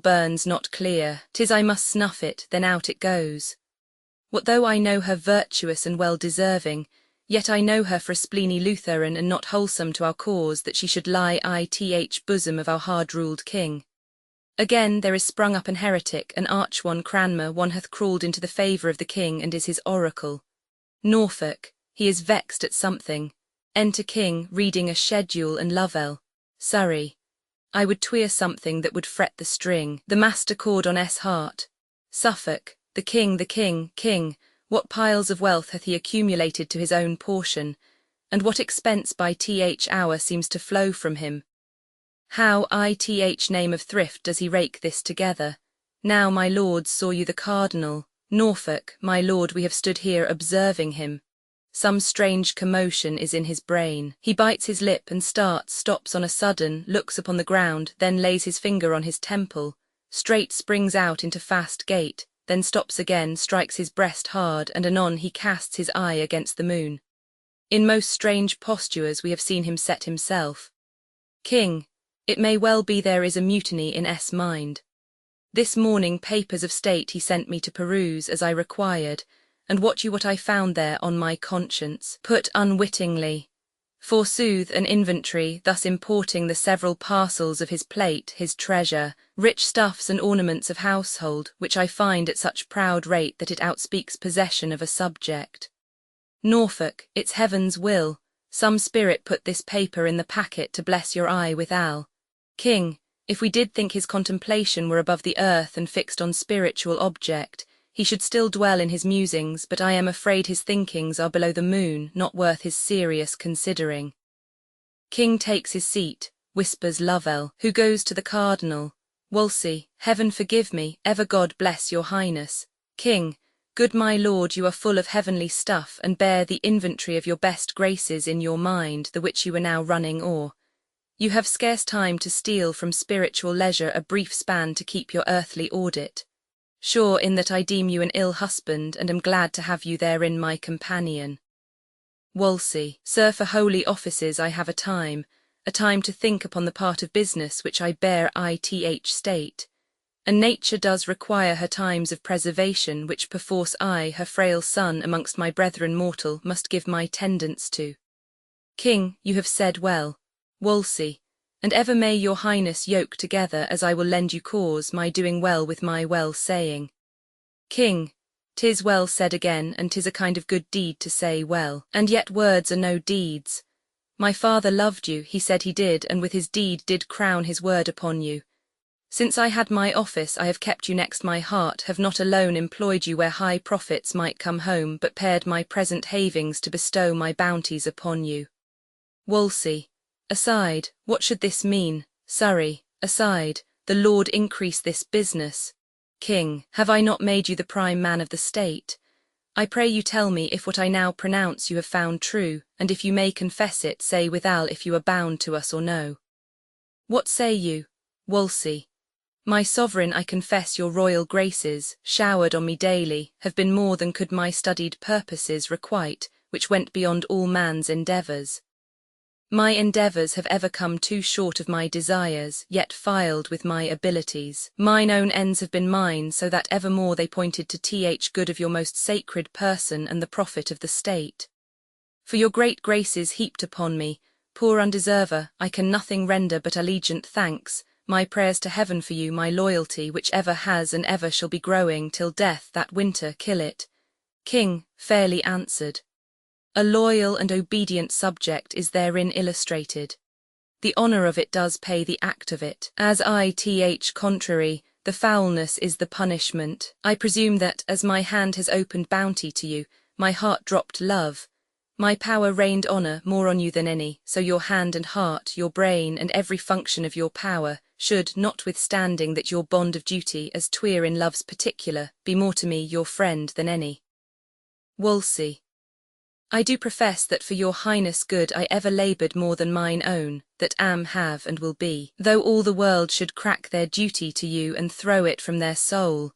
burns not clear, 'tis I must snuff it, then out it goes. What though I know her virtuous and well deserving, yet I know her for a spleeny Lutheran and not wholesome to our cause that she should lie ith bosom of our hard-ruled king. Again there is sprung up an heretic, an arch one Cranmer, one hath crawled into the favour of the king and is his oracle. Norfolk, he is vexed at something. Enter king, reading a schedule and Lovell. Surrey, I would tweer something that would fret the string, the master chord on S heart. Suffolk, the king, what piles of wealth hath he accumulated to his own portion, and what expense by th hour seems to flow from him. How ith name of thrift does he rake this together? Now, my lords, saw you the cardinal? Norfolk, my lord, we have stood here observing him. Some strange commotion is in his brain. He bites his lip and starts, stops on a sudden, looks upon the ground, then lays his finger on his temple, straight springs out into fast gait, then stops again, strikes his breast hard, and anon he casts his eye against the moon. In most strange postures we have seen him set himself. King, it may well be there is a mutiny in S mind. This morning papers of state he sent me to peruse as I required, and wot you what I found there on my conscience, put unwittingly. Forsooth, an inventory, thus importing the several parcels of his plate, his treasure, rich stuffs and ornaments of household, which I find at such proud rate that it outspeaks possession of a subject. Norfolk, it's heaven's will, some spirit put this paper in the packet to bless your eye withal. King, if we did think his contemplation were above the earth and fixed on spiritual object, he should still dwell in his musings, but I am afraid his thinkings are below the moon, not worth his serious considering. King takes his seat, whispers Lovell, who goes to the cardinal. Wolsey, heaven forgive me, ever God bless your highness. King, good my lord, you are full of heavenly stuff, and bear the inventory of your best graces in your mind, the which you are now running o'er. You have scarce time to steal from spiritual leisure a brief span to keep your earthly audit. Sure in that I deem you an ill husband, and am glad to have you therein my companion. Wolsey, sir, for holy offices I have a time to think upon the part of business which I bear ith state, and nature does require her times of preservation, which perforce I, her frail son, amongst my brethren mortal, must give my tendance to. King, you have said well. Wolsey, and ever may your highness yoke together, as I will lend you cause, my doing well with my well saying. King, 'tis well said again, and 'tis a kind of good deed to say well, and yet words are no deeds. My father loved you, he said he did, and with his deed did crown his word upon you. Since I had my office I have kept you next my heart, have not alone employed you where high profits might come home, but pared my present havings to bestow my bounties upon you. Wolsey, aside, what should this mean? Surrey, aside, the Lord increase this business. King, have I not made you the prime man of the state? I pray you tell me if what I now pronounce you have found true, and if you may confess it, say withal if you are bound to us or no. What say you? Wolsey, my sovereign, I confess your royal graces, showered on me daily, have been more than could my studied purposes requite, which went beyond all man's endeavours. My endeavours have ever come too short of my desires, yet filed with my abilities. Mine own ends have been mine, so that evermore they pointed to th good of your most sacred person and the profit of the state. For your great graces heaped upon me, poor undeserver, I can nothing render but allegiant thanks, my prayers to heaven for you, my loyalty, which ever has and ever shall be growing, till death that winter kill it. King, fairly answered. A loyal and obedient subject is therein illustrated. The honour of it does pay the act of it. As ith contrary, the foulness is the punishment. I presume that, as my hand has opened bounty to you, my heart dropped love. My power rained honour more on you than any, so your hand and heart, your brain, and every function of your power, should, notwithstanding that your bond of duty, as tweer in love's particular, be more to me your friend than any. Wolsey, I do profess that for your highness good I ever laboured more than mine own, that am, have, and will be, though all the world should crack their duty to you and throw it from their soul,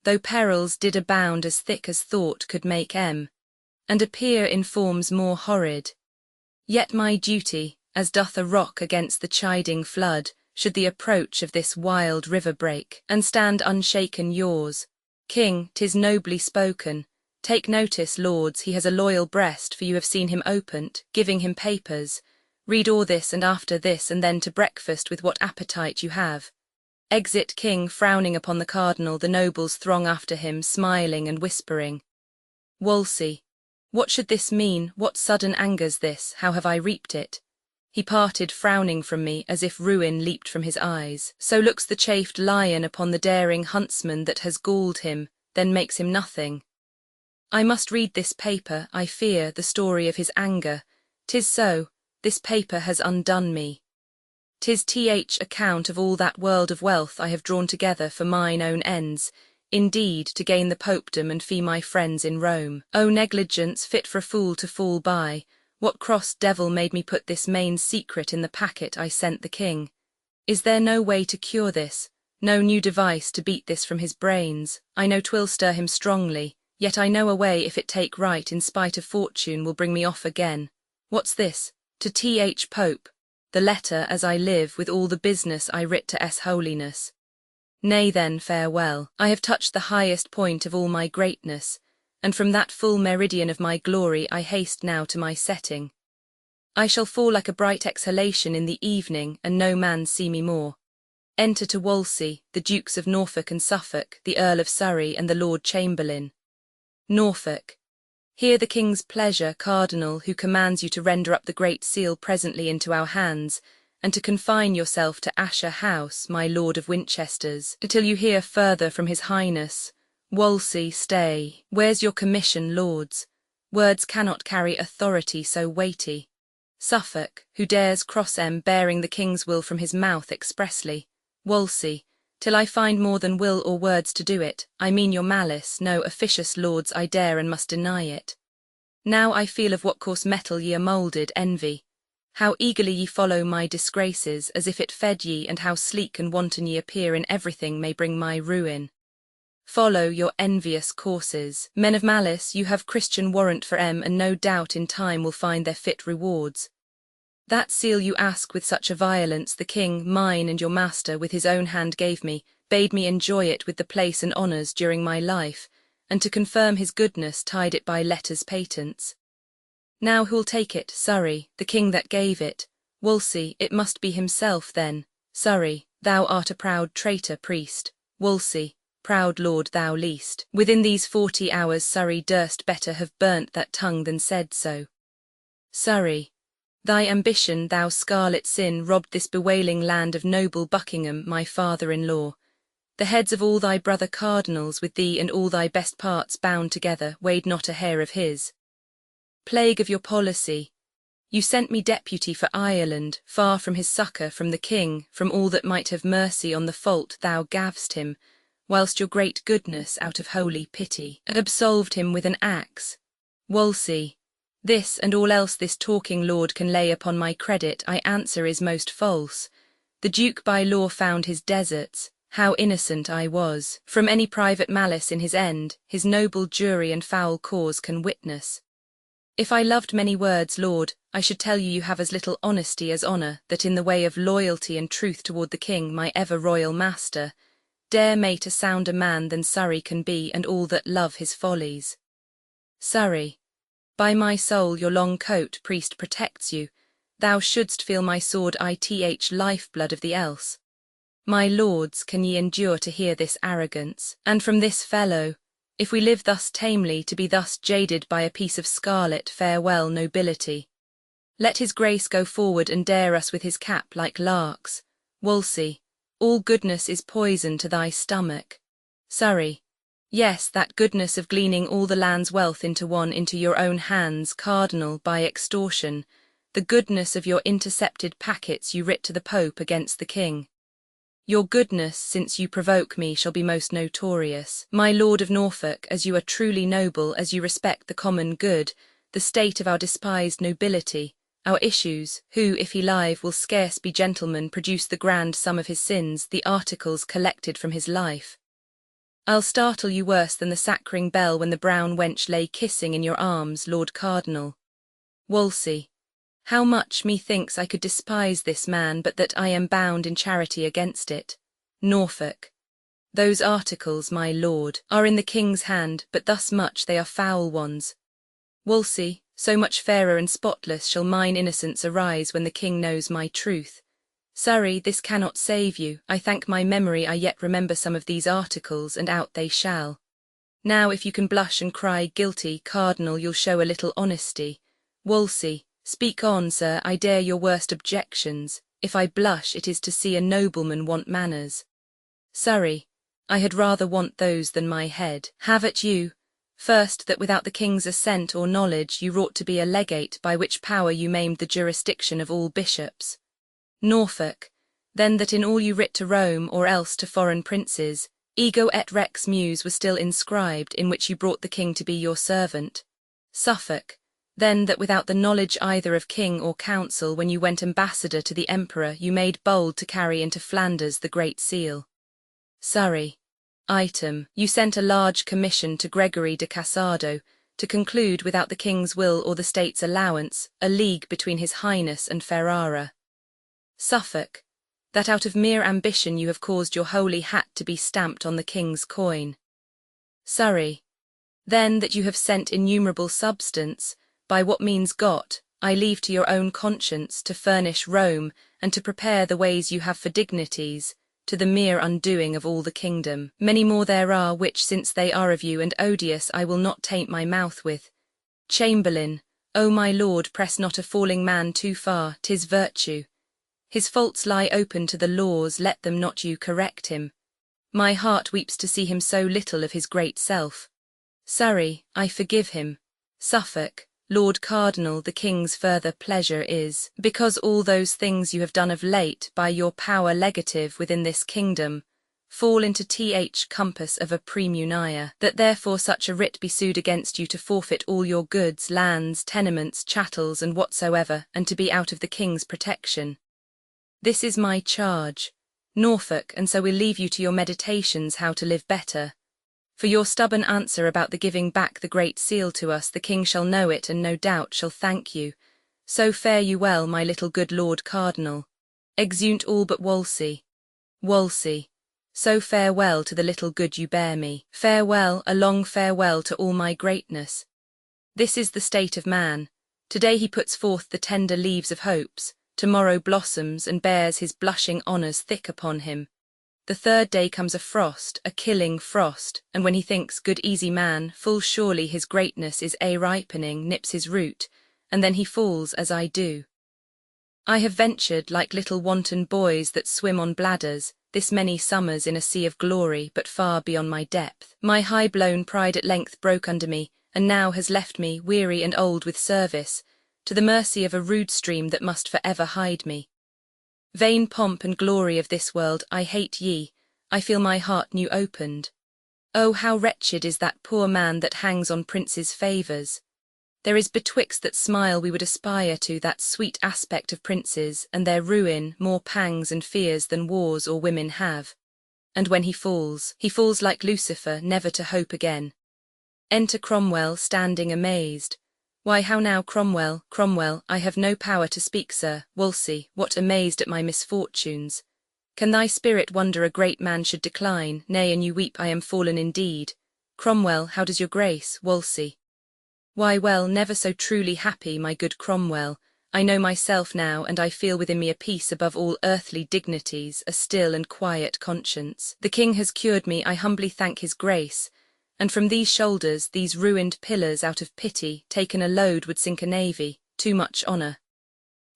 though perils did abound as thick as thought could make and appear in forms more horrid. Yet my duty, as doth a rock against the chiding flood, should the approach of this wild river break, and stand unshaken yours. King, 'tis nobly spoken. Take notice, lords, he has a loyal breast, for you have seen him opened, giving him papers. Read all this and after this, and then to breakfast with what appetite you have. Exit King, frowning upon the cardinal, the nobles throng after him, smiling and whispering. Wolsey. What should this mean? What sudden anger's this? How have I reaped it? He parted frowning from me, as if ruin leaped from his eyes. So looks the chafed lion upon the daring huntsman that has galled him, then makes him nothing. I must read this paper, I fear, the story of his anger. 'Tis so, this paper has undone me. 'Tis account of all that world of wealth I have drawn together for mine own ends, indeed, to gain the popedom and fee my friends in Rome. O negligence fit for a fool to fall by! What cross devil made me put this main secret in the packet I sent the king? Is there no way to cure this, no new device to beat this from his brains? I know 'twill stir him strongly, yet I know a way, if it take right in spite of fortune, will bring me off again. What's this? To Th. Pope. The letter, as I live, with all the business I writ to S. Holiness. Nay then, farewell. I have touched the highest point of all my greatness, and from that full meridian of my glory I haste now to my setting. I shall fall like a bright exhalation in the evening, and no man see me more. Enter to Wolsey, the Dukes of Norfolk and Suffolk, the Earl of Surrey, and the Lord Chamberlain. Norfolk. Hear the King's pleasure, Cardinal, who commands you to render up the Great Seal presently into our hands, and to confine yourself to Asher House, my Lord of Winchester's, till you hear further from his Highness. Wolsey, stay. Where's your commission, lords? Words cannot carry authority so weighty. Suffolk, who dares cross bearing the King's will from his mouth expressly. Wolsey, till I find more than will or words to do it, I mean your malice, no, officious lords, I dare and must deny it. Now I feel of what coarse metal ye are moulded, envy. How eagerly ye follow my disgraces, as if it fed ye, and how sleek and wanton ye appear in everything may bring my ruin. Follow your envious courses. Men of malice, you have Christian warrant for and no doubt in time will find their fit rewards. That seal you ask with such a violence, the king, mine and your master, with his own hand gave me, bade me enjoy it with the place and honours during my life, and to confirm his goodness tied it by letters patents. Now who'll take it? Surrey, the king that gave it. Wolsey, it must be himself then. Surrey, thou art a proud traitor priest. Wolsey, proud lord thou least. Within these 40 hours Surrey durst better have burnt that tongue than said so. Surrey, thy ambition, thou scarlet sin, robbed this bewailing land of noble Buckingham, my father-in-law. The heads of all thy brother cardinals, with thee and all thy best parts bound together, weighed not a hair of his. Plague of your policy! You sent me deputy for Ireland, far from his succour, from the king, from all that might have mercy on the fault thou gav'st him, whilst your great goodness, out of holy pity, absolved him with an axe. Wolsey, this and all else this talking lord can lay upon my credit, I answer is most false. The Duke by law found his deserts. How innocent I was, from any private malice in his end, his noble jury and foul cause can witness. If I loved many words, Lord, I should tell you have as little honesty as honour, that in the way of loyalty and truth toward the king, my ever royal master, dare mate a sounder man than Surrey can be, and all that love his follies. Surrey, by my soul your long coat, priest, protects you. Thou shouldst feel my sword, ith lifeblood of the else. My lords, can ye endure to hear this arrogance, and from this fellow? If we live thus tamely, to be thus jaded by a piece of scarlet, farewell nobility. Let his grace go forward and dare us with his cap like larks. Wolsey, all goodness is poison to thy stomach. Surrey, yes, that goodness of gleaning all the land's wealth into your own hands, Cardinal, by extortion, the goodness of your intercepted packets you writ to the Pope against the king. Your goodness, since you provoke me, shall be most notorious. My Lord of Norfolk, as you are truly noble, as you respect the common good, the state of our despised nobility, our issues, who, if he live, will scarce be gentlemen, produce the grand sum of his sins, the articles collected from his life. I'll startle you worse than the sacring bell when the brown wench lay kissing in your arms, Lord Cardinal. Wolsey, How much, methinks, I could despise this man, but that I am bound in charity against it. Norfolk. Those articles, my lord, are in the king's hand, but thus much they are foul ones. Wolsey, so much fairer and spotless shall mine innocence arise when the king knows my truth. Surrey, this cannot save you. I thank my memory I yet remember some of these articles, and out they shall. Now if you can blush and cry guilty, Cardinal, you'll show a little honesty. Wolsey, speak on, sir, I dare your worst objections. If I blush, it is to see a nobleman want manners. Surrey, I had rather want those than my head. Have at you. First, that without the king's assent or knowledge you wrought to be a legate, by which power you maimed the jurisdiction of all bishops. Norfolk, then that in all you writ to Rome or else to foreign princes, ego et rex muse was still inscribed, in which you brought the king to be your servant. Suffolk, then that without the knowledge either of king or council, when you went ambassador to the emperor, you made bold to carry into Flanders the great seal. Surrey, item, you sent a large commission to Gregory de Casado, to conclude, without the king's will or the state's allowance, a league between his highness and Ferrara. Suffolk, that out of mere ambition you have caused your holy hat to be stamped on the king's coin. Surrey, then that you have sent innumerable substance, by what means got, I leave to your own conscience, to furnish Rome, and to prepare the ways you have for dignities, to the mere undoing of all the kingdom. Many more there are, which, since they are of you and odious, I will not taint my mouth with. Chamberlain, O my lord, press not a falling man too far, 'tis virtue. His faults lie open to the laws, let them not you correct him. My heart weeps to see him so little of his great self. Surrey, I forgive him. Suffolk, Lord Cardinal, the king's further pleasure is, because all those things you have done of late, by your power legative within this kingdom, fall into compass of a premunia, that therefore such a writ be sued against you to forfeit all your goods, lands, tenements, chattels, and whatsoever, and to be out of the king's protection. This is my charge, Norfolk, and so we'll leave you to your meditations how to live better. For your stubborn answer about the giving back the great seal to us, the king shall know it, and no doubt shall thank you. So fare you well, my little good Lord Cardinal. Exeunt all but Wolsey. Wolsey, so farewell to the little good you bear me. Farewell, a long farewell to all my greatness. This is the state of man. Today he puts forth the tender leaves of hopes, tomorrow blossoms and bears his blushing honours thick upon him. The third day comes a frost, a killing frost, and when he thinks good easy man, full surely his greatness is ripening, nips his root, and then he falls as I do. I have ventured, like little wanton boys that swim on bladders, this many summers in a sea of glory, but far beyond my depth. My high-blown pride at length broke under me, and now has left me, weary and old with service, to the mercy of a rude stream that must for ever hide me. Vain pomp and glory of this world, I hate ye, I feel my heart new opened. Oh, how wretched is that poor man that hangs on princes' favours. There is betwixt that smile we would aspire to, that sweet aspect of princes, and their ruin, more pangs and fears than wars or women have. And when he falls like Lucifer, never to hope again. Enter Cromwell, standing amazed. Why, how now, Cromwell, Cromwell, I have no power to speak, sir. Wolsey, what, amazed at my misfortunes? Can thy spirit wonder a great man should decline? Nay, and you weep, I am fallen indeed. Cromwell, how does your grace? Wolsey. Why, well, never so truly happy, my good Cromwell. I know myself now, and I feel within me a peace above all earthly dignities, a still and quiet conscience. The king has cured me, I humbly thank his grace. And from these shoulders, these ruined pillars, out of pity, taken a load would sink a navy, too much honour.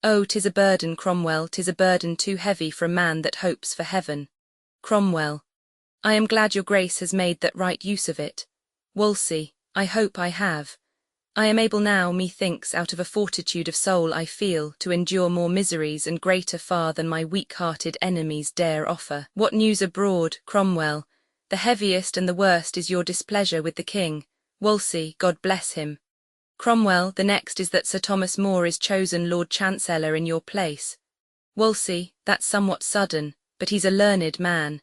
Oh, 'tis a burden, Cromwell, 'tis a burden too heavy for a man that hopes for heaven. Cromwell, I am glad your grace has made that right use of it. Wolsey, I hope I have. I am able now, methinks, out of a fortitude of soul I feel, to endure more miseries and greater far than my weak-hearted enemies dare offer. What news abroad, Cromwell? The heaviest and the worst is your displeasure with the king. Wolsey, God bless him. Cromwell, the next is that Sir Thomas More is chosen Lord Chancellor in your place. Wolsey, that's somewhat sudden, but he's a learned man.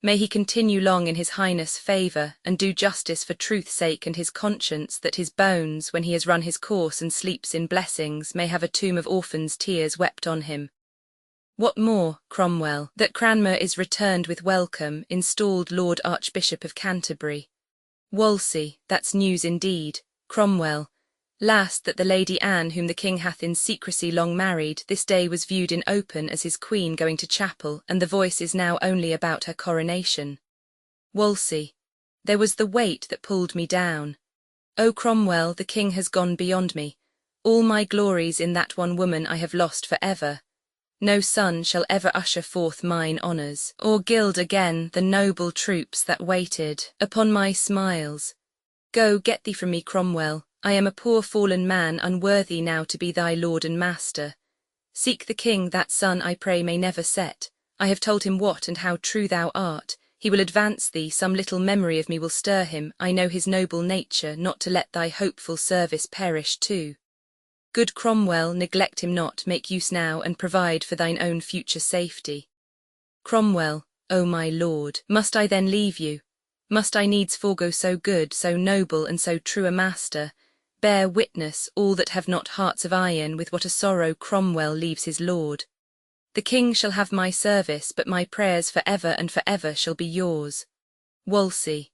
May he continue long in his highness' favour, and do justice for truth's sake and his conscience, that his bones, when he has run his course and sleeps in blessings, may have a tomb of orphans' tears wept on him. What more, Cromwell, that Cranmer is returned with welcome, installed Lord Archbishop of Canterbury. Wolsey, that's news indeed. Cromwell, last, that the Lady Anne, whom the king hath in secrecy long married, this day was viewed in open as his queen going to chapel, and the voice is now only about her coronation. Wolsey, there was the weight that pulled me down. O Cromwell, the king has gone beyond me. All my glories in that one woman I have lost for ever. No son shall ever usher forth mine honours, or gild again the noble troops that waited upon my smiles. Go, get thee from me, Cromwell. I am a poor fallen man, unworthy now to be thy lord and master. Seek the king, that sun, I pray, may never set. I have told him what and how true thou art. He will advance thee, some little memory of me will stir him. I know his noble nature, not to let thy hopeful service perish too. Good Cromwell, neglect him not, make use now, and provide for thine own future safety. Cromwell, O my lord, must I then leave you? Must I needs forego so good, so noble, and so true a master? Bear witness, all that have not hearts of iron, with what a sorrow Cromwell leaves his lord. The king shall have my service, but my prayers for ever and for ever shall be yours. Wolsey.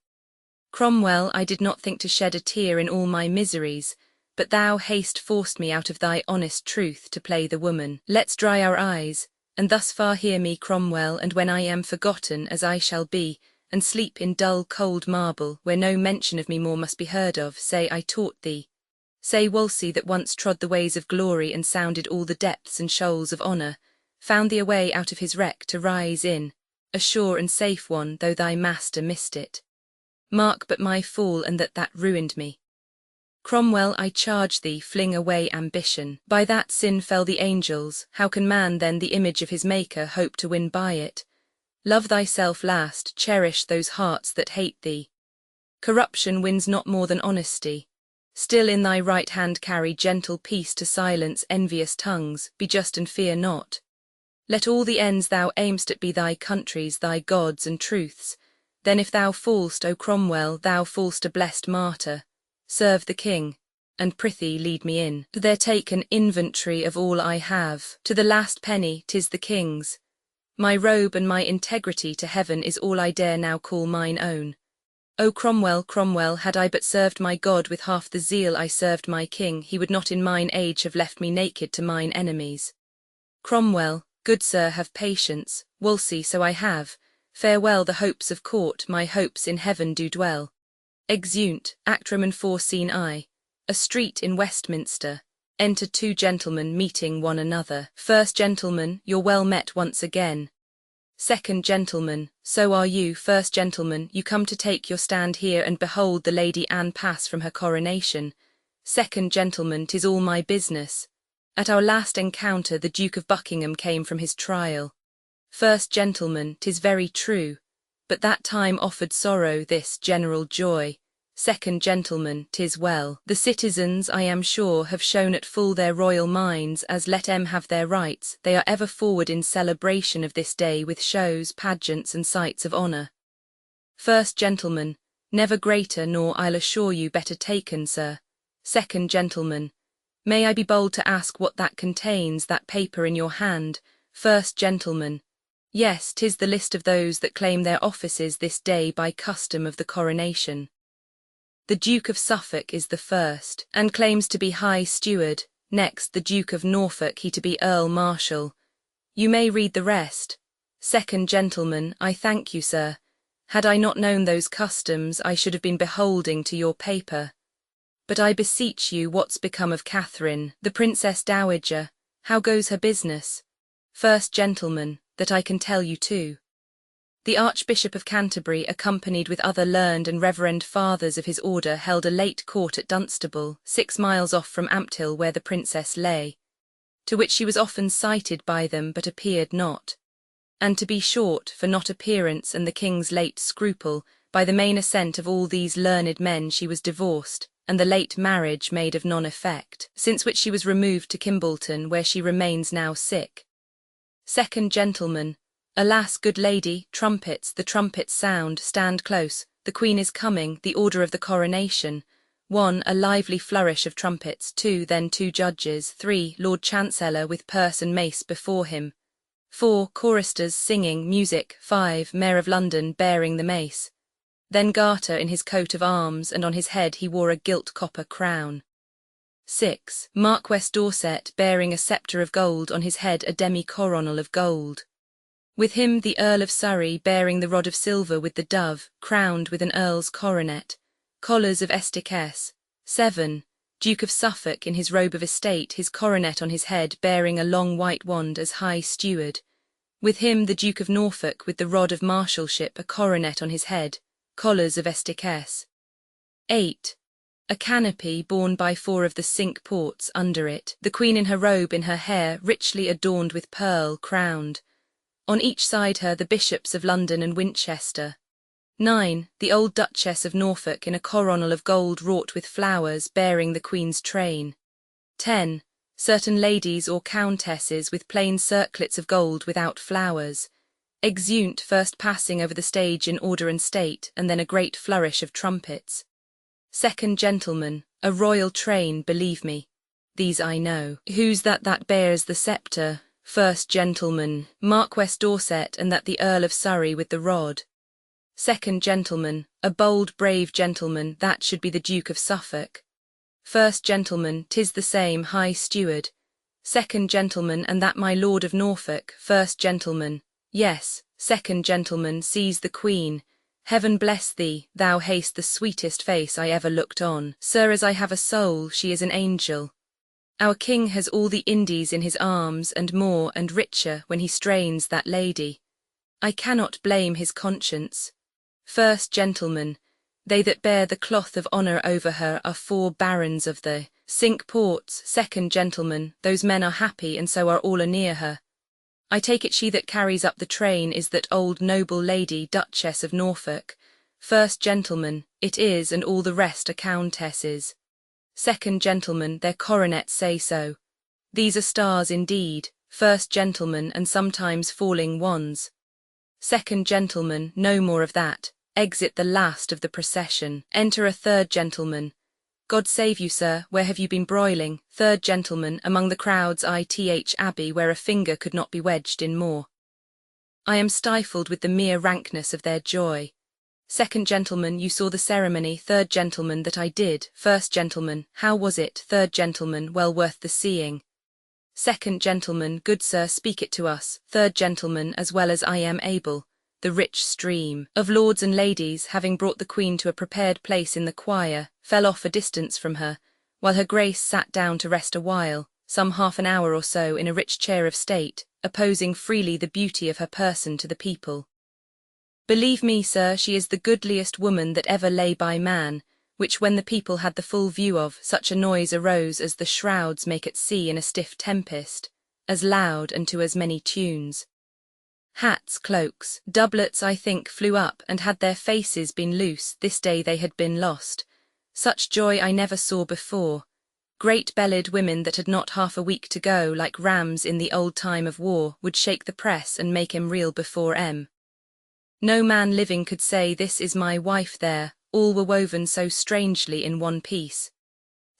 Cromwell, I did not think to shed a tear in all my miseries, but thou hast forced me out of thy honest truth to play the woman. Let's dry our eyes, and thus far hear me, Cromwell, and when I am forgotten, as I shall be, and sleep in dull cold marble, where no mention of me more must be heard of, say I taught thee. Say Wolsey, that once trod the ways of glory and sounded all the depths and shoals of honour, found thee a way out of his wreck to rise in, a sure and safe one, though thy master missed it. Mark but my fall, and that ruined me. Cromwell, I charge thee, fling away ambition. By that sin fell the angels, how can man then, the image of his Maker, hope to win by it? Love thyself last, cherish those hearts that hate thee. Corruption wins not more than honesty. Still in thy right hand carry gentle peace to silence envious tongues, be just and fear not. Let all the ends thou aim'st at be thy country's, thy gods and truths. Then if thou fall'st, O Cromwell, thou fall'st a blessed martyr. Serve the king, and prithee lead me in. There take an inventory of all I have, to the last penny 'tis the king's. My robe and my integrity to heaven is all I dare now call mine own. O Cromwell, Cromwell, had I but served my God with half the zeal I served my king, he would not in mine age have left me naked to mine enemies. Cromwell, good sir, have patience. Wolsey, so I have. Farewell the hopes of court, my hopes in heaven do dwell. Exeunt, Act Roman 4 Scene I. A street in Westminster. Enter two gentlemen meeting one another. First gentleman, you're well met once again. Second gentleman, so are you. First gentleman, you come to take your stand here and behold the Lady Anne pass from her coronation. Second gentleman, 'tis all my business. At our last encounter the Duke of Buckingham came from his trial. First gentleman, 'tis very true, but that time offered sorrow, this general joy. Second gentleman, 'tis well. The citizens, I am sure, have shown at full their royal minds, as let 'em have their rights, they are ever forward in celebration of this day with shows, pageants, and sights of honour. First gentleman, never greater, nor I'll assure you better taken, sir. Second gentleman, may I be bold to ask what that contains, that paper in your hand? First gentleman, yes, 'tis the list of those that claim their offices this day by custom of the coronation. The Duke of Suffolk is the first, and claims to be High Steward, next the Duke of Norfolk he to be Earl Marshal. You may read the rest. Second gentleman, I thank you, sir. Had I not known those customs, I should have been beholding to your paper. But I beseech you, what's become of Catherine, the Princess Dowager? How goes her business? First gentleman, that I can tell you too. The Archbishop of Canterbury, accompanied with other learned and reverend fathers of his order, held a late court at Dunstable, 6 miles off from Ampthill, where the princess lay, to which she was often cited by them, but appeared not. And to be short, for not appearance and the king's late scruple, by the main assent of all these learned men she was divorced, and the late marriage made of non-effect, since which she was removed to Kimbolton, where she remains now sick. Second gentleman, Alas, good lady, trumpets, the trumpets sound, stand close, the Queen is coming, the order of the coronation. 1. A lively flourish of trumpets. 2. Then 2 judges. 3. Lord Chancellor with purse and mace before him. 4. Choristers singing, music. 5. Mayor of London bearing the mace. Then Garter in his coat of arms, and on his head he wore a gilt copper crown. 6. Marquess Dorset bearing a sceptre of gold, on his head a demi-coronal of gold. With him the Earl of Surrey bearing the rod of silver with the dove, crowned with an earl's coronet, collars of estiquesse. 7. Duke of Suffolk in his robe of estate, his coronet on his head, bearing a long white wand as high steward. With him the Duke of Norfolk with the rod of marshalship, a coronet on his head, collars of estiquesse. 8. A canopy borne by 4 of the Cinque Ports under it, the Queen in her robe, in her hair, richly adorned with pearl, crowned. On each side her the bishops of London and Winchester. 9. The old Duchess of Norfolk in a coronal of gold wrought with flowers, bearing the Queen's train. 10. Certain ladies or countesses with plain circlets of gold without flowers. Exeunt, first passing over the stage in order and state, and then a great flourish of trumpets. 2nd gentleman, a royal train, believe me. These I know. Who's that bears the sceptre? 1st gentleman, Marquess Dorset, and that the Earl of Surrey with the rod. 2nd gentleman, a bold brave gentleman, that should be the Duke of Suffolk. 1st gentleman, 'tis the same high steward. 2nd gentleman, and that my Lord of Norfolk. 1st gentleman, yes. 2nd gentleman, sees the Queen. Heaven bless thee, thou hast the sweetest face I ever looked on. Sir, as I have a soul, she is an angel. Our King has all the Indies in his arms, and more and richer, when he strains that lady. I cannot blame his conscience. 1st gentleman, they that bear the cloth of honour over her are 4 barons of the Cinque Ports. 2nd gentleman, those men are happy, and so are all anear her. I take it she that carries up the train is that old noble lady, Duchess of Norfolk. 1st gentleman, it is, and all the rest are countesses. 2nd gentleman, their coronets say so. These are stars indeed. 1st gentleman, and sometimes falling wands. 2nd gentleman, no more of that. Exit the last of the procession. Enter a 3rd gentleman. God save you, sir, where have you been broiling? 3rd gentleman, among the crowds I.T.H. Abbey, where a finger could not be wedged in more. I am stifled with the mere rankness of their joy. 2nd gentleman, you saw the ceremony. 3rd gentleman, that I did. 1st gentleman, how was it? 3rd gentleman, well worth the seeing. 2nd gentleman, good sir, speak it to us. 3rd gentleman, as well as I am able. The rich stream of lords and ladies, having brought the Queen to a prepared place in the choir, fell off a distance from her, while her Grace sat down to rest a while, some half an hour or so, in a rich chair of state, opposing freely the beauty of her person to the people. Believe me, sir, she is the goodliest woman that ever lay by man, which when the people had the full view of, such a noise arose as the shrouds make at sea in a stiff tempest, as loud and to as many tunes. Hats, cloaks, doublets, I think, flew up, and had their faces been loose, this day they had been lost. Such joy I never saw before. Great bellied women that had not half a week to go, like rams in the old time of war, would shake the press and make 'em reel before 'em. No man living could say, this is my wife there, all were woven so strangely in one piece.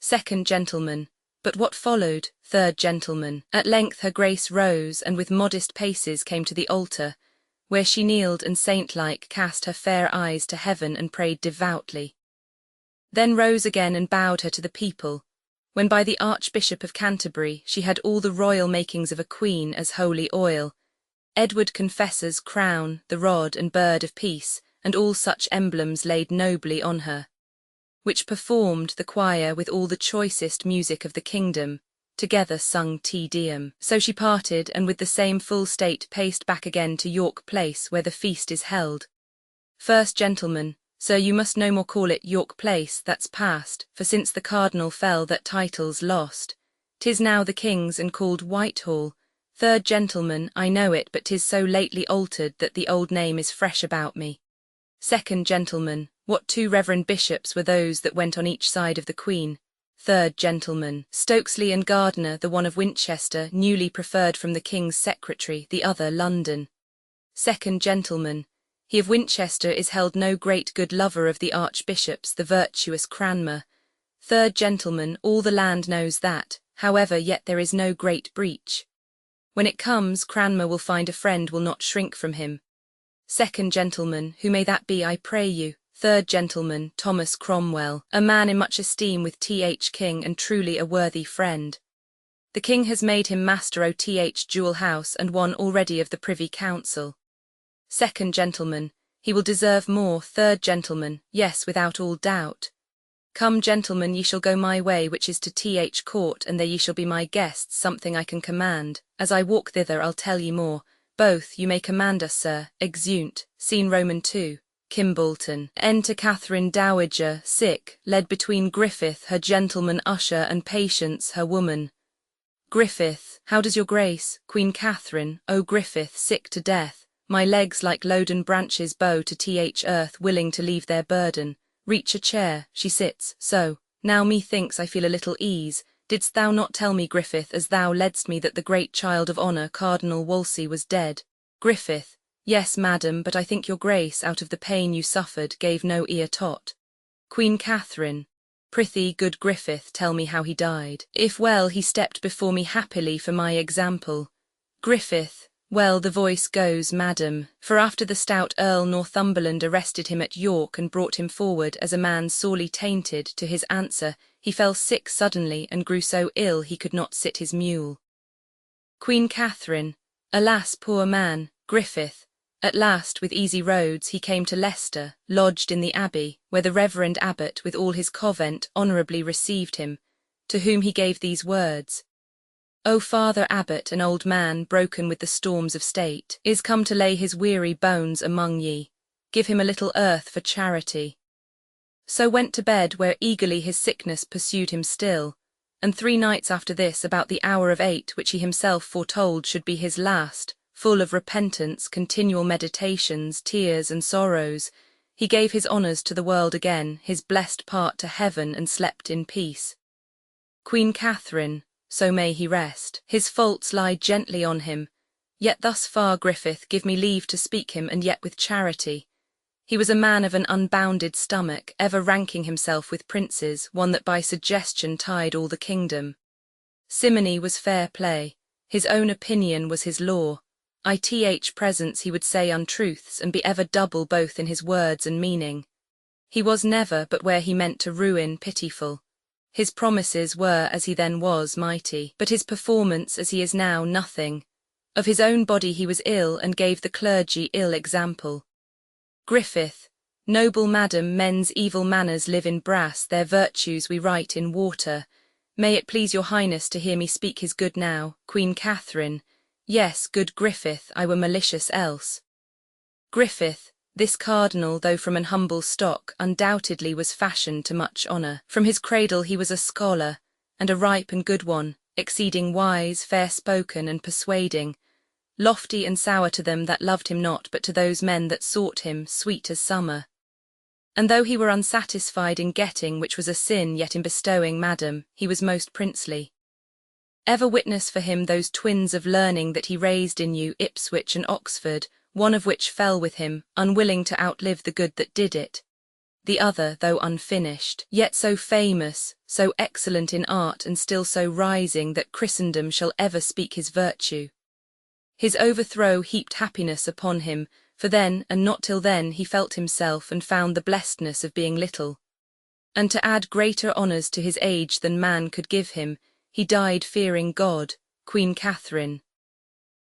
2nd gentleman, but what followed? 3rd gentleman, at length her Grace rose, and with modest paces came to the altar, where she kneeled and saint-like cast her fair eyes to heaven and prayed devoutly. Then rose again and bowed her to the people, when by the Archbishop of Canterbury she had all the royal makings of a queen as holy oil, Edward Confessor's crown, the rod and bird of peace, and all such emblems laid nobly on her, which performed the choir with all the choicest music of the kingdom, together sung Te Deum. So she parted, and with the same full state paced back again to York Place, where the feast is held. 1st gentleman, sir, you must no more call it York Place, that's past, for since the Cardinal fell that title's lost. 'Tis now the King's, and called Whitehall. 3rd gentleman, I know it, but 'tis so lately altered that the old name is fresh about me. 2nd gentleman, what 2 reverend bishops were those that went on each side of the Queen? 3rd gentleman, Stokesley and Gardiner, the one of Winchester, newly preferred from the King's secretary, the other London. Second gentleman, he of Winchester is held no great good lover of the archbishops, the virtuous Cranmer. Third gentleman, all the land knows that, however, yet there is no great breach. When it comes, Cranmer will find a friend will not shrink from him. Second gentleman, who may that be, I pray you? Third gentleman, Thomas Cromwell, a man in much esteem with Th. King and truly a worthy friend. The king has made him master o' Th. Jewel House and one already of the Privy Council. Second gentleman, he will deserve more. Third gentleman, yes, without all doubt. Come, gentlemen, ye shall go my way, which is to Th. Court, and there ye shall be my guests, something I can command. As I walk thither I'll tell ye more. Both, you may command us, sir. Exeunt. Scene Roman 2. Kimbolton. Enter Catherine Dowager, sick, led between Griffith, her gentleman usher, and Patience, her woman. Griffith. How does your grace? Queen Catherine. O Griffith, sick to death. My legs like loden branches bow to Th. earth, willing to leave their burden. Reach a chair, she sits, so. Now methinks I feel a little ease. Didst thou not tell me, Griffith, as thou ledst me, that the great child of honour, Cardinal Wolsey, was dead? Griffith. Yes, madam, but I think your grace, out of the pain you suffered, gave no ear tot. Queen Catherine. Prithee, good Griffith, tell me how he died. If well, he stepped before me happily for my example. Griffith. Well, the voice goes, madam, for after the stout Earl Northumberland arrested him at York and brought him forward as a man sorely tainted, to his answer, he fell sick suddenly and grew so ill he could not sit his mule. Queen Catherine. Alas, poor man. Griffith. At last, with easy roads, he came to Leicester, lodged in the abbey, where the reverend abbot with all his covent honourably received him, to whom he gave these words. O Father Abbot, an old man, broken with the storms of state, is come to lay his weary bones among ye. Give him a little earth for charity. So went to bed, where eagerly his sickness pursued him still, and 3 nights after this, about the hour of 8, which he himself foretold should be his last, full of repentance, continual meditations, tears and sorrows, he gave his honours to the world again, his blessed part to heaven, and slept in peace. Queen Catherine. So may he rest. His faults lie gently on him. Yet thus far, Griffith, give me leave to speak him, and yet with charity. He was a man of an unbounded stomach, ever ranking himself with princes, one that by suggestion tied all the kingdom. Simony was fair play. His own opinion was his law. Ith presence he would say untruths, and be ever double both in his words and meaning. He was never, but where he meant to ruin, pitiful. His promises were, as he then was, mighty, but his performance, as he is now, nothing. Of his own body he was ill, and gave the clergy ill example. Griffith. Noble madam, men's evil manners live in brass, their virtues we write in water. May it please your highness to hear me speak his good now, Queen Catherine. Yes, good Griffith, I were malicious else. Griffith. This cardinal, though from an humble stock, undoubtedly was fashioned to much honour. From his cradle he was a scholar, and a ripe and good one, exceeding wise, fair-spoken, and persuading, lofty and sour to them that loved him not, but to those men that sought him, sweet as summer. And though he were unsatisfied in getting, which was a sin, yet in bestowing, madam, he was most princely. Ever witness for him those twins of learning that he raised in you, Ipswich and Oxford, one of which fell with him, unwilling to outlive the good that did it. The other, though unfinished, yet so famous, so excellent in art, and still so rising that Christendom shall ever speak his virtue. His overthrow heaped happiness upon him, for then, and not till then, he felt himself and found the blessedness of being little. And to add greater honours to his age than man could give him, he died fearing God, Queen Catherine.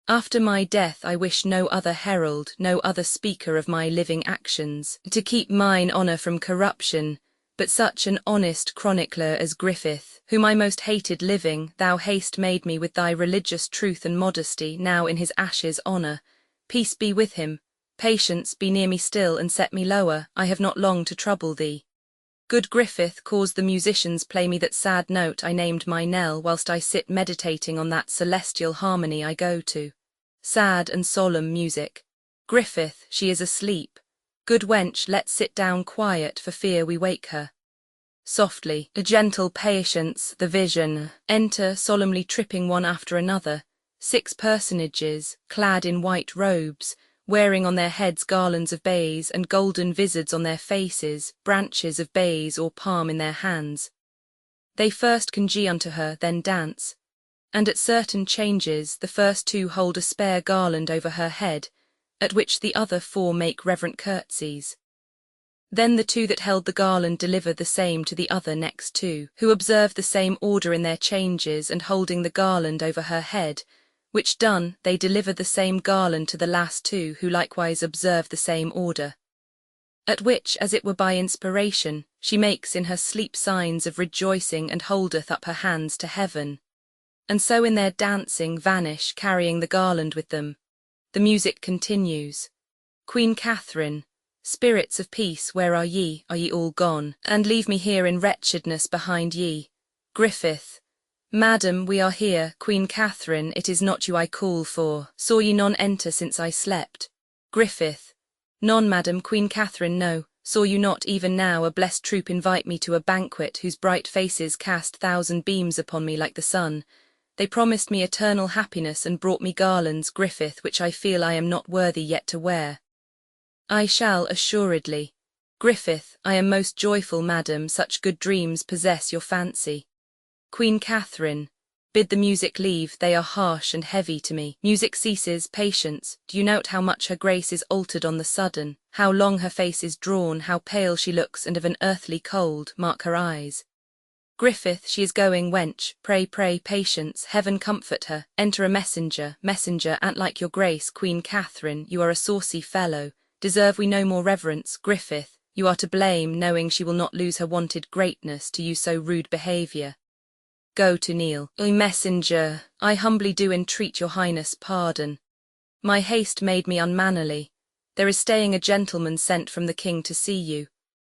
After my death I wish no other herald, no other speaker of my living actions, to keep mine honour from corruption, but such an honest chronicler as Griffith, whom I most hated living, thou hast made me with thy religious truth and modesty, now in his ashes honour. Peace be with him. Patience, be near me still, and set me lower, I have not long to trouble thee. Good Griffith, cause the musicians play me that sad note I named my knell, whilst I sit meditating on that celestial harmony I go to. Sad and solemn music. Griffith, she is asleep. Good wench, let's sit down quiet, for fear we wake her. Softly, a gentle Patience, the vision, enter, solemnly tripping one after another, 6 personages, clad in white robes, wearing on their heads garlands of bays and golden vizards on their faces, branches of bays or palm in their hands. They first conjee unto her, then dance, and at certain changes the first two hold a spare garland over her head, at which the other four make reverent curtsies. Then the two that held the garland deliver the same to the other next two, who observe the same order in their changes and holding the garland over her head, which done, they deliver the same garland to the last two, who likewise observe the same order. At which, as it were by inspiration, she makes in her sleep signs of rejoicing and holdeth up her hands to heaven. And so in their dancing vanish, carrying the garland with them. The music continues. Queen Catherine, spirits of peace, where are ye? Are ye all gone, and leave me here in wretchedness behind ye? Griffith, Madam, we are here. Queen Catherine, it is not you I call for. Saw ye none enter since I slept? Griffith, none, madam. Queen Catherine, no. Saw you not even now a blessed troop invite me to a banquet whose bright faces cast 1,000 beams upon me like the sun? They promised me eternal happiness and brought me garlands, Griffith, which I feel I am not worthy yet to wear. I shall, assuredly. Griffith, I am most joyful, madam, such good dreams possess your fancy. Queen Catherine, bid the music leave, they are harsh and heavy to me. Music ceases, patience, do you note how much her grace is altered on the sudden, how long her face is drawn, how pale she looks and of an earthly cold, mark her eyes. Griffith, she is going, wench, pray, patience, heaven comfort her, enter a messenger, an't like your grace. Queen Catherine, you are a saucy fellow, deserve we no more reverence? Griffith, you are to blame, knowing she will not lose her wonted greatness to use so rude behaviour. Go to kneel. O messenger, I humbly do entreat your highness pardon. My haste made me unmannerly. There is staying a gentleman sent from the king to see you.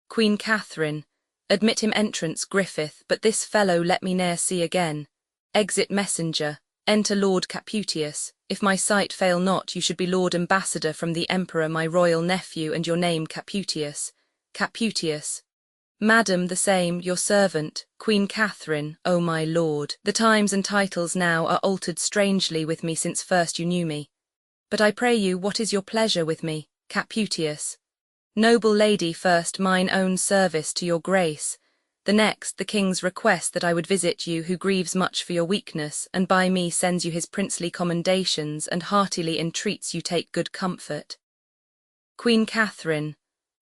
Queen Catherine, admit him entrance. Griffith, but this fellow let me ne'er see again. Exit messenger, enter Lord Caputius. If my sight fail not, you should be Lord Ambassador from the Emperor, my royal nephew, and your name Caputius. Caputius. Madam, the same, your servant. Queen Catherine, O my lord, the times and titles now are altered strangely with me since first you knew me. But I pray you, what is your pleasure with me? Caputius. Noble lady, first mine own service to your grace, the next the king's request that I would visit you, who grieves much for your weakness, and by me sends you his princely commendations, and heartily entreats you take good comfort. Queen Catherine,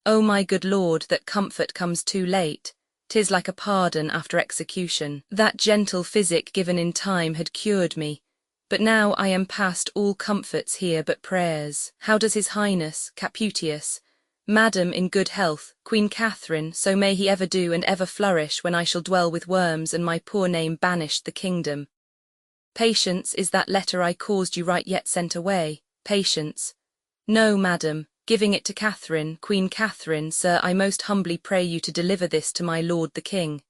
O my good lord, that comfort comes too late. 'Tis like a pardon after execution. That gentle physic given in time had cured me, but now I am past all comforts here but prayers. How does his highness, Caputius? Madam, in good health. Queen Catherine, so may he ever do and ever flourish, when I shall dwell with worms and my poor name banished the kingdom. Patience, is that letter I caused you write yet sent away? Patience. No, madam. Giving it to Catherine. Queen Catherine, sir, I most humbly pray you to deliver this to my lord the king.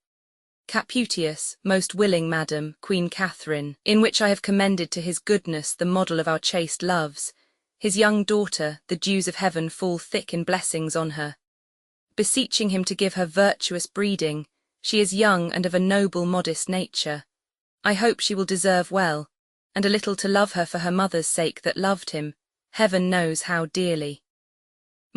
Caputius, most willing, madam. Queen Catherine, in which I have commended to his goodness the model of our chaste loves. His young daughter, the dews of heaven fall thick in blessings on her. Beseeching him to give her virtuous breeding, she is young and of a noble modest nature. I hope she will deserve well, and a little to love her for her mother's sake that loved him, heaven knows how dearly.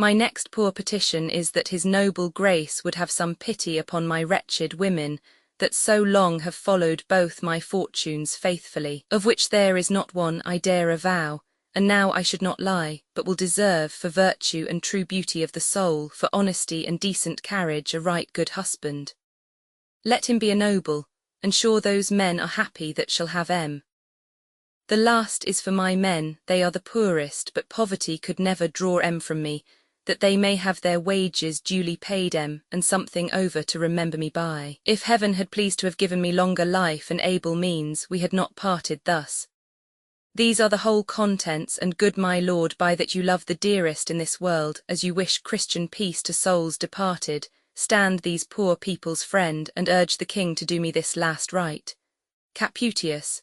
My next poor petition is that his noble grace would have some pity upon my wretched women, that so long have followed both my fortunes faithfully, of which there is not one I dare avow, and now I should not lie, but will deserve for virtue and true beauty of the soul, for honesty and decent carriage, a right good husband. Let him be a noble, and sure those men are happy that shall have em. The last is for my men, they are the poorest, but poverty could never draw em from me, that they may have their wages duly paid em, and something over to remember me by. If heaven had pleased to have given me longer life and able means, we had not parted thus. These are the whole contents, and good my lord, by that you love the dearest in this world, as you wish Christian peace to souls departed, stand these poor people's friend, and urge the king to do me this last right. Caputius.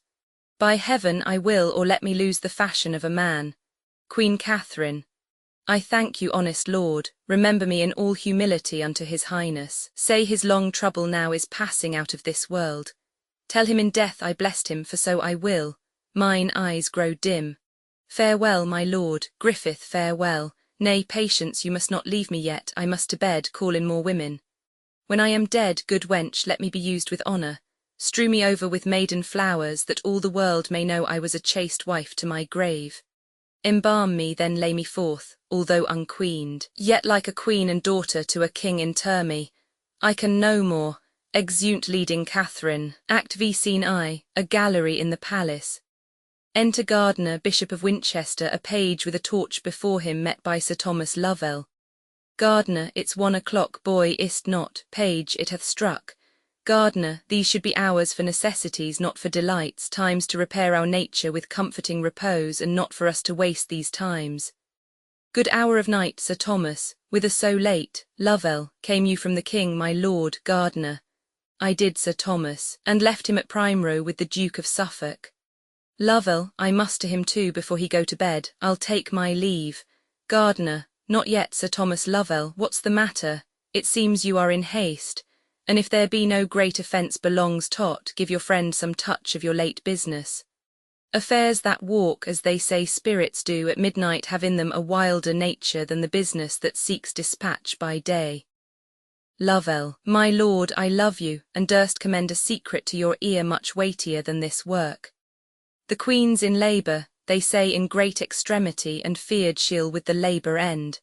By heaven I will, or let me lose the fashion of a man. Queen Catherine. I thank you, honest lord, remember me in all humility unto his highness. Say his long trouble now is passing out of this world. Tell him in death I blessed him, for so I will. Mine eyes grow dim. Farewell, my lord. Griffith, farewell. Nay, patience, you must not leave me yet, I must to bed, call in more women. When I am dead, good wench, let me be used with honour. Strew me over with maiden flowers, that all the world may know I was a chaste wife to my grave. Embalm me, then lay me forth, although unqueened, yet like a queen and daughter to a king inter me. I can no more. Exeunt leading Catherine. Act V Scene I, a gallery in the palace. Enter Gardiner, Bishop of Winchester, a page with a torch before him, met by Sir Thomas Lovell. Gardiner, it's 1 o'clock, boy, is't not? Page, it hath struck. Gardiner, these should be hours for necessities, not for delights, times to repair our nature with comforting repose, and not for us to waste these times. Good hour of night, Sir Thomas, whither so late? Lovell, came you from the king, my lord? Gardiner, I did, Sir Thomas, and left him at Primero with the Duke of Suffolk. Lovell, I must to him too before he go to bed. I'll take my leave. Gardiner, not yet, Sir Thomas Lovell, what's the matter? It seems you are in haste, and if there be no great offence belongs tot, give your friend some touch of your late business. Affairs that walk, as they say spirits do, at midnight have in them a wilder nature than the business that seeks dispatch by day. Lovell, my lord, I love you, and durst commend a secret to your ear much weightier than this work. The queen's in labour, they say in great extremity, and feared she'll with the labour end.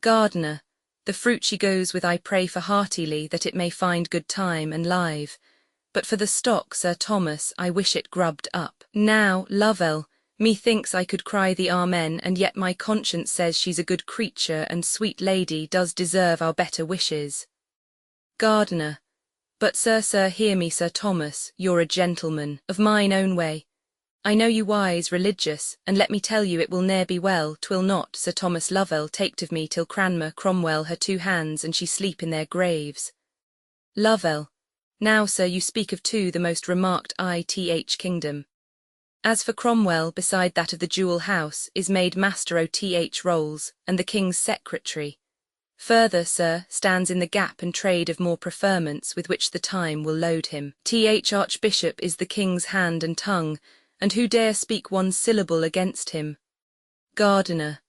Gardiner, the fruit she goes with I pray for heartily, that it may find good time and live. But for the stock, Sir Thomas, I wish it grubbed up. Now, Lovell, methinks I could cry the amen, and yet my conscience says she's a good creature, and sweet lady does deserve our better wishes. Gardiner, but sir, hear me, Sir Thomas, you're a gentleman, of mine own way. I know you wise, religious, and let me tell you it will ne'er be well, 'twill not, Sir Thomas Lovell, taked of me till Cranmer, Cromwell, her 2 hands, and she sleep in their graves. Lovell, now, sir, you speak of 2 the most remarked ith kingdom. As for Cromwell, beside that of the Jewel House, is made Master o' Rolls, and the King's Secretary. Further, sir, stands in the gap and trade of more preferments with which the time will load him. Archbishop is the King's hand and tongue, and who dare speak one syllable against him? Gardiner,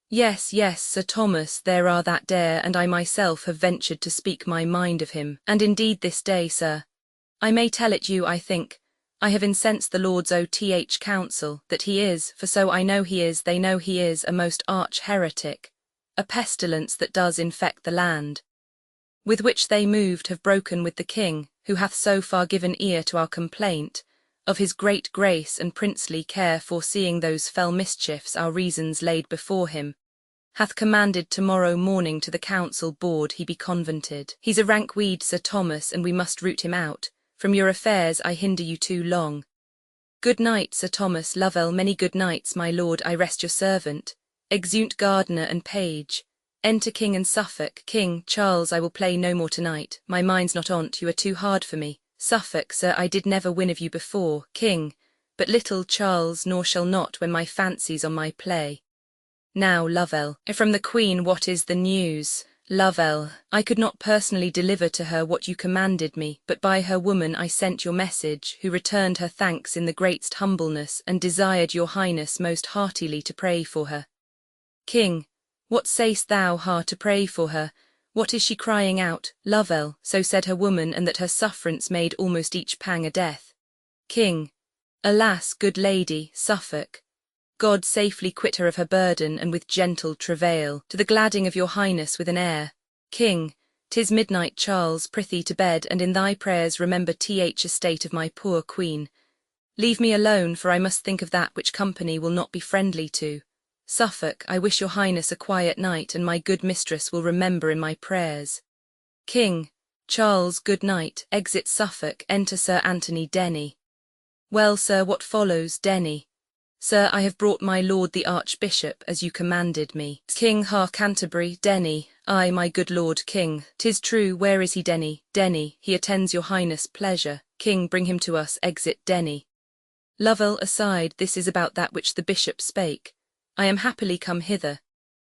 yes, Sir Thomas, there are that dare, and I myself have ventured to speak my mind of him, and indeed this day, sir, I may tell it you, I think, I have incensed the Lords O.T.H. Council, that he is, for so I know he is, they know he is, a most arch heretic, a pestilence that does infect the land. With which they moved have broken with the king, who hath so far given ear to our complaint, of his great grace and princely care, foreseeing those fell mischiefs our reasons laid before him, hath commanded tomorrow morning to the council board he be convented. He's a rank weed, Sir Thomas, and we must root him out. From your affairs I hinder you too long. Good night, Sir Thomas Lovell, many good nights, my lord, I rest your servant. Exeunt Gardiner and page. Enter King and Suffolk. King, Charles, I will play no more tonight, my mind's not on't, you are too hard for me. Suffolk, sir, I did never win of you before. King, but little Charles, nor shall not when my fancy's on my play. Now, Lovell, from the Queen what is the news? Lovell, I could not personally deliver to her what you commanded me, but by her woman I sent your message, who returned her thanks in the greatest humbleness, and desired your highness most heartily to pray for her. King, what say'st thou, to pray for her? What is she crying out? Lovell, so said her woman, and that her sufferance made almost each pang a death. King, alas, good lady, Suffolk, God safely quit her of her burden, and with gentle travail, to the gladding of your highness with an air. King, 'tis midnight, Charles, prithee to bed, and in thy prayers remember estate of my poor queen. Leave me alone, for I must think of that which company will not be friendly to. Suffolk, I wish your highness a quiet night, and my good mistress will remember in my prayers. King, Charles, good night. Exit Suffolk, enter Sir Anthony Denny. Well, sir, what follows? Denny. Sir, I have brought my lord the Archbishop, as you commanded me. King, Canterbury. Denny, ay, my good lord King, 'tis true. Where is he, Denny? Denny, he attends your highness' pleasure. King, bring him to us. Exit Denny. Lovell, aside, this is about that which the bishop spake. I am happily come hither.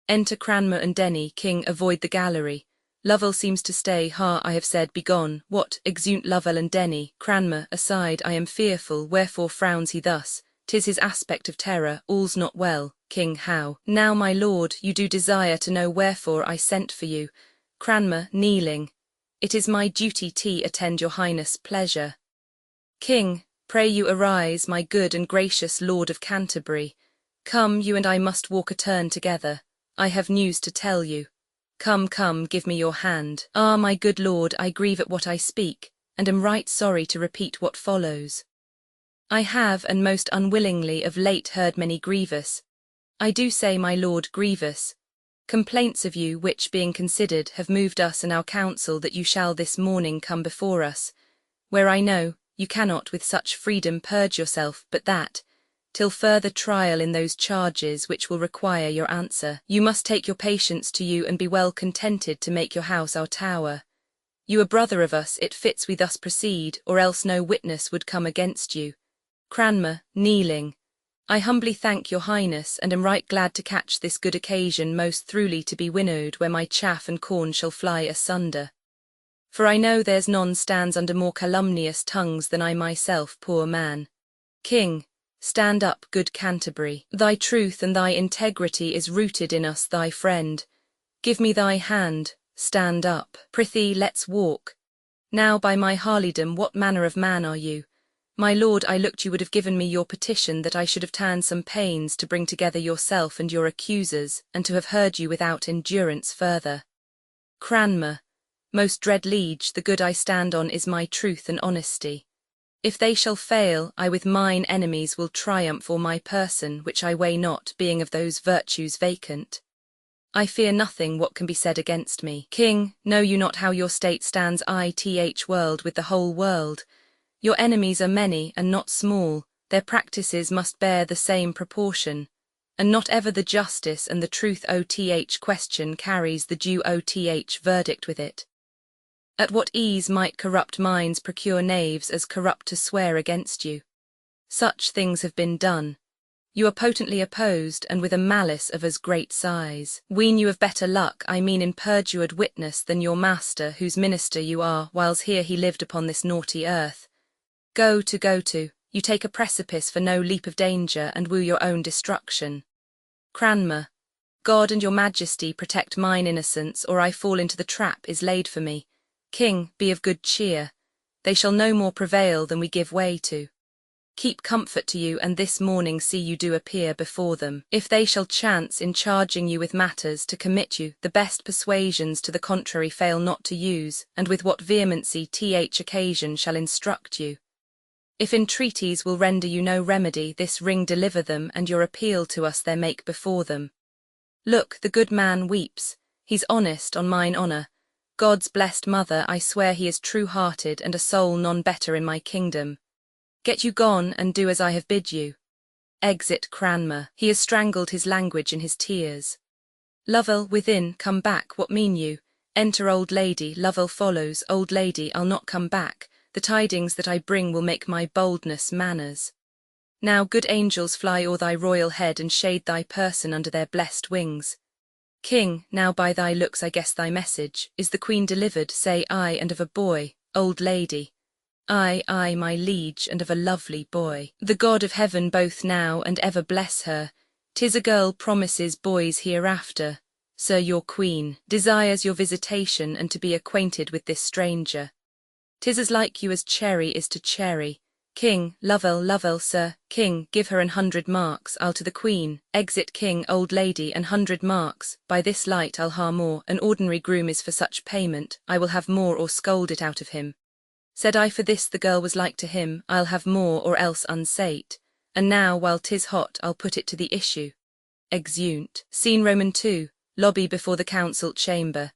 Enter Cranmer and Denny. King, avoid the gallery. Lovell seems to stay. I have said, begone. What? Exeunt Lovell and Denny. Cranmer, aside, I am fearful, wherefore frowns he thus? 'tis his aspect of terror, all's not well. King. How? Now, my lord, you do desire to know wherefore I sent for you. Cranmer, kneeling. It is my duty to attend your highness' pleasure. King, pray you arise, my good and gracious Lord of Canterbury. Come, you and I must walk a turn together. I have news to tell you. Come, come, give me your hand. Ah, my good lord, I grieve at what I speak, and am right sorry to repeat what follows. I have, and most unwillingly, of late heard many grievous, I do say, my lord, grievous, complaints of you, which, being considered, have moved us in our council that you shall this morning come before us, where I know you cannot with such freedom purge yourself, but that, till further trial in those charges which will require your answer, you must take your patience to you and be well contented to make your house our tower. You a brother of us, it fits we thus proceed, or else no witness would come against you. Cranmer, kneeling. I humbly thank your highness, and am right glad to catch this good occasion most throughly to be winnowed where my chaff and corn shall fly asunder. For I know there's none stands under more calumnious tongues than I myself, poor man. King, stand up, good Canterbury. Thy truth and thy integrity is rooted in us, thy friend. Give me thy hand, stand up. Prithee, let's walk. Now, by my harleydom, what manner of man are you? My lord, I looked you would have given me your petition that I should have ta'en some pains to bring together yourself and your accusers, and to have heard you without endurance further. Cranmer, most dread liege, the good I stand on is my truth and honesty. If they shall fail, I with mine enemies will triumph o'er my person, which I weigh not, being of those virtues vacant. I fear nothing what can be said against me. King, know you not how your state stands ith world with the whole world? Your enemies are many and not small, their practices must bear the same proportion, and not ever the justice and the truth question carries the due verdict with it. At what ease might corrupt minds procure knaves as corrupt to swear against you? Such things have been done. You are potently opposed, and with a malice of as great size. Ween you of better luck, I mean in perjured witness, than your master, whose minister you are, whiles here he lived upon this naughty earth. Go to, you take a precipice for no leap of danger, and woo your own destruction. Cranmer, God and your majesty protect mine innocence, or I fall into the trap is laid for me. King, be of good cheer. They shall no more prevail than we give way to. Keep comfort to you, and this morning see you do appear before them. If they shall chance in charging you with matters to commit you, the best persuasions to the contrary fail not to use, and with what vehemency occasion shall instruct you. If entreaties will render you no remedy, this ring deliver them, and your appeal to us there make before them. Look, the good man weeps, he's honest on mine honour. God's blessed mother, I swear he is true-hearted, and a soul none better in my kingdom. Get you gone, and do as I have bid you. Exit Cranmer, he has strangled his language in his tears. Lovell, within, come back, what mean you? Enter old lady, Lovell follows, old lady, I'll not come back. The tidings that I bring will make my boldness manners. Now, good angels, fly o'er thy royal head, and shade thy person under their blessed wings. King, now by thy looks I guess thy message. Is the queen delivered, say I, and of a boy? Old lady. Ay, my liege, and of a lovely boy. The God of heaven both now and ever bless her. 'Tis a girl promises boys hereafter. Sir, your queen desires your visitation, and to be acquainted with this stranger. 'Tis as like you as cherry is to cherry. King, Lovell, sir. King, give her 100 marks, I'll to the queen. Exit King, old lady, 100 marks. By this light I'll ha more. An ordinary groom is for such payment. I will have more, or scold it out of him. Said I for this the girl was like to him, I'll have more, or else unsate. And now, while 'tis hot, I'll put it to the issue. Exeunt. Scene Roman 2, lobby before the council chamber.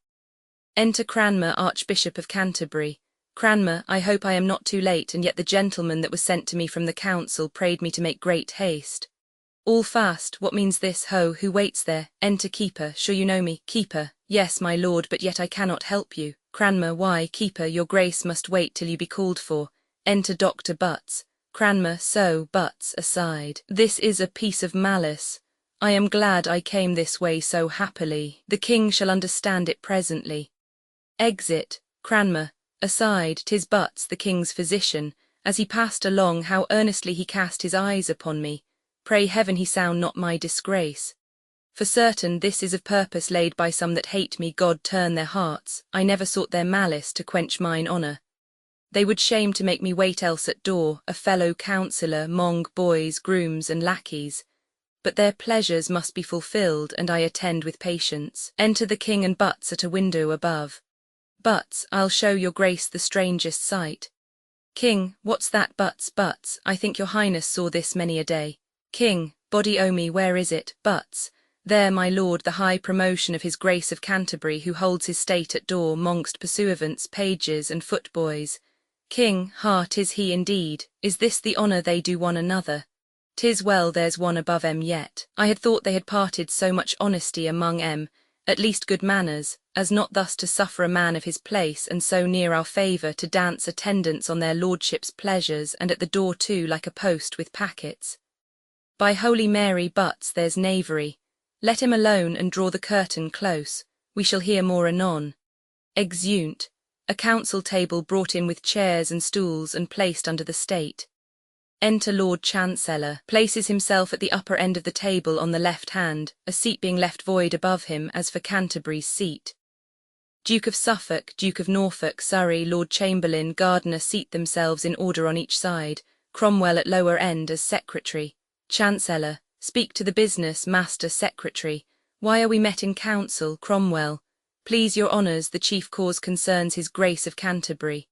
Enter Cranmer, Archbishop of Canterbury. Cranmer, I hope I am not too late, and yet the gentleman that was sent to me from the council prayed me to make great haste. All fast, what means this? Ho, who waits there? Enter Keeper, sure you know me? Keeper, yes, my lord, but yet I cannot help you. Cranmer, why, Keeper, your grace must wait till you be called for. Enter Dr. Butts. Cranmer, so, Butts, aside. This is a piece of malice. I am glad I came this way so happily. The king shall understand it presently. Exit. Cranmer, aside, 'tis Butts, the king's physician, As he passed along, how earnestly he cast his eyes upon me. Pray heaven he sound not my disgrace. For certain this is of purpose laid by some that hate me. God turn their hearts, I never sought their malice to quench mine honour. They would shame to make me wait else at door, a fellow counsellor, mong, boys, grooms, and lackeys. But their pleasures must be fulfilled, and I attend with patience. Enter the king and Butts at a window above. Butts, I'll show your grace the strangest sight. King, what's that? Butts, Butts, I think your highness saw this many a day. King, body o' me, where is it? Butts, there my lord, the high promotion of his grace of Canterbury, who holds his state at door mongst pursuivants, pages, and footboys. King, ha, 'tis he indeed. Is this the honour they do one another? 'Tis well there's one above em yet. I had thought they had parted so much honesty among em, at least good manners, as not thus to suffer a man of his place and so near our favour to dance attendance on their lordships' pleasures, and at the door too like a post with packets. By Holy Mary, Butts, there's knavery. Let him alone and draw the curtain close. We shall hear more anon. Exeunt. A council table brought in with chairs and stools and placed under the state. Enter Lord Chancellor, places himself at the upper end of the table on the left hand, a seat being left void above him as for Canterbury's seat. Duke of Suffolk, Duke of Norfolk, Surrey, Lord Chamberlain, Gardiner seat themselves in order on each side, Cromwell at lower end as secretary. Chancellor, speak to the business, Master Secretary. Why are we met in council? Cromwell, please your honours, the chief cause concerns his grace of Canterbury.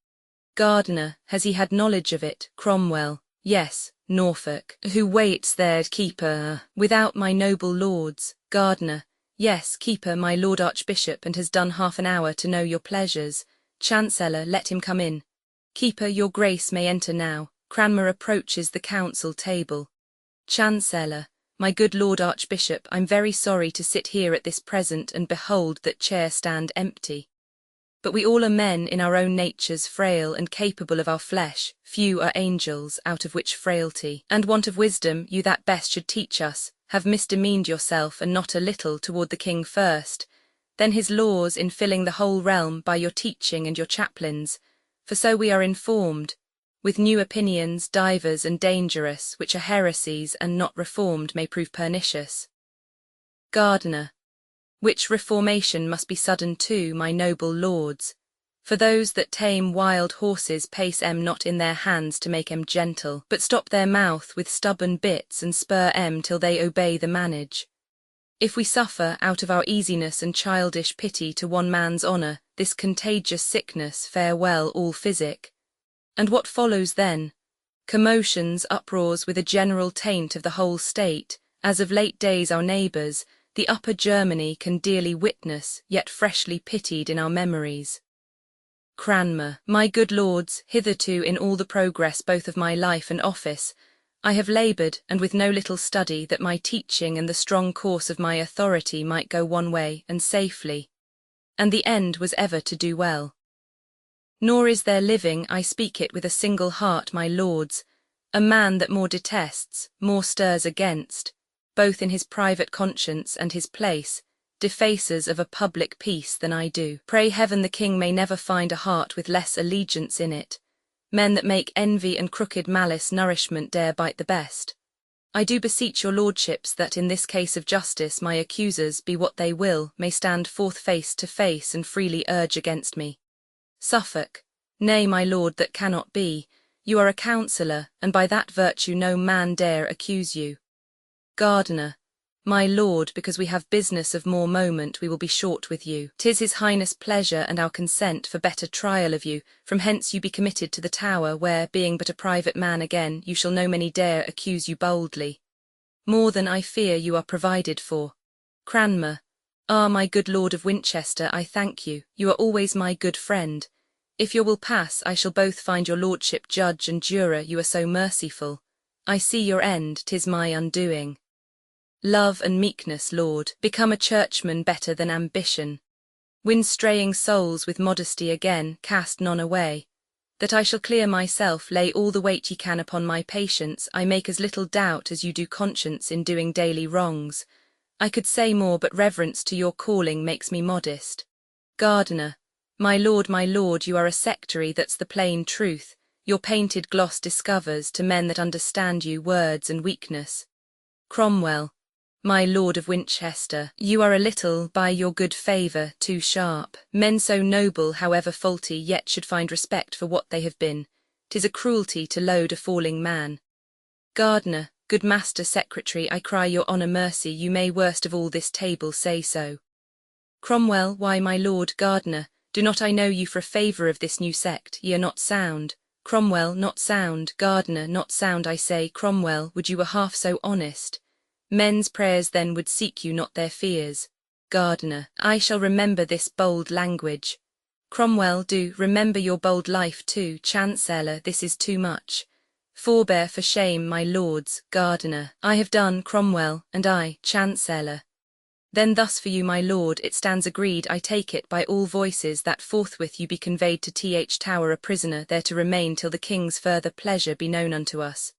Gardiner, has he had knowledge of it? Cromwell, yes. Norfolk, who waits there? Keeper, without my noble lords. Gardiner, yes, keeper, my lord archbishop, and has done half an hour to know your pleasures. Chancellor, let him come in. Keeper, your grace may enter now. Cranmer approaches the council table. Chancellor, my good lord archbishop, I'm very sorry to sit here at this present and behold that chair stand empty. But we all are men in our own natures, frail and capable of our flesh, few are angels, out of which frailty and want of wisdom you that best should teach us, have misdemeaned yourself, and not a little, toward the king first, then his laws in filling the whole realm by your teaching and your chaplains, for so we are informed, with new opinions divers and dangerous, which are heresies and not reformed may prove pernicious. Gardiner, which reformation must be sudden too, my noble lords. For those that tame wild horses pace em not in their hands to make em gentle, but stop their mouth with stubborn bits and spur em till they obey the manage. If we suffer out of our easiness and childish pity to one man's honour, this contagious sickness, farewell all physic. And what follows then? Commotions, uproars with a general taint of the whole state, as of late days our neighbours, the Upper Germany, can dearly witness, yet freshly pitied in our memories. Cranmer, my good lords, hitherto in all the progress both of my life and office, I have laboured, and with no little study, that my teaching and the strong course of my authority might go one way, and safely. And the end was ever to do well. Nor is there living, I speak it with a single heart, my lords, a man that more detests, more stirs against, both in his private conscience and his place, defacers of a public peace than I do. Pray heaven the king may never find a heart with less allegiance in it. Men that make envy and crooked malice nourishment dare bite the best. I do beseech your lordships that in this case of justice my accusers, be what they will, may stand forth face to face and freely urge against me. Suffolk, nay, my lord, that cannot be. You are a counsellor, and by that virtue no man dare accuse you. Gardiner, my lord, because we have business of more moment, we will be short with you. 'Tis his highness' pleasure and our consent for better trial of you. From hence you be committed to the Tower, where, being but a private man again, you shall no many dare accuse you boldly. More than I fear you are provided for. Cranmer, ah, my good lord of Winchester, I thank you. You are always my good friend. If your will pass, I shall both find your lordship judge and juror, you are so merciful. I see your end, 'tis my undoing. Love and meekness, lord, become a churchman better than ambition. Win straying souls with modesty again, cast none away. That I shall clear myself, lay all the weight ye can upon my patience, I make as little doubt as you do conscience in doing daily wrongs. I could say more, but reverence to your calling makes me modest. Gardiner, my lord, you are a sectary, that's the plain truth. Your painted gloss discovers, to men that understand you, words and weakness. Cromwell, my Lord of Winchester, you are a little, by your good favour, too sharp. Men so noble, however faulty, yet should find respect for what they have been. 'Tis a cruelty to load a falling man. Gardiner, good master secretary, I cry your honour mercy, you may worst of all this table say so. Cromwell, why my Lord Gardiner, do not I know you for a favour of this new sect, ye are not sound. Cromwell, not sound, Gardiner, not sound, I say. Cromwell, would you were half so honest. Men's prayers then would seek you, not their fears. Gardiner, I shall remember this bold language. Cromwell, do remember your bold life too. Chancellor, this is too much. Forbear for shame, my lords. Gardiner, I have done. Cromwell, and I, Chancellor. Then thus for you, my lord, it stands agreed, I take it by all voices, that forthwith you be conveyed to Th Tower a prisoner, there to remain till the king's further pleasure be known unto us.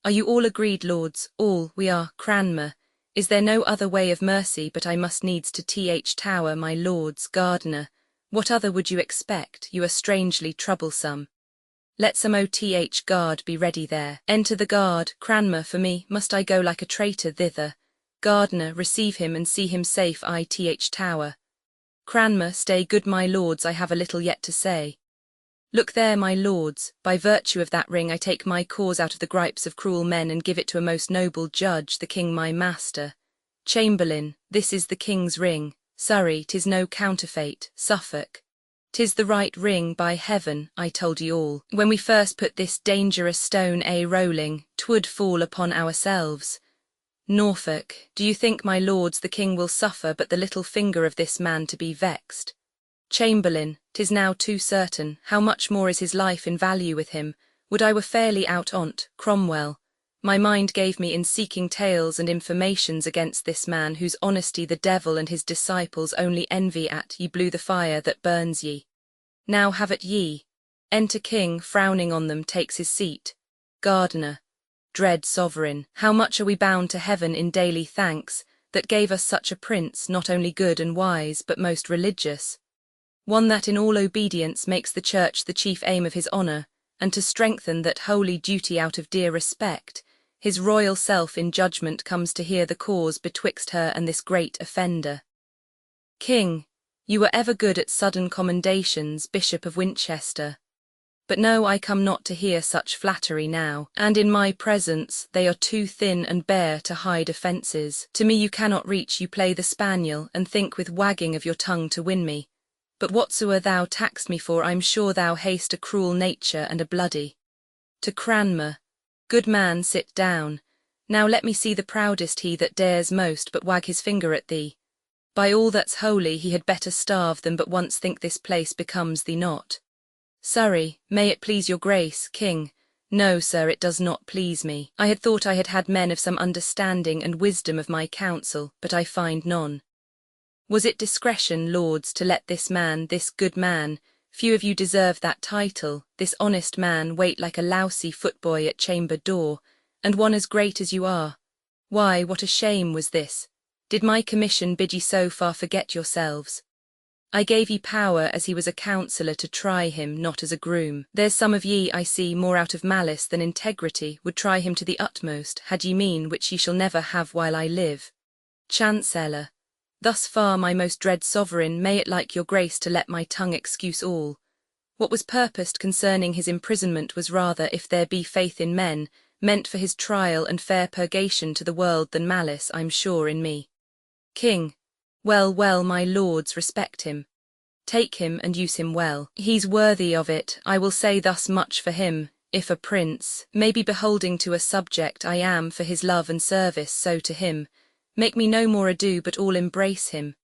Are you all agreed, lords? All, we are. Cranmer, is there no other way of mercy but I must needs to Th Tower, my lords? Gardiner, what other would you expect? You are strangely troublesome. Let some O.Th. guard be ready there. Enter the guard. Cranmer, for me, must I go like a traitor thither? Gardiner, receive him and see him safe Th Tower. Cranmer, stay, good my lords, I have a little yet to say. Look there, my lords, by virtue of that ring I take my cause out of the gripes of cruel men and give it to a most noble judge, the king my master. Chamberlain, this is the king's ring. Surrey, 'tis no counterfeit. Suffolk, 'tis the right ring, by heaven, I told ye all. When we first put this dangerous stone a-rolling, 'twould fall upon ourselves. Norfolk, do you think, my lords, the king will suffer but the little finger of this man to be vexed? Chamberlain, 'tis now too certain, how much more is his life in value with him, would I were fairly out on't. Cromwell, my mind gave me in seeking tales and informations against this man, whose honesty the devil and his disciples only envy at. Ye blew the fire that burns ye. Now have it ye. Enter king, frowning on them, takes his seat. Gardiner, dread sovereign, how much are we bound to heaven in daily thanks, that gave us such a prince, not only good and wise, but most religious. One that in all obedience makes the church the chief aim of his honour, and to strengthen that holy duty out of dear respect, his royal self in judgment comes to hear the cause betwixt her and this great offender. King, you were ever good at sudden commendations, Bishop of Winchester. But no, I come not to hear such flattery now, and in my presence they are too thin and bare to hide offences. To me you cannot reach, you play the spaniel, and think with wagging of your tongue to win me. But whatsoe'er thou taxed me for, I'm sure thou hast a cruel nature and a bloody. To Cranmer, good man, sit down. Now let me see the proudest he that dares most but wag his finger at thee. By all that's holy, he had better starve than but once think this place becomes thee not. Surrey, may it please your grace, king. No, sir, it does not please me. I had thought I had had men of some understanding and wisdom of my counsel, but I find none. Was it discretion, lords, to let this man, this good man, few of you deserve that title, this honest man, wait like a lousy footboy at chamber door, and one as great as you are? Why, what a shame was this! Did my commission bid ye so far forget yourselves? I gave ye power as he was a counsellor to try him, not as a groom. There's some of ye, I see, more out of malice than integrity, would try him to the utmost, had ye mean which ye shall never have while I live. Chancellor, thus far, my most dread sovereign, may it like your grace to let my tongue excuse all. What was purposed concerning his imprisonment was rather, if there be faith in men, meant for his trial and fair purgation to the world than malice, I'm sure, in me. King, well, well, my lords, respect him. Take him and use him well. He's worthy of it, I will say thus much for him, if a prince may be beholding to a subject, I am for his love and service, so to him. Make me no more ado, but all embrace him.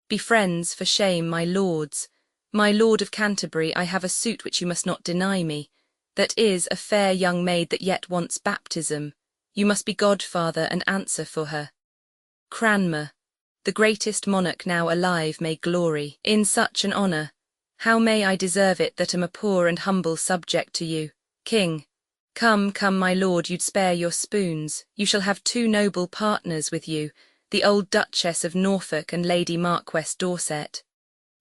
Be friends, for shame, my lords. My Lord of Canterbury, I have a suit which you must not deny me. That is, a fair young maid that yet wants baptism. You must be godfather and answer for her. Cranmer, the greatest monarch now alive may glory in such an honour. How may I deserve it that am a poor and humble subject to you? King, come, come, my lord, you'd spare your spoons. You shall have two noble partners with you, the old Duchess of Norfolk and Lady Marquess Dorset.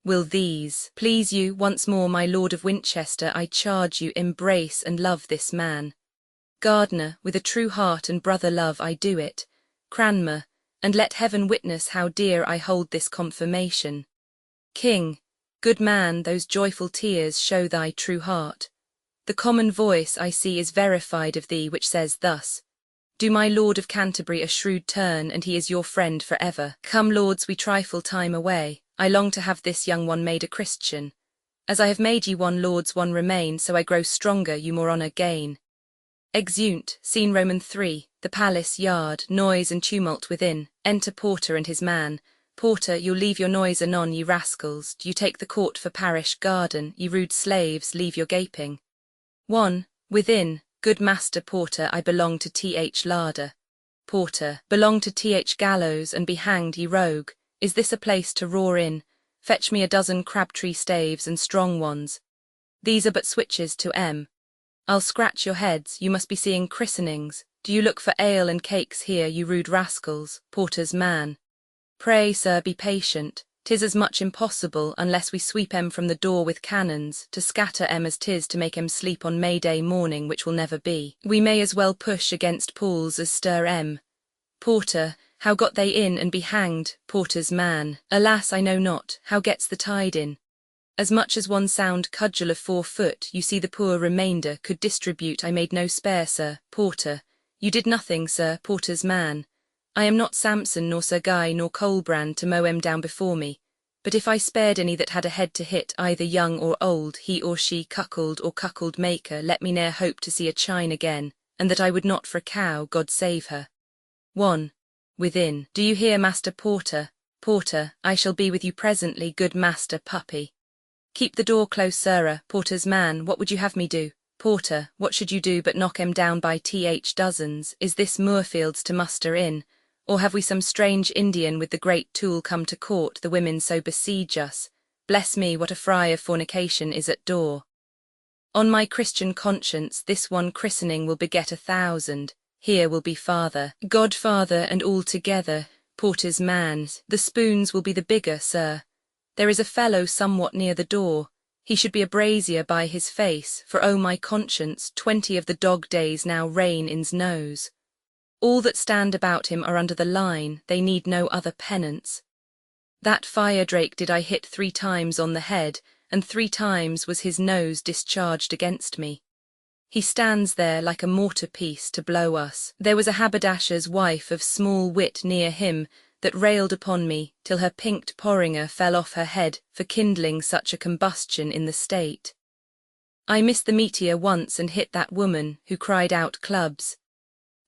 Will these please you? Once more, my Lord of Winchester, I charge you, embrace and love this man. Gardner, with a true heart and brother love I do it. Cranmer, and let heaven witness how dear I hold this confirmation. King, good man, those joyful tears show thy true heart. The common voice I see is verified of thee, which says thus: do my Lord of Canterbury a shrewd turn, and he is your friend for ever. Come, lords, we trifle time away. I long to have this young one made a Christian. As I have made ye one, lords, one remain, so I grow stronger, you more honour gain. Exeunt. Scene Roman 3, the palace yard, noise and tumult within. Enter Porter and his man. Porter, you'll leave your noise anon, ye rascals. Do you take the court for parish garden? Ye rude slaves, leave your gaping. 1. Within. Good Master Porter, I belong to T.H. Larder. Porter, belong to T.H. Gallows, and be hanged, ye rogue. Is this a place to roar in? Fetch me a dozen crabtree staves and strong ones. These are but switches to M. I'll scratch your heads, you must be seeing christenings. Do you look for ale and cakes here, you rude rascals? Porter's man. Pray, sir, be patient. 'Tis as much impossible, unless we sweep em from the door with cannons, to scatter em as 'tis to make em sleep on May Day morning, which will never be. We may as well push against pools as stir em. Porter, how got they in and be hanged? Porter's man. Alas, I know not. How gets the tide in? As much as one sound cudgel of 4 foot, you see the poor remainder could distribute. I made no spare, sir. Porter. You did nothing, sir. Porter's man. I am not Samson, nor Sir Guy, nor Colbrand to mow em down before me. But if I spared any that had a head to hit, either young or old, he or she cuckold or cuckold maker, let me ne'er hope to see a chine again, and that I would not for a cow, God save her. 1. Within. Do you hear, Master Porter? Porter, I shall be with you presently, good Master Puppy. Keep the door close, sirrah. Porter's man, what would you have me do? Porter, what should you do but knock em down by Th dozens? Is this Moorfields to muster in? Or have we some strange Indian with the great tool come to court, the women so besiege us? Bless me, what a fry of fornication is at door. On my Christian conscience, this one christening will beget 1,000. Here will be father, godfather, and all together. Porter's man. The spoons will be the bigger, sir. There is a fellow somewhat near the door. He should be a brazier by his face, for oh my conscience, 20 of the dog days now rain in's nose. All that stand about him are under the line, they need no other penance. That fire-drake did I hit 3 times on the head, and 3 times was his nose discharged against me. He stands there like a mortar-piece to blow us. There was a haberdasher's wife of small wit near him, that railed upon me, till her pinked porringer fell off her head for kindling such a combustion in the state. I missed the meteor once and hit that woman, who cried out clubs.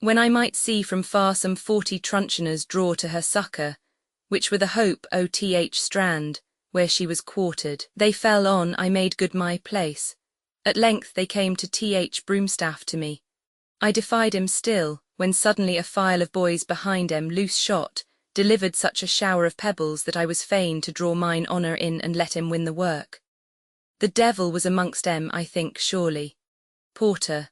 When I might see from far some 40 truncheoners draw to her succour, which were the hope o' Th Strand, where she was quartered. They fell on, I made good my place. At length they came to Th Broomstaff to me. I defied him still, when suddenly a file of boys behind em, loose shot, delivered such a shower of pebbles that I was fain to draw mine honour in and let him win the work. The devil was amongst em, I think, surely. Porter.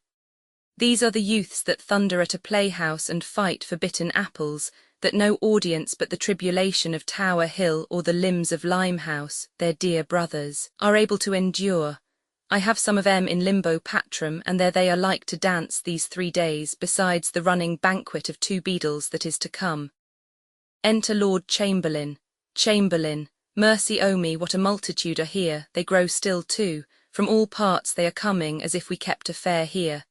These are the youths that thunder at a playhouse and fight for bitten apples, that no audience but the tribulation of Tower Hill or the limbs of Limehouse, their dear brothers, are able to endure. I have some of em in limbo patrum, and there they are like to dance these 3 days, besides the running banquet of 2 beadles that is to come. Enter Lord Chamberlain. Chamberlain, mercy o' me, what a multitude are here, they grow still too, from all parts they are coming, as if we kept a fair here.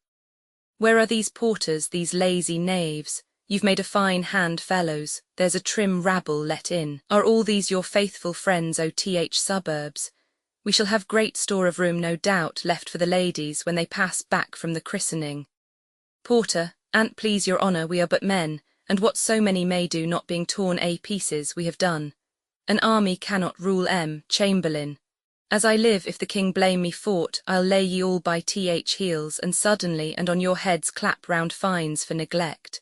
Where are these porters, these lazy knaves? You've made a fine hand, fellows, there's a trim rabble let in. Are all these your faithful friends, O Th suburbs? We shall have great store of room, no doubt, left for the ladies when they pass back from the christening. Porter, an't please your honour, we are but men, and what so many may do, not being torn a pieces, we have done. An army cannot rule em. Chamberlain. As I live, if the king blame me faught, I'll lay ye all by Th heels, and suddenly and on your heads clap round fines for neglect.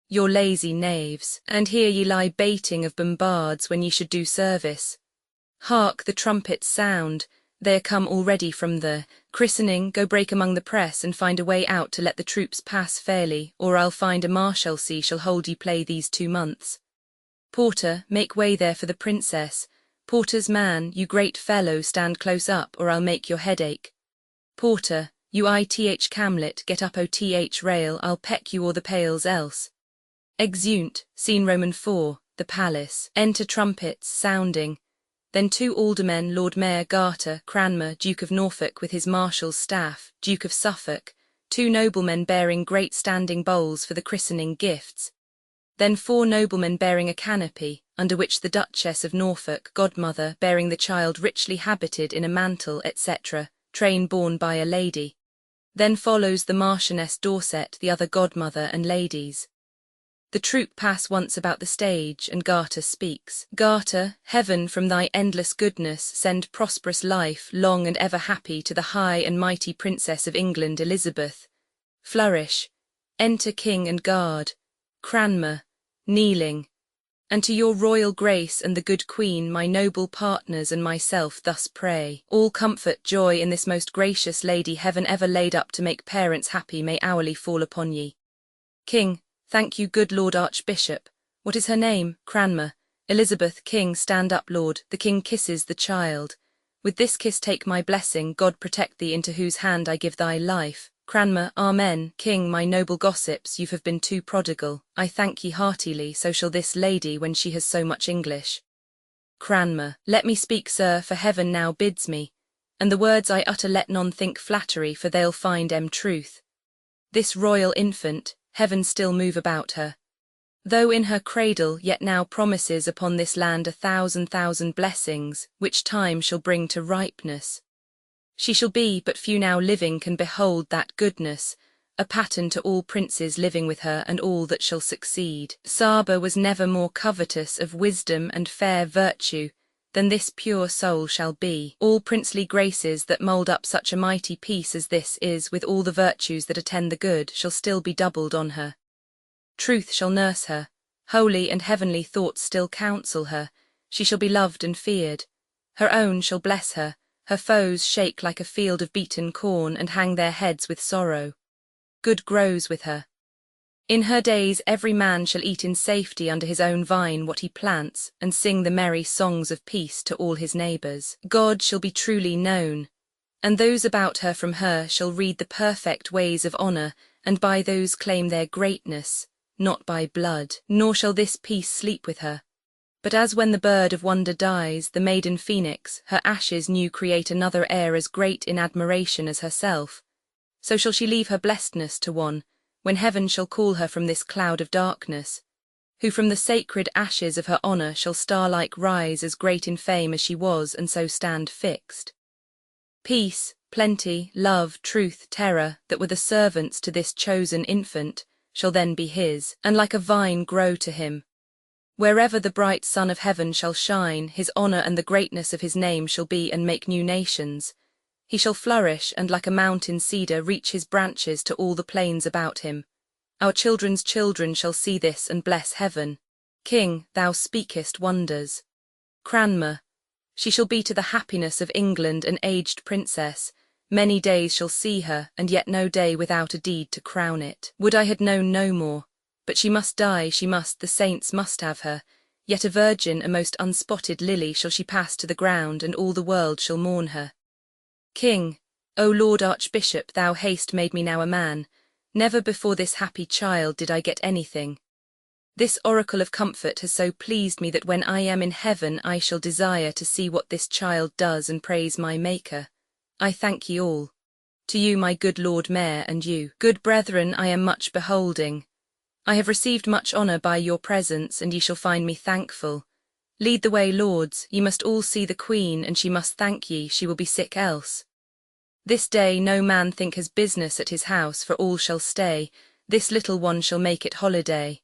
Your lazy knaves, and here ye lie baiting of bombards when ye should do service. Hark, the trumpets sound, they are come already from the christening. Go break among the press, and find a way out to let the troops pass fairly, or I'll find a marshalsea shall hold ye play these 2 months. Porter, make way there for the princess. Porter's man, you great fellow, stand close up, or I'll make your head ache. Porter, you ith Camlet, get up, oth rail, I'll peck you o'er the pales else. Exeunt, scene Roman 4, the palace. Enter trumpets, sounding. Then 2 aldermen, Lord Mayor Garter, Cranmer, Duke of Norfolk with his marshal's staff, Duke of Suffolk, 2 noblemen bearing great standing bowls for the christening gifts. Then 4 noblemen bearing a canopy, under which the Duchess of Norfolk, godmother, bearing the child richly habited in a mantle, etc., train borne by a lady. Then follows the Marchioness Dorset, the other godmother and ladies. The troop pass once about the stage, and Garter speaks. Garter, heaven from thy endless goodness send prosperous life, long and ever happy, to the high and mighty Princess of England Elizabeth. Flourish. Enter King and Guard. Cranmer, kneeling. And to your royal grace and the good Queen, my noble partners and myself thus pray. All comfort, joy in this most gracious lady heaven ever laid up to make parents happy may hourly fall upon ye. King, thank you, good Lord Archbishop. What is her name? Cranmer. Elizabeth. King, stand up, Lord. The King kisses the child. With this kiss take my blessing, God protect thee, into whose hand I give thy life. Cranmer, amen. King, my noble gossips, you have been too prodigal. I thank ye heartily, so shall this lady when she has so much English. Cranmer, let me speak, sir, for heaven now bids me, and the words I utter let none think flattery, for they'll find truth. This royal infant, heaven still move about her. Though in her cradle, yet now promises upon this land 1,000,000 blessings, which time shall bring to ripeness. She shall be, but few now living can behold that goodness, a pattern to all princes living with her and all that shall succeed. Saba was never more covetous of wisdom and fair virtue than this pure soul shall be. All princely graces that mould up such a mighty piece as this is, with all the virtues that attend the good, shall still be doubled on her. Truth shall nurse her, holy and heavenly thoughts still counsel her, she shall be loved and feared. Her own shall bless her, her foes shake like a field of beaten corn and hang their heads with sorrow. Good grows with her. In her days every man shall eat in safety under his own vine what he plants, and sing the merry songs of peace to all his neighbours. God shall be truly known, and those about her from her shall read the perfect ways of honour, and by those claim their greatness, not by blood. Nor shall this peace sleep with her. But as when the bird of wonder dies, the maiden phoenix, her ashes new create another heir as great in admiration as herself, so shall she leave her blessedness to one, when heaven shall call her from this cloud of darkness, who from the sacred ashes of her honour shall star-like rise as great in fame as she was, and so stand fixed. Peace, plenty, love, truth, terror, that were the servants to this chosen infant, shall then be his, and like a vine grow to him. Wherever the bright sun of heaven shall shine, his honour and the greatness of his name shall be and make new nations. He shall flourish, and like a mountain cedar reach his branches to all the plains about him. Our children's children shall see this and bless heaven. King, thou speakest wonders. Cranmer, she shall be to the happiness of England an aged princess. Many days shall see her, and yet no day without a deed to crown it. Would I had known no more. But she must die, she must, the saints must have her. Yet a virgin, a most unspotted lily, shall she pass to the ground, and all the world shall mourn her. King, O Lord Archbishop, thou hast made me now a man. Never before this happy child did I get anything. This oracle of comfort has so pleased me that when I am in heaven I shall desire to see what this child does and praise my Maker. I thank ye all. To you, my good Lord Mayor, and you, good brethren, I am much beholding. I have received much honour by your presence, and ye shall find me thankful. Lead the way, lords, ye must all see the Queen, and she must thank ye, she will be sick else. This day no man think his business at his house, for all shall stay, this little one shall make it holiday.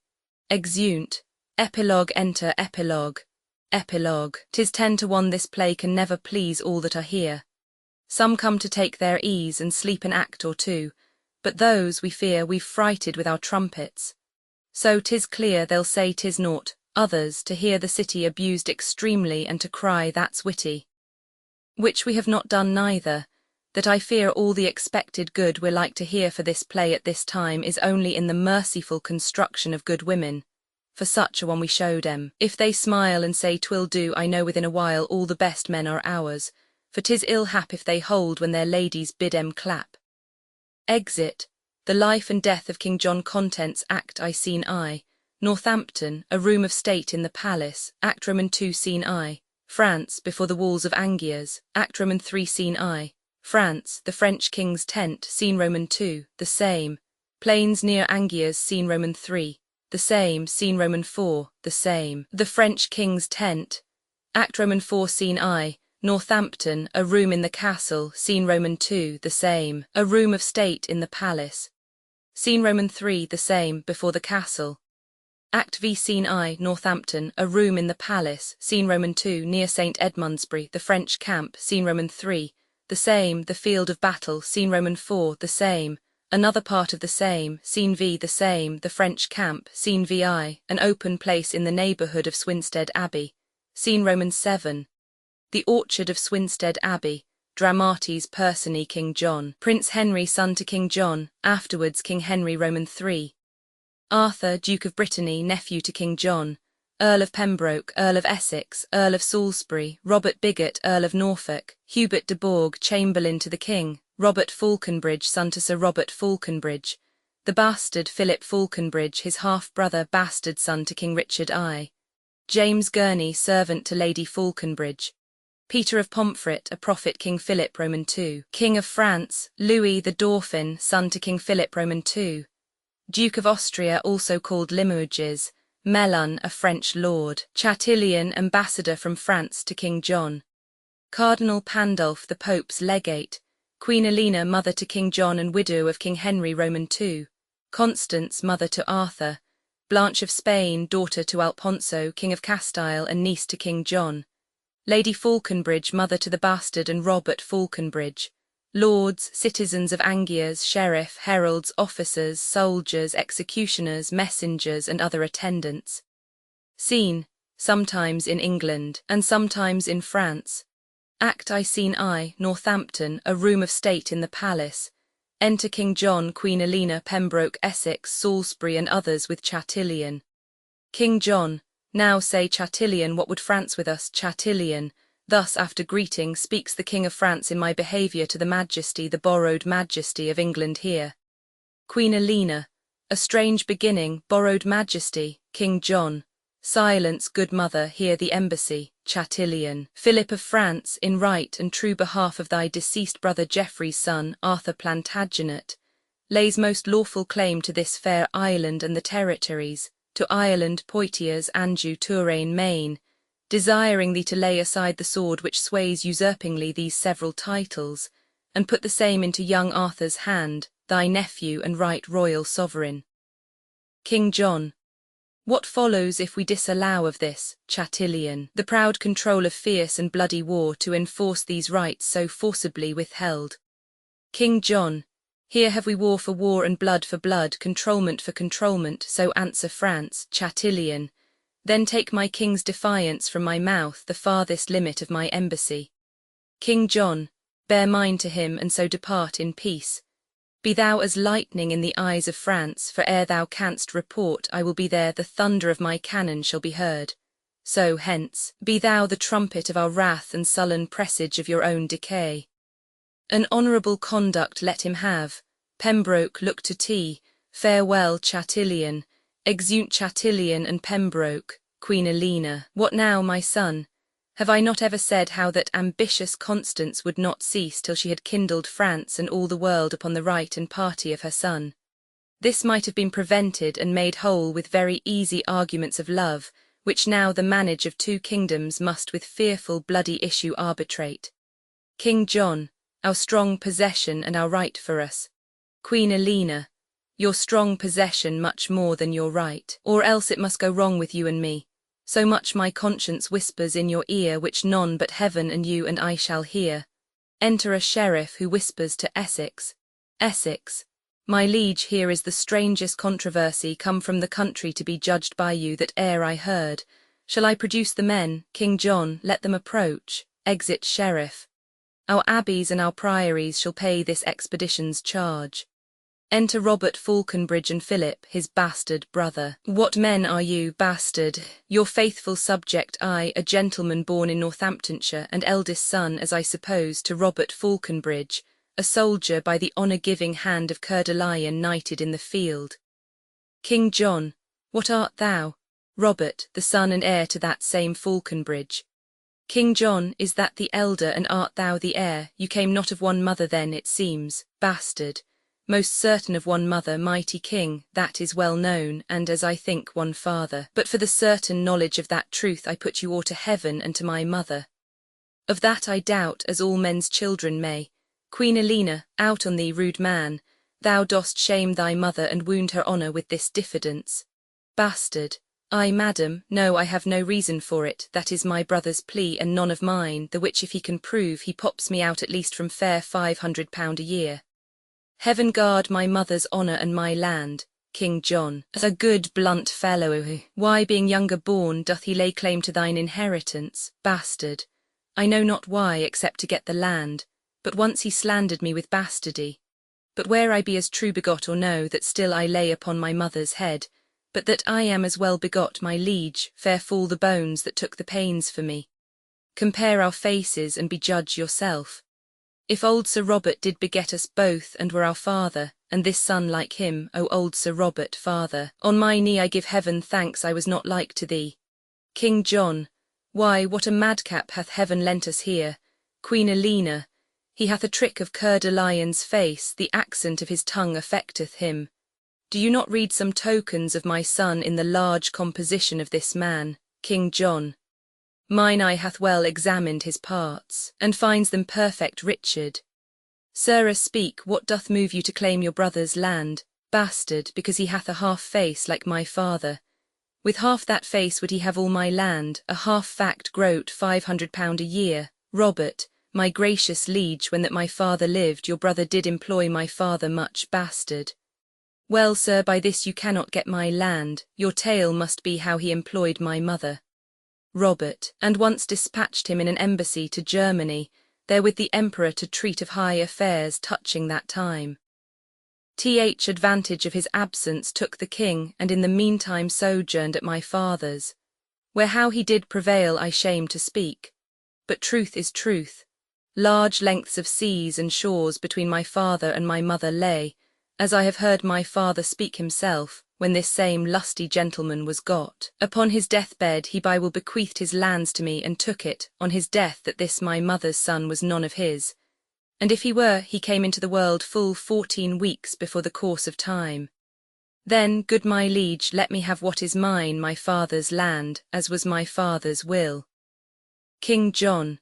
Exeunt. Epilogue. Enter Epilogue. Epilogue. 'Tis 10 to 1 this play can never please all that are here. Some come to take their ease and sleep an act or two, but those, we fear, we've frighted with our trumpets. So 'tis clear they'll say 'tis naught, others, to hear the city abused extremely and to cry that's witty. Which we have not done neither, that I fear all the expected good we're like to hear for this play at this time is only in the merciful construction of good women, for such a one we showed 'em. If they smile and say 'twill do, I know within a while all the best men are ours, for 'tis ill hap if they hold when their ladies bid 'em clap. Exit. The Life and Death of King John. Contents. Act I. Scene I. Northampton, a room of state in the palace. Act Roman 2. Scene I. France, before the walls of Angiers. Act Roman 3. Scene I. France, the French king's tent. Scene Roman 2. The same. Plains near Angiers. Scene Roman 3. The same. Scene Roman 4. The same. The French king's tent. Act Roman 4. Scene I. Northampton, a room in the castle. Scene Roman 2. The same. A room of state in the palace. Scene Roman 3. The same. Before the castle. Act V. Scene I. Northampton, a room in the palace. Scene Roman 2. Near St. Edmundsbury, the French camp. Scene Roman 3. The same. The field of battle. Scene Roman 4. The same. Another part of the same. Scene V. The same. The French camp. Scene VI. An open place in the neighbourhood of Swinstead Abbey. Scene Roman 7. The orchard of Swinstead Abbey. Dramatis Personae. King John. Prince Henry, son to King John, afterwards King Henry. Roman 3. Arthur, Duke of Brittany, nephew to King John. Earl of Pembroke, Earl of Essex, Earl of Salisbury, Robert Bigot, Earl of Norfolk, Hubert de Bourgh, Chamberlain to the King, Robert Falconbridge, son to Sir Robert Falconbridge. The bastard Philip Falconbridge, his half-brother, bastard son to King Richard I. James Gurney, servant to Lady Falconbridge. Peter of Pomfret, a prophet. King Philip. Roman 2. King of France, Louis the Dauphin, son to King Philip. Roman 2. Duke of Austria, also called Limoges. Melun, a French lord. Chatillon, ambassador from France to King John. Cardinal Pandulph, the Pope's legate. Queen Elena, mother to King John and widow of King Henry. Roman 2. Constance, mother to Arthur. Blanche of Spain, daughter to Alfonso, King of Castile and niece to King John. Lady Falconbridge, mother to the bastard and Robert Falconbridge. Lords, citizens of Angiers, sheriff, heralds, officers, soldiers, executioners, messengers, and other attendants. Scene, sometimes in England, and sometimes in France. Act I. Scene I. Northampton, a room of state in the palace. Enter King John, Queen Elena, Pembroke, Essex, Salisbury, and others with Chatillon. King John. Now say, Chatillon, what would France with us? Chatillon. Thus, after greeting, speaks the King of France in my behaviour to the majesty, the borrowed majesty of England here. Queen Elena. A strange beginning, borrowed majesty. King John. Silence, good mother, hear the embassy. Chatillon. Philip of France, in right and true behalf of thy deceased brother Geoffrey's son, Arthur Plantagenet, lays most lawful claim to this fair island and the territories, to Ireland, Poitiers, Anjou, Touraine, Maine, desiring thee to lay aside the sword which sways usurpingly these several titles, and put the same into young Arthur's hand, thy nephew and right royal sovereign. King John. What follows if we disallow of this, Chatillon, the proud control of fierce and bloody war to enforce these rights so forcibly withheld? King John. Here have we war for war and blood for blood, controlment for controlment, so answer France. Chatillon. Then take my king's defiance from my mouth, the farthest limit of my embassy. King John. Bear mine to him, and so depart in peace. Be thou as lightning in the eyes of France, for ere thou canst report, I will be there, the thunder of my cannon shall be heard. So hence, be thou the trumpet of our wrath and sullen presage of your own decay. An honourable conduct let him have. Pembroke, look to tea. Farewell, Chatillon. Exeunt Chatillon and Pembroke. Queen Elena. What now, my son? Have I not ever said how that ambitious Constance would not cease till she had kindled France and all the world upon the right and party of her son? This might have been prevented and made whole with very easy arguments of love, which now the manage of two kingdoms must with fearful bloody issue arbitrate. King John. Our strong possession and our right for us. Queen Elena. Your strong possession much more than your right, or else it must go wrong with you and me. So much my conscience whispers in your ear, which none but heaven and you and I shall hear. Enter a sheriff who whispers to Essex. Essex. My liege, here is the strangest controversy come from the country to be judged by you that e'er I heard. Shall I produce the men? King John, let them approach. Exit sheriff. Our abbeys and our priories shall pay this expedition's charge. Enter Robert Falconbridge and Philip, his bastard brother. What men are you, bastard? Your faithful subject I, a gentleman born in Northamptonshire, and eldest son, as I suppose, to Robert Falconbridge, a soldier by the honour-giving hand of Coeur de Lion knighted in the field. King John, what art thou? Robert, the son and heir to that same Falconbridge. King John, is that the elder, and art thou the heir? You came not of one mother then, it seems, bastard. Most certain of one mother, mighty king, that is well known, and as I think one father. But for the certain knowledge of that truth I put you all to heaven and to my mother. Of that I doubt, as all men's children may. Queen Elena, out on thee, rude man, thou dost shame thy mother and wound her honour with this diffidence. Bastard. I, madam, no, I have no reason for it, that is my brother's plea and none of mine, the which if he can prove, he pops me out at least from fair £500 a year. Heaven guard my mother's honour and my land, King John. As a good blunt fellow, why being younger born doth he lay claim to thine inheritance, bastard? I know not why, except to get the land, but once he slandered me with bastardy. But where I be as true begot or no, that still I lay upon my mother's head, but that I am as well begot, my liege, fair fall the bones that took the pains for me. Compare our faces and be judge yourself. If old Sir Robert did beget us both and were our father, and this son like him, O old Sir Robert, father, on my knee I give heaven thanks I was not like to thee. King John, why, what a madcap hath heaven lent us here. Queen Elena, he hath a trick of Coeur de Lion's face, the accent of his tongue affecteth him. Do you not read some tokens of my son in the large composition of this man, King John? Mine eye hath well examined his parts, and finds them perfect Richard. Sirrah, speak, what doth move you to claim your brother's land, bastard, because he hath a half face like my father? With half that face would he have all my land, a half fact groat £500 a year. Robert, my gracious liege, when that my father lived, your brother did employ my father much, bastard. Well, sir, by this you cannot get my land, your tale must be how he employed my mother. Robert, and once dispatched him in an embassy to Germany, there with the emperor to treat of high affairs touching that time. Th advantage of his absence took the king, and in the meantime sojourned at my father's, where how he did prevail I shame to speak. But truth is truth. Large lengths of seas and shores between my father and my mother lay, as I have heard my father speak himself, when this same lusty gentleman was got. Upon his deathbed he by will bequeathed his lands to me, and took it, on his death, that this my mother's son was none of his. And if he were, he came into the world full 14 weeks before the course of time. Then, good my liege, let me have what is mine, my father's land, as was my father's will. King John,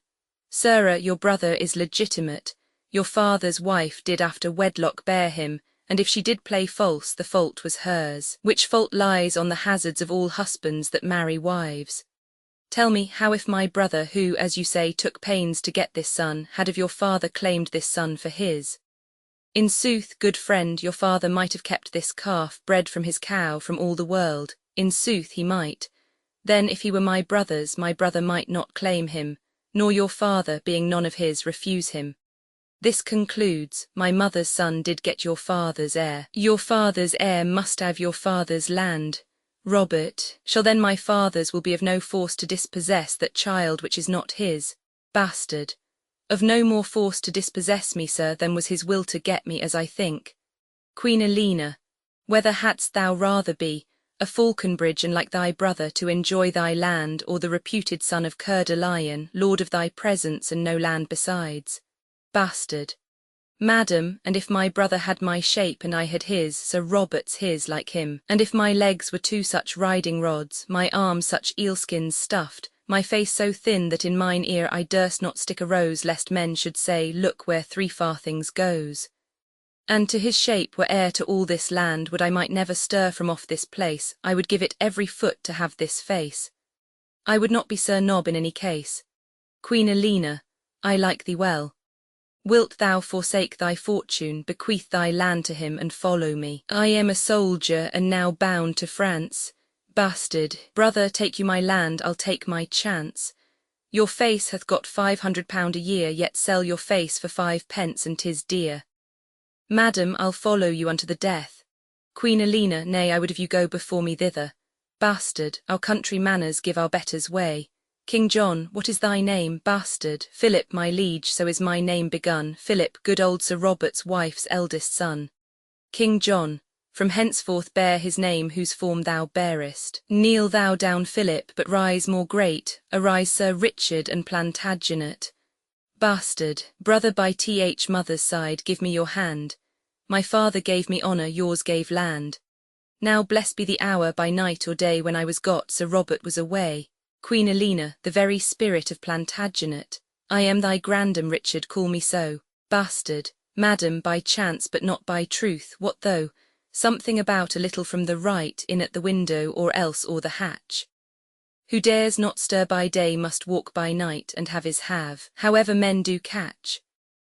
sirrah, your brother is legitimate. Your father's wife did after wedlock bear him, and if she did play false, the fault was hers, which fault lies on the hazards of all husbands that marry wives. Tell me, how if my brother, who, as you say, took pains to get this son, had of your father claimed this son for his? In sooth, good friend, your father might have kept this calf, bred from his cow, from all the world. In sooth he might. Then, if he were my brother's, my brother might not claim him, nor your father, being none of his, refuse him. This concludes, my mother's son did get your father's heir. Your father's heir must have your father's land. Robert, shall then my father's will be of no force to dispossess that child which is not his, bastard. Of no more force to dispossess me, sir, than was his will to get me, as I think. Queen Elena, whether hadst thou rather be a Falconbridge and like thy brother to enjoy thy land, or the reputed son of Coeur de Lion, lord of thy presence and no land besides? Bastard. Madam, and if my brother had my shape and I had his, Sir Robert's his like him, and if my legs were two such riding rods, my arms such eelskins stuffed, my face so thin that in mine ear I durst not stick a rose, lest men should say, look where three farthings goes. And to his shape were heir to all this land, would I might never stir from off this place, I would give it every foot to have this face. I would not be Sir Nob in any case. Queen Elena, I like thee well. Wilt thou forsake thy fortune, bequeath thy land to him, and follow me? I am a soldier, and now bound to France. Bastard, brother, take you my land, I'll take my chance. Your face hath got £500 a year, yet sell your face for 5 pence, and 'tis dear. Madam, I'll follow you unto the death. Queen Elena, nay, I would have you go before me thither. Bastard, our country manners give our betters way. King John, what is thy name? Bastard, Philip, my liege, so is my name begun. Philip, good old Sir Robert's wife's eldest son. King John, from henceforth bear his name whose form thou bearest. Kneel thou down, Philip, but rise more great. Arise, Sir Richard and Plantagenet. Bastard, brother by mother's side, give me your hand. My father gave me honour, yours gave land. Now blessed be the hour by night or day when I was got, Sir Robert was away. Queen Elena, the very spirit of Plantagenet. I am thy grandam, Richard, call me so. Bastard, madam, by chance but not by truth, what though? Something about a little from the right in at the window or else o'er the hatch. Who dares not stir by day must walk by night and have his have, however men do catch.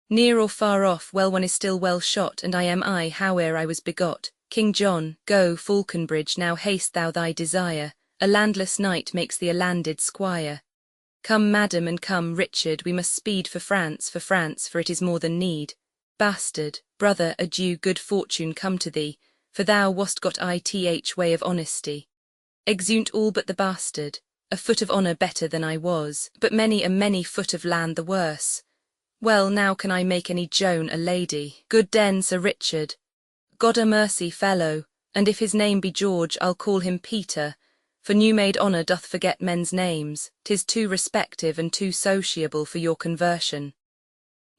Near or far off, well one is still well shot, and I am I, howe'er I was begot. King John, go, Falconbridge, now haste thou thy desire. A landless knight makes thee a landed squire. Come, madam, and come, Richard, we must speed for France, for it is more than need. Bastard, brother, adieu, good fortune come to thee, for thou wast got ith way of honesty. Exeunt all but the bastard, a foot of honour better than I was, but many a many foot of land the worse. Well, now can I make any Joan a lady? Good den, Sir Richard. God a mercy, fellow, and if his name be George, I'll call him Peter, for new-made honour doth forget men's names. 'Tis too respective and too sociable for your conversion.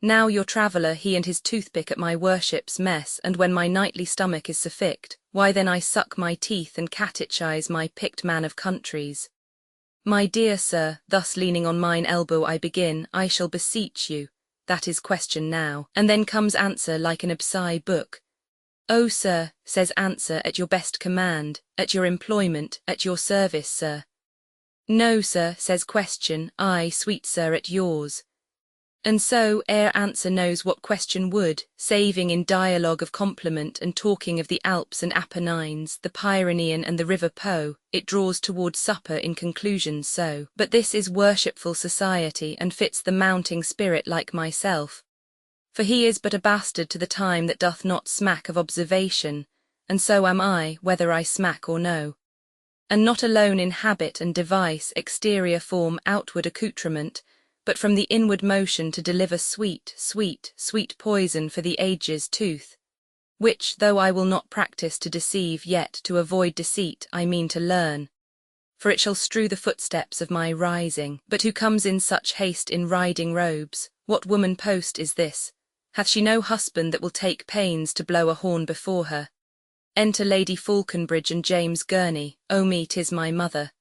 Now your traveller, he and his toothpick at my worship's mess, and when my nightly stomach is surfeited, why then I suck my teeth and catechize my picked man of countries. My dear sir, thus leaning on mine elbow I begin, I shall beseech you, that is question now, and then comes answer like an absai book. Oh, sir, says answer, at your best command, at your employment, at your service, sir. No, sir, says question, I, sweet sir, at yours. And so, ere answer knows what question would, saving in dialogue of compliment and talking of the Alps and Apennines, the Pyrenean and the River Po, it draws toward supper in conclusion so. But this is worshipful society and fits the mounting spirit like myself. For he is but a bastard to the time that doth not smack of observation, and so am I, whether I smack or no. And not alone in habit and device, exterior form, outward accoutrement, but from the inward motion to deliver sweet, sweet, sweet poison for the age's tooth, which, though I will not practice to deceive, yet to avoid deceit I mean to learn. For it shall strew the footsteps of my rising. But who comes in such haste in riding robes? What woman post is this? Hath she no husband that will take pains to blow a horn before her? Enter Lady Falconbridge and James Gurney. O me, 'tis my mother.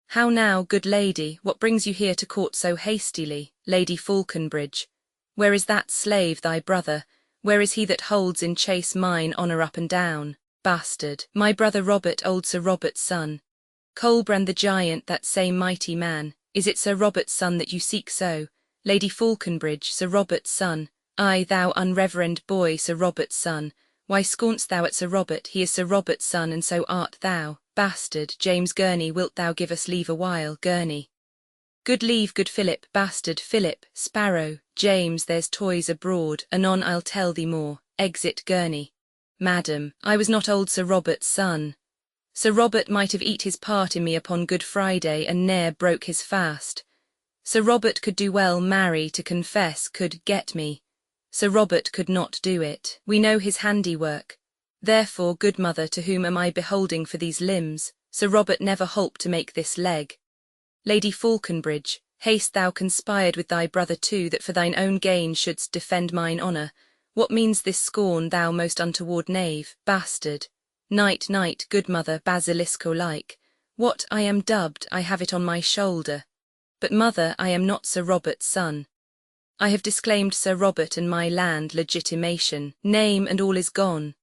How now, good lady, what brings you here to court so hastily? Lady Falconbridge, where is that slave thy brother? Where is he that holds in chase mine honour up and down? Bastard, my brother Robert, old Sir Robert's son. Colbrand the giant, that same mighty man. Is it Sir Robert's son that you seek so? Lady Falconbridge, Sir Robert's son. Ay, thou unreverend boy, Sir Robert's son. Why scorn'st thou at Sir Robert? He is Sir Robert's son, and so art thou. Bastard, James Gurney, wilt thou give us leave a while? Gurney. Good leave, good Philip. Bastard, Philip. Sparrow, James, there's toys abroad, anon I'll tell thee more. Exit Gurney. Madam, I was not old Sir Robert's son. Sir Robert might have eat his part in me upon Good Friday, and ne'er broke his fast. Sir Robert could do well marry to confess, could get me. Sir Robert could not do it. We know his handiwork. Therefore, good mother, to whom am I beholding for these limbs? Sir Robert never holp to make this leg. Lady Falconbridge, haste thou conspired with thy brother too, that for thine own gain shouldst defend mine honour. What means this scorn, thou most untoward knave? Bastard. Knight, knight, good mother, basilisco-like. What, I am dubbed, I have it on my shoulder. But mother, I am not Sir Robert's son. I have disclaimed Sir Robert and my land legitimation, name and all is gone.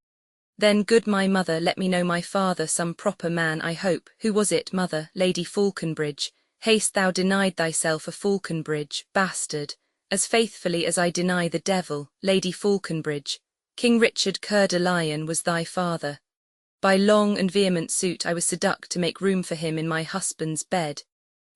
Then, good my mother, let me know my father, some proper man, I hope. Who was it, mother? Lady Falconbridge. Haste thou denied thyself a Falconbridge, bastard, as faithfully as I deny the devil. Lady Falconbridge. King Richard Coeur de Lion was thy father. By long and vehement suit I was seduct to make room for him in my husband's bed.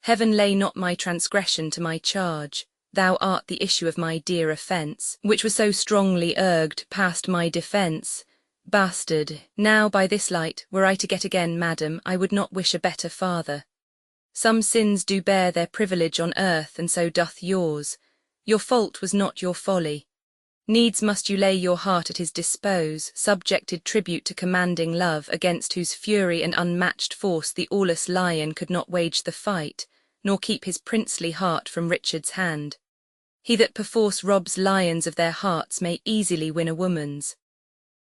Heaven lay not my transgression to my charge. thou art the issue of my dear offence, which was so strongly urged past my defence. Bastard, now by this light, were I to get again, madam, I would not wish a better father. Some sins do bear their privilege on earth, and so doth yours. Your fault was not your folly. Needs must you lay your heart at his dispose, subjected tribute to commanding love, against whose fury and unmatched force the aweless lion could not wage the fight, nor keep his princely heart from Richard's hand. He that perforce robs lions of their hearts may easily win a woman's.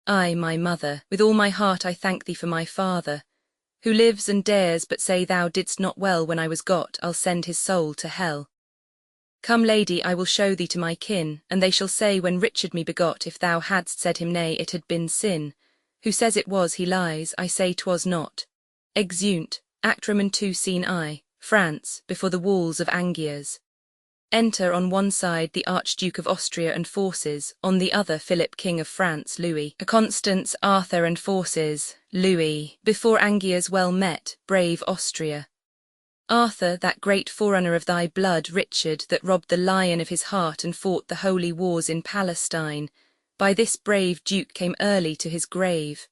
I, my mother, with all my heart I thank thee for my father, who lives and dares but say thou didst not well when I was got, I'll send his soul to hell. Come, lady, I will show thee to my kin, and they shall say when Richard me begot, if thou hadst said him nay, it had been sin. Who says it was, he lies, I say 'twas not. Exeunt, Act Roman 2 Scene I, France, before the walls of Angers. Enter on one side the Archduke of Austria and forces, on the other Philip King of France, Louis, Constance, Arthur and forces, Louis, before Angers well met, brave Austria. Arthur, that great forerunner of thy blood, Richard, that robbed the lion of his heart and fought the holy wars in Palestine, by this brave duke came early to his grave.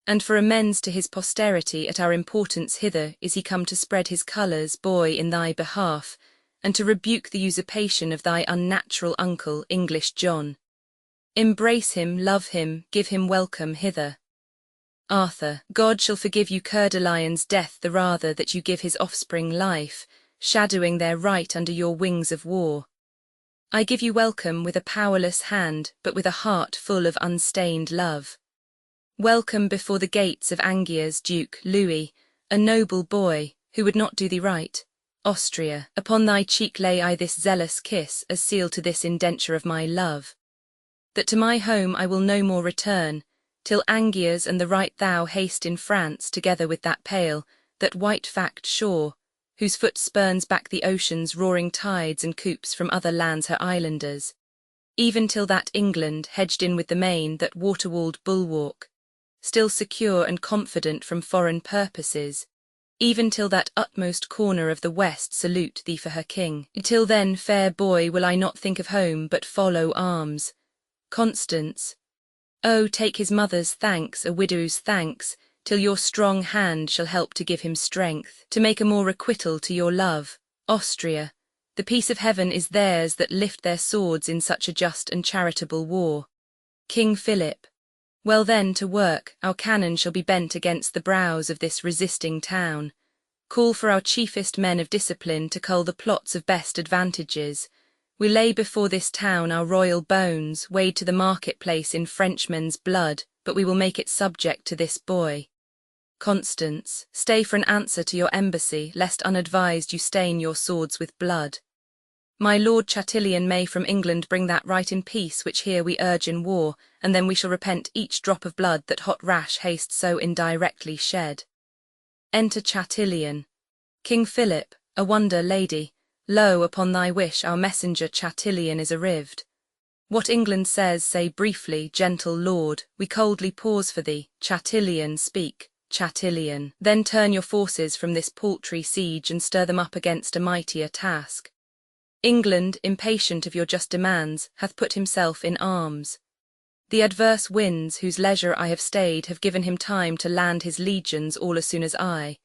And for amends to his posterity at our importance hither is he come to spread his colours, boy, in thy behalf, and to rebuke the usurpation of thy unnatural uncle, English John. Embrace him, love him, give him welcome hither. Arthur, God shall forgive you Coeur de Lion's death the rather that you give his offspring life, shadowing their right under your wings of war. I give you welcome with a powerless hand, but with a heart full of unstained love. Welcome before the gates of Angers, Duke Louis, a noble boy, who would not do thee right. Austria, upon thy cheek lay I this zealous kiss, as seal to this indenture of my love, that to my home I will no more return, till Angers and the right thou haste in France, together with that pale, that white-fact shore, whose foot spurns back the ocean's roaring tides and coops from other lands her islanders, even till that England, hedged in with the main, that water-walled bulwark, still secure and confident from foreign purposes, even till that utmost corner of the west salute thee for her king. Till then, fair boy, will I not think of home, but follow arms. Constance, oh, take his mother's thanks, a widow's thanks, till your strong hand shall help to give him strength, to make a more requital to your love. Austria, the peace of heaven is theirs that lift their swords in such a just and charitable war. King Philip, well then, to work, our cannon shall be bent against the brows of this resisting town. Call for our chiefest men of discipline to cull the plots of best advantages. We lay before this town our royal bones, weighed to the marketplace in Frenchmen's blood, but we will make it subject to this boy. Constance, stay for an answer to your embassy, lest unadvised you stain your swords with blood. My Lord Chatillon may from England bring that right in peace which here we urge in war, and then we shall repent each drop of blood that hot rash haste so indirectly shed. Enter Chatillon. King Philip, a wonder, lady, lo, upon thy wish our messenger Chatillon is arrived. What England says, say briefly, gentle lord, we coldly pause for thee. Chatillon, speak, Chatillon. Then turn your forces from this paltry siege and stir them up against a mightier task. England, impatient of your just demands, hath put himself in arms. The adverse winds, whose leisure I have stayed, have given him time to land his legions all as soon as I.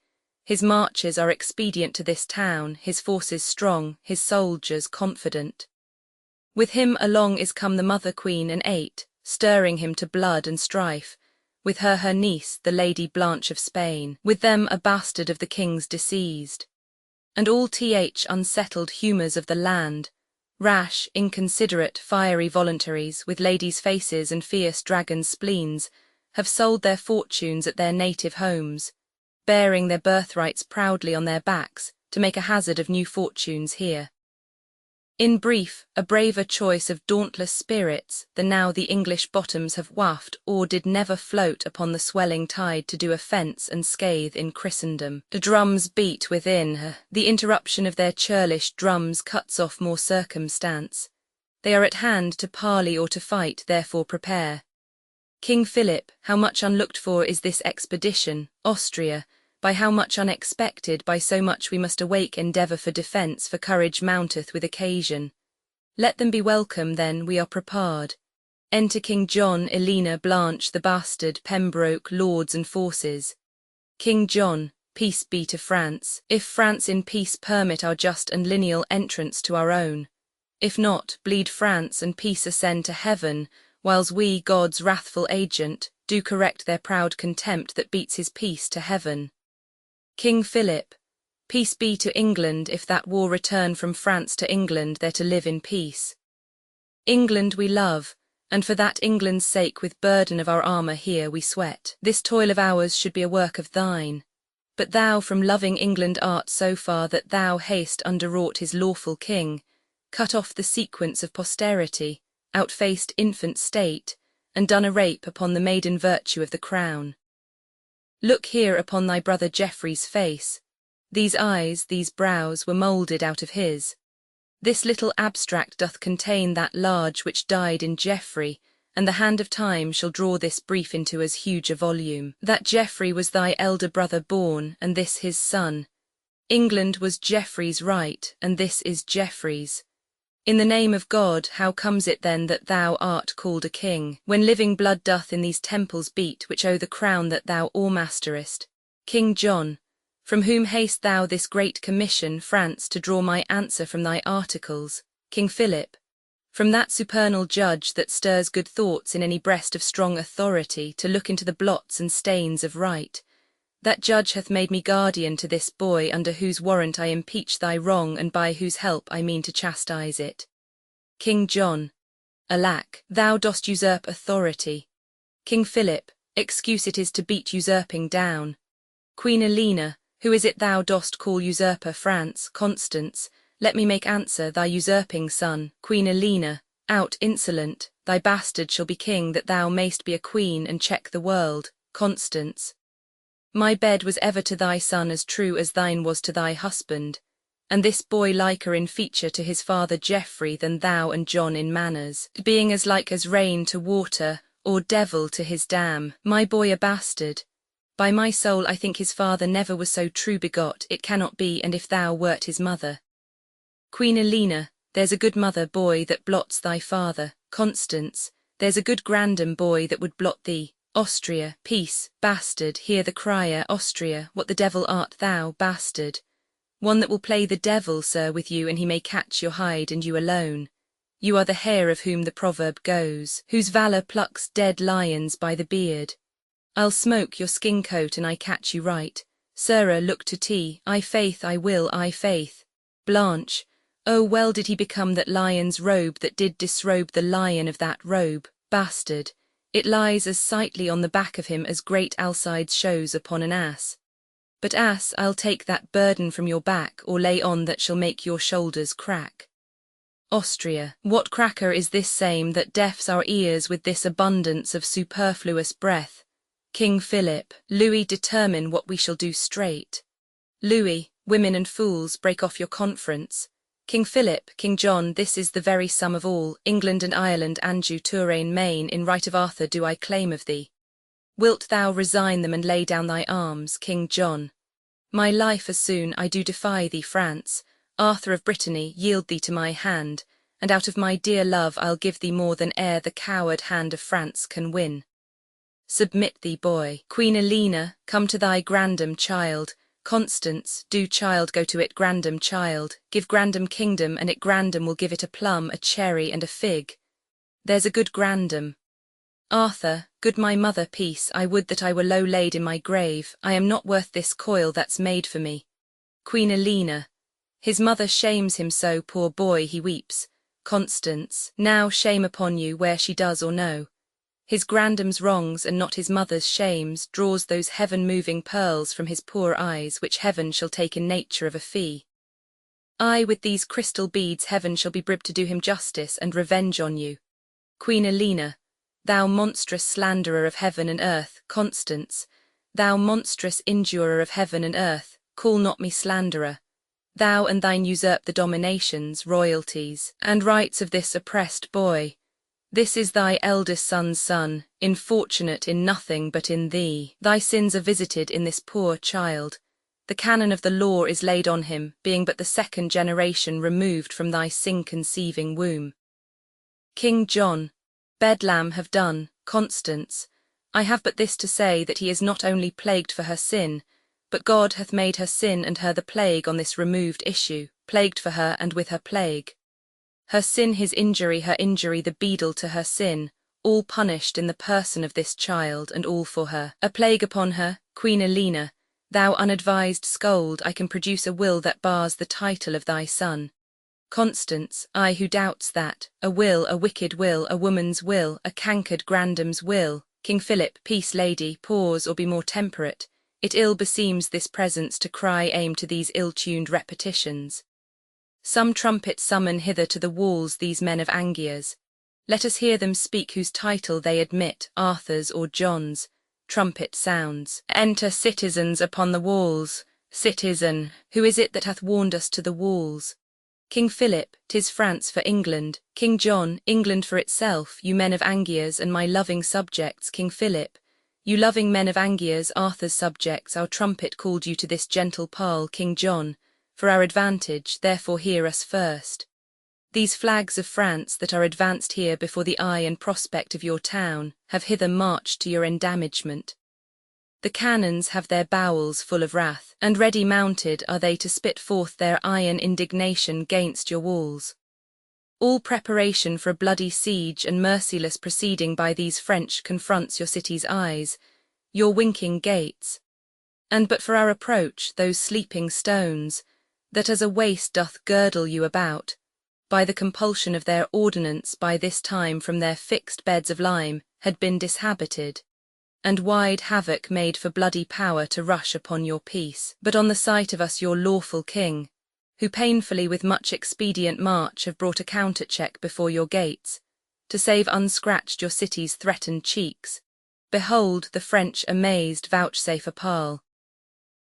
His marches are expedient to this town, his forces strong, his soldiers confident. With him along is come the mother queen and 8, stirring him to blood and strife, with her niece, the Lady Blanche of Spain, with them a bastard of the king's deceased. And all unsettled humours of the land, rash, inconsiderate, fiery voluntaries, with ladies' faces and fierce dragon spleens, have sold their fortunes at their native homes, bearing their birthrights proudly on their backs, to make a hazard of new fortunes here. In brief, a braver choice of dauntless spirits than now the English bottoms have wafted or did never float upon the swelling tide to do offence and scathe in Christendom. The drums beat within, the interruption of their churlish drums cuts off more circumstance. They are at hand to parley or to fight, therefore prepare. King Philip, how much unlooked for is this expedition, Austria, by how much unexpected, by so much we must awake endeavour for defence, for courage mounteth with occasion. Let them be welcome, then, we are prepared. Enter King John, Elena, Blanche, the bastard, Pembroke, lords and forces. King John, peace be to France, if France in peace permit our just and lineal entrance to our own. If not, bleed France and peace ascend to heaven, whiles we, God's wrathful agent, do correct their proud contempt that beats his peace to heaven. King Philip, peace be to England if that war return from France to England there to live in peace. England we love, and for that England's sake with burden of our armour here we sweat. This toil of ours should be a work of thine. But thou from loving England art so far that thou hast underwrought his lawful king, cut off the sequence of posterity, outfaced infant state, and done a rape upon the maiden virtue of the crown. Look here upon thy brother Geoffrey's face. These eyes, these brows were moulded out of his. This little abstract doth contain that large which died in Geoffrey, and the hand of time shall draw this brief into as huge a volume. That Geoffrey was thy elder brother born, and this his son. England was Geoffrey's right, and this is Geoffrey's. In the name of God, how comes it then that thou art called a king, when living blood doth in these temples beat which owe the crown that thou o'ermasterest? King John, from whom hast thou this great commission, France, to draw my answer from thy articles? King Philip, from that supernal judge that stirs good thoughts in any breast of strong authority to look into the blots and stains of right. That judge hath made me guardian to this boy, under whose warrant I impeach thy wrong and by whose help I mean to chastise it. King John, alack, thou dost usurp authority. King Philip, excuse it is to beat usurping down. Queen Elena, who is it thou dost call usurper? France, Constance, let me make answer, thy usurping son. Queen Elena, out insolent, thy bastard shall be king that thou mayst be a queen and check the world. Constance, my bed was ever to thy son as true as thine was to thy husband, and this boy liker in feature to his father Geoffrey than thou and John in manners, being as like as rain to water, or devil to his dam. My boy a bastard. By my soul I think his father never was so true begot, it cannot be, and if thou wert his mother. Queen Elena, there's a good mother boy that blots thy father. Constance, there's a good grandam boy that would blot thee. Austria, peace, bastard, hear the crier. Austria, what the devil art thou, bastard? One that will play the devil, sir, with you, and he may catch your hide and you alone. You are the hare of whom the proverb goes, whose valour plucks dead lions by the beard. I'll smoke your skin coat and I catch you right. Sirrah, look to tea. I faith I will, I faith. Blanche, oh well did he become that lion's robe that did disrobe the lion of that robe. Bastard, it lies as sightly on the back of him as great Alcides shows upon an ass. But ass, I'll take that burden from your back, or lay on that shall make your shoulders crack. Austria, what cracker is this same that deafs our ears with this abundance of superfluous breath? King Philip, Louis, determine what we shall do straight. Louis, women and fools, break off your conference. King Philip, King John, this is the very sum of all. England and Ireland, Anjou, Touraine, Maine, in right of Arthur do I claim of thee. Wilt thou resign them and lay down thy arms, King John? My life as soon I do defy thee, France. Arthur of Brittany, yield thee to my hand, and out of my dear love I'll give thee more than e'er the coward hand of France can win. Submit thee, boy. Queen Elena, come to thy grandam, child. Constance, do, child, go to it, grandam, child. Give grandam kingdom, and it grandam will give it a plum, a cherry, and a fig. There's a good grandam. Arthur, good my mother, peace, I would that I were low laid in my grave. I am not worth this coil that's made for me. Queen Elena, his mother shames him so, poor boy, he weeps. Constance, now shame upon you, where she does or no. His grandam's wrongs, and not his mother's shames, draws those heaven-moving pearls from his poor eyes, which heaven shall take in nature of a fee. Ay, with these crystal beads heaven shall be bribed to do him justice and revenge on you. Queen Elena, thou monstrous slanderer of heaven and earth. Constance, thou monstrous injurer of heaven and earth, call not me slanderer. Thou and thine usurp the dominations, royalties, and rights of this oppressed boy. This is thy eldest son's son, infortunate in nothing but in thee. Thy sins are visited in this poor child. The canon of the law is laid on him, being but the second generation removed from thy sin-conceiving womb. King John, Bedlam have done, Constance. I have but this to say, that he is not only plagued for her sin, but God hath made her sin and her the plague on this removed issue, plagued for her and with her plague. Her sin his injury, her injury the beadle to her sin, all punished in the person of this child, and all for her. A plague upon her, Queen Elena, thou unadvised scold, I can produce a will that bars the title of thy son. Constance, I who doubts that, a will, a wicked will, a woman's will, a cankered grandam's will. King Philip, peace lady, pause or be more temperate. It ill beseems this presence to cry aim to these ill-tuned repetitions. Some trumpet summon hither to the walls these men of Angiers. Let us hear them speak whose title they admit, Arthur's or John's. Trumpet sounds. Enter citizens upon the walls. Citizen, who is it that hath warned us to the walls? King Philip, 'tis France for England. King John, England for itself, you men of Angiers and my loving subjects. King Philip, you loving men of Angiers, Arthur's subjects, our trumpet called you to this gentle parle. King John, for our advantage, therefore hear us first. These flags of France that are advanced here before the eye and prospect of your town, have hither marched to your endamagement. The cannons have their bowels full of wrath, and ready mounted are they to spit forth their iron indignation gainst your walls. All preparation for a bloody siege and merciless proceeding by these French confronts your city's eyes, your winking gates. And but for our approach, those sleeping stones, that as a waist doth girdle you about, by the compulsion of their ordinance by this time from their fixed beds of lime, had been dishabited, and wide havoc made for bloody power to rush upon your peace. But on the sight of us your lawful king, who painfully with much expedient march have brought a countercheck before your gates, to save unscratched your city's threatened cheeks, behold the French amazed vouchsafe a parle.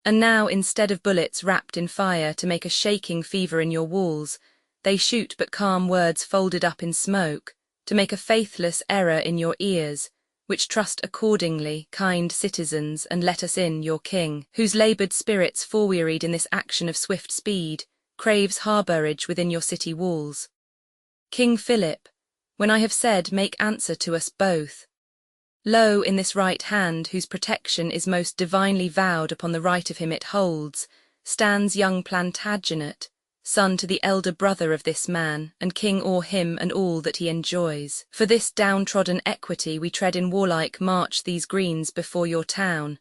And now instead of bullets wrapped in fire to make a shaking fever in your walls, they shoot but calm words folded up in smoke, to make a faithless error in your ears, which trust accordingly, kind citizens, and let us in, your king, whose laboured spirits forewearied in this action of swift speed, craves harbourage within your city walls. King Philip, when I have said, make answer to us both. Lo, in this right hand, whose protection is most divinely vowed upon the right of him it holds, stands young Plantagenet, son to the elder brother of this man, and king o'er him and all that he enjoys. For this downtrodden equity we tread in warlike march these greens before your town,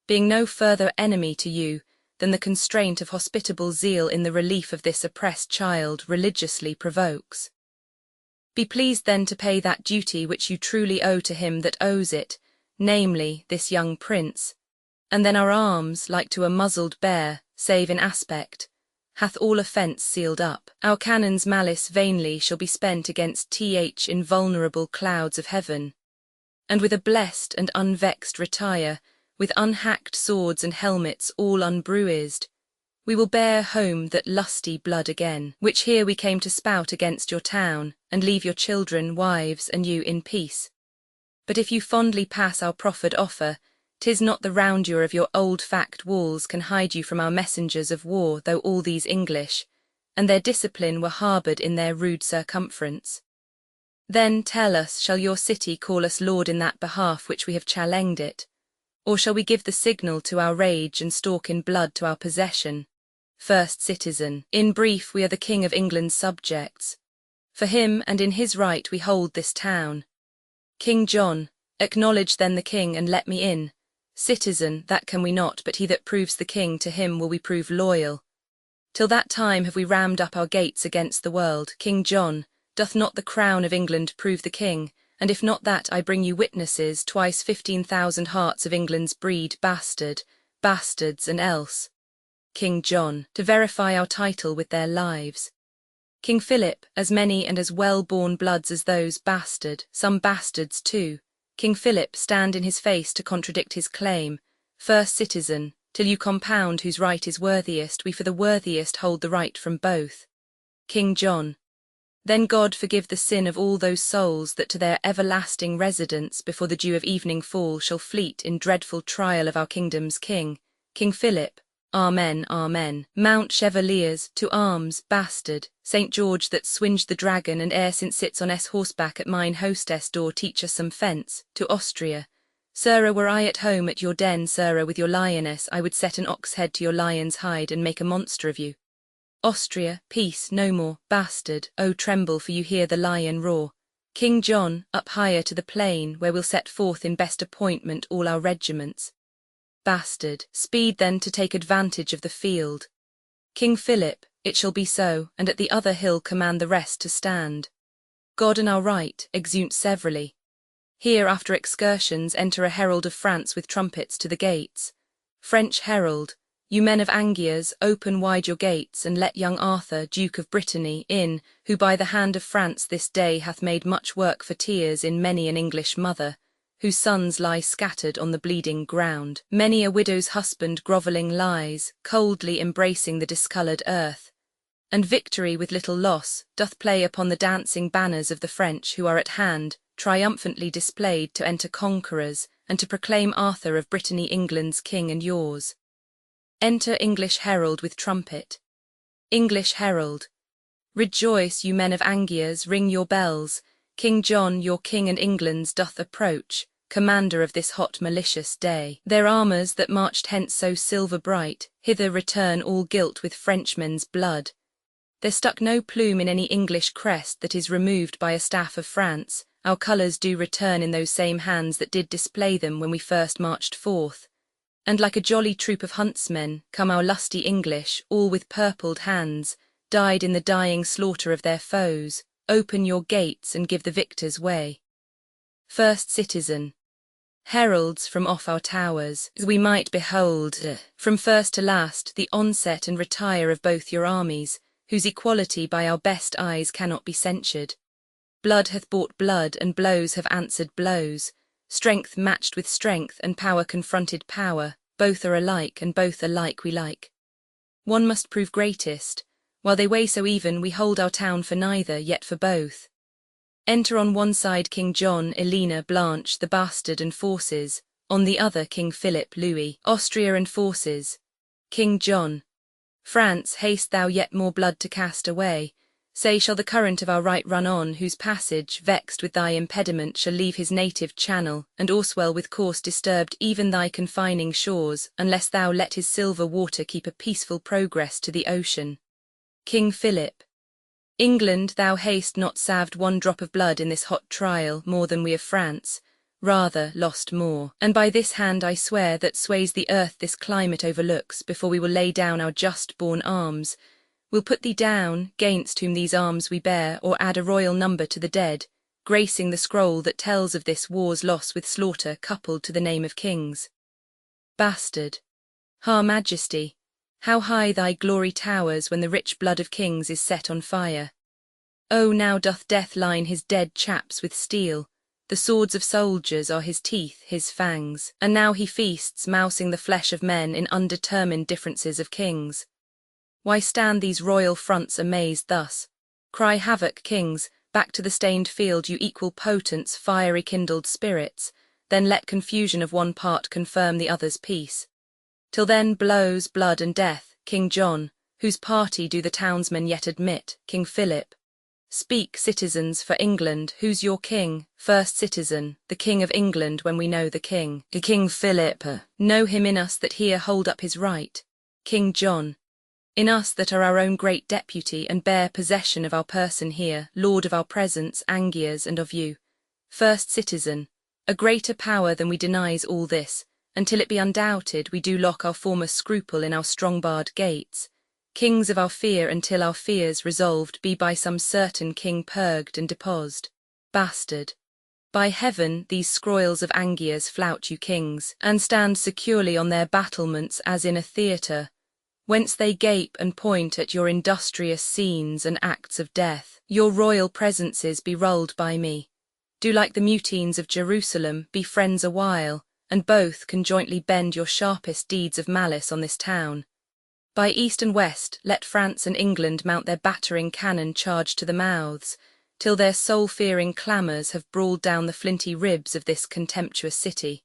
being no further enemy to you than the constraint of hospitable zeal in the relief of this oppressed child religiously provokes. Be pleased then to pay that duty which you truly owe to him that owes it, namely, this young prince, and then our arms, like to a muzzled bear, save in aspect, hath all offence sealed up. Our cannon's malice vainly shall be spent against invulnerable clouds of heaven, and with a blessed and unvexed retire, with unhacked swords and helmets all unbruised, we will bear home that lusty blood again, which here we came to spout against your town, and leave your children, wives, and you in peace. But if you fondly pass our proffered offer, 'tis not the roundure of your old-fact walls can hide you from our messengers of war, though all these English, and their discipline were harboured in their rude circumference. Then tell us, shall your city call us lord in that behalf which we have challenged it, or shall we give the signal to our rage and stalk in blood to our possession? First citizen, in brief, we are the King of England's subjects. For him and in his right we hold this town. King John, acknowledge then the king and let me in. Citizen, that can we not, but he that proves the king, to him will we prove loyal. Till that time have we rammed up our gates against the world. King John, doth not the crown of England prove the king? And if not that, I bring you witnesses, twice 15,000 hearts of England's breed, bastards and else. King John, to verify our title with their lives. King Philip, as many and as well-born bloods as those bastard, some bastards too. King Philip, stand in his face to contradict his claim. First citizen, till you compound whose right is worthiest, we for the worthiest hold the right from both. King John, then God forgive the sin of all those souls that to their everlasting residence before the dew of evening fall shall fleet in dreadful trial of our kingdom's king. King Philip, Amen, amen. Mount Chevaliers, to arms, bastard. St. George that swinged the dragon and e'er since sits on horseback at mine hostess door teach us some fence, to Austria. Sirrah, were I at home at your den, sirrah, with your lioness, I would set an ox head to your lion's hide and make a monster of you. Austria, peace, no more, bastard, oh tremble for you hear the lion roar. King John, up higher to the plain, where we'll set forth in best appointment all our regiments. Bastard, speed then to take advantage of the field. King Philip, it shall be so, and at the other hill command the rest to stand. God and our right, exeunt severally. Here after excursions enter a herald of France with trumpets to the gates. French herald, you men of Angiers, open wide your gates, and let young Arthur, Duke of Brittany, in, who by the hand of France this day hath made much work for tears in many an English mother, whose sons lie scattered on the bleeding ground. Many a widow's husband grovelling lies, coldly embracing the discoloured earth. And victory with little loss doth play upon the dancing banners of the French who are at hand, triumphantly displayed to enter conquerors, and to proclaim Arthur of Brittany England's king and yours. Enter English herald with trumpet. English herald. Rejoice, you men of Angiers, ring your bells. King John, your king and England's, doth approach, commander of this hot malicious day. Their armours that marched hence so silver bright, hither return all gilt with Frenchmen's blood. There stuck no plume in any English crest that is removed by a staff of France. Our colours do return in those same hands that did display them when we first marched forth. And like a jolly troop of huntsmen, come our lusty English, all with purpled hands, died in the dying slaughter of their foes. Open your gates and give the victors way. First citizen. Heralds from off our towers, as we might behold, from first to last, the onset and retire of both your armies, whose equality by our best eyes cannot be censured. Blood hath bought blood, and blows have answered blows. Strength matched with strength, and power confronted power. Both are alike, and both alike we like. One must prove greatest. While they weigh so even, we hold our town for neither, yet for both. Enter on one side King John, Elena, Blanche, the bastard and forces, on the other King Philip, Louis, Austria and forces. King John. France, haste thou yet more blood to cast away. Say, shall the current of our right run on, whose passage, vexed with thy impediment, shall leave his native channel, and Orswell with course disturbed even thy confining shores, unless thou let his silver water keep a peaceful progress to the ocean? King Philip. England, thou hast not salved one drop of blood in this hot trial more than we of France, rather lost more. And by this hand I swear that sways the earth this climate overlooks, before we will lay down our just-born arms, we'll put thee down, gainst whom these arms we bear, or add a royal number to the dead, gracing the scroll that tells of this war's loss with slaughter coupled to the name of kings. Bastard. Ha, Majesty. How high thy glory towers when the rich blood of kings is set on fire. Oh, now doth death line his dead chaps with steel, the swords of soldiers are his teeth, his fangs, and now he feasts, mousing the flesh of men in undetermined differences of kings. Why stand these royal fronts amazed thus? Cry havoc, kings, back to the stained field, you equal potents, fiery kindled spirits, then let confusion of one part confirm the other's peace. Till then blows, blood and death, King John, whose party do the townsmen yet admit, King Philip. Speak, citizens, for England, who's your king? First citizen, the king of England when we know the king. King Philip. Know him in us that here hold up his right. King John. In us that are our own great deputy and bear possession of our person here, lord of our presence, Angiers, and of you. First citizen. A greater power than we denies all this, until it be undoubted we do lock our former scruple in our strong-barred gates, kings of our fear until our fears resolved be by some certain king purged and deposed. Bastard. By heaven, these scroils of Angiers flout you kings, and stand securely on their battlements as in a theatre, whence they gape and point at your industrious scenes and acts of death. Your royal presences be rolled by me. Do like the mutines of Jerusalem, be friends awhile, and both conjointly bend your sharpest deeds of malice on this town. By east and west let France and England mount their battering cannon charged to the mouths, till their soul-fearing clamours have brawled down the flinty ribs of this contemptuous city.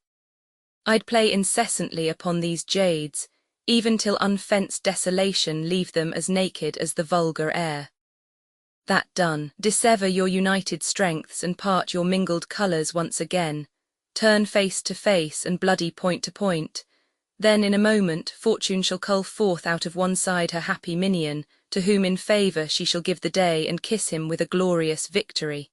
I'd play incessantly upon these jades, even till unfenced desolation leave them as naked as the vulgar air. That done, dissever your united strengths and part your mingled colours once again, turn face to face and bloody point to point. Then in a moment fortune shall cull forth out of one side her happy minion, to whom in favour she shall give the day and kiss him with a glorious victory.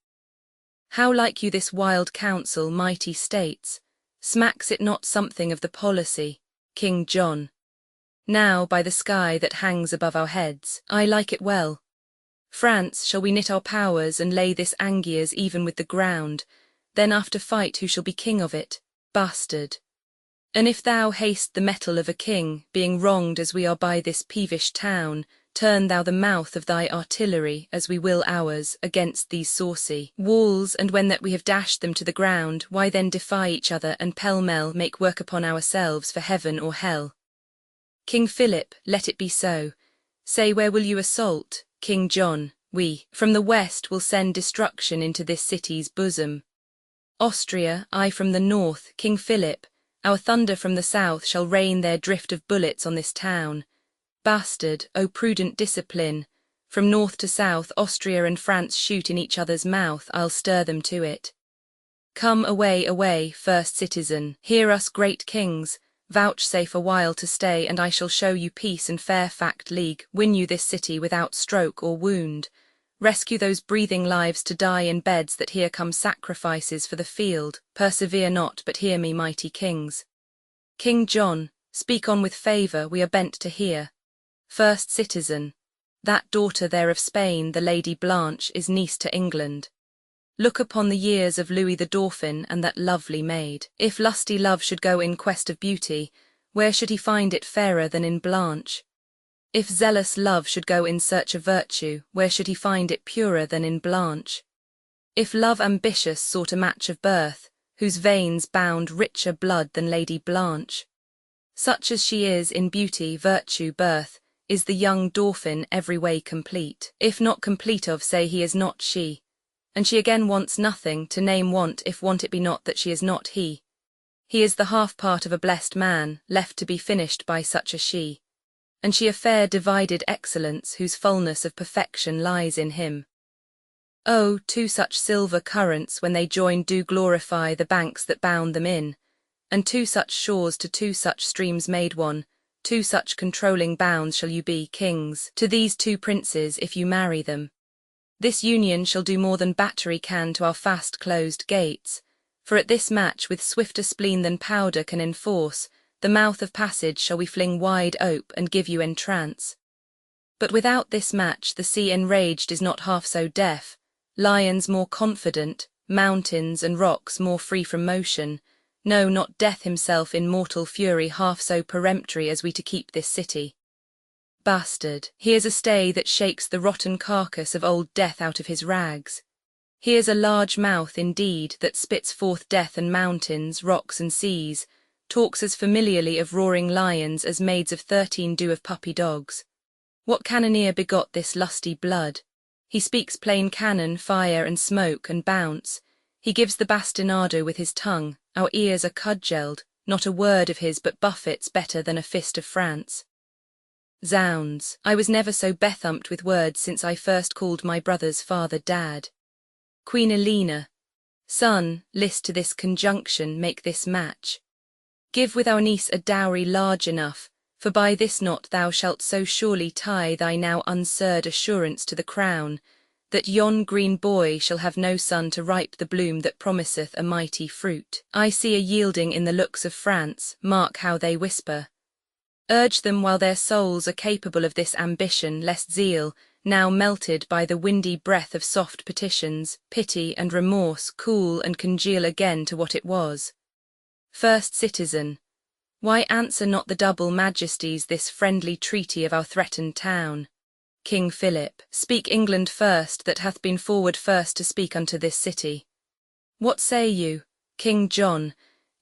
How like you this wild counsel, mighty states? Smacks it not something of the policy, King John? Now, by the sky that hangs above our heads, I like it well. France, shall we knit our powers and lay this Angiers even with the ground, then after fight who shall be king of it, bastard? And if thou haste the mettle of a king, being wronged as we are by this peevish town, turn thou the mouth of thy artillery, as we will ours, against these saucy walls, and when that we have dashed them to the ground, why then defy each other and pell-mell make work upon ourselves for heaven or hell? King Philip, let it be so. Say, where will you assault, King John? We, from the west, will send destruction into this city's bosom. Austria, I from the north, King Philip, our thunder from the south shall rain their drift of bullets on this town. Bastard, O prudent discipline, from north to south Austria and France shoot in each other's mouth, I'll stir them to it. Come away, away, first citizen, hear us great kings, vouchsafe a while to stay, and I shall show you peace and fair fact league, win you this city without stroke or wound. Rescue those breathing lives to die in beds that here come sacrifices for the field, persevere not, but hear me, mighty kings. King John, speak on with favour, we are bent to hear. First citizen, that daughter there of Spain, the Lady Blanche, is niece to England. Look upon the years of Louis the Dauphin and that lovely maid. If lusty love should go in quest of beauty, where should he find it fairer than in Blanche? If zealous love should go in search of virtue, where should he find it purer than in Blanche? If love ambitious sought a match of birth, whose veins bound richer blood than Lady Blanche? Such as she is in beauty, virtue, birth, is the young Dauphin every way complete. If not complete of, say he is not she. And she again wants nothing, to name want, if want it be not that she is not he. He is the half part of a blessed man, left to be finished by such a she. And she a fair divided excellence, whose fullness of perfection lies in him. Oh, two such silver currents when they join do glorify the banks that bound them in, and two such shores to two such streams made one, two such controlling bounds shall you be, kings, to these two princes if you marry them. This union shall do more than battery can to our fast-closed gates, for at this match with swifter spleen than powder can enforce, the mouth of passage shall we fling wide ope and give you entrance. But without this match the sea enraged is not half so deaf, lions more confident, mountains and rocks more free from motion, no, not death himself in mortal fury half so peremptory as we to keep this city. Bastard, here's a stay that shakes the rotten carcass of old death out of his rags. Here's a large mouth indeed that spits forth death and mountains, rocks and seas, talks as familiarly of roaring lions as maids of 13 do of puppy dogs. What cannoneer begot this lusty blood? He speaks plain cannon, fire and smoke and bounce. He gives the bastinado with his tongue, our ears are cudgelled, not a word of his but buffets better than a fist of France. Zounds, I was never so bethumped with words since I first called my brother's father dad. Queen Elena, son, list to this conjunction, make this match. Give with our niece a dowry large enough, for by this knot thou shalt so surely tie thy now unsurd assurance to the crown, that yon green boy shall have no son to ripe the bloom that promiseth a mighty fruit. I see a yielding in the looks of France, mark how they whisper. Urge them while their souls are capable of this ambition, lest zeal, now melted by the windy breath of soft petitions, pity and remorse, cool and congeal again to what it was. First citizen, why answer not the double majesties this friendly treaty of our threatened town? King Philip, speak England first that hath been forward first to speak unto this city. What say you, King John,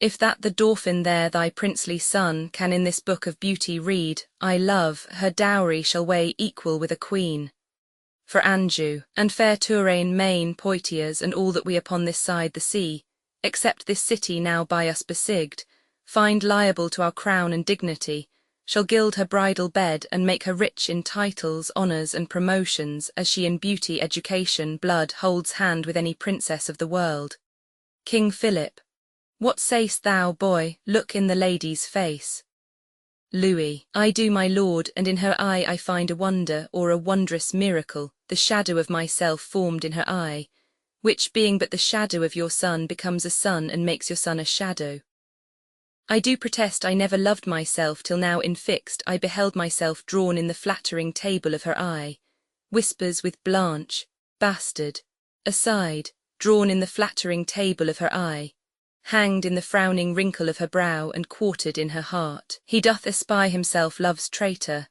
if that the Dauphin there, thy princely son, can in this book of beauty read, I love, her dowry shall weigh equal with a queen. For Anjou, and fair Touraine, Maine, Poitiers, and all that we upon this side the sea, except this city now by us besieged, find liable to our crown and dignity, shall gild her bridal bed and make her rich in titles, honours, and promotions, as she in beauty, education, blood holds hand with any princess of the world. King Philip. What say'st thou, boy? Look in the lady's face. Louis. I do, my lord, and in her eye I find a wonder, or a wondrous miracle, the shadow of myself formed in her eye, which, being but the shadow of your son, becomes a sun and makes your son a shadow. I do protest I never loved myself till now infixed I beheld myself drawn in the flattering table of her eye, whispers with Blanche, bastard, aside, drawn in the flattering table of her eye, hanged in the frowning wrinkle of her brow and quartered in her heart. He doth espy himself love's traitor.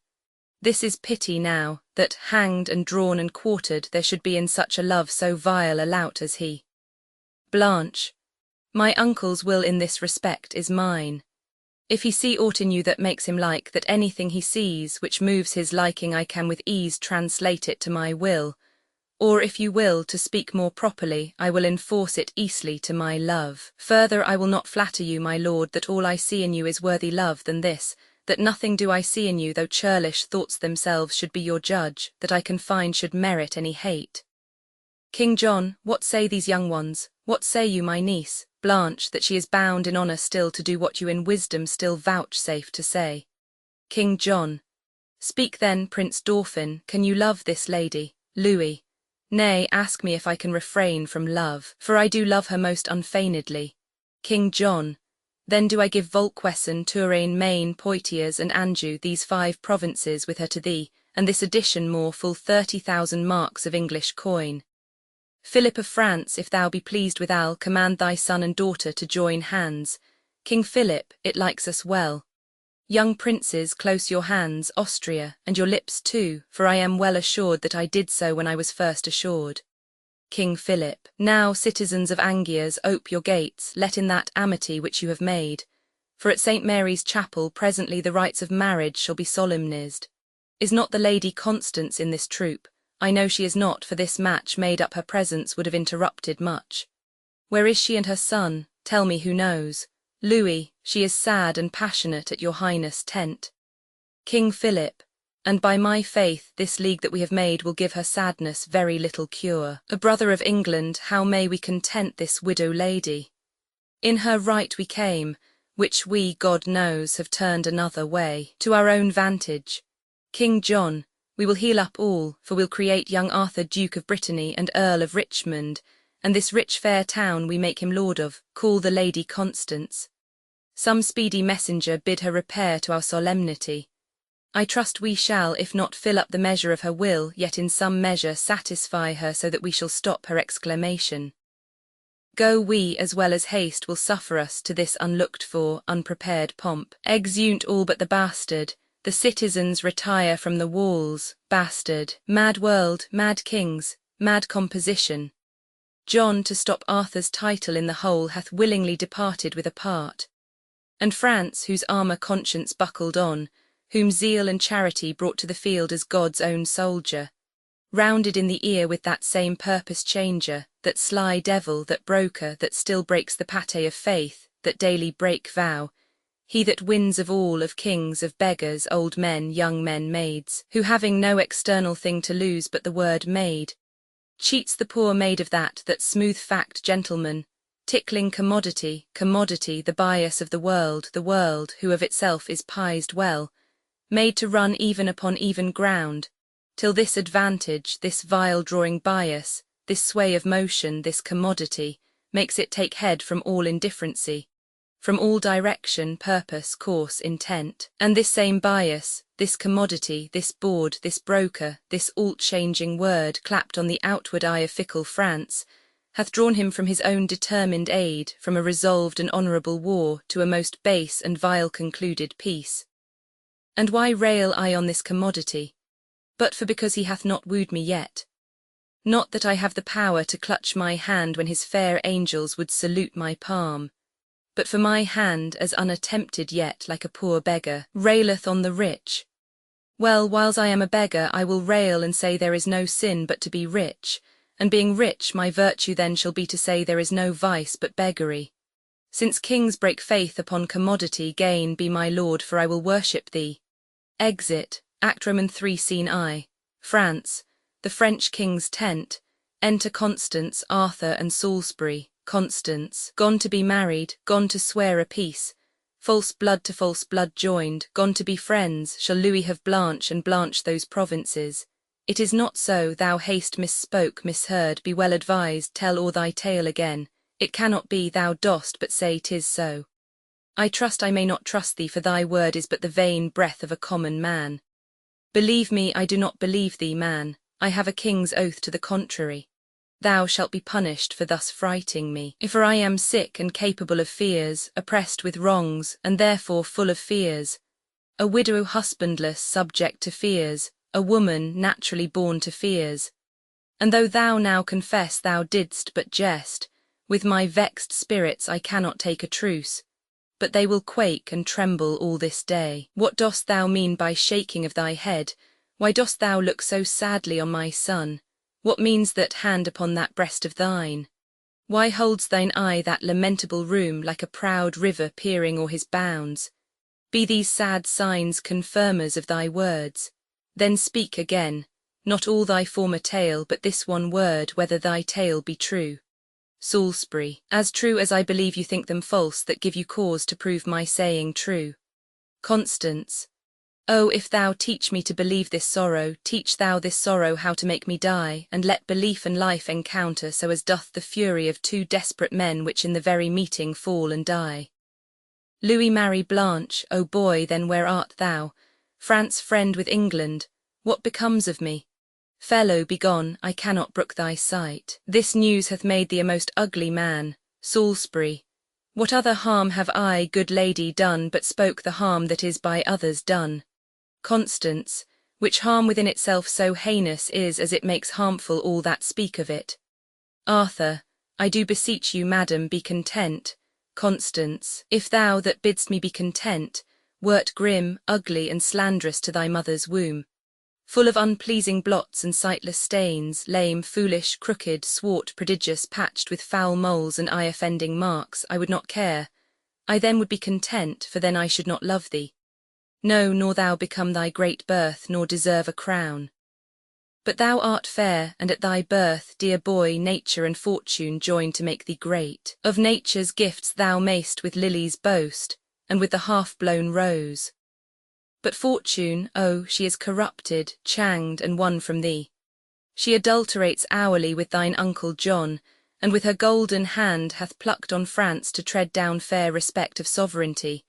This is pity now, that, hanged and drawn and quartered, there should be in such a love so vile a lout as he. Blanche. My uncle's will in this respect is mine. If he see aught in you that makes him like, that anything he sees which moves his liking, I can with ease translate it to my will, or if you will, to speak more properly, I will enforce it easily to my love. Further, I will not flatter you, my lord, that all I see in you is worthy love than this, that nothing do I see in you, though churlish thoughts themselves should be your judge, that I can find should merit any hate. King John, what say these young ones? What say you, my niece, Blanche, that she is bound in honour still to do what you in wisdom still vouchsafe to say? King John. Speak then, Prince Dauphin, can you love this lady? Louis. Nay, ask me if I can refrain from love, for I do love her most unfeignedly. King John. Then do I give Volquesson, Touraine, Maine, Poitiers, and Anjou, these 5 provinces with her to thee, and this addition more, full 30,000 marks of English coin. Philip of France, if thou be pleased withal, command thy son and daughter to join hands. King Philip, it likes us well. Young princes, close your hands, Austria, and your lips too, for I am well assured that I did so when I was first assured. King Philip. Now, citizens of Angiers, ope your gates, let in that amity which you have made, for at St. Mary's Chapel presently the rites of marriage shall be solemnized. Is not the Lady Constance in this troop? I know she is not, for this match made up her presence would have interrupted much. Where is she and her son? Tell me who knows. Louis, she is sad and passionate at your highness' tent. King Philip. And by my faith, this league that we have made will give her sadness very little cure. A brother of England, how may we content this widow lady? In her right we came, which we, God knows, have turned another way, to our own vantage. King John, we will heal up all, for we'll create young Arthur Duke of Brittany and Earl of Richmond, and this rich fair town we make him lord of, call the Lady Constance. Some speedy messenger bid her repair to our solemnity. I trust we shall, if not fill up the measure of her will, yet in some measure satisfy her so that we shall stop her exclamation. Go we, as well as haste will suffer us to this unlooked-for, unprepared pomp. Exeunt all but the bastard, the citizens retire from the walls, bastard, mad world, mad kings, mad composition. John, to stop Arthur's title in the whole, hath willingly departed with a part. And France, whose armour conscience buckled on, whom zeal and charity brought to the field as God's own soldier, rounded in the ear with that same purpose changer, that sly devil, that broker, that still breaks the pate of faith, that daily break vow, he that wins of all, of kings, of beggars, old men, young men, maids, who having no external thing to lose but the word maid, cheats the poor maid of that smooth fact gentleman, tickling commodity, the bias of the world, who of itself is prized well, made to run even upon even ground, till this advantage, this vile drawing bias, this sway of motion, this commodity, makes it take head from all indifferency, from all direction, purpose, course, intent, and this same bias, this commodity, this board, this broker, this alt-changing word clapped on the outward eye of fickle France, hath drawn him from his own determined aid, from a resolved and honourable war, to a most base and vile concluded peace. And why rail I on this commodity? But for because he hath not wooed me yet. Not that I have the power to clutch my hand when his fair angels would salute my palm, but for my hand, as unattempted yet, like a poor beggar, raileth on the rich. Well, whiles I am a beggar, I will rail and say there is no sin but to be rich, and being rich, my virtue then shall be to say there is no vice but beggary. Since kings break faith upon commodity gain, be my lord, for I will worship thee. Exit, Act Roman 3 Scene I. France, the French king's tent. Enter Constance, Arthur and Salisbury. Constance, gone to be married, gone to swear a peace. False blood to false blood joined, gone to be friends, shall Louis have Blanche and Blanche those provinces. It is not so, thou hast misspoke, misheard, be well advised, tell all thy tale again. It cannot be, thou dost but say 'tis so. I trust I may not trust thee, for thy word is but the vain breath of a common man. Believe me, I do not believe thee, man, I have a king's oath to the contrary. Thou shalt be punished for thus frighting me. For I am sick and capable of fears, oppressed with wrongs, and therefore full of fears. A widow husbandless, subject to fears, a woman naturally born to fears. And though thou now confess thou didst but jest, with my vexed spirits I cannot take a truce, but they will quake and tremble all this day. What dost thou mean by shaking of thy head? Why dost thou look so sadly on my son? What means that hand upon that breast of thine? Why holds thine eye that lamentable room, like a proud river peering o'er his bounds? Be these sad signs confirmers of thy words? Then speak again, not all thy former tale, but this one word, whether thy tale be true. Salisbury, as true as I believe you think them false that give you cause to prove my saying true. Constance, oh, if thou teach me to believe this sorrow, teach thou this sorrow how to make me die, and let belief and life encounter so as doth the fury of two desperate men which in the very meeting fall and die. Louis marry Blanche, O boy, then where art thou? France friend with England, what becomes of me? Fellow, begone, I cannot brook thy sight. This news hath made thee a most ugly man. Salisbury, what other harm have I, good lady, done, but spoke the harm that is by others done? Constance, which harm within itself so heinous is as it makes harmful all that speak of it. Arthur, I do beseech you, madam, be content. Constance, if thou that bidst me be content, wert grim, ugly, and slanderous to thy mother's womb, full of unpleasing blots and sightless stains, lame, foolish, crooked, swart, prodigious, patched with foul moles and eye-offending marks, I would not care. I then would be content, for then I should not love thee. No, nor thou become thy great birth, nor deserve a crown. But thou art fair, and at thy birth, dear boy, nature and fortune join to make thee great. Of nature's gifts thou mayst with lilies boast, and with the half-blown rose. But fortune, oh, she is corrupted, changed, and won from thee. She adulterates hourly with thine uncle John, and with her golden hand hath plucked on France to tread down fair respect of sovereignty,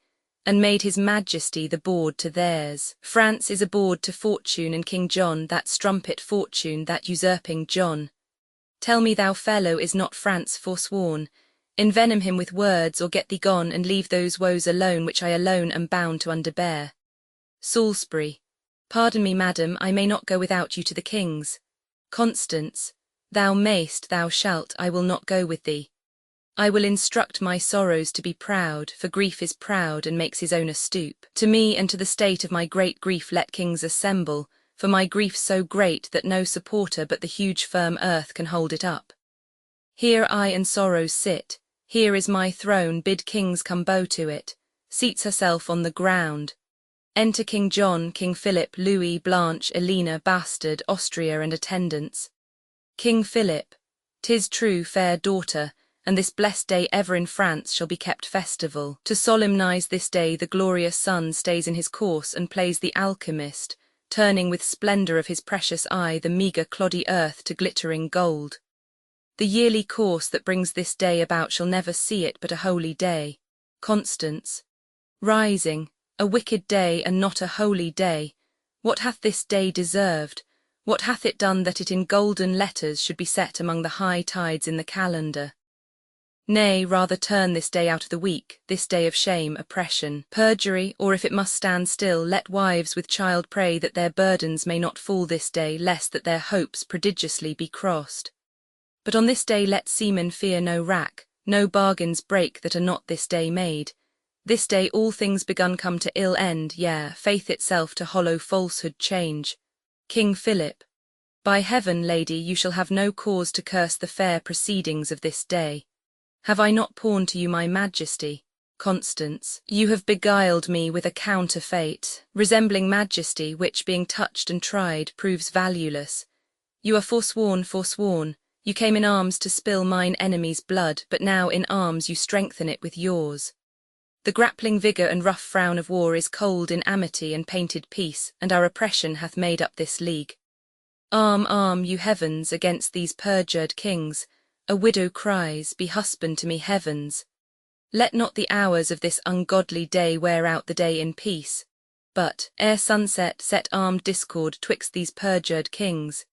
and made his majesty the bawd to theirs. France is a bawd to fortune, and King John, that strumpet fortune, that usurping John. Tell me, thou fellow, is not France forsworn? Envenom him with words, or get thee gone, and leave those woes alone which I alone am bound to underbear. Salisbury, pardon me, madam, I may not go without you to the king's. Constance, thou mayst, thou shalt, I will not go with thee. I will instruct my sorrows to be proud, for grief is proud and makes his owner stoop. To me and to the state of my great grief let kings assemble, for my grief so great that no supporter but the huge firm earth can hold it up. Here I and sorrows sit, here is my throne, bid kings come bow to it, seats herself on the ground. Enter King John, King Philip, Louis, Blanche, Elena, Bastard, Austria, and attendants. King Philip, 'tis true, fair daughter, and this blessed day ever in France shall be kept festival. To solemnize this day the glorious sun stays in his course and plays the alchemist, turning with splendor of his precious eye the meagre cloddy earth to glittering gold. The yearly course that brings this day about shall never see it but a holy day. Constance, rising, a wicked day and not a holy day, what hath this day deserved? What hath it done that it in golden letters should be set among the high tides in the calendar? Nay, rather turn this day out of the week, this day of shame, oppression, perjury, or if it must stand still, let wives with child pray that their burdens may not fall this day, lest that their hopes prodigiously be crossed. But on this day let seamen fear no rack, no bargains break that are not this day made. This day all things begun come to ill end, yea, faith itself to hollow falsehood change. King Philip, by heaven, lady, you shall have no cause to curse the fair proceedings of this day. Have I not pawned to you my majesty? Constance, you have beguiled me with a counterfeit, resembling majesty, which, being touched and tried, proves valueless. You are forsworn, forsworn. You came in arms to spill mine enemy's blood, but now in arms you strengthen it with yours. The grappling vigour and rough frown of war is cold in amity and painted peace, and our oppression hath made up this league. Arm, arm, you heavens, against these perjured kings. A widow cries, be husband to me, heavens. Let not the hours of this ungodly day wear out the day in peace, but, ere sunset, set armed discord twixt these perjured kings.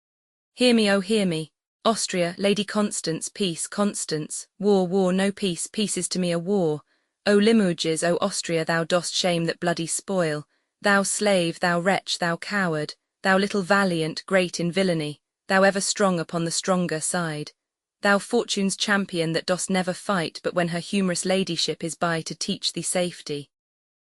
Hear me, oh hear me, Austria, Lady Constance, peace, Constance, war, war, no peace, peace is to me a war. O Limoges, O Austria, thou dost shame that bloody spoil, thou slave, thou wretch, thou coward, thou little valiant, great in villainy, thou ever strong upon the stronger side. Thou fortune's champion that dost never fight but when her humorous ladyship is by to teach thee safety.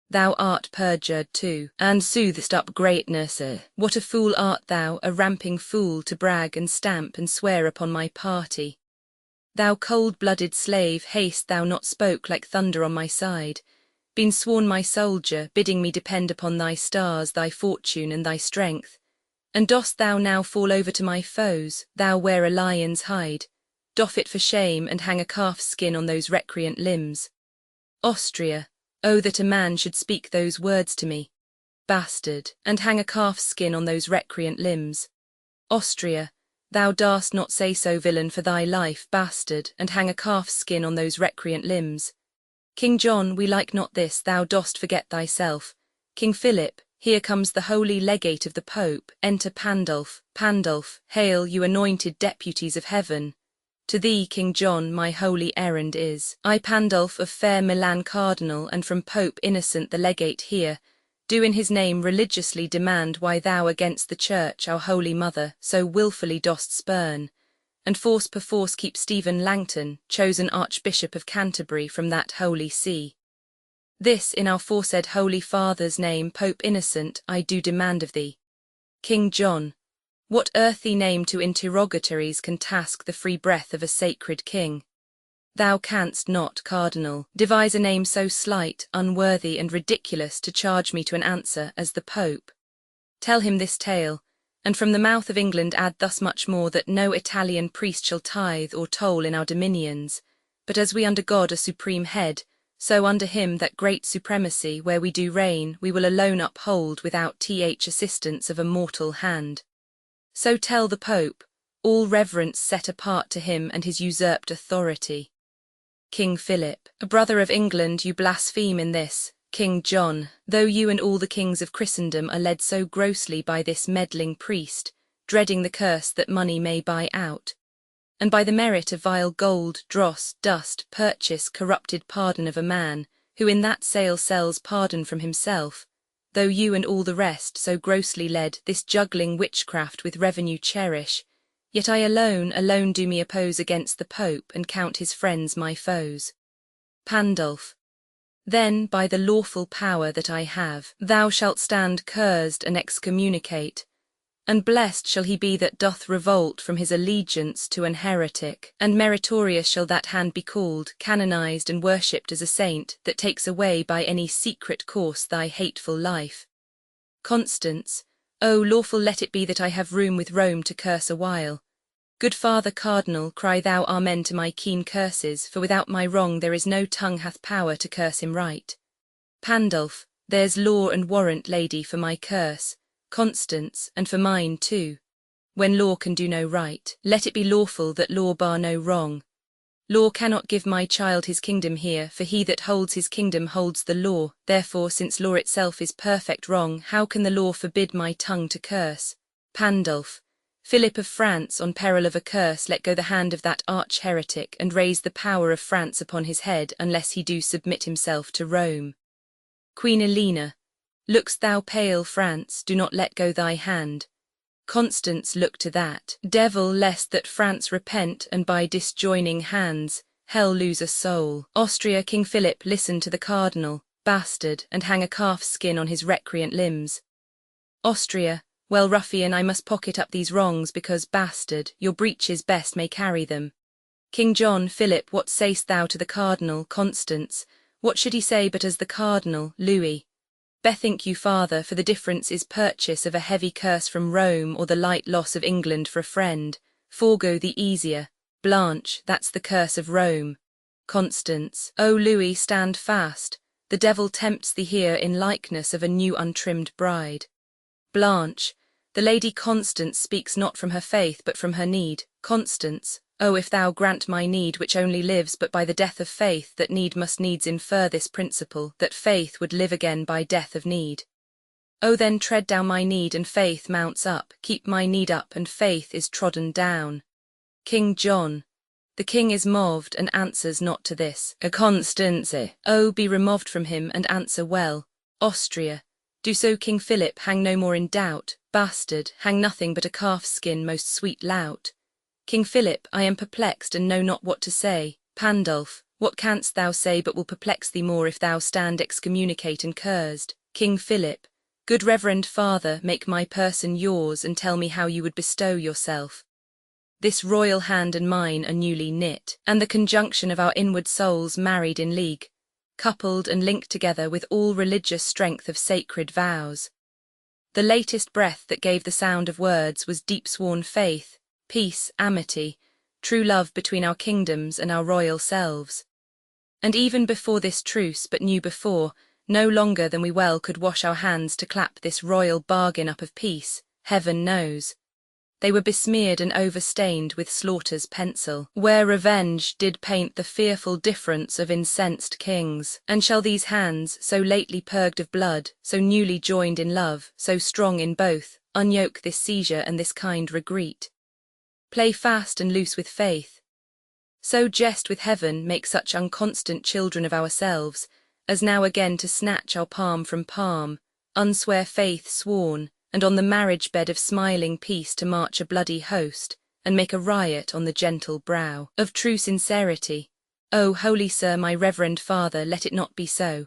Thou art perjured too, and soothest up greatness. What a fool art thou, a ramping fool, to brag and stamp and swear upon my party. Thou cold-blooded slave, haste thou not spoke like thunder on my side, been sworn my soldier, bidding me depend upon thy stars, thy fortune, and thy strength. And dost thou now fall over to my foes, thou wear a lion's hide, doff it for shame, and hang a calf's skin on those recreant limbs. Austria, oh that a man should speak those words to me. Bastard, and hang a calf's skin on those recreant limbs. Austria, thou darst not say so, villain, for thy life, bastard, and hang a calf's skin on those recreant limbs. King John, we like not this, thou dost forget thyself. King Philip, here comes the holy legate of the Pope, enter Pandulph. Pandulph, hail, you anointed deputies of heaven. To thee, King John, my holy errand is. I, Pandulph of fair Milan Cardinal, and from Pope Innocent the legate here, do in his name religiously demand why thou against the Church, our holy mother, so wilfully dost spurn, and force perforce keep Stephen Langton, chosen Archbishop of Canterbury, from that holy see. This in our foresaid holy father's name, Pope Innocent, I do demand of thee. King John, what earthly name to interrogatories can task the free breath of a sacred king? Thou canst not, Cardinal, devise a name so slight, unworthy, and ridiculous to charge me to an answer as the Pope. Tell him this tale, and from the mouth of England add thus much more, that no Italian priest shall tithe or toll in our dominions, but as we under God a supreme head, so under him that great supremacy where we do reign we will alone uphold without assistance of a mortal hand. So tell the Pope, all reverence set apart to him and his usurped authority. King Philip, a brother of England, you blaspheme in this. King John, though you and all the kings of Christendom are led so grossly by this meddling priest, dreading the curse that money may buy out, and by the merit of vile gold, dross, dust, purchase corrupted pardon of a man, who in that sale sells pardon from himself, though you and all the rest so grossly led this juggling witchcraft with revenue cherish, yet I alone do me oppose against the Pope and count his friends my foes. Pandulph, then by the lawful power that I have, thou shalt stand cursed and excommunicate, and blessed shall he be that doth revolt from his allegiance to an heretic, and meritorious shall that hand be called, canonized and worshipped as a saint, that takes away by any secret course thy hateful life. Constance, O lawful let it be that I have room with Rome to curse a while. Good Father Cardinal, cry thou amen to my keen curses, for without my wrong there is no tongue hath power to curse him right. Pandulph, there's law and warrant, lady, for my curse, Constance, and for mine too. When law can do no right, let it be lawful that law bar no wrong. Law cannot give my child his kingdom here, for he that holds his kingdom holds the law, therefore since law itself is perfect wrong, how can the law forbid my tongue to curse? Pandulph, Philip of France, on peril of a curse, let go the hand of that arch-heretic, and raise the power of France upon his head, unless he do submit himself to Rome. Queen Elena, look'st thou pale, France, do not let go thy hand. Constance, look to that. Devil, lest that France repent, and by disjoining hands, hell lose a soul. Austria, King Philip, listen to the Cardinal, bastard, and hang a calf's skin on his recreant limbs. Austria, well, ruffian, I must pocket up these wrongs, because, bastard, your breeches best may carry them. King John, Philip, what say'st thou to the Cardinal, Constance? What should he say but as the Cardinal, Louis? Bethink you, father, for the difference is purchase of a heavy curse from Rome or the light loss of England for a friend. Forego the easier. Blanche, that's the curse of Rome. Constance, O Louis, stand fast. The devil tempts thee here in likeness of a new untrimmed bride. Blanche, the Lady Constance speaks not from her faith but from her need. Constance, oh, if thou grant my need which only lives but by the death of faith, that need must needs infer this principle, that faith would live again by death of need. Oh, then tread down my need and faith mounts up, keep my need up and faith is trodden down. King John, the king is moved and answers not to this. A Constance, oh, be removed from him and answer well. Austria, do so King Philip, hang no more in doubt. Bastard, hang nothing but a calf's skin, most sweet lout. King Philip, I am perplexed and know not what to say. Pandulph, what canst thou say but will perplex thee more if thou stand excommunicate and cursed? King Philip, good reverend father, make my person yours and tell me how you would bestow yourself. This royal hand and mine are newly knit, and the conjunction of our inward souls married in league, coupled and linked together with all religious strength of sacred vows. The latest breath that gave the sound of words was deep-sworn faith, peace, amity, true love between our kingdoms and our royal selves. And even before this truce, but knew before, no longer than we well could wash our hands to clap this royal bargain up of peace, heaven knows. They were besmeared and overstained with slaughter's pencil, where revenge did paint the fearful difference of incensed kings. And shall these hands, so lately purged of blood, so newly joined in love, so strong in both, unyoke this seizure and this kind regret? Play fast and loose with faith. So jest with heaven, make such unconstant children of ourselves, as now again to snatch our palm from palm, unswear faith sworn, and on the marriage bed of smiling peace to march a bloody host, and make a riot on the gentle brow of true sincerity. O holy sir, my reverend father, let it not be so.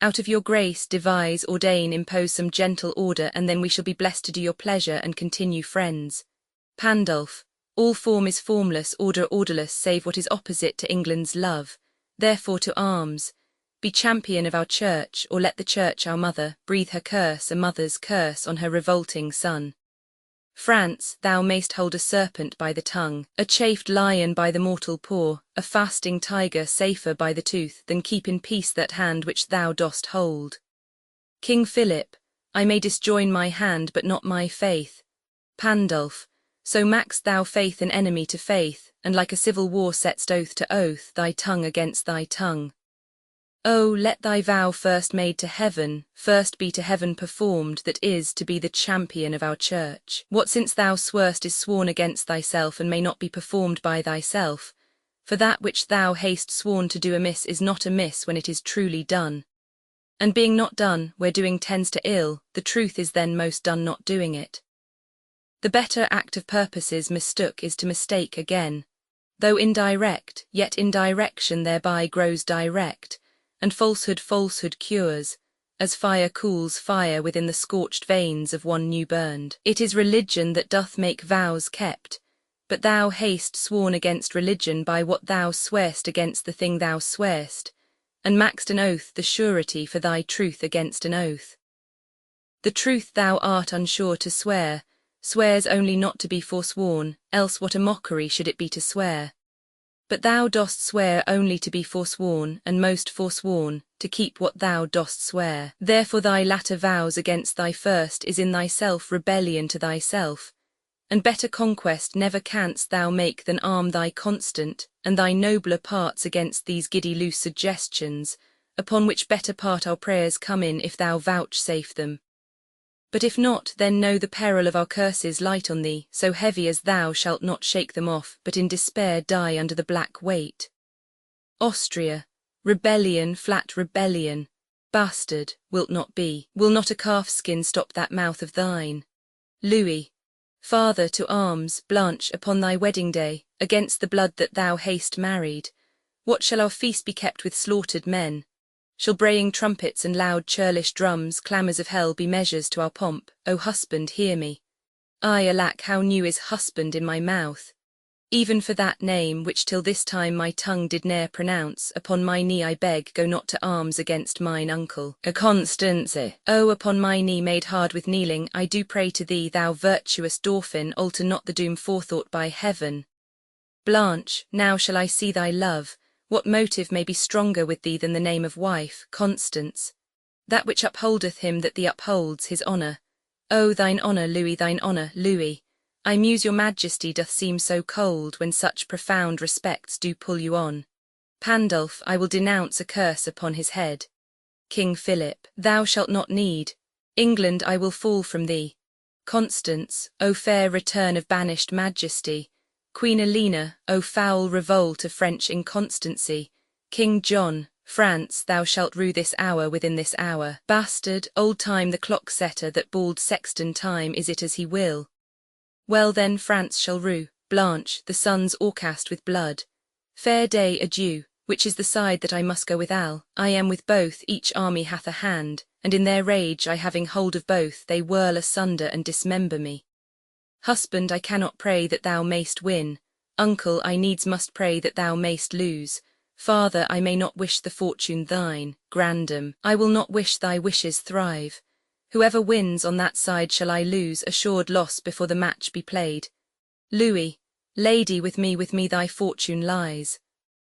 Out of your grace devise, ordain, impose some gentle order, and then we shall be blessed to do your pleasure and continue friends. Pandulph, all form is formless, order orderless, save what is opposite to England's love. Therefore to arms. Be champion of our church, or let the church, our mother, breathe her curse, a mother's curse, on her revolting son. France, thou mayst hold a serpent by the tongue, a chafed lion by the mortal paw, a fasting tiger safer by the tooth than keep in peace that hand which thou dost hold. King Philip, I may disjoin my hand but not my faith. Pandulph, so max'st thou faith an enemy to faith, and like a civil war set'st oath to oath, thy tongue against thy tongue. Oh, let thy vow first made to heaven, first be to heaven performed, that is, to be the champion of our church. What since thou swerst is sworn against thyself, and may not be performed by thyself. For that which thou hast sworn to do amiss is not amiss when it is truly done. And being not done, where doing tends to ill, the truth is then most done not doing it. The better act of purposes mistook is to mistake again. Though indirect, yet indirection thereby grows direct, and falsehood falsehood cures, as fire cools fire within the scorched veins of one new burned. It is religion that doth make vows kept, but thou hast sworn against religion by what thou swear'st against the thing thou swear'st, and maxed an oath the surety for thy truth against an oath. The truth thou art unsure to swear, swears only not to be forsworn, else what a mockery should it be to swear. But thou dost swear only to be forsworn, and most forsworn, to keep what thou dost swear. Therefore thy latter vows against thy first is in thyself rebellion to thyself, and better conquest never canst thou make than arm thy constant, and thy nobler parts against these giddy loose suggestions, upon which better part our prayers come in if thou vouchsafe them. But if not, then know the peril of our curses light on thee, so heavy as thou shalt not shake them off, but in despair die under the black weight. Austria, rebellion, flat rebellion, bastard, wilt not be, will not a calfskin stop that mouth of thine? Louis, father, to arms, Blanche, upon thy wedding day, against the blood that thou hast married. What shall our feast be kept with slaughtered men? Shall braying trumpets and loud churlish drums, clamours of hell, be measures to our pomp? O husband, hear me. I, alack, how new is husband in my mouth. Even for that name which till this time my tongue did ne'er pronounce, upon my knee I beg, go not to arms against mine uncle. A Constance. Oh, upon my knee made hard with kneeling, I do pray to thee, thou virtuous Dauphin, alter not the doom forethought by heaven. Blanche, now shall I see thy love. What motive may be stronger with thee than the name of wife, Constance? That which upholdeth him that thee upholds, his honour. Oh, thine honour, Louis, thine honour, Louis. I muse your majesty doth seem so cold, when such profound respects do pull you on. Pandulph, I will denounce a curse upon his head. King Philip, thou shalt not need. England, I will fall from thee. Constance, O fair return of banished majesty. Queen Elena, O foul revolt of French inconstancy. King John, France, thou shalt rue this hour within this hour. Bastard, old Time the clock setter that bawled sexton time, is it as he will? Well then France shall rue. Blanche, the sun's o'ercast with blood. Fair day, adieu, which is the side that I must go withal? I am with both, each army hath a hand, and in their rage I having hold of both, they whirl asunder and dismember me. Husband, I cannot pray that thou mayst win. Uncle, I needs must pray that thou mayst lose. Father, I may not wish the fortune thine. Grandam, I will not wish thy wishes thrive. Whoever wins on that side shall I lose, assured loss before the match be played. Louis, lady, with me thy fortune lies.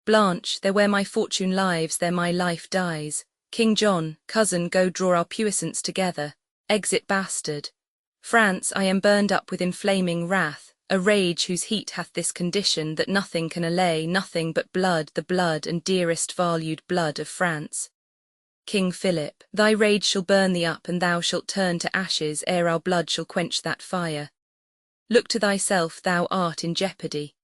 Blanche, there where my fortune lives, there my life dies. King John, cousin, go draw our puissance together. Exit bastard. France, I am burned up with inflaming wrath, a rage whose heat hath this condition, that nothing can allay, nothing but blood, the blood and dearest valued blood of France. King Philip, thy rage shall burn thee up, and thou shalt turn to ashes ere our blood shall quench that fire. Look to thyself, thou art in jeopardy.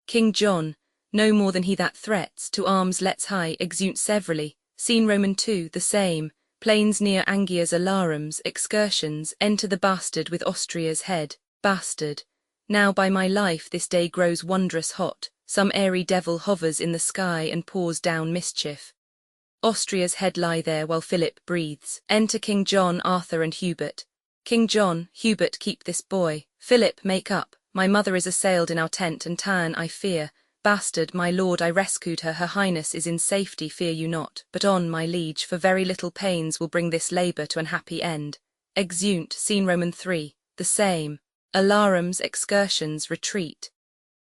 King John, no more than he that threats, to arms let's hie, exeunt severally. Scene Roman 2, the same. Plains near Angia's alarums, excursions, enter the bastard with Austria's head. Bastard, now by my life this day grows wondrous hot, some airy devil hovers in the sky and pours down mischief. Austria's head lie there while Philip breathes. Enter King John, Arthur and Hubert. King John, Hubert, keep this boy. Philip, make up. My mother is assailed in our tent and town, I fear. Bastard, my lord, I rescued her, her highness is in safety, fear you not. But on, my liege, for very little pains will bring this labour to an happy end. Exeunt, scene Roman 3, the same. Alarums, excursions, retreat.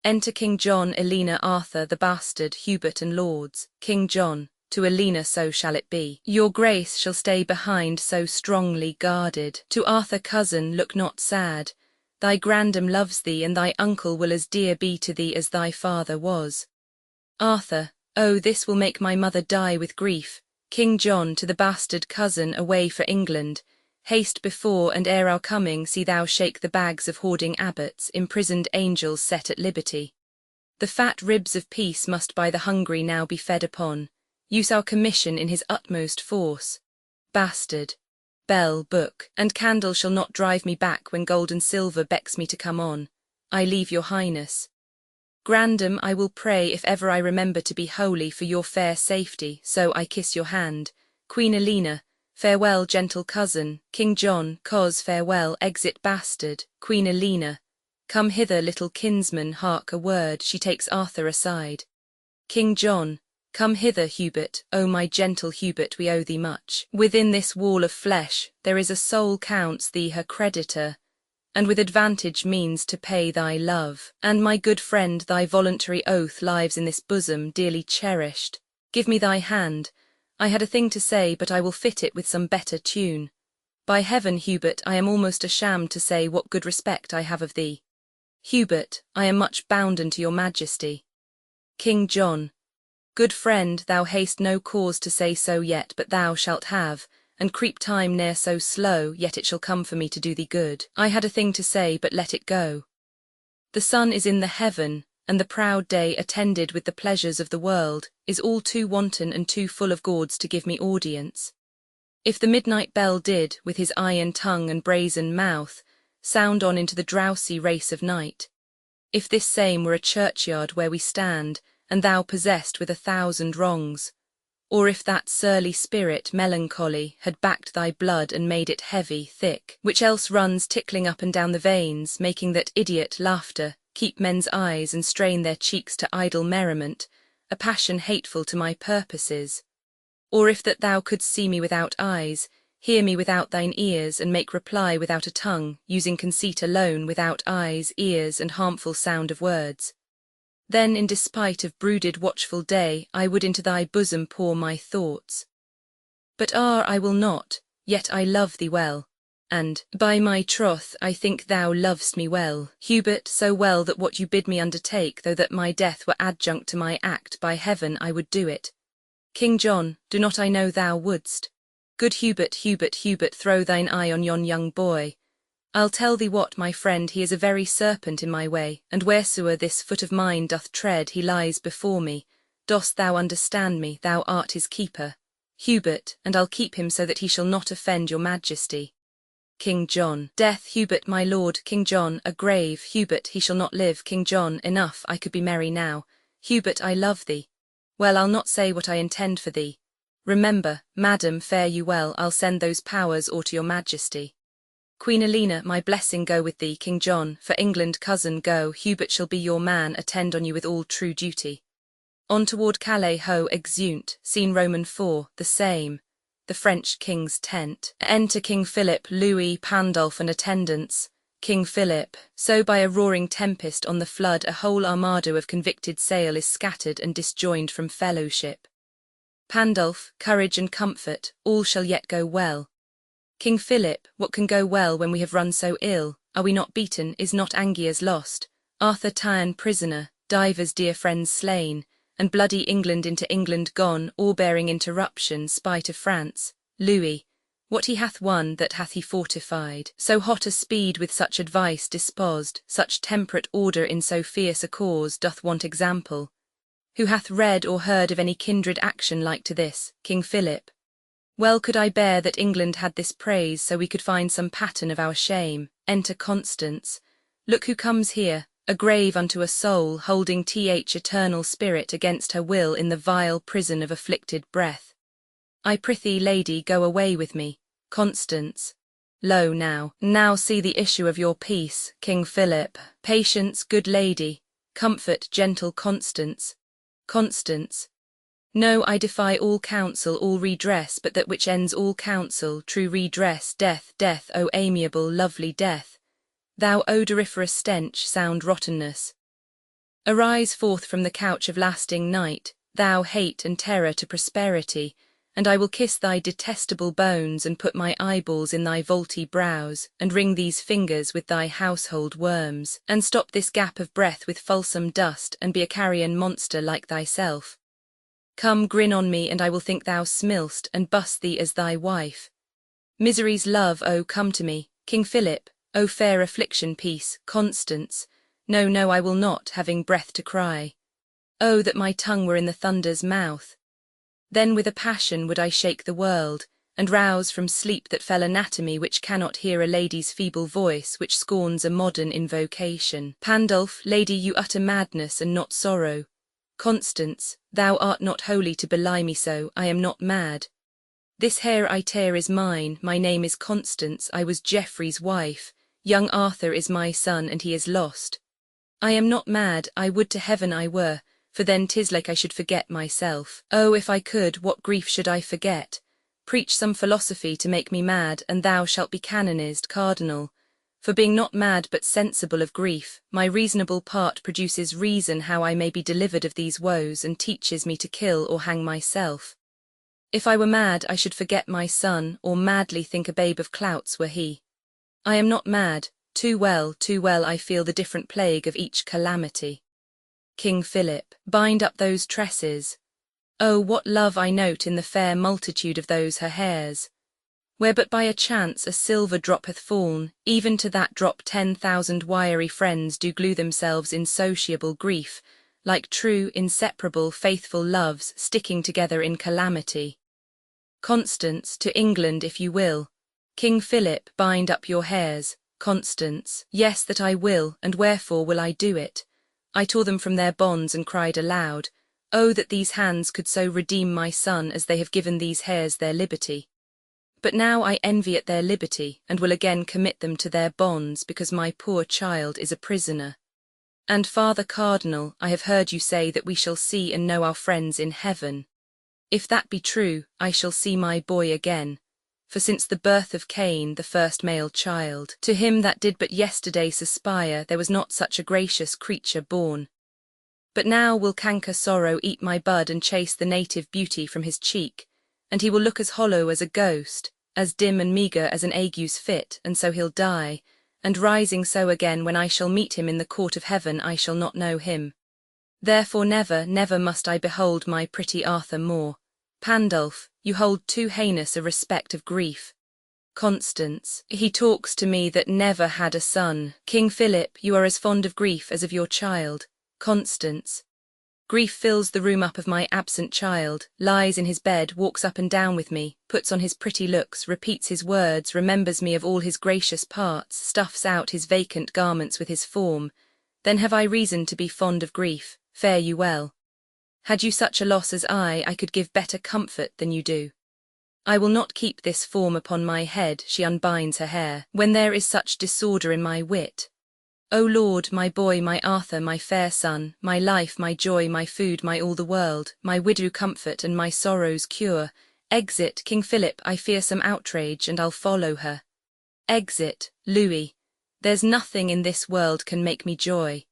Enter King John, Elena, Arthur, the bastard, Hubert and lords. King John, to Elena, so shall it be. Your grace shall stay behind, so strongly guarded. To Arthur, cousin, look not sad. Thy grandam loves thee, and thy uncle will as dear be to thee as thy father was. Arthur, oh, this will make my mother die with grief. King John, to the bastard cousin, away for England. Haste before, and ere our coming see thou shake the bags of hoarding abbots, imprisoned angels set at liberty. The fat ribs of peace must by the hungry now be fed upon. Use our commission in his utmost force. Bastard. Bell, book, and candle shall not drive me back when gold and silver becks me to come on. I leave your highness. Grandam, I will pray if ever I remember to be holy for your fair safety, so I kiss your hand. Queen Elena, farewell, gentle cousin. King John, cause farewell, exit bastard. Queen Elena, come hither, little kinsman, hark a word. She takes Arthur aside. King John, come hither, Hubert, O my gentle Hubert, we owe thee much. Within this wall of flesh there is a soul counts thee her creditor, and with advantage means to pay thy love. And my good friend, thy voluntary oath lives in this bosom dearly cherished. Give me thy hand. I had a thing to say, but I will fit it with some better tune. By heaven, Hubert, I am almost ashamed to say what good respect I have of thee. Hubert, I am much bounden to your majesty. King John, good friend, thou hast no cause to say so yet, but thou shalt have, and creep time ne'er so slow, yet it shall come for me to do thee good. I had a thing to say, but let it go. The sun is in the heaven, and the proud day, attended with the pleasures of the world, is all too wanton and too full of gauds to give me audience. If the midnight bell did, with his iron tongue and brazen mouth, sound on into the drowsy race of night, if this same were a churchyard where we stand, and thou possessed with 1,000 wrongs, or if that surly spirit, melancholy, had backed thy blood and made it heavy, thick, which else runs tickling up and down the veins, making that idiot laughter, keep men's eyes and strain their cheeks to idle merriment, a passion hateful to my purposes. Or if that thou couldst see me without eyes, hear me without thine ears, and make reply without a tongue, using conceit alone, without eyes, ears, and harmful sound of words. Then in despite of brooded watchful day, I would into thy bosom pour my thoughts. But I will not, yet I love thee well, and, by my troth, I think thou lovest me well, Hubert, so well that what you bid me undertake, though that my death were adjunct to my act, by heaven I would do it. King John, do not I know thou wouldst? Good Hubert, Hubert, Hubert, throw thine eye on yon young boy. I'll tell thee what, my friend, he is a very serpent in my way, and wheresoe'er this foot of mine doth tread, he lies before me. Dost thou understand me? Thou art his keeper, Hubert, and I'll keep him so that he shall not offend your majesty. King John. Death, Hubert, my lord. King John. A grave, Hubert, he shall not live. King John. Enough, I could be merry now. Hubert, I love thee. Well, I'll not say what I intend for thee. Remember, madam, fare you well, I'll send those powers or to your majesty. Queen Elena, my blessing go with thee. King John, for England cousin go, Hubert shall be your man, attend on you with all true duty. On toward Calais ho, exeunt, scene Roman 4, the same. The French king's tent. Enter King Philip, Louis, Pandulph and attendants. King Philip. So by a roaring tempest on the flood a whole armado of convicted sail is scattered and disjoined from fellowship. Pandulph, courage and comfort, all shall yet go well. King Philip, what can go well when we have run so ill? Are we not beaten? Is not Angiers lost? Arthur ta'en prisoner, divers dear friends slain, and bloody England into England gone, all bearing interruption, spite of France. Louis, what he hath won, that hath he fortified. So hot a speed with such advice disposed, such temperate order in so fierce a cause, doth want example. Who hath read or heard of any kindred action like to this? King Philip. Well could I bear that England had this praise, so we could find some pattern of our shame. Enter Constance. Look who comes here, a grave unto a soul, holding eternal spirit against her will in the vile prison of afflicted breath. I prithee, lady, go away with me. Constance. Lo now see the issue of your peace. King Philip. Patience, good lady. Comfort, gentle Constance. Constance. No, I defy all counsel, all redress, but that which ends all counsel, true redress, death, death, O amiable, lovely death. Thou odoriferous stench, sound rottenness. Arise forth from the couch of lasting night, thou hate and terror to prosperity, and I will kiss thy detestable bones, and put my eyeballs in thy vaulty brows, and wring these fingers with thy household worms, and stop this gap of breath with fulsome dust, and be a carrion monster like thyself. Come, grin on me, and I will think thou smilst, and bust thee as thy wife. Misery's love, oh, come to me. King Philip. O fair affliction, peace, Constance. No, I will not, having breath to cry. Oh, that my tongue were in the thunder's mouth. Then with a passion would I shake the world, and rouse from sleep that fell anatomy which cannot hear a lady's feeble voice, which scorns a modern invocation. Pandulph, lady, you utter madness and not sorrow. Constance, thou art not holy to belie me so, I am not mad. This hair I tear is mine, my name is Constance, I was Geoffrey's wife. Young Arthur is my son, and he is lost. I am not mad, I would to heaven I were, for then 'tis like I should forget myself. Oh, if I could, what grief should I forget? Preach some philosophy to make me mad, and thou shalt be canonized cardinal. For being not mad but sensible of grief, my reasonable part produces reason how I may be delivered of these woes, and teaches me to kill or hang myself. If I were mad, I should forget my son, or madly think a babe of clouts were he. I am not mad, too well I feel the different plague of each calamity. King Philip. Bind up those tresses. Oh, what love I note in the fair multitude of those her hairs. Where but by a chance a silver drop hath fallen, even to that drop 10,000 wiry friends do glue themselves in sociable grief, like true, inseparable, faithful loves, sticking together in calamity. Constance, to England if you will. King Philip, bind up your hairs. Constance. Yes, that I will, and wherefore will I do it? I tore them from their bonds and cried aloud, Oh, that these hands could so redeem my son as they have given these hairs their liberty. But now I envy at their liberty, and will again commit them to their bonds, because my poor child is a prisoner. And Father Cardinal, I have heard you say that we shall see and know our friends in heaven. If that be true, I shall see my boy again. For since the birth of Cain, the first male child, to him that did but yesterday suspire, there was not such a gracious creature born. But now will canker sorrow eat my bud and chase the native beauty from his cheek, and he will look as hollow as a ghost, as dim and meagre as an ague's fit, and so he'll die, and rising so again when I shall meet him in the court of heaven I shall not know him. Therefore never, never must I behold my pretty Arthur more. Pandulph, you hold too heinous a respect of grief. Constance, he talks to me that never had a son. King Philip, you are as fond of grief as of your child. Constance. Grief fills the room up of my absent child, lies in his bed, walks up and down with me, puts on his pretty looks, repeats his words, remembers me of all his gracious parts, stuffs out his vacant garments with his form. Then have I reason to be fond of grief. Fare you well. Had you such a loss as I could give better comfort than you do. I will not keep this form upon my head, she unbinds her hair, when there is such disorder in my wit. O Lord, my boy, my Arthur, my fair son, my life, my joy, my food, my all the world, my widow comfort and my sorrow's cure, exit, King Philip, I fear some outrage, and I'll follow her. Exit, Louis, there's nothing in this world can make me joy.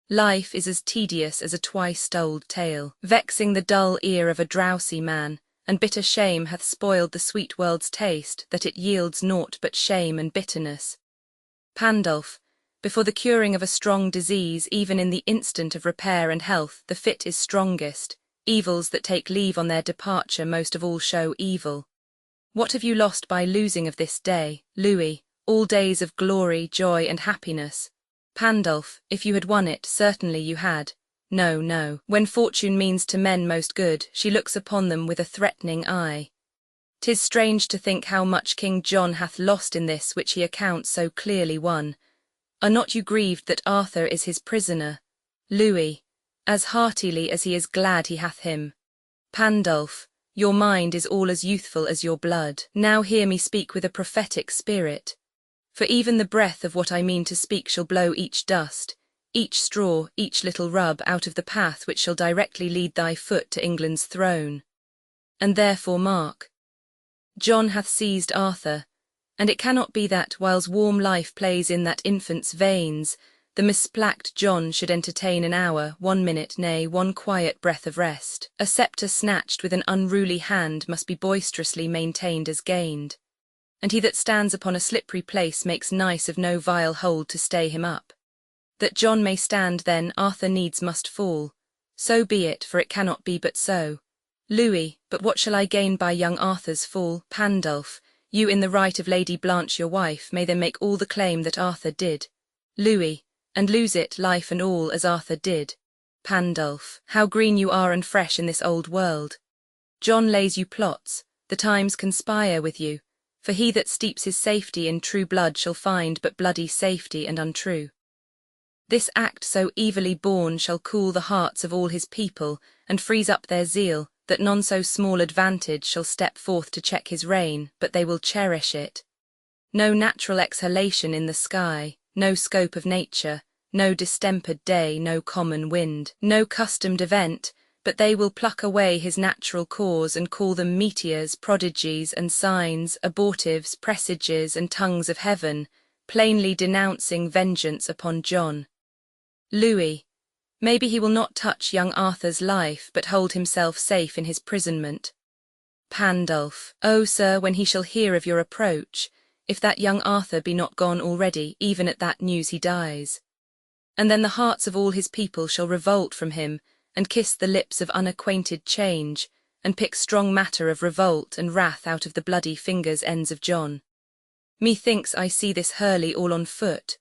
Life is as tedious as a twice-told tale, vexing the dull ear of a drowsy man, and bitter shame hath spoiled the sweet world's taste, that it yields naught but shame and bitterness. Pandulph, before the curing of a strong disease, even in the instant of repair and health, the fit is strongest. Evils that take leave on their departure most of all show evil. What have you lost by losing of this day, Louis, all days of glory, joy, and happiness? Pandulph, if you had won it, certainly you had. No, no, when fortune means to men most good, she looks upon them with a threatening eye. 'Tis strange to think how much King John hath lost in this which he accounts so clearly won. Are not you grieved that Arthur is his prisoner? Louis, as heartily as he is glad he hath him. Pandulph, your mind is all as youthful as your blood. Now hear me speak with a prophetic spirit. For even the breath of what I mean to speak shall blow each dust, each straw, each little rub out of the path which shall directly lead thy foot to England's throne. And therefore mark. John hath seized Arthur, and it cannot be that, whiles warm life plays in that infant's veins, the misplacked John should entertain an hour, 1 minute, nay, 1 quiet breath of rest. A sceptre snatched with an unruly hand must be boisterously maintained as gained. And he that stands upon a slippery place makes nice of no vile hold to stay him up. That John may stand then, Arthur needs must fall. So be it, for it cannot be but so. Louis, but what shall I gain by young Arthur's fall? Pandulph, you in the right of Lady Blanche your wife may then make all the claim that Arthur did. Louis, and lose it, life and all, as Arthur did. Pandulph, how green you are and fresh in this old world. John lays you plots, the times conspire with you, for he that steeps his safety in true blood shall find but bloody safety and untrue. This act so evilly born shall cool the hearts of all his people, and freeze up their zeal, that none so small advantage shall step forth to check his reign, but they will cherish it. No natural exhalation in the sky, no scope of nature, no distempered day, no common wind, no customed event, but they will pluck away his natural cause and call them meteors, prodigies and signs, abortives, presages and tongues of heaven, plainly denouncing vengeance upon John. Louis, maybe he will not touch young Arthur's life, but hold himself safe in his prisonment. Pandulph, O sir, when he shall hear of your approach, if that young Arthur be not gone already, even at that news he dies. And then the hearts of all his people shall revolt from him, and kiss the lips of unacquainted change, and pick strong matter of revolt and wrath out of the bloody fingers' ends of John. Methinks I see this hurly all on foot,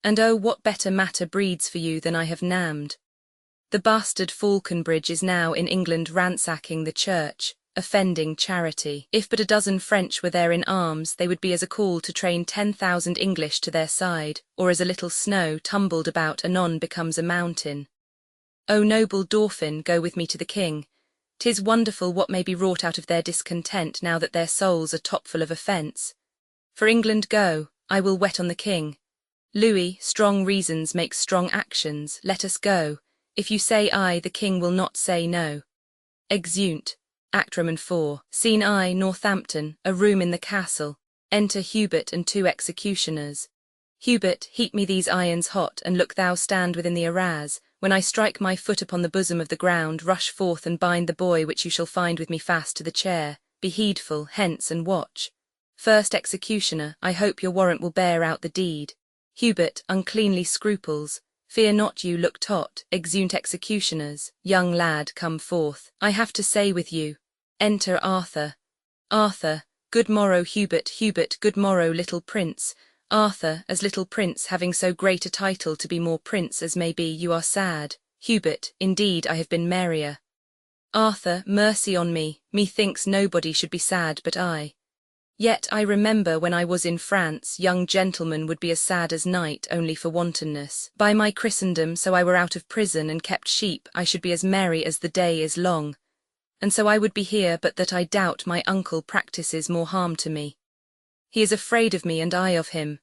and oh, what better matter breeds for you than I have named. The bastard Falconbridge is now in England ransacking the church, offending charity. If but a dozen French were there in arms, they would be as a call to train 10,000 English to their side, or as a little snow tumbled about anon becomes a mountain. O noble Dauphin, go with me to the king. 'Tis wonderful what may be wrought out of their discontent now that their souls are topfull of offence. For England go, I will wet on the king. Louis, strong reasons make strong actions, let us go. If you say aye, the king will not say no. Exeunt. Act Roman 4. Scene I, Northampton, a room in the castle. Enter Hubert and 2 executioners. Hubert, heap me these irons hot, and look thou stand within the arras. When I strike my foot upon the bosom of the ground, rush forth and bind the boy which you shall find with me fast to the chair. Be heedful, hence, and watch. First executioner, I hope your warrant will bear out the deed. Hubert, uncleanly scruples. Fear not, you look tot. Exeunt executioners. Young lad, come forth. I have to say with you. Enter Arthur. Arthur, good morrow, Hubert. Hubert, good morrow, little prince. Arthur, as little prince, having so great a title to be more prince as may be, you are sad. Hubert, indeed I have been merrier. Arthur, mercy on me, methinks nobody should be sad but I. Yet I remember when I was in France, young gentlemen would be as sad as night, only for wantonness. By my Christendom, so I were out of prison and kept sheep, I should be as merry as the day is long. And so I would be here, but that I doubt my uncle practices more harm to me. He is afraid of me and I of him.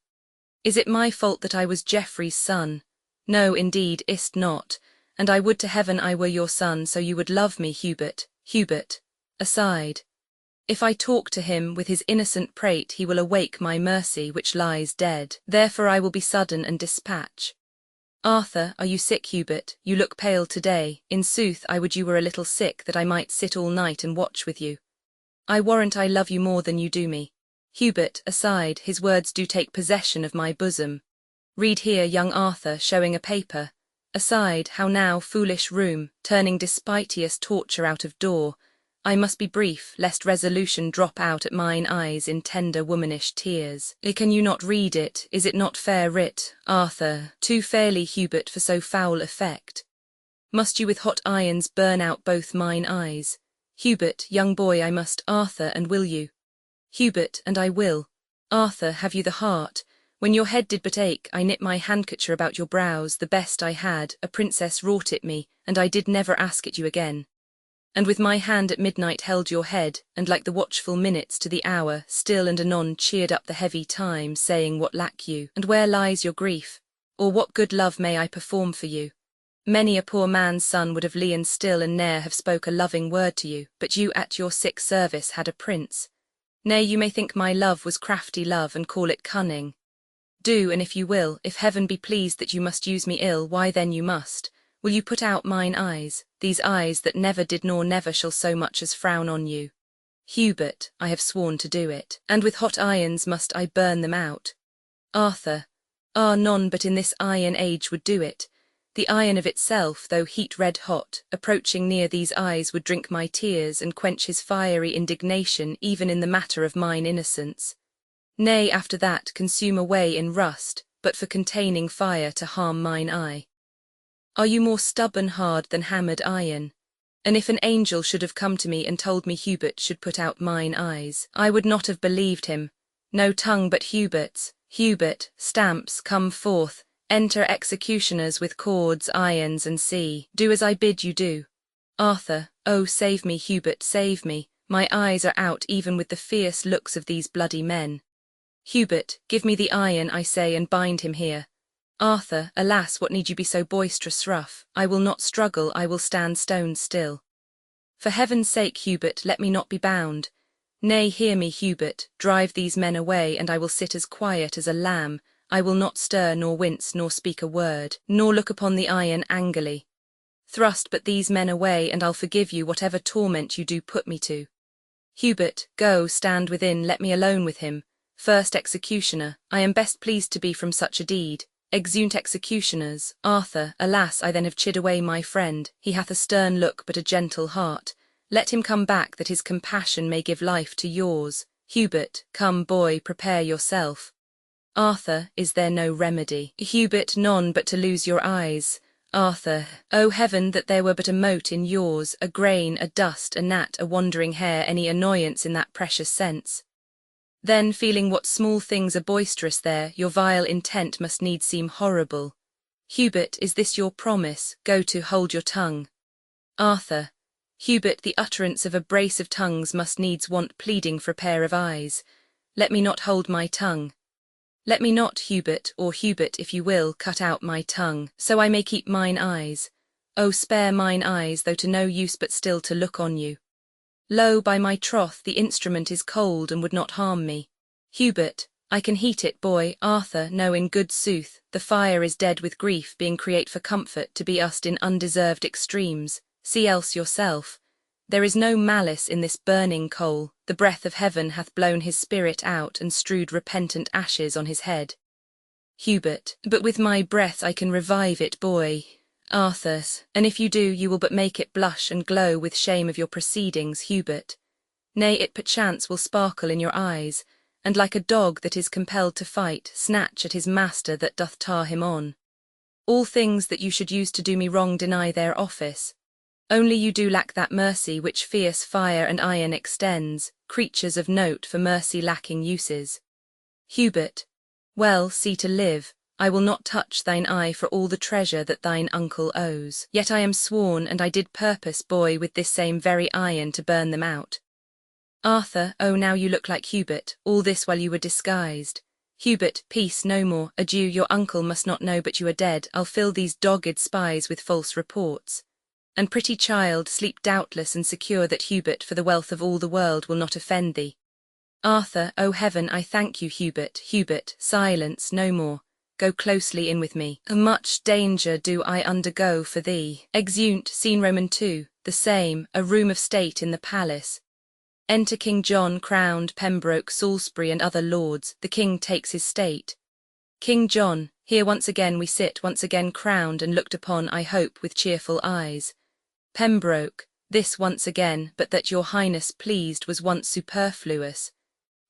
Is it my fault that I was Geoffrey's son? No, indeed, is't not, and I would to heaven I were your son, so you would love me, Hubert. Hubert, aside. If I talk to him with his innocent prate, he will awake my mercy, which lies dead. Therefore I will be sudden and dispatch. Arthur, are you sick, Hubert? You look pale today. In sooth, I would you were a little sick, that I might sit all night and watch with you. I warrant I love you more than you do me. Hubert, aside, his words do take possession of my bosom. Read here, young Arthur, showing a paper. Aside, how now, foolish room, turning dispiteous torture out of door. I must be brief, lest resolution drop out at mine eyes in tender womanish tears. Can you not read it? Is it not fair writ, Arthur? Too fairly, Hubert, for so foul effect. Must you with hot irons burn out both mine eyes? Hubert, young boy, I must. Arthur, and will you? Hubert, and I will. Arthur, have you the heart? When your head did but ache, I knit my handkercher about your brows, the best I had, a princess wrought it me, and I did never ask it you again. And with my hand at midnight held your head, and like the watchful minutes to the hour, still and anon cheered up the heavy time, saying, what lack you, and where lies your grief? Or what good love may I perform for you? Many a poor man's son would have lien still and ne'er have spoke a loving word to you, but you at your sick service had a prince. Nay, you may think my love was crafty love, and call it cunning. Do, and if you will, if heaven be pleased that you must use me ill, why then you must. Will you put out mine eyes, these eyes that never did nor never shall so much as frown on you? Hubert, I have sworn to do it, and with hot irons must I burn them out. Arthur, none but in this iron age would do it. The iron of itself, though heat red hot, approaching near these eyes would drink my tears and quench his fiery indignation even in the matter of mine innocence. Nay, after that consume away in rust, but for containing fire to harm mine eye. Are you more stubborn hard than hammered iron? And if an angel should have come to me and told me Hubert should put out mine eyes, I would not have believed him. No tongue but Hubert's. Hubert, stamps, come forth. Enter executioners with cords, irons, and see. Do as I bid you do. Arthur, oh, save me, Hubert, save me. My eyes are out even with the fierce looks of these bloody men. Hubert, give me the iron, I say, and bind him here. Arthur, alas, what need you be so boisterous rough? I will not struggle, I will stand stone still. For heaven's sake, Hubert, let me not be bound. Nay, hear me, Hubert, drive these men away, and I will sit as quiet as a lamb. I will not stir nor wince nor speak a word, nor look upon the iron angrily. Thrust but these men away, and I'll forgive you whatever torment you do put me to. Hubert, go, stand within, let me alone with him. First executioner, I am best pleased to be from such a deed. Exeunt executioners. Arthur, alas, I then have chid away my friend. He hath a stern look but a gentle heart. Let him come back that his compassion may give life to yours. Hubert, come, boy, prepare yourself. Arthur, is there no remedy? Hubert, none but to lose your eyes. Arthur, O heaven, that there were but a mote in yours, a grain, a dust, a gnat, a wandering hair, any annoyance in that precious sense. Then, feeling what small things are boisterous there, your vile intent must needs seem horrible. Hubert, is this your promise? Go to, hold your tongue. Arthur, Hubert, the utterance of a brace of tongues must needs want pleading for a pair of eyes. Let me not hold my tongue. Let me not, Hubert, or Hubert if you will, cut out my tongue, so I may keep mine eyes. Oh, spare mine eyes, though to no use but still to look on you. Lo, by my troth, the instrument is cold and would not harm me. Hubert, I can heat it, boy. Arthur, no, in good sooth, the fire is dead with grief, being create for comfort to be used in undeserved extremes. See else yourself. There is no malice in this burning coal, the breath of heaven hath blown his spirit out and strewed repentant ashes on his head. Hubert, but with my breath I can revive it, boy. Arthur's, and if you do, you will but make it blush and glow with shame of your proceedings, Hubert. Nay, it perchance will sparkle in your eyes, and like a dog that is compelled to fight, snatch at his master that doth tar him on. All things that you should use to do me wrong deny their office. Only you do lack that mercy which fierce fire and iron extends, creatures of note for mercy lacking uses. Hubert, well, see to live, I will not touch thine eye for all the treasure that thine uncle owes. Yet I am sworn, and I did purpose, boy, with this same very iron to burn them out. Arthur, oh, now you look like Hubert, all this while you were disguised. Hubert, peace, no more, adieu, your uncle must not know but you are dead. I'll fill these dogged spies with false reports. And pretty child, sleep doubtless and secure that Hubert for the wealth of all the world will not offend thee. Arthur, O heaven, I thank you, Hubert. Hubert, silence, no more. Go closely in with me. Much danger do I undergo for thee. Exeunt, scene Roman 2, the same, a room of state in the palace. Enter King John, crowned, Pembroke, Salisbury, and other lords. The king takes his state. King John, here once again we sit, once again crowned and looked upon, I hope, with cheerful eyes. Pembroke, this once again, but that your highness pleased, was once superfluous.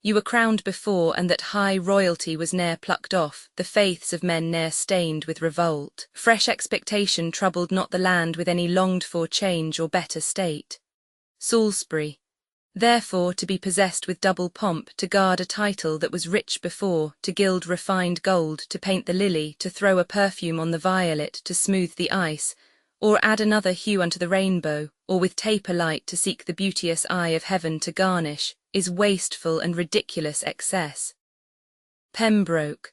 You were crowned before, and that high royalty was ne'er plucked off, the faiths of men ne'er stained with revolt. Fresh expectation troubled not the land with any longed-for change or better state. Salisbury, therefore to be possessed with double pomp, to guard a title that was rich before, to gild refined gold, to paint the lily, to throw a perfume on the violet, to smooth the ice, or add another hue unto the rainbow, or with taper light to seek the beauteous eye of heaven to garnish, is wasteful and ridiculous excess. Pembroke,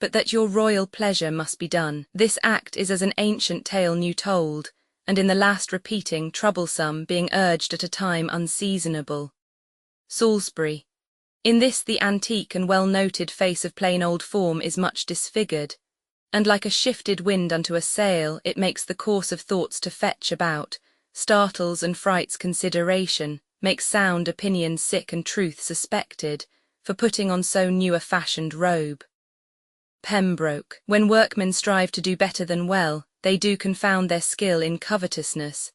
but that your royal pleasure must be done. This act is as an ancient tale new told, and in the last repeating troublesome, being urged at a time unseasonable. Salisbury, in this the antique and well-noted face of plain old form is much disfigured, and like a shifted wind unto a sail, it makes the course of thoughts to fetch about, startles and frights consideration, makes sound opinion sick and truth suspected, for putting on so new a fashioned robe. Pembroke, when workmen strive to do better than well, they do confound their skill in covetousness,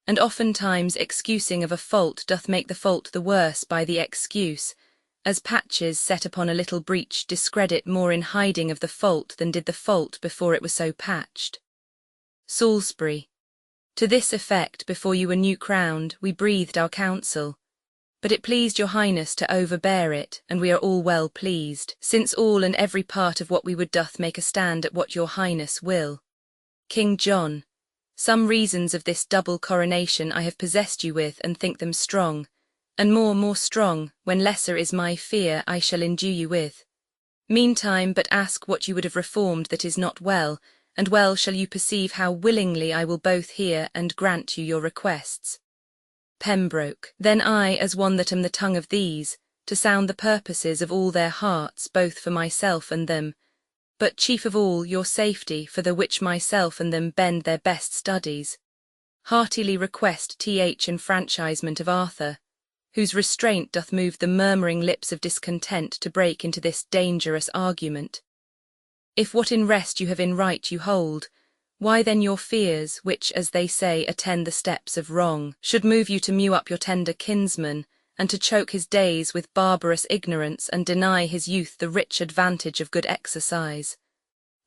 and oftentimes excusing of a fault doth make the fault the worse by the excuse, as patches set upon a little breach discredit more in hiding of the fault than did the fault before it was so patched. Salisbury, to this effect, before you were new crowned, we breathed our counsel, but it pleased your highness to overbear it, and we are all well pleased, since all and every part of what we would doth make a stand at what your highness will. King John, some reasons of this double coronation I have possessed you with, and think them strong, and more strong, when lesser is my fear, I shall endue you with. Meantime but ask what you would have reformed that is not well, and well shall you perceive how willingly I will both hear and grant you your requests. Pembroke, then I, as one that am the tongue of these, to sound the purposes of all their hearts, both for myself and them, but chief of all your safety, for the which myself and them bend their best studies, heartily request enfranchisement of Arthur, whose restraint doth move the murmuring lips of discontent to break into this dangerous argument. If what in rest you have in right you hold, why then your fears, which, as they say, attend the steps of wrong, should move you to mew up your tender kinsman, and to choke his days with barbarous ignorance, and deny his youth the rich advantage of good exercise?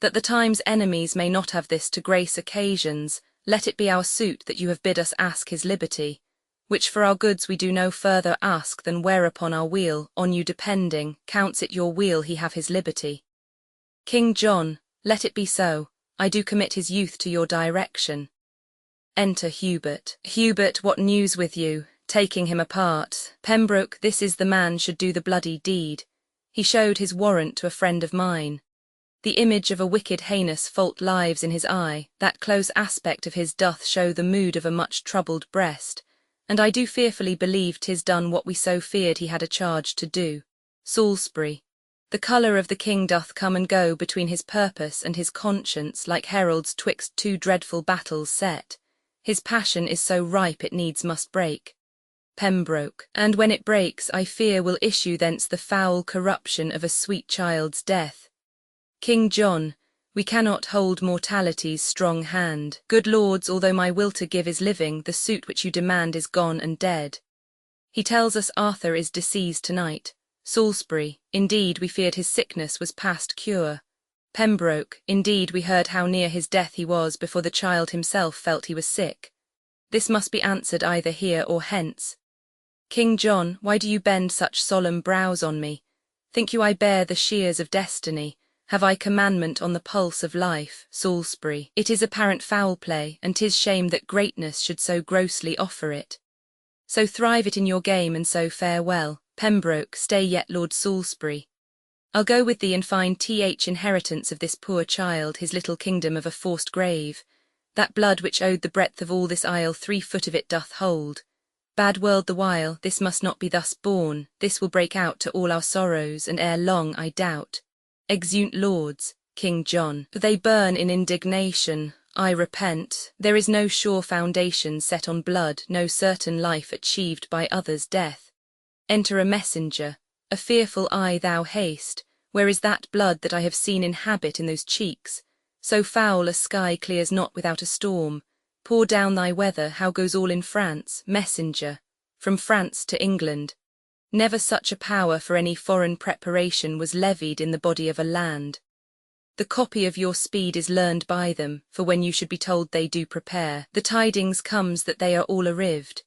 That the time's enemies may not have this to grace occasions, let it be our suit that you have bid us ask his liberty, which for our goods we do no further ask than whereupon our weal, on you depending, counts it your weal he have his liberty. King John, let it be so, I do commit his youth to your direction. Enter Hubert. Hubert, what news with you? Taking him apart. Pembroke, this is the man should do the bloody deed. He showed his warrant to a friend of mine. The image of a wicked heinous fault lives in his eye, that close aspect of his doth show the mood of a much troubled breast, and I do fearfully believe 'tis done what we so feared he had a charge to do. Salisbury. The colour of the king doth come and go between his purpose and his conscience like heralds twixt two dreadful battles set. His passion is so ripe it needs must break. Pembroke. And when it breaks, I fear will issue thence the foul corruption of a sweet child's death. King John, we cannot hold mortality's strong hand. Good lords, although my will to give is living, the suit which you demand is gone and dead. He tells us Arthur is diseased tonight. Salisbury, indeed we feared his sickness was past cure. Pembroke, indeed we heard how near his death he was before the child himself felt he was sick. This must be answered either here or hence. King John, why do you bend such solemn brows on me? Think you I bear the shears of destiny? Have I commandment on the pulse of life? Salisbury. It is apparent foul play, and 'tis shame that greatness should so grossly offer it. So thrive it in your game, and so farewell. Pembroke, stay yet, Lord Salisbury. I'll go with thee and find inheritance of this poor child, his little kingdom of a forced grave. That blood which owed the breadth of all this isle 3 foot of it doth hold. Bad world the while, this must not be thus borne, this will break out to all our sorrows, and ere long, I doubt. Exeunt lords, King John, for they burn in indignation. I repent, there is no sure foundation set on blood, no certain life achieved by others' death. Enter a messenger, a fearful eye thou haste, where is that blood that I have seen inhabit in those cheeks? So foul a sky clears not without a storm. Pour down thy weather, how goes all in France? Messenger, from France to England. Never such a power for any foreign preparation was levied in the body of a land. The copy of your speed is learned by them, for when you should be told they do prepare, the tidings comes that they are all arrived.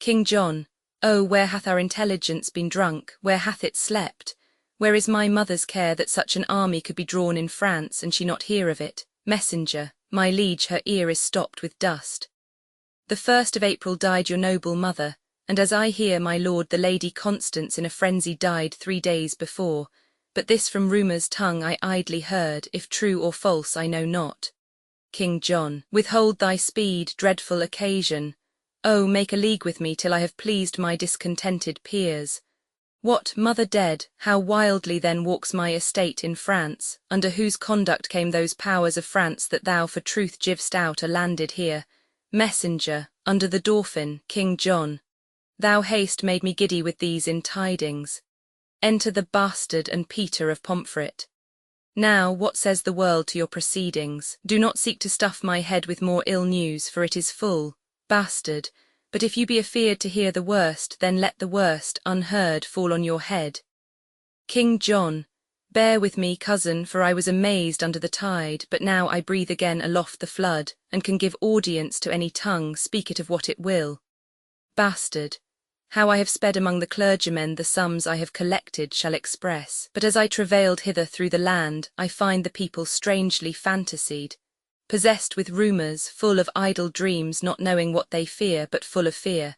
King John, oh, where hath our intelligence been drunk, where hath it slept? Where is my mother's care that such an army could be drawn in France, and she not hear of it? Messenger, my liege, her ear is stopped with dust. The 1st of April died your noble mother, and as I hear, my lord, the Lady Constance in a frenzy died 3 days before, but this from rumour's tongue I idly heard, if true or false I know not. King John, withhold thy speed, dreadful occasion. Oh, make a league with me till I have pleased my discontented peers. What, mother dead, how wildly then walks my estate in France, under whose conduct came those powers of France that thou for truth giv'st out are landed here. Messenger, under the Dauphin, King John. Thou haste made me giddy with these in tidings. Enter the bastard and Peter of Pomfret. Now, what says the world to your proceedings? Do not seek to stuff my head with more ill news, for it is full. Bastard, but if you be afeard to hear the worst, then let the worst, unheard, fall on your head. King John, bear with me, cousin, for I was amazed under the tide, but now I breathe again aloft the flood, and can give audience to any tongue, speak it of what it will. Bastard, how I have sped among the clergymen the sums I have collected shall express, but as I travailed hither through the land, I find the people strangely fantasied, possessed with rumours, full of idle dreams, not knowing what they fear, but full of fear.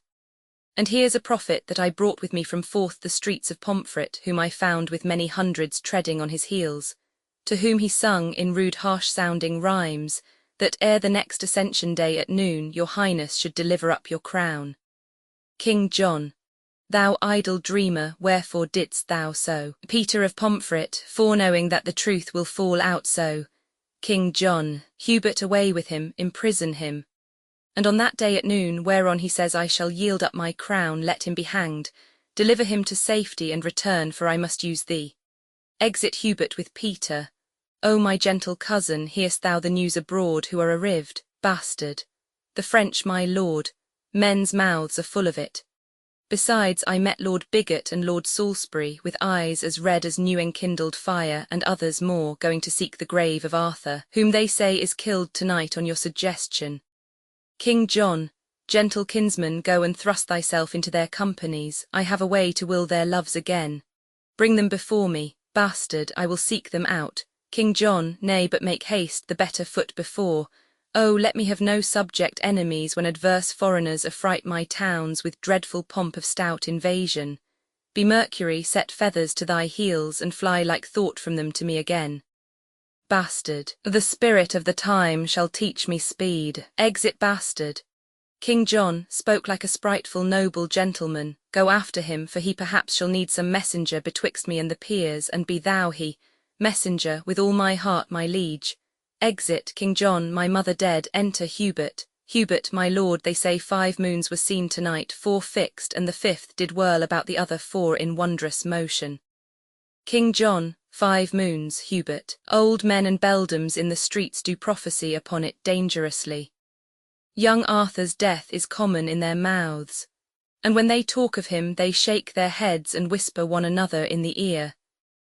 And here's a prophet that I brought with me from forth the streets of Pomfret, whom I found with many hundreds treading on his heels, to whom he sung in rude harsh-sounding rhymes, that ere the next Ascension Day at noon your highness should deliver up your crown. King John, thou idle dreamer, wherefore didst thou so? Peter of Pomfret, foreknowing that the truth will fall out so. King John, Hubert away with him, imprison him. And on that day at noon, whereon he says I shall yield up my crown, let him be hanged. Deliver him to safety and return, for I must use thee. Exit Hubert with Peter. O my gentle cousin, hear'st thou the news abroad who are arrived? Bastard. The French, my lord. Men's mouths are full of it. Besides, I met Lord Bigot and Lord Salisbury, with eyes as red as new enkindled fire, and others more, going to seek the grave of Arthur, whom they say is killed tonight on your suggestion. King John, gentle kinsman, go and thrust thyself into their companies. I have a way to will their loves again. Bring them before me, bastard, I will seek them out. King John, nay, but make haste, the better foot before. Oh, let me have no subject enemies when adverse foreigners affright my towns with dreadful pomp of stout invasion. Be Mercury, set feathers to thy heels, and fly like thought from them to me again. Bastard, the spirit of the time shall teach me speed. Exit bastard. King John spoke like a spriteful noble gentleman. Go after him, for he perhaps shall need some messenger betwixt me and the peers, and be thou he. Messenger, with all my heart, my liege. Exit, King John, my mother dead. Enter Hubert. Hubert, my lord, they say 5 moons were seen tonight, 4 fixed, and the 5th did whirl about the other 4 in wondrous motion. King John, 5 moons, Hubert. Old men and beldams in the streets do prophecy upon it dangerously. Young Arthur's death is common in their mouths, and when they talk of him they shake their heads and whisper one another in the ear.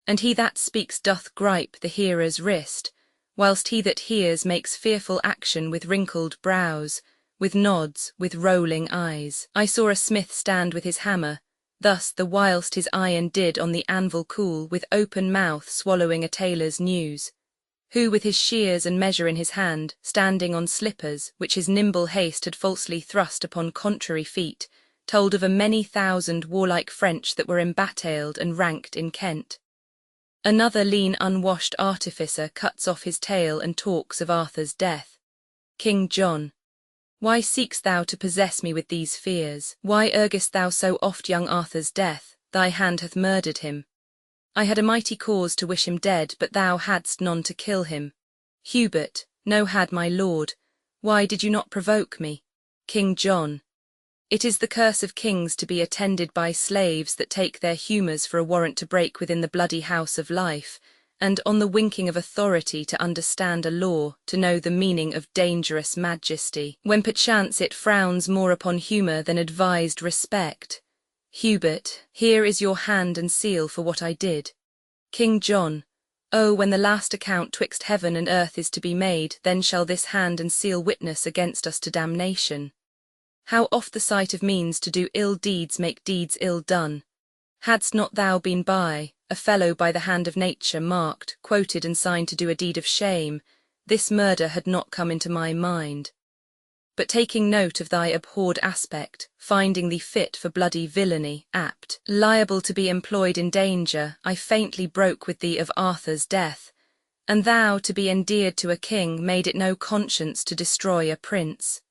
And he that speaks doth gripe the hearer's wrist, whilst he that hears makes fearful action with wrinkled brows, with nods, with rolling eyes. I saw a smith stand with his hammer, thus the whilst his iron did on the anvil cool, with open mouth swallowing a tailor's news, who with his shears and measure in his hand, standing on slippers, which his nimble haste had falsely thrust upon contrary feet, told of a many thousand warlike French that were embatailed and ranked in Kent. Another lean unwashed artificer cuts off his tale and talks of Arthur's death. King John, why seek'st thou to possess me with these fears? Why urgest thou so oft young Arthur's death? Thy hand hath murdered him. I had a mighty cause to wish him dead, but thou hadst none to kill him. Hubert, no had my lord. Why did you not provoke me? King John, it is the curse of kings to be attended by slaves that take their humours for a warrant to break within the bloody house of life, and on the winking of authority to understand a law, to know the meaning of dangerous majesty, when perchance it frowns more upon humour than advised respect. Hubert, here is your hand and seal for what I did. King John, oh, when the last account twixt heaven and earth is to be made, then shall this hand and seal witness against us to damnation. How oft the sight of means to do ill deeds make deeds ill done. Hadst not thou been by, a fellow by the hand of nature marked, quoted and signed to do a deed of shame, this murder had not come into my mind. But taking note of thy abhorred aspect, finding thee fit for bloody villainy, apt, liable to be employed in danger, I faintly broke with thee of Arthur's death, and thou, to be endeared to a king, made it no conscience to destroy a prince.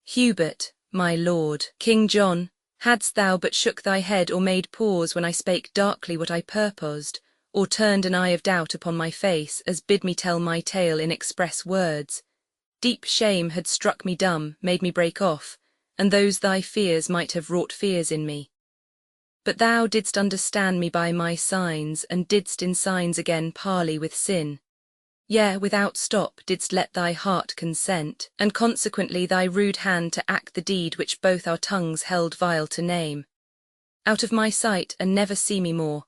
Hubert, my lord. King John, hadst thou but shook thy head or made pause when I spake darkly what I purposed, or turned an eye of doubt upon my face, as bid me tell my tale in express words, deep shame had struck me dumb, made me break off, and those thy fears might have wrought fears in me. But thou didst understand me by my signs, and didst in signs again parley with sin. Yea, without stop didst let thy heart consent, and consequently thy rude hand to act the deed which both our tongues held vile to name. Out of my sight, and never see me more.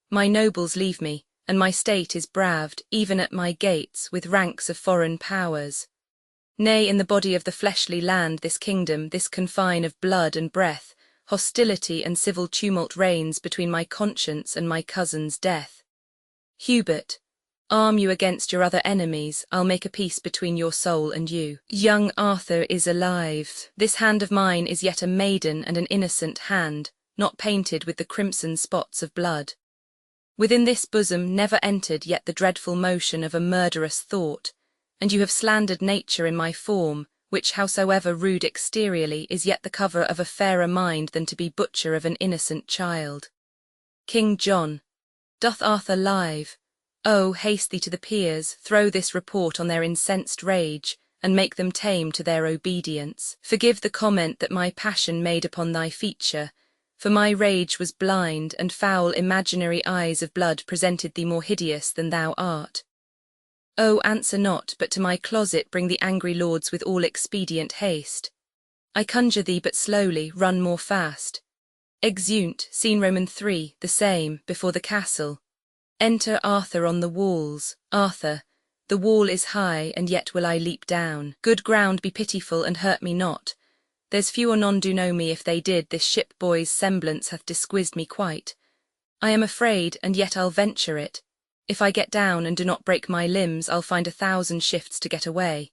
My nobles leave me, and my state is braved, even at my gates, with ranks of foreign powers. Nay, in the body of the fleshly land, this kingdom, this confine of blood and breath, hostility and civil tumult reigns between my conscience and my cousin's death. Hubert, arm you against your other enemies, I'll make a peace between your soul and you. Young Arthur is alive. This hand of mine is yet a maiden and an innocent hand, not painted with the crimson spots of blood. Within this bosom never entered yet the dreadful motion of a murderous thought, and you have slandered nature in my form, which howsoever rude exteriorly is yet the cover of a fairer mind than to be butcher of an innocent child. King John, doth Arthur live? Oh, haste thee to the peers, throw this report on their incensed rage, and make them tame to their obedience. Forgive the comment that my passion made upon thy feature, for my rage was blind, and foul imaginary eyes of blood presented thee more hideous than thou art. Oh, answer not, but to my closet bring the angry lords with all expedient haste. I conjure thee but slowly, run more fast. Exeunt, scene Roman 3, the same, before the castle. Enter Arthur on the walls. Arthur, the wall is high, and yet will I leap down. Good ground, be pitiful, and hurt me not. There's few or none do know me. If they did, this ship boy's semblance hath disquizzed me quite. I am afraid, and yet I'll venture it. If I get down and do not break my limbs, I'll find 1,000 shifts to get away.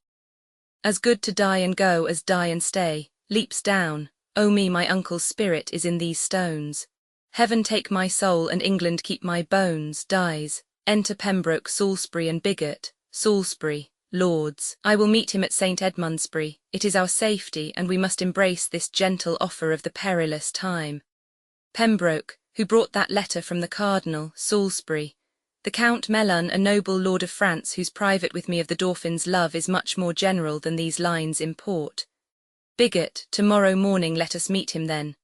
As good to die and go as die and stay. Leaps down. Oh me, my uncle's spirit is in these stones. Heaven take my soul and England keep my bones, dies. Enter Pembroke, Salisbury and Bigot. Salisbury, Lords, I will meet him at St. Edmundsbury. It is our safety, and we must embrace this gentle offer of the perilous time. Pembroke, who brought that letter from the Cardinal, Salisbury. The Count Melun, a noble lord of France, whose private with me of the Dauphin's love is much more general than these lines import. Bigot, tomorrow morning let us meet him then.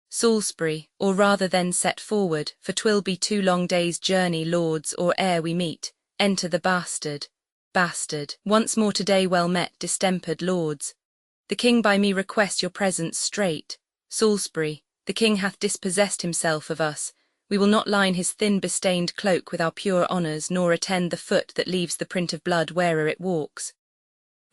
Salisbury, or rather then set forward, for 'twill be 2 long days' journey, lords, or ere we meet. Enter the bastard. Bastard, once more today well met, distempered lords. The king by me request your presence straight. Salisbury, the king hath dispossessed himself of us. We will not line his thin bestained cloak with our pure honours, nor attend the foot that leaves the print of blood where'er it walks.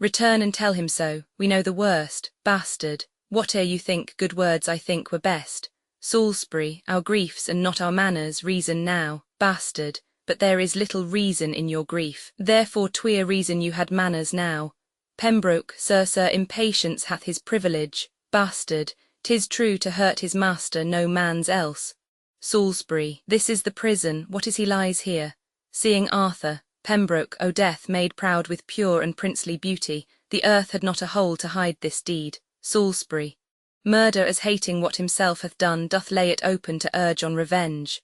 Return and tell him so, we know the worst. Bastard, whate'er you think, good words I think were best. Salisbury, our griefs and not our manners reason now. Bastard, but there is little reason in your grief, therefore 'twere reason you had manners now. Pembroke, sir, impatience hath his privilege. Bastard, 'tis true to hurt his master no man's else. Salisbury, this is the prison, what is he lies here? Seeing Arthur, Pembroke, O death made proud with pure and princely beauty, the earth had not a hole to hide this deed. Salisbury, murder as hating what himself hath done doth lay it open to urge on revenge.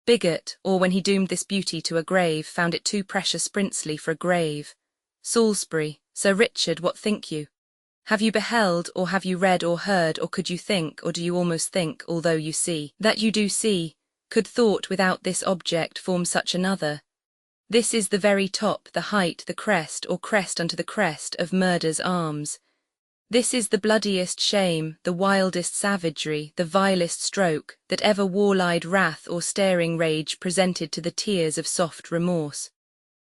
Bigot, or when he doomed this beauty to a grave, found it too precious princely for a grave. Salisbury, Sir Richard, what think you? Have you beheld, or have you read or heard, or could you think, or do you almost think, although you see, that you do see? Could thought without this object form such another? This is the very top, the height, the crest, or crest unto the crest, of murder's arms. This is the bloodiest shame, the wildest savagery, the vilest stroke, that ever wall-eyed wrath or staring rage presented to the tears of soft remorse.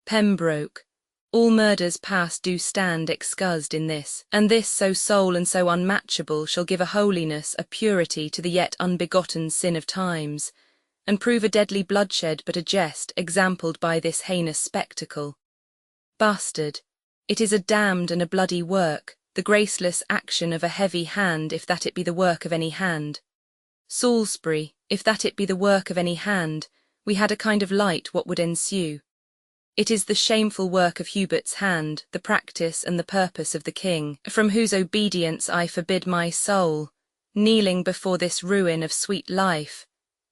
Pembroke, all murders past do stand excused in this, and this so sole and so unmatchable shall give a holiness, a purity to the yet unbegotten sin of times, and prove a deadly bloodshed but a jest exampled by this heinous spectacle. Bastard, it is a damned and a bloody work, the graceless action of a heavy hand, if that it be the work of any hand. Salisbury, if that it be the work of any hand, we had a kind of light what would ensue. It is the shameful work of Hubert's hand, the practice and the purpose of the king, from whose obedience I forbid my soul, kneeling before this ruin of sweet life,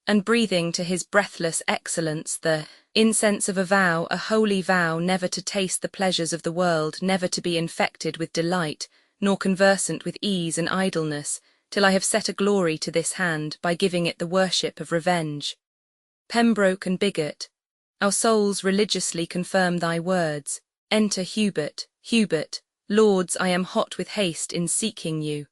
and breathing to his breathless excellence the incense of a vow, a holy vow, never to taste the pleasures of the world, never to be infected with delight, nor conversant with ease and idleness, till I have set a glory to this hand, by giving it the worship of revenge. Pembroke and Bigot, our souls religiously confirm thy words. Enter Hubert. Hubert, lords, I am hot with haste in seeking you.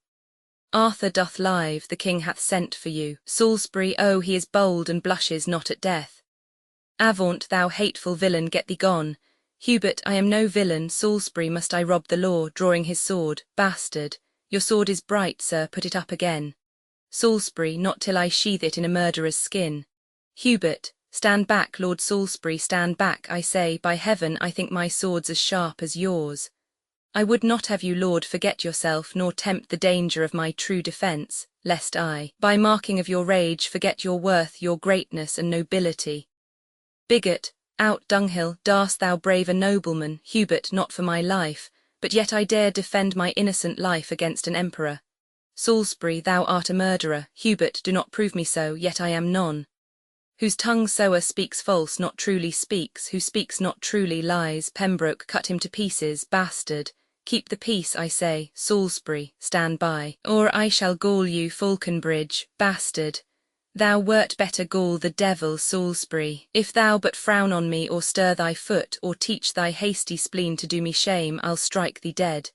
Arthur doth live, the king hath sent for you. Salisbury, oh, he is bold and blushes not at death. Avaunt, thou hateful villain, get thee gone. Hubert, I am no villain. Salisbury, must I rob the law, drawing his sword. Bastard, your sword is bright, sir, put it up again. Salisbury, not till I sheathe it in a murderer's skin. Hubert, stand back, Lord Salisbury, stand back, I say, by heaven, I think my sword's as sharp as yours. I would not have you, Lord, forget yourself, nor tempt the danger of my true defence, lest I, by marking of your rage, forget your worth, your greatness and nobility. Bigot, out, dunghill, darst thou brave a nobleman? Hubert, not for my life, but yet I dare defend my innocent life against an emperor. Salisbury, thou art a murderer. Hubert, do not prove me so, yet I am none. Whose tongue sower speaks false, not truly speaks, who speaks not truly lies. Pembroke, cut him to pieces. Bastard, keep the peace, I say. Salisbury, stand by, or I shall gall you. Falconbridge, bastard, thou wert better gall the devil. Salisbury, if thou but frown on me, or stir thy foot, or teach thy hasty spleen to do me shame, I'll strike thee dead.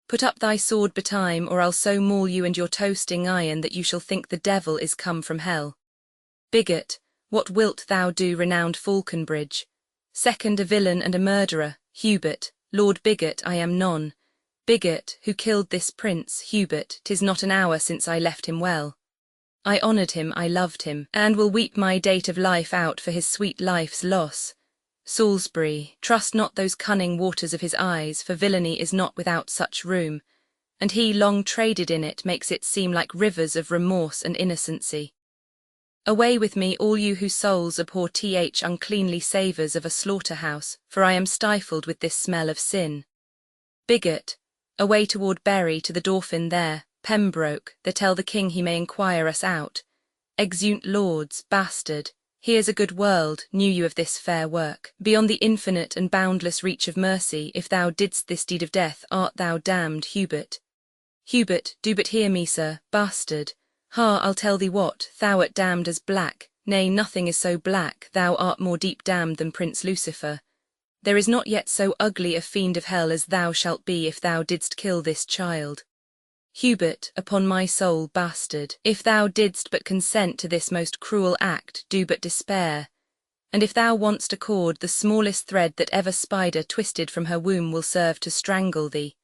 Put up thy sword betime, or I'll so maul you and your toasting iron that you shall think the devil is come from hell. Bigot, what wilt thou do, renowned Falconbridge? Second, a villain and a murderer. Hubert, Lord Bigot, I am none. Bigot, who killed this prince. Hubert, 'tis not an hour since I left him well. I honoured him, I loved him, and will weep my date of life out for his sweet life's loss. Salisbury, trust not those cunning waters of his eyes, for villainy is not without such room, and he long traded in it makes it seem like rivers of remorse and innocency. Away with me, all you whose souls abhor uncleanly savours of a slaughter-house, for I am stifled with this smell of sin. Bigot, away toward Bury to the Dauphin there, Pembroke, there tell the king he may inquire us out. Exeunt lords, bastard, here's a good world, knew you of this fair work. Beyond the infinite and boundless reach of mercy, if thou didst this deed of death, art thou damned, Hubert. Hubert, do but hear me, sir, bastard. Ha, I'll tell thee what, thou art damned as black, nay, nothing is so black, thou art more deep damned than Prince Lucifer. There is not yet so ugly a fiend of hell as thou shalt be if thou didst kill this child. Hubert, upon my soul, bastard, if thou didst but consent to this most cruel act, do but despair. And if thou want'st a cord, the smallest thread that ever spider twisted from her womb will serve to strangle thee.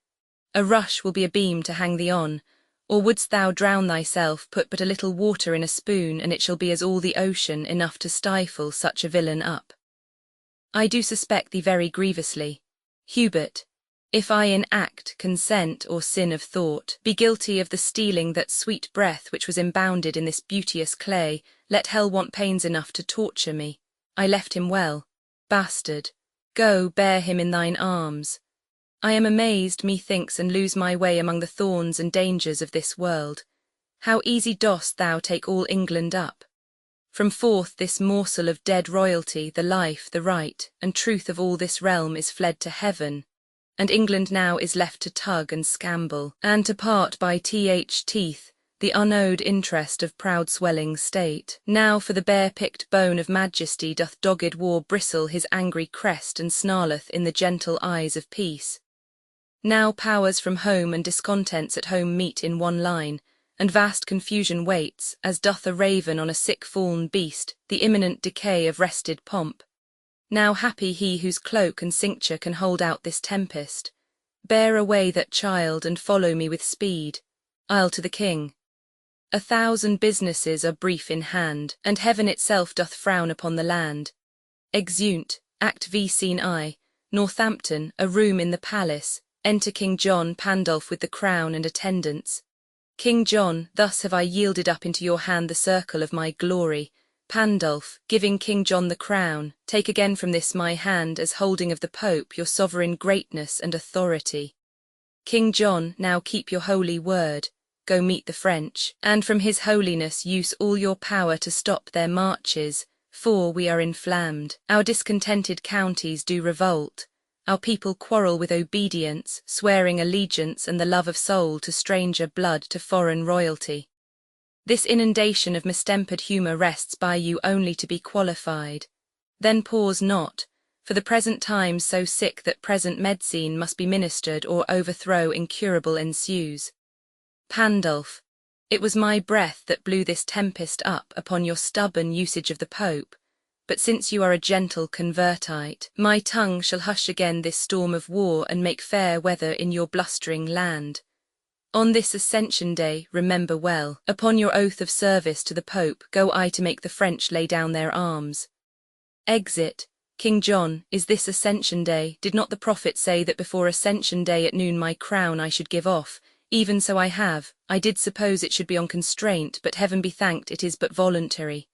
A rush will be a beam to hang thee on, or wouldst thou drown thyself, put but a little water in a spoon, and it shall be as all the ocean, enough to stifle such a villain up. I do suspect thee very grievously, Hubert. If I in act, consent, or sin of thought, be guilty of the stealing that sweet breath which was embounded in this beauteous clay, let hell want pains enough to torture me. I left him well. Bastard, go, bear him in thine arms. I am amazed, methinks, and lose my way among the thorns and dangers of this world. How easy dost thou take all England up? From forth this morsel of dead royalty, the life, the right, and truth of all this realm is fled to heaven, and England now is left to tug and scamble, and to part by teeth, the unowed interest of proud swelling state. Now for the bare-picked bone of majesty doth dogged war bristle his angry crest, and snarleth in the gentle eyes of peace. Now powers from home and discontents at home meet in one line, and vast confusion waits, as doth a raven on a sick fallen beast, the imminent decay of rested pomp. Now happy he whose cloak and cincture can hold out this tempest. Bear away that child, and follow me with speed. I'll to the king. 1,000 businesses are brief in hand, and heaven itself doth frown upon the land. Exeunt, Act V, Scene I, Northampton, a room in the palace. Enter King John, Pandulph with the crown and attendants. King John, thus have I yielded up into your hand the circle of my glory. Pandulph, giving King John the crown, take again from this my hand, as holding of the Pope, your sovereign greatness and authority. King John, now keep your holy word, go meet the French, and from his holiness use all your power to stop their marches, for we are inflamed, our discontented counties do revolt. Our people quarrel with obedience, swearing allegiance and the love of soul to stranger blood, to foreign royalty. This inundation of mistempered humour rests by you only to be qualified. Then pause not, for the present time so sick that present medicine must be ministered, or overthrow incurable ensues. Pandulph, it was my breath that blew this tempest up upon your stubborn usage of the Pope. But since you are a gentle convertite, my tongue shall hush again this storm of war, and make fair weather in your blustering land. On this Ascension Day, remember well, upon your oath of service to the Pope, go I to make the French lay down their arms. Exit. King John, is this Ascension Day? Did not the prophet say that before Ascension Day at noon my crown I should give off? Even so I have. I did suppose it should be on constraint, but heaven be thanked it is but voluntary.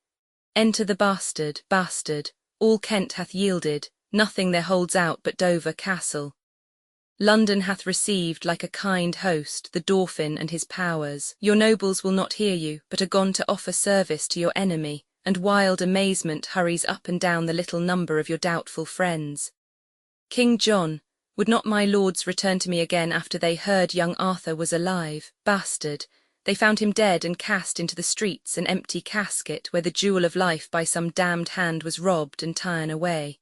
Enter the bastard, all Kent hath yielded, nothing there holds out but Dover Castle. London hath received, like a kind host, the Dauphin and his powers. Your nobles will not hear you, but are gone to offer service to your enemy, and wild amazement hurries up and down the little number of your doubtful friends. King John, would not my lords return to me again after they heard young Arthur was alive? Bastard! They found him dead and cast into the streets, an empty casket where the jewel of life by some damned hand was robbed and ta'en away.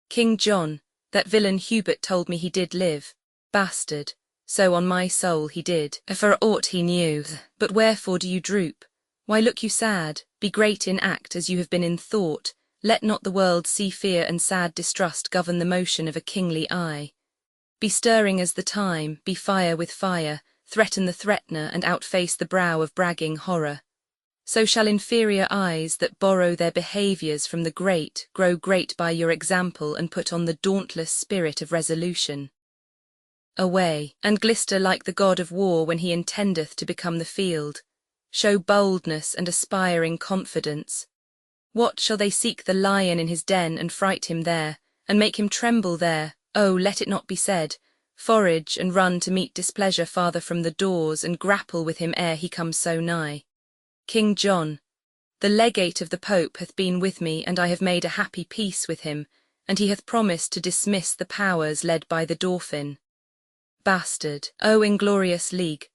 King John, that villain Hubert told me he did live. Bastard, so on my soul he did, for aught he knew. But wherefore do you droop? Why look you sad? Be great in act as you have been in thought. Let not the world see fear and sad distrust govern the motion of a kingly eye. Be stirring as the time, be fire with fire, threaten the threatener and outface the brow of bragging horror. So shall inferior eyes that borrow their behaviours from the great grow great by your example, and put on the dauntless spirit of resolution. Away, and glister like the god of war when he intendeth to become the field. show boldness and aspiring confidence. What shall they seek the lion in his den and fright him there, and make him tremble there? Oh, let it not be said. Forage and run to meet displeasure farther from the doors, and grapple with him ere he comes so nigh. King John, the legate of the Pope, hath been with me, and I have made a happy peace with him, and he hath promised to dismiss the powers led by the Dauphin. Bastard, O inglorious league!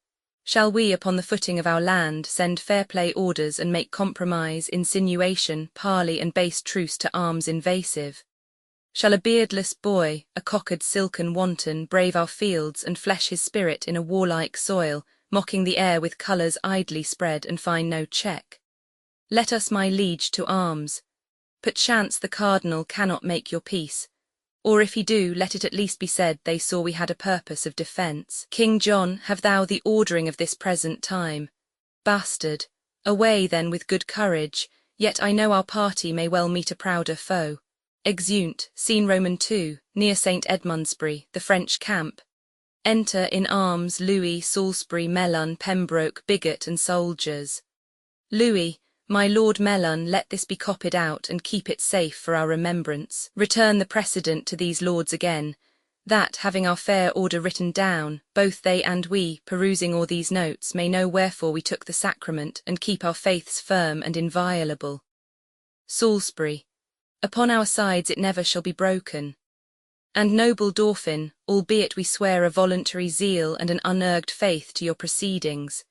Shall we, upon the footing of our land, send fair play orders and make compromise, insinuation, parley, and base truce to arms invasive? Shall a beardless boy, a cocked silken wanton, brave our fields and flesh his spirit in a warlike soil, mocking the air with colours idly spread, and find no check? Let us, my liege, to arms. Perchance the cardinal cannot make your peace, or if he do, let it at least be said they saw we had a purpose of defence. King John, have thou the ordering of this present time. Bastard, away then with good courage, yet I know our party may well meet a prouder foe. Exeunt, scene Roman 2, near St. Edmundsbury, the French camp. Enter in arms Louis, Salisbury, Melun, Pembroke, Bigot, and soldiers. Louis, my Lord Melun, let this be copied out, and keep it safe for our remembrance. Return the precedent to these lords again, that, having our fair order written down, both they and we, perusing o'er these notes, may know wherefore we took the sacrament, and keep our faiths firm and inviolable. Salisbury, upon our sides it never shall be broken. And noble Dauphin, albeit we swear a voluntary zeal and an unerged faith to your proceedings,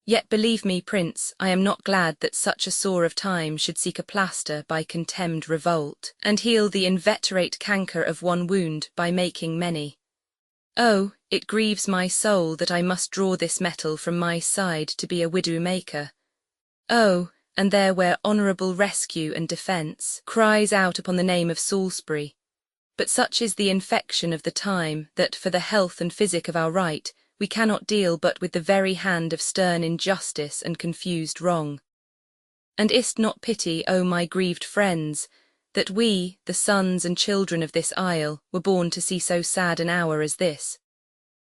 yet believe me, Prince, I am not glad that such a sore of time should seek a plaster by contemned revolt, and heal the inveterate canker of one wound by making many. Oh, it grieves my soul that I must draw this metal from my side to be a widow-maker. Oh, and there where honourable rescue and defence cries out upon the name of Salisbury. But such is the infection of the time, that for the health and physic of our right, we cannot deal but with the very hand of stern injustice and confused wrong. And is't not pity, O my grieved friends, that we, the sons and children of this isle, were born to see so sad an hour as this,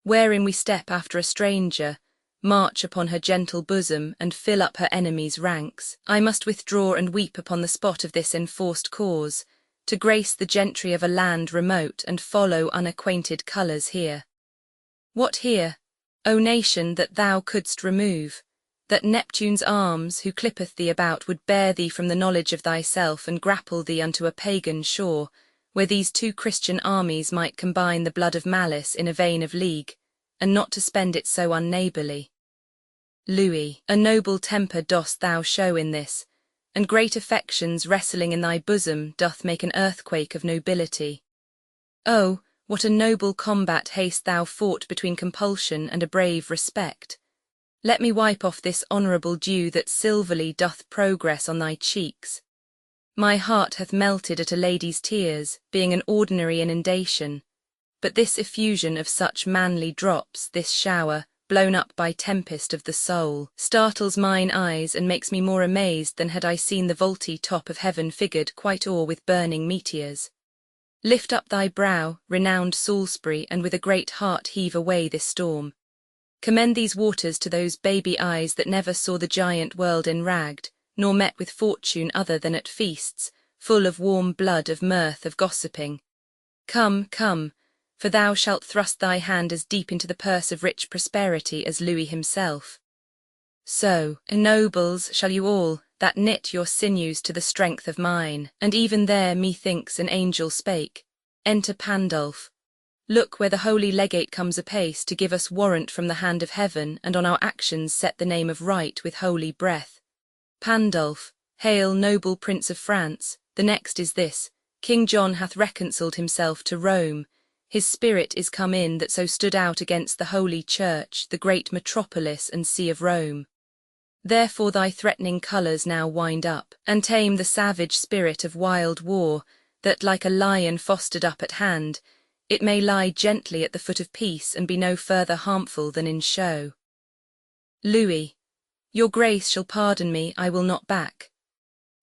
wherein we step after a stranger, march upon her gentle bosom, and fill up her enemies' ranks? I must withdraw and weep upon the spot of this enforced cause, to grace the gentry of a land remote, and follow unacquainted colours here. What here, O nation, that thou couldst remove, that Neptune's arms, who clippeth thee about, would bear thee from the knowledge of thyself, and grapple thee unto a pagan shore, where these two Christian armies might combine the blood of malice in a vein of league, and not to spend it so unneighbourly? Louis, a noble temper dost thou show in this, and great affections wrestling in thy bosom doth make an earthquake of nobility. Oh, what a noble combat hast thou fought between compulsion and a brave respect! Let me wipe off this honourable dew that silverly doth progress on thy cheeks. My heart hath melted at a lady's tears, being an ordinary inundation, but this effusion of such manly drops, this shower, blown up by tempest of the soul, startles mine eyes and makes me more amazed than had I seen the vaulty top of heaven figured quite o'er with burning meteors. Lift up thy brow, renowned Salisbury, and with a great heart heave away this storm. Commend these waters to those baby eyes that never saw the giant world enragged, nor met with fortune other than at feasts, full of warm blood, of mirth, of gossiping. Come, come, for thou shalt thrust thy hand as deep into the purse of rich prosperity as Louis himself. So, nobles, shall you all, that knit your sinews to the strength of mine, and even there, methinks, an angel spake. Enter Pandulph. Look where the holy legate comes apace to give us warrant from the hand of heaven, and on our actions set the name of right with holy breath. Pandulph, hail, noble Prince of France. The next is this: King John hath reconciled himself to Rome. His spirit is come in that so stood out against the holy church, the great metropolis and see of Rome. Therefore thy threatening colours now wind up, and tame the savage spirit of wild war, that like a lion fostered up at hand, it may lie gently at the foot of peace and be no further harmful than in show. Louis, your grace shall pardon me, I will not back.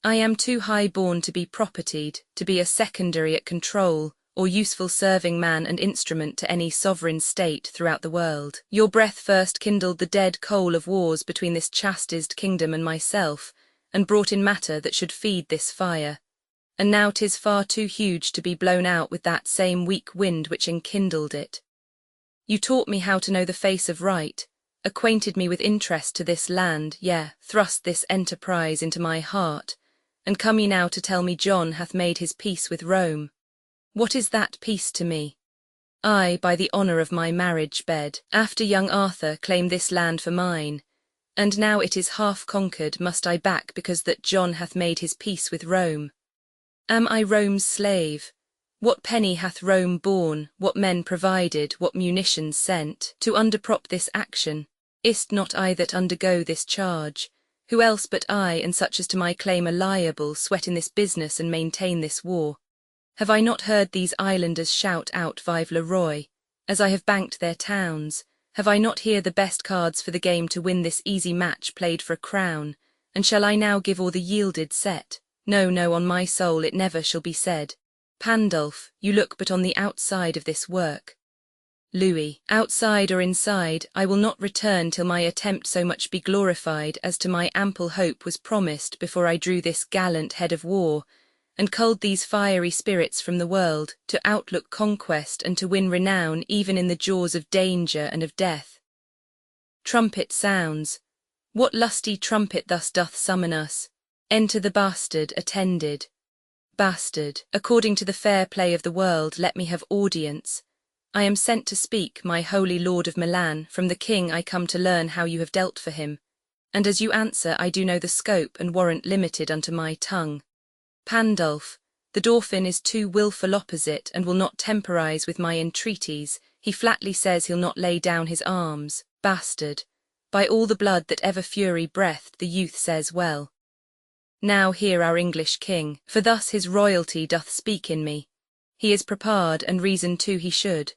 I am too high born to be propertied, to be a secondary at control, or useful serving man and instrument to any sovereign state throughout the world. Your breath first kindled the dead coal of wars between this chastised kingdom and myself, and brought in matter that should feed this fire. And now 'tis far too huge to be blown out with that same weak wind which enkindled it. You taught me how to know the face of right, acquainted me with interest to this land, yea, thrust this enterprise into my heart, and come ye now to tell me John hath made his peace with Rome. What is that peace to me? I, by the honour of my marriage bed, after young Arthur, claim this land for mine, and now it is half conquered, must I back because that John hath made his peace with Rome? Am I Rome's slave? What penny hath Rome borne, what men provided, what munitions sent, to underprop this action? Is't not I that undergo this charge? Who else but I, and such as to my claim are liable, sweat in this business and maintain this war? Have I not heard these islanders shout out Vive le Roi, as I have banked their towns? Have I not here the best cards for the game to win this easy match played for a crown? And shall I now give all the yielded set? No, no, on my soul it never shall be said. Pandulph, you look but on the outside of this work. Louis, outside or inside, I will not return till my attempt so much be glorified as to my ample hope was promised before I drew this gallant head of war, and culled these fiery spirits from the world, to outlook conquest and to win renown even in the jaws of danger and of death. Trumpet sounds. What lusty trumpet thus doth summon us? Enter the bastard attended. Bastard, according to the fair play of the world, let me have audience. I am sent to speak, my holy lord of Milan, from the king I come to learn how you have dealt for him, and as you answer I do know the scope and warrant limited unto my tongue. Pandulph, the Dauphin is too wilful opposite and will not temporize with my entreaties, he flatly says he'll not lay down his arms. Bastard, by all the blood that ever fury breathed, the youth says well. Now hear our English king, for thus his royalty doth speak in me. He is prepared, and reason too he should.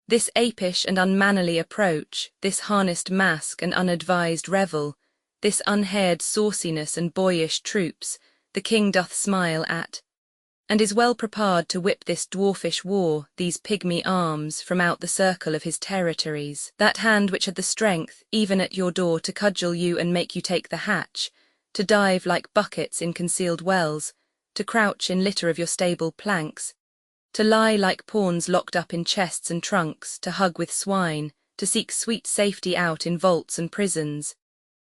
This apish and unmannerly approach, this harnessed mask and unadvised revel, this unhaired sauciness and boyish troops, the king doth smile at, and is well prepared to whip this dwarfish war, these pygmy arms, from out the circle of his territories. That hand which had the strength, even at your door, to cudgel you and make you take the hatch, to dive like buckets in concealed wells, to crouch in litter of your stable planks, to lie like pawns locked up in chests and trunks, to hug with swine, to seek sweet safety out in vaults and prisons,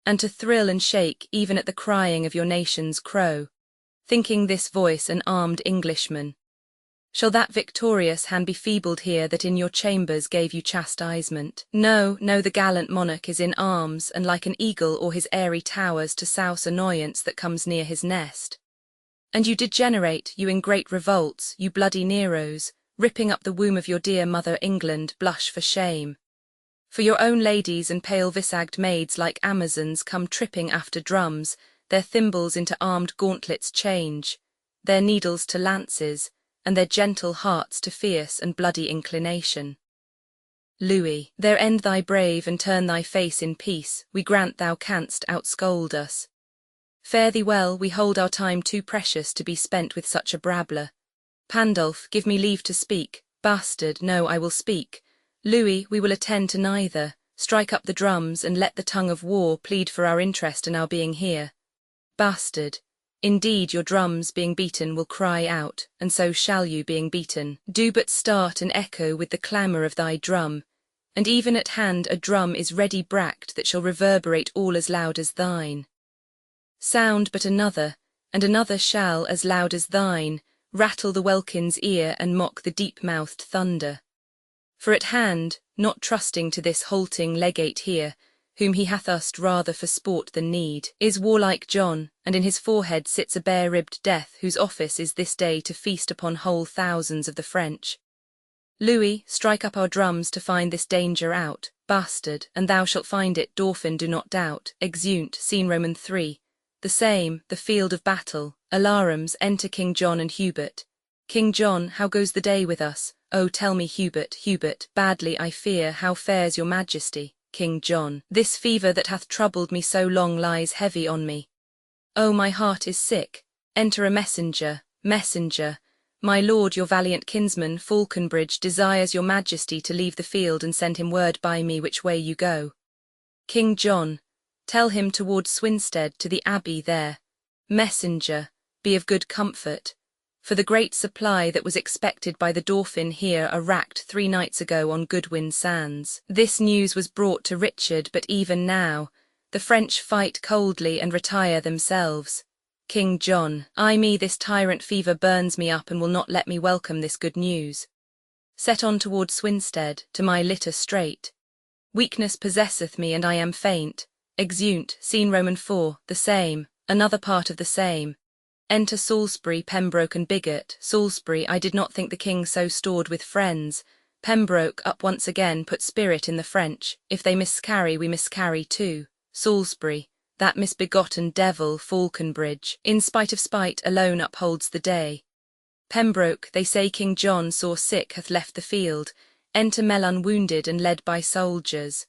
and to thrill and shake even at the crying of your nation's crow, thinking this voice an armed Englishman. Shall that victorious hand be feebled here that in your chambers gave you chastisement? No, no, the gallant monarch is in arms, and like an eagle o'er his airy towers to souse annoyance that comes near his nest. And you degenerate, you in great revolts, you bloody Neros, ripping up the womb of your dear mother England, blush for shame. For your own ladies and pale-visaged maids like Amazons come tripping after drums, their thimbles into armed gauntlets change, their needles to lances, and their gentle hearts to fierce and bloody inclination. Louis, there end thy brave and turn thy face in peace, we grant thou canst outscold us. Fare thee well, we hold our time too precious to be spent with such a brabbler. Pandulph, give me leave to speak. Bastard, no, I will speak. Louis, we will attend to neither. Strike up the drums and let the tongue of war plead for our interest and our being here. Bastard, indeed your drums being beaten will cry out, and so shall you being beaten. Do but start and echo with the clamour of thy drum, and even at hand a drum is ready bracked that shall reverberate all as loud as thine. Sound but another, and another shall, as loud as thine, rattle the welkin's ear and mock the deep-mouthed thunder. For at hand, not trusting to this halting legate here, whom he hath used rather for sport than need, is warlike John, and in his forehead sits a bare-ribbed death whose office is this day to feast upon whole thousands of the French. Louis, strike up our drums to find this danger out, bastard, and thou shalt find it, Dauphin, do not doubt. Exeunt, scene Roman 3. The same, the field of battle, alarums, enter King John and Hubert. King John, how goes the day with us? Oh, tell me, Hubert, Hubert, badly I fear, how fares your majesty? King John, this fever that hath troubled me so long lies heavy on me. Oh, my heart is sick. Enter a messenger, messenger. My lord, your valiant kinsman, Falconbridge, desires your majesty to leave the field and send him word by me which way you go. King John, tell him toward Swinstead to the abbey there. Messenger, be of good comfort, for the great supply that was expected by the Dauphin here are racked 3 nights ago on Goodwin sands. This news was brought to Richard, but even now, the French fight coldly and retire themselves. King John, me this tyrant fever burns me up and will not let me welcome this good news. Set on toward Swinstead, to my litter straight. Weakness possesseth me and I am faint. Exeunt, scene Roman 4, the same, another part of the same. Enter Salisbury, Pembroke and Bigot. Salisbury, I did not think the king so stored with friends. Pembroke, up once again, put spirit in the French. If they miscarry, we miscarry too. Salisbury, that misbegotten devil, Falconbridge, in spite of spite, alone upholds the day. Pembroke, they say King John, sore sick, hath left the field. Enter Melun, wounded and led by soldiers.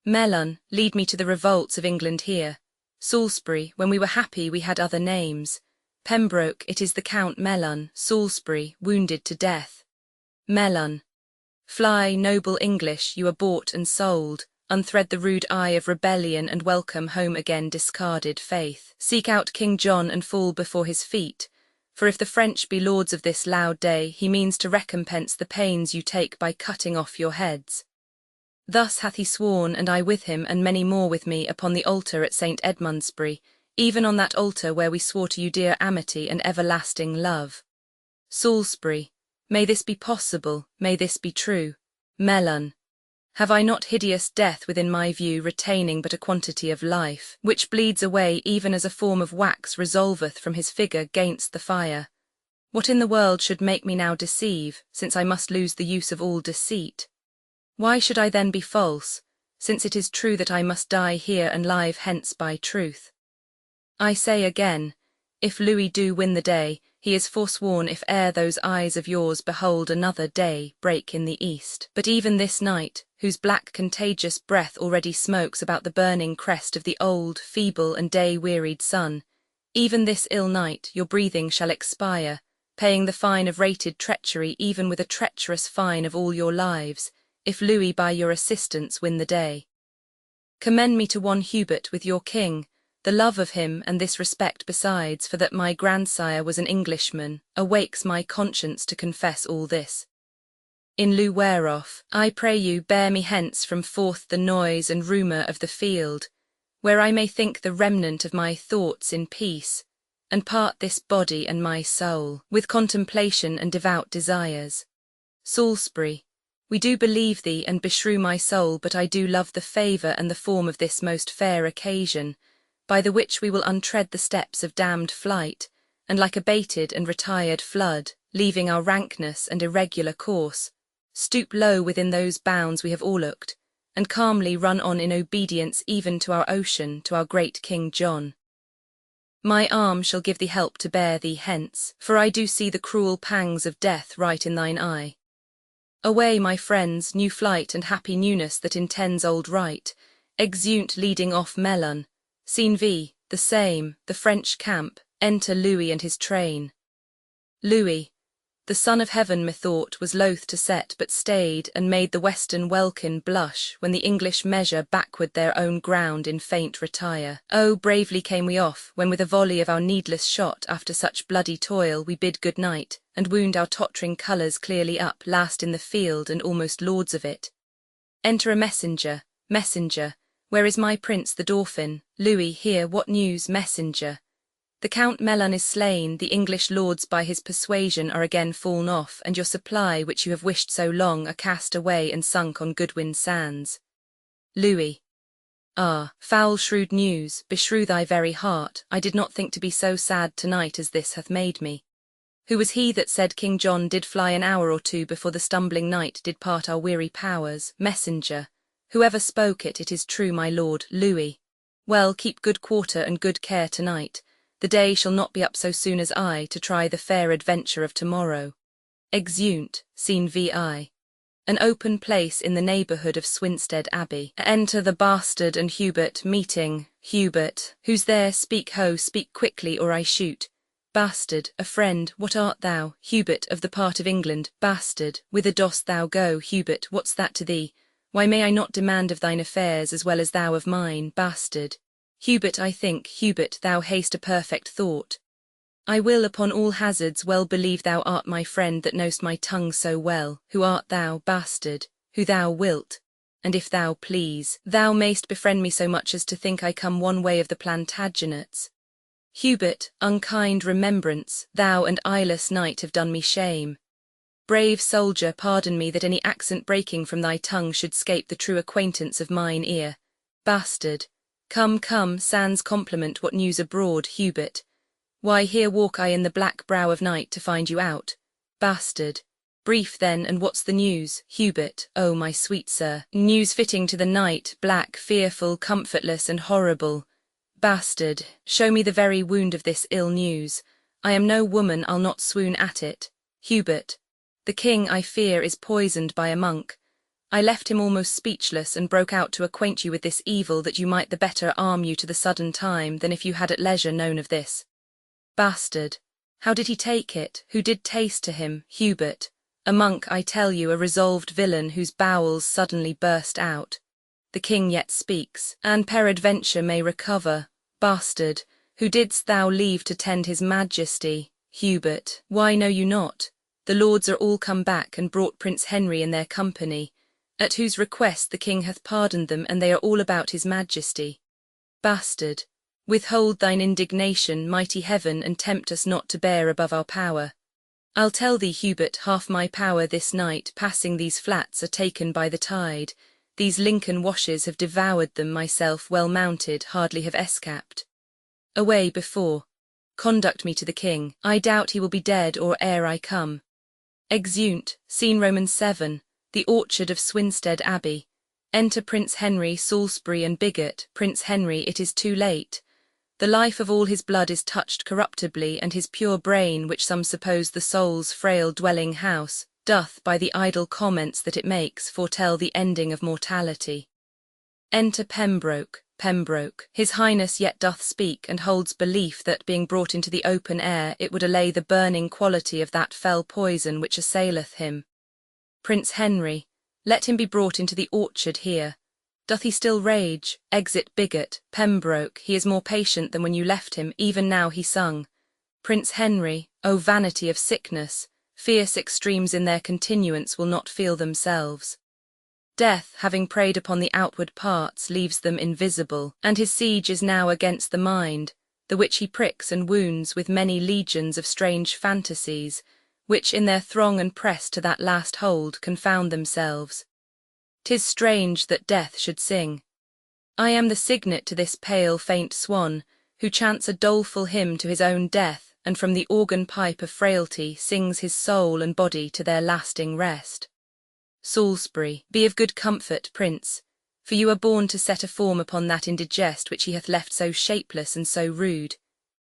Melun, lead me to the revolts of England here. Salisbury, when we were happy we had other names. Pembroke, it is the Count Melun. Salisbury, wounded to death. Melun, fly, noble English, you are bought and sold. Unthread the rude eye of rebellion and welcome home again discarded faith. Seek out King John and fall before his feet, for if the French be lords of this loud day, he means to recompense the pains you take by cutting off your heads. Thus hath he sworn, and I with him, and many more with me, upon the altar at St. Edmundsbury, even on that altar where we swore to you dear amity and everlasting love. Salisbury, may this be possible, may this be true. Melun, have I not hideous death within my view, retaining but a quantity of life, which bleeds away even as a form of wax resolveth from his figure gainst the fire? What in the world should make me now deceive, since I must lose the use of all deceit? Why should I then be false, since it is true that I must die here and live hence by truth? I say again, if Louis do win the day, he is forsworn if e'er those eyes of yours behold another day break in the east. But even this night, whose black contagious breath already smokes about the burning crest of the old, feeble and day-wearied sun, even this ill night your breathing shall expire, paying the fine of rated treachery even with a treacherous fine of all your lives, if Louis by your assistance win the day. Commend me to one Hubert with your king, the love of him and this respect besides, for that my grandsire was an Englishman, awakes my conscience to confess all this. In lieu whereof, I pray you bear me hence from forth the noise and rumour of the field, where I may think the remnant of my thoughts in peace, and part this body and my soul, with contemplation and devout desires. Salisbury, we do believe thee and beshrew my soul, but I do love the favour and the form of this most fair occasion, by the which we will untread the steps of damned flight, and like a baited and retired flood, leaving our rankness and irregular course, stoop low within those bounds we have o'erlooked, and calmly run on in obedience even to our ocean, to our great King John. My arm shall give thee help to bear thee hence, for I do see the cruel pangs of death right in thine eye. Away, my friends, new flight and happy newness that intends old right, exeunt leading off Melun. Scene V, the same, the French camp, enter Louis and his train. Louis, the son of heaven methought, was loath to set but stayed and made the western welkin blush when the English measure backward their own ground in faint retire. Oh, bravely came we off, when with a volley of our needless shot after such bloody toil we bid good night, and wound our tottering colours clearly up, last in the field and almost lords of it. Enter a messenger, messenger, where is my prince the Dauphin? Louis, here, what news, messenger? The Count Melun is slain, the English lords by his persuasion are again fall'n off, and your supply, which you have wished so long, are cast away and sunk on Goodwin sands. Louis. Ah, foul shrewd news, beshrew thy very heart, I did not think to be so sad tonight as this hath made me. Who was he that said King John did fly an hour or two before the stumbling night did part our weary powers? Messenger. Whoever spoke it, it is true, my lord. Louis. Well, keep good quarter and good care tonight. The day shall not be up so soon as I, to try the fair adventure of tomorrow. Exeunt, scene VI. An open place in the neighbourhood of Swinstead Abbey. Enter the bastard and Hubert, meeting. Hubert, who's there? Speak ho, speak quickly, or I shoot. Bastard, a friend, what art thou, Hubert, of the part of England? Bastard, whither dost thou go? Hubert, what's that to thee? Why may I not demand of thine affairs as well as thou of mine? Bastard. Hubert, I think, Hubert, thou hast a perfect thought. I will upon all hazards well believe thou art my friend that know'st my tongue so well. Who art thou, bastard? Who thou wilt. And if thou please, thou mayst befriend me so much as to think I come one way of the Plantagenets. Hubert, unkind remembrance, thou and eyeless knight have done me shame. Brave soldier, pardon me that any accent breaking from thy tongue should scape the true acquaintance of mine ear. Bastard. Come, come, sans compliment, what news abroad, Hubert? Why, here walk I in the black brow of night to find you out. Bastard. Brief then, and what's the news, Hubert? Oh, my sweet sir, news fitting to the night, black, fearful, comfortless, and horrible. Bastard, show me the very wound of this ill news. I am no woman, I'll not swoon at it. Hubert. The king, I fear, is poisoned by a monk. I left him almost speechless and broke out to acquaint you with this evil that you might the better arm you to the sudden time than if you had at leisure known of this. Bastard. How did he take it? Who did taste to him? Hubert. A monk, I tell you, a resolved villain whose bowels suddenly burst out. The king yet speaks, and peradventure may recover. Bastard. Who didst thou leave to tend his majesty? Hubert. Why know you not? The lords are all come back and brought Prince Henry in their company, at whose request the king hath pardoned them, and they are all about his majesty. Bastard. Withhold thine indignation, mighty heaven, and tempt us not to bear above our power. I'll tell thee, Hubert, half my power this night, passing these flats, are taken by the tide. These Lincoln washes have devoured them, myself well mounted, hardly have escaped. Away before. Conduct me to the king. I doubt he will be dead or ere I come. Exeunt. Scene Romans 7. The orchard of Swinstead Abbey. Enter Prince Henry, Salisbury, and Bigot. Prince Henry, it is too late. The life of all his blood is touched corruptibly, and his pure brain, which some suppose the soul's frail dwelling house, doth, by the idle comments that it makes, foretell the ending of mortality. Enter Pembroke. Pembroke. His Highness yet doth speak, and holds belief that, being brought into the open air, it would allay the burning quality of that fell poison which assaileth him. Prince Henry. Let him be brought into the orchard here. Doth he still rage? Exit Bigot. Pembroke. He is more patient than when you left him, even now he sung. Prince Henry. O vanity of sickness! Fierce extremes in their continuance will not feel themselves. Death, having preyed upon the outward parts, leaves them invisible, and his siege is now against the mind, the which he pricks and wounds with many legions of strange fantasies, which in their throng and press to that last hold confound themselves. 'Tis strange that death should sing. I am the signet to this pale faint swan, who chants a doleful hymn to his own death, and from the organ pipe of frailty sings his soul and body to their lasting rest. Salisbury. Be of good comfort, Prince, for you are born to set a form upon that indigest which he hath left so shapeless and so rude.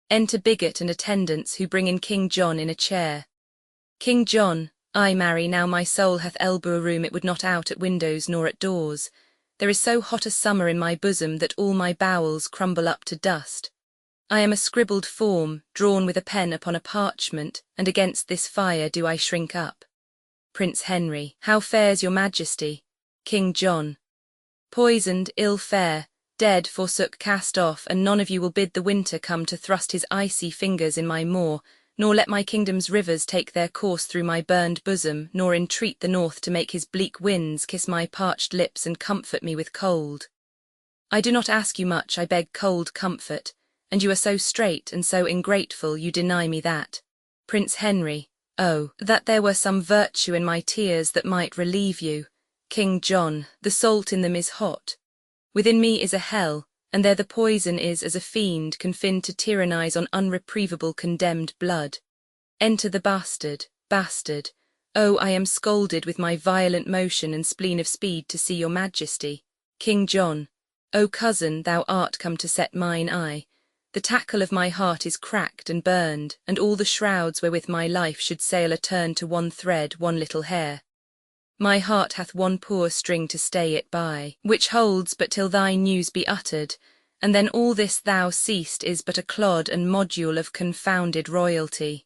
Enter Bigot and attendants, who bring in King John in a chair. King John. Ay, marry, now my soul hath elbow room it would not out at windows nor at doors. There is so hot a summer in my bosom that all my bowels crumble up to dust. I am a scribbled form, drawn with a pen upon a parchment, and against this fire do I shrink up. Prince Henry. How fares your majesty? King John. Poisoned, ill fare, dead, forsook, cast off, and none of you will bid the winter come to thrust his icy fingers in my maw, nor let my kingdom's rivers take their course through my burned bosom, nor entreat the north to make his bleak winds kiss my parched lips and comfort me with cold. I do not ask you much, I beg cold comfort, and you are so straight and so ingrateful you deny me that. Prince Henry. Oh, that there were some virtue in my tears that might relieve you. King John. The salt in them is hot. Within me is a hell, and there the poison is as a fiend confined to tyrannize on unreprievable condemned blood. Enter the bastard. Bastard. Oh, I am scalded with my violent motion and spleen of speed to see your majesty. King John. O cousin, thou art come to set mine eye. The tackle of my heart is cracked and burned, and all the shrouds wherewith my life should sail are turned to one thread, one little hair. My heart hath one poor string to stay it by, which holds but till thy news be uttered, and then all this thou seest is but a clod and module of confounded royalty.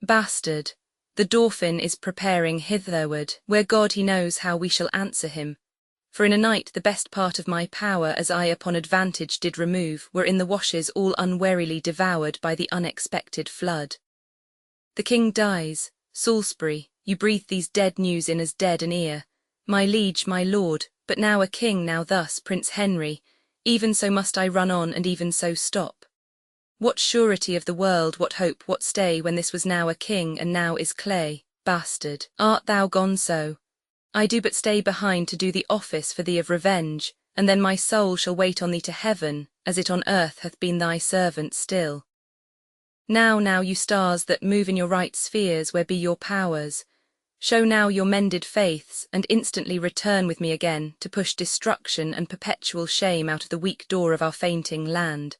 Bastard, the Dauphin is preparing hitherward, where God he knows how we shall answer him. For in a night the best part of my power, as I upon advantage did remove, were in the washes all unwarily devoured by the unexpected flood. The king dies. Salisbury, you breathe these dead news in as dead an ear. My liege, my lord, but now a king, now thus, Prince Henry, even so must I run on, and even so stop. What surety of the world, what hope, what stay, when this was now a king, and now is clay? Bastard, art thou gone so? I do but stay behind to do the office for thee of revenge, and then my soul shall wait on thee to heaven, as it on earth hath been thy servant still. Now, you stars that move in your right spheres, where be your powers? Show now your mended faiths, and instantly return with me again, to push destruction and perpetual shame out of the weak door of our fainting land.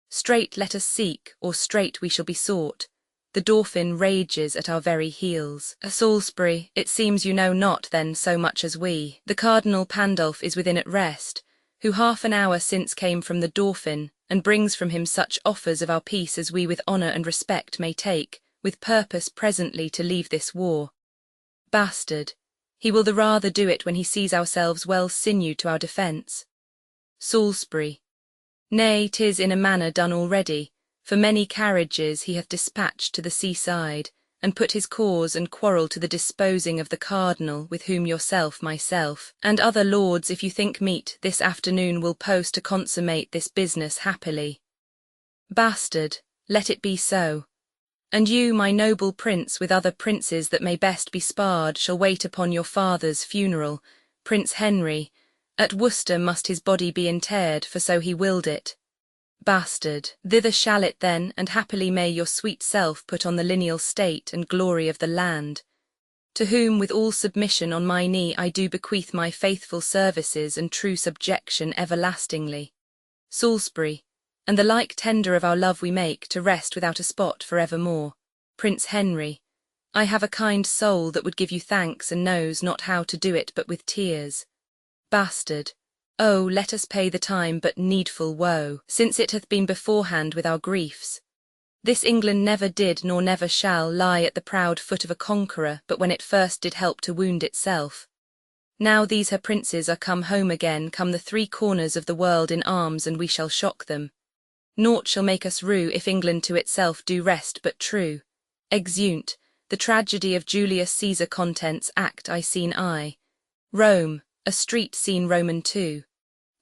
Straight let us seek, or straight we shall be sought. The Dauphin rages at our very heels. Salisbury, it seems you know not then so much as we. The Cardinal Pandulph is within at rest, who half an hour since came from the Dauphin, and brings from him such offers of our peace as we with honour and respect may take, with purpose presently to leave this war. Bastard, he will the rather do it when he sees ourselves well sinewed to our defence. Salisbury, nay, 'tis in a manner done already, for many carriages he hath dispatched to the seaside, and put his cause and quarrel to the disposing of the cardinal, with whom yourself, myself, and other lords, if you think meet, this afternoon will post to consummate this business happily. Bastard, let it be so. And you, my noble prince, with other princes that may best be sparred, shall wait upon your father's funeral, Prince Henry. At Worcester must his body be interred, for so he willed it. Bastard, thither shall it then, and happily may your sweet self put on the lineal state and glory of the land. To whom with all submission on my knee I do bequeath my faithful services and true subjection everlastingly. Salisbury, and the like tender of our love we make, to rest without a spot for evermore. Prince Henry, I have a kind soul that would give you thanks, and knows not how to do it but with tears. Bastard, oh, let us pay the time but needful woe, since it hath been beforehand with our griefs. This England never did nor never shall lie at the proud foot of a conqueror but when it first did help to wound itself. Now these her princes are come home again, come the three corners of the world in arms, and we shall shock them. Naught shall make us rue if England to itself do rest but true. Exeunt, the tragedy of Julius Caesar contents act I scene I. Rome, a street scene Roman 2.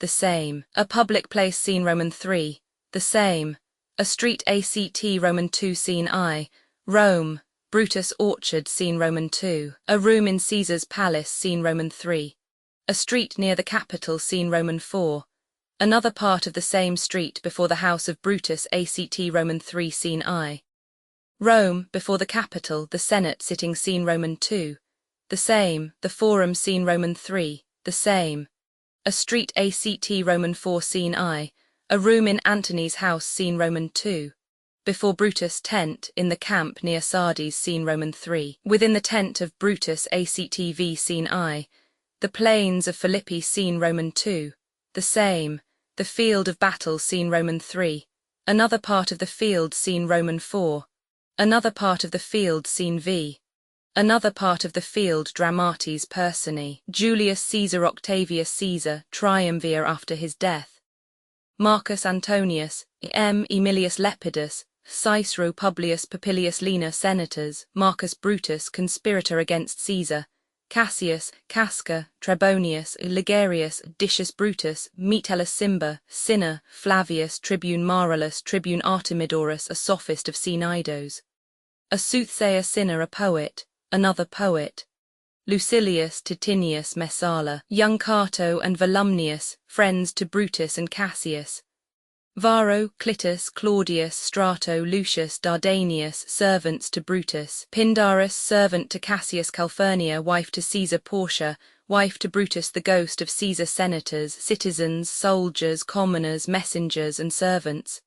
The same. A public place scene Roman 3. The same. A street act Roman 2 scene I. Rome, Brutus orchard scene Roman 2. A room in Caesar's palace scene Roman 3. A street near the Capitol scene Roman 4. Another part of the same street before the house of Brutus act Roman 3 scene I. Rome, before the Capitol, the Senate sitting scene Roman 2. The same. The Forum scene Roman 3. The same. A street act Roman 4 scene I. A room in Antony's house scene Roman 2. Before Brutus' tent in the camp near Sardes scene Roman 3. Within the tent of Brutus act v scene I. The plains of Philippi scene Roman 2. The same. The field of battle scene Roman 3. Another part of the field scene Roman 4. Another part of the field scene v. Another part of the field dramatis personae. Julius Caesar Octavius Caesar triumvir after his death. Marcus Antonius, M. Aemilius Lepidus, Cicero Publius Popilius Lena senators, Marcus Brutus conspirator against Caesar, Cassius, Casca, Trebonius, Ligarius, Decius Brutus, Metellus Cimber, Cinna, Flavius, Tribune Marillus, Tribune Artemidorus, a sophist of Cnidos. A soothsayer Cinna, a poet, another poet. Lucilius, Titinius, Messala, young Cato and Volumnius, friends to Brutus and Cassius. Varro, Clitus, Claudius, Strato, Lucius, Dardanius, servants to Brutus. Pindarus, servant to Cassius. Calphurnia, wife to Caesar. Portia, wife to Brutus. The ghost of Caesar. Senators, citizens, soldiers, commoners, messengers, and servants.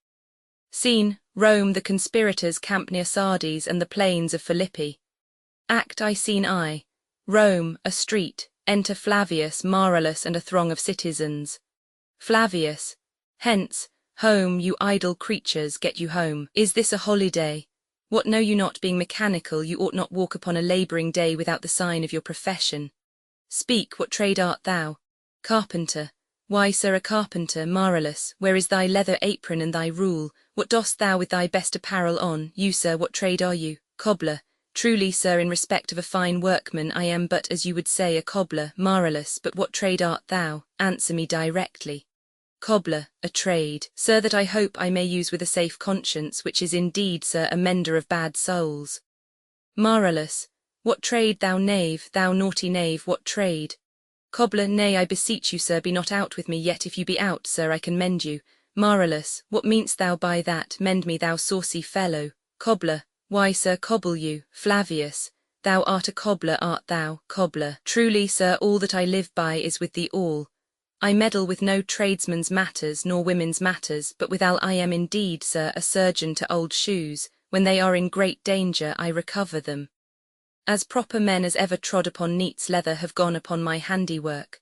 Scene, Rome, the conspirators camp near Sardes and the plains of Philippi. Act I scene I. Rome, a street, enter Flavius, Marillus, and a throng of citizens. Flavius, Hence, home, you idle creatures, get you home. Is this a holiday? What know you not, being mechanical, you ought not walk upon a labouring day without the sign of your profession. Speak, what trade art thou? Carpenter. Why, sir, a carpenter, marvellous, where is thy leather apron and thy rule? What dost thou with thy best apparel on? You, sir, what trade are you? Cobbler. Truly, sir, in respect of a fine workman, I am but, as you would say, a cobbler, marvellous, but what trade art thou? Answer me directly. Cobbler, a trade, sir, that I hope I may use with a safe conscience, which is indeed, sir, a mender of bad souls. Marvellous. What trade, thou knave, thou naughty knave, what trade? Cobbler, nay, I beseech you, sir, be not out with me, yet if you be out, sir, I can mend you. Marvellous. What mean'st thou by that? Mend me, thou saucy fellow. Cobbler. Why, sir, cobble you, Flavius. Thou art a cobbler, art thou, cobbler? Truly, sir, all that I live by is with thee all. I meddle with no tradesman's matters, nor women's matters, but withal I am indeed, sir, a surgeon to old shoes. When they are in great danger, I recover them. As proper men as ever trod upon neat's leather have gone upon my handiwork.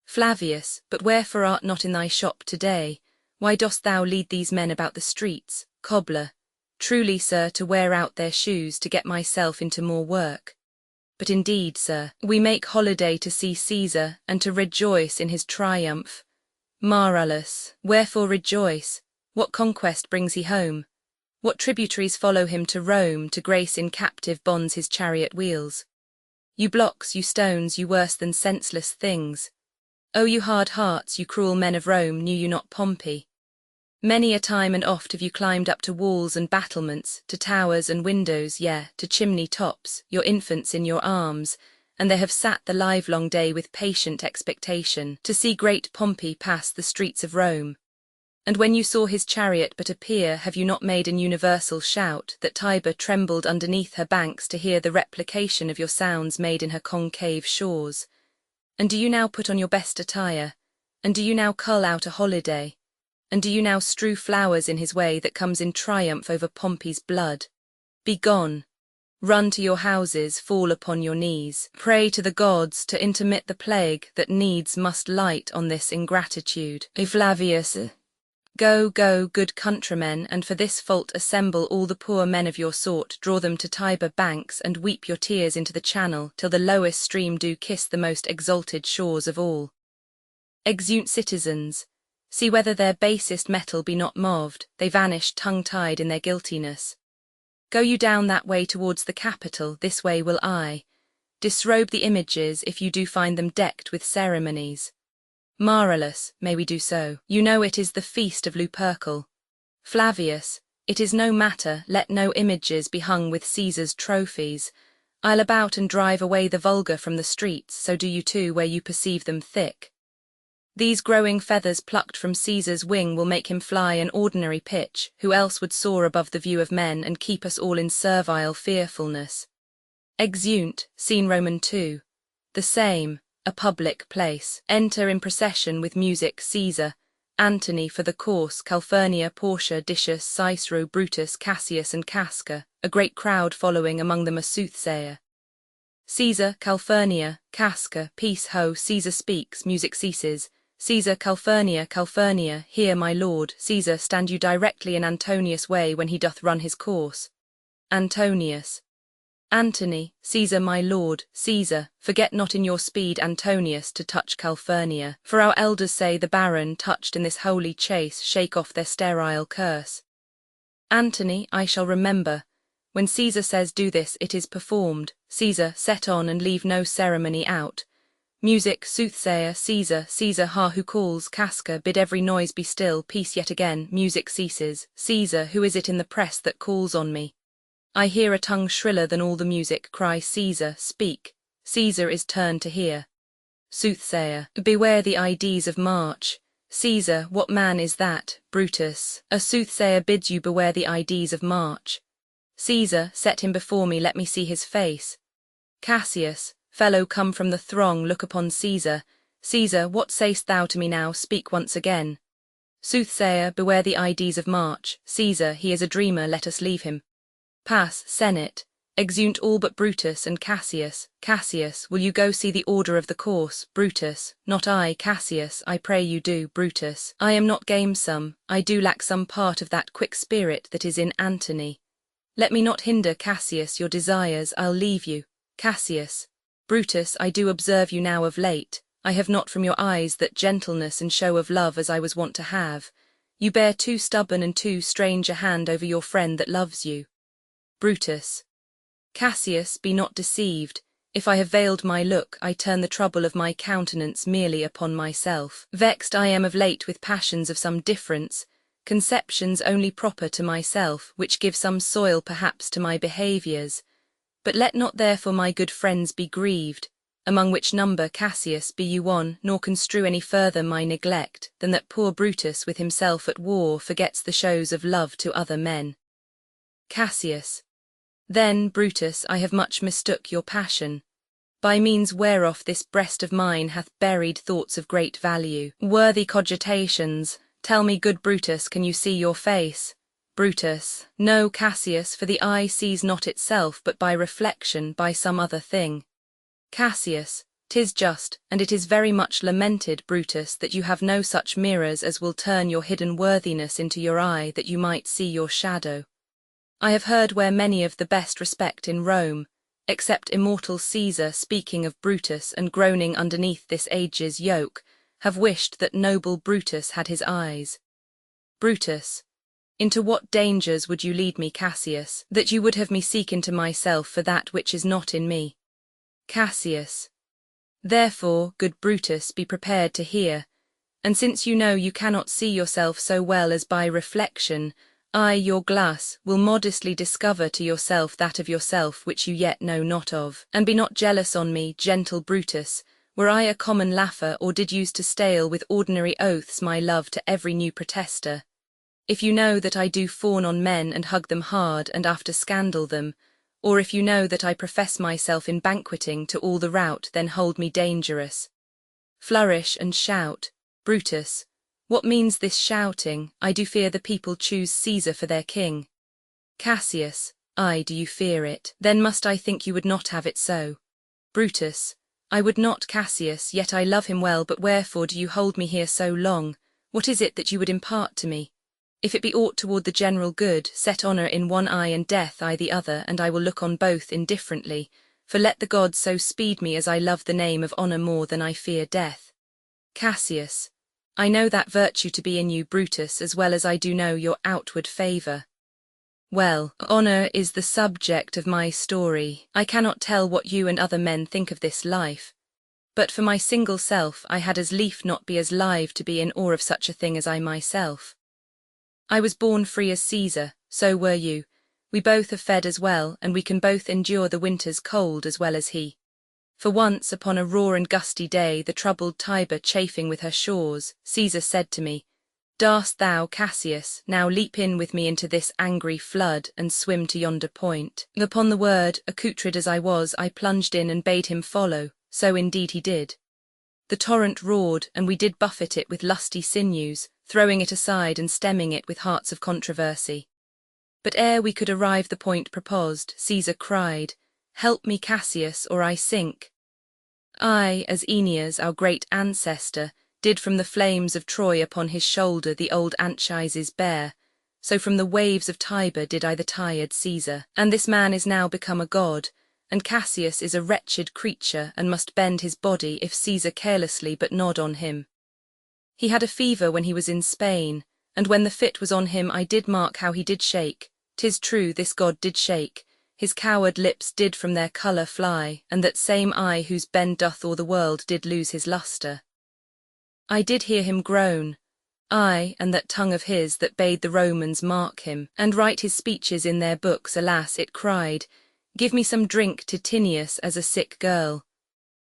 Flavius, but wherefore art not in thy shop today? Why dost thou lead these men about the streets? Cobbler. Truly, sir, to wear out their shoes, to get myself into more work. But indeed, sir, we make holiday to see Caesar, and to rejoice in his triumph. Marvellous. Wherefore rejoice? What conquest brings he home? What tributaries follow him to Rome, to grace in captive bonds his chariot wheels? You blocks, you stones, you worse than senseless things. O you hard hearts, you cruel men of Rome, knew you not Pompey? Many a time and oft have you climbed up to walls and battlements, to towers and windows, yea, to chimney tops, your infants in your arms, and they have sat the livelong day with patient expectation, to see great Pompey pass the streets of Rome. And when you saw his chariot but appear, have you not made an universal shout, that Tiber trembled underneath her banks to hear the replication of your sounds made in her concave shores? And do you now put on your best attire? And do you now cull out a holiday? And do you now strew flowers in his way that comes in triumph over Pompey's blood? Be gone. Run to your houses, fall upon your knees, pray to the gods to intermit the plague that needs must light on this ingratitude. Flavius. Go, go, good countrymen, and for this fault assemble all the poor men of your sort, draw them to Tiber banks, and weep your tears into the channel, till the lowest stream do kiss the most exalted shores of all. Exeunt citizens, see whether their basest metal be not moved, they vanish tongue-tied in their guiltiness. Go you down that way towards the Capitol, this way will I. Disrobe the images, if you do find them decked with ceremonies. Marvellous, may we do so. You know it is the feast of Lupercal. Flavius, it is no matter, let no images be hung with Caesar's trophies. I'll about and drive away the vulgar from the streets, so do you too where you perceive them thick. These growing feathers plucked from Caesar's wing will make him fly an ordinary pitch, who else would soar above the view of men and keep us all in servile fearfulness. Exeunt, scene Roman 2. The same. A public place. Enter in procession with music Caesar, Antony for the course, Calphurnia, Portia, Decius, Cicero, Brutus, Cassius and Casca, a great crowd following, among them a soothsayer. Caesar, Calphurnia, Casca, peace ho, Caesar speaks, music ceases. Caesar, Calphurnia, Calphurnia, hear my lord. Caesar, stand you directly in Antonius' way when he doth run his course. Antonius. Antony, Caesar my lord, Caesar, forget not in your speed Antonius to touch Calphurnia, for our elders say the baron, touched in this holy chase, shake off their sterile curse. Antony, I shall remember. When Caesar says do this, it is performed. Caesar, set on and leave no ceremony out. Music, soothsayer, Caesar, Caesar, ha who calls, Casca, bid every noise be still, peace yet again, music ceases. Caesar, who is it in the press that calls on me? I hear a tongue shriller than all the music, cry Caesar, speak. Caesar is turned to hear. Soothsayer, beware the Ides of March. Caesar, what man is that? Brutus, a soothsayer bids you beware the Ides of March. Caesar, set him before me, let me see his face. Cassius, fellow come from the throng, look upon Caesar. Caesar, what say'st thou to me now? Speak once again. Soothsayer, beware the Ides of March. Caesar, he is a dreamer, let us leave him. Pass, Senate. Exeunt all but Brutus and Cassius. Cassius, will you go see the order of the course? Brutus, not I. Cassius, I pray you do. Brutus, I am not gamesome, I do lack some part of that quick spirit that is in Antony. Let me not hinder, Cassius, your desires, I'll leave you. Cassius, Brutus, I do observe you now of late, I have not from your eyes that gentleness and show of love as I was wont to have. You bear too stubborn and too strange a hand over your friend that loves you. Brutus, Cassius, be not deceived. If I have veiled my look, I turn the trouble of my countenance merely upon myself. Vexed I am of late with passions of some difference, conceptions only proper to myself, which give some soil perhaps to my behaviours. But let not therefore my good friends be grieved, among which number, Cassius, be you one, nor construe any further my neglect, than that poor Brutus with himself at war forgets the shows of love to other men. Cassius, then, Brutus, I have much mistook your passion, by means whereof this breast of mine hath buried thoughts of great value. Worthy cogitations, tell me, good Brutus, can you see your face? Brutus, no, Cassius, for the eye sees not itself but by reflection, by some other thing. Cassius, 'tis just, and it is very much lamented, Brutus, that you have no such mirrors as will turn your hidden worthiness into your eye, that you might see your shadow. I have heard where many of the best respect in Rome, except immortal Caesar, speaking of Brutus and groaning underneath this age's yoke, have wished that noble Brutus had his eyes. Brutus, into what dangers would you lead me, Cassius, that you would have me seek into myself for that which is not in me? Cassius, therefore, good Brutus, be prepared to hear, and since you know you cannot see yourself so well as by reflection, I, your glass, will modestly discover to yourself that of yourself which you yet know not of. And be not jealous on me, gentle Brutus, were I a common laugher, or did use to stale with ordinary oaths my love to every new protester. If you know that I do fawn on men and hug them hard and after scandal them, or if you know that I profess myself in banqueting to all the rout, then hold me dangerous. Flourish and shout, Brutus. What means this shouting? I do fear the people choose Caesar for their king. Cassius, aye, do you fear it? Then must I think you would not have it so. Brutus, I would not, Cassius, yet I love him well, but wherefore do you hold me here so long? What is it that you would impart to me? If it be aught toward the general good, set honour in one eye and death I the other, and I will look on both indifferently, for let the gods so speed me as I love the name of honour more than I fear death. Cassius, I know that virtue to be in you, Brutus, as well as I do know your outward favour. Well, honour is the subject of my story. I cannot tell what you and other men think of this life, but for my single self I had as lief not be as live to be in awe of such a thing as I myself. I was born free as Caesar, so were you. We both have fed as well, and we can both endure the winter's cold as well as he. For once, upon a raw and gusty day, the troubled Tiber chafing with her shores, Caesar said to me, Darst thou, Cassius, now leap in with me into this angry flood, and swim to yonder point? Upon the word, accoutred as I was, I plunged in and bade him follow, so indeed he did. The torrent roared, and we did buffet it with lusty sinews, throwing it aside and stemming it with hearts of controversy. But ere we could arrive the point proposed, Caesar cried, Help me, Cassius, or I sink. I, as Aeneas, our great ancestor, did from the flames of Troy upon his shoulder the old Anchises bear, so from the waves of Tiber did I the tired Caesar. And this man is now become a god, and Cassius is a wretched creature, and must bend his body if Caesar carelessly but nod on him. He had a fever when he was in Spain, and when the fit was on him I did mark how he did shake. 'Tis true, this god did shake. His coward lips did from their colour fly, and that same eye whose bend doth o'er the world did lose his lustre. I did hear him groan, ay, and that tongue of his that bade the Romans mark him, and write his speeches in their books, alas, it cried, Give me some drink, Titinius, as a sick girl.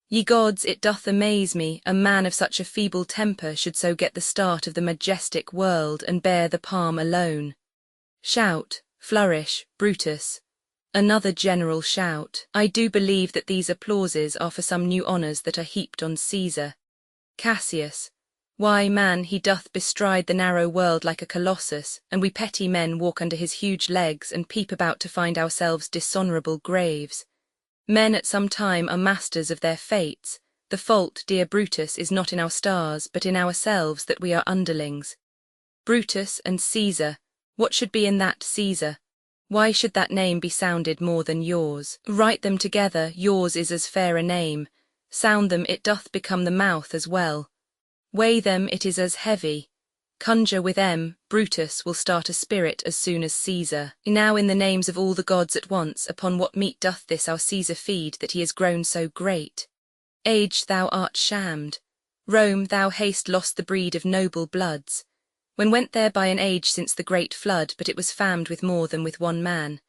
Ye gods, it doth amaze me, a man of such a feeble temper should so get the start of the majestic world, and bear the palm alone. Shout, flourish, Brutus. Another general shout. I do believe that these applauses are for some new honours that are heaped on Caesar. Cassius, Why, man, he doth bestride the narrow world like a colossus, and we petty men walk under his huge legs and peep about to find ourselves dishonourable graves. Men at some time are masters of their fates. The fault, dear Brutus, is not in our stars, but in ourselves that we are underlings. Brutus and Caesar, what should be in that Caesar? Why should that name be sounded more than yours? Write them together, yours is as fair a name. Sound them, it doth become the mouth as well. Weigh them, it is as heavy. Conjure with Brutus will start a spirit as soon as Caesar. Now in the names of all the gods at once, upon what meat doth this our Caesar feed, that he is grown so great? Age, thou art shammed. Rome, thou hast lost the breed of noble bloods. When went there by an age since the great flood, but it was fammed with more than with one man?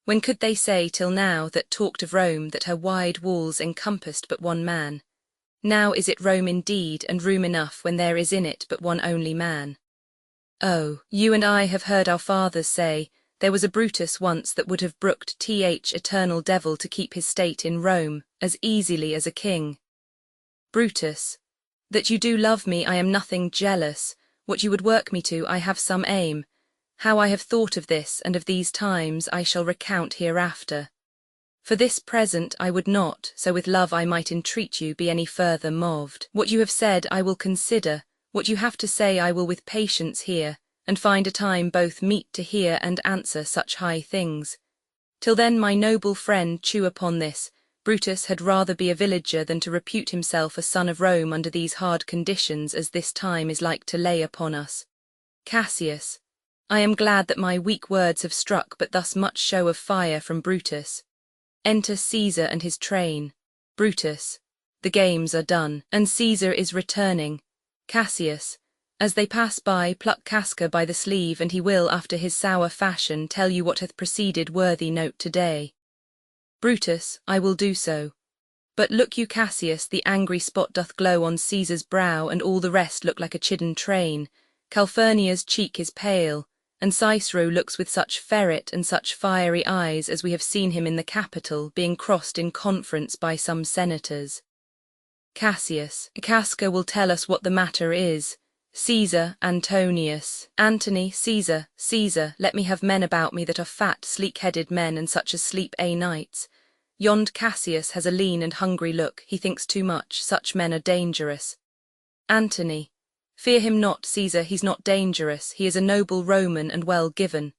When could they say till now that talked of Rome, that her wide walls encompassed but one man? Now is it Rome indeed, and room enough when there is in it but one only man? Oh, you and I have heard our fathers say, there was a Brutus once that would have brooked eternal devil to keep his state in Rome, as easily as a king. Brutus, that you do love me I am nothing jealous, what you would work me to I have some aim. How I have thought of this and of these times I shall recount hereafter. For this present I would not, so with love I might entreat you, be any further moved. What you have said I will consider, what you have to say I will with patience hear, and find a time both meet to hear and answer such high things. Till then, my noble friend, chew upon this. Brutus had rather be a villager than to repute himself a son of Rome under these hard conditions as this time is like to lay upon us. Cassius, I am glad that my weak words have struck but thus much show of fire from Brutus. Enter Caesar and his train. Brutus, the games are done, and Caesar is returning. Cassius, as they pass by, pluck Casca by the sleeve, and he will, after his sour fashion, tell you what hath preceded worthy note today. Brutus, I will do so. But look you, Cassius, the angry spot doth glow on Caesar's brow, and all the rest look like a chidden train. Calphurnia's cheek is pale, and Cicero looks with such ferret and such fiery eyes as we have seen him in the Capitol, being crossed in conference by some senators. Cassius, Casca will tell us what the matter is. Caesar, Antonius, Antony, Caesar, Caesar, let me have men about me that are fat, sleek-headed men, and such as sleep nights. Yond Cassius has a lean and hungry look, he thinks too much, such men are dangerous. Antony, fear him not, Caesar, he's not dangerous, he is a noble Roman and well given.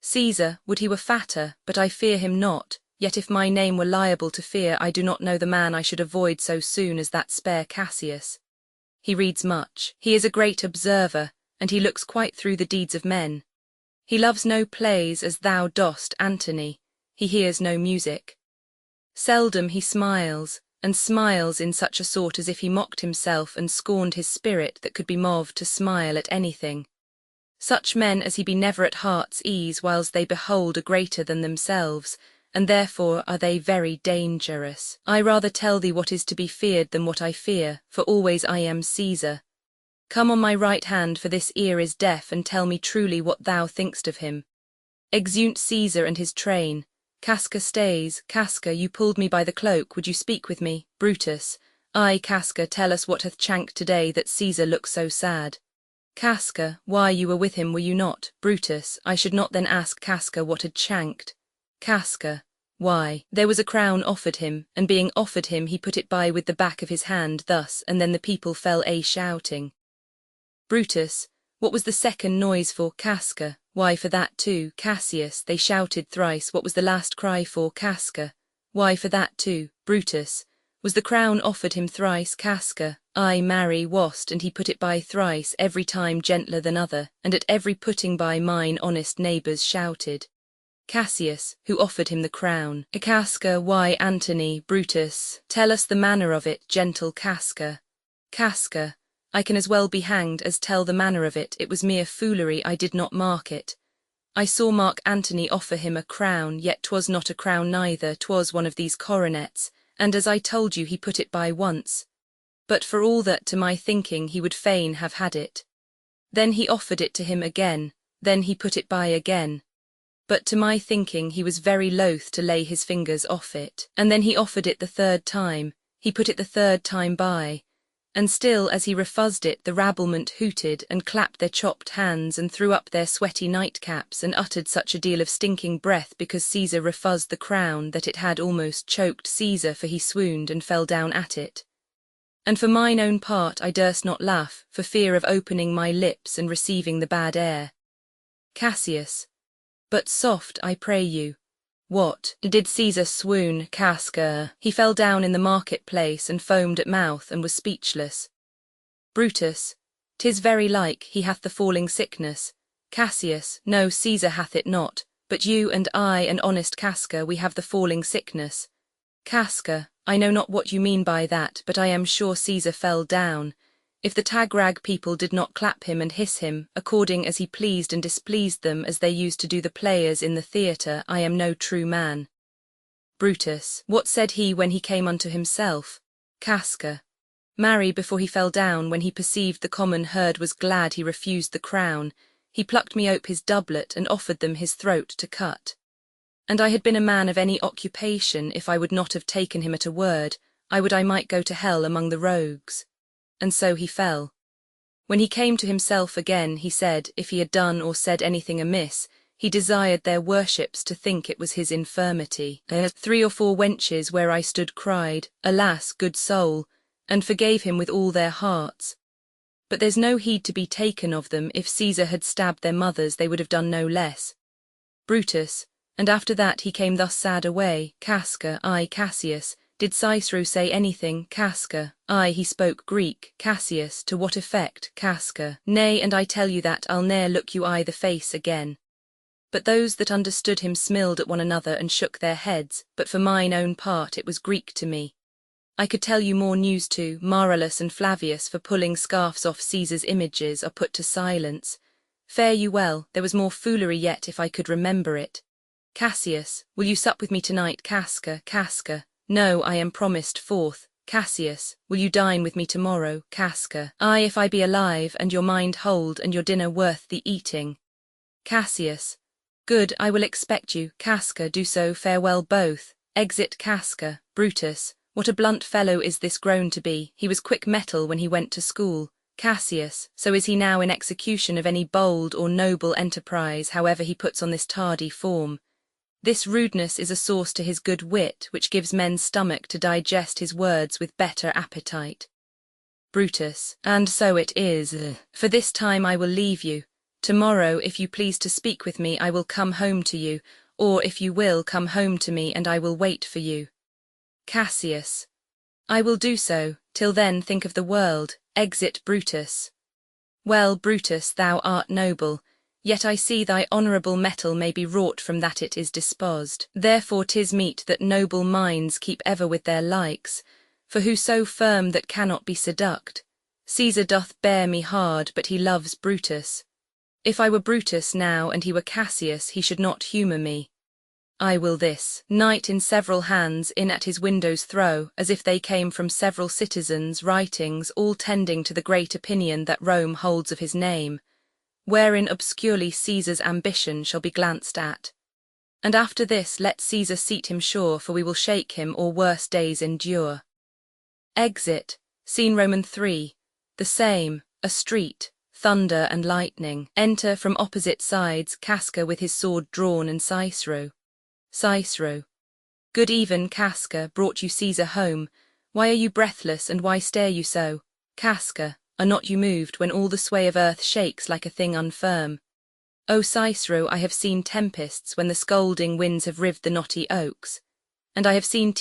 Caesar, would he were fatter, but I fear him not, yet if my name were liable to fear, I do not know the man I should avoid so soon as that spare Cassius. He reads much, he is a great observer, and he looks quite through the deeds of men. He loves no plays as thou dost, Antony, he hears no music. Seldom he smiles, and smiles in such a sort as if he mocked himself and scorned his spirit that could be moved to smile at anything. Such men as he be never at heart's ease whiles they behold a greater than themselves, and therefore are they very dangerous. I rather tell thee what is to be feared than what I fear, for always I am Caesar. Come on my right hand, for this ear is deaf, and tell me truly what thou thinkst of him. Exeunt Caesar and his train. Casca stays. Casca, you pulled me by the cloak, would you speak with me? Brutus, ay, Casca, tell us what hath chanked today that Caesar looks so sad. Casca, why, you were with him, were you not? Brutus, I should not then ask Casca what had chanked. Casca, why, there was a crown offered him, and being offered him he put it by with the back of his hand thus, and then the people fell shouting. Brutus, what was the second noise for? Casca, why, for that too. Cassius, they shouted thrice. What was the last cry for? Casca, why, for that too. Brutus, was the crown offered him thrice? Casca, ay, marry, wast, and he put it by thrice, every time gentler than other, and at every putting by mine honest neighbours shouted. Cassius, who offered him the crown. Casca, why, Antony. Brutus, tell us the manner of it, gentle Casca. Casca, I can as well be hanged as tell the manner of it. It was mere foolery, I did not mark it. I saw Mark Antony offer him a crown, yet 'twas not a crown neither, 'twas one of these coronets, and as I told you he put it by once. But for all that, to my thinking, he would fain have had it. Then he offered it to him again, then he put it by again. But to my thinking he was very loath to lay his fingers off it, and then he offered it the third time, he put it the third time by, And still as he refuzzed it the rabblement hooted and clapped their chopped hands and threw up their sweaty nightcaps and uttered such a deal of stinking breath because Caesar refuzzed the crown that it had almost choked Caesar, for he swooned and fell down at it. And for mine own part I durst not laugh, for fear of opening my lips and receiving the bad air. Cassius. But soft, I pray you. What, did Caesar swoon, Casca? He fell down in the market-place and foamed at mouth and was speechless. Brutus. 'Tis very like he hath the falling sickness. Cassius. No, Caesar hath it not, but you and I and honest Casca, we have the falling sickness. Casca. I know not what you mean by that, but I am sure Caesar fell down. If the Tagrag people did not clap him and hiss him, according as he pleased and displeased them as they used to do the players in the theatre, I am no true man. Brutus. What said he when he came unto himself? Casca. Marry, before he fell down, when he perceived the common herd was glad he refused the crown, he plucked me ope his doublet and offered them his throat to cut. And I had been a man of any occupation, if I would not have taken him at a word, I would I might go to hell among the rogues. And so he fell. When he came to himself again, he said, if he had done or said anything amiss, he desired their worships to think it was his infirmity. 3 or 4 wenches where I stood cried, Alas, good soul, and forgave him with all their hearts. But there's no heed to be taken of them. If Caesar had stabbed their mothers, they would have done no less. Brutus. And after that he came thus sad away. Casca. I, Cassius. Did Cicero say anything? Casca. Aye, he spoke Greek. Cassius. To what effect? Casca. Nay, and I tell you that I'll ne'er look you eye the face again. But those that understood him smiled at one another and shook their heads, but for mine own part it was Greek to me. I could tell you more news too. Marillus and Flavius for pulling scarfs off Caesar's images are put to silence. Fare you well, there was more foolery yet if I could remember it. Cassius. Will you sup with me tonight? Casca. Casca. No, I am promised forth. Cassius. Will you dine with me tomorrow? Casca. Aye, if I be alive, and your mind hold, and your dinner worth the eating. Cassius. Good, I will expect you. Casca. Do so. Farewell both. Exit Casca. Brutus. What a blunt fellow is this grown to be. He was quick metal when he went to school. Cassius. So is he now in execution of any bold or noble enterprise, however he puts on this tardy form. This rudeness is a sauce to his good wit, which gives men's stomach to digest his words with better appetite. Brutus. And so it is. For this time I will leave you. Tomorrow, if you please to speak with me, I will come home to you, or if you will, come home to me, and I will wait for you. Cassius. I will do so. Till then think of the world. Exit Brutus. Well, Brutus, thou art noble. Yet I see thy honourable metal may be wrought from that it is disposed. Therefore 'tis meet that noble minds keep ever with their likes, for who so firm that cannot be seduct? Caesar doth bear me hard, but he loves Brutus. If I were Brutus now, and he were Cassius, he should not humour me. I will this night in several hands in at his windows throw, as if they came from several citizens' writings, all tending to the great opinion that Rome holds of his name, wherein obscurely Caesar's ambition shall be glanced at. And after this let Caesar seat him sure, for we will shake him or worse days endure. Exit. Scene Roman 3. The same, a street, thunder and lightning. Enter from opposite sides Casca with his sword drawn and Cicero. Cicero. Good even, Casca, brought you Caesar home. Why are you breathless, and why stare you so? Casca. Are not you moved when all the sway of earth shakes like a thing unfirm? O Cicero, I have seen tempests when the scolding winds have rived the knotty oaks, and I have seen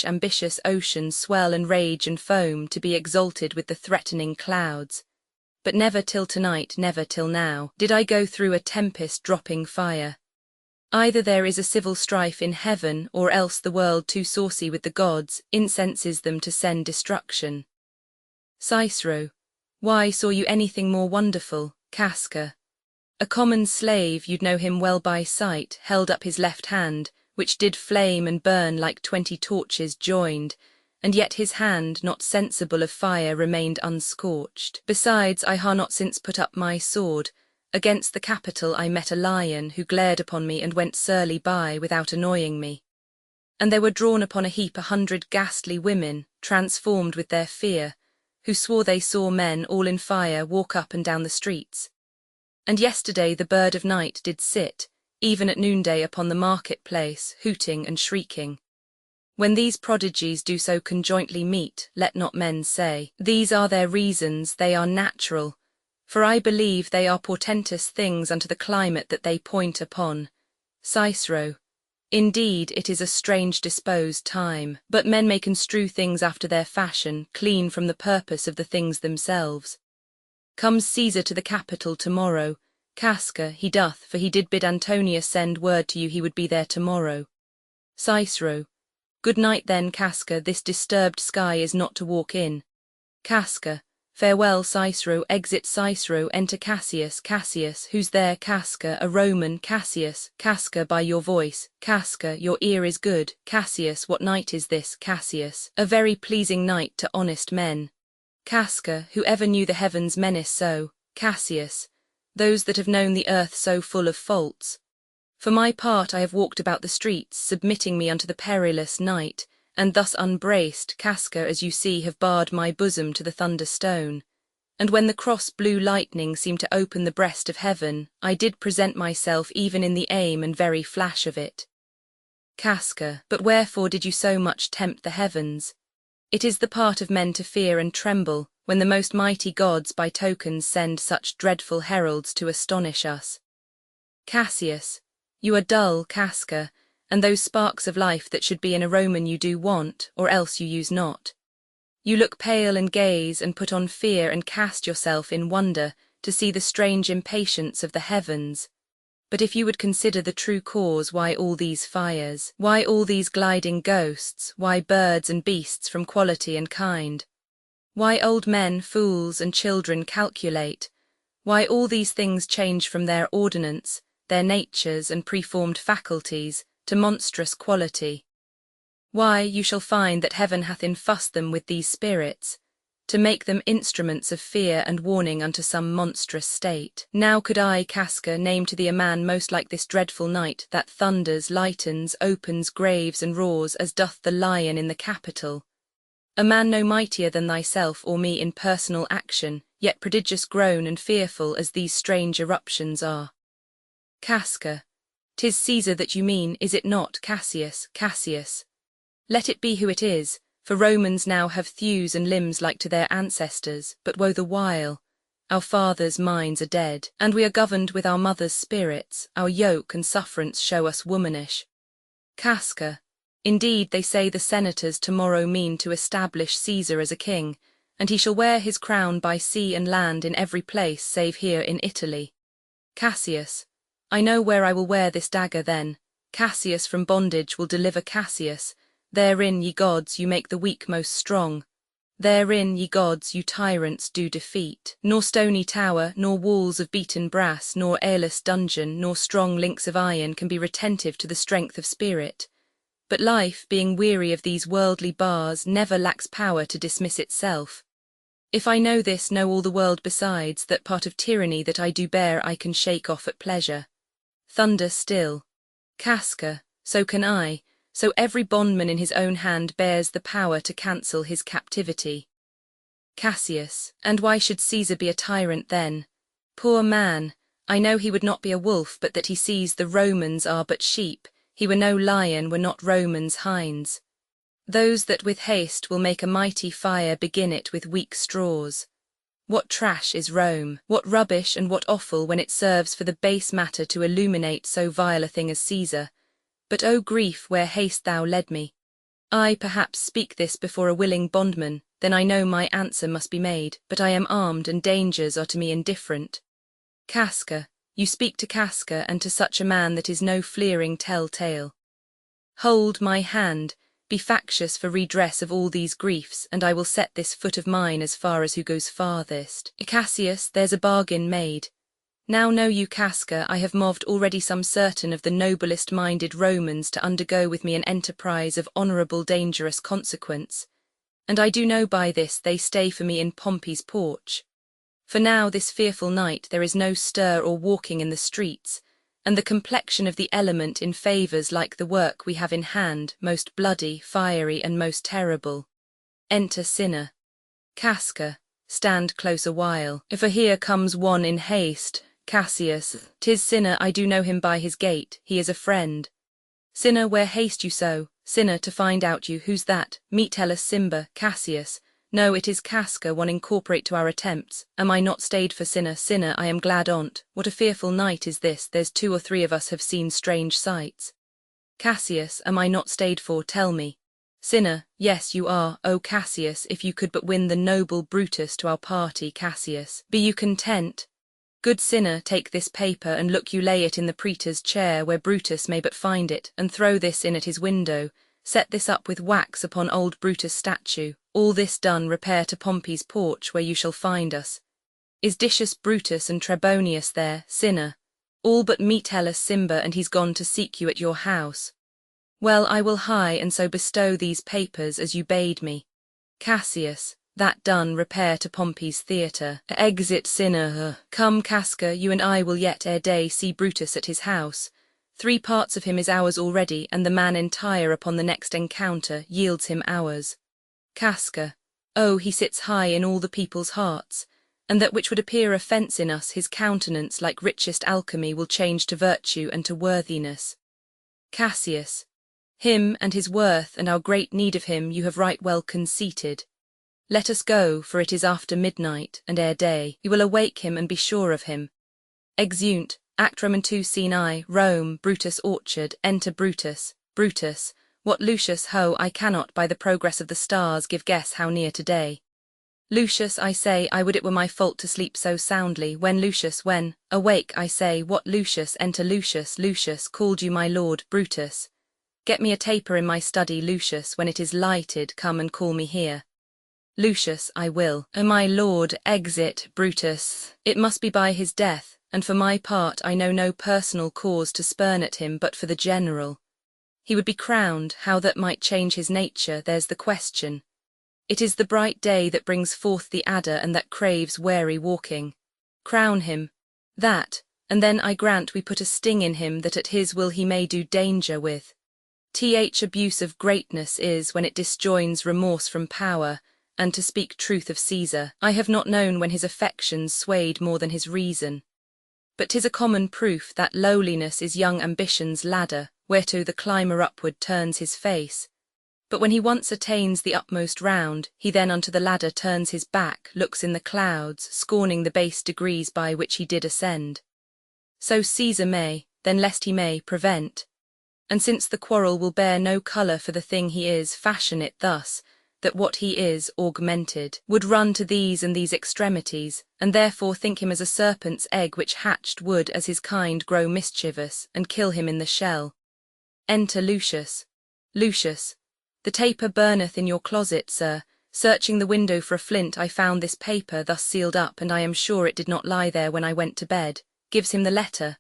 ambitious oceans swell and rage and foam to be exalted with the threatening clouds. But never till tonight, never till now, did I go through a tempest dropping fire. Either there is a civil strife in heaven, or else the world too saucy with the gods incenses them to send destruction. Cicero. Why, saw you anything more wonderful? Casca. A common slave, you'd know him well by sight, held up his left hand, which did flame and burn like 20 torches joined, and yet his hand, not sensible of fire, remained unscorched. Besides, I ha not since put up my sword. Against the Capitol I met a lion, who glared upon me and went surly by without annoying me. And there were drawn upon a heap 100 ghastly women, transformed with their fear, who swore they saw men all in fire walk up and down the streets. And yesterday the bird of night did sit, even at noonday upon the market-place, hooting and shrieking. When these prodigies do so conjointly meet, let not men say, these are their reasons, they are natural, for I believe they are portentous things unto the climate that they point upon. Cicero. Indeed, it is a strange disposed time, but men may construe things after their fashion, clean from the purpose of the things themselves. Comes Caesar to the Capitol tomorrow. Casca, he doth, for he did bid Antonius send word to you he would be there tomorrow. Cicero. Good night then, Casca, this disturbed sky is not to walk in. Casca. Farewell, Cicero. Exit Cicero, enter Cassius. Cassius, who's there? Casca, a Roman. Cassius. Casca, by your voice. Casca, your ear is good. Cassius, what night is this? Cassius. A very pleasing night to honest men. Casca, who ever knew the heavens menace so? Cassius. Those that have known the earth so full of faults. For my part I have walked about the streets, submitting me unto the perilous night, and thus unbraced, Casca, as you see, have barred my bosom to the thunderstone. And when the cross-blue lightning seemed to open the breast of heaven, I did present myself even in the aim and very flash of it. Casca, but wherefore did you so much tempt the heavens? It is the part of men to fear and tremble, when the most mighty gods by tokens send such dreadful heralds to astonish us. Cassius, you are dull, Casca, and those sparks of life that should be in a Roman you do want, or else you use not. You look pale and gaze and put on fear and cast yourself in wonder to see the strange impatience of the heavens. But if you would consider the true cause why all these fires, why all these gliding ghosts, why birds and beasts from quality and kind, why old men, fools, and children calculate, why all these things change from their ordinance, their natures and preformed faculties, to monstrous quality. Why, you shall find that heaven hath infussed them with these spirits, to make them instruments of fear and warning unto some monstrous state. Now could I, Casca, name to thee a man most like this dreadful night, that thunders, lightens, opens graves and roars as doth the lion in the Capitol. A man no mightier than thyself or me in personal action, yet prodigious grown and fearful as these strange eruptions are. Casca. 'Tis Caesar that you mean, is it not? Cassius. Cassius. Let it be who it is, for Romans now have thews and limbs like to their ancestors, but woe the while. Our fathers' minds are dead, and we are governed with our mothers' spirits, our yoke and sufferance show us womanish. Casca. Indeed, they say the senators tomorrow mean to establish Caesar as a king, and he shall wear his crown by sea and land in every place save here in Italy. Cassius. I know where I will wear this dagger then. Cassius from bondage will deliver Cassius. Therein, ye gods, you make the weak most strong. Therein, ye gods, you tyrants do defeat. Nor stony tower, nor walls of beaten brass, nor airless dungeon, nor strong links of iron can be retentive to the strength of spirit. But life, being weary of these worldly bars, never lacks power to dismiss itself. If I know this, know all the world besides, that part of tyranny that I do bear I can shake off at pleasure. Thunder still. Casca, so can I, so every bondman in his own hand bears the power to cancel his captivity. Cassius, and why should Caesar be a tyrant then? Poor man, I know he would not be a wolf but that he sees the Romans are but sheep, he were no lion were not Romans hinds. Those that with haste will make a mighty fire begin it with weak straws. What trash is Rome, what rubbish and what offal when it serves for the base matter to illuminate so vile a thing as Caesar. But O grief, where haste thou led me. I perhaps speak this before a willing bondman, then I know my answer must be made, but I am armed and dangers are to me indifferent. Casca, you speak to Casca and to such a man that is no fleering tell-tale. Hold my hand, be factious for redress of all these griefs, and I will set this foot of mine as far as who goes farthest. Cassius, there's a bargain made. Now know you, Casca, I have moved already some certain of the noblest-minded Romans to undergo with me an enterprise of honourable dangerous consequence, and I do know by this they stay for me in Pompey's porch. For now this fearful night there is no stir or walking in the streets, and the complexion of the element in favours like the work we have in hand, most bloody, fiery, and most terrible. Enter Cinna. Casca, stand close a while. For here comes one in haste. Cassius, 'tis Sinner, I do know him by his gait, he is a friend. Sinner, where haste you so? Sinner, to find out you, who's that? Meet Hellas Simba, Cassius. No, it is Casca, one incorporate to our attempts. Am I not stayed for Sinner? Sinner, I am glad on't. What a fearful night is this, there's 2 or 3 of us have seen strange sights. Cassius, am I not stayed for? Tell me. Sinner, yes you are, O Cassius, if you could but win the noble Brutus to our party. Cassius, be you content? Good Sinner, take this paper, and look you lay it in the praetor's chair, where Brutus may but find it, and throw this in at his window. Set this up with wax upon old Brutus' statue. All this done, repair to Pompey's porch, where you shall find us. Is Decius Brutus and Trebonius there? Sinner, all but meet Hellas Simba, and he's gone to seek you at your house. Well, I will hie, and so bestow these papers as you bade me. Cassius, that done, repair to Pompey's theatre. Exit Sinner. Come, Casca, you and I will yet ere day see Brutus at his house. 3 parts of him is ours already, and the man entire upon the next encounter yields him ours. Casca, oh, he sits high in all the people's hearts, and that which would appear offence in us, his countenance, like richest alchemy, will change to virtue and to worthiness. Cassius, him and his worth and our great need of him you have right well conceited. Let us go, for it is after midnight, and ere day we will awake him and be sure of him. Exeunt. Act Roman 2 Scene I. Rome, Brutus' orchard, enter Brutus. Brutus, what Lucius, ho, I cannot by the progress of the stars give guess how near to day. Lucius, I say, I would it were my fault to sleep so soundly. When Lucius, when? Awake, I say, what Lucius, enter Lucius. Lucius, called you my lord, Brutus. Get me a taper in my study, Lucius, when it is lighted, come and call me here. Lucius, I will. O my lord, exit, Brutus. It must be by his death, and for my part I know no personal cause to spurn at him but for the general. He would be crowned, how that might change his nature, there's the question. It is the bright day that brings forth the adder and that craves wary walking. Crown him. That, and then I grant we put a sting in him that at his will he may do danger with. Abuse of greatness is when it disjoins remorse from power, and to speak truth of Caesar, I have not known when his affections swayed more than his reason. But 'tis a common proof that lowliness is young ambition's ladder, whereto the climber upward turns his face. But when he once attains the utmost round, he then unto the ladder turns his back, looks in the clouds, scorning the base degrees by which he did ascend. So Caesar may, then lest he may, prevent. And since the quarrel will bear no colour for the thing he is, fashion it thus, that what he is, augmented, would run to these and these extremities, and therefore think him as a serpent's egg which hatched would as his kind grow mischievous, and kill him in the shell. Enter Lucius. Lucius, the taper burneth in your closet, sir. Searching the window for a flint, I found this paper thus sealed up, and I am sure it did not lie there when I went to bed. Gives him the letter.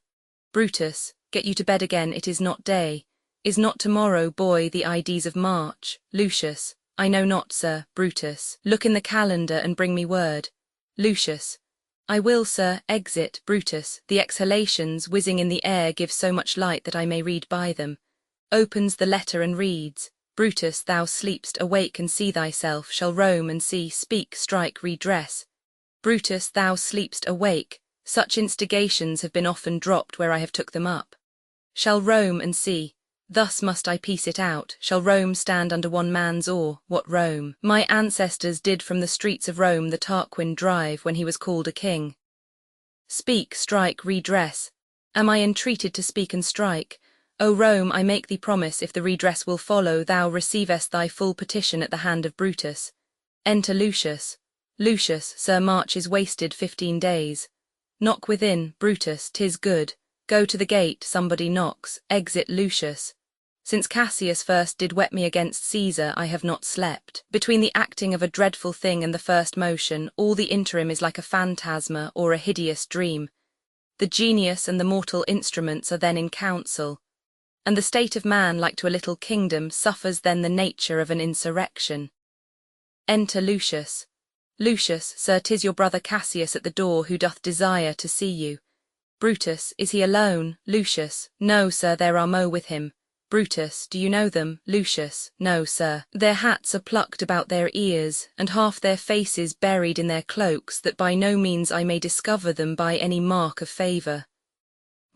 Brutus, get you to bed again, it is not day. Is not tomorrow, boy, the Ides of March? Lucius, I know not, sir. Brutus, look in the calendar and bring me word. Lucius, I will, sir. Exit. Brutus, the exhalations whizzing in the air give so much light that I may read by them. Opens the letter and reads. Brutus, thou sleepst, awake and see thyself, shall roam and see, speak, strike, redress. Brutus, thou sleepst, awake, such instigations have been often dropped where I have took them up. Shall roam and see. Thus must I piece it out. Shall Rome stand under one man's awe? What Rome? My ancestors did from the streets of Rome the Tarquin drive when he was called a king. Speak, strike, redress. Am I entreated to speak and strike? O Rome, I make thee promise, if the redress will follow, thou receivest thy full petition at the hand of Brutus. Enter Lucius. Lucius, Sir, March is wasted 15 days. Knock within, Brutus, 'tis good. Go to the gate, somebody knocks. Exit Lucius. Since Cassius first did wet me against Caesar, I have not slept. Between the acting of a dreadful thing and the first motion, all the interim is like a phantasma or a hideous dream. The genius and the mortal instruments are then in council, and the state of man, like to a little kingdom, suffers then the nature of an insurrection. Enter Lucius. Lucius, sir, 'tis your brother Cassius at the door, who doth desire to see you. Brutus, is he alone? Lucius, no, sir, there are mo with him. Brutus, do you know them? Lucius, no, sir. Their hats are plucked about their ears, and half their faces buried in their cloaks, that by no means I may discover them by any mark of favour.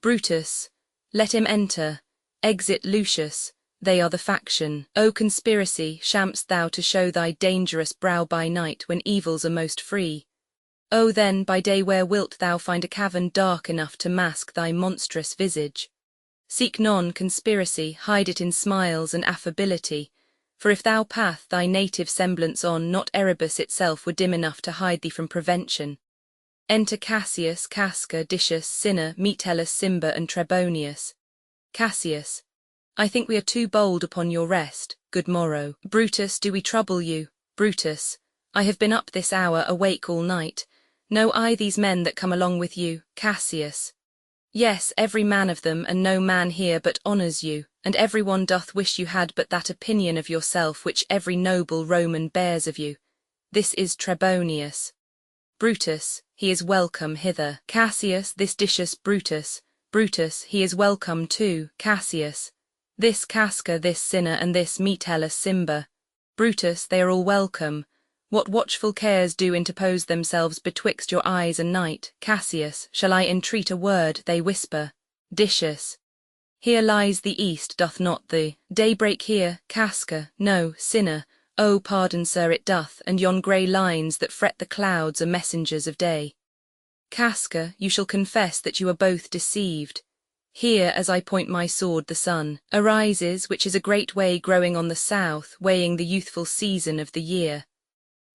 Brutus, let him enter. Exit Lucius, they are the faction. O conspiracy, sham'st thou to show thy dangerous brow by night when evils are most free? O then, by day where wilt thou find a cavern dark enough to mask thy monstrous visage? Seek non-conspiracy, hide it in smiles and affability, for if thou path thy native semblance on, not Erebus itself were dim enough to hide thee from prevention. Enter Cassius, Casca, Decius, Cinna, Metellus, Cimber, and Trebonius. Cassius, I think we are too bold upon your rest, good morrow. Brutus, do we trouble you? Brutus, I have been up this hour, awake all night. Know I these men that come along with you? Cassius, yes, every man of them, and no man here but honours you, and every one doth wish you had but that opinion of yourself which every noble Roman bears of you. This is Trebonius. Brutus, he is welcome hither. Cassius, this Decius. Brutus, Brutus, he is welcome too. Cassius, this Casca, this Cinna, and this Metellus Cimber. Brutus, they are all welcome. What watchful cares do interpose themselves betwixt your eyes and night? Cassius, shall I entreat a word? They whisper. Decius, here lies the east, doth not the daybreak here? Casca, no. Cinna, oh pardon sir, it doth, and yon grey lines that fret the clouds are messengers of day. Casca, you shall confess that you are both deceived. Here, as I point my sword, the sun arises, which is a great way growing on the south, weighing the youthful season of the year.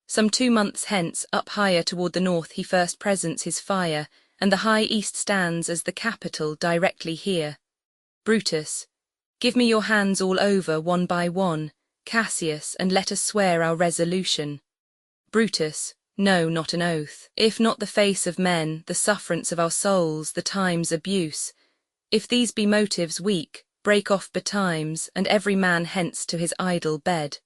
Some 2 months hence, up higher toward the north he first presents his fire, and the high east stands as the capital directly here. Brutus, give me your hands all over, one by one, Cassius, and let us swear our resolution. Brutus, no, not an oath. If not the face of men, the sufferance of our souls, the time's abuse. If these be motives weak, break off betimes, and every man hence to his idle bed.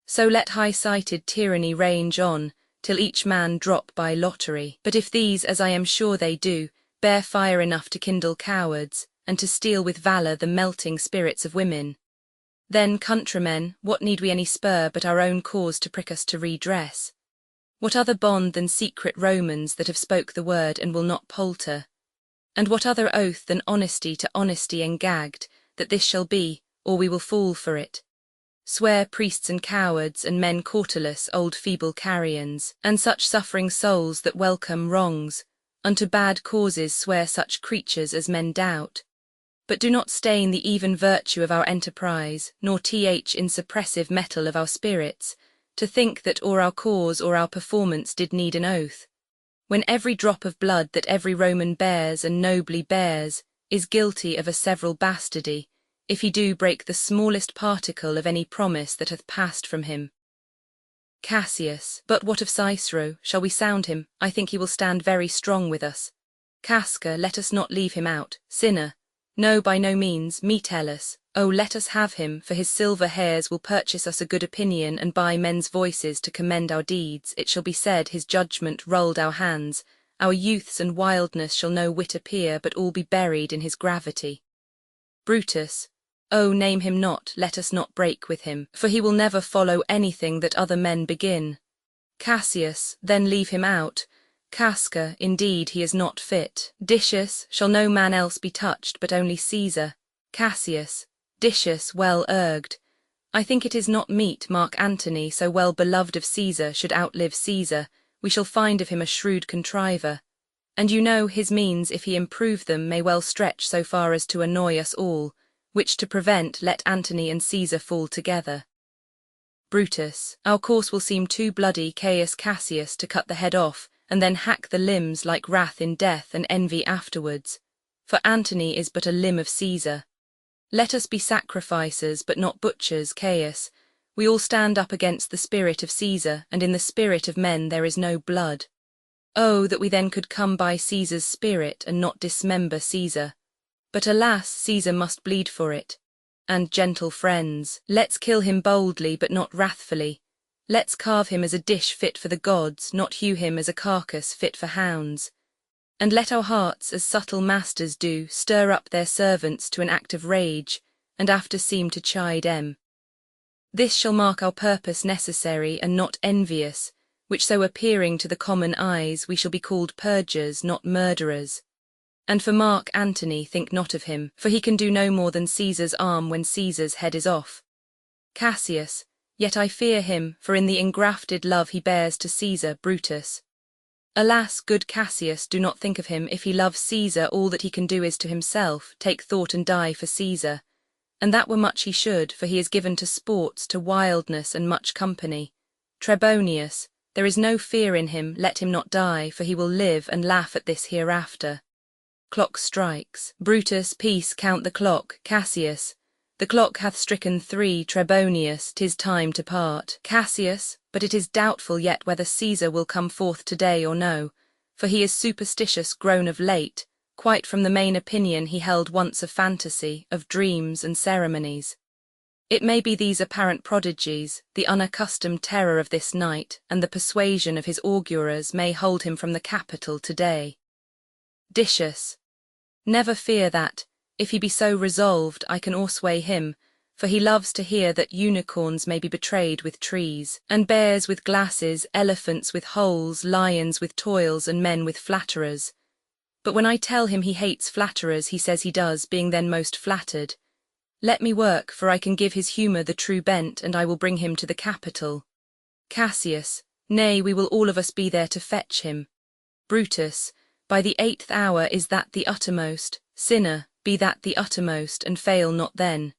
So let high-sighted tyranny range on, till each man drop by lottery. But if these, as I am sure they do, bear fire enough to kindle cowards, and to steal with valour the melting spirits of women, then, countrymen, what need we any spur but our own cause to prick us to redress? What other bond than secret Romans that have spoke the word and will not palter? And what other oath than honesty to honesty engagged, that this shall be, or we will fall for it? Swear priests and cowards, and men cautelous, old feeble carrions, and such suffering souls that welcome wrongs. Unto bad causes swear such creatures as men doubt. But do not stain the even virtue of our enterprise, nor in suppressive metal of our spirits, to think that or our cause or our performance did need an oath, when every drop of blood that every Roman bears and nobly bears is guilty of a several bastardy, if he do break the smallest particle of any promise that hath passed from him. Cassius, but what of Cicero? Shall we sound him? I think he will stand very strong with us. Casca, let us not leave him out. Cinna, no, by no means. Metellus, oh, let us have him, for his silver hairs will purchase us a good opinion, and by men's voices to commend our deeds. It shall be said his judgment rulled our hands. Our youths and wildness shall no whit appear, but all be buried in his gravity. Brutus, oh, name him not, let us not break with him, for he will never follow anything that other men begin. Cassius, then leave him out. Casca, indeed he is not fit. Decius, shall no man else be touched but only Caesar? Cassius, Decius, well urged. I think it is not meet Mark Antony, so well beloved of Caesar, should outlive Caesar. We shall find of him a shrewd contriver. And you know his means, if he improve them, may well stretch so far as to annoy us all, which to prevent let Antony and Caesar fall together. Brutus, our course will seem too bloody. Caius Cassius to cut the head off, and then hack the limbs like wrath in death and envy afterwards. For Antony is but a limb of Caesar. Let us be sacrificers, but not butchers. Caius, we all stand up against the spirit of Caesar, and in the spirit of men there is no blood. Oh, that we then could come by Caesar's spirit, and not dismember Caesar. But alas, Caesar must bleed for it. And, gentle friends, let's kill him boldly but not wrathfully. Let's carve him as a dish fit for the gods, not hew him as a carcass fit for hounds. And let our hearts, as subtle masters do, stir up their servants to an act of rage, and after seem to chide This shall mark our purpose necessary and not envious, which so appearing to the common eyes we shall be called purgers, not murderers. And for Mark Antony think not of him, for he can do no more than Caesar's arm when Caesar's head is off. Cassius, yet I fear him, for in the engrafted love he bears to Caesar, Brutus. Alas, good Cassius, do not think of him. If he loves Caesar, all that he can do is to himself take thought and die for Caesar. And that were much he should, for he is given to sports, to wildness, and much company. Trebonius, there is no fear in him, let him not die, for he will live and laugh at this hereafter. Clock strikes. Brutus, peace, count the clock. Cassius, the clock hath stricken 3. Trebonius, 'tis time to part. Cassius, but it is doubtful yet whether Caesar will come forth today or no, for he is superstitious grown of late, quite from the main opinion he held once of fantasy, of dreams and ceremonies. It may be these apparent prodigies, the unaccustomed terror of this night, and the persuasion of his augurers may hold him from the capital today. Decius, never fear that, if he be so resolved, I can o'ersway him, for he loves to hear that unicorns may be betrayed with trees, and bears with glasses, elephants with holes, lions with toils, and men with flatterers. But when I tell him he hates flatterers, he says he does, being then most flattered. Let me work, for I can give his humour the true bent, and I will bring him to the capital. Cassius, nay, we will all of us be there to fetch him. Brutus, by the 8th hour is that the uttermost. Sinner, be that the uttermost, and fail not then.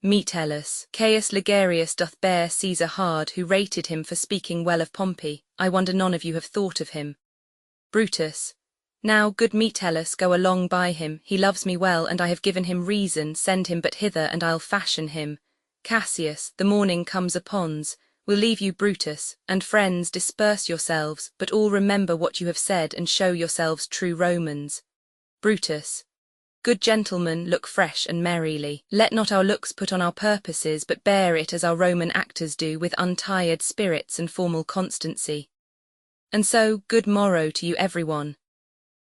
Metellus, Caius Ligarius doth bear Caesar hard, who rated him for speaking well of Pompey. I wonder none of you have thought of him. Brutus, now, good Metellus, go along by him, he loves me well, and I have given him reason, send him but hither, and I'll fashion him. Cassius, the morning comes upon's, we'll leave you, Brutus, and friends, disperse yourselves, but all remember what you have said, and show yourselves true Romans. Brutus, good gentlemen, look fresh and merrily. Let not our looks put on our purposes, but bear it as our Roman actors do, with untired spirits and formal constancy. And so, good morrow to you everyone.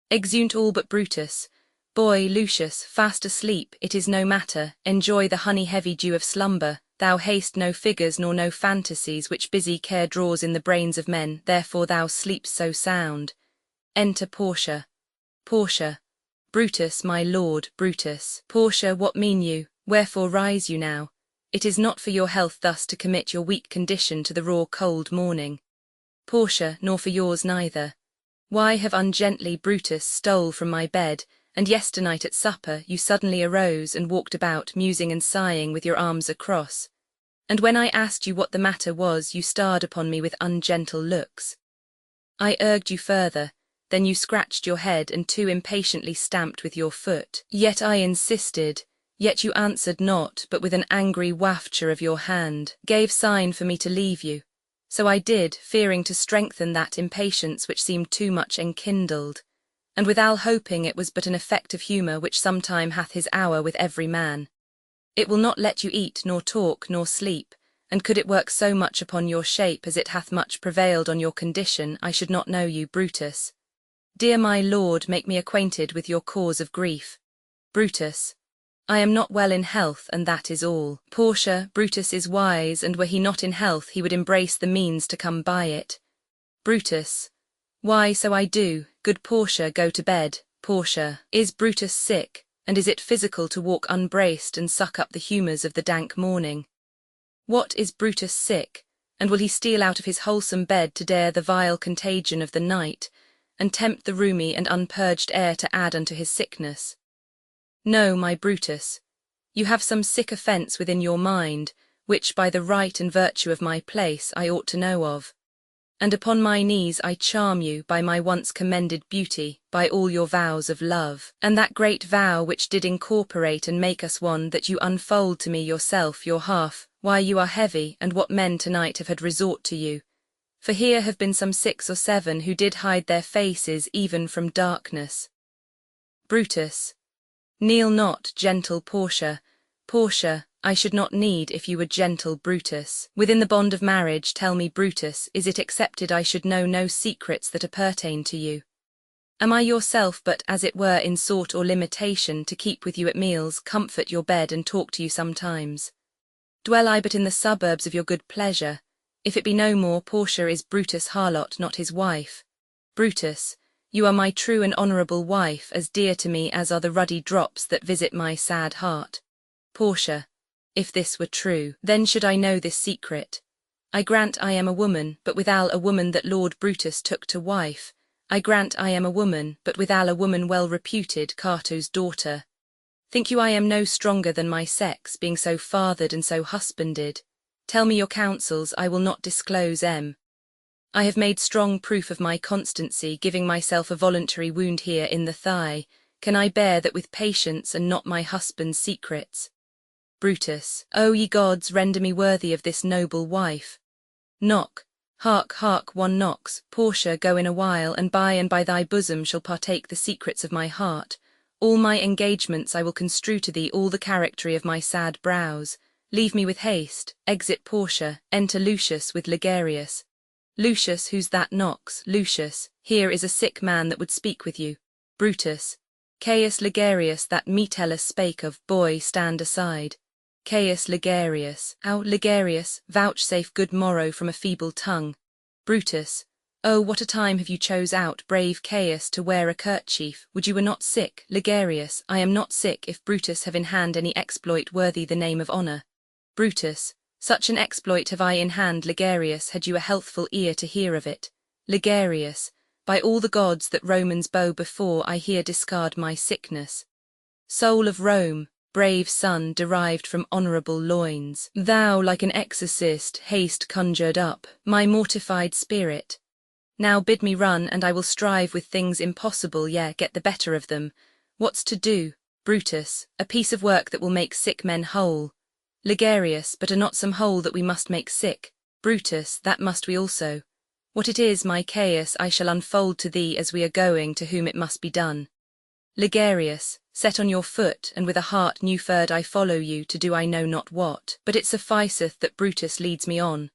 Exeunt all but Brutus. Boy, Lucius, fast asleep, it is no matter, enjoy the honey-heavy dew of slumber, thou hast no figures nor no fantasies which busy care draws in the brains of men, therefore thou sleeps so sound. Enter Portia. Portia. Brutus, my lord, Brutus. Portia, what mean you? Wherefore rise you now? It is not for your health thus to commit your weak condition to the raw cold morning. Portia, nor for yours neither. Why have ungently Brutus stole from my bed, and yesternight at supper you suddenly arose and walked about musing and sighing with your arms across, and when I asked you what the matter was you starred upon me with ungentle looks. I urged you further, then you scratched your head and too impatiently stamped with your foot. Yet I insisted, yet you answered not, but with an angry wafture of your hand, gave sign for me to leave you. So I did, fearing to strengthen that impatience which seemed too much enkindled, and withal hoping it was but an effect of humour which sometime hath his hour with every man. It will not let you eat, nor talk, nor sleep, and could it work so much upon your shape as it hath much prevailed on your condition, I should not know you, Brutus. Dear my lord, make me acquainted with your cause of grief. Brutus, I am not well in health, and that is all. Portia, Brutus is wise, and were he not in health he would embrace the means to come by it. Brutus, why, so I do. Good Portia, go to bed. Portia, is Brutus sick, and is it physical to walk unbraced and suck up the humours of the dank morning? What, is Brutus sick, and will he steal out of his wholesome bed to dare the vile contagion of the night, and tempt the roomy and unpurged air to add unto his sickness? No, my Brutus, you have some sick offence within your mind, which by the right and virtue of my place I ought to know of. And upon my knees I charm you by my once commended beauty, by all your vows of love, and that great vow which did incorporate and make us one, that you unfold to me yourself your half, why you are heavy, and what men tonight have had resort to you. For here have been some 6 or 7 who did hide their faces even from darkness. Brutus, kneel not, gentle Portia. Portia, I should not need if you were gentle, Brutus. Within the bond of marriage, tell me, Brutus, is it accepted I should know no secrets that appertain to you? Am I yourself but, as it were, in sort or limitation, to keep with you at meals, comfort your bed, and talk to you sometimes? Dwell I but in the suburbs of your good pleasure? If it be no more, Portia is Brutus' harlot, not his wife. Brutus, you are my true and honourable wife, as dear to me as are the ruddy drops that visit my sad heart. Portia, if this were true, then should I know this secret. I grant I am a woman, but withal a woman that Lord Brutus took to wife. I grant I am a woman, but withal a woman well reputed, Cato's daughter. Think you I am no stronger than my sex, being so fathered and so husbanded? Tell me your counsels, I will not disclose em. I have made strong proof of my constancy, giving myself a voluntary wound here in the thigh. Can I bear that with patience, and not my husband's secrets? Brutus, O ye gods, render me worthy of this noble wife. Knock, hark, hark, one knocks. Portia, go in a while, and by thy bosom shall partake the secrets of my heart. All my engagements I will construe to thee, all the charactery of my sad brows. Leave me with haste. Exit Portia, enter Lucius with Ligarius. Lucius, who's that knocks? Lucius, here is a sick man that would speak with you. Brutus, Caius Ligarius, that Metellus spake of. Boy, stand aside. Caius Ligarius, how Ligarius, vouchsafe good morrow from a feeble tongue. Brutus, oh, what a time have you chose out, brave Caius, to wear a kerchief? Would you were not sick? Ligarius, I am not sick, if Brutus have in hand any exploit worthy the name of honour. Brutus, such an exploit have I in hand, Ligarius, had you a healthful ear to hear of it. Ligarius, by all the gods that Romans bow before, I here discard my sickness. Soul of Rome, brave son derived from honourable loins, thou, like an exorcist, haste conjured up my mortified spirit. Now bid me run, and I will strive with things impossible, yea, get the better of them. What's to do? Brutus, a piece of work that will make sick men whole. Ligarius, but are not some whole that we must make sick? Brutus, that must we also. What it is, my Caius, I shall unfold to thee as we are going, to whom it must be done. Ligarius, set on your foot, and with a heart new-furred I follow you, to do I know not what, but it sufficeth that Brutus leads me on.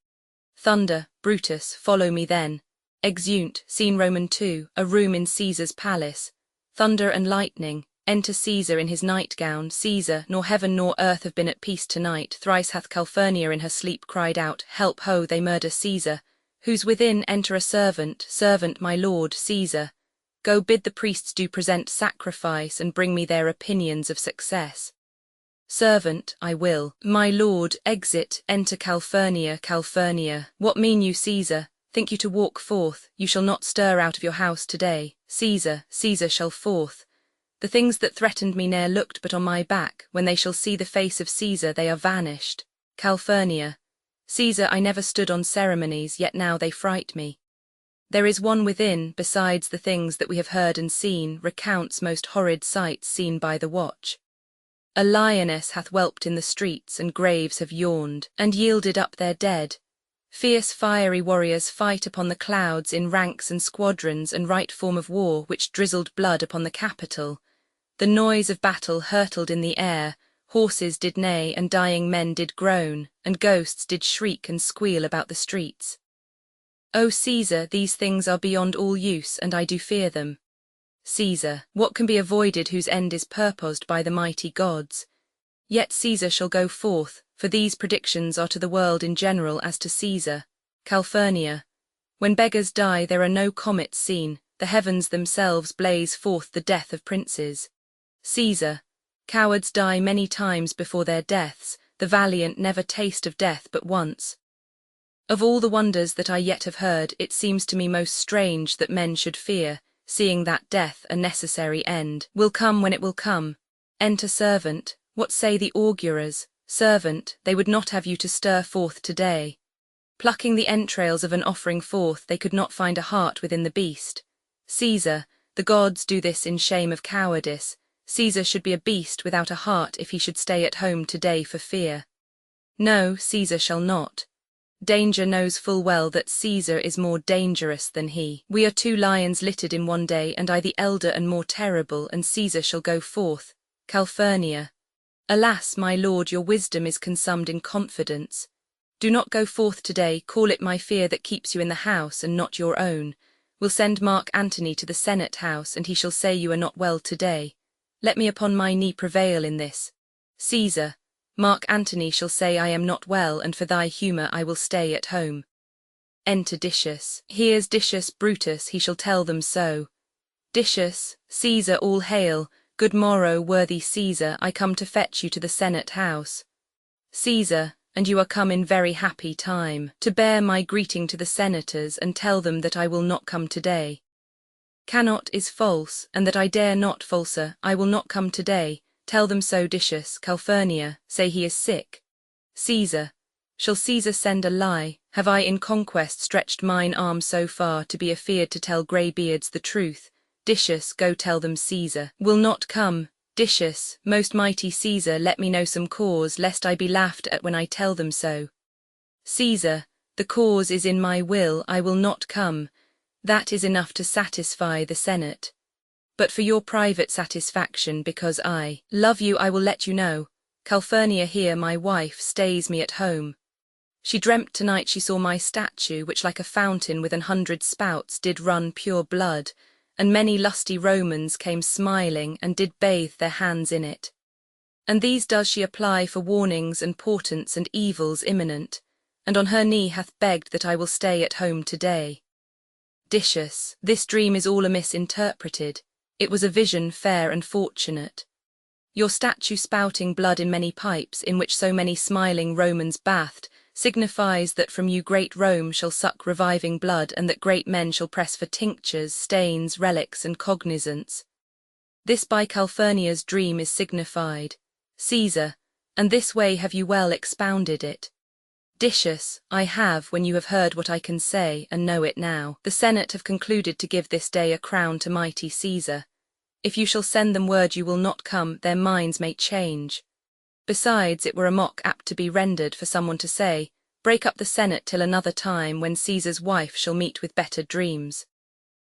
Thunder, Brutus, follow me then. Exeunt, scene Roman 2, a room in Caesar's palace. Thunder and lightning, enter Caesar in his nightgown. Caesar, nor heaven nor earth have been at peace tonight. Thrice hath Calphurnia in her sleep cried out, Help, ho, they murder Caesar. Who's within? Enter a servant. Servant, my lord, Caesar. Go bid the priests do present sacrifice, and bring me their opinions of success. Servant, I will. My lord, exit, enter Calphurnia. Calphurnia, what mean you, Caesar? Think you to walk forth? You shall not stir out of your house today. Caesar, Caesar shall forth. The things that threatened me ne'er looked but on my back. When they shall see the face of Caesar, they are vanished. Calphurnia, Caesar, I never stood on ceremonies, yet now they fright me. There is one within, besides the things that we have heard and seen, recounts most horrid sights seen by the watch. A lioness hath whelped in the streets, and graves have yawned, and yielded up their dead. Fierce fiery warriors fight upon the clouds in ranks and squadrons, and right form of war, which drizzled blood upon the Capitol. The noise of battle hurtled in the air, horses did neigh, and dying men did groan, and ghosts did shriek and squeal about the streets. O Caesar, these things are beyond all use, and I do fear them. Caesar, what can be avoided whose end is purposed by the mighty gods? Yet Caesar shall go forth, for these predictions are to the world in general as to Caesar. Calphurnia, when beggars die there are no comets seen, the heavens themselves blaze forth the death of princes. Caesar, cowards die many times before their deaths, the valiant never taste of death but once. Of all the wonders that I yet have heard, it seems to me most strange that men should fear, seeing that death, a necessary end, will come when it will come. Enter servant. What say the augurers? Servant, they would not have you to stir forth today. Plucking the entrails of an offering forth, they could not find a heart within the beast. Caesar, the gods do this in shame of cowardice. Caesar should be a beast without a heart if he should stay at home today for fear. No, Caesar shall not. Danger knows full well that Caesar is more dangerous than he. We are two lions littered in one day, and I the elder and more terrible, and Caesar shall go forth. Calphurnia, alas, my lord, your wisdom is consumed in confidence. Do not go forth today, call it my fear that keeps you in the house, and not your own. Will send Mark Antony to the Senate house, and he shall say you are not well today. Let me upon my knee prevail in this. Caesar, Mark Antony shall say I am not well, and for thy humour I will stay at home. Enter Decius. Here's Decius Brutus, he shall tell them so. Decius, Caesar, all hail. Good morrow, worthy Caesar, I come to fetch you to the Senate house. Caesar, and you are come in very happy time, to bear my greeting to the senators, and tell them that I will not come today. Cannot is false, and that I dare not falser, I will not come today. Tell them so. Decius, Calphurnia, say he is sick. Caesar, shall Caesar send a lie? Have I in conquest stretched mine arm so far to be afeard to tell greybeards the truth? Decius, go tell them Caesar will not come. Decius, most mighty Caesar, let me know some cause, lest I be laughed at when I tell them so. Caesar, the cause is in my will, I will not come. That is enough to satisfy the Senate. But for your private satisfaction, because I love you, I will let you know. Calphurnia here, my wife, stays me at home. She dreamt tonight she saw my statue, which like a fountain with 100 spouts did run pure blood, and many lusty Romans came smiling, and did bathe their hands in it. And these does she apply for warnings and portents and evils imminent, and on her knee hath begged that I will stay at home today. Decius, this dream is all amiss interpreted. It was a vision fair and fortunate. Your statue spouting blood in many pipes, in which so many smiling Romans bathed, signifies that from you great Rome shall suck reviving blood, and that great men shall press for tinctures, stains, relics, and cognizance. This by Calphurnia's dream is signified. Caesar, and this way have you well expounded it. Decius, I have, when you have heard what I can say, and know it now. The Senate have concluded to give this day a crown to mighty Caesar. If you shall send them word you will not come, their minds may change. Besides, it were a mock apt to be rendered for someone to say, break up the Senate till another time, when Caesar's wife shall meet with better dreams.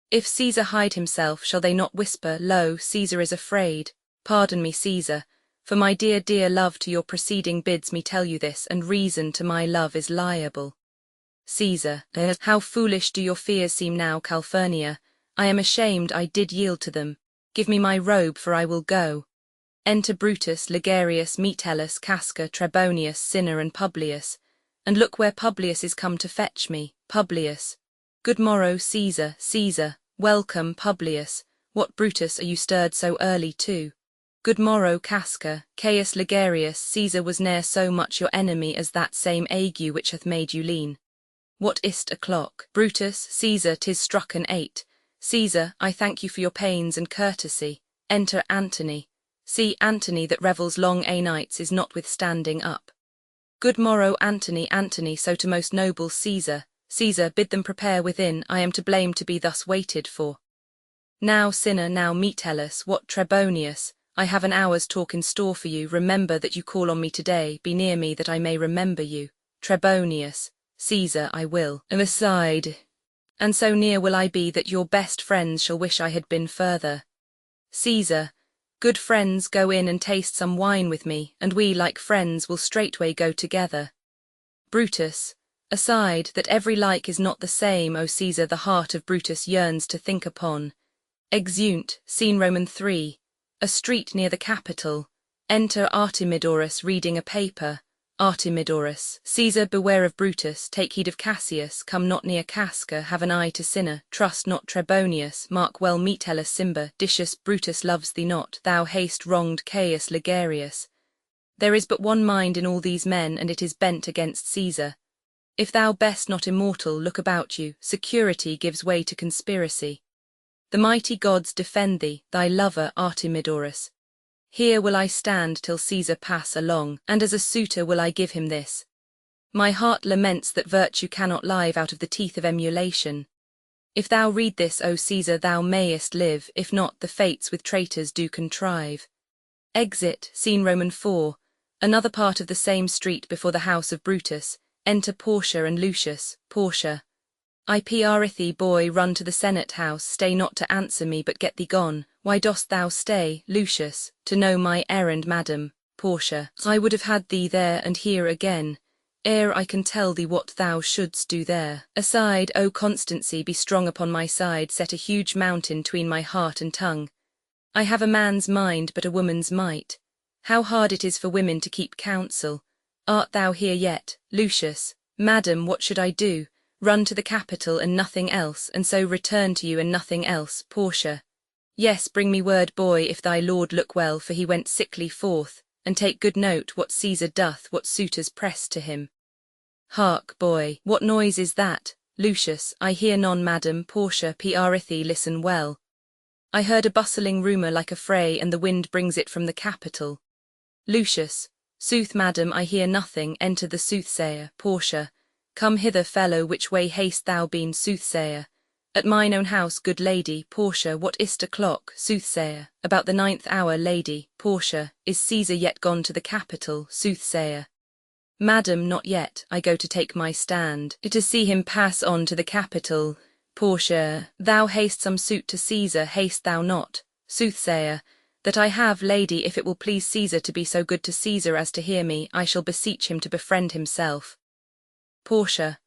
If Caesar hide himself, shall they not whisper, lo, Caesar is afraid? Pardon me, Caesar, for my dear, dear love to your proceeding bids me tell you this, and reason to my love is liable. Caesar, how foolish do your fears seem now, Calphurnia. I am ashamed I did yield to them. Give me my robe, for I will go. Enter Brutus, Ligarius, Metellus, Casca, Trebonius, Cinna, and Publius. And look where Publius is come to fetch me. Publius. Good morrow, Caesar, Caesar. Welcome, Publius. What, Brutus, are you stirred so early too? Good morrow, Casca. Caius Ligarius, Caesar was ne'er so much your enemy as that same ague which hath made you lean. What is't o'clock? Brutus, Caesar, 'tis struck an 8. Caesar, I thank you for your pains and courtesy. Enter Antony. See, Antony that revels long nights is notwithstanding up. Good morrow, Antony, Antony, so to most noble Caesar. Caesar, bid them prepare within, I am to blame to be thus waited for. Now, Cinna, now Metellus, what Trebonius, I have an hour's talk in store for you. Remember that you call on me today, be near me that I may remember you. Trebonius, Caesar, I will. And aside, and so near will I be that your best friends shall wish I had been further. Caesar, good friends, go in and taste some wine with me, and we, like friends, will straightway go together. Brutus, aside, that every like is not the same, O Caesar, the heart of Brutus yearns to think upon. Exeunt, scene Roman 3, a street near the Capitol. Enter Artemidorus reading a paper. Artemidorus, Caesar, beware of Brutus, take heed of Cassius, come not near Casca, have an eye to Cinna, trust not Trebonius, mark well Metellus Cimber, Decius, Brutus loves thee not, thou hast wronged Caius Ligarius. There is but one mind in all these men, and it is bent against Caesar. If thou best not immortal, look about you, security gives way to conspiracy. The mighty gods defend thee, thy lover Artemidorus. Here will I stand till Caesar pass along, and as a suitor will I give him this. My heart laments that virtue cannot live out of the teeth of emulation. If thou read this, O Caesar, thou mayest live, if not, the fates with traitors do contrive. Exit, scene Roman 4, another part of the same street before the house of Brutus. Enter Portia and Lucius. Portia. I prithee thee, boy, run to the Senate house, stay not to answer me, but get thee gone. Why dost thou stay? Lucius, to know my errand, madam. Portia, I would have had thee there and here again. ere I can tell thee what thou shouldst do there. Aside, O constancy, be strong upon my side, set a huge mountain tween my heart and tongue. I have a man's mind but a woman's might. How hard it is for women to keep counsel. Art thou here yet, Lucius? Madam, what should I do? Run to the capital and nothing else, and so return to you and nothing else, Portia. Yes, bring me word, boy, if thy lord look well, for he went sickly forth, and take good note what Caesar doth, what suitors press to him. Hark, boy, what noise is that? Lucius, I hear none, madam. Portia, Prithee, listen well. I heard a bustling rumour like a fray, and the wind brings it from the capital. Lucius, sooth, madam, I hear nothing. Enter the soothsayer. Portia, come hither, fellow, which way haste thou been? Soothsayer, at mine own house, good lady. Portia, what is't o'clock? Soothsayer, about the 9th hour, lady. Portia, is Caesar yet gone to the capital? Soothsayer, madam, not yet. I go to take my stand, to see him pass on to the capital. Portia, thou haste some suit to Caesar, haste thou not? Soothsayer, that I have, lady. If it will please Caesar to be so good to Caesar as to hear me, I shall beseech him to befriend himself. Portia,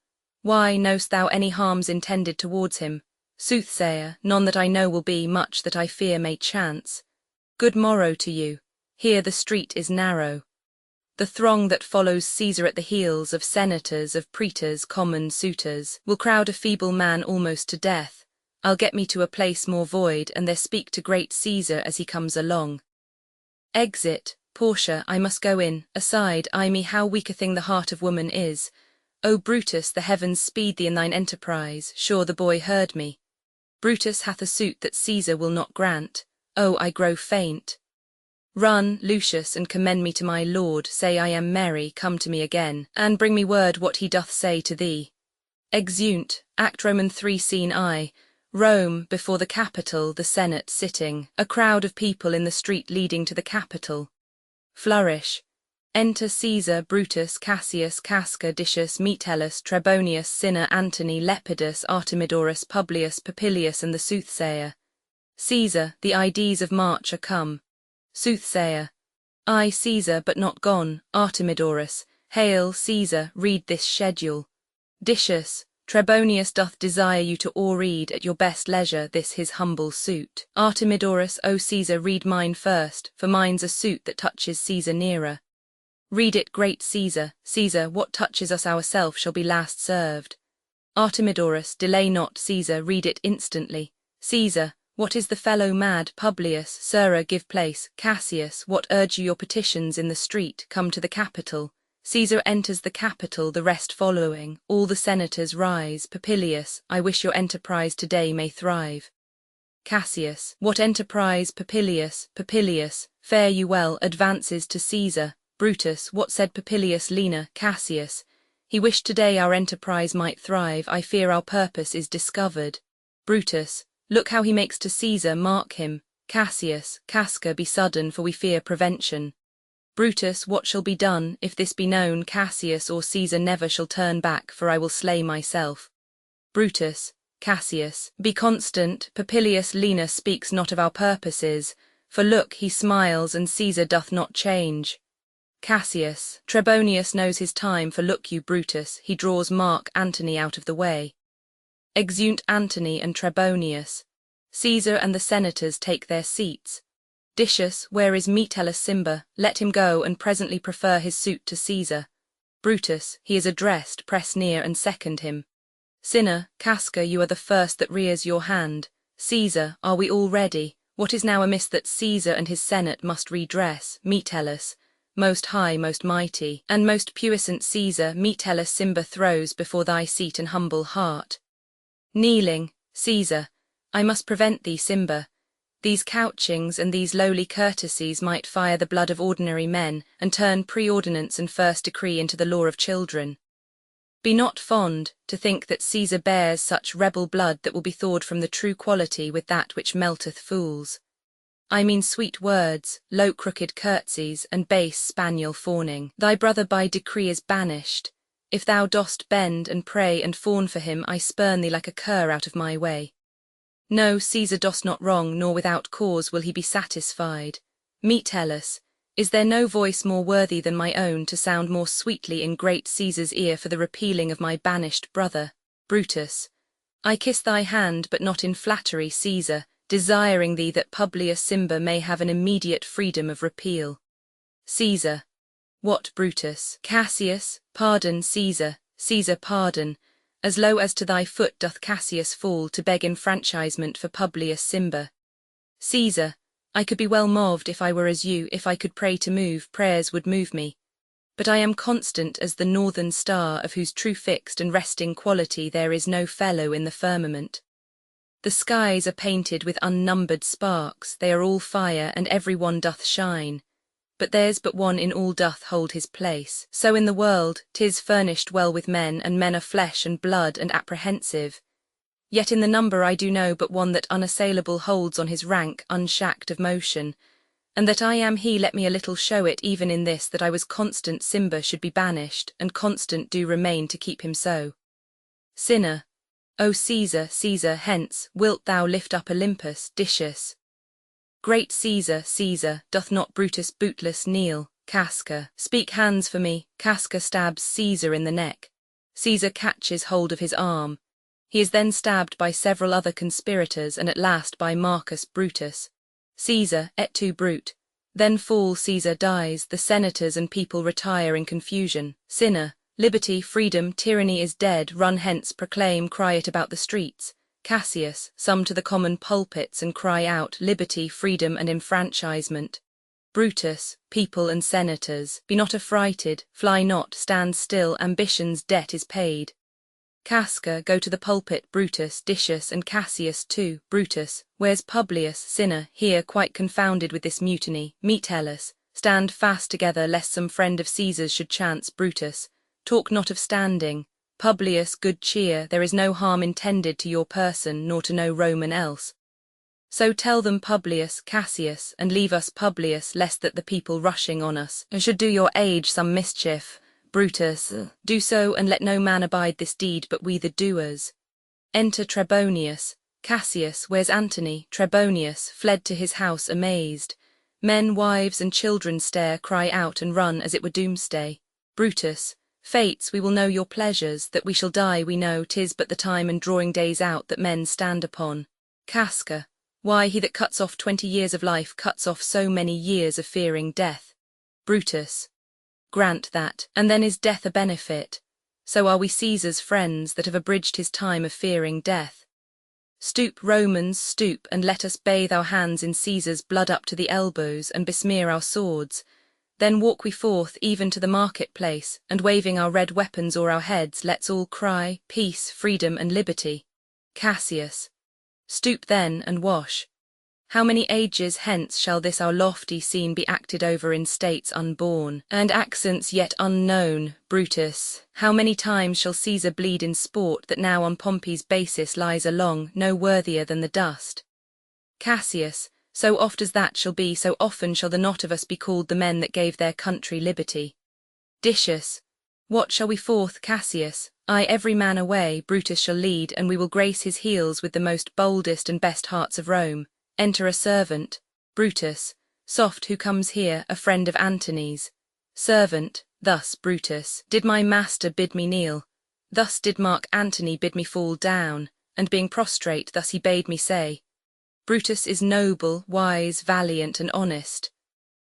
why, know'st thou any harms intended towards him? Soothsayer, none that I know will be, much that I fear may chance. Good morrow to you. Here the street is narrow. The throng that follows Caesar at the heels of senators, of praetors, common suitors, will crowd a feeble man almost to death. I'll get me to a place more void, and there speak to great Caesar as he comes along. Exit. Portia, I must go in. Aside, eye me, how weak a thing the heart of woman is. O Brutus, the heavens speed thee in thine enterprise. Sure the boy heard me. Brutus hath a suit that Caesar will not grant. Oh, I grow faint. Run, Lucius, and commend me to my lord. Say I am merry, come to me again, and bring me word what he doth say to thee. Exeunt. Act Roman 3, Scene I. Rome, before the Capitol, the Senate sitting, a crowd of people in the street leading to the Capitol. Flourish. Enter Caesar, Brutus, Cassius, Casca, Decius, Metellus, Trebonius, Cinna, Antony, Lepidus, Artemidorus, Publius, Papilius, and the soothsayer. Caesar, the ides of March are come. Soothsayer, I, Caesar, but not gone. Artemidorus, hail, Caesar, read this schedule. Decius, Trebonius doth desire you to o'erread at your best leisure this his humble suit. Artemidorus, O Caesar, read mine first, for mine's a suit that touches Caesar nearer. Read it, great Caesar. Caesar, what touches us ourself shall be last served. Artemidorus, delay not. Caesar, read it instantly. Caesar, what is the fellow mad? Publius, Sirrah, give place. Cassius, what urge you your petitions in the street? Come to the Capitol. Caesar enters the Capitol, the rest following. All the senators rise. Papilius, I wish your enterprise today may thrive. Cassius, what enterprise? Papilius, Papilius, fare you well. Advances to Caesar. Brutus, what said Papilius? Lena. Cassius, he wished today our enterprise might thrive. I fear our purpose is discovered. Brutus, look how he makes to Caesar, mark him. Cassius, Casca, be sudden, for we fear prevention. Brutus, what shall be done, if this be known? Cassius, or Caesar never shall turn back, for I will slay myself. Brutus, Cassius, be constant. Papilius, Lena speaks not of our purposes, for look, he smiles, and Caesar doth not change. Cassius, Trebonius knows his time, for look you, Brutus, he draws Mark Antony out of the way. Exeunt Antony and Trebonius. Caesar and the senators take their seats. Decius, where is Metellus Cimber? Let him go, and presently prefer his suit to Caesar. Brutus, he is addressed, press near and second him. Cinna, Casca, you are the first that rears your hand. Caesar, are we all ready? What is now amiss that Caesar and his senate must redress? Metellus, most high, most mighty, and most puissant Caesar, Metellus Cimber throws before thy seat and humble heart. Kneeling, Caesar, I must prevent thee, Cimber. These couchings and these lowly courtesies might fire the blood of ordinary men, and turn pre-ordinance and first decree into the law of children. Be not fond to think that Caesar bears such rebel blood that will be thawed from the true quality with that which melteth fools. I mean sweet words, low crooked curtsies, and base spaniel fawning. Thy brother by decree is banished. If thou dost bend and pray and fawn for him, I spurn thee like a cur out of my way. No, Caesar dost not wrong, nor without cause will he be satisfied. Metellus, Is there no voice more worthy than my own to sound more sweetly in great Caesar's ear for the repealing of my banished brother? Brutus. I kiss thy hand, but not in flattery, Caesar, desiring thee that Publius Cimber may have an immediate freedom of repeal. Caesar. What, Brutus? Cassius, pardon, Caesar, Caesar, pardon. As low as to thy foot doth Cassius fall to beg enfranchisement for Publius Cimber. Caesar. I could be well moved if I were as you, if I could pray to move, prayers would move me. But I am constant as the northern star, of whose true fixed and resting quality there is no fellow in the firmament. The skies are painted with unnumbered sparks, they are all fire, and every one doth shine. But there's but one in all doth hold his place. So in the world, 'tis furnished well with men, and men are flesh and blood and apprehensive. Yet in the number I do know but one that unassailable holds on his rank unshacked of motion. And that I am he, let me a little show it even in this, that I was constant Cimber should be banished, and constant do remain to keep him so. Sinner. O Caesar, Caesar, hence wilt thou lift up Olympus, Decius. Great Caesar, Caesar, doth not Brutus bootless kneel? Casca. Speak hands for me. Casca stabs Caesar in the neck. Caesar catches hold of his arm. He is then stabbed by several other conspirators, and at last by Marcus Brutus. Caesar, et tu Brute. Then fall Caesar dies, the senators and people retire in confusion. Sinner. Liberty, freedom, tyranny is dead, run hence, proclaim, cry it about the streets. Cassius, some to the common pulpits and cry out, liberty, freedom and enfranchisement. Brutus, people and senators, be not affrighted, fly not, stand still, ambition's debt is paid. Casca, go to the pulpit, Brutus, Decius and Cassius too. Brutus, where's Publius, sinner, here quite confounded with this mutiny, Metellus, stand fast together lest some friend of Caesar's should chance. Brutus, talk not of standing. Publius, good cheer, there is no harm intended to your person, nor to no Roman else. So tell them Publius, Cassius, and leave us Publius, lest that the people rushing on us should do your age some mischief. Brutus, do so, and let no man abide this deed but we the doers. Enter Trebonius. Cassius, where's Antony? Trebonius, fled to his house amazed. Men, wives, and children stare, cry out, and run as it were doomsday. Brutus, fates, we will know your pleasures, that we shall die we know, 'tis but the time and drawing days out that men stand upon. Casca, why, he that cuts off 20 years of life cuts off so many years of fearing death. Brutus, grant that, and then is death a benefit? So are we Caesar's friends that have abridged his time of fearing death. Stoop, Romans, stoop, and let us bathe our hands in Caesar's blood up to the elbows, and besmear our swords. Then walk we forth even to the market-place, and waving our red weapons o'er our heads, let's all cry, peace, freedom, and liberty. Cassius. Stoop then, and wash. How many ages hence shall this our lofty scene be acted over in states unborn, and accents yet unknown? Brutus. How many times shall Caesar bleed in sport, that now on Pompey's basis lies along, no worthier than the dust? Cassius. So oft as that shall be, so often shall the not of us be called the men that gave their country liberty. Decius. What shall we forth, Cassius? Ay, every man away, Brutus shall lead, and we will grace his heels with the most boldest and best hearts of Rome. Enter a servant. Brutus. Soft, who comes here? A friend of Antony's. Servant. Thus, Brutus, did my master bid me kneel. Thus did Mark Antony bid me fall down, and being prostrate, thus he bade me say, Brutus is noble, wise, valiant, and honest.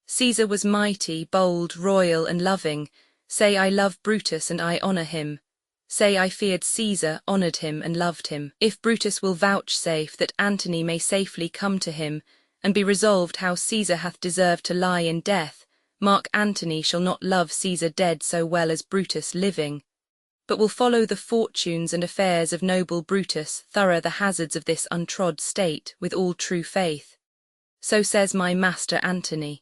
Caesar was mighty, bold, royal, and loving. Say I love Brutus and I honour him. Say I feared Caesar, honoured him, and loved him. If Brutus will vouchsafe that Antony may safely come to him, and be resolved how Caesar hath deserved to lie in death, Mark Antony shall not love Caesar dead so well as Brutus living, but will follow the fortunes and affairs of noble Brutus, thorough the hazards of this untrod state, with all true faith. So says my master Antony.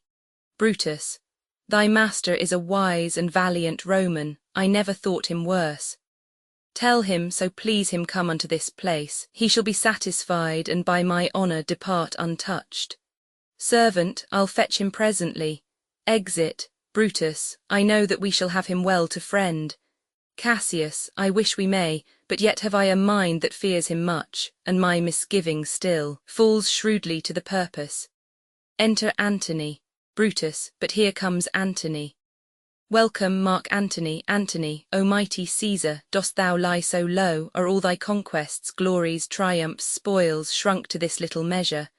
Brutus. Thy master is a wise and valiant Roman, I never thought him worse. Tell him, so please him come unto this place, he shall be satisfied, and by my honour depart untouched. Servant, I'll fetch him presently. Exit. Brutus, I know that we shall have him well to friend. Cassius, I wish we may, but yet have I a mind that fears him much, and my misgiving still falls shrewdly to the purpose. Enter Antony. Brutus, but here comes Antony. Welcome, Mark Antony, Antony, O mighty Caesar, dost thou lie so low? Are all thy conquests, glories, triumphs, spoils shrunk to this little measure?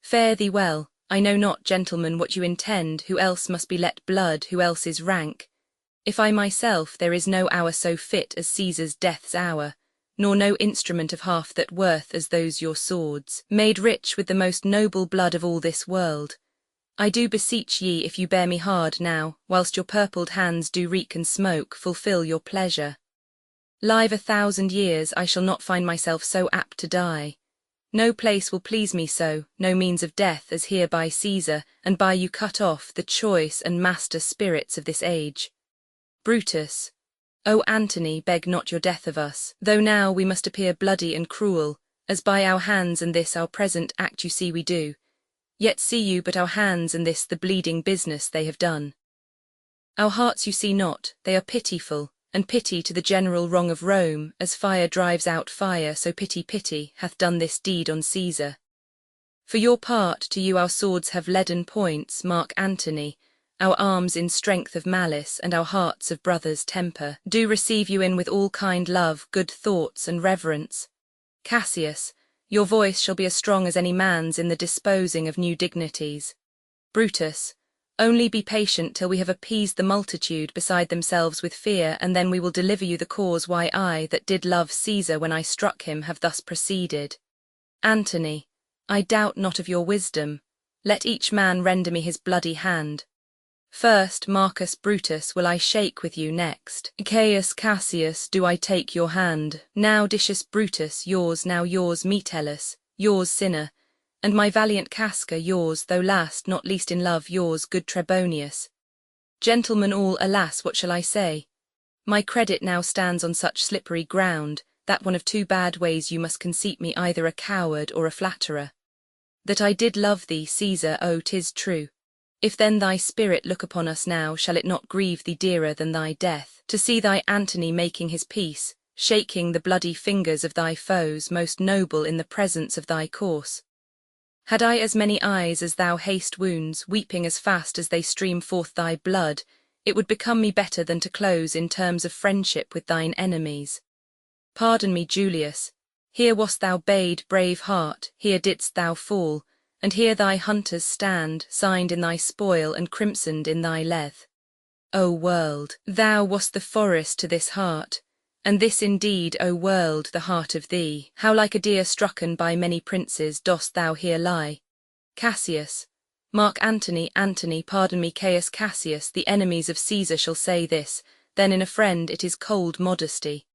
Fare thee well. I know not, gentlemen, what you intend, who else must be let blood, who else is rank. If I myself, there is no hour so fit as Caesar's death's hour, nor no instrument of half that worth as those your swords, made rich with the most noble blood of all this world. I do beseech ye, if you bear me hard now, whilst your purpled hands do reek and smoke, fulfil your pleasure. Live 1,000 years, I shall not find myself so apt to die. No place will please me so, no means of death as here by Caesar, and by you cut off the choice and master spirits of this age. Brutus. O Antony, beg not your death of us, though now we must appear bloody and cruel, as by our hands and this our present act you see we do. Yet see you but our hands and this the bleeding business they have done. Our hearts you see not, they are pitiful, and pity to the general wrong of Rome, as fire drives out fire, so pity hath done this deed on Caesar. For your part, to you our swords have leaden points, Mark Antony, our arms in strength of malice, and our hearts of brothers' temper, do receive you in with all kind love, good thoughts, and reverence. Cassius, your voice shall be as strong as any man's in the disposing of new dignities. Brutus, only be patient till we have appeased the multitude beside themselves with fear, and then we will deliver you the cause why I, that did love Caesar when I struck him, have thus proceeded. Antony, I doubt not of your wisdom. Let each man render me his bloody hand. First, Marcus Brutus, will I shake with you next. Caius Cassius, do I take your hand. Now Decius Brutus, yours, now yours Metellus, yours Cinna, and my valiant Casca, yours, though last, not least in love, yours, good Trebonius. Gentlemen all, alas, what shall I say? My credit now stands on such slippery ground, that one of two bad ways you must conceit me either a coward or a flatterer. That I did love thee, Caesar, oh, 'tis true. If then thy spirit look upon us now, shall it not grieve thee dearer than thy death, to see thy Antony making his peace, shaking the bloody fingers of thy foes, most noble in the presence of thy course? Had I as many eyes as thou haste wounds, weeping as fast as they stream forth thy blood, it would become me better than to close in terms of friendship with thine enemies. Pardon me, Julius, here wast thou bade, brave heart, here didst thou fall, and here thy hunters stand, signed in thy spoil and crimsoned in thy leath. O world, thou wast the forest to this heart, and this indeed, O world, the heart of thee. How like a deer strucken by many princes dost thou here lie. Cassius, Mark Antony, Antony, pardon me, Caius Cassius, the enemies of Caesar shall say this, then in a friend it is cold modesty.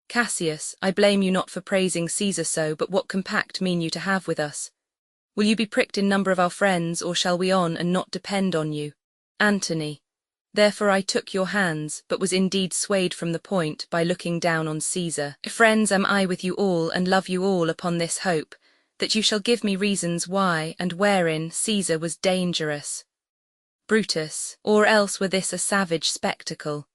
Cassius, I blame you not for praising Caesar so, but what compact mean you to have with us? Will you be pricked in number of our friends, or shall we on and not depend on you? Antony, therefore I took your hands, but was indeed swayed from the point by looking down on Caesar. Friends am I with you all, and love you all upon this hope, that you shall give me reasons why and wherein Caesar was dangerous. Brutus, or else were this a savage spectacle?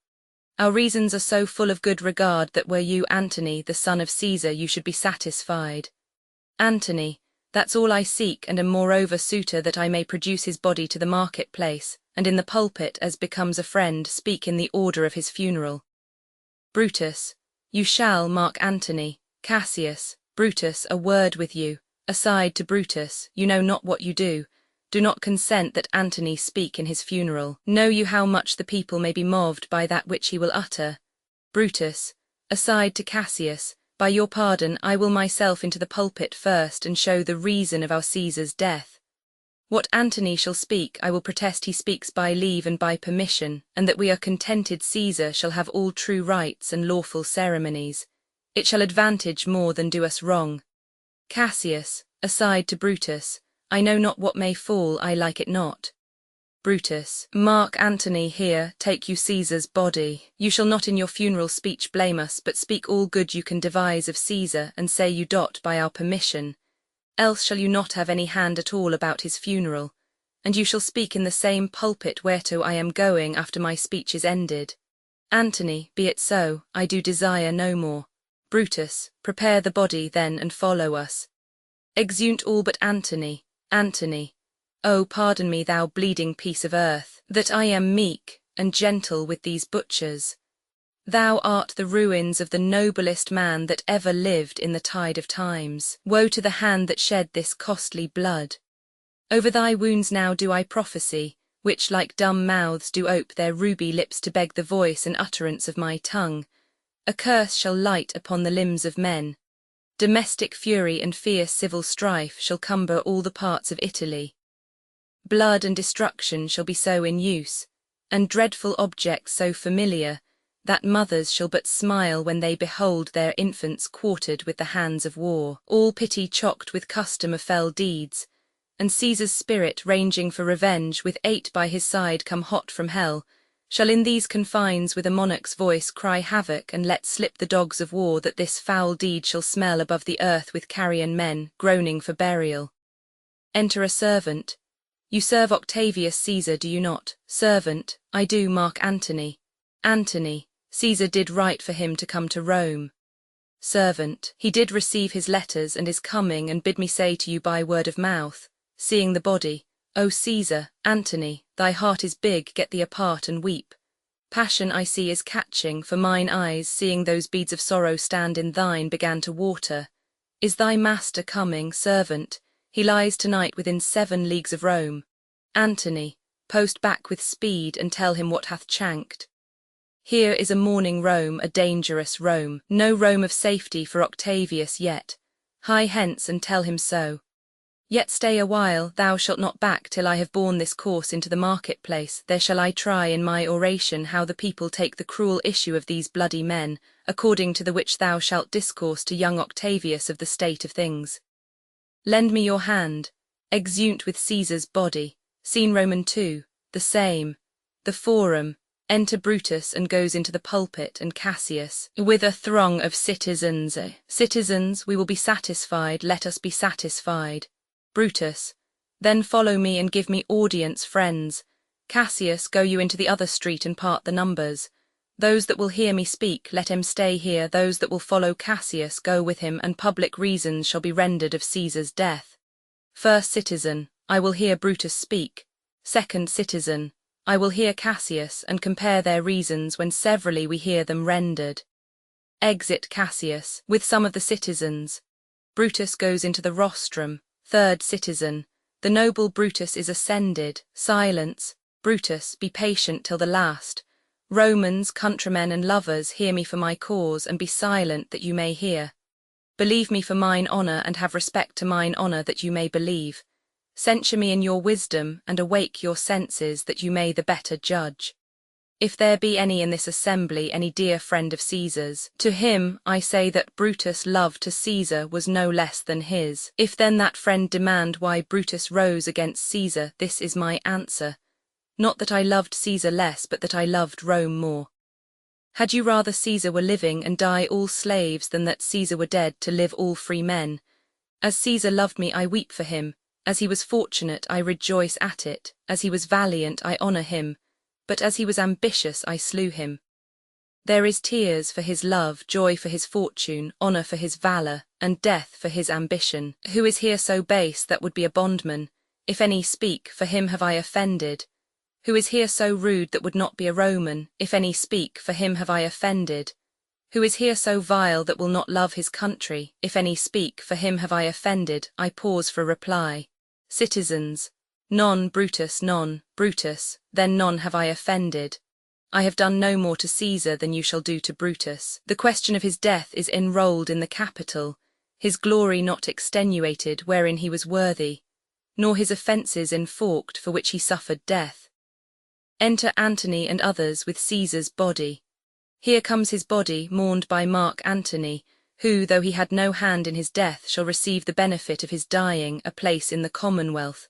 Our reasons are so full of good regard that were you Antony, the son of Caesar, you should be satisfied. Antony, that's all I seek, and am moreover suitor that I may produce his body to the market-place, and in the pulpit, as becomes a friend, speak in the order of his funeral. Brutus, you shall, Mark Antony. Cassius, Brutus, a word with you. Aside to Brutus, you know not what you do. Do not consent that Antony speak in his funeral. Know you how much the people may be moved by that which he will utter? Brutus, aside to Cassius, by your pardon, I will myself into the pulpit first, and show the reason of our Caesar's death. What Antony shall speak, I will protest he speaks by leave and by permission, and that we are contented Caesar shall have all true rights and lawful ceremonies. It shall advantage more than do us wrong. Cassius, aside to Brutus, I know not what may fall, I like it not. Brutus, Mark Antony, here, take you Caesar's body. You shall not in your funeral speech blame us, but speak all good you can devise of Caesar, and say you dot by our permission. Else shall you not have any hand at all about his funeral, and you shall speak in the same pulpit whereto I am going after my speech is ended. Antony, be it so, I do desire no more. Brutus, prepare the body then and follow us. Exeunt all but Antony. Antony, Oh, pardon me, thou bleeding piece of earth, that I am meek and gentle with these butchers. Thou art the ruins of the noblest man that ever lived in the tide of times. Woe to the hand that shed this costly blood. Over thy wounds now do I prophesy, which like dumb mouths do ope their ruby lips to beg the voice and utterance of my tongue. A curse shall light upon the limbs of men. Domestic fury and fierce civil strife shall cumber all the parts of Italy. Blood and destruction shall be so in use, and dreadful objects so familiar, that mothers shall but smile when they behold their infants quartered with the hands of war, all pity chocked with custom of fell deeds, and Caesar's spirit ranging for revenge with 8 by his side come hot from hell, shall in these confines with a monarch's voice cry havoc and let slip the dogs of war, that this foul deed shall smell above the earth with carrion men, groaning for burial. Enter a servant. You serve Octavius Caesar, do you not? Servant, I do, Mark Antony. Antony, Caesar did write for him to come to Rome. Servant, he did receive his letters and is coming and bid me say to you by word of mouth, seeing the body, O Caesar, Antony, thy heart is big, get thee apart and weep. Passion I see is catching, for mine eyes, seeing those beads of sorrow stand in thine, began to water. Is thy master coming, servant? He lies tonight within 7 leagues of Rome. Antony, post back with speed and tell him what hath chanked. Here is a mourning Rome, a dangerous Rome, no Rome of safety for Octavius yet. Hie hence and tell him so. Yet stay a while, thou shalt not back till I have borne this course into the marketplace. There shall I try in my oration how the people take the cruel issue of these bloody men, according to the which thou shalt discourse to young Octavius of the state of things. Lend me your hand. Exeunt with Caesar's body. Scene Roman 2, the same. The Forum. Enter Brutus and goes into the pulpit, and Cassius, with a throng of citizens. Citizens, we will be satisfied, let us be satisfied. Brutus, then follow me and give me audience, friends. Cassius, go you into the other street and part the numbers. Those that will hear me speak, let him stay here. Those that will follow Cassius, go with him, and public reasons shall be rendered of Caesar's death. First citizen, I will hear Brutus speak. Second citizen, I will hear Cassius, and compare their reasons when severally we hear them rendered. Exit Cassius, with some of the citizens. Brutus goes into the rostrum. Third citizen, the noble Brutus is ascended. Silence. Brutus, be patient till the last. Romans, countrymen and lovers, hear me for my cause, and be silent that you may hear. Believe me for mine honour, and have respect to mine honour that you may believe. Censure me in your wisdom, and awake your senses that you may the better judge. If there be any in this assembly, any dear friend of Caesar's, to him I say that Brutus' love to Caesar was no less than his. If then that friend demand why Brutus rose against Caesar, this is my answer. Not that I loved Caesar less, but that I loved Rome more. Had you rather Caesar were living and die all slaves than that Caesar were dead to live all free men? As Caesar loved me, I weep for him. As he was fortunate, I rejoice at it. As he was valiant, I honour him. But as he was ambitious, I slew him. There is tears for his love, joy for his fortune, honour for his valour, and death for his ambition. Who is here so base that would be a bondman? If any speak, for him have I offended. Who is here so rude that would not be a Roman? If any speak, for him have I offended. Who is here so vile that will not love his country? If any speak, for him have I offended. I pause for reply. Citizens. None, Brutus, none, Brutus, then none have I offended. I have done no more to Caesar than you shall do to Brutus. The question of his death is enrolled in the Capitol, his glory not extenuated wherein he was worthy, nor his offences enforked for which he suffered death. Enter Antony and others with Caesar's body. Here comes his body, mourned by Mark Antony, who, though he had no hand in his death, shall receive the benefit of his dying, a place in the Commonwealth.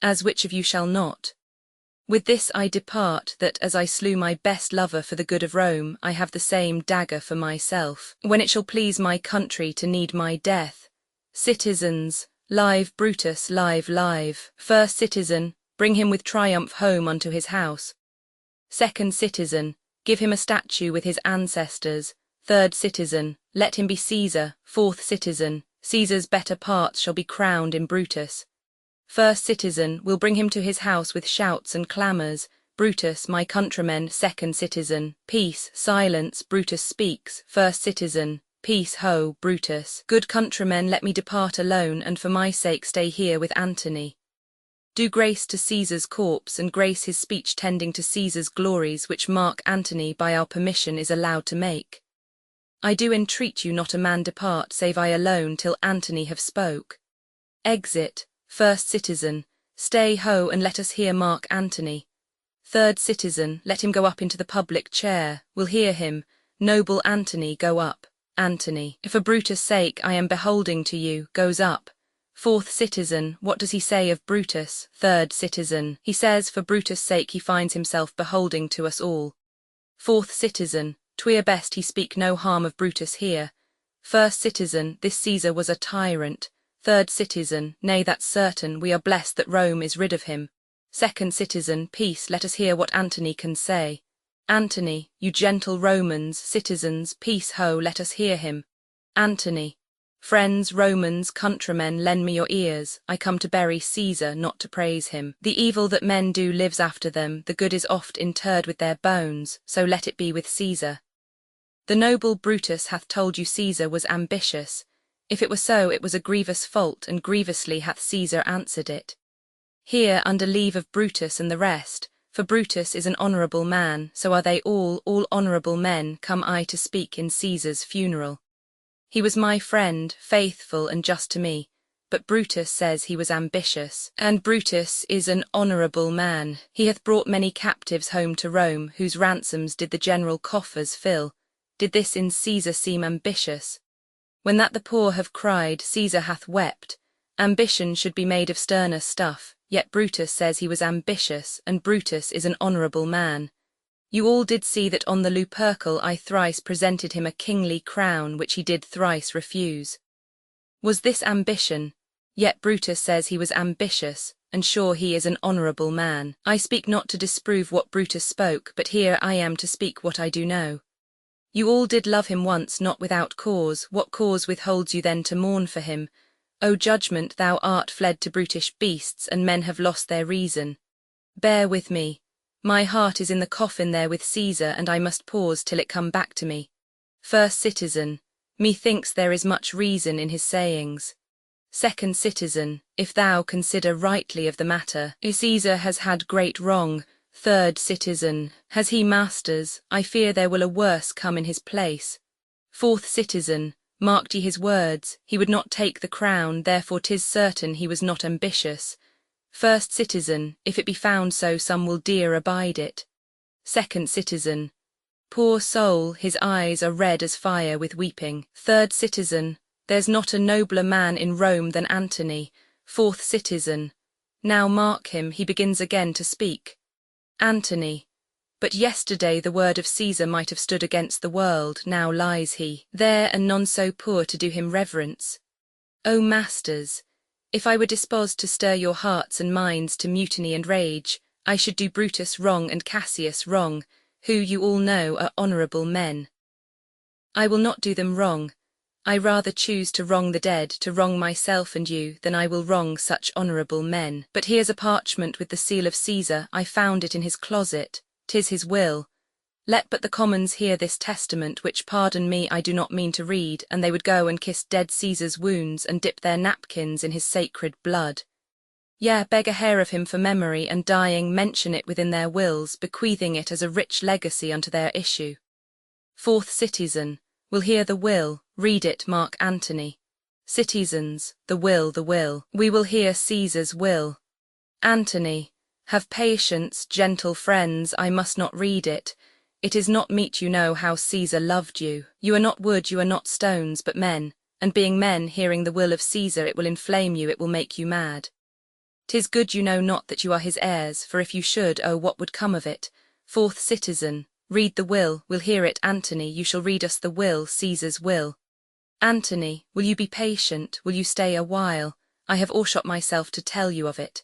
As which of you shall not? With this I depart, that as I slew my best lover for the good of Rome, I have the same dagger for myself, when it shall please my country to need my death. Citizens, live Brutus, live, live. First citizen, bring him with triumph home unto his house. Second citizen, give him a statue with his ancestors. Third citizen, let him be Caesar. Fourth citizen, Caesar's better parts shall be crowned in Brutus. First citizen, we'll bring him to his house with shouts and clamours. Brutus, my countrymen. Second citizen, peace, silence. Brutus speaks. First citizen, peace, ho, Brutus. Good countrymen, let me depart alone, and for my sake stay here with Antony. Do grace to Caesar's corpse, and grace his speech tending to Caesar's glories, which Mark Antony by our permission is allowed to make. I do entreat you not a man depart, save I alone, till Antony have spoke. Exit. First citizen, stay, ho, and let us hear Mark Antony. Third citizen, let him go up into the public chair, we'll hear him. Noble Antony, go up. Antony, if for Brutus' sake I am beholding to you, goes up. Fourth citizen, what does he say of Brutus? Third citizen, he says for Brutus' sake he finds himself beholding to us all. Fourth citizen, 'twere best he speak no harm of Brutus here. First citizen, this Caesar was a tyrant. Third citizen, nay, that's certain, we are blessed that Rome is rid of him. Second citizen, peace, let us hear what Antony can say. Antony, you gentle Romans. Citizens, peace, ho, let us hear him. Antony, friends, Romans, countrymen, lend me your ears. I come to bury Caesar, not to praise him. The evil that men do lives after them, the good is oft interred with their bones, so let it be with Caesar. The noble Brutus hath told you Caesar was ambitious. If it were so, it was a grievous fault, and grievously hath Caesar answered it. Here, under leave of Brutus and the rest, for Brutus is an honourable man, so are they all honourable men, come I to speak in Caesar's funeral. He was my friend, faithful and just to me, but Brutus says he was ambitious, and Brutus is an honourable man. He hath brought many captives home to Rome, whose ransoms did the general coffers fill. Did this in Caesar seem ambitious? When that the poor have cried, Caesar hath wept. Ambition should be made of sterner stuff, yet Brutus says he was ambitious, and Brutus is an honourable man. You all did see that on the Lupercal I thrice presented him a kingly crown, which he did thrice refuse. Was this ambition? Yet Brutus says he was ambitious, and sure he is an honourable man. I speak not to disprove what Brutus spoke, but here I am to speak what I do know. You all did love him once, not without cause. What cause withholds you then to mourn for him? O judgment, thou art fled to brutish beasts, and men have lost their reason. Bear with me. My heart is in the coffin there with Caesar, and I must pause till it come back to me. First citizen, methinks there is much reason in his sayings. Second citizen, if thou consider rightly of the matter, Caesar has had great wrong. Third citizen, has he masters? I fear there will a worse come in his place. Fourth citizen, marked ye his words, he would not take the crown, therefore 'tis certain he was not ambitious. First citizen, if it be found so, some will dear abide it. Second citizen, poor soul, his eyes are red as fire with weeping. Third citizen, there's not a nobler man in Rome than Antony. Fourth citizen, now mark him, he begins again to speak. Antony, but yesterday the word of Caesar might have stood against the world, now lies he there, and none so poor to do him reverence. O masters, if I were disposed to stir your hearts and minds to mutiny and rage, I should do Brutus wrong and Cassius wrong, who you all know are honourable men. I will not do them wrong. I rather choose to wrong the dead, to wrong myself and you, than I will wrong such honourable men. But here's a parchment with the seal of Caesar, I found it in his closet, 'tis his will. Let but the commons hear this testament, which, pardon me, I do not mean to read, and they would go and kiss dead Caesar's wounds, and dip their napkins in his sacred blood. Yea, beg a hair of him for memory, and dying mention it within their wills, bequeathing it as a rich legacy unto their issue. Fourth citizen, will hear the will, read it, Mark Antony. Citizens, the will, we will hear Caesar's will. Antony, have patience, gentle friends, I must not read it. It is not meet you know how Caesar loved you. You are not wood, you are not stones, but men, and being men, hearing the will of Caesar, it will inflame you, it will make you mad. 'Tis good you know not that you are his heirs, for if you should, oh, what would come of it? Fourth citizen, read the will, we'll hear it. Antony, you shall read us the will, Caesar's will. Antony, will you be patient, will you stay a while? I have o'ershot myself to tell you of it.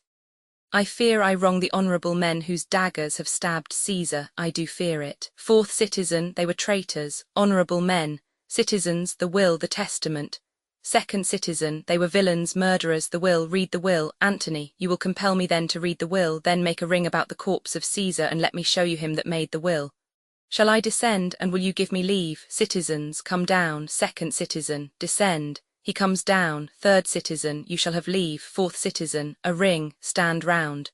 I fear I wrong the honourable men whose daggers have stabbed Caesar, I do fear it. Fourth citizen, they were traitors, honourable men. Citizens, the will, the testament. Second citizen, they were villains, murderers, the will, read the will. Antony, you will compel me then to read the will, then make a ring about the corpse of Caesar, and let me show you him that made the will. Shall I descend, and will you give me leave? Citizens, come down. Second citizen, descend. He comes down. Third citizen, you shall have leave. Fourth citizen, a ring, stand round.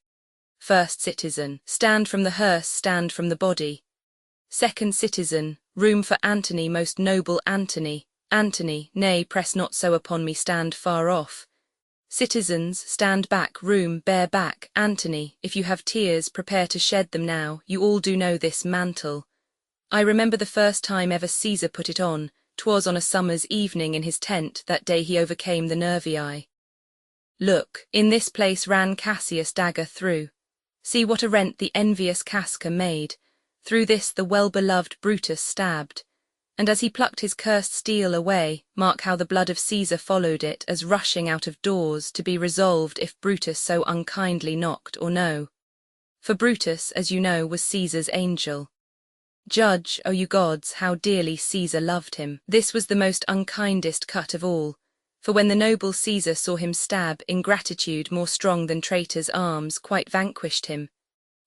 First citizen, stand from the hearse, stand from the body. Second citizen, room for Antony, most noble Antony. Antony, nay, press not so upon me, stand far off. Citizens, stand back, room, bear back. Antony, if you have tears, prepare to shed them now. You all do know this mantle. I remember the first time ever Caesar put it on. 'Twas on a summer's evening in his tent, that day he overcame the Nervii. Look, in this place ran Cassius' dagger through. See what a rent the envious Casca made. Through this the well-beloved Brutus stabbed. And as he plucked his cursed steel away, mark how the blood of Caesar followed it, as rushing out of doors, to be resolved if Brutus so unkindly knocked or no. For Brutus, as you know, was Caesar's angel. Judge, O you gods, how dearly Caesar loved him. This was the most unkindest cut of all. For when the noble Caesar saw him stab, ingratitude more strong than traitors' arms quite vanquished him.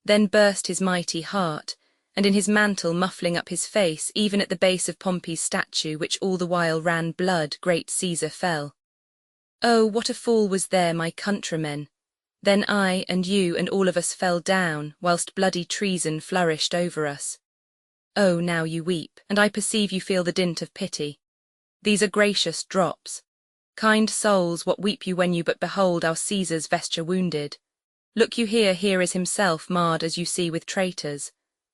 Then burst his mighty heart, and in his mantle muffling up his face, even at the base of Pompey's statue, which all the while ran blood, great Caesar fell. Oh, what a fall was there, my countrymen! Then I and you and all of us fell down, whilst bloody treason flourished over us. Oh, now you weep, and I perceive you feel the dint of pity. These are gracious drops. Kind souls, what weep you when you but behold our Caesar's vesture wounded? Look you here, here is himself marred as you see with traitors.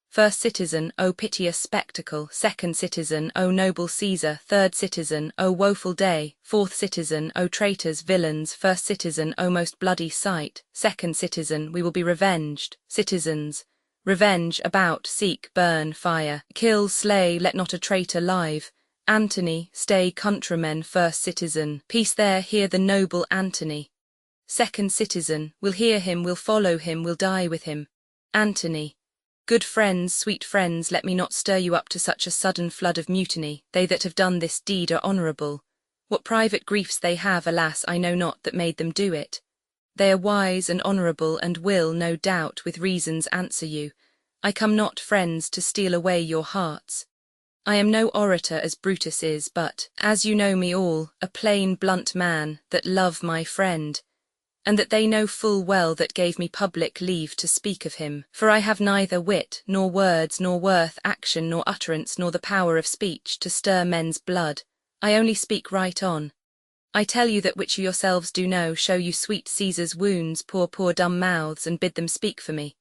First citizen, O piteous spectacle. Second citizen, O noble Caesar. Third citizen, O woeful day. Fourth citizen, O traitors, villains. First citizen, O most bloody sight. Second citizen, we will be revenged. Citizens, revenge, about, seek, burn, fire. Kill, slay, let not a traitor live. Antony, stay, countrymen. First citizen, peace there, hear the noble Antony. Second citizen, we'll hear him, we'll follow him, we'll die with him. Antony, good friends, sweet friends, let me not stir you up to such a sudden flood of mutiny. They that have done this deed are honourable. What private griefs they have, alas, I know not, that made them do it. They are wise and honourable, and will, no doubt, with reasons answer you. I come not, friends, to steal away your hearts. I am no orator as Brutus is, but, as you know me all, a plain, blunt man, that love my friend, and that they know full well that gave me public leave to speak of him. For I have neither wit, nor words, nor worth, action, nor utterance, nor the power of speech, to stir men's blood. I only speak right on. I tell you that which you yourselves do know, show you sweet Caesar's wounds, poor dumb mouths, and bid them speak for me.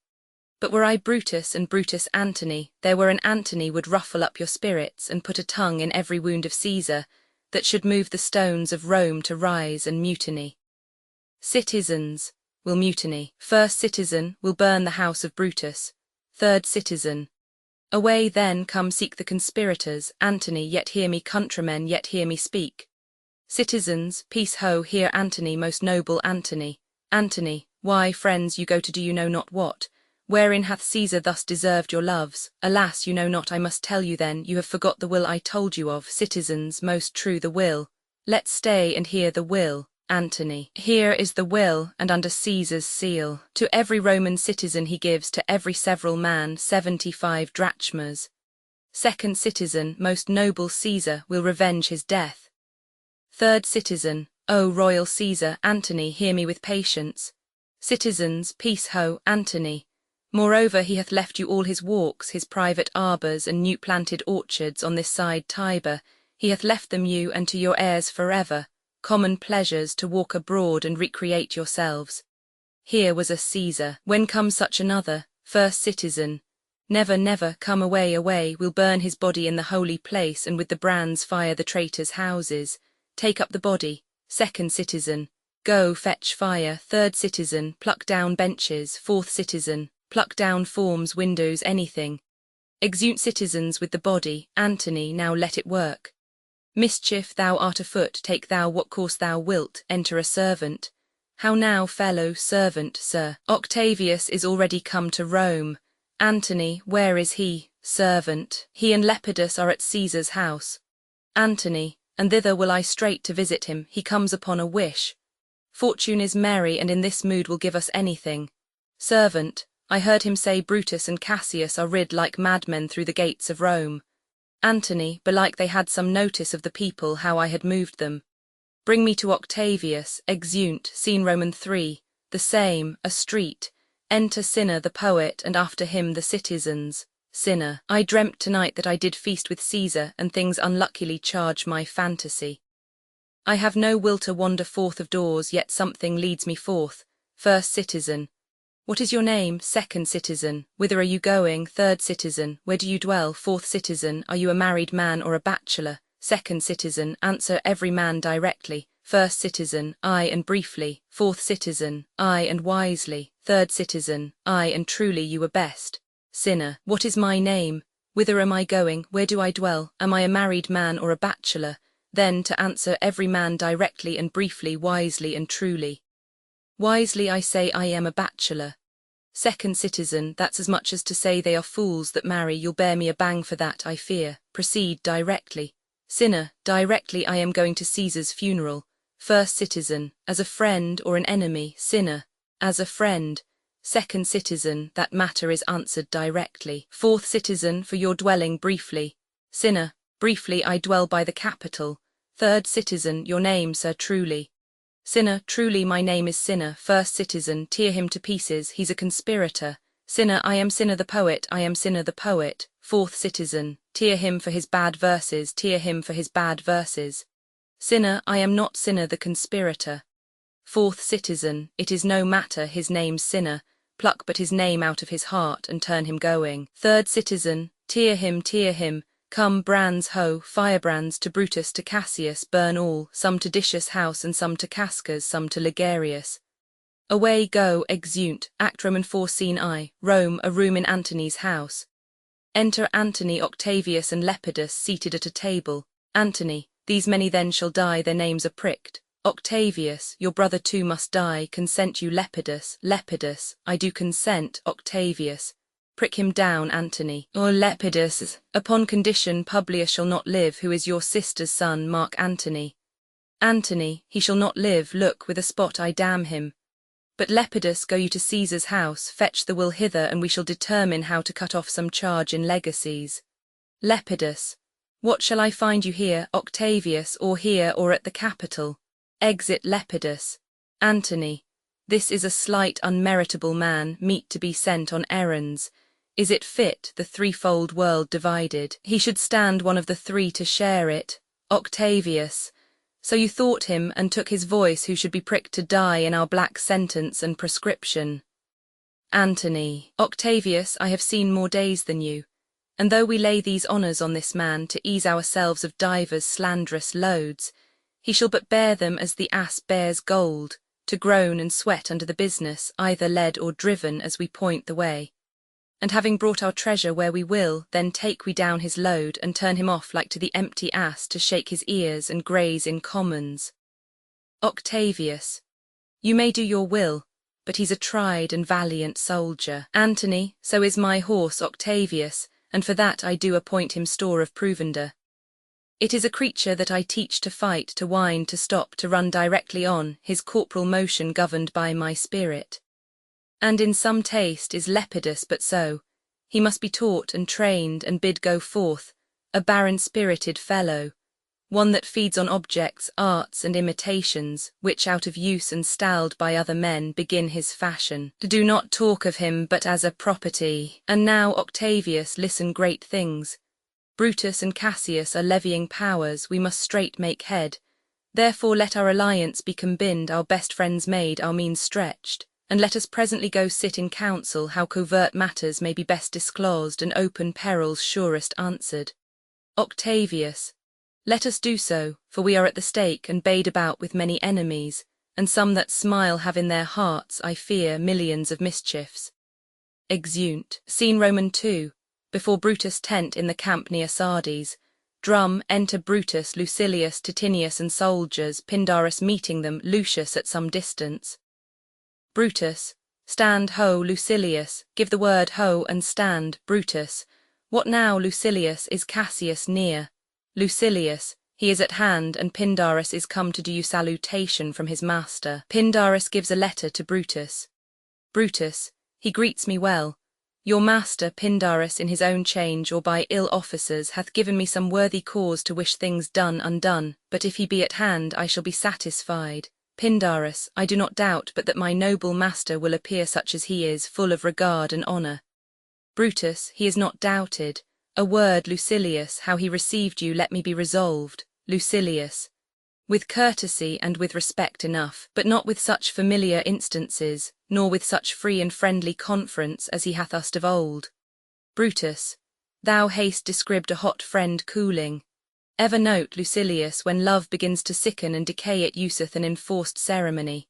But were I Brutus and Brutus Antony, there were an Antony would ruffle up your spirits, and put a tongue in every wound of Caesar, that should move the stones of Rome to rise and mutiny. Citizens will mutiny. First citizen will burn the house of Brutus. Third citizen, away then, come seek the conspirators. Antony, yet hear me, countrymen, yet hear me speak. Citizens, peace ho, hear Antony, most noble Antony. Antony, why, friends, you go to do you know not what. Wherein hath Caesar thus deserved your loves? Alas, you know not, I must tell you then, you have forgot the will I told you of. Citizens, most true the will. Let's stay and hear the will. Antony, here is the will, and under Caesar's seal. To every Roman citizen he gives, to every several man, 75 drachmas. Second citizen, most noble Caesar, will revenge his death. Third citizen, O royal Caesar. Antony, hear me with patience. Citizens, peace ho, Antony. Moreover, he hath left you all his walks, his private arbours, and new-planted orchards on this side Tiber. He hath left them you and to your heirs forever, common pleasures, to walk abroad and recreate yourselves. Here was a Caesar. When comes such another? First citizen, never, never, come away, away, we'll burn his body in the holy place, and with the brands fire the traitors' houses. Take up the body. Second citizen, go, fetch fire. Third citizen, pluck down benches. Fourth citizen, pluck down forms, windows, anything. Exeunt citizens with the body. Antony, now let it work. Mischief, thou art afoot, take thou what course thou wilt. Enter a servant. How now, fellow servant, sir? Octavius is already come to Rome. Antony, where is he? Servant, he and Lepidus are at Caesar's house. Antony, and thither will I straight to visit him. He comes upon a wish. Fortune is merry, and in this mood will give us anything. Servant, I heard him say Brutus and Cassius are rid like madmen through the gates of Rome. Antony, belike they had some notice of the people how I had moved them. Bring me to Octavius, exeunt, scene Roman 3, the same, a street. Enter Cinna the poet, and after him the citizens. Cinna, I dreamt tonight that I did feast with Caesar, and things unluckily charge my fantasy. I have no will to wander forth of doors, yet something leads me forth. First citizen. What is your name? Second citizen. Whither are you going? Third citizen. Where do you dwell? Fourth citizen. Are you a married man or a bachelor? Second citizen. Answer every man directly. First citizen. Aye, and briefly. Fourth citizen. Aye, and wisely. Third citizen. Aye, and truly you were best. Cinna. What is my name? Whither am I going? Where do I dwell? Am I a married man or a bachelor? Then to answer every man directly and briefly, wisely and truly. Wisely I say I am a bachelor. Second citizen, that's as much as to say they are fools that marry. You'll bear me a bang for that, I fear. Proceed directly. Cinna, directly I am going to Caesar's funeral. First citizen, as a friend or an enemy? Cinna, as a friend. Second citizen, that matter is answered directly. Fourth citizen, for your dwelling briefly. Cinna, briefly I dwell by the Capitol. Third citizen, your name, sir, truly. Cinna, truly my name is Cinna. First citizen, tear him to pieces, he's a conspirator. Cinna, I am Cinna the poet, I am Cinna the poet. Fourth citizen, tear him for his bad verses, tear him for his bad verses. Cinna, I am not Cinna the conspirator. Fourth citizen, it is no matter, his name's Cinna. Pluck but his name out of his heart and turn him going. Third citizen, tear him, tear him. Come, brands, ho, firebrands, to Brutus, to Cassius, burn all, some to Decius' house, and some to Casca's, some to Ligarius. Away go, exeunt, Act Roman 4 Scene I, Rome, a room in Antony's house. Enter Antony, Octavius, and Lepidus, seated at a table. Antony, these many then shall die, their names are pricked. Octavius, your brother too must die, consent you Lepidus. Lepidus, I do consent. Octavius, prick him down, Antony. Or Lepidus, upon condition Publius shall not live, who is your sister's son. Mark Antony. Antony, he shall not live, look, with a spot I damn him. But Lepidus, go you to Caesar's house, fetch the will hither, and we shall determine how to cut off some charge in legacies. Lepidus, what shall I find you here, Octavius, or here or at the Capitol? Exit Lepidus. Antony, this is a slight unmeritable man, meet to be sent on errands. Is it fit, the threefold world divided, he should stand one of the three to share it? Octavius, so you thought him, and took his voice who should be pricked to die in our black sentence and prescription. Antony, Octavius, I have seen more days than you, and though we lay these honours on this man to ease ourselves of divers slanderous loads, he shall but bear them as the ass bears gold, to groan and sweat under the business, either led or driven as we point the way. And having brought our treasure where we will, then take we down his load, and turn him off like to the empty ass to shake his ears and graze in commons. Octavius, you may do your will, but he's a tried and valiant soldier. Antony, so is my horse Octavius, and for that I do appoint him store of provender. It is a creature that I teach to fight, to wind, to stop, to run directly on, his corporal motion governed by my spirit. And in some taste is Lepidus but so, he must be taught and trained and bid go forth, a barren-spirited fellow, one that feeds on objects, arts, and imitations, which out of use and styled by other men begin his fashion. Do not talk of him but as a property. And now, Octavius, listen great things. Brutus and Cassius are levying powers, we must straight make head. Therefore let our alliance be combined, our best friends made, our means stretched. And let us presently go sit in council how covert matters may be best disclosed and open perils surest answered. Octavius, let us do so, for we are at the stake and bade about with many enemies, and some that smile have in their hearts, I fear, millions of mischiefs. Exeunt. Scene Roman 2, before Brutus' tent in the camp near Sardes. Drum, enter Brutus, Lucilius, Titinius and soldiers, Pindarus meeting them, Lucius at some distance. Brutus, stand ho, Lucilius, give the word ho and stand, Brutus. What now, Lucilius, is Cassius near? Lucilius, He is at hand, and Pindarus is come to do you salutation from his master. Pindarus gives a letter to Brutus. Brutus, he greets me well. Your master, Pindarus, in his own change or by ill officers, hath given me some worthy cause to wish things done undone, but if he be at hand, I shall be satisfied. Pindarus, I do not doubt but that my noble master will appear such as he is, full of regard and honour. Brutus, he is not doubted. A word, Lucilius, how he received you, let me be resolved. Lucilius, with courtesy and with respect enough, but not with such familiar instances, nor with such free and friendly conference as he hath us of old. Brutus, thou hast described a hot friend cooling. Ever note, Lucilius, when love begins to sicken and decay it useth an enforced ceremony.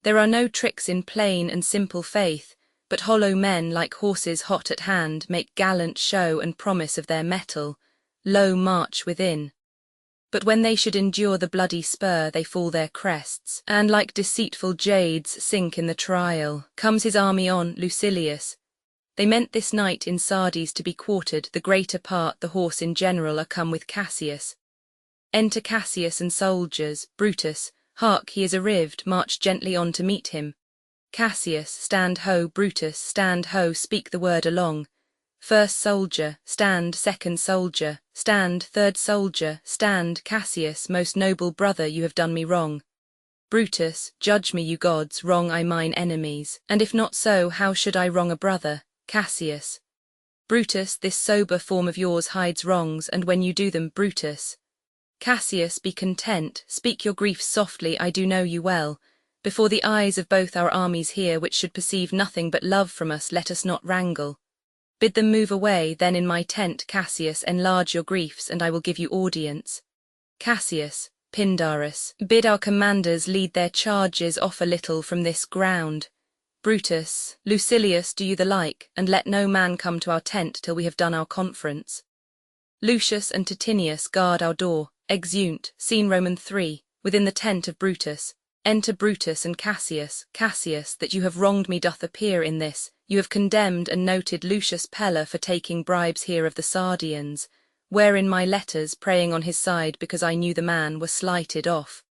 There are no tricks in plain and simple faith, but hollow men like horses hot at hand make gallant show and promise of their mettle, low march within. But when they should endure the bloody spur, they fall their crests, and like deceitful jades sink in the trial. Comes his army on, Lucilius. They meant this night in Sardes to be quartered, the greater part, the horse in general, are come with Cassius. Enter Cassius and soldiers. Brutus, hark, he is arrived, march gently on to meet him. Cassius, stand ho, Brutus, stand ho, speak the word along. First soldier, stand, second soldier, stand, third soldier, stand. Cassius, most noble brother, you have done me wrong. Brutus, judge me, you gods, wrong I mine enemies, and if not so, how should I wrong a brother? Cassius. Brutus, this sober form of yours hides wrongs, and when you do them, Brutus. Cassius, be content, speak your griefs softly, I do know you well. Before the eyes of both our armies here, which should perceive nothing but love from us, let us not wrangle. Bid them move away, then in my tent, Cassius, enlarge your griefs, and I will give you audience. Cassius, Pindarus, bid our commanders lead their charges off a little from this ground. Brutus, Lucilius, do you the like, and let no man come to our tent till we have done our conference. Lucius and Titinius guard our door. Exeunt, scene Roman 3, within the tent of Brutus. Enter Brutus and Cassius. Cassius, that you have wronged me doth appear in this. You have condemned and noted Lucius Pella for taking bribes here of the Sardians, wherein my letters, praying on his side because I knew the man, were slighted off.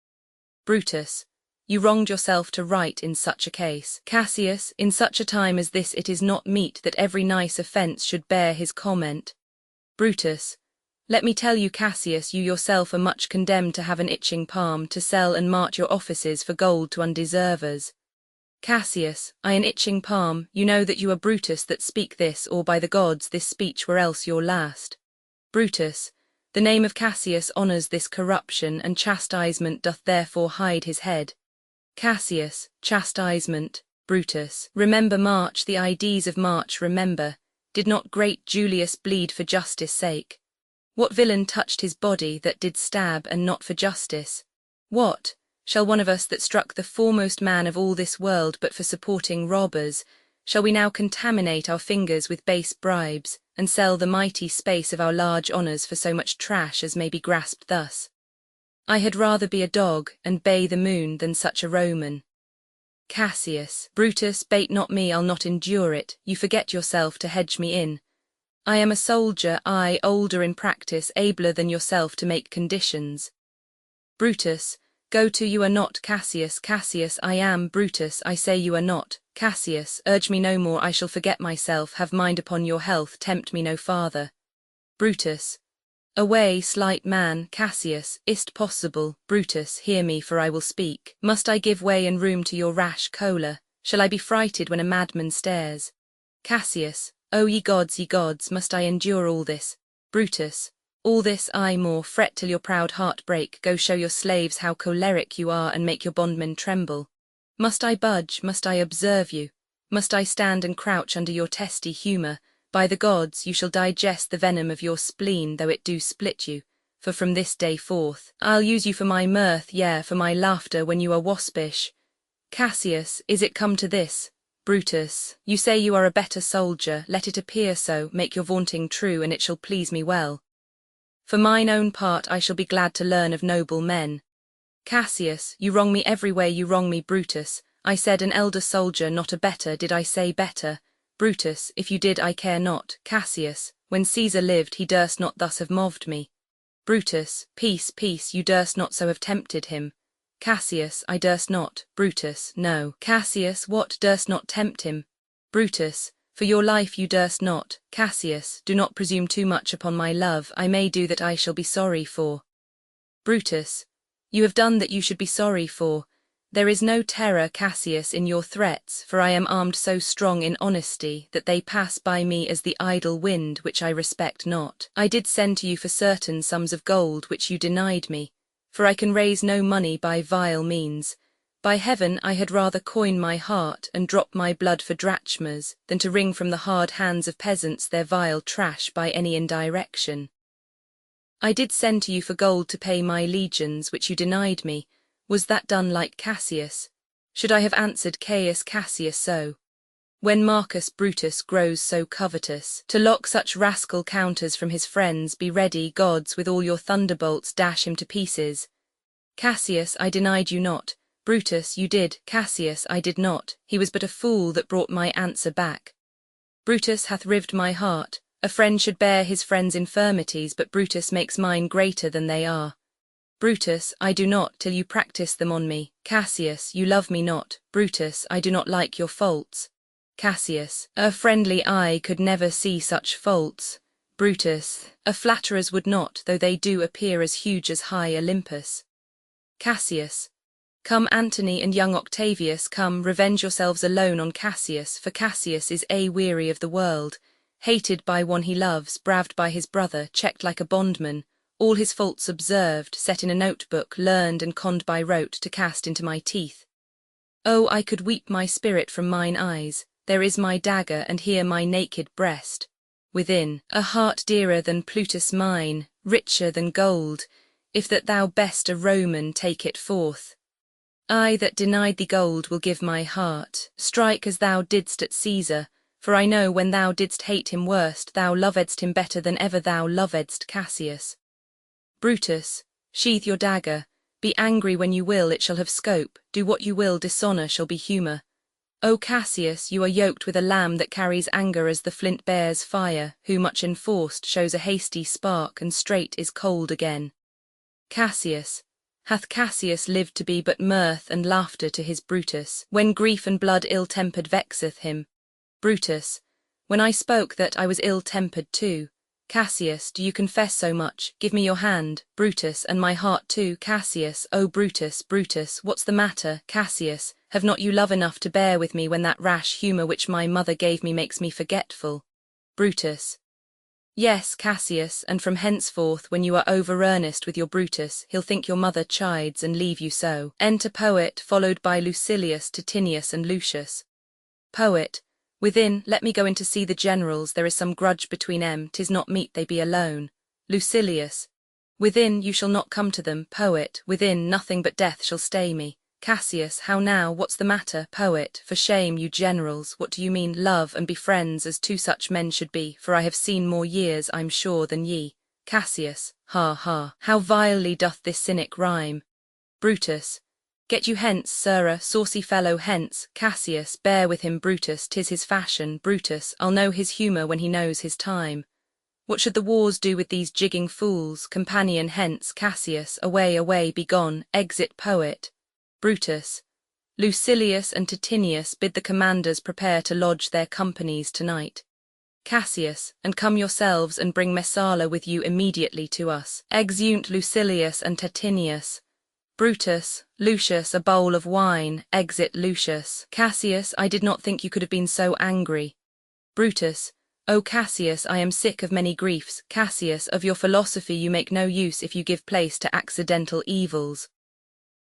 Brutus, you wronged yourself to write in such a case. Cassius, in such a time as this it is not meet that every nice offence should bear his comment. Brutus, let me tell you, Cassius, you yourself are much condemned to have an itching palm, to sell and mart your offices for gold to undeservers. Cassius, I an itching palm, you know that you are Brutus that speak this, or by the gods this speech were else your last. Brutus, the name of Cassius honours this corruption, and chastisement doth therefore hide his head. Cassius, chastisement. Brutus, remember March, the Ides of March remember. Did not great Julius bleed for justice' sake? What villain touched his body that did stab, and not for justice? What? Shall one of us that struck the foremost man of all this world but for supporting robbers, shall we now contaminate our fingers with base bribes, and sell the mighty space of our large honours for so much trash as may be grasped thus? I had rather be a dog, and bay the moon, than such a Roman. Cassius, Brutus, bait not me, I'll not endure it, you forget yourself to hedge me in. I am a soldier, I, older in practice, abler than yourself to make conditions. Brutus, go to, you are not. Cassius, Cassius, I am. Brutus, I say you are not. Cassius, urge me no more, I shall forget myself, have mind upon your health, tempt me no farther. Brutus, away, slight man. Cassius, is't possible? Brutus, hear me, for I will speak. Must I give way and room to your rash choler? Shall I be frighted when a madman stares? Cassius, O ye gods, must I endure all this? Brutus, all this, aye more, fret till your proud heart break, go show your slaves how choleric you are, and make your bondmen tremble. Must I budge, must I observe you? Must I stand and crouch under your testy humour? By the gods, you shall digest the venom of your spleen, though it do split you, for from this day forth, I'll use you for my mirth, yea, for my laughter when you are waspish. Cassius, is it come to this? Brutus, you say you are a better soldier, let it appear so, make your vaunting true, and it shall please me well. For mine own part I shall be glad to learn of noble men. Cassius, you wrong me every way, you wrong me. Brutus, I said an elder soldier, not a better. Did I say better? Brutus, if you did I care not. Cassius, when Caesar lived he durst not thus have moved me. Brutus, peace, peace, you durst not so have tempted him. Cassius, I durst not. Brutus, no. Cassius, what, durst not tempt him? Brutus, for your life you durst not. Cassius, do not presume too much upon my love, I may do that I shall be sorry for. Brutus, you have done that you should be sorry for. There is no terror, Cassius, in your threats, for I am armed so strong in honesty, that they pass by me as the idle wind, which I respect not. I did send to you for certain sums of gold, which you denied me, for I can raise no money by vile means. By heaven, I had rather coin my heart, and drop my blood for drachmas, than to wring from the hard hands of peasants their vile trash by any indirection. I did send to you for gold to pay my legions, which you denied me. Was that done like Cassius? Should I have answered Caius Cassius so? When Marcus Brutus grows so covetous, to lock such rascal counters from his friends, be ready, gods, with all your thunderbolts dash him to pieces. Cassius, I denied you not. Brutus, you did. Cassius, I did not. He was but a fool that brought my answer back. Brutus hath rived my heart. A friend should bear his friend's infirmities, but Brutus makes mine greater than they are. Brutus, I do not, till you practice them on me. Cassius, you love me not. Brutus, I do not like your faults. Cassius, a friendly eye could never see such faults. Brutus, a flatterers would not, though they do appear as huge as high Olympus. Cassius, come Antony and young Octavius, come, revenge yourselves alone on Cassius, for Cassius is weary of the world, hated by one he loves, braved by his brother, checked like a bondman, all his faults observed, set in a notebook, learned and conned by rote, to cast into my teeth. Oh, I could weep my spirit from mine eyes, there is my dagger, and here my naked breast. Within, a heart dearer than Plutus mine, richer than gold, if that thou best a Roman take it forth. I that denied thee gold will give my heart, strike as thou didst at Caesar, for I know when thou didst hate him worst, thou lovedst him better than ever thou lovedst Cassius. Brutus, sheathe your dagger, be angry when you will, it shall have scope, do what you will, dishonour shall be humour. O Cassius, you are yoked with a lamb that carries anger as the flint bears fire, who much enforced shows a hasty spark and straight is cold again. Cassius, hath Cassius lived to be but mirth and laughter to his Brutus, when grief and blood ill-tempered vexeth him? Brutus, when I spoke that I was ill-tempered too. Cassius, do you confess so much? Give me your hand. Brutus, and my heart too. Cassius, O Brutus, Brutus, what's the matter? Cassius, have not you love enough to bear with me when that rash humour which my mother gave me makes me forgetful? Brutus, yes, Cassius, and from henceforth when you are over-earnest with your Brutus, he'll think your mother chides and leave you so. Enter Poet, followed by Lucilius, Titinius and Lucius. Poet, within, let me go in to see the generals, there is some grudge between 'em, 'tis not meet they be alone. Lucilius, within, you shall not come to them. Poet, within, nothing but death shall stay me. Cassius, how now, what's the matter? Poet, for shame, you generals, what do you mean? Love and be friends as two such men should be, for I have seen more years, I'm sure, than ye. Cassius, ha ha, how vilely doth this cynic rhyme. Brutus, get you hence, sirrah, saucy fellow, hence. Cassius, bear with him. Brutus, 'tis his fashion. Brutus, I'll know his humour when he knows his time. What should the wars do with these jigging fools? Companion, hence. Cassius, away, away, be gone. Exit Poet. Brutus, Lucilius and Titinius, bid the commanders prepare to lodge their companies tonight. Cassius, and come yourselves and bring Messala with you immediately to us. Exeunt Lucilius and Titinius. Brutus, Lucius, a bowl of wine. Exit Lucius. Cassius, I did not think you could have been so angry. Brutus, O Cassius, I am sick of many griefs. Cassius, of your philosophy you make no use if you give place to accidental evils.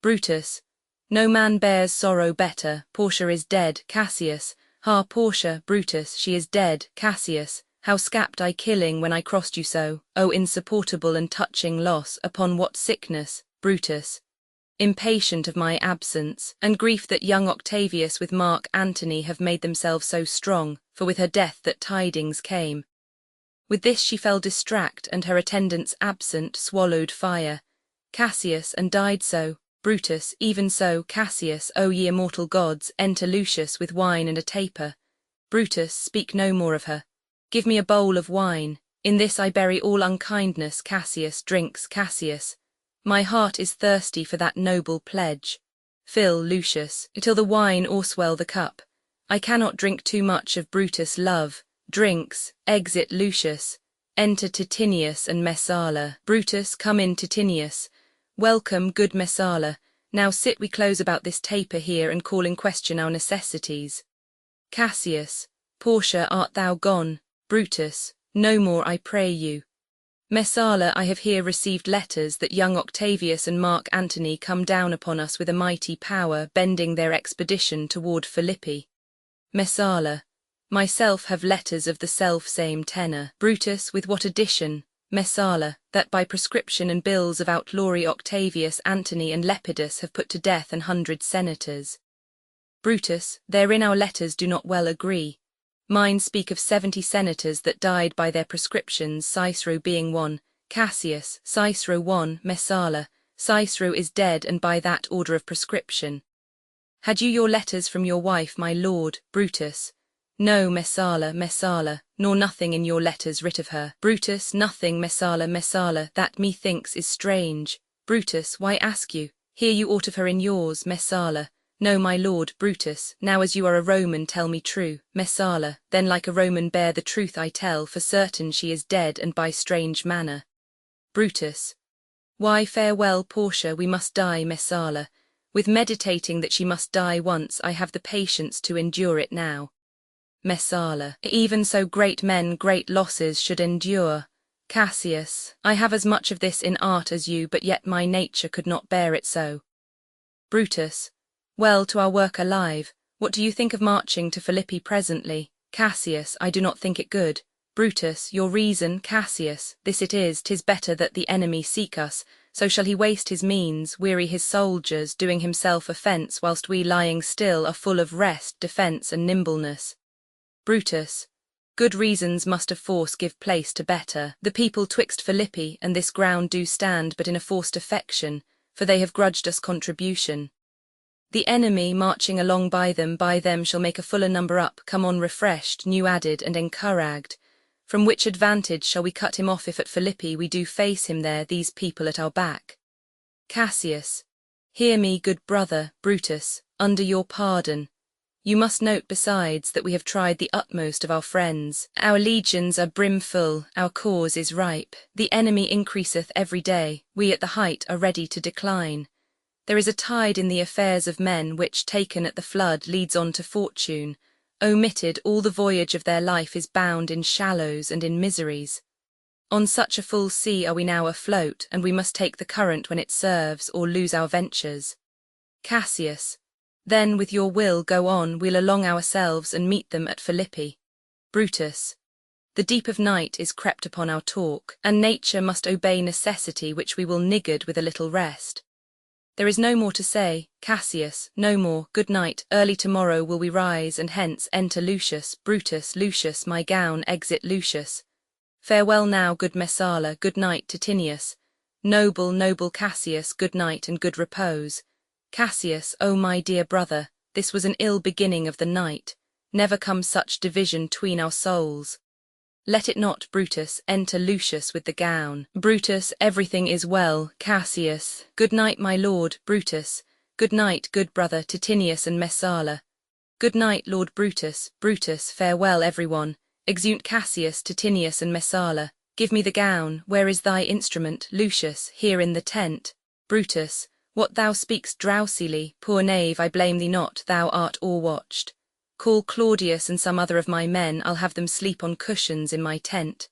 Brutus, no man bears sorrow better. Portia is dead. Cassius, ha, Portia. Brutus, she is dead. Cassius, how scapt I killing when I crossed you so? O insupportable and touching loss, upon what sickness? Brutus, impatient of my absence, and grief that young Octavius with Mark Antony have made themselves so strong, for with her death that tidings came. With this she fell distract, and her attendants absent swallowed fire. Cassius, and died so. Brutus, even so. Cassius, O ye immortal gods, enter Lucius with wine and a taper. Brutus, speak no more of her. Give me a bowl of wine. In this I bury all unkindness. Cassius drinks. Cassius, my heart is thirsty for that noble pledge. Fill, Lucius, till the wine o'erswell the cup. I cannot drink too much of Brutus' love. Drinks. Exit Lucius. Enter Titinius and Messala. Brutus, come in. Titinius, welcome, good Messala. Now sit we close about this taper here and call in question our necessities. Cassius, Portia, art thou gone? Brutus, no more I pray you. Messala, I have here received letters that young Octavius and Mark Antony come down upon us with a mighty power, bending their expedition toward Philippi. Messala, myself have letters of the self-same tenor. Brutus, with what addition? Messala, that by prescription and bills of outlawry Octavius, Antony, and Lepidus have put to death 100 senators. Brutus, therein our letters do not well agree. Mine speak of 70 senators that died by their prescriptions, Cicero being one. Cassius, Cicero one. Messala, Cicero is dead, and by that order of prescription. Had you your letters from your wife, my lord? Brutus, no. Messala, Messala, nor nothing in your letters writ of her. Brutus, nothing. Messala, Messala, that methinks is strange. Brutus, why ask you? Hear you aught of her in yours? Messala, no, my lord. Brutus, now as you are a Roman, tell me true. Messala, then like a Roman bear the truth I tell, for certain she is dead, and by strange manner. Brutus, why farewell, Portia, we must die. Messala, with meditating that she must die once, I have the patience to endure it now. Messala, even so great men great losses should endure. Cassius, I have as much of this in art as you, but yet my nature could not bear it so. Brutus, well, to our work alive, what do you think of marching to Philippi presently? Cassius, I do not think it good. Brutus, your reason? Cassius, this it is, 'tis better that the enemy seek us, so shall he waste his means, weary his soldiers, doing himself offence, whilst we lying still are full of rest, defence, and nimbleness. Brutus, good reasons must of force give place to better. The people twixt Philippi and this ground do stand but in a forced affection, for they have grudged us contribution. The enemy, marching along by them shall make a fuller number up, come on refreshed, new added, and encouraged. From which advantage shall we cut him off if at Philippi we do face him there, these people at our back? Cassius, hear me, good brother. Brutus, under your pardon. You must note besides that we have tried the utmost of our friends. Our legions are brimful, our cause is ripe. The enemy increaseth every day, we at the height are ready to decline. There is a tide in the affairs of men which, taken at the flood, leads on to fortune. Omitted, all the voyage of their life is bound in shallows and in miseries. On such a full sea are we now afloat, and we must take the current when it serves, or lose our ventures. Cassius, then with your will go on, we'll along ourselves and meet them at Philippi. Brutus, the deep of night is crept upon our talk, and nature must obey necessity, which we will niggard with a little rest. There is no more to say. Cassius, no more. Good night. Early tomorrow will we rise, and hence enter Lucius. Brutus, Lucius, my gown. Exit Lucius. Farewell now, good Messala. Good night, Titinius. Noble, noble Cassius, good night and good repose. Cassius, O my dear brother, this was an ill beginning of the night. Never come such division 'tween our souls. Let it not. Brutus, enter Lucius with the gown. Brutus, everything is well. Cassius, good night, my lord. Brutus, good night, good brother. Titinius and Messala. Good night, Lord Brutus. Brutus, farewell everyone. Exeunt Cassius, Titinius and Messala. Give me the gown. Where is thy instrument? Lucius, here in the tent. Brutus, what thou speakst drowsily, poor knave, I blame thee not, thou art o'erwatched. Call Claudius and some other of my men, I'll have them sleep on cushions in my tent.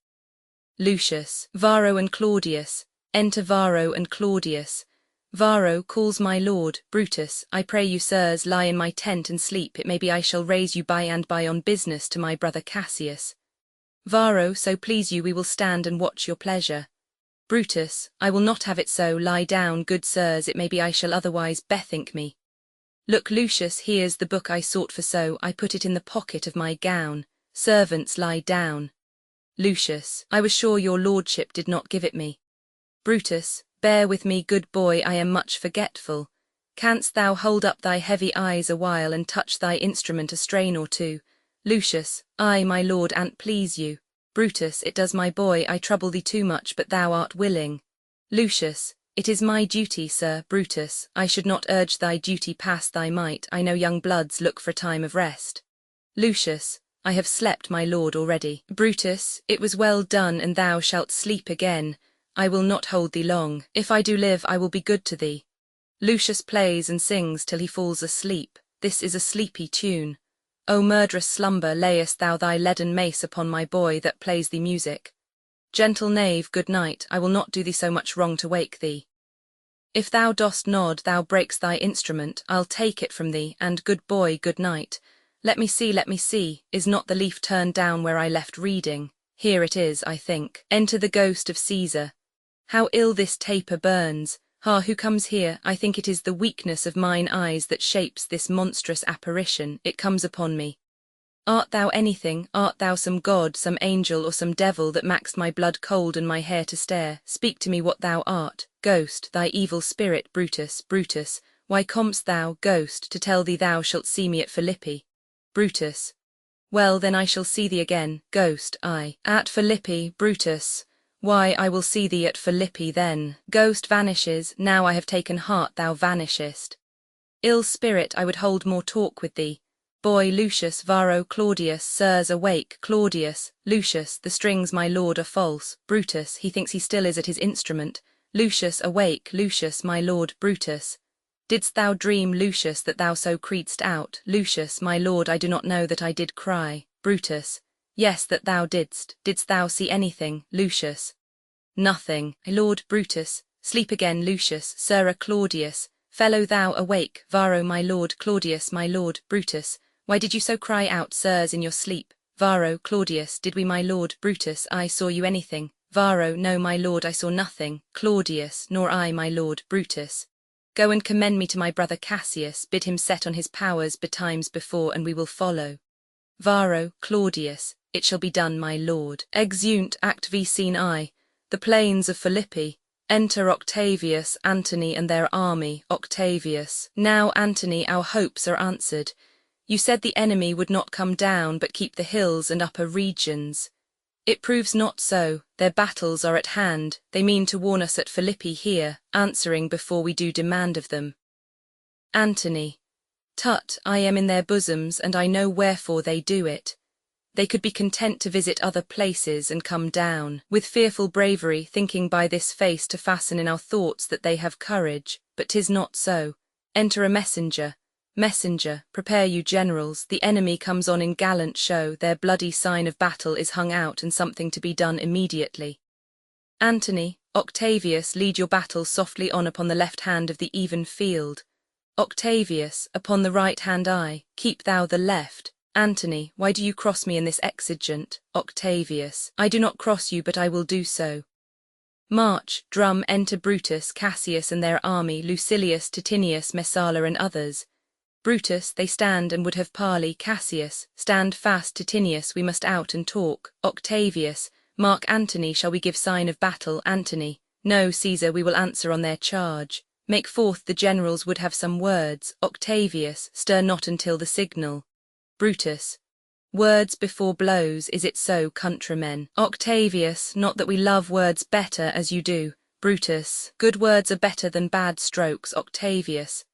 Lucius, Varro and Claudius, enter Varro and Claudius. Varro calls my lord. Brutus, I pray you, sirs, lie in my tent and sleep, it may be I shall raise you by and by on business to my brother Cassius. Varro, so please you we will stand and watch your pleasure. Brutus, I will not have it so, lie down, good sirs, it may be I shall otherwise bethink me. Look, Lucius, here's the book I sought for, so I put it in the pocket of my gown. Servants, lie down. Lucius, I was sure your lordship did not give it me. Brutus, bear with me, good boy, I am much forgetful. Canst thou hold up thy heavy eyes a while and touch thy instrument a strain or two? Lucius, I, my lord, an't please you. Brutus, it does, my boy, I trouble thee too much, but thou art willing. Lucius, it is my duty, sir. Brutus, I should not urge thy duty past thy might, I know young bloods look for a time of rest. Lucius, I have slept, my lord, already. Brutus, it was well done, and thou shalt sleep again. I will not hold thee long. If I do live, I will be good to thee. Lucius plays and sings till he falls asleep. This is a sleepy tune. O murderous slumber, layest thou thy leaden mace upon my boy that plays thee music. Gentle knave, good night, I will not do thee so much wrong to wake thee. If thou dost nod, thou break'st thy instrument, I'll take it from thee, and good boy, good night. Let me see, is not the leaf turned down where I left reading? Here it is, I think. Enter the ghost of Caesar. How ill this taper burns! Ha, who comes here? I think it is the weakness of mine eyes that shapes this monstrous apparition. It comes upon me. Art thou anything? Art thou some god, some angel, or some devil that mak'st my blood cold and my hair to stare? Speak to me what thou art. Ghost, thy evil spirit, Brutus, Brutus, why comest thou, ghost, to tell thee thou shalt see me at Philippi? Brutus. Well, then I shall see thee again, ghost, I. At Philippi, Brutus. Why, I will see thee at Philippi then. Ghost vanishes, now I have taken heart thou vanishest. Ill spirit, I would hold more talk with thee. Boy, Lucius, Varro, Claudius, sirs, awake. Claudius, Lucius, the strings, my lord, are false. Brutus, he thinks he still is at his instrument. Lucius, awake. Lucius, my lord. Brutus. Didst thou dream, Lucius, that thou so criedst out? Lucius, my lord, I do not know that I did cry. Brutus. Yes, that thou didst. Didst thou see anything, Lucius? Nothing. My lord. Brutus. Sleep again, Lucius. Sirrah Claudius. Fellow, thou awake. Varro, my lord. Claudius, my lord. Brutus. Why did you so cry out, sirs, in your sleep? Varro, Claudius. Did we, my lord? Brutus. I saw you anything? Varro. No, my lord, I saw nothing. Claudius. Nor I, my lord. Brutus. Go and commend me to my brother Cassius, bid him set on his powers betimes before, and we will follow. Varro, Claudius. It shall be done, my lord. Exeunt, Act V, Scene I. The plains of Philippi. Enter Octavius, Antony, and their army. Octavius. Now, Antony, our hopes are answered. You said the enemy would not come down, but keep the hills and upper regions. It proves not so. Their battles are at hand. They mean to warn us at Philippi here, answering before we do demand of them. Antony. Tut, I am in their bosoms, and I know wherefore they do it. They could be content to visit other places and come down, with fearful bravery, thinking by this face to fasten in our thoughts that they have courage, but 'tis not so. Enter a messenger. Messenger, prepare you generals, the enemy comes on in gallant show, their bloody sign of battle is hung out, and something to be done immediately. Antony, Octavius, lead your battle softly on upon the left hand of the even field. Octavius, upon the right hand I, keep thou the left. Antony, why do you cross me in this exigent? Octavius, I do not cross you, but I will do so. March, drum, enter Brutus, Cassius and their army, Lucilius, Titinius, Messala and others. Brutus, they stand and would have parley. Cassius, stand fast. Titinius, we must out and talk. Octavius, mark Antony, shall we give sign of battle? Antony, no, Caesar, we will answer on their charge. Make forth, the generals would have some words. Octavius, stir not until the signal. Brutus, words before blows, is it so, countrymen? Octavius, not that we love words better as you do. Brutus, good words are better than bad strokes. Octavius.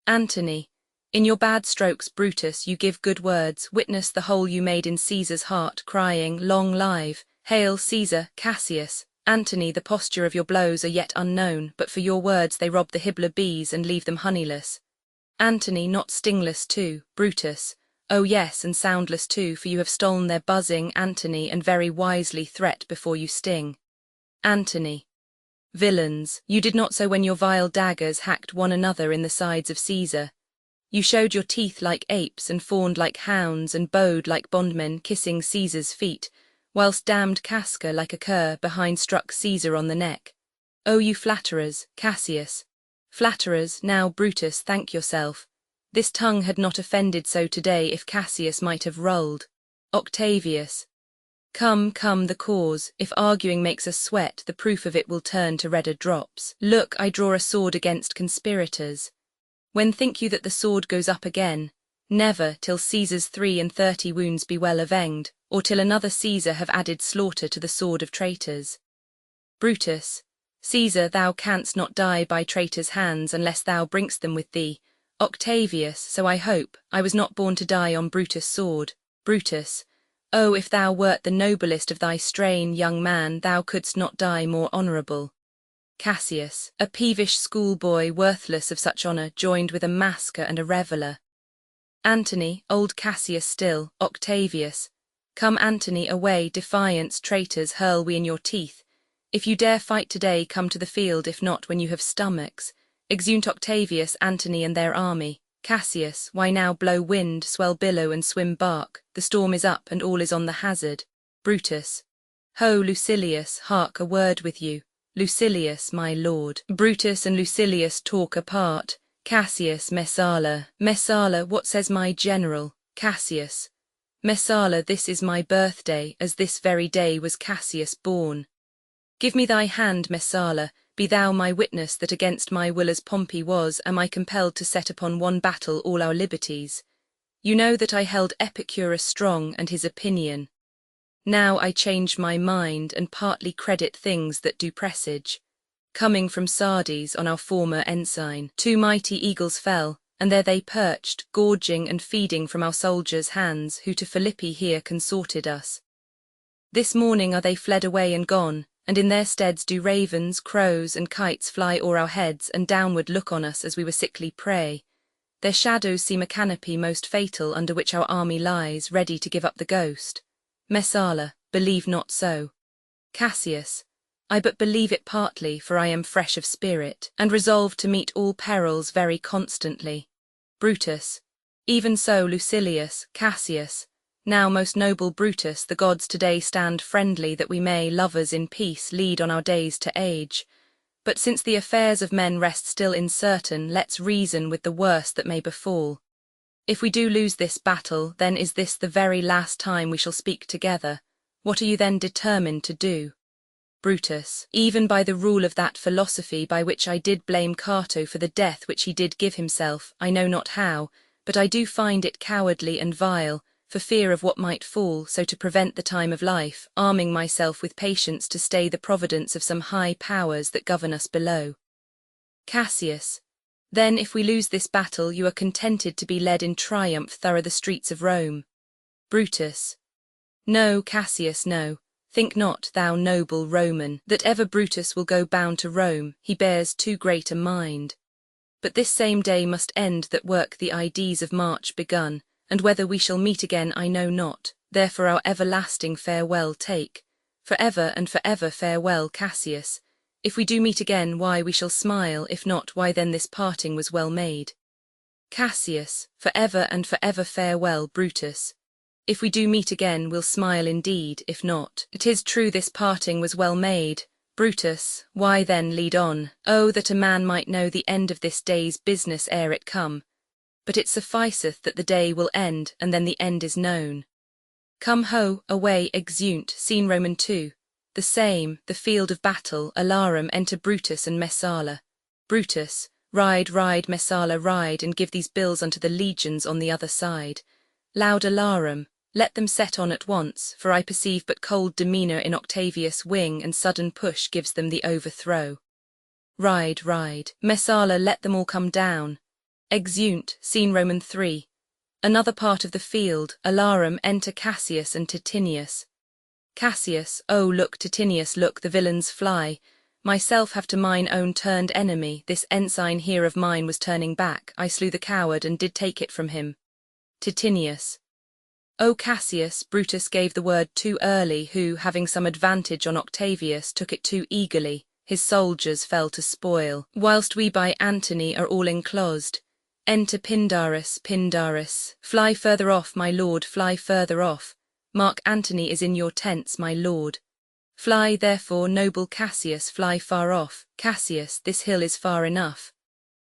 Antony, in your bad strokes, Brutus, you give good words, witness the hole you made in Caesar's heart, crying, long live, hail Caesar. Cassius, Antony, the posture of your blows are yet unknown, but for your words they rob the hibbler bees and leave them honeyless. Antony, not stingless too. Brutus, oh yes, and soundless too, for you have stolen their buzzing. Antony, and very wisely threat before you sting. Antony, villains, you did not so when your vile daggers hacked one another in the sides of Caesar. You showed your teeth like apes, and fawned like hounds, and bowed like bondmen kissing Caesar's feet, whilst damned Casca like a cur behind struck Caesar on the neck. O you flatterers, Cassius! Flatterers, now Brutus, thank yourself. This tongue had not offended so today if Cassius might have rolled. Octavius. Come, come, the cause, if arguing makes us sweat, the proof of it will turn to redder drops. Look, I draw a sword against conspirators. When think you that the sword goes up again? Never, till Caesar's 33 wounds be well avenged, or till another Caesar have added slaughter to the sword of traitors. Brutus, Caesar, thou canst not die by traitors' hands unless thou bringst them with thee. Octavius, so I hope, I was not born to die on Brutus' sword. Brutus, oh, if thou wert the noblest of thy strain, young man, thou couldst not die more honourable. Cassius, a peevish schoolboy, worthless of such honour, joined with a masker and a reveller. Antony, old Cassius still. Octavius, come Antony, away, defiance, traitors, hurl we in your teeth. If you dare fight today, come to the field, if not, when you have stomachs. Exeunt Octavius, Antony, and their army. Cassius, why now blow wind, swell billow, and swim bark? The storm is up, and all is on the hazard. Brutus, ho, Lucilius, hark, a word with you. Lucilius, my lord. Brutus and Lucilius talk apart. Cassius, Messala. Messala, what says my general? Cassius, Messala, this is my birthday, as this very day was Cassius born. Give me thy hand, Messala, be thou my witness that against my will as Pompey was, am I compelled to set upon one battle all our liberties. You know that I held Epicurus strong and his opinion. Now I change my mind, and partly credit things that do presage. Coming from Sardes on our former ensign, 2 mighty eagles fell, and there they perched, gorging and feeding from our soldiers' hands, who to Philippi here consorted us. This morning are they fled away and gone, and in their steads do ravens, crows, and kites fly o'er our heads, and downward look on us as we were sickly prey. Their shadows seem a canopy most fatal, under which our army lies, ready to give up the ghost. Messala, believe not so. Cassius, I but believe it partly, for I am fresh of spirit, and resolved to meet all perils very constantly. Brutus, even so, Lucilius. Cassius, now, most noble Brutus, the gods today stand friendly, that we may, lovers in peace, lead on our days to age. But since the affairs of men rest still uncertain, let's reason with the worst that may befall. If we do lose this battle, then is this the very last time we shall speak together. What are you then determined to do? Brutus, even by the rule of that philosophy by which I did blame Cato for the death which he did give himself, I know not how, but I do find it cowardly and vile, for fear of what might fall, so to prevent the time of life, arming myself with patience to stay the providence of some high powers that govern us below. Cassius, then if we lose this battle, you are contented to be led in triumph through the streets of Rome. Brutus, no, Cassius, no. Think not, thou noble Roman, that ever Brutus will go bound to Rome, he bears too great a mind. But this same day must end that work the Ides of March begun, and whether we shall meet again I know not, therefore our everlasting farewell take. For ever and for ever farewell, Cassius. If we do meet again, why we shall smile, if not, why then this parting was well made. Cassius, for ever and for ever farewell, Brutus. If we do meet again, we'll smile indeed, if not, it is true this parting was well made. Brutus, why then lead on? Oh, that a man might know the end of this day's business ere it come. But it sufficeth that the day will end, and then the end is known. Come ho, away, exeunt, scene Roman 2. The same, the field of battle, alarum, enter Brutus and Messala. Brutus, ride, ride, Messala, ride, and give these bills unto the legions on the other side. Loud alarum, let them set on at once, for I perceive but cold demeanour in Octavius' wing, and sudden push gives them the overthrow. Ride, ride, Messala, let them all come down. Exeunt, scene Roman 3. Another part of the field, alarum, enter Cassius and Titinius. Cassius, oh look, Titinius, look, the villains fly. Myself have to mine own turned enemy, this ensign here of mine was turning back, I slew the coward and did take it from him. Titinius, O Cassius, Brutus gave the word too early, who, having some advantage on Octavius, took it too eagerly, his soldiers fell to spoil, whilst we by Antony are all enclosed. Enter Pindarus, Pindarus, fly further off, my lord, fly further off. Mark Antony is in your tents, my lord. Fly, therefore, noble Cassius, fly far off. Cassius, this hill is far enough.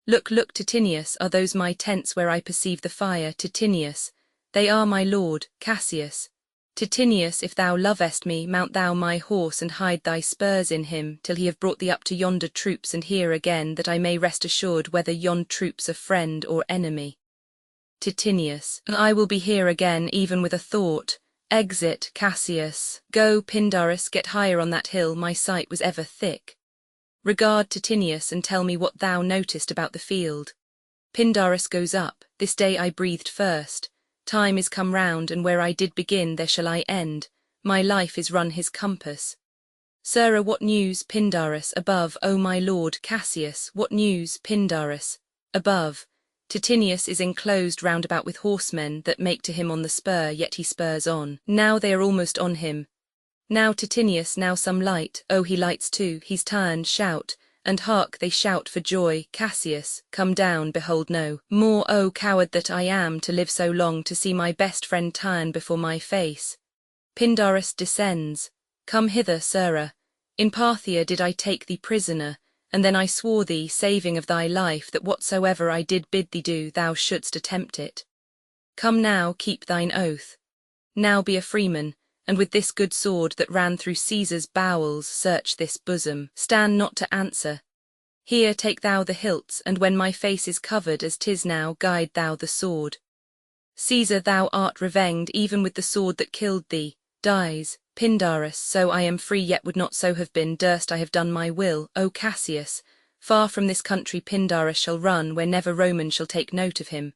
Look, look, Titinius, are those my tents where I perceive the fire? Titinius, they are, my lord. Cassius, Titinius, if thou lovest me, mount thou my horse and hide thy spurs in him, till he have brought thee up to yonder troops, and here again, that I may rest assured whether yond troops are friend or enemy. Titinius, I will be here again, even with a thought. Exit, Cassius. Go, Pindarus, get higher on that hill, my sight was ever thick. Regard Titinius and tell me what thou notest about the field. Pindarus goes up, this day I breathed first. Time is come round, and where I did begin there shall I end. My life is run his compass. Sirrah, what news, Pindarus, above? O my lord, Cassius, what news, Pindarus, above? Titinius is enclosed round about with horsemen that make to him on the spur, yet he spurs on. Now they are almost on him. Now Titinius, now some light, oh he lights too, he's turned, shout, and hark they shout for joy, Cassius, come down, behold no more, oh coward that I am to live so long to see my best friend turn before my face. Pindarus descends, come hither, sirrah, in Parthia did I take thee prisoner, and then I swore thee, saving of thy life, that whatsoever I did bid thee do, thou shouldst attempt it. Come now, keep thine oath. Now be a freeman, and with this good sword that ran through Caesar's bowels, search this bosom. Stand not to answer. Here take thou the hilts, and when my face is covered as 'tis now, guide thou the sword. Caesar, thou art revenged, even with the sword that killed thee, dies. Pindarus, so I am free, yet would not so have been, durst I have done my will. O Cassius, far from this country Pindarus shall run, where never Roman shall take note of him.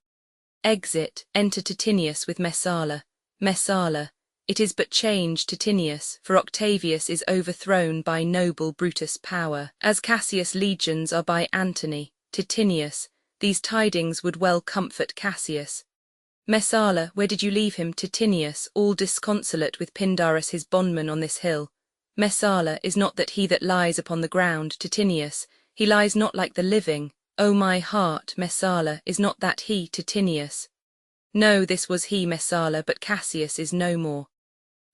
Exit, enter Titinius with Messala. Messala, it is but change, Titinius, for Octavius is overthrown by noble Brutus' power, as Cassius' legions are by Antony. Titinius, these tidings would well comfort Cassius. Messala, where did you leave him? Titinius, all disconsolate with Pindarus his bondman on this hill. Messala, is not that he that lies upon the ground? Titinius, he lies not like the living. O my heart, Messala, is not that he? Titinius, no, this was he, Messala, but Cassius is no more.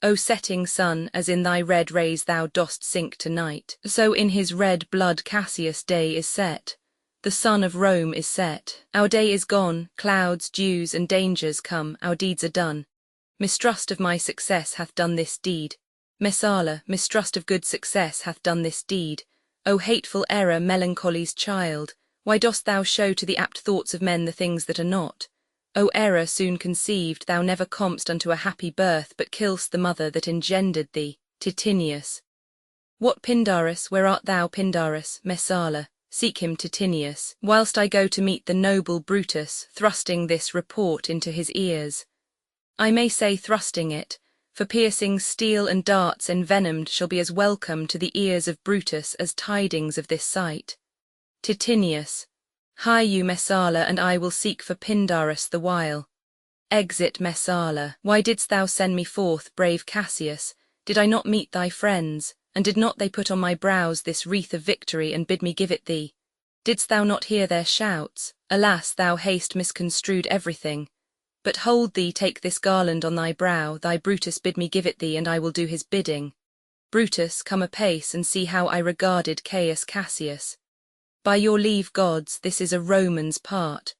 O setting sun, as in thy red rays thou dost sink to night, so in his red blood Cassius' day is set. The sun of Rome is set. Our day is gone, clouds, dews, and dangers come, our deeds are done. Mistrust of my success hath done this deed. Messala, mistrust of good success hath done this deed. O hateful error, melancholy's child, why dost thou show to the apt thoughts of men the things that are not? O error soon conceived, thou never comest unto a happy birth, but kill'st the mother that engendered thee. Titinius. What Pindarus, where art thou, Pindarus? Messala, seek him, Titinius, whilst I go to meet the noble Brutus, thrusting this report into his ears. I may say thrusting it, for piercing steel and darts envenomed shall be as welcome to the ears of Brutus as tidings of this sight. Titinius. Hie you, Messala, and I will seek for Pindarus the while. Exit, Messala. Why didst thou send me forth, brave Cassius? Did I not meet thy friends, and did not they put on my brows this wreath of victory and bid me give it thee? Didst thou not hear their shouts? Alas, thou hast misconstrued everything. But hold thee, take this garland on thy brow, thy Brutus bid me give it thee, and I will do his bidding. Brutus, come apace, and see how I regarded Caius Cassius. By your leave, gods, this is a Roman's part.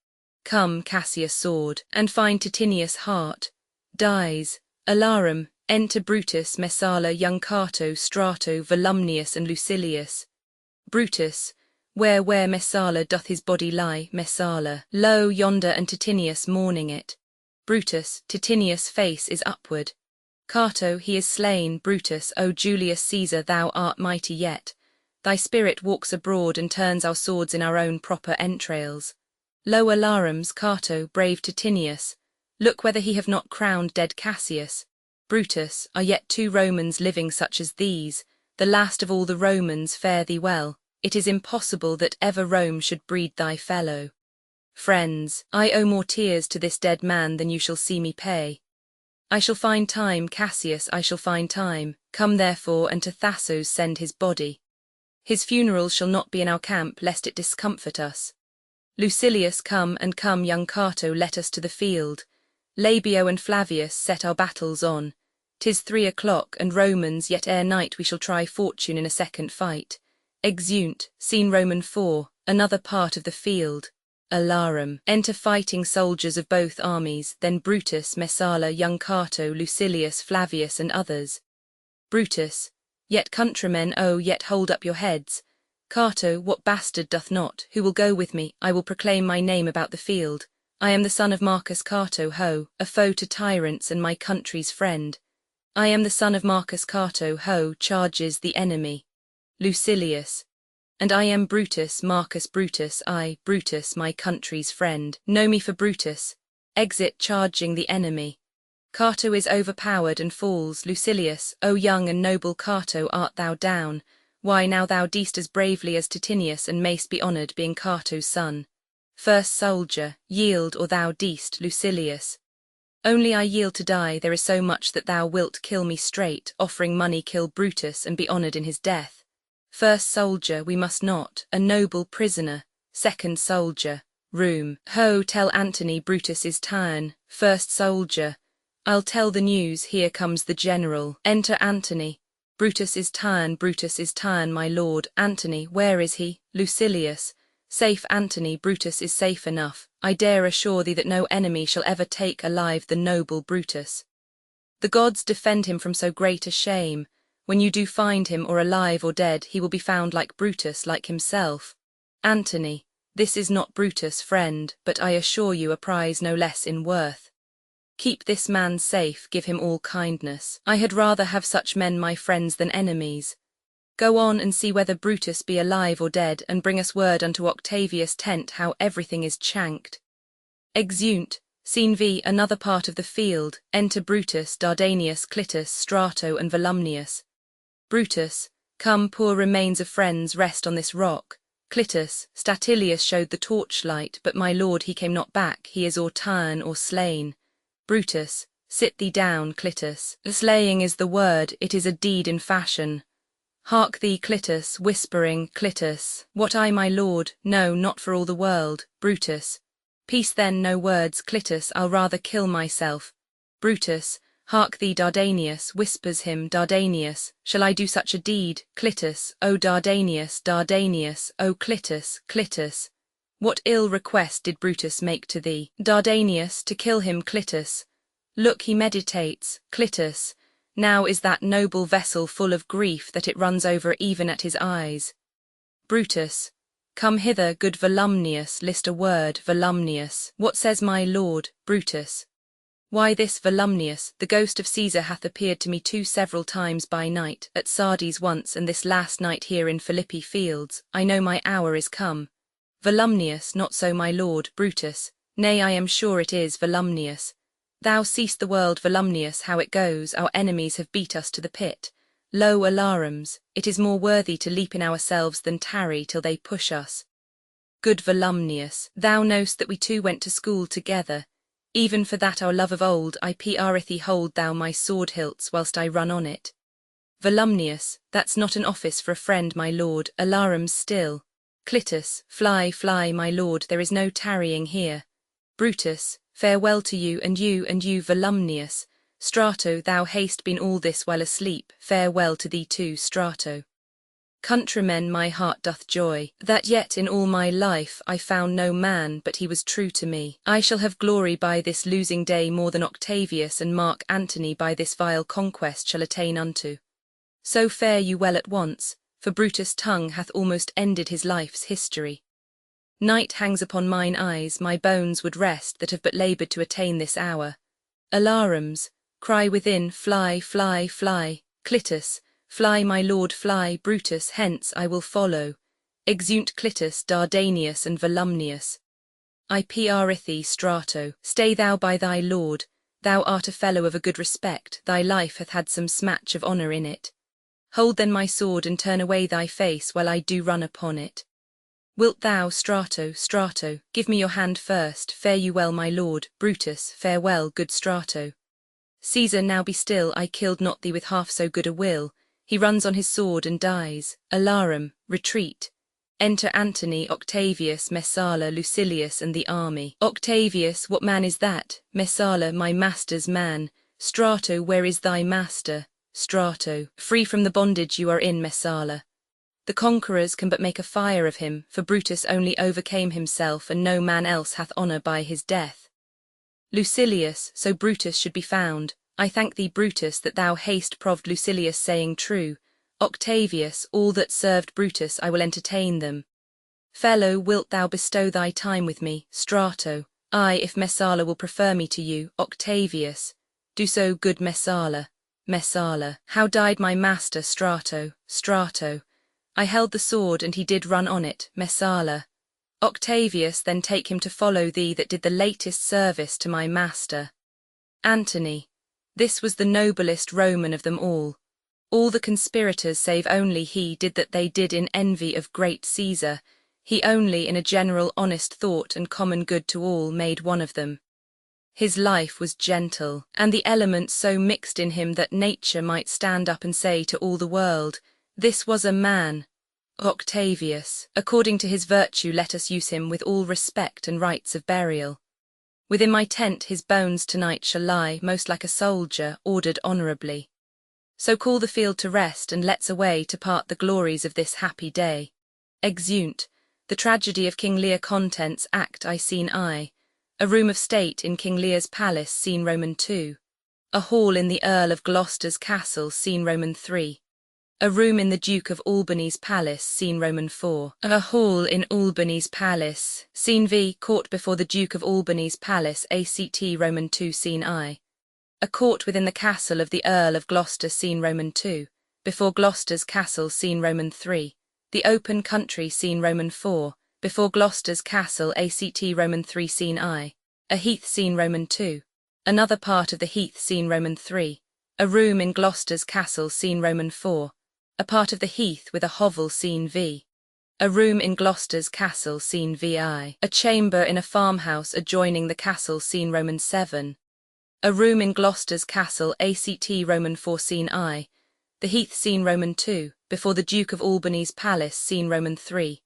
Come, Cassius' sword, and find Titinius' heart. Dies. Alarum, enter Brutus, Messala, young Cato, Strato, Volumnius, and Lucilius. Brutus, where Messala doth his body lie? Messala, lo, yonder, and Titinius mourning it. Brutus, Titinius' face is upward. Cato, he is slain. Brutus, O Julius Caesar, thou art mighty yet. Thy spirit walks abroad and turns our swords in our own proper entrails. Lo, alarums, Cato, brave Titinius, look whether he have not crowned dead Cassius. Brutus, are yet 2 Romans living such as these, the last of all the Romans, fare thee well. It is impossible that ever Rome should breed thy fellow. Friends, I owe more tears to this dead man than you shall see me pay. I shall find time, Cassius, I shall find time. Come therefore, and to Thassos send his body. His funeral shall not be in our camp, lest it discomfort us. Lucilius, come, and come, young Cato, let us to the field. Labeo and Flavius, set our battles on. 'Tis 3 o'clock, and Romans, yet ere night we shall try fortune in a second fight. Exeunt, scene Roman 4, another part of the field. Alarum, enter fighting soldiers of both armies, then Brutus, Messala, young Cato, Lucilius, Flavius, and others. Brutus, yet countrymen, oh, yet hold up your heads. Cato, what bastard doth not? Who will go with me? I will proclaim my name about the field. I am the son of Marcus Cato, ho, a foe to tyrants and my country's friend. I am the son of Marcus Cato, ho, charges the enemy. Lucilius. And I am Brutus, Marcus Brutus, I, Brutus, my country's friend. Know me for Brutus. Exit charging the enemy. Cato is overpowered and falls. Lucilius, O young and noble Cato, art thou down? Why, now thou deest as bravely as Titinius, and mayst be honoured, being Cato's son. First soldier, yield or thou deest, Lucilius. Only I yield to die. There is so much that thou wilt kill me straight, offering money kill Brutus and be honoured in his death. First soldier, we must not, a noble prisoner. Second soldier, room. Ho, tell Antony Brutus is ta'en. First soldier, I'll tell the news, here comes the general. Enter Antony. Brutus is ta'en, my lord. Antony, where is he? Lucilius. Safe, Antony. Brutus is safe enough. I dare assure thee that no enemy shall ever take alive the noble Brutus. The gods defend him from so great a shame. When you do find him, or alive or dead, he will be found like Brutus, like himself. Antony, this is not Brutus, friend, but I assure you a prize no less in worth. Keep this man safe, give him all kindness. I had rather have such men my friends than enemies. Go on and see whether Brutus be alive or dead, and bring us word unto Octavius' tent how everything is chanked. Exeunt. Scene V. Another part of the field. Enter Brutus, Dardanius, Clitus, Strato, and Volumnius. Brutus, come, poor remains of friends, rest on this rock. Clitus, Statilius showed the torchlight, but my lord he came not back, he is or ta'en or slain. Brutus, sit thee down, Clitus. Slaying is the word, it is a deed in fashion. Hark thee, Clitus, whispering, Clitus, what I, my lord? No, not for all the world. Brutus, peace then, no words, Clitus, I'll rather kill myself. Brutus, hark thee, Dardanius, whispers him, Dardanius, shall I do such a deed? Clitus, O Dardanius, Dardanius, O Clitus, Clitus. What ill request did Brutus make to thee? Dardanius, to kill him, Clitus. Look, he meditates, Clitus. Now is that noble vessel full of grief that it runs over even at his eyes. Brutus, come hither, good Volumnius, list a word, Volumnius. What says my lord? Brutus. Why this, Volumnius, the ghost of Caesar hath appeared to me several times by night, at Sardes once, and this last night here in Philippi fields. I know my hour is come. Volumnius, not so, my lord. Brutus, nay, I am sure it is, Volumnius. Thou seest the world, Volumnius, how it goes. Our enemies have beat us to the pit. Lo, alarums, it is more worthy to leap in ourselves than tarry till they push us. Good Volumnius, thou know'st that we two went to school together. Even for that our love of old, I prithee thee hold thou my sword hilts whilst I run on it. Volumnius, that's not an office for a friend, my lord. Alarums still. Clitus, fly, fly, my lord, there is no tarrying here. Brutus, farewell to you, Volumnius. Strato, thou hast been all this while asleep, farewell to thee too, Strato. Countrymen, my heart doth joy, that yet in all my life I found no man but he was true to me. I shall have glory by this losing day more than Octavius and Mark Antony by this vile conquest shall attain unto. So fare you well at once, for Brutus' tongue hath almost ended his life's history. Night hangs upon mine eyes, my bones would rest that have but laboured to attain this hour. Alarums, cry within, fly, fly, fly. Clitus, fly, my lord, fly. Brutus, hence I will follow. Exeunt Clitus, Dardanius, and Volumnius. I prithee, Strato, stay thou by thy lord. Thou art a fellow of a good respect, thy life hath had some smatch of honour in it. Hold then my sword and turn away thy face while I do run upon it. Wilt thou, Strato, Strato, give me your hand first? Fare you well, my lord. Brutus, farewell, good Strato. Caesar, now be still, I killed not thee with half so good a will. He runs on his sword and dies. Alarum, retreat. Enter Antony, Octavius, Messala, Lucilius, and the army. Octavius, what man is that? Messala, my master's man. Strato, where is thy master? Strato, free from the bondage you are in, Messala. The conquerors can but make a fire of him, for Brutus only overcame himself, and no man else hath honour by his death. Lucilius, so Brutus should be found. I thank thee, Brutus, that thou hast proved Lucilius saying true. Octavius, all that served Brutus I will entertain them. Fellow, wilt thou bestow thy time with me? Strato, aye, if Messala will prefer me to you. Octavius, do so, good Messala. Messala. How died my master, Strato, Strato? I held the sword, and he did run on it, Messala. Octavius, then take him to follow thee that did the latest service to my master. Antony. This was the noblest Roman of them all. All the conspirators save only he did that they did in envy of great Caesar, he only in a general honest thought and common good to all made one of them. His life was gentle, and the elements so mixed in him that nature might stand up and say to all the world, this was a man. Octavius, according to his virtue let us use him with all respect and rites of burial. Within my tent his bones tonight shall lie, most like a soldier, ordered honourably. So call the field to rest, and let's away to part the glories of this happy day. Exeunt. The tragedy of King Lear contents act I scene I. A room of state in King Lear's palace scene Roman 2. A hall in the Earl of Gloucester's castle scene Roman 3. A room in the Duke of Albany's palace scene Roman 4. A hall in Albany's palace scene V. Court before the Duke of Albany's palace ACT Roman 2 scene I. A court within the castle of the Earl of Gloucester scene Roman 2. Before Gloucester's castle scene Roman 3. The open country scene Roman 4. Before Gloucester's castle ACT Roman 3 scene I. A heath scene Roman 2. Another part of the heath scene Roman 3. A room in Gloucester's castle scene Roman 4. A part of the heath with a hovel scene V. A room in Gloucester's castle scene VI. A chamber in a farmhouse adjoining the castle scene Roman 7. A room in Gloucester's castle ACT Roman 4 scene I. The heath scene Roman 2. Before the Duke of Albany's palace scene Roman 3.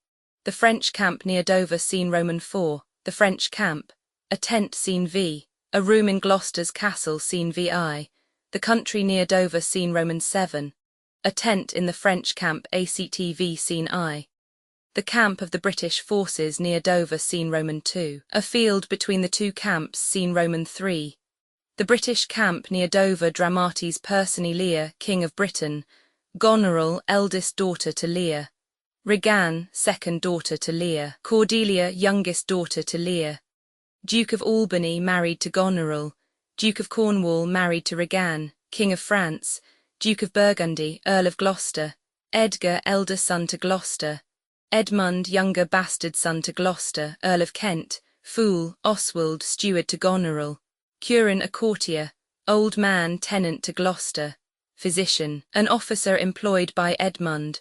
The French camp near Dover scene Roman 4. The French camp. A tent scene V. A room in Gloucester's castle scene VI. The country near Dover scene Roman 7. A tent in the French camp ACTV scene I. The camp of the British forces near Dover scene Roman 2. A field between the two camps scene Roman 3. The British camp near Dover Dramatis Personae Lear, King of Britain. Goneril, eldest daughter to Lear. Regan, second daughter to Lear. Cordelia, youngest daughter to Lear. Duke of Albany married to Goneril. Duke of Cornwall married to Regan, King of France. Duke of Burgundy, Earl of Gloucester. Edgar, elder son to Gloucester. Edmund, younger bastard son to Gloucester, Earl of Kent. Fool, Oswald, steward to Goneril. Curin, a courtier. Old man, tenant to Gloucester. Physician, an officer employed by Edmund.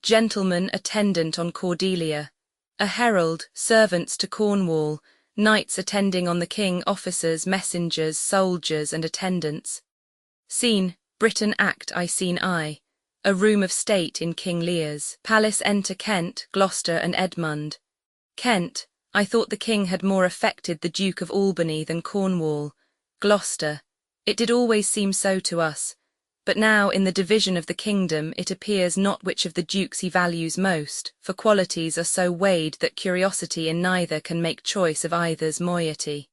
Gentleman, attendant on Cordelia. A herald, servants to Cornwall. Knights attending on the king, officers, messengers, soldiers, and attendants. Scene, Britain act I scene I. A room of state in King Lear's palace enter Kent, Gloucester, and Edmund. Kent, I thought the king had more affected the Duke of Albany than Cornwall. Gloucester, it did always seem so to us, but now in the division of the kingdom it appears not which of the dukes he values most, for qualities are so weighed that curiosity in neither can make choice of either's moiety.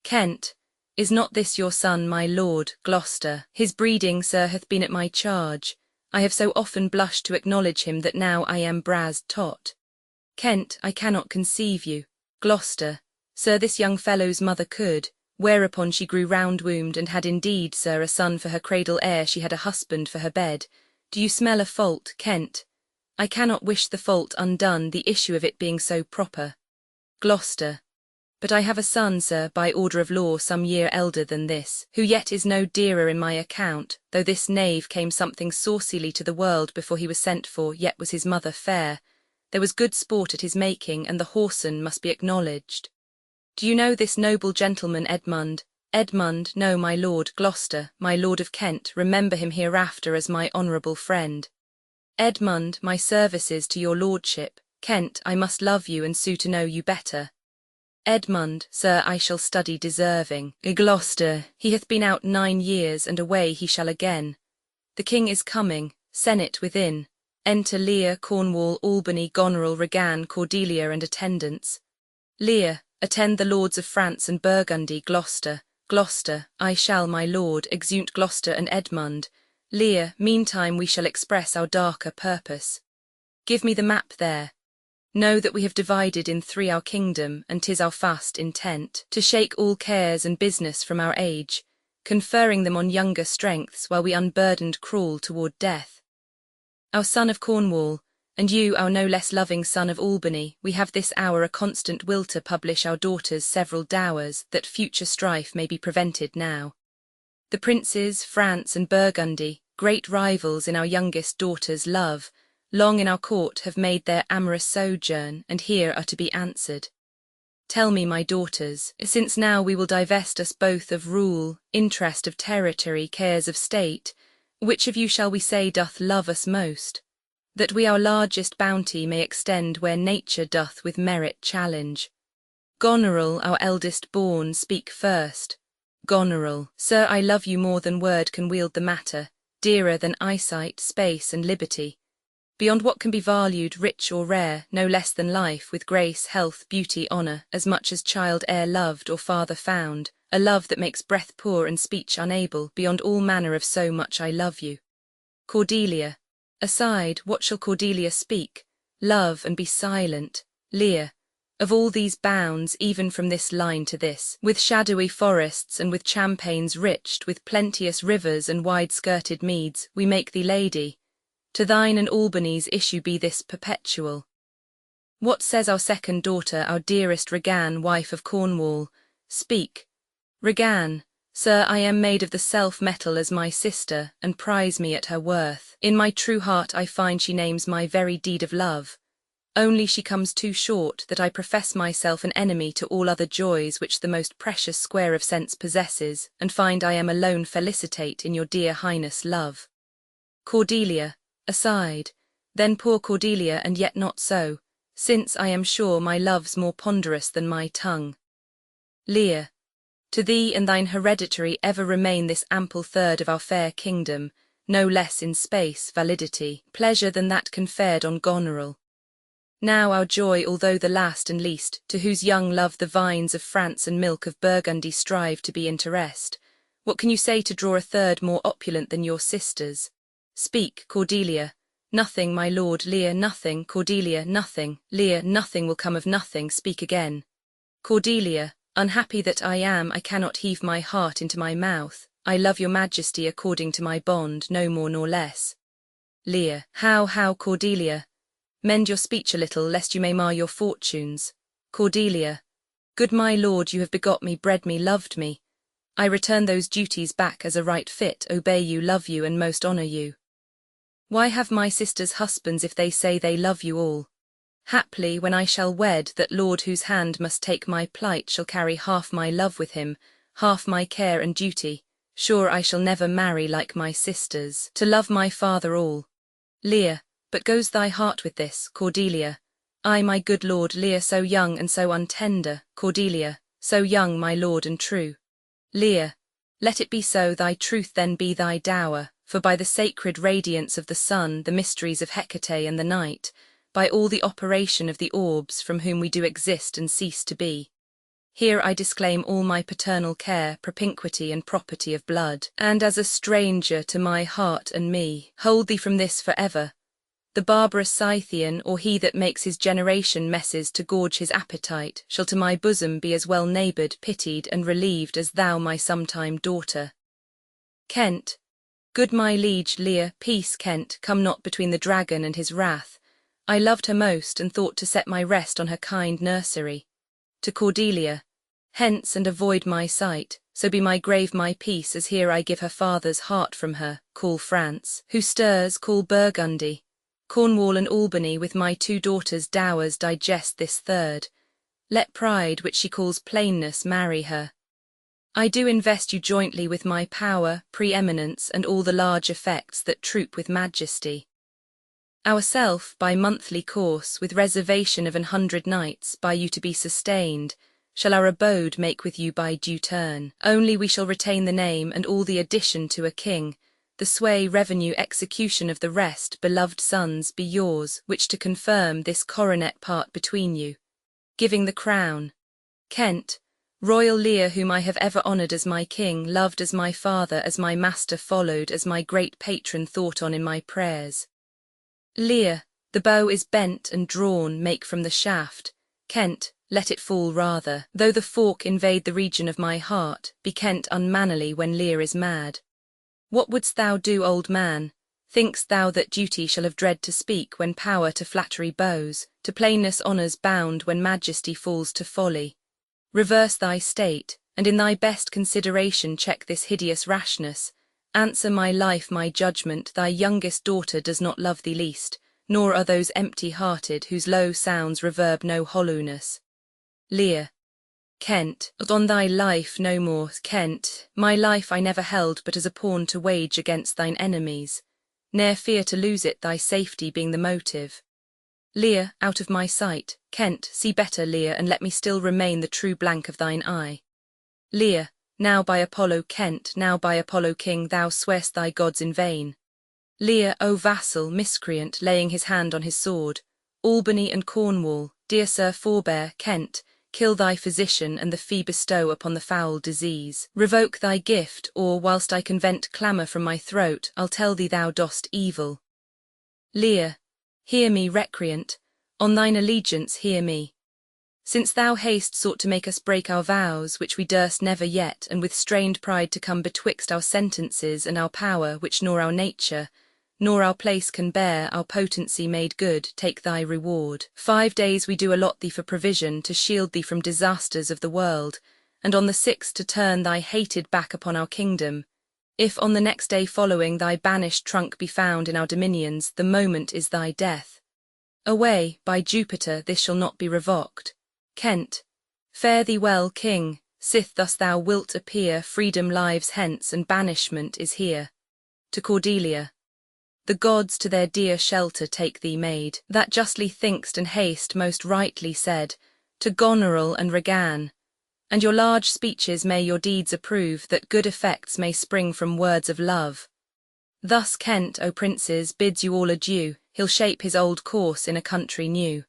Kent, is not this your son, my lord, Gloucester? His breeding, sir, hath been at my charge. I have so often blushed to acknowledge him that now I am braz tot. Kent, I cannot conceive you. Gloucester, sir, this young fellow's mother could, whereupon she grew round-wombed and had indeed, sir, a son for her cradle ere she had a husband for her bed. Do you smell a fault, Kent? I cannot wish the fault undone, the issue of it being so proper. Gloucester, but I have a son, sir, by order of law some year elder than this, who yet is no dearer in my account, though this knave came something saucily to the world before he was sent for, yet was his mother fair. There was good sport at his making, and the whoreson must be acknowledged. Do you know this noble gentleman Edmund? Edmund, no, my lord, Gloucester, my lord of Kent, remember him hereafter as my honourable friend. Edmund, my services to your lordship. Kent, I must love you and sue to know you better. Edmund, sir, I shall study deserving. Gloucester, he hath been out 9 years, and away he shall again. The king is coming, senate within. Enter Lear, Cornwall, Albany, Goneril, Regan, Cordelia, and attendants. Lear, attend the lords of France and Burgundy. Gloucester, Gloucester, I shall, my lord, exeunt Gloucester and Edmund. Lear, meantime we shall express our darker purpose. Give me the map there. Know that we have divided in 3 our kingdom, and 'tis our fast intent to shake all cares and business from our age. conferring them on younger strengths while we unburdened crawl toward death. Our son of Cornwall, and you, our no less loving son of Albany, we have this hour a constant will to publish our daughters' several dowers, that future strife may be prevented now. The princes, France and Burgundy, great rivals in our youngest daughter's love, long in our court have made their amorous sojourn, and here are to be answered. Tell me, my daughters, since now we will divest us both of rule, interest of territory, cares of state, which of you shall we say doth love us most, that we our largest bounty may extend where nature doth with merit challenge? Goneril, our eldest born, speak first. Goneril, sir, I love you more than word can wield the matter, dearer than eyesight, space and liberty. Beyond what can be valued, rich or rare, no less than life, with grace, health, beauty, honour, as much as child e'er loved or father found, a love that makes breath poor and speech unable, beyond all manner of so much I love you. Cordelia, aside, what shall Cordelia speak? Love and be silent. Lear, of all these bounds, even from this line to this, with shadowy forests and with champaigns riched, with plenteous rivers and wide-skirted meads, we make thee lady. To thine and Albany's issue be this perpetual. What says our second daughter, our dearest Regan, wife of Cornwall? Speak. Regan, sir, I am made of the self-metal as my sister, and prize me at her worth. In my true heart I find she names my very deed of love. Only she comes too short, that I profess myself an enemy to all other joys which the most precious square of sense possesses, and find I am alone felicitate in your dear highness' love. Cordelia, aside, then poor Cordelia, and yet not so, since I am sure my love's more ponderous than my tongue. Lear, to thee and thine hereditary ever remain this ample third of our fair kingdom, no less in space, validity, pleasure than that conferred on Goneril. Now our joy, although the last and least, to whose young love the vines of France and milk of Burgundy strive to be interest, what can you say to draw a third more opulent than your sisters? Speak, Cordelia. Nothing, my lord. Lear, nothing. Cordelia, nothing. Lear, nothing will come of nothing. Speak again. Cordelia, unhappy that I am, I cannot heave my heart into my mouth. I love your majesty according to my bond, no more nor less. Lear, how, Cordelia? Mend your speech a little, lest you may mar your fortunes. Cordelia, good my lord, you have begot me, bred me, loved me. I return those duties back as a right fit, obey you, love you, and most honour you. Why have my sisters husbands if they say they love you all? Haply, when I shall wed, that lord whose hand must take my plight shall carry half my love with him, half my care and duty. Sure I shall never marry like my sisters, to love my father all. Lear, but goes thy heart with this, Cordelia? I, my good lord. Lear, so young and so untender. Cordelia, so young, my lord, and true. Lear, let it be so, thy truth then be thy dower, for by the sacred radiance of the sun, the mysteries of Hecate and the night, by all the operation of the orbs from whom we do exist and cease to be. Here I disclaim all my paternal care, propinquity and property of blood, and as a stranger to my heart and me, hold thee from this for ever. The barbarous Scythian, or he that makes his generation messes to gorge his appetite, shall to my bosom be as well neighboured, pitied, and relieved as thou, my sometime daughter. Kent, good my liege. Lear, peace, Kent, come not between the dragon and his wrath. I loved her most, and thought to set my rest on her kind nursery. To Cordelia, hence and avoid my sight, so be my grave my peace, as here I give her father's heart from her. Call France, who stirs, call Burgundy. Cornwall and Albany with my two daughters' dowers digest this third. Let pride, which she calls plainness, marry her. I do invest you jointly with my power, preeminence, and all the large effects that troop with majesty. Ourself, by monthly course, with reservation of 100 nights, by you to be sustained, shall our abode make with you by due turn. Only we shall retain the name and all the addition to a king, the sway, revenue, execution of the rest, beloved sons, be yours, which to confirm this coronet part between you. Giving the crown. Kent, royal Lear, whom I have ever honoured as my king, loved as my father, as my master, followed as my great patron, thought on in my prayers. Lear, the bow is bent and drawn, make from the shaft. Kent, let it fall rather. Though the fork invade the region of my heart, be Kent unmannerly when Lear is mad. What wouldst thou do, old man? Think'st thou that duty shall have dread to speak when power to flattery bows, to plainness honours bound when majesty falls to folly? Reverse thy state, and in thy best consideration check this hideous rashness. Answer my life, my judgment, thy youngest daughter does not love thee least, nor are those empty-hearted whose low sounds reverb no hollowness. Lear. Kent, on thy life no more, Kent, my life I never held but as a pawn to wage against thine enemies. Ne'er fear to lose it, thy safety being the motive. Lear, out of my sight, Kent, see better, Lear, and let me still remain the true blank of thine eye. Lear, now by Apollo, Kent, now by Apollo king, thou swear'st thy gods in vain. Lear, O vassal, miscreant, laying his hand on his sword, Albany and Cornwall, dear sir, forbear, Kent, kill thy physician and the fee bestow upon the foul disease. Revoke thy gift, or, whilst I can vent clamour from my throat, I'll tell thee thou dost evil. Lear, hear me, recreant, on thine allegiance hear me. Since thou hast sought to make us break our vows, which we durst never yet, and with strained pride to come betwixt our sentences and our power, which nor our nature, nor our place can bear, our potency made good, take thy reward. 5 days we do allot thee for provision, to shield thee from disasters of the world, and on the 6th to turn thy hated back upon our kingdom. If on the next day following thy banished trunk be found in our dominions, the moment is thy death. Away, by Jupiter, this shall not be revoked. Kent, fare thee well, king, sith thus thou wilt appear, freedom lives hence, and banishment is here. To Cordelia. The gods to their dear shelter take thee, maid, that justly think'st and hast most rightly said, to Goneril and Regan. And your large speeches may your deeds approve, that good effects may spring from words of love. Thus Kent, O princes, bids you all adieu, he'll shape his old course in a country new.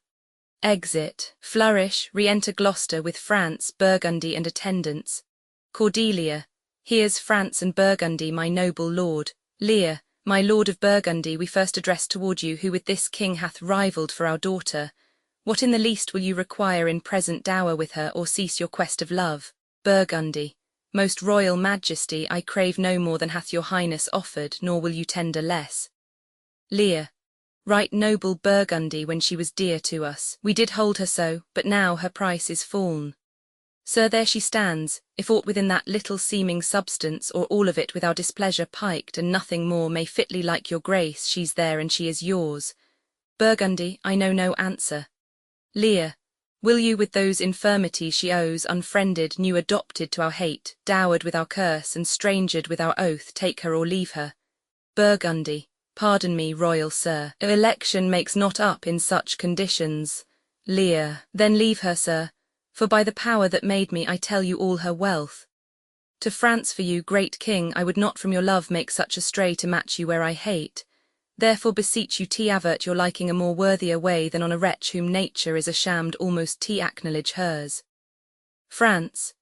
Exit, flourish, re-enter Gloucester with France, Burgundy and attendants. Cordelia, here's France and Burgundy, my noble lord. Lear, my lord of Burgundy, we first address toward you, who with this king hath rivalled for our daughter. What in the least will you require in present dower with her, or cease your quest of love? Burgundy, most royal majesty, I crave no more than hath your highness offered, nor will you tender less. Lear, right noble Burgundy, when she was dear to us, we did hold her so, but now her price is fall'n. Sir, there she stands, if aught within that little seeming substance, or all of it with our displeasure piked, and nothing more may fitly like your grace, she's there and she is yours. Burgundy, I know no answer. Lear, will you with those infirmities she owes, unfriended, new adopted to our hate, dowered with our curse, and strangered with our oath, take her or leave her? Burgundy, pardon me, royal sir, election makes not up in such conditions. Lear, then leave her, sir, for by the power that made me, I tell you all her wealth. To France for you, great king, I would not from your love make such a stray to match you where I hate. Therefore beseech you avert your liking a more worthier way than on a wretch whom nature is ashamed almost to acknowledge hers. France,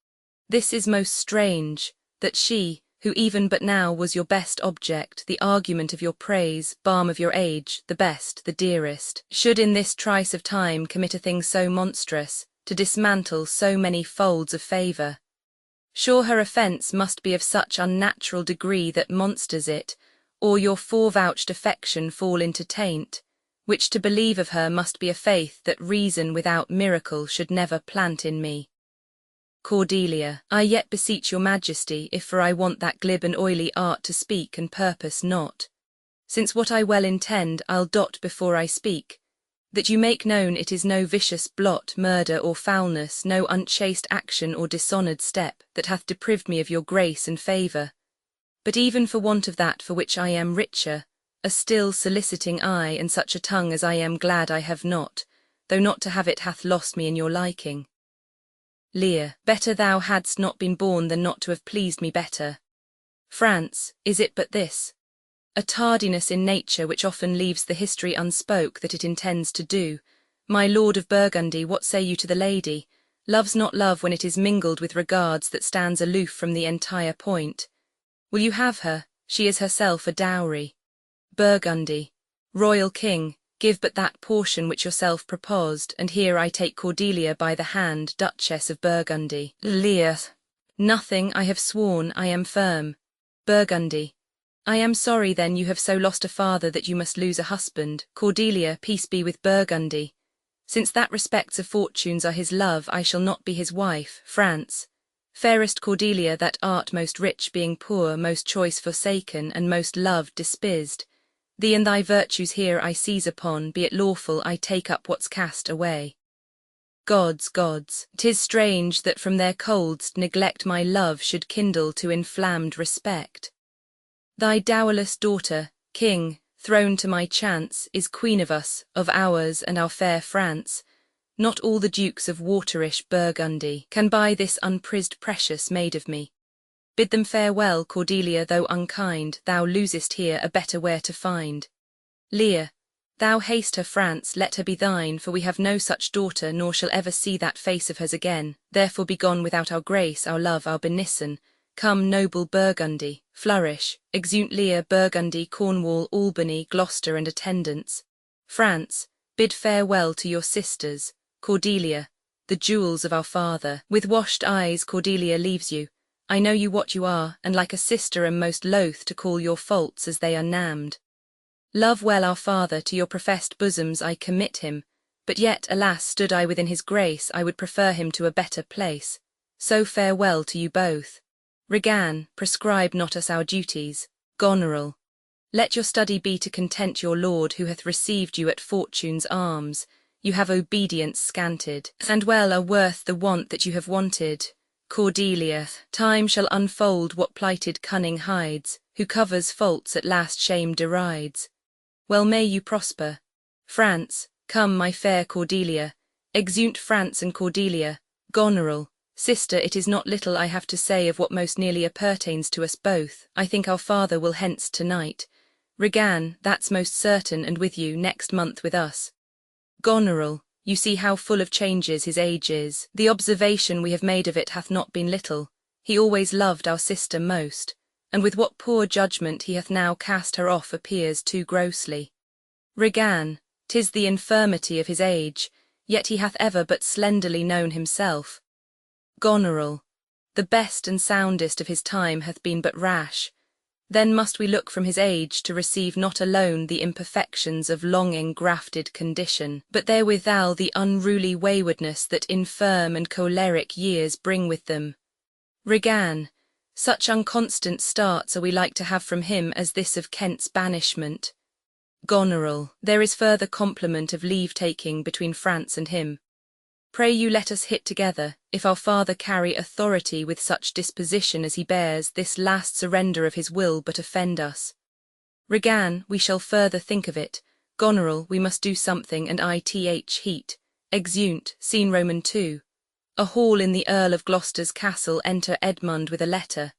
this is most strange, that she, who even but now was your best object, the argument of your praise, balm of your age, the best, the dearest, should in this trice of time commit a thing so monstrous, to dismantle so many folds of favour. Sure her offence must be of such unnatural degree that monsters it, or your forevouched affection fall into taint, which to believe of her must be a faith that reason without miracle should never plant in me. Cordelia, I yet beseech your majesty, if for I want that glib and oily art to speak and purpose not. Since what I well intend I'll dot before I speak, that you make known it is no vicious blot, murder or foulness, no unchaste action or dishonoured step, that hath deprived me of your grace and favour. But even for want of that for which I am richer, a still soliciting eye and such a tongue as I am glad I have not, though not to have it hath lost me in your liking. Lear, better thou hadst not been born than not to have pleased me better. France, is it but this? A tardiness in nature which often leaves the history unspoke that it intends to do. My lord of Burgundy, what say you to the lady? Loves not love when it is mingled with regards that stands aloof from the entire point. Will you have her? She is herself a dowry. Burgundy, royal king, give but that portion which yourself proposed, and here I take Cordelia by the hand, Duchess of Burgundy. Lear. Nothing, I have sworn, I am firm. Burgundy. I am sorry then you have so lost a father that you must lose a husband. Cordelia, peace be with Burgundy. Since that respects of fortunes are his love, I shall not be his wife. France. Fairest Cordelia, that art most rich being poor, most choice forsaken, and most loved despised. Thee and thy virtues here I seize upon, be it lawful I take up what's cast away. Gods, 'tis strange that from their coldst neglect my love should kindle to inflamed respect. Thy dowerless daughter, king, thrown to my chance, is queen of us, of ours and our fair France. Not all the dukes of waterish Burgundy can buy this unprized precious made of me. Bid them farewell, Cordelia, though unkind, thou losest here a better where to find. Lear, thou haste her, France, let her be thine, for we have no such daughter, nor shall ever see that face of hers again. Therefore be gone without our grace, our love, our benison. Come, noble Burgundy, flourish, exeunt Lear, Burgundy, Cornwall, Albany, Gloucester, and attendants. France, bid farewell to your sisters. Cordelia, the jewels of our father. With washed eyes Cordelia leaves you. I know you what you are, and like a sister am most loath to call your faults as they are named. Love well our father, to your professed bosoms I commit him, but yet, alas, stood I within his grace, I would prefer him to a better place. So farewell to you both. Regan, prescribe not us our duties. Goneril, let your study be to content your lord who hath received you at fortune's arms. You have obedience scanted, and well are worth the want that you have wanted. Cordelia, time shall unfold what plighted cunning hides, who covers faults at last shame derides. Well may you prosper. France, come my fair Cordelia, exeunt France and Cordelia. Goneril, sister, it is not little I have to say of what most nearly appertains to us both. I think our father will hence tonight. Regan, that's most certain, and with you next month with us. Goneril, you see how full of changes his age is. The observation we have made of it hath not been little. He always loved our sister most, and with what poor judgment he hath now cast her off appears too grossly. Regan, 'tis the infirmity of his age, yet he hath ever but slenderly known himself. Goneril, the best and soundest of his time hath been but rash. Then must we look from his age to receive not alone the imperfections of long engrafted condition, but therewithal the unruly waywardness that infirm and choleric years bring with them. Regan, such unconstant starts are we like to have from him as this of Kent's banishment. Goneril, there is further compliment of leave-taking between France and him. Pray you let us hit together, if our father carry authority with such disposition as he bears, this last surrender of his will but offend us. Regan, we shall further think of it. Goneril, we must do something, and ith heat. Exeunt, scene Roman 2. A hall in the Earl of Gloucester's castle, enter Edmund with a letter.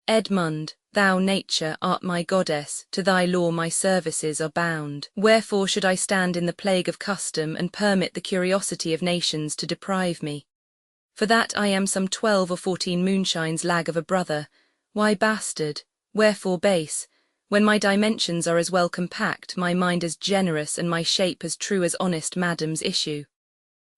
Edmund, thou nature art my goddess, to thy law my services are bound. Wherefore should I stand in the plague of custom, and permit the curiosity of nations to deprive me? For that I am some 12 or 14 moonshines lag of a brother. Why bastard? Wherefore base? When my dimensions are as well compact, my mind as generous, and my shape as true as honest madam's issue.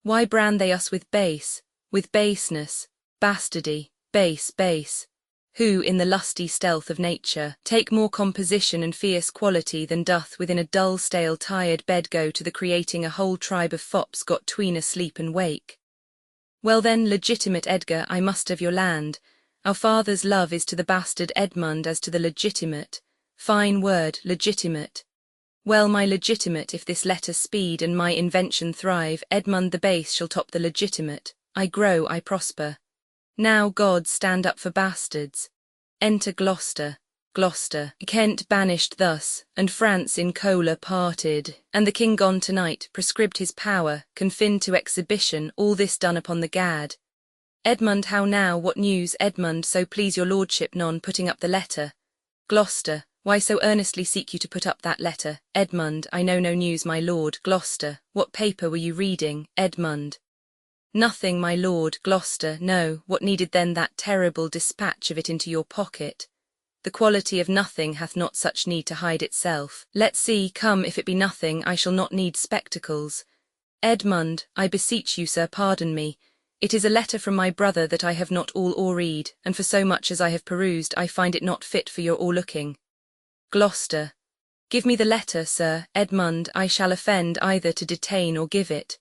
Why brand they us with base, with baseness, bastardy, base? Who, in the lusty stealth of nature, take more composition and fierce quality than doth within a dull stale tired bed go to the creating a whole tribe of fops got tween asleep and wake. Well then, legitimate Edgar, I must have your land. Our father's love is to the bastard Edmund as to the legitimate. Fine word, legitimate. Well, my legitimate, if this letter speed and my invention thrive, Edmund the base shall top the legitimate. I grow, I prosper. Now, gods, stand up for bastards. Enter Gloucester. Kent banished thus, and France in choler parted, and the king gone tonight, prescribed his power, confined to exhibition, all this done upon the gad. Edmund, how now, what news? Edmund, so please your lordship, none putting up the letter. Gloucester, why so earnestly seek you to put up that letter? Edmund, I know no news, my lord. Gloucester, what paper were you reading? Edmund. Nothing, my lord. Gloucester, no, what needed then that terrible dispatch of it into your pocket? The quality of nothing hath not such need to hide itself. Let's see, come, if it be nothing, I shall not need spectacles. Edmund, I beseech you, sir, pardon me. It is a letter from my brother that I have not all o'erread, and for so much as I have perused, I find it not fit for your o'erlooking. Gloucester. Give me the letter, sir. Edmund, I shall offend either to detain or give it.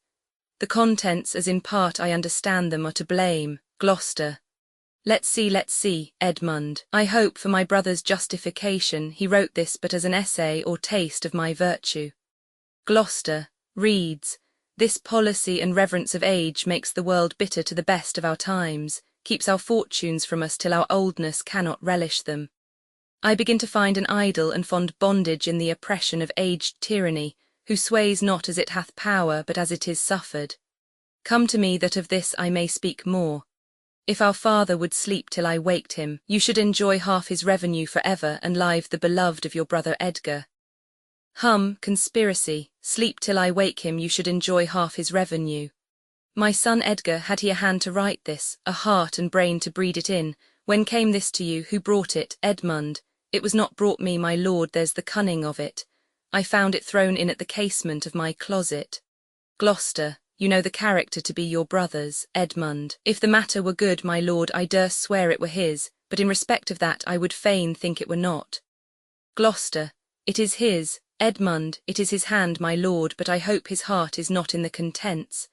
The contents, as in part I understand them, are to blame. Gloucester. Let's see, Edmund. I hope for my brother's justification he wrote this but as an essay or taste of my virtue. Gloucester. Reads, this policy and reverence of age makes the world bitter to the best of our times, keeps our fortunes from us till our oldness cannot relish them. I begin to find an idle and fond bondage in the oppression of aged tyranny, who sways not as it hath power but as it is suffered. Come to me that of this I may speak more. If our father would sleep till I waked him, you should enjoy half his revenue for ever and live the beloved of your brother Edgar. Conspiracy, sleep till I wake him, you should enjoy half his revenue. My son Edgar, had he a hand to write this, a heart and brain to breed it in, when came this to you, who brought it, Edmund? It was not brought me, my lord, there's the cunning of it. I found it thrown in at the casement of my closet. Gloucester. You know the character to be your brother's, Edmund. If the matter were good, my lord, I durst swear it were his, but in respect of that I would fain think it were not. Gloucester. It is his, Edmund, it is his hand, my lord, but I hope his heart is not in the contents.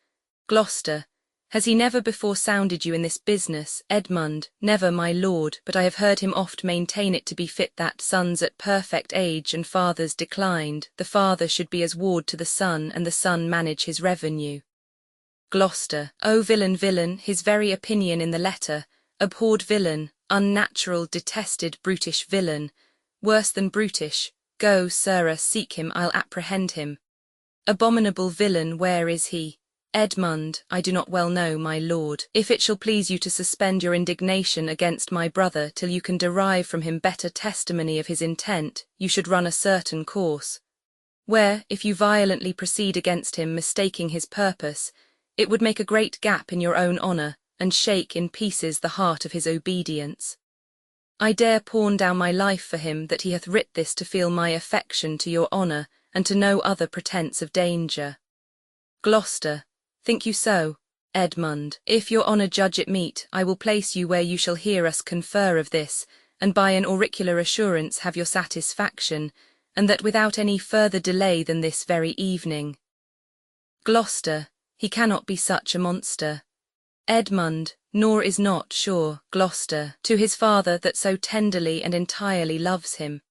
Gloucester. Has he never before sounded you in this business, Edmund? Never, my lord, but I have heard him oft maintain it to be fit that, sons at perfect age and fathers declined, the father should be as ward to the son and the son manage his revenue. Gloucester. O villain, his very opinion in the letter, abhorred villain, unnatural, detested, brutish villain, worse than brutish, go, sirrah, seek him, I'll apprehend him. Abominable villain, where is he? Edmund, I do not well know, my lord. If it shall please you to suspend your indignation against my brother till you can derive from him better testimony of his intent, you should run a certain course, where, if you violently proceed against him, mistaking his purpose, it would make a great gap in your own honour, and shake in pieces the heart of his obedience. I dare pawn down my life for him that he hath writ this to feel my affection to your honour, and to no other pretence of danger. Gloucester. Think you so, Edmund? If your honour judge it meet, I will place you where you shall hear us confer of this, and by an auricular assurance have your satisfaction, and that without any further delay than this very evening. Gloucester. He cannot be such a monster. Edmund. Nor is not, sure, Gloucester, to his father that so tenderly and entirely loves him.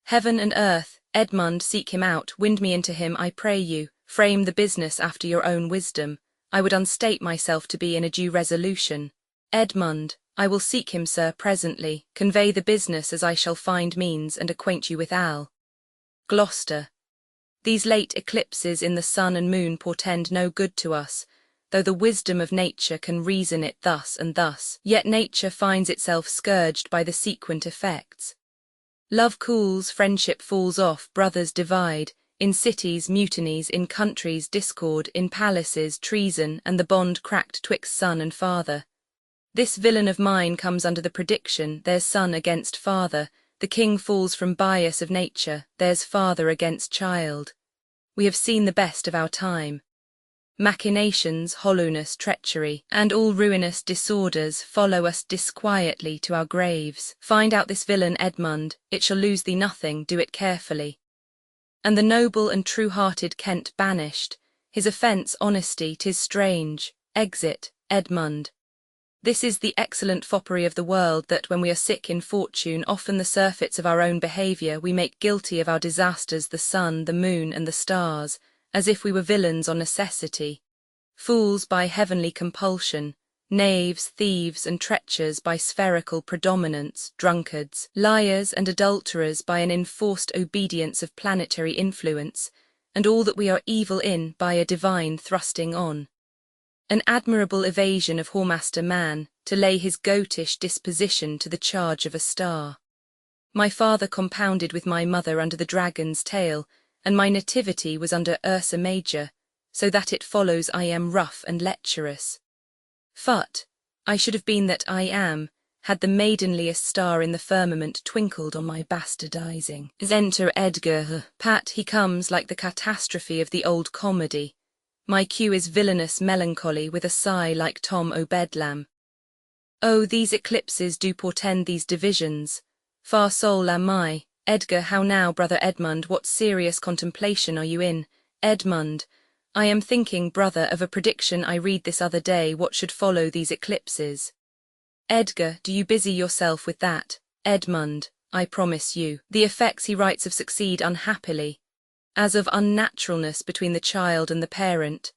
Heaven and earth, Edmund, seek him out, wind me into him, I pray you. Frame the business after your own wisdom. I would unstate myself to be in a due resolution. Edmund. I will seek him, sir, presently, convey the business as I shall find means, and acquaint you with Al. Gloucester. These late eclipses in the sun and moon portend no good to us, though the wisdom of nature can reason it thus and thus, yet nature finds itself scourged by the sequent effects. Love cools, friendship falls off, brothers divide, in cities mutinies, in countries discord, in palaces treason, and the bond cracked twixt son and father. This villain of mine comes under the prediction, there's son against father, the king falls from bias of nature, there's father against child. We have seen the best of our time. Machinations, hollowness, treachery, and all ruinous disorders follow us disquietly to our graves. Find out this villain, Edmund, it shall lose thee nothing, do it carefully. And the noble and true-hearted Kent banished, his offence honesty, 'tis strange. Exit, Edmund. This is the excellent foppery of the world, that when we are sick in fortune, often the surfeits of our own behaviour, we make guilty of our disasters the sun, the moon, and the stars, as if we were villains on necessity, fools by heavenly compulsion, knaves, thieves, and treachers by spherical predominance, drunkards, liars, and adulterers by an enforced obedience of planetary influence, and all that we are evil in by a divine thrusting on. An admirable evasion of whoremaster man, to lay his goatish disposition to the charge of a star. My father compounded with my mother under the dragon's tail, and my nativity was under Ursa Major, so that it follows I am rough and lecherous. Phut, I should have been that I am, had the maidenliest star in the firmament twinkled on my bastardizing. Enter Edgar. Pat, he comes like the catastrophe of the old comedy. My cue is villainous melancholy with a sigh like Tom o' Bedlam. Oh, these eclipses do portend these divisions. Far soul am I. Edgar, how now, brother Edmund, what serious contemplation are you in? Edmund, I am thinking, brother, of a prediction I read this other day what should follow these eclipses. Edgar, do you busy yourself with that? Edmund, I promise you. The effects he writes of succeed unhappily, as of unnaturalness between the child and the parent.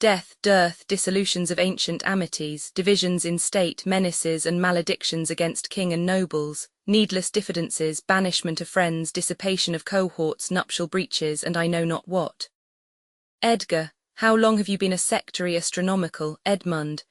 Death, dearth, dissolutions of ancient amities, divisions in state, menaces and maledictions against king and nobles, needless diffidences, banishment of friends, dissipation of cohorts, nuptial breaches, and I know not what. Edgar, how long have you been a sectary astronomical? Edmund,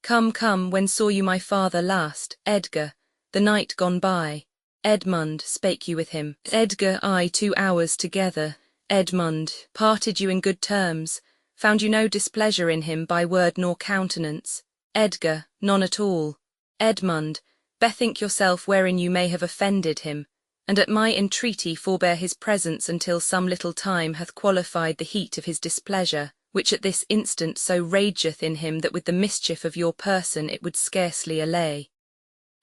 come, come, when saw you my father last? Edgar, the night gone by. Edmund, spake you with him? Edgar, I, 2 hours together. Edmund, parted you in good terms? Found you no displeasure in him by word nor countenance? Edgar, none at all. Edmund, bethink yourself wherein you may have offended him, and at my entreaty forbear his presence until some little time hath qualified the heat of his displeasure, which at this instant so rageth in him that with the mischief of your person it would scarcely allay.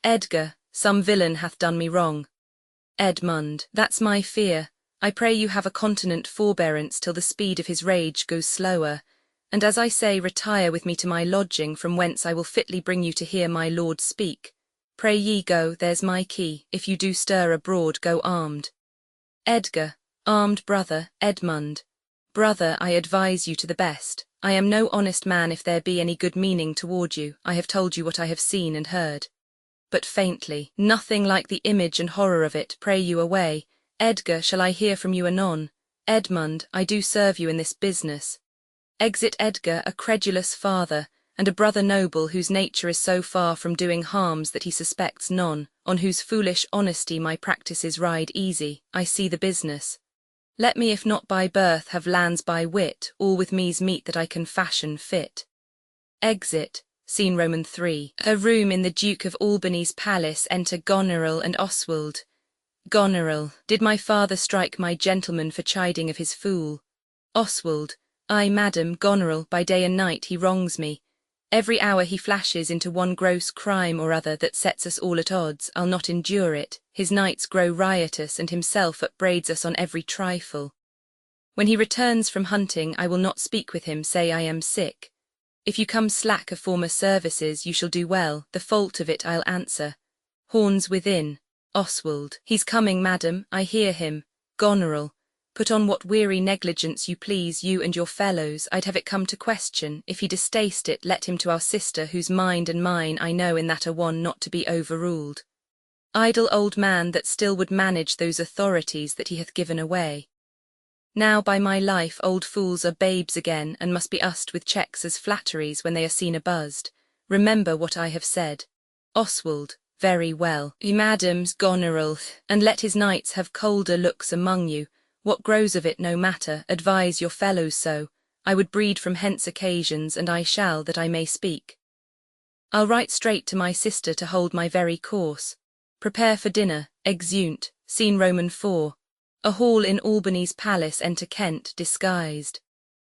Edgar, some villain hath done me wrong. Edmund, that's my fear. I pray you have a continent forbearance till the speed of his rage goes slower, and as I say, retire with me to my lodging, from whence I will fitly bring you to hear my lord speak. Pray ye go, there's my key, if you do stir abroad, go armed. Edgar, armed, brother. Edmund, brother, I advise you to the best. I am no honest man if there be any good meaning toward you. I have told you what I have seen and heard. But faintly, nothing like the image and horror of it, pray you away. Edgar, shall I hear from you anon? Edmund, I do serve you in this business. Exit Edgar, a credulous father, and a brother noble whose nature is so far from doing harms that he suspects none, on whose foolish honesty my practices ride easy. I see the business. Let me, if not by birth, have lands by wit, all with me's meet that I can fashion fit. Exit. Scene Roman 3. A room in the Duke of Albany's palace. Enter Goneril and Oswald. Goneril, did my father strike my gentleman for chiding of his fool? Oswald, ay, madam. Goneril, by day and night he wrongs me. Every hour he flashes into one gross crime or other that sets us all at odds. I'll not endure it. His nights grow riotous, and himself upbraids us on every trifle. When he returns from hunting, I will not speak with him, say I am sick. If you come slack of former services, you shall do well. The fault of it I'll answer. Horns within. Oswald, he's coming, madam, I hear him. Goneril, put on what weary negligence you please, you and your fellows. I'd have it come to question. If he distaste it, let him to our sister, whose mind and mine I know in that are one not to be overruled. Idle old man that still would manage those authorities that he hath given away. Now by my life old fools are babes again, and must be used with checks as flatteries when they are seen abuzzed. Remember what I have said. Oswald, very well. Madams, Goneril, and let his knights have colder looks among you. What grows of it no matter, advise your fellows so. I would breed from hence occasions, and I shall, that I may speak. I'll write straight to my sister to hold my very course. Prepare for dinner. Exeunt. Scene Roman 4. A hall in Albany's palace. Enter Kent, disguised.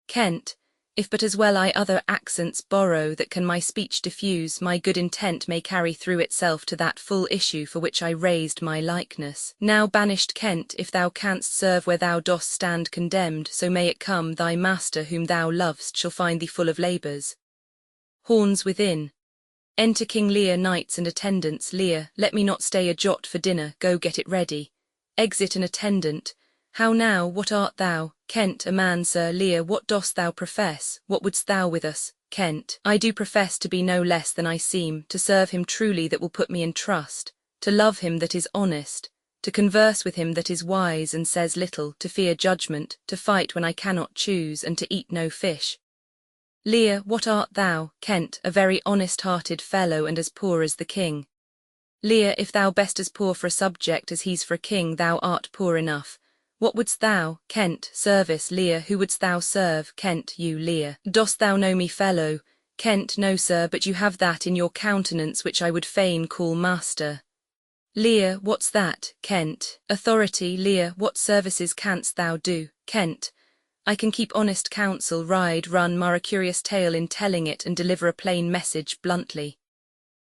Kent, if but as well I other accents borrow that can my speech diffuse, my good intent may carry through itself to that full issue for which I raised my likeness. Now banished Kent, if thou canst serve where thou dost stand condemned, so may it come thy master whom thou lovest shall find thee full of labours. Horns within. Enter King Lear, knights and attendants. Lear, let me not stay a jot for dinner, go get it ready. Exit an attendant. How now, what art thou? Kent, a man, sir. Lear, what dost thou profess? What wouldst thou with us? Kent, I do profess to be no less than I seem, to serve him truly that will put me in trust, to love him that is honest, to converse with him that is wise and says little, to fear judgment, to fight when I cannot choose, and to eat no fish. Lear, what art thou? Kent, a very honest-hearted fellow, and as poor as the king. Lear, if thou best as poor for a subject as he's for a king, thou art poor enough. What wouldst thou? Kent, service. Lear, who wouldst thou serve? Kent, you. Lear, dost thou know me, fellow? Kent, no sir, but you have that in your countenance which I would fain call master. Lear, what's that? Kent, authority. Lear, what services canst thou do? Kent, I can keep honest counsel, ride, run, mar a curious tale in telling it, and deliver a plain message bluntly.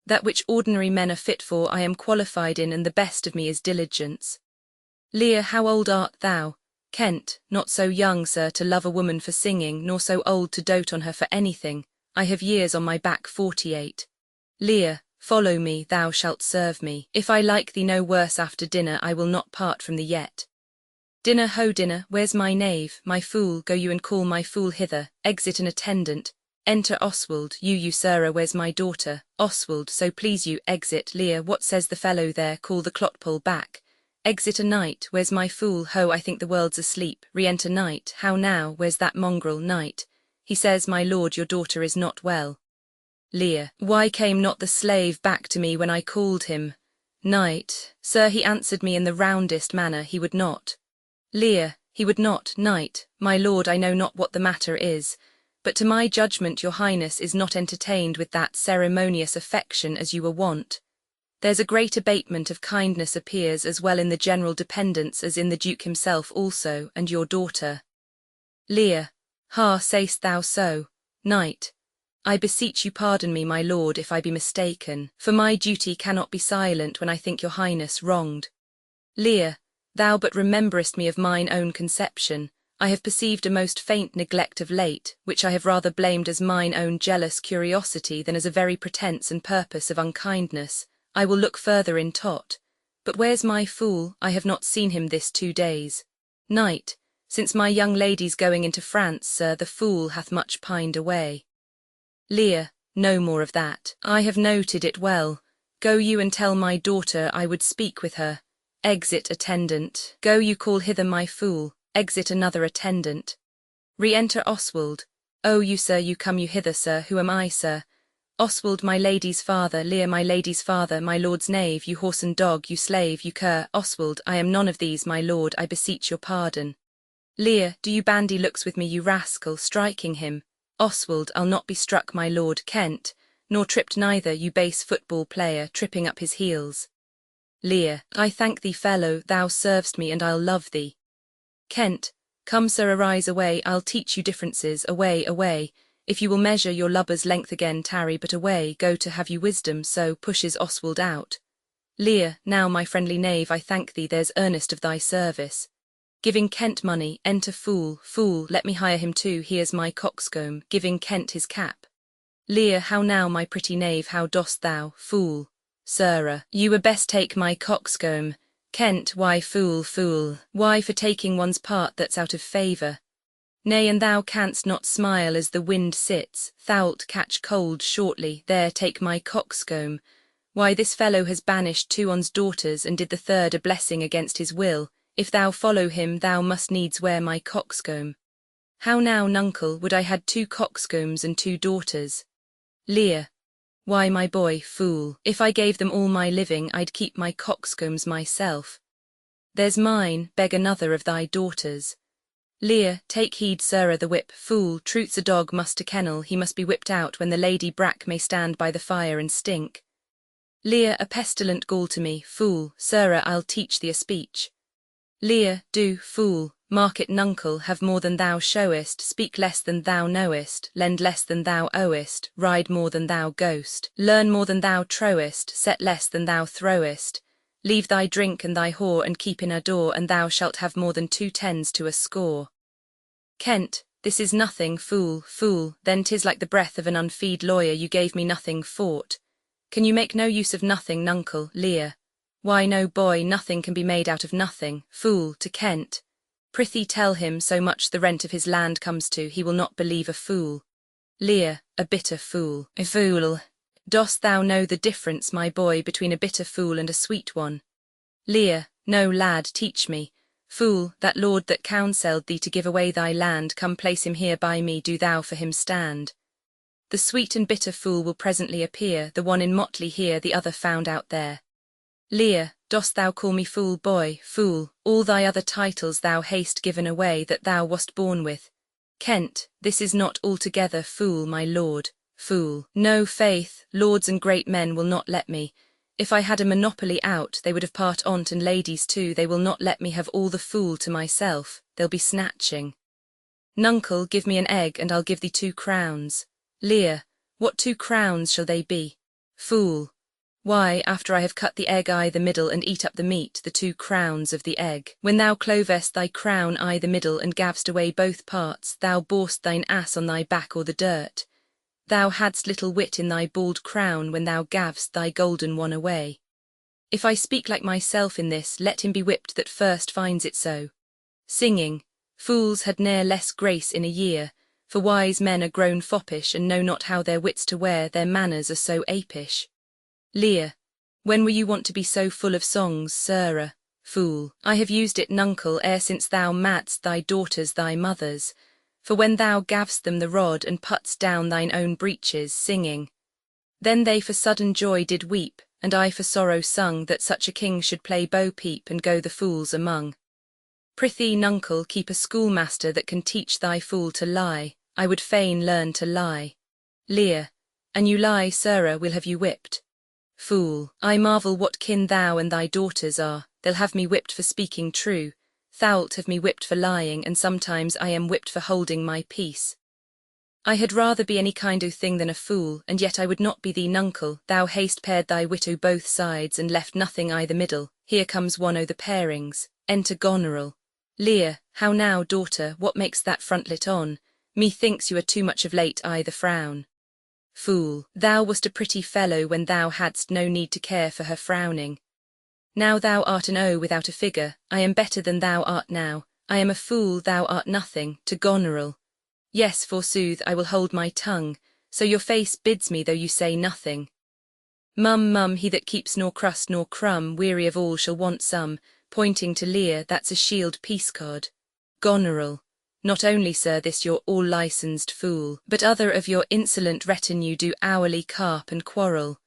That which ordinary men are fit for I am qualified in, and the best of me is diligence. Lear, how old art thou? Kent, not so young, sir, to love a woman for singing, nor so old to dote on her for anything. I have years on my back, 48. Lear, follow me, thou shalt serve me. If I like thee no worse after dinner, I will not part from thee yet. Dinner, ho dinner, where's my knave, my fool? Go you and call my fool hither. Exit an attendant. Enter Oswald. You sirrah, where's my daughter? Oswald, so please you. Exit. Lear, what says the fellow there? Call the clotpole back. Exit a knight. Where's my fool? Ho, I think the world's asleep. Re-enter knight. How now? Where's that mongrel? Knight. He says, my lord, your daughter is not well. Lear, why came not the slave back to me when I called him? Knight, sir, he answered me in the roundest manner, he would not. Lear, he would not. Knight, my lord, I know not what the matter is, but to my judgment your highness is not entertained with that ceremonious affection as you were wont. There's a great abatement of kindness appears as well in the general dependents as in the duke himself also, and your daughter. Lear, ha, say'st thou so? Knight, I beseech you pardon me, my lord, if I be mistaken, for my duty cannot be silent when I think your highness wronged. Lear, thou but rememberest me of mine own conception. I have perceived a most faint neglect of late, which I have rather blamed as mine own jealous curiosity than as a very pretence and purpose of unkindness. I will look further in tot. But where's my fool? I have not seen him this 2 days. Knight, since my young lady's going into France, sir, the fool hath much pined away. Lear, no more of that. I have noted it well. Go you and tell my daughter I would speak with her. Exit attendant. Go you call hither my fool. Exit another attendant. Re-enter Oswald. Oh, you sir, you come you hither, sir. Who am I, sir? Oswald, my lady's father. Lear, my lady's father, my lord's knave, you horse and dog, you slave, you cur. Oswald, I am none of these, my lord, I beseech your pardon. Lear, do you bandy looks with me, you rascal, striking him? Oswald, I'll not be struck, my lord. Kent, nor tripped neither, you base football player, tripping up his heels. Lear, I thank thee, fellow, thou servest me, and I'll love thee. Kent, come sir, arise away, I'll teach you differences, away, away. If you will measure your lubber's length again, tarry, but away, go to have you wisdom, so pushes Oswald out. Lear, now my friendly knave, I thank thee, there's earnest of thy service. Giving Kent money, enter fool, fool, let me hire him too, here's my coxcomb, giving Kent his cap. Lear, how now my pretty knave, how dost thou, fool? Sirrah, you were best take my coxcomb. Kent, why fool, fool, why for taking one's part that's out of favour? Nay, and thou canst not smile as the wind sits, thou'lt catch cold shortly, there take my coxcomb. Why, this fellow has banished 2 on's daughters, and did the 3rd a blessing against his will. If thou follow him, thou must needs wear my coxcomb. How now, nuncle, would I had 2 coxcombs and 2 daughters? Lear, why, my boy, fool, if I gave them all my living, I'd keep my coxcombs myself. There's mine, beg another of thy daughters. Lear, take heed, sirrah, the whip, fool, truth's a dog must to kennel, he must be whipped out when the lady Brack may stand by the fire and stink. Lear, a pestilent gall to me, fool, sirrah, I'll teach thee a speech. Lear, do, fool, mark it, nuncle, have more than thou showest, speak less than thou knowest, lend less than thou owest, ride more than thou goest, learn more than thou trowest, set less than thou throwest. Leave thy drink and thy whore, and keep in a door, and thou shalt have more than 2 tens to a score. Kent, this is nothing, fool, fool, then 'tis like the breath of an unfeed lawyer, you gave me nothing for't. Can you make no use of nothing, nuncle? Lear, why no, boy, nothing can be made out of nothing, fool, to Kent. Prithee tell him so much the rent of his land comes to, he will not believe a fool. Lear, a bitter fool. A fool. Dost thou know the difference, my boy, between a bitter fool and a sweet one? Lear, no, lad, teach me. Fool, that lord that counselled thee to give away thy land, come place him here by me, do thou for him stand. The sweet and bitter fool will presently appear, the one in motley here, the other found out there. Lear, dost thou call me fool, boy, fool, all thy other titles thou hast given away that thou wast born with. Kent, this is not altogether fool, my lord. Fool. No, faith, lords and great men will not let me. If I had a monopoly out, they would have part on't, and ladies too. They will not let me have all the fool to myself, they'll be snatching. Nuncle, give me an egg, and I'll give thee 2 crowns. Lear, what 2 crowns shall they be? Fool. Why, after I have cut the egg I the middle, and eat up the meat, the 2 crowns of the egg. When thou clovest thy crown I the middle, and gav'st away both parts, thou borest thine ass on thy back o'er the dirt. Thou hadst little wit in thy bald crown when thou gav'st thy golden one away. If I speak like myself in this, let him be whipped that first finds it so. Singing, fools had ne'er less grace in a year, for wise men are grown foppish, and know not how their wits to wear, their manners are so apish. Lear, when were you wont to be so full of songs, sirrah? Fool, I have used it, nuncle, ere since thou madst thy daughters thy mothers. For when thou gav'st them the rod, and putst down thine own breeches, singing, then they for sudden joy did weep, and I for sorrow sung, that such a king should play bo-peep, and go the fools among. Prithee, nuncle, keep a schoolmaster that can teach thy fool to lie. I would fain learn to lie. Lear, an you lie, sirrah, we'll have you whipped. Fool, I marvel what kin thou and thy daughters are. They'll have me whipped for speaking true. Thou'lt have me whipped for lying, and sometimes I am whipped for holding my peace. I had rather be any kind o' thing than a fool, and yet I would not be thee, nuncle. Thou hast pared thy wit o' both sides, and left nothing i' the middle. Here comes one o' the parings. Enter Goneril. Lear, how now, daughter, what makes that frontlet on? Methinks you are too much of late i' the frown. Fool, thou wast a pretty fellow when thou hadst no need to care for her frowning. Now thou art an O without a figure. I am better than thou art now. I am a fool, thou art nothing. To Goneril. Yes, forsooth, I will hold my tongue, so your face bids me though you say nothing. Mum, mum, he that keeps nor crust nor crumb, weary of all shall want some, pointing to Lear, that's a shield peascod. Goneril. Not only, sir, this your all-licensed fool, but other of your insolent retinue do hourly carp and quarrel,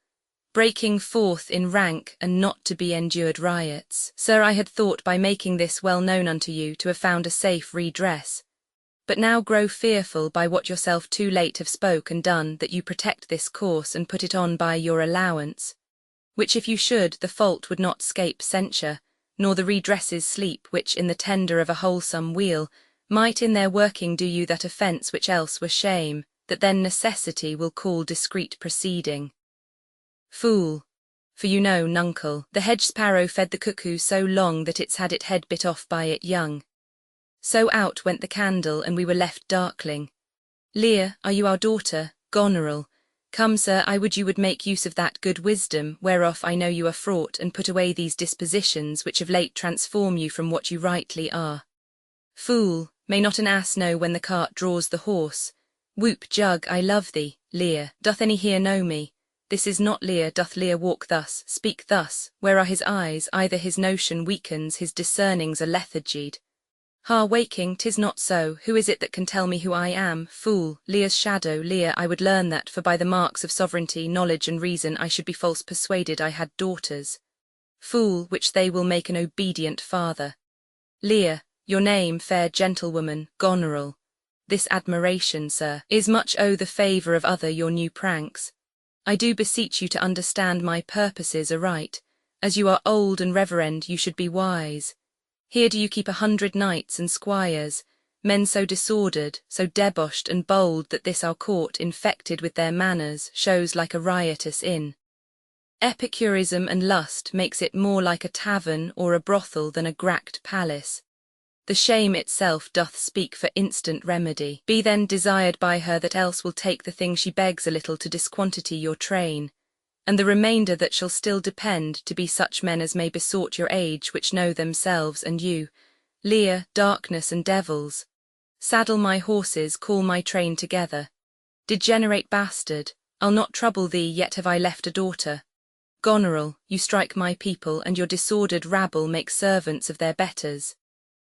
breaking forth in rank and not to be endured riots. Sir, I had thought by making this well known unto you to have found a safe redress, but now grow fearful by what yourself too late have spoke and done, that you protect this course and put it on by your allowance, which if you should, the fault would not scape censure, nor the redresses sleep, which in the tender of a wholesome weal might in their working do you that offence which else were shame, that then necessity will call discreet proceeding. Fool, for you know, nuncle, the hedge-sparrow fed the cuckoo so long that it's had it head bit off by it young. So out went the candle, and we were left darkling. Lear, are you our daughter? Goneril. Come, sir, I would you would make use of that good wisdom, whereof I know you are fraught, and put away these dispositions which of late transform you from what you rightly are. Fool, may not an ass know when the cart draws the horse? Whoop, jug, I love thee. Lear, doth any here know me? This is not Lear. Doth Lear walk thus, speak thus? Where are his eyes? Either his notion weakens, his discernings are lethargied. Ha, waking, 'tis not so. Who is it that can tell me who I am? Fool, Lear's shadow. Lear, I would learn that, for by the marks of sovereignty, knowledge and reason I should be false persuaded I had daughters. Fool, which they will make an obedient father. Lear, your name, fair gentlewoman? Goneril. This admiration, sir, is much o' the favour of other your new pranks. I do beseech you to understand my purposes aright. As you are old and reverend, you should be wise. Here do you keep 100 knights and squires, men so disordered, so debauched and bold, that this our court, infected with their manners, shows like a riotous inn. Epicurism and lust makes it more like a tavern or a brothel than a gracked palace. The shame itself doth speak for instant remedy. Be then desired by her that else will take the thing she begs a little to disquantity your train, and the remainder that shall still depend to be such men as may besort your age, which know themselves and you. Lear, darkness and devils. Saddle my horses, call my train together. Degenerate bastard, I'll not trouble thee, yet have I left a daughter. Goneril, you strike my people, and your disordered rabble make servants of their betters.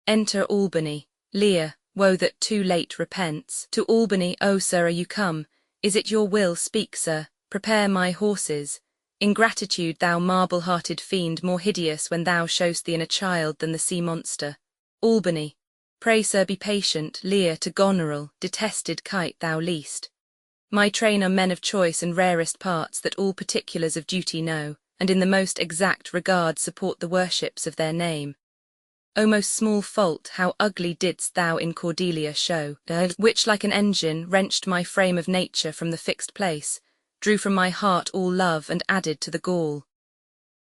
Enter Albany. Lear, woe that too late repents. To Albany, O sir, are you come? Is it your will? Speak, sir. Prepare my horses. Ingratitude, thou marble-hearted fiend, more hideous when thou show'st thee in a child than the sea monster. Albany. Pray, sir, be patient. Lear, to Goneril, detested kite thou least. My train are men of choice and rarest parts that all particulars of duty know, and in the most exact regard support the worships of their name. O most small fault, how ugly didst thou in Cordelia show, which like an engine wrenched my frame of nature from the fixed place, drew from my heart all love and added to the gall.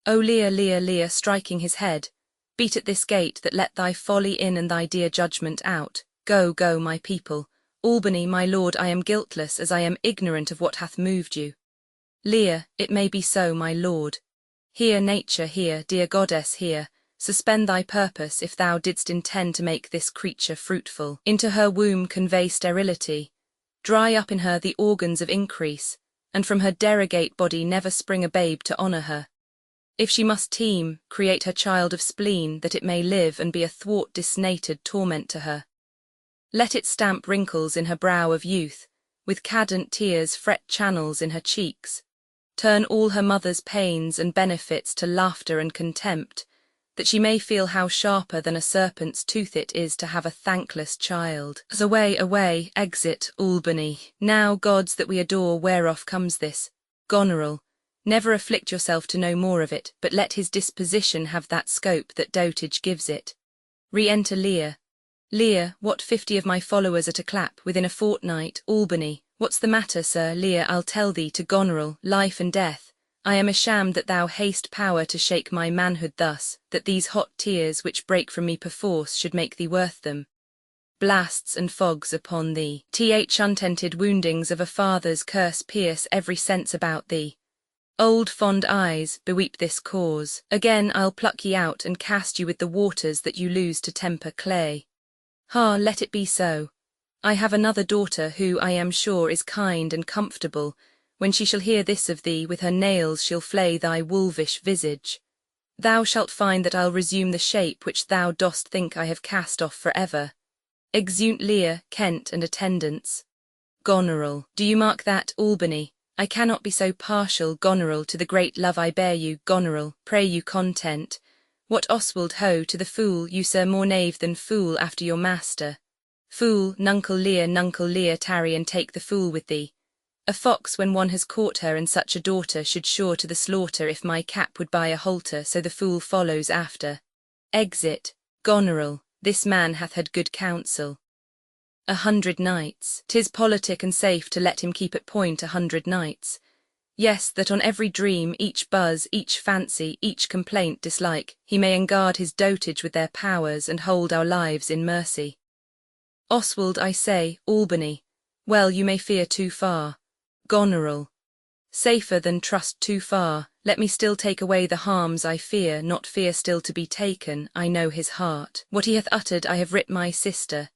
O Lear, Lear, Lear, striking his head, beat at this gate that let thy folly in and thy dear judgment out. Go, go, my people. Albany, my lord, I am guiltless as I am ignorant of what hath moved you. Lear, it may be so, my lord. Here, nature, here, dear goddess, here, suspend thy purpose if thou didst intend to make this creature fruitful. Into her womb convey sterility, dry up in her the organs of increase, and from her derogate body never spring a babe to honour her. If she must teem, create her child of spleen, that it may live and be a thwart disnated torment to her. Let it stamp wrinkles in her brow of youth, with cadent tears fret channels in her cheeks, turn all her mother's pains and benefits to laughter and contempt, that she may feel how sharper than a serpent's tooth it is to have a thankless child. As away, away, exit, Albany. Now, gods that we adore, whereof comes this? Goneril, never afflict yourself to know more of it, but let his disposition have that scope that dotage gives it. Re-enter Lear. Lear, what 50 of my followers are to clap within a fortnight, Albany. What's the matter, sir? Lear, I'll tell thee, to Goneril, life and death. I am ashamed that thou hast power to shake my manhood thus, that these hot tears which break from me perforce should make thee worth them. Blasts and fogs upon thee. Untented woundings of a father's curse pierce every sense about thee. Old fond eyes, beweep this cause. Again I'll pluck ye out and cast you with the waters that you lose to temper clay. Ha, let it be so. I have another daughter who, I am sure, is kind and comfortable. When she shall hear this of thee, with her nails she'll flay thy wolvish visage. Thou shalt find that I'll resume the shape which thou dost think I have cast off for ever. Exeunt Lear, Kent, and attendants. Goneril, do you mark that, Albany? I cannot be so partial, Goneril, to the great love I bear you. Goneril, pray you content. What Oswald, ho, to the fool, you sir, more knave than fool after your master. Fool, nuncle Lear, tarry and take the fool with thee. A fox, when one has caught her and such a daughter, should sure to the slaughter if my cap would buy a halter, so the fool follows after. Exit. Goneril, this man hath had good counsel. 100 knights. 'Tis politic and safe to let him keep at point 100 knights. Yes, that on every dream, each buzz, each fancy, each complaint, dislike, he may enguard his dotage with their powers and hold our lives in mercy. Oswald, I say, Albany, well, you may fear too far. Goneril, safer than trust too far. Let me still take away the harms I fear, not fear still to be taken. I know his heart. What he hath uttered I have writ my sister.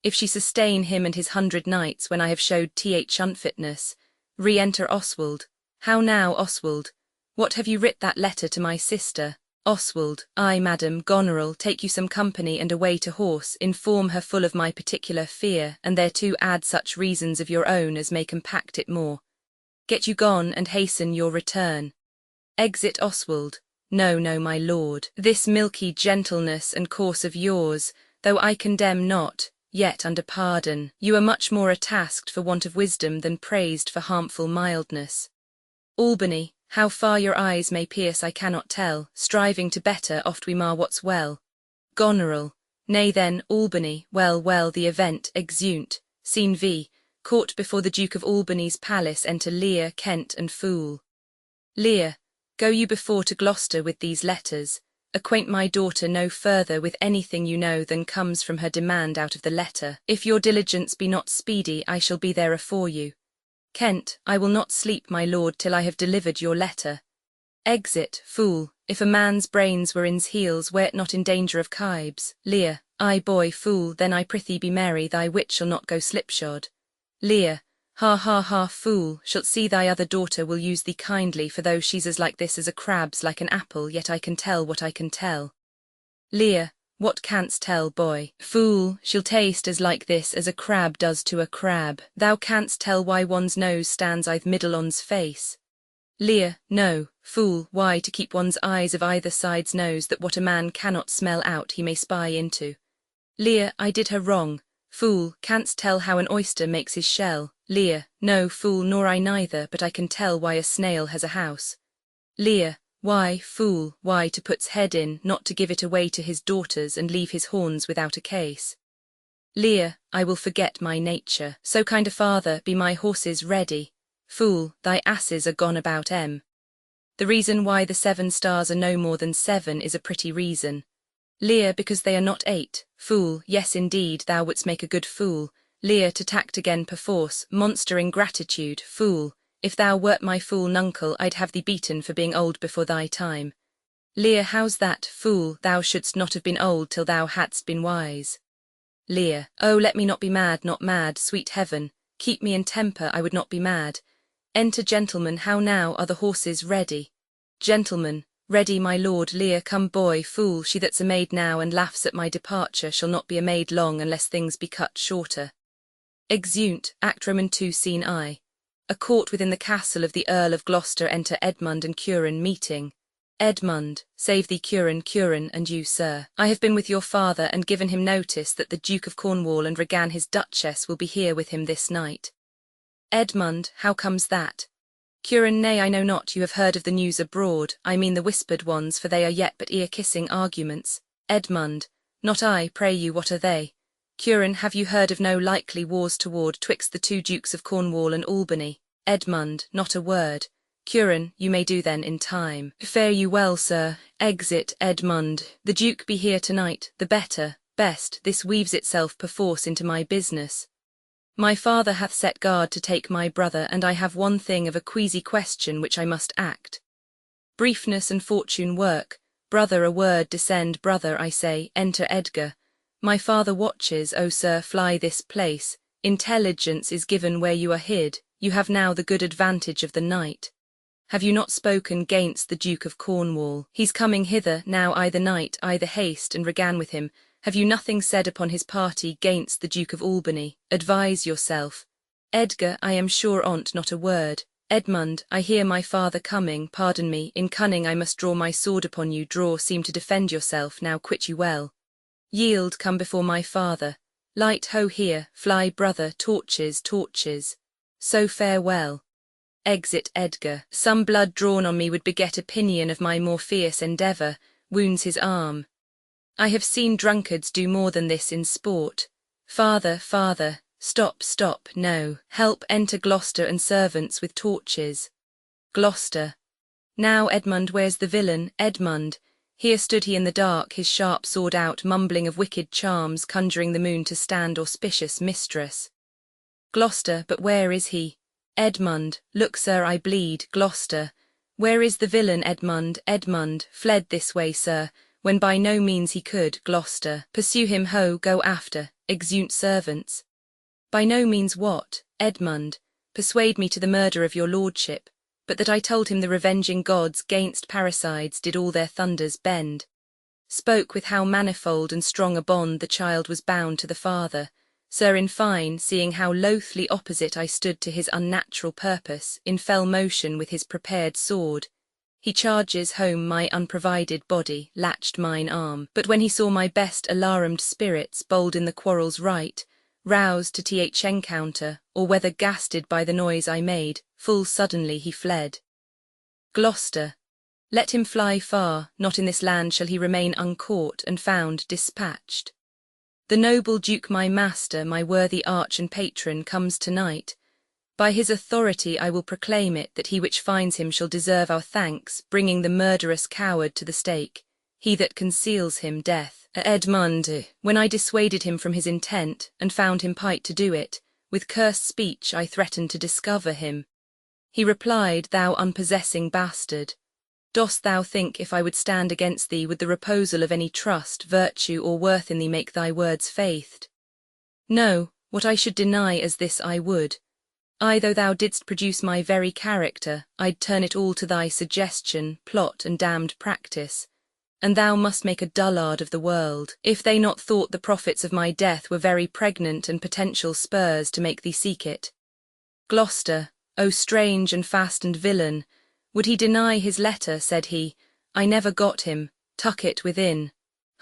If she sustain him and his 100 knights when I have showed unfitness, re-enter Oswald. How now, Oswald? What have you writ that letter to my sister? Oswald, I, madam. Goneril, take you some company and away to horse, inform her full of my particular fear, and thereto add such reasons of your own as may compact it more. Get you gone and hasten your return. Exit Oswald. No, no, my lord, this milky gentleness and course of yours, though I condemn not, yet under pardon, you are much more a-tasked for want of wisdom than praised for harmful mildness. Albany, how far your eyes may pierce I cannot tell, striving to better oft we mar what's well. Goneril, nay then, Albany, well, well, the event, exeunt. Scene V, court before the Duke of Albany's palace enter Lear, Kent, and Fool. Lear, go you before to Gloucester with these letters, acquaint my daughter no further with anything you know than comes from her demand out of the letter. If your diligence be not speedy, I shall be there afore you. Kent, I will not sleep, my lord, till I have delivered your letter. Exit. Fool, if a man's brains were in's heels, were't not in danger of kibes. Lear, I, boy. Fool, then I prithee be merry, thy wit shall not go slipshod. Lear, ha, ha, ha. Fool, shalt see thy other daughter will use thee kindly, for though she's as like this as a crab's like an apple, yet I can tell what I can tell. Lear, what canst tell, boy? Fool, she'll taste as like this as a crab does to a crab. Thou canst tell why one's nose stands i'th middle on's face. Lear, no. Fool, why, to keep one's eyes of either side's nose, that what a man cannot smell out he may spy into. Lear, I did her wrong. Fool, canst tell how an oyster makes his shell? Lear, no, fool, nor I neither, but I can tell why a snail has a house. Lear, why, fool, why to put's head in, not to give it away to his daughters and leave his horns without a case. Lear, I will forget my nature. So kind a father, be my horses ready. Fool, thy asses are gone about The reason why the 7 stars are no more than 7 is a pretty reason. Lear, because they are not 8. Fool, yes indeed, thou wouldst make a good fool. Lear, to tact again perforce, monster ingratitude. Fool, if thou wert my fool nuncle, I'd have thee beaten for being old before thy time. Lear, how's that? Fool, thou shouldst not have been old till thou hadst been wise. Lear, oh, let me not be mad, not mad, sweet heaven, keep me in temper, I would not be mad. Enter gentlemen, how now, are the horses ready? Gentlemen, ready my lord. Lear, come boy. Fool, she that's a maid now and laughs at my departure shall not be a maid long unless things be cut shorter. Exeunt, Act Roman 2 Scene I. A court within the castle of the Earl of Gloucester. Enter Edmund and Curan meeting. Edmund, save thee Curan, Curan, and you, sir. I have been with your father and given him notice that the Duke of Cornwall and Regan his Duchess will be here with him this night. Edmund, how comes that? Curan, nay, I know not. You have heard of the news abroad, I mean the whispered ones, for they are yet but ear-kissing arguments. Edmund, not I, pray you, what are they? Curan, have you heard of no likely wars toward twixt the 2 Dukes of Cornwall and Albany? Edmund, not a word. Curan, you may do then in time. Fare you well, sir. Exit, Edmund. The Duke be here tonight, the better, best, this weaves itself perforce into my business. My father hath set guard to take my brother, and I have one thing of a queasy question which I must act. Briefness and fortune work. Brother, a word descend. Brother, I say, enter Edgar. My father watches, O sir, fly this place. Intelligence is given where you are hid. You have now the good advantage of the night. Have you not spoken gainst the Duke of Cornwall? He's coming hither, now either night, either haste, and Regan with him. Have you nothing said upon his party gainst the Duke of Albany? Advise yourself. Edgar, I am sure on't not a word. Edmund, I hear my father coming, pardon me, in cunning I must draw my sword upon you, draw, seem to defend yourself, now quit you well. Yield, come before my father. Light ho here, fly brother, torches, torches. So farewell. Exit Edgar. Some blood drawn on me would beget opinion of my more fierce endeavour, wounds his arm. I have seen drunkards do more than this in sport. Father, father, stop, stop, no, help, enter Gloucester and servants with torches. Gloucester. Now, Edmund, where's the villain? Edmund. Here stood he in the dark, his sharp sword out, mumbling of wicked charms, conjuring the moon to stand auspicious mistress. Gloucester, but where is he? Edmund, look, sir, I bleed. Gloucester, where is the villain? Edmund, Edmund, fled this way, sir, when by no means he could. Gloucester, pursue him, ho, go after. Exeunt servants. By no means what? Edmund, persuade me to the murder of your lordship, but that I told him the revenging gods gainst parricides did all their thunders bend. Spoke with how manifold and strong a bond the child was bound to the father. Sir, in fine, seeing how loathly opposite I stood to his unnatural purpose, in fell motion with his prepared sword, he charges home my unprovided body, latched mine arm, but when he saw my best alarumed spirits, bold in the quarrel's right, roused to th encounter, or whether gasted by the noise I made, full suddenly he fled. Gloucester, let him fly far, not in this land shall he remain uncaught and found dispatched. The noble Duke my master, my worthy arch and patron, comes tonight. By his authority I will proclaim it, that he which finds him shall deserve our thanks, bringing the murderous coward to the stake, he that conceals him death. Edmund, when I dissuaded him from his intent, and found him pight to do it, with cursed speech I threatened to discover him. He replied, thou unpossessing bastard, dost thou think if I would stand against thee with the reposal of any trust, virtue, or worth in thee make thy words faithed? No, what I should deny as this I would. I, though thou didst produce my very character, I'd turn it all to thy suggestion, plot, and damned practice. And thou must make a dullard of the world, if they not thought the profits of my death were very pregnant and potential spurs to make thee seek it. Gloucester, O strange and fastened villain, would he deny his letter, said he, I never got him, tuck it within.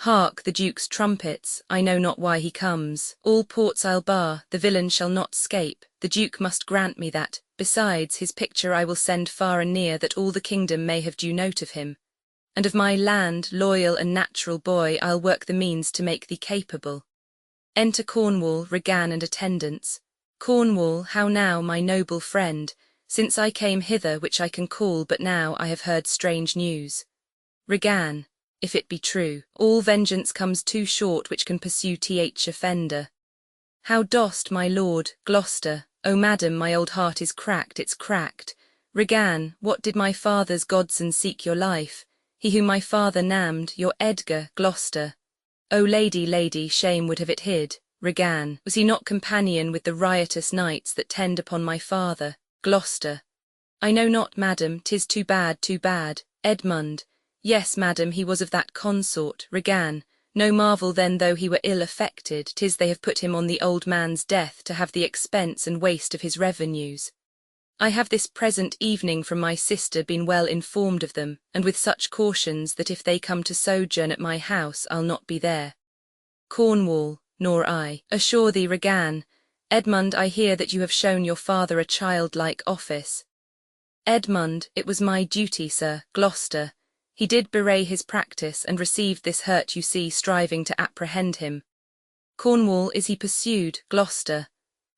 Hark, the Duke's trumpets, I know not why he comes. All ports I'll bar, the villain shall not scape. The Duke must grant me that. Besides, his picture I will send far and near, that all the kingdom may have due note of him. And of my land, loyal and natural boy, I'll work the means to make thee capable. Enter Cornwall, Regan and attendants. Cornwall, how now, my noble friend, since I came hither, which I can call, but now I have heard strange news. Regan, if it be true, all vengeance comes too short which can pursue th offender. How dost, my lord, Gloucester? O madam, my old heart is cracked, it's cracked. Regan, what did my father's godson seek your life? He whom my father named, your Edgar, Gloucester. O lady, lady, shame would have it hid. Regan, was he not companion with the riotous knights that tend upon my father, Gloucester? I know not, madam, 'tis too bad, too bad. Edmund, yes, madam, he was of that consort, Regan. No marvel then, though he were ill affected, 'tis they have put him on the old man's death to have the expense and waste of his revenues. I have this present evening from my sister been well informed of them, and with such cautions that if they come to sojourn at my house I'll not be there. Cornwall, nor I. Assure thee, Regan. Edmund, I hear that you have shown your father a childlike office. Edmund, it was my duty, sir, Gloucester. He did bewray his practice, and received this hurt you see, striving to apprehend him. Cornwall, is he pursued, Gloucester?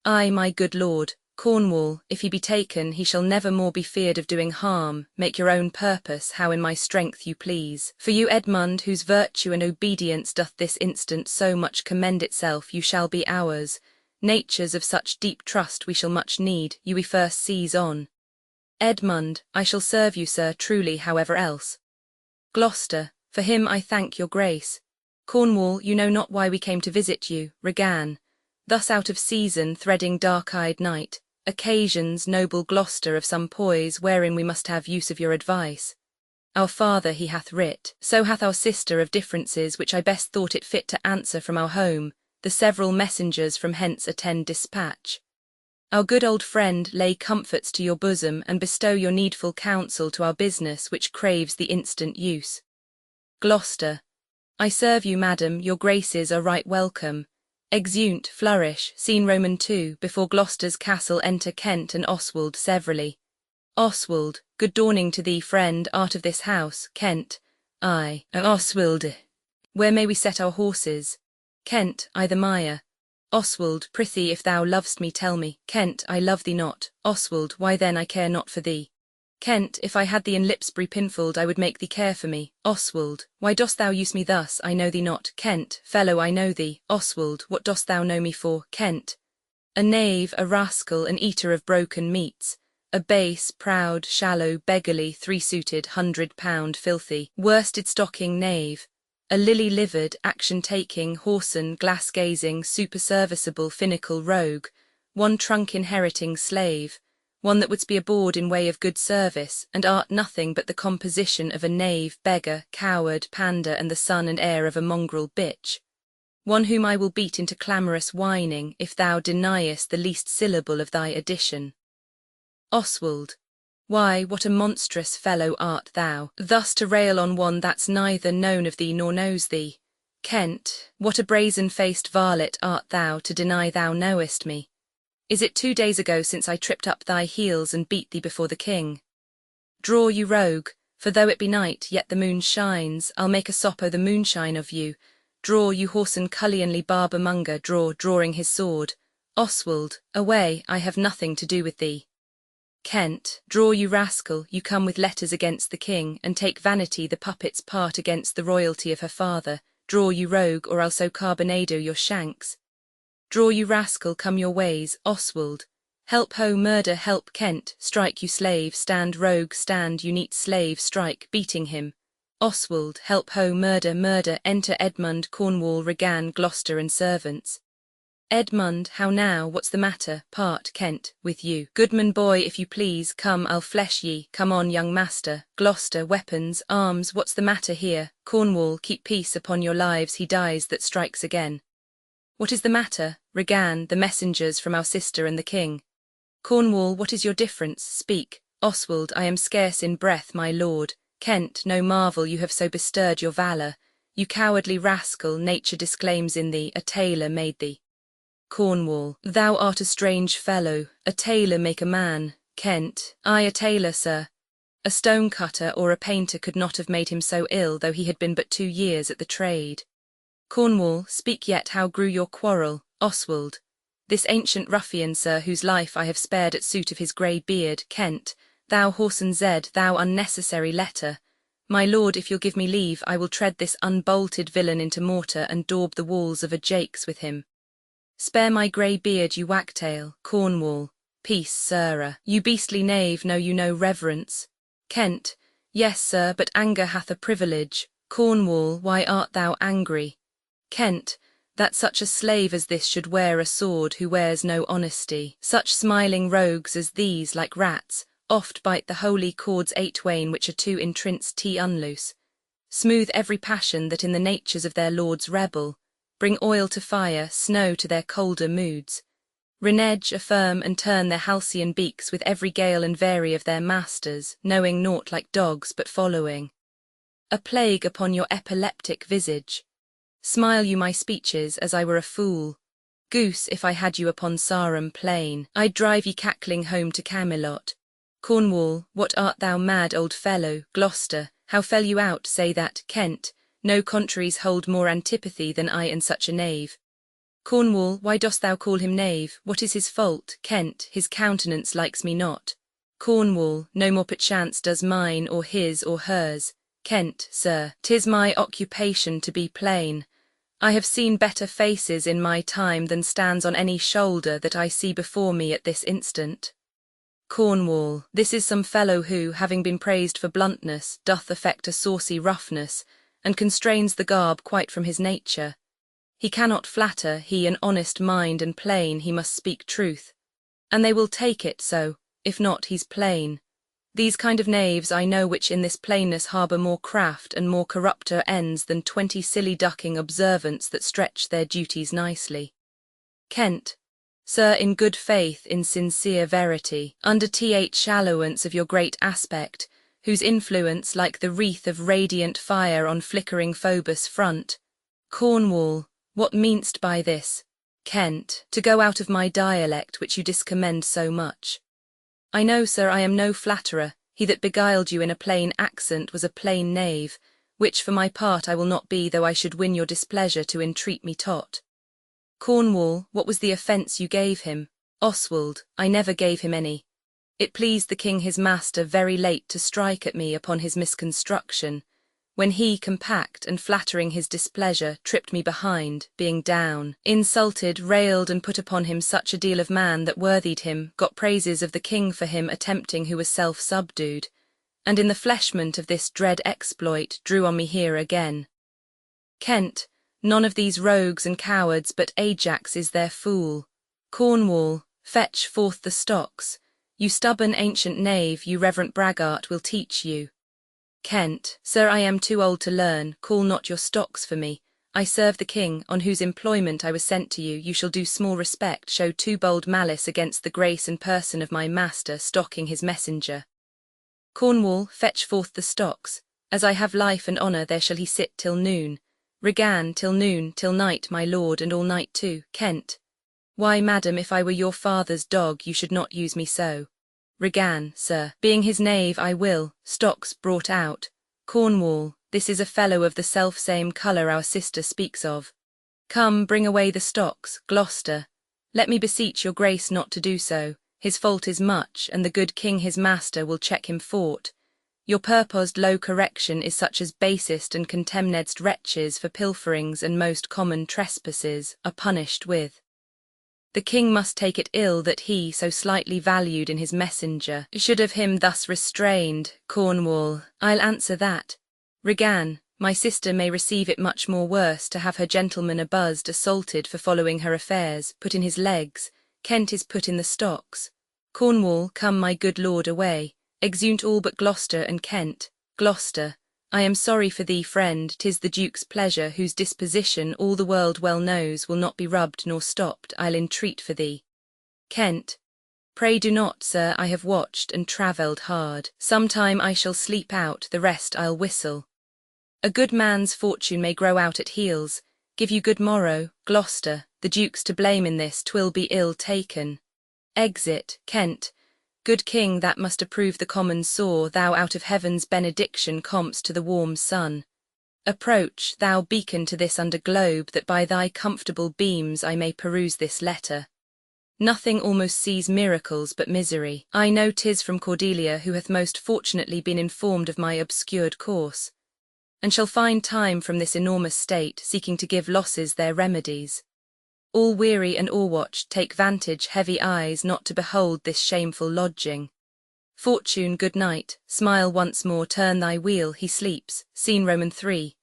Ay, my good lord. Cornwall, if he be taken, he shall never more be feared of doing harm. Make your own purpose, how in my strength you please. For you, Edmund, whose virtue and obedience doth this instant so much commend itself, you shall be ours. Natures of such deep trust we shall much need, you we first seize on. Edmund, I shall serve you, sir, truly, however else. Gloucester, for him I thank your grace. Cornwall, you know not why we came to visit you. Regan, thus out of season, threading dark-eyed night, occasions, noble Gloucester, of some poise wherein we must have use of your advice. Our father he hath writ, so hath our sister, of differences which I best thought it fit to answer from our home. The several messengers from hence attend dispatch. Our good old friend, lay comforts to your bosom, and bestow your needful counsel to our business which craves the instant use. Gloucester, I serve you, madam, your graces are right welcome. Exeunt, flourish, scene Roman II, before Gloucester's castle enter Kent and Oswald severally. Oswald, good dawning to thee, friend, art of this house, Kent. I, Oswald. Where may we set our horses? Kent, I the mire. Oswald, prithee, if thou lovest me, tell me. Kent, I love thee not. Oswald, why then I care not for thee. Kent, if I had thee in Lipsbury Pinfold, I would make thee care for me. Oswald, why dost thou use me thus? I know thee not. Kent, fellow, I know thee. Oswald, what dost thou know me for? Kent, a knave, a rascal, an eater of broken meats, a base, proud, shallow, beggarly, three-suited, £100 filthy, worsted-stocking knave, a lily-livered, action-taking, whoreson, glass-gazing, superserviceable, finical rogue, one trunk-inheriting slave, one that wouldst be abhorred in way of good service, and art nothing but the composition of a knave, beggar, coward, pander, and the son and heir of a mongrel bitch. One whom I will beat into clamorous whining, if thou deniest the least syllable of thy addition. Oswald, why, what a monstrous fellow art thou, thus to rail on one that's neither known of thee nor knows thee. Kent, what a brazen-faced varlet art thou, to deny thou knowest me. Is it 2 days ago since I tripped up thy heels and beat thee before the king? Draw, you rogue, for though it be night, yet the moon shines, I'll make a sop o' the moonshine of you. Draw, you whoreson cullionly barber-monger, draw, drawing his sword. Oswald, away, I have nothing to do with thee. Kent, draw, you rascal, you come with letters against the king, and take Vanity the puppet's part against the royalty of her father. Draw, you rogue, or I'll so carbonado your shanks. Draw, you rascal, come your ways. Oswald, help ho, murder, help. Kent, strike, you slave, stand, rogue, stand, you neat slave, strike, beating him. Oswald, help ho, murder, murder, enter Edmund, Cornwall, Regan, Gloucester, and servants. Edmund, how now, what's the matter? Part, Kent, with you. Goodman boy, if you please, come, I'll flesh ye. Come on, young master. Gloucester, weapons, arms, what's the matter here? Cornwall, keep peace upon your lives, he dies that strikes again. What is the matter? Regan, the messengers from our sister and the king. Cornwall, what is your difference? Speak. Oswald, I am scarce in breath, my lord. Kent, no marvel you have so bestirred your valour. You cowardly rascal, nature disclaims in thee, a tailor made thee. Cornwall, thou art a strange fellow, a tailor make a man. Kent, I a tailor, sir. A stone-cutter or a painter could not have made him so ill, though he had been but 2 years at the trade. Cornwall, speak yet, how grew your quarrel? Oswald, this ancient ruffian, sir, whose life I have spared at suit of his grey beard. Kent, thou whoreson Zed, thou unnecessary letter. My lord, if you'll give me leave, I will tread this unbolted villain into mortar and daub the walls of a jakes with him. Spare my grey beard, you wagtail. Cornwall, peace, sirrah. You beastly knave, know you no reverence? Kent, yes, sir, but anger hath a privilege. Cornwall, why art thou angry? Kent, that such a slave as this should wear a sword who wears no honesty. Such smiling rogues as these, like rats, oft bite the holy cords 8 which are too intrinse t unloose. Smooth every passion that in the natures of their lords rebel. Bring oil to fire, snow to their colder moods. Renege, affirm, and turn their halcyon beaks with every gale and vary of their masters, knowing naught like dogs but following. A plague upon your epileptic visage. Smile you my speeches as I were a fool. Goose, if I had you upon Sarum plain, I'd drive ye cackling home to Camelot. Cornwall, what art thou mad, old fellow? Gloucester, how fell you out, say that? Kent, no contraries hold more antipathy than I and such a knave. Cornwall, why dost thou call him knave? What is his fault? Kent, his countenance likes me not. Cornwall, no more perchance does mine or his or hers. Kent, sir, 'tis my occupation to be plain. I have seen better faces in my time than stands on any shoulder that I see before me at this instant. Cornwall, this is some fellow who, having been praised for bluntness, doth affect a saucy roughness, and constrains the garb quite from his nature. He cannot flatter, he an honest mind and plain, he must speak truth. And they will take it so, if not he's plain. These kind of knaves I know which in this plainness harbour more craft and more corrupter ends than 20 silly ducking observants that stretch their duties nicely. Kent, sir, in good faith, in sincere verity, under shallowance of your great aspect, whose influence like the wreath of radiant fire on flickering Phoebus' front. Cornwall, what mean'st by this? Kent, to go out of my dialect which you discommend so much. I know, sir, I am no flatterer. He that beguiled you in a plain accent was a plain knave, which for my part I will not be, though I should win your displeasure to entreat me tot. Cornwall, what was the offence you gave him? Oswald, I never gave him any. It pleased the king his master very late to strike at me upon his misconstruction, when he, compact and flattering his displeasure, tripped me behind, being down, insulted, railed, and put upon him such a deal of man that worthied him, got praises of the king for him attempting who was self-subdued, and in the fleshment of this dread exploit drew on me here again. Kent, none of these rogues and cowards but Ajax is their fool. Cornwall, fetch forth the stocks. You stubborn ancient knave, you reverent braggart will teach you. Kent, sir, I am too old to learn, call not your stocks for me. I serve the king, on whose employment I was sent to you. You shall do small respect, show too bold malice against the grace and person of my master, stocking his messenger. Cornwall, fetch forth the stocks. As I have life and honour, there shall he sit till noon. Regan, till noon, till night, my lord, and all night too. Kent, why, madam, if I were your father's dog, you should not use me so. Regan, sir, being his knave I will, stocks brought out. Cornwall, this is a fellow of the self-same colour our sister speaks of. Come, bring away the stocks. Gloucester, let me beseech your grace not to do so. His fault is much, and the good king his master will check him for't. Your purposed low correction is such as basest and contemnedst wretches for pilferings and most common trespasses are punished with. The king must take it ill that he, so slightly valued in his messenger, should have him thus restrained. Cornwall, I'll answer that. Regan, my sister may receive it much more worse to have her gentleman abuzzed, assaulted for following her affairs, put in his legs. Kent is put in the stocks. Cornwall, come my good lord away. Exeunt all but Gloucester and Kent. Gloucester, I am sorry for thee, friend, 'tis the Duke's pleasure, whose disposition all the world well knows will not be rubbed nor stopped, I'll entreat for thee. Kent, pray do not, sir, I have watched and travelled hard. Some time I shall sleep out, the rest I'll whistle. A good man's fortune may grow out at heels, give you good morrow, Gloucester, the Duke's to blame in this, 'twill be ill taken. Exit, Kent, good king that must approve the common sore thou out of heaven's benediction compst to the warm sun. Approach, thou beacon to this under globe, that by thy comfortable beams I may peruse this letter. Nothing almost sees miracles but misery. I know 'tis from Cordelia, who hath most fortunately been informed of my obscured course, and shall find time from this enormous state, seeking to give losses their remedies. All weary and o'erwatched, take vantage, heavy eyes, not to behold this shameful lodging. Fortune, good night, smile once more, turn thy wheel, he sleeps. Scene Roman 3.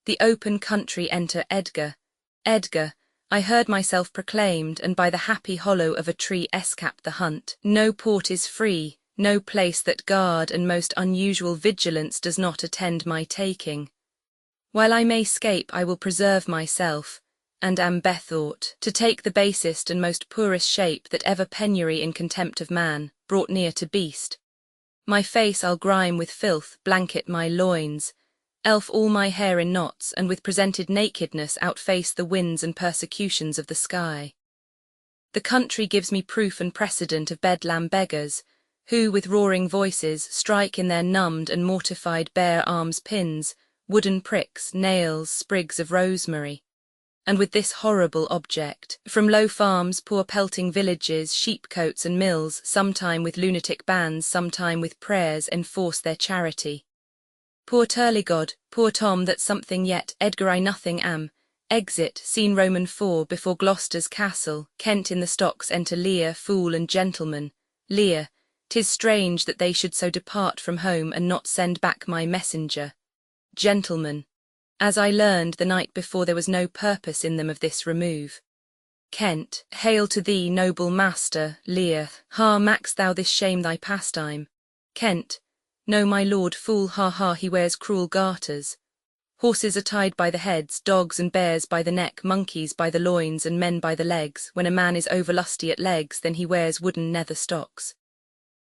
The open country, enter Edgar. Edgar, I heard myself proclaimed, and by the happy hollow of a tree escaped the hunt. No port is free, no place that guard and most unusual vigilance does not attend my taking. While I may scape, I will preserve myself, and am bethought to take the basest and most poorest shape that ever penury in contempt of man brought near to beast. My face I'll grime with filth, blanket my loins, elf all my hair in knots, and with presented nakedness outface the winds and persecutions of the sky. The country gives me proof and precedent of bedlam beggars, who with roaring voices strike in their numbed and mortified bare arms pins, wooden pricks, nails, sprigs of rosemary. And with this horrible object, from low farms, poor pelting villages, sheepcotes and mills, sometime with lunatic bands, sometime with prayers, enforce their charity. Poor Turligod, poor Tom, that something yet, Edgar I nothing am. Exit, scene Roman 4, before Gloucester's castle, Kent in the stocks enter Lear, fool and gentleman. Lear, 'tis strange that they should so depart from home and not send back my messenger. Gentleman, as I learned the night before, there was no purpose in them of this remove. Kent, hail to thee, noble master. Lear, ha, max thou this shame thy pastime? Kent, no, my lord, fool, ha ha, he wears cruel garters. Horses are tied by the heads, dogs and bears by the neck, monkeys by the loins, and men by the legs. When a man is overlusty at legs, then he wears wooden nether stocks.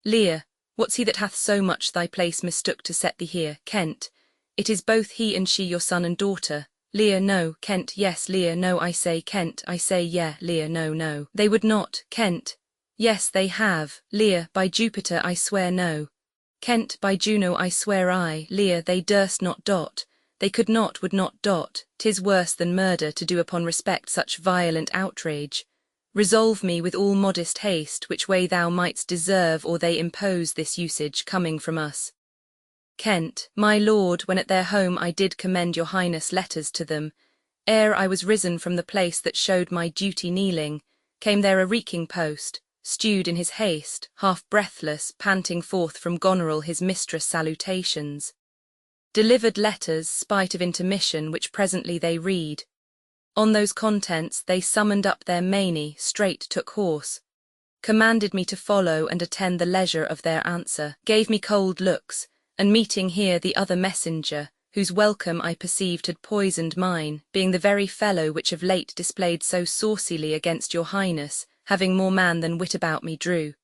Lear, what's he that hath so much thy place mistook to set thee here? Kent, it is both he and she your son and daughter. Lear, no. Kent, yes. Lear, no, I say. Kent, I say, yeah. Lear, no, no. They would not. Kent, yes, they have. Lear, by Jupiter I swear no. Kent, by Juno I swear I. Lear, they durst not dot. They could not, would not dot. 'Tis worse than murder to do upon respect such violent outrage. Resolve me with all modest haste which way thou mightst deserve or they impose this usage coming from us. Kent, my lord, when at their home I did commend your highness letters to them, ere I was risen from the place that showed my duty kneeling, came there a reeking post, stewed in his haste, half breathless, panting forth from Goneril his mistress' salutations. Delivered letters, spite of intermission, which presently they read. On those contents they summoned up their many, straight took horse, commanded me to follow and attend the leisure of their answer, gave me cold looks, and meeting here the other messenger, whose welcome I perceived had poisoned mine, being the very fellow which of late displayed so saucily against your highness, having more man than wit about me drew.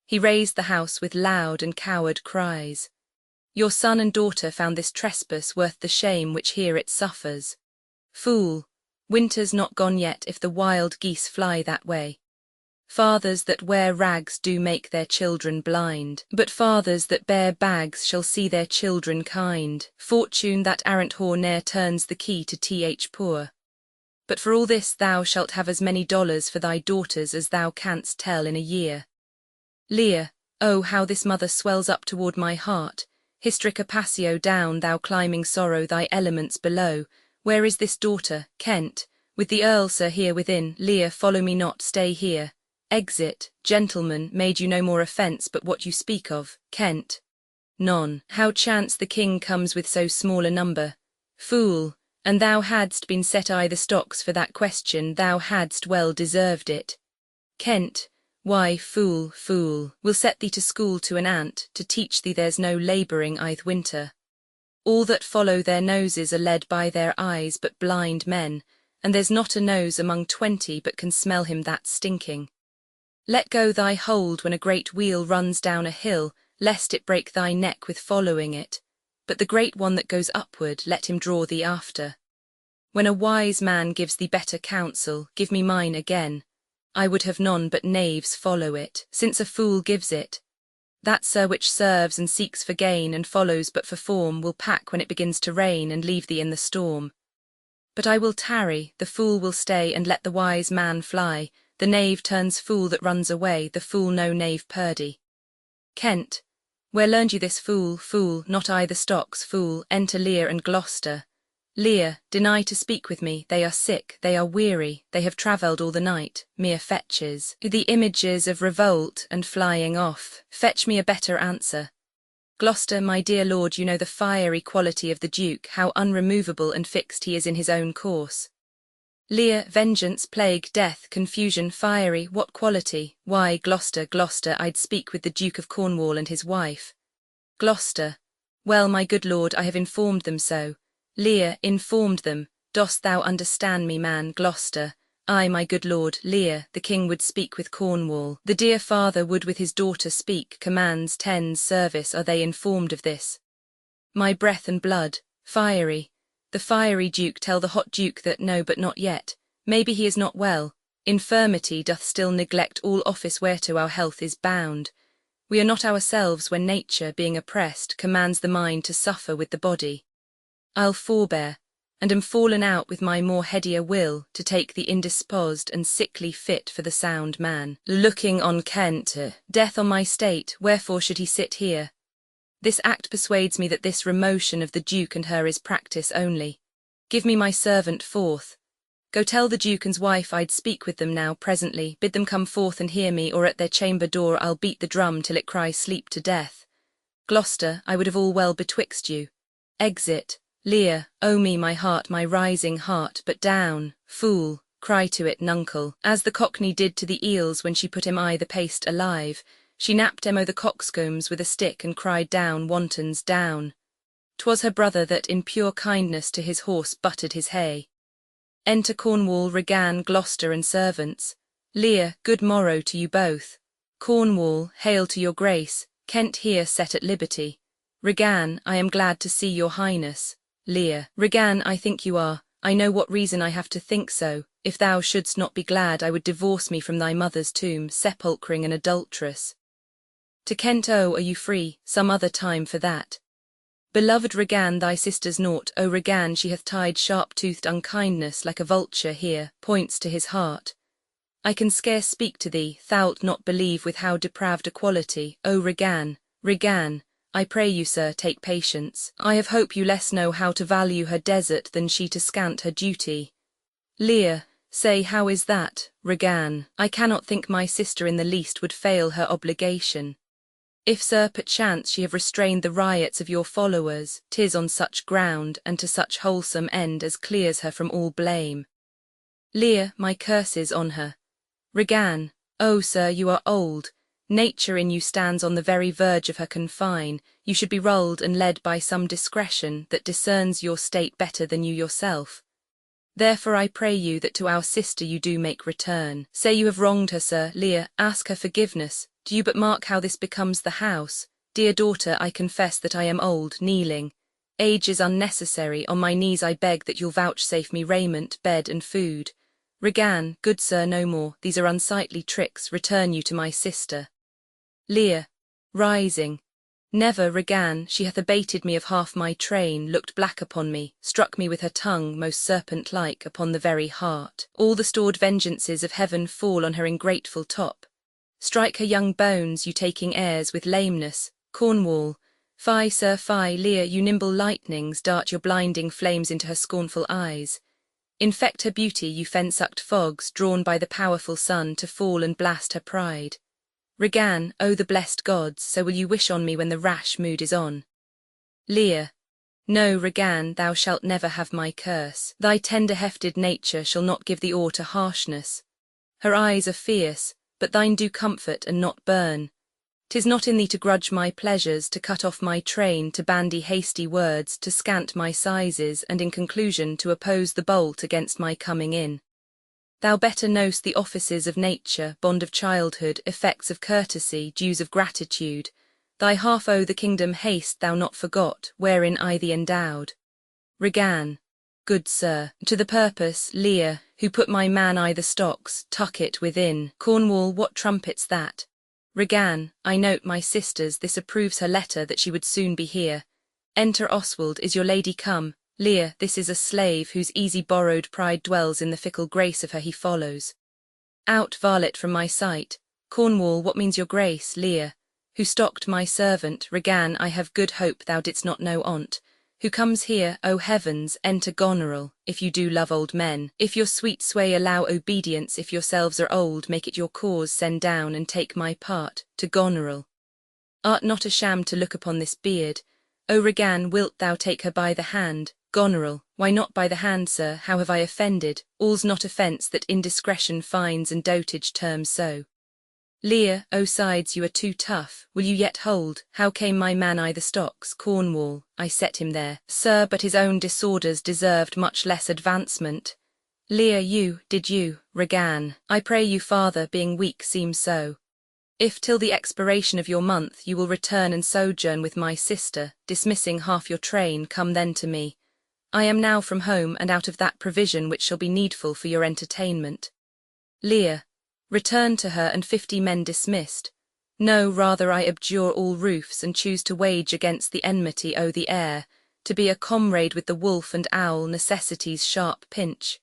He raised the house with loud and coward cries. Your son and daughter found this trespass worth the shame which here it suffers. Fool, winter's not gone yet if the wild geese fly that way. Fathers that wear rags do make their children blind, but fathers that bear bags shall see their children kind. Fortune, that arrant whore, ne'er turns the key to th poor. But for all this thou shalt have as many dollars for thy daughters as thou canst tell in a year. Lear, oh, how this mother swells up toward my heart. Hystrica passio down, thou climbing sorrow, thy elements below. Where is this daughter? Kent, with the earl, sir, here within. Lear, follow me not, stay here. Exit, gentlemen, made you no more offence but what you speak of. Kent, none. How chance the king comes with so small a number? Fool, and thou hadst been set I the stocks for that question, thou hadst well deserved it. Kent, why, fool, fool, will set thee to school to an ant, to teach thee there's no labouring i'th winter. All that follow their noses are led by their eyes but blind men, and there's not a nose among 20 but can smell him that stinking. Let go thy hold when a great wheel runs down a hill, lest it break thy neck with following it. but the great one that goes upward, let him draw thee after. When a wise man gives thee better counsel, give me mine again. I would have none but knaves follow it, since a fool gives it. That sir which serves and seeks for gain and follows but for form will pack when it begins to rain and leave thee in the storm. But I will tarry, the fool will stay and let the wise man fly. The knave turns fool that runs away, the fool no knave purdy. Kent, where learned you this fool, fool, not I the stocks, fool, enter Lear and Gloucester. Lear, deny to speak with me, they are sick, they are weary, they have travelled all the night, mere fetches. The images of revolt and flying off, fetch me a better answer. Gloucester, my dear lord, you know the fiery quality of the Duke, how unremovable and fixed he is in his own course. Lear, vengeance, plague, death, confusion, fiery, what quality? Why, Gloucester, Gloucester, I'd speak with the Duke of Cornwall and his wife. Gloucester, well, my good lord, I have informed them so. Lear, informed them, dost thou understand me, man? Gloucester, I, my good lord. Lear, the king would speak with Cornwall. The dear father would with his daughter speak, commands, tends, service, are they informed of this? My breath and blood, fiery. The fiery Duke tell the hot Duke that no, but not yet. Maybe he is not well. Infirmity doth still neglect all office whereto our health is bound. We are not ourselves when nature, being oppressed, commands the mind to suffer with the body. I'll forbear, and am fallen out with my more headier will, to take the indisposed and sickly fit for the sound man. Looking on Kent, death on my state, wherefore should he sit here? This act persuades me that this remotion of the Duke and her is practice only. Give me my servant forth. Go tell the Duke and's wife I'd speak with them now presently, bid them come forth and hear me, or at their chamber door I'll beat the drum till it cry sleep to death. Gloucester, I would have all well betwixt you. Exit. Lear, O me, my heart, my rising heart, but down, fool, cry to it, nuncle, as the Cockney did to the eels when she put him I the paste alive. She napped him o' the coxcombs with a stick and cried down, wantons, down. 'Twas her brother that in pure kindness to his horse buttered his hay. Enter Cornwall, Regan, Gloucester and servants. Lear, good morrow to you both. Cornwall, hail to your grace. Kent here set at liberty. Regan, I am glad to see your highness. Lear, Regan, I think you are. I know what reason I have to think so. If thou shouldst not be glad, I would divorce me from thy mother's tomb, sepulchring an adulteress. To Kent, oh, are you free? Some other time for that. Beloved Regan, thy sister's naught. O Regan, she hath tied sharp-toothed unkindness like a vulture here, points to his heart. I can scarce speak to thee, thou'lt not believe with how depraved a quality. O Regan, Regan, I pray you, sir, take patience. I have hope you less know how to value her desert than she to scant her duty. Lear, say, how is that? Regan, I cannot think my sister in the least would fail her obligation. If, sir, perchance she have restrained the riots of your followers, 'tis on such ground and to such wholesome end as clears her from all blame. Lear, my curses on her. Regan, oh, sir, you are old. Nature in you stands on the very verge of her confine. You should be ruled and led by some discretion that discerns your state better than you yourself. Therefore I pray you that to our sister you do make return. Say you have wronged her, sir. Lear, ask her forgiveness. Do you but mark how this becomes the house? Dear daughter, I confess that I am old, kneeling. Age is unnecessary. On my knees I beg that you'll vouchsafe me raiment, bed and food. Regan, good sir, no more. These are unsightly tricks. Return you to my sister. Lear, rising. Never, Regan, she hath abated me of half my train, looked black upon me, struck me with her tongue, most serpent-like, upon the very heart. All the stored vengeances of heaven fall on her ingrateful top. Strike her young bones, you taking airs with lameness. Cornwall, fie, sir, fie. Lear, you nimble lightnings, dart your blinding flames into her scornful eyes. Infect her beauty, you fen-sucked fogs, drawn by the powerful sun to fall and blast her pride. Regan, O the blessed gods, so will you wish on me when the rash mood is on. Lear, no, Regan, thou shalt never have my curse. Thy tender-hefted nature shall not give thee aught to harshness. Her eyes are fierce, but thine do comfort and not burn. 'Tis not in thee to grudge my pleasures, to cut off my train, to bandy hasty words, to scant my sizes, and in conclusion to oppose the bolt against my coming in. Thou better know'st the offices of nature, bond of childhood, effects of courtesy, dues of gratitude. Thy half o' the kingdom haste thou not forgot, wherein I thee endowed. Regan. Good sir, to the purpose, Lear, who put my man I the stocks, tuck it within. Cornwall, what trumpet's that? Regan. I note my sister's, this approves her letter that she would soon be here. Enter Oswald, is your lady come? Lear, this is a slave, whose easy borrowed pride dwells in the fickle grace of her he follows. Out, varlet, from my sight. Cornwall, what means your grace? Lear. Who stocked my servant? Regan. I have good hope thou didst not know on't. Who comes here? O heavens, enter Goneril, if you do love old men. If your sweet sway allow obedience, if yourselves are old, make it your cause, send down and take my part, to Goneril. Art not ashamed to look upon this beard? O Regan, wilt thou take her by the hand? Goneril. Why not by the hand, sir? How have I offended? All's not offence that indiscretion finds and dotage terms so. Lear. O sides, you are too tough. Will you yet hold? How came my man I the stocks? Cornwall. I set him there, sir, but his own disorders deserved much less advancement. Lear. You, did you? Regan. I pray you, father, being weak seems so. If till the expiration of your month you will return and sojourn with my sister, dismissing half your train, come then to me. I am now from home and out of that provision which shall be needful for your entertainment. Lear. Return to her and 50 men dismissed. No, rather I abjure all roofs and choose to wage against the enmity o' the air, to be a comrade with the wolf and owl, necessity's sharp pinch.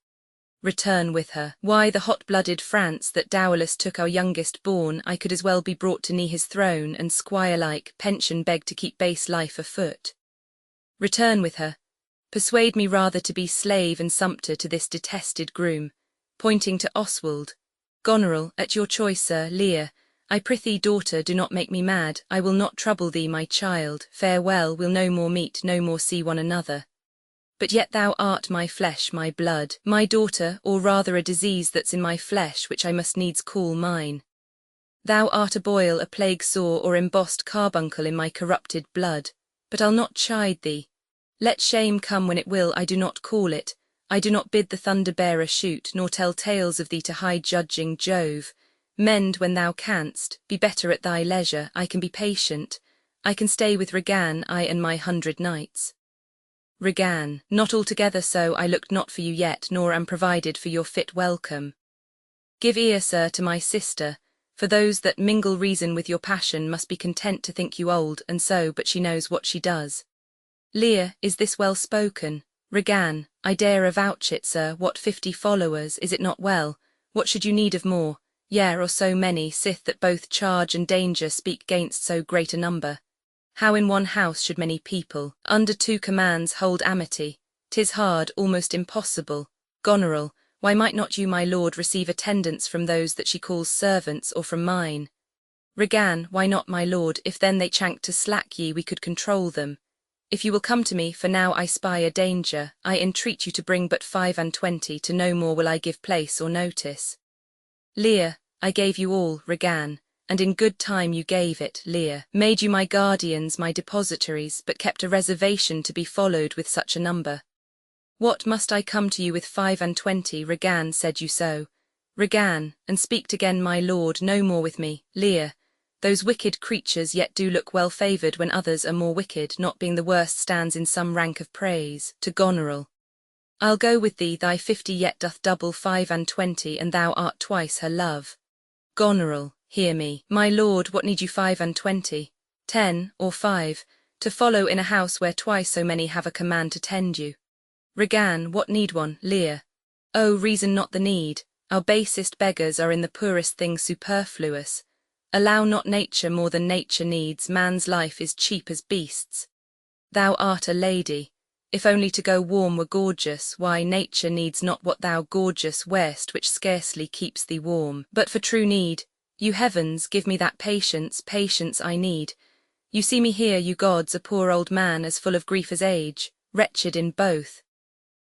Return with her. Why, the hot-blooded France that dowerless took our youngest born, I could as well be brought to knee his throne, and squire-like pension beg to keep base life afoot. Return with her. Persuade me rather to be slave and sumpter to this detested groom, pointing to Oswald. Goneril, at your choice, sir. Lear. I prithee, daughter, do not make me mad. I will not trouble thee, my child. Farewell, we'll no more meet, no more see one another. But yet thou art my flesh, my blood, my daughter, or rather a disease that's in my flesh, which I must needs call mine. Thou art a boil, a plague sore, or embossed carbuncle in my corrupted blood. But I'll not chide thee. Let shame come when it will, I do not call it. I do not bid the thunder-bearer shoot, nor tell tales of thee to high-judging Jove. Mend when thou canst, be better at thy leisure. I can be patient. I can stay with Regan, I and my 100 knights. Regan. Not altogether so, I looked not for you yet, nor am provided for your fit welcome. Give ear, sir, to my sister, for those that mingle reason with your passion must be content to think you old, and so, but she knows what she does. Lear. Is this well spoken? Regan. I dare avouch it, sir. What 50 followers, is it not well? What should you need of more? Yea, or so many, sith that both charge and danger speak gainst so great a number. How in one house should many people, under 2 commands, hold amity? 'Tis hard, almost impossible. Goneril. Why might not you, my lord, receive attendance from those that she calls servants, or from mine? Regan. Why not, my lord? If then they chank to slack ye, we could control them. If you will come to me, for now I spy a danger, I entreat you to bring but 25, to no more will I give place or notice. Lear. I gave you all, Regan, and in good time you gave it. Lear. Made you my guardians, my depositaries, but kept a reservation to be followed with such a number. What, must I come to you with 25? Regan. Said you so? Regan. And speak't again, my lord, no more with me. Lear. Those wicked creatures yet do look well favoured when others are more wicked, not being the worst stands in some rank of praise. To Goneril. I'll go with thee, thy 50 yet doth double 25, and thou art twice her love. Goneril. Hear me. My lord, what need you 25? 10, or 5, to follow in a house where twice so many have a command to tend you. Regan. What need one? Lear. Oh, reason not the need. Our basest beggars are in the poorest things superfluous. Allow not nature more than nature needs, man's life is cheap as beasts. Thou art a lady. If only to go warm were gorgeous, why, nature needs not what thou gorgeous wear'st, which scarcely keeps thee warm. But for true need, you heavens, give me that patience, patience I need. You see me here, you gods, a poor old man, as full of grief as age, wretched in both.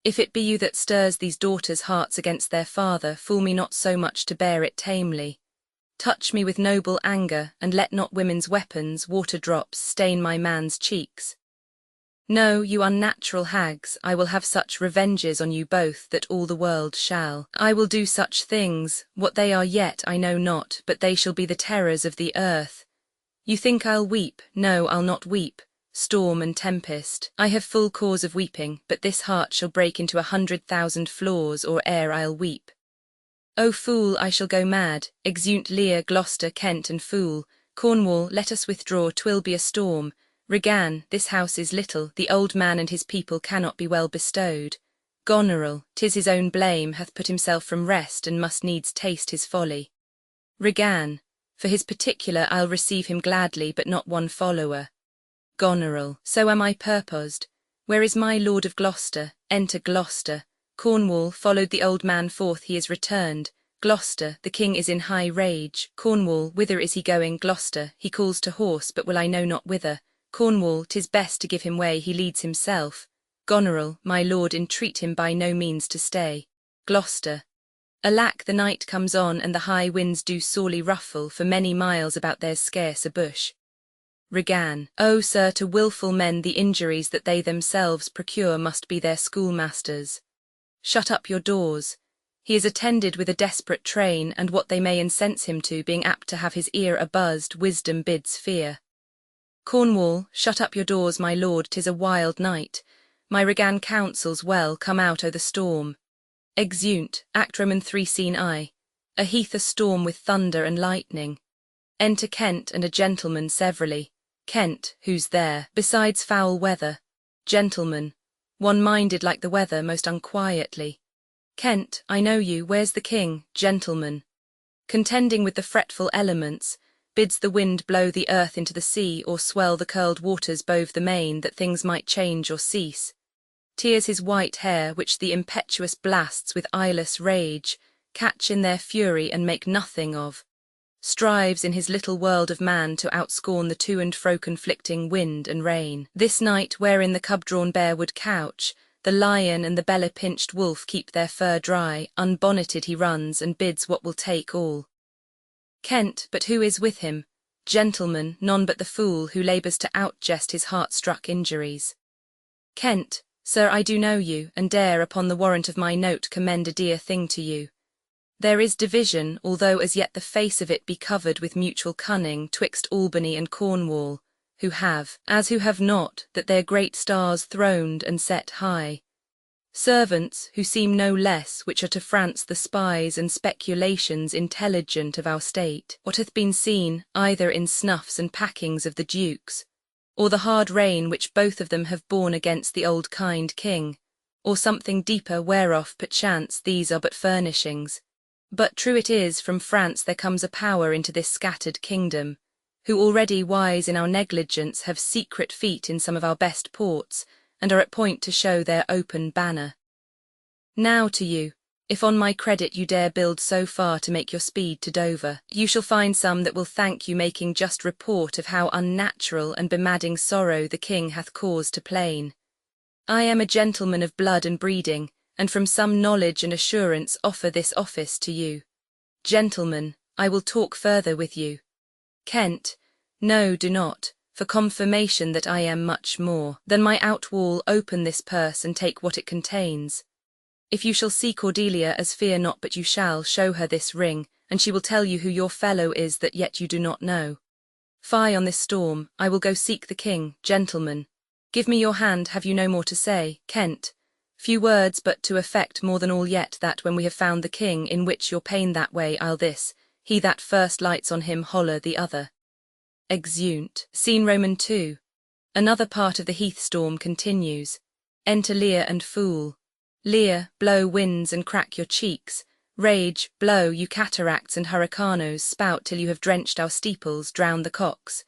If it be you that stirs these daughters' hearts against their father, fool me not so much to bear it tamely. Touch me with noble anger, and let not women's weapons, water drops, stain my man's cheeks. No, you unnatural hags, I will have such revenges on you both that all the world shall. I will do such things, what they are yet I know not, but they shall be the terrors of the earth. You think I'll weep? No, I'll not weep. Storm and tempest, I have full cause of weeping, but this heart shall break into 100,000 flaws, or ere I'll weep. O fool, I shall go mad, exeunt Lear, Gloucester, Kent, and fool. Cornwall, let us withdraw, 'twill be a storm. Regan, this house is little, the old man and his people cannot be well bestowed. Goneril, 'tis his own blame, hath put himself from rest, and must needs taste his folly. Regan, for his particular I'll receive him gladly, but not one follower. Goneril, so am I purposed. Where is my Lord of Gloucester? Enter Gloucester. Cornwall, followed the old man forth, he is returned. Gloucester, the king is in high rage. Cornwall, whither is he going? Gloucester, he calls to horse, but will I know not whither. Cornwall, 'tis best to give him way, he leads himself. Goneril, my lord, entreat him by no means to stay. Gloucester, alack, the night comes on, and the high winds do sorely ruffle, for many miles about there's scarce a bush. Regan, O sir, to wilful men the injuries that they themselves procure must be their schoolmasters. Shut up your doors. He is attended with a desperate train, and what they may incense him to, being apt to have his ear abuzzed, wisdom bids fear. Cornwall, shut up your doors, my lord, 'tis a wild night. My Regan counsels well, come out o' the storm. Exeunt, Act Roman 3 Scene I. A heath a storm with thunder and lightning. Enter Kent and a gentleman severally. Kent, who's there, besides foul weather? Gentleman, one minded like the weather, most unquietly. Kent, I know you, where's the king? Gentleman, contending with the fretful elements, bids the wind blow the earth into the sea, or swell the curled waters bove the main, that things might change or cease. Tears his white hair, which the impetuous blasts with eyeless rage catch in their fury and make nothing of. Strives in his little world of man to outscorn the to and fro conflicting wind and rain. This night, wherein the cub-drawn bear would couch, the lion and the belly-pinched wolf keep their fur dry, unbonneted he runs and bids what will take all. Kent, but who is with him? Gentleman, none but the fool who labours to outjest his heart-struck injuries. Kent, sir, I do know you, and dare upon the warrant of my note commend a dear thing to you. There is division, although as yet the face of it be covered with mutual cunning, twixt Albany and Cornwall, who have, as who have not, that their great stars throned and set high. Servants, who seem no less, which are to France the spies and speculations intelligent of our state, what hath been seen, either in snuffs and packings of the dukes, or the hard reign which both of them have borne against the old kind king, or something deeper whereof perchance these are but furnishings. But true it is, from France there comes a power into this scattered kingdom, who already wise in our negligence have secret feet in some of our best ports, and are at point to show their open banner. Now to you, if on my credit you dare build so far to make your speed to Dover, you shall find some that will thank you, making just report of how unnatural and bemadding sorrow the king hath cause to plain. I am a gentleman of blood and breeding, and from some knowledge and assurance offer this office to you. Gentlemen, I will talk further with you. Kent, no, do not, for confirmation that I am much more than my outwall, open this purse and take what it contains. If you shall see Cordelia, as fear not but you shall, show her this ring, and she will tell you who your fellow is that yet you do not know. Fie on this storm, I will go seek the king. Gentlemen, give me your hand, have you no more to say? Kent, few words, but to effect more than all yet, that when we have found the king, in which your pain that way, I'll this, he that first lights on him holler the other. Exeunt. Scene Roman 2. Another part of the heath storm continues. Enter Lear and fool. Lear, blow winds and crack your cheeks. Rage, blow, you cataracts and hurricanos, spout till you have drenched our steeples, drown the cocks.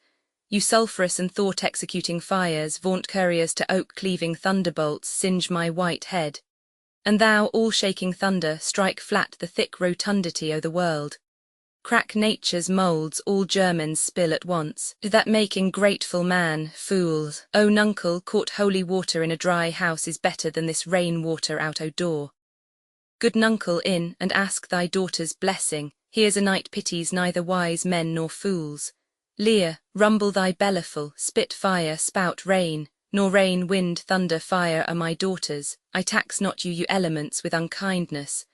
You sulphurous and thought-executing fires, vaunt couriers to oak-cleaving thunderbolts, singe my white head. And thou, all-shaking thunder, strike flat the thick rotundity o' the world. Crack nature's moulds, all germans spill at once. Did that make ingrateful man, fools? O nuncle, caught holy water in a dry house is better than this rain-water out o' door. Good nuncle, in, and ask thy daughter's blessing. Here's a night pities neither wise men nor fools. Lear, rumble thy bellyful, spit fire, spout rain, nor rain, wind, thunder, fire are my daughters. I tax not you, you elements, with unkindness.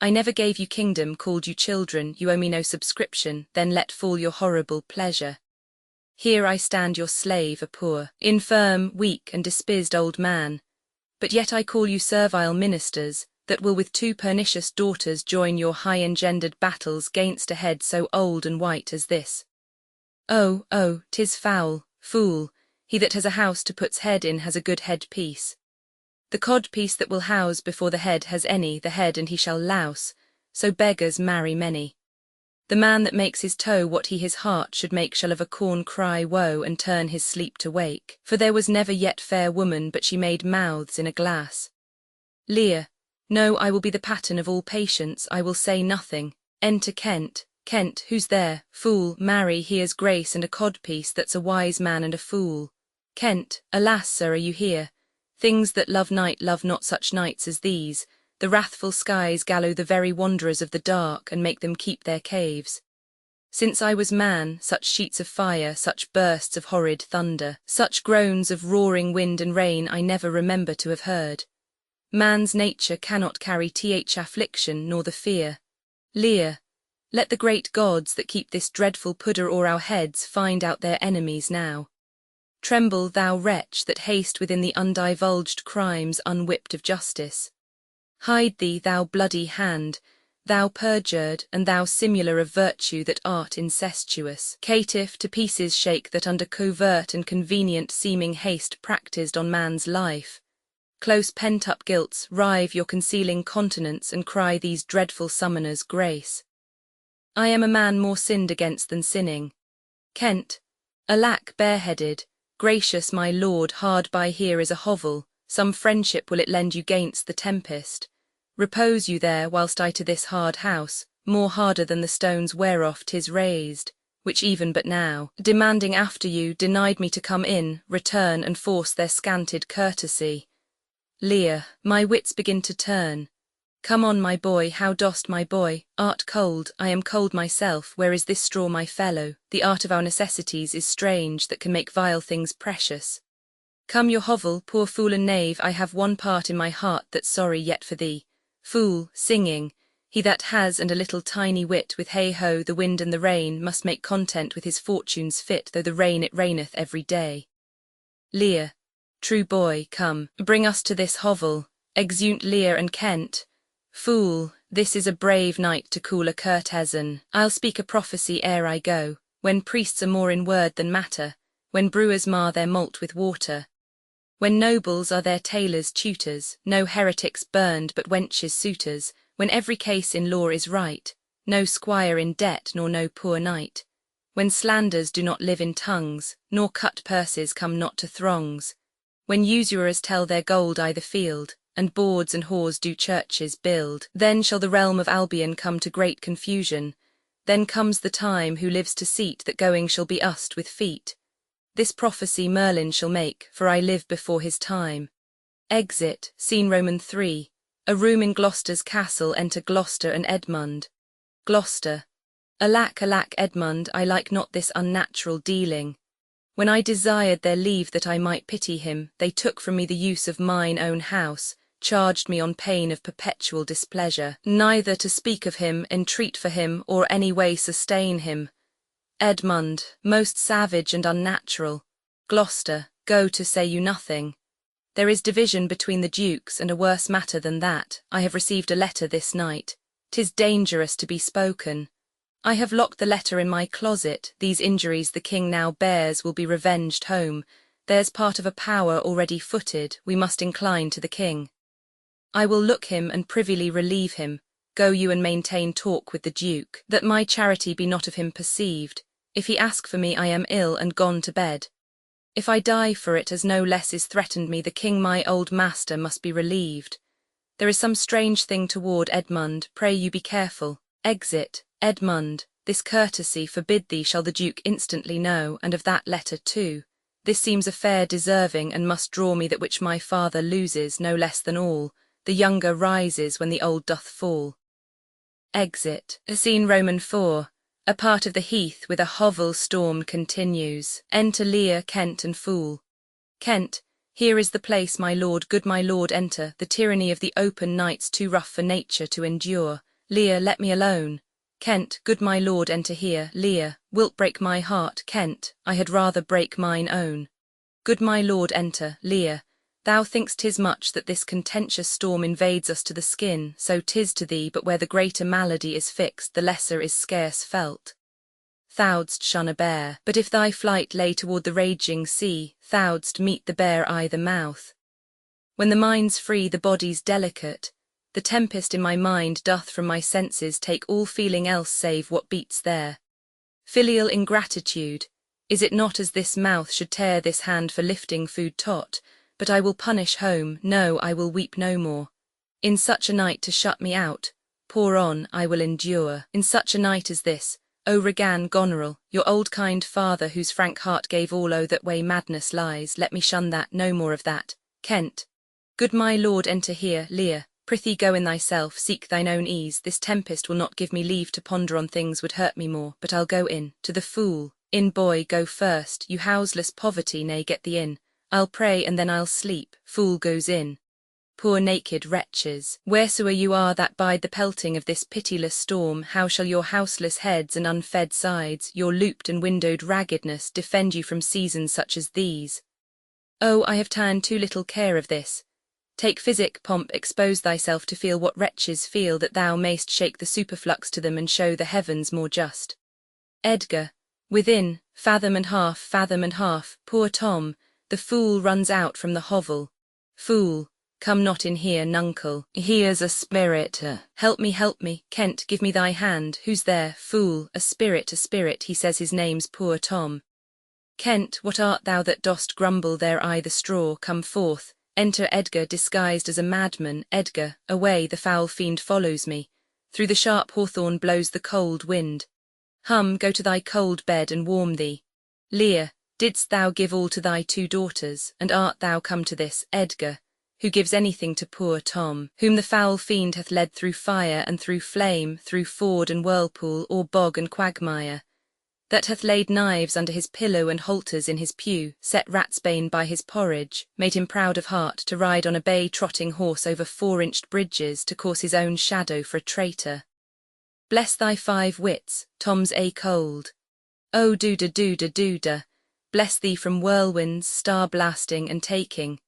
I never gave you kingdom, called you children, you owe me no subscription, then let fall your horrible pleasure. Here I stand your slave, a poor, infirm, weak, and despised old man. But yet I call you servile ministers, that will with two pernicious daughters join your high-engendered battles gainst a head so old and white as this. Oh, oh, 'tis foul, fool, he that has a house to put's head in has a good head-piece. The codpiece that will house before the head has any, the head and he shall louse, so beggars marry many. The man that makes his toe what he his heart should make shall of a corn cry woe and turn his sleep to wake, for there was never yet fair woman but she made mouths in a glass. Lear, no, I will be the pattern of all patience, I will say nothing. Enter Kent. Kent, who's there? Fool, marry, here's grace and a codpiece that's a wise man and a fool. Kent, alas, sir, are you here? Things that love night love not such nights as these. The wrathful skies gallow the very wanderers of the dark and make them keep their caves. Since I was man, such sheets of fire, such bursts of horrid thunder, such groans of roaring wind and rain I never remember to have heard. Man's nature cannot carry affliction nor the fear. Lear, let the great gods that keep this dreadful pudder o'er our heads find out their enemies now. Tremble, thou wretch, that haste within the undivulged crimes unwhipped of justice. Hide thee, thou bloody hand, thou perjured, and thou simuler of virtue that art incestuous. Caitiff, to pieces shake that under covert and convenient seeming haste practised on man's life. Close pent-up guilts, rive your concealing continence and cry these dreadful summoners grace. I am a man more sinned against than sinning. Kent, alack, bareheaded, gracious my lord, hard by here is a hovel, some friendship will it lend you gainst the tempest. Repose you there, whilst I to this hard house, more harder than the stones whereof 'tis raised, which even but now, demanding after you, denied me to come in, return, and force their scanted courtesy. Lear, my wits begin to turn. Come on, my boy, how dost, my boy? Art cold? I am cold myself. Where is this straw, my fellow? The art of our necessities is strange, that can make vile things precious. Come your hovel, poor fool and knave, I have one part in my heart that's sorry yet for thee. Fool, singing, he that has and a little tiny wit, with hey-ho, the wind and the rain, must make content with his fortunes fit, though the rain it raineth every day. Lear, true boy, come, bring us to this hovel. Exeunt Lear and Kent. Fool, this is a brave night to cool a courtesan. I'll speak a prophecy ere I go, when priests are more in word than matter, when brewers mar their malt with water, when nobles are their tailors' tutors, no heretics burned but wenches' suitors, when every case in law is right, no squire in debt nor no poor knight, when slanders do not live in tongues, nor cut purses come not to throngs, when usurers tell their gold i' the field, and bawds and whores do churches build, then shall the realm of Albion come to great confusion, then comes the time who lives to seat that going shall be used with feet. This prophecy Merlin shall make, for I live before his time. Exit, scene Roman 3. A room in Gloucester's castle, enter Gloucester and Edmund. Gloucester. Alack, alack, Edmund, I like not this unnatural dealing. When I desired their leave that I might pity him, they took from me the use of mine own house, charged me on pain of perpetual displeasure, neither to speak of him, entreat for him, or any way sustain him. Edmund, most savage and unnatural. Gloucester, go to say you nothing. There is division between the dukes, and a worse matter than that. I have received a letter this night. 'Tis dangerous to be spoken. I have locked the letter in my closet. These injuries the king now bears will be revenged home. There's part of a power already footed, we must incline to the king. I will look him and privily relieve him. Go you and maintain talk with the duke, that my charity be not of him perceived. If he ask for me, I am ill and gone to bed. If I die for it, as no less is threatened me, the king my old master must be relieved. There is some strange thing toward Edmund, pray you be careful. Exit, Edmund, this courtesy forbid thee shall the duke instantly know, and of that letter too. This seems a fair deserving, and must draw me that which my father loses no less than all. The younger rises when the old doth fall. Exit, scene Roman 4. A part of the heath with a hovel storm continues. Enter Lear, Kent, and Fool. Kent, here is the place, my lord, good my lord, enter. The tyranny of the open night's too rough for nature to endure. Lear, let me alone. Kent, good my lord, enter here. Lear, wilt break my heart? Kent, I had rather break mine own. Good my lord, enter. Lear, thou think'st 'tis much that this contentious storm invades us to the skin, so 'tis to thee, but where the greater malady is fixed, the lesser is scarce felt. Thou'dst shun a bear, but if thy flight lay toward the raging sea, thou'dst meet the bear i' the mouth. When the mind's free, the body's delicate. The tempest in my mind doth from my senses take all feeling else save what beats there. Filial ingratitude, is it not as this mouth should tear this hand for lifting food tot? But I will punish home, no, I will weep no more. In such a night to shut me out, pour on, I will endure. In such a night as this, O Regan Goneril, your old kind father whose frank heart gave all o that way madness lies, let me shun that, no more of that. Kent, good my lord, enter here. Lear, prithee go in thyself, seek thine own ease, this tempest will not give me leave to ponder on things would hurt me more, but I'll go in, to the fool. In boy, go first, you houseless poverty, nay get thee in. I'll pray and then I'll sleep, fool goes in. Poor naked wretches, wheresoe'er you are that bide the pelting of this pitiless storm, how shall your houseless heads and unfed sides, your looped and windowed raggedness, defend you from seasons such as these? Oh, I have ta'en too little care of this. Take physic, pomp, expose thyself to feel what wretches feel, that thou mayst shake the superflux to them and show the heavens more just. Edgar, within, fathom and half, poor Tom, the fool runs out from the hovel. Fool, come not in here, nuncle, here's a spirit. Help me, Kent, give me thy hand. Who's there? Fool, a spirit, he says his name's poor Tom. Kent, what art thou that dost grumble there i' the straw? Come forth. Enter Edgar disguised as a madman. Edgar, away, the foul fiend follows me. Through the sharp hawthorn blows the cold wind. Go to thy cold bed and warm thee. Lear, didst thou give all to thy 2 daughters, and art thou come to this? Edgar, who gives anything to poor Tom, whom the foul fiend hath led through fire and through flame, through ford and whirlpool, or bog and quagmire, that hath laid knives under his pillow and halters in his pew, set ratsbane by his porridge, made him proud of heart to ride on a bay trotting horse over 4-inched bridges, to course his own shadow for a traitor. Bless thy 5 wits, Tom's a cold. Oh dooda, bless thee from whirlwinds, star blasting and taking.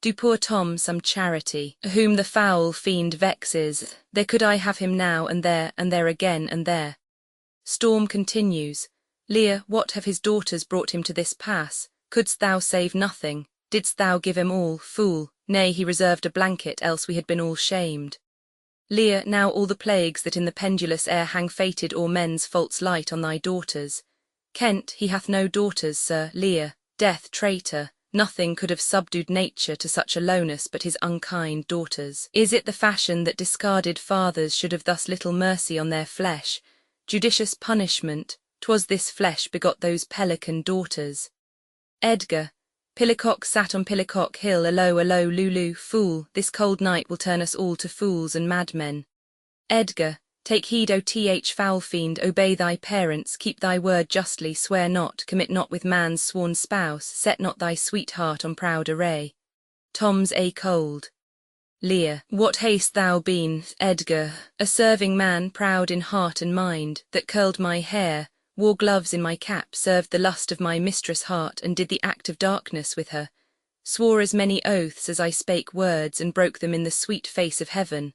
Do poor Tom some charity, whom the foul fiend vexes. There could I have him now and there again and there. Storm continues. Lear, what have his daughters brought him to this pass? Couldst thou save nothing? Didst thou give him all? Fool, nay, he reserved a blanket, else we had been all shamed. Lear, now all the plagues that in the pendulous air hang fated o'er men's false light on thy daughters. Kent, he hath no daughters, sir. Lear, death, traitor, nothing could have subdued nature to such a lowness but his unkind daughters. Is it the fashion that discarded fathers should have thus little mercy on their flesh? Judicious punishment, 'twas this flesh begot those pelican daughters. Edgar, Pillicock sat on Pillicock hill, alo, Lulu, fool, this cold night will turn us all to fools and madmen. Edgar, take heed, O foul fiend, obey thy parents, keep thy word justly, swear not, commit not with man's sworn spouse, set not thy sweetheart on proud array. Tom's a cold. Lear, what hast thou been? Edgar, a serving man, proud in heart and mind, that curled my hair, wore gloves in my cap, served the lust of my mistress' heart, and did the act of darkness with her, swore as many oaths as I spake words, and broke them in the sweet face of heaven.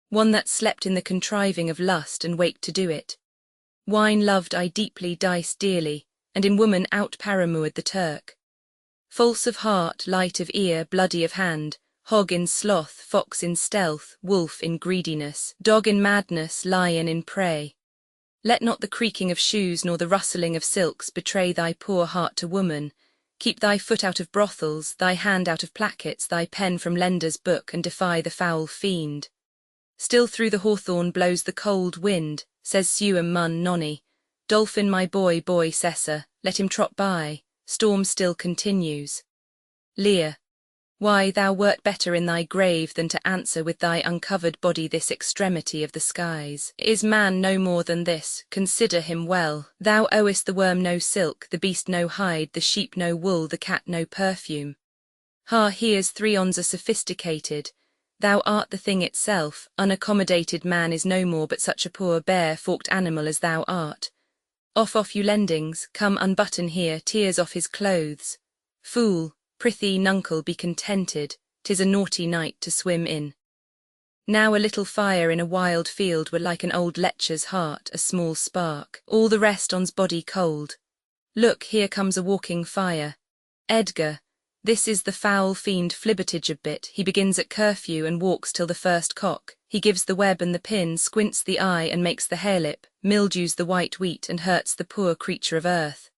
One that slept in the contriving of lust, and waked to do it. Wine loved I deeply, dice dearly, and in woman out-paramour'd the Turk. False of heart, light of ear, bloody of hand, hog in sloth, fox in stealth, wolf in greediness, dog in madness, lion in prey. Let not the creaking of shoes nor the rustling of silks betray thy poor heart to woman. Keep thy foot out of brothels, thy hand out of plackets, thy pen from lender's book, and defy the foul fiend. Still through the hawthorn blows the cold wind, says Sewam mun nonny. Dolphin my boy, Cessa, let him trot by, storm still continues. Lear, why, thou wert better in thy grave than to answer with thy uncovered body this extremity of the skies. Is man no more than this? Consider him well. Thou owest the worm no silk, the beast no hide, the sheep no wool, the cat no perfume. Here's 3 ons are sophisticated. Thou art the thing itself, unaccommodated man is no more but such a poor bare-forked animal as thou art. Off you lendings, come unbutton here tears off his clothes. Fool, prithee nuncle be contented, 'tis a naughty night to swim in. Now a little fire in a wild field were like an old lecher's heart, a small spark, all the rest on's body cold. Look, here comes a walking fire. Edgar, this is the foul fiend Flibbertigibbet, he begins at curfew and walks till the first cock, he gives the web and the pin, squints the eye and makes the harelip, mildews the white wheat and hurts the poor creature of earth.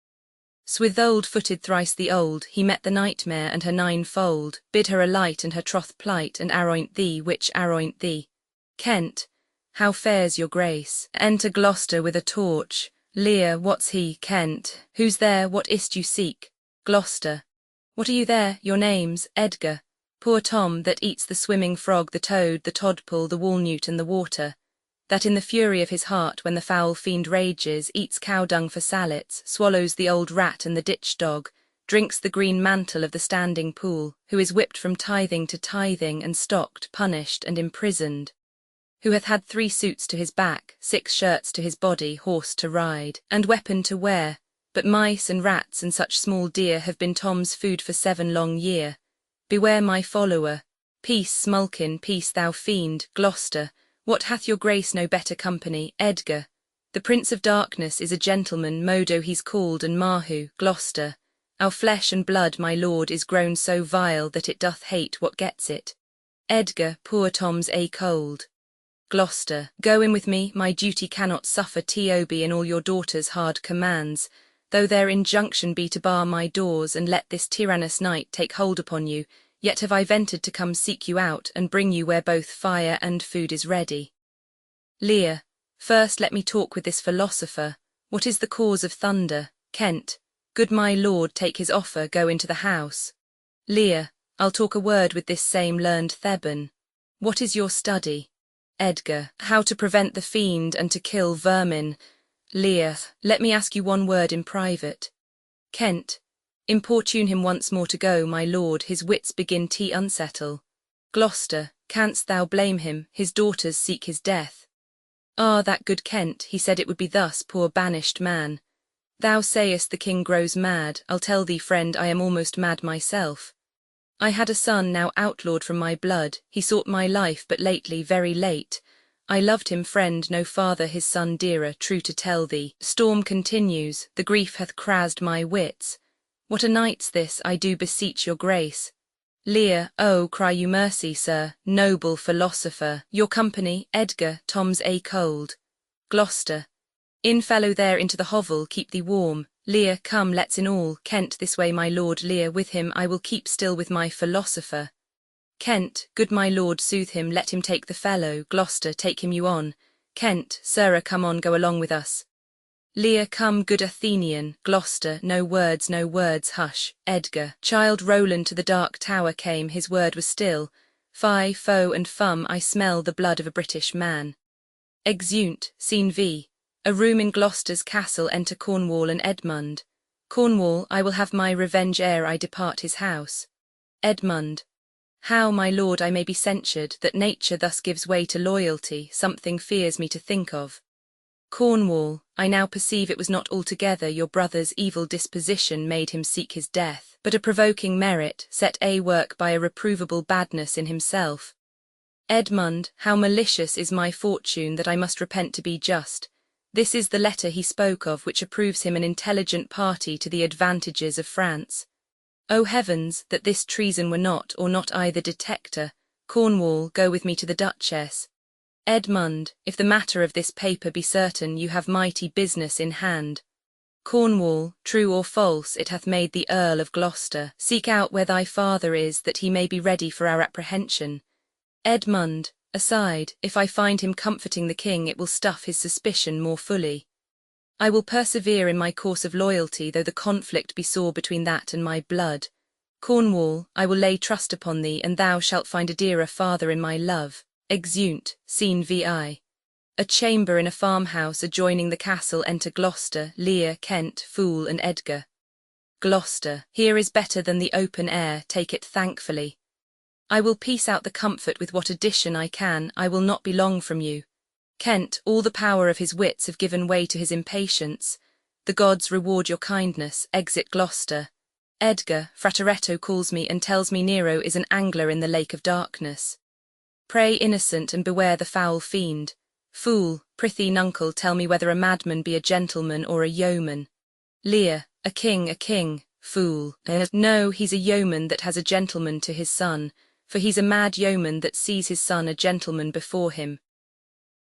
Swithold-footed thrice the old, he met the nightmare and her ninefold, bid her alight and her troth plight, and aroint thee, which aroint thee. Kent, how fares your grace? Enter Gloucester with a torch. Lear, what's he? Kent, who's there? What is't you seek? Gloucester, what are you there? Your name's Edgar. Poor Tom, that eats the swimming frog, the toad, the todpole, the walnut and the water, that in the fury of his heart, when the foul fiend rages, eats cow-dung for sallets, swallows the old rat and the ditch dog, drinks the green mantle of the standing pool, who is whipped from tithing to tithing, and stocked, punished, and imprisoned, who hath had 3 suits to his back, 6 shirts to his body, horse to ride, and weapon to wear, but mice and rats and such small deer have been Tom's food for 7 long year. Beware my follower. Peace, Smulkin, peace, thou fiend. Gloucester, what hath your grace no better company? Edgar, the Prince of Darkness is a gentleman, Modo he's called, and Mahu. Gloucester, our flesh and blood, my lord, is grown so vile that it doth hate what gets it. Edgar, poor Tom's a cold. Gloucester, go in with me, my duty cannot suffer Tob and all your daughters' hard commands, though their injunction be to bar my doors and let this tyrannous night take hold upon you, yet have I ventured to come seek you out and bring you where both fire and food is ready. Lear, first let me talk with this philosopher. What is the cause of thunder? Kent, good my lord, take his offer, go into the house. Lear, I'll talk a word with this same learned Theban. What is your study? Edgar, how to prevent the fiend and to kill vermin. Lear, let me ask you one word in private. Kent, importune him once more to go, my lord, his wits begin to unsettle. Gloucester, canst thou blame him? His daughters seek his death. Ah, that good Kent, he said it would be thus, poor banished man. Thou sayest the king grows mad, I'll tell thee, friend, I am almost mad myself. I had a son now outlawed from my blood, he sought my life but lately, very late. I loved him, friend, no father his son dearer, true to tell thee. Storm continues, the grief hath crazed my wits. What a night's this, I do beseech your grace. Lear, oh, cry you mercy, sir, noble philosopher. Your company, Edgar, Tom's a cold. Gloucester, in fellow there into the hovel, keep thee warm. Lear, come, let's in all. Kent, this way, my lord. Lear, with him, I will keep still with my philosopher. Kent, good my lord, soothe him, let him take the fellow. Gloucester, take him you on. Kent, sirrah, come on, go along with us. Lear, come, good Athenian. Gloucester, no words, hush. Edgar, child Roland to the dark tower came, his word was still. Fie, foe and fum, I smell the blood of a British man. Exeunt, Scene V. A room in Gloucester's castle, enter Cornwall and Edmund. Cornwall, I will have my revenge ere I depart his house. Edmund, how, my lord, I may be censured, that nature thus gives way to loyalty, something fears me to think of. Cornwall, I now perceive it was not altogether your brother's evil disposition made him seek his death, but a provoking merit, set a-work by a reprovable badness in himself. Edmund, how malicious is my fortune that I must repent to be just. This is the letter he spoke of, which approves him an intelligent party to the advantages of France. O heavens, that this treason were not, or not I, the detector. Cornwall, go with me to the Duchess. Edmund, if the matter of this paper be certain, you have mighty business in hand. Cornwall, true or false, it hath made the Earl of Gloucester. Seek out where thy father is, that he may be ready for our apprehension. Edmund, aside, if I find him comforting the king, it will stuff his suspicion more fully. I will persevere in my course of loyalty, though the conflict be sore between that and my blood. Cornwall, I will lay trust upon thee, and thou shalt find a dearer father in my love. Exeunt, Scene VI. A chamber in a farmhouse adjoining the castle, enter Gloucester, Lear, Kent, Fool and Edgar. Gloucester, here is better than the open air, take it thankfully. I will piece out the comfort with what addition I can, I will not be long from you. Kent, all the power of his wits have given way to his impatience. The gods reward your kindness, exit Gloucester. Edgar, Frateretto calls me and tells me Nero is an angler in the lake of darkness. Pray innocent and beware the foul fiend. Fool, prithee nuncle tell me whether a madman be a gentleman or a yeoman. Lear, a king, fool. No, he's a yeoman that has a gentleman to his son, for he's a mad yeoman that sees his son a gentleman before him.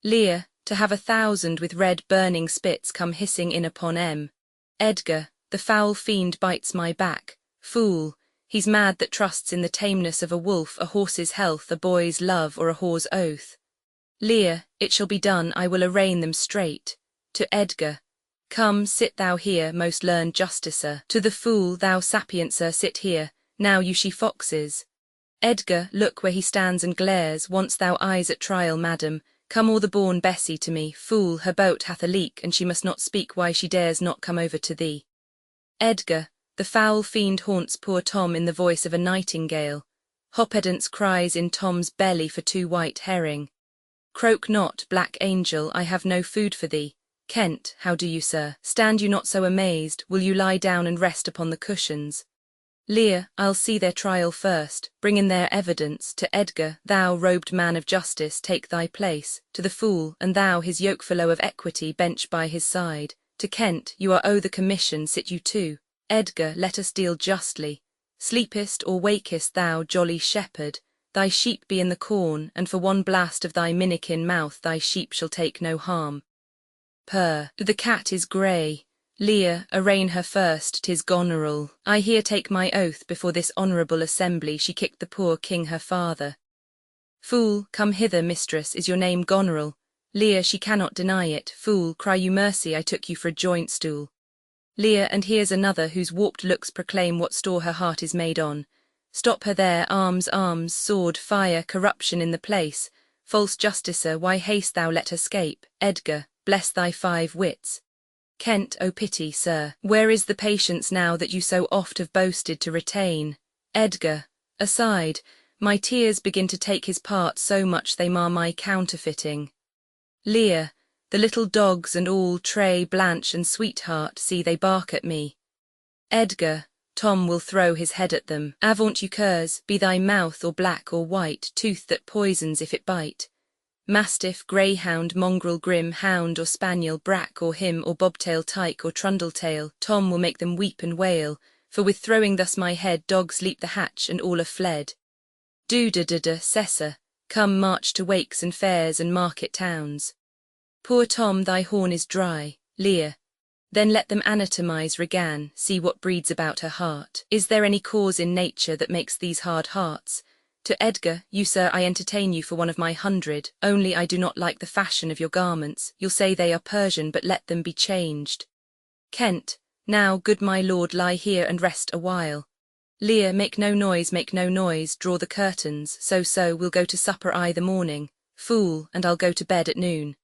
Lear, to have 1,000 with red burning spits come hissing in upon Edgar, the foul fiend bites my back. Fool, he's mad that trusts in the tameness of a wolf, a horse's health, a boy's love, or a whore's oath. Lear, it shall be done, I will arraign them straight. To Edgar, come, sit thou here, most learned justicer. To the fool, thou sapiencer, sit here, now you she foxes. Edgar, look where he stands and glares, wants thou eyes at trial, madam. Come all the born Bessie to me. Fool, her boat hath a leak, and she must not speak why she dares not come over to thee. Edgar, the foul fiend haunts poor Tom in the voice of a nightingale. Hoppedance cries in Tom's belly for 2 white herring. Croak not, black angel, I have no food for thee. Kent, how do you, sir? Stand you not so amazed, will you lie down and rest upon the cushions? Lear, I'll see their trial first, bring in their evidence. To Edgar, thou, robed man of justice, take thy place. To the fool, and thou, his yokefellow of equity, bench by his side. To Kent, you are the commission, sit you too. Edgar, let us deal justly. Sleepest or wakest thou, jolly shepherd? Thy sheep be in the corn, and for one blast of thy minikin mouth thy sheep shall take no harm. Purr, the cat is grey. Lear, arraign her first, 'tis goneril. I here take my oath before this honourable assembly she kicked the poor king her father. Fool, come hither, mistress, is your name Goneril? Lear, she cannot deny it. Fool, cry you mercy, I took you for a joint stool. Lear, and here's another whose warped looks proclaim what store her heart is made on. Stop her there, arms, sword, fire, corruption in the place. False justicer, why haste thou let her scape? Edgar, bless thy 5 wits. Kent, O pity, sir, where is the patience now that you so oft have boasted to retain? Edgar, aside, my tears begin to take his part so much they mar my counterfeiting. Lear, the little dogs and all, Tray, Blanche and Sweetheart, see they bark at me. Edgar, Tom will throw his head at them. Avaunt you curs, be thy mouth or black or white, tooth that poisons if it bite. Mastiff, greyhound, mongrel, grim, hound or spaniel, brack or him or bobtail, tyke or trundletail, Tom will make them weep and wail, for with throwing thus my head dogs leap the hatch and all are fled. Do-da-da-da, Cessa, come march to wakes and fairs and market towns. Poor Tom, thy horn is dry. Lear, then let them anatomize Regan, see what breeds about her heart. Is there any cause in nature that makes these hard hearts? To Edgar, you sir, I entertain you for one of my 100, only I do not like the fashion of your garments. You'll say they are Persian, but let them be changed. Kent, now, good my lord, lie here and rest a while. Lear, make no noise, draw the curtains, so, we'll go to supper the morning. Fool, and I'll go to bed at noon.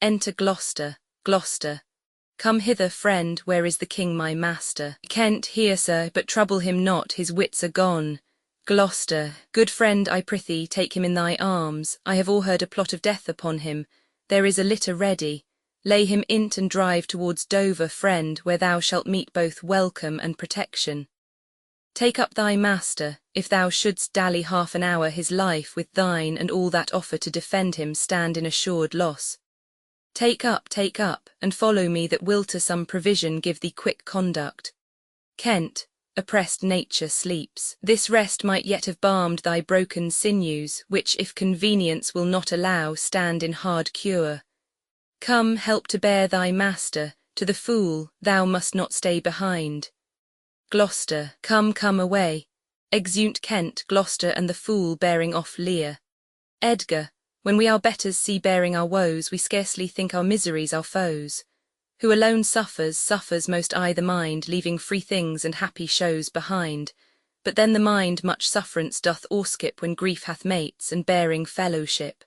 Enter Gloucester. Come hither, friend, where is the king my master? Kent, here sir, but trouble him not, his wits are gone. Gloucester, good friend, I prithee, take him in thy arms. I have o'erheard a plot of death upon him. There is a litter ready. Lay him in't and drive towards Dover, friend, where thou shalt meet both welcome and protection. Take up thy master, if thou shouldst dally half an hour his life with thine, and all that offer to defend him stand in assured loss. Take up, and follow me that will to some provision give thee quick conduct. Kent, oppressed nature sleeps. This rest might yet have balmed thy broken sinews, which if convenience will not allow stand in hard cure. Come, help to bear thy master. To the fool, thou must not stay behind. Gloucester, come away. Exeunt Kent, Gloucester and the fool bearing off Lear. Edgar, when we our betters see bearing our woes, we scarcely think our miseries our foes. Who alone suffers most the mind, leaving free things and happy shows behind. But then the mind much sufferance doth o'erskip when grief hath mates and bearing fellowship.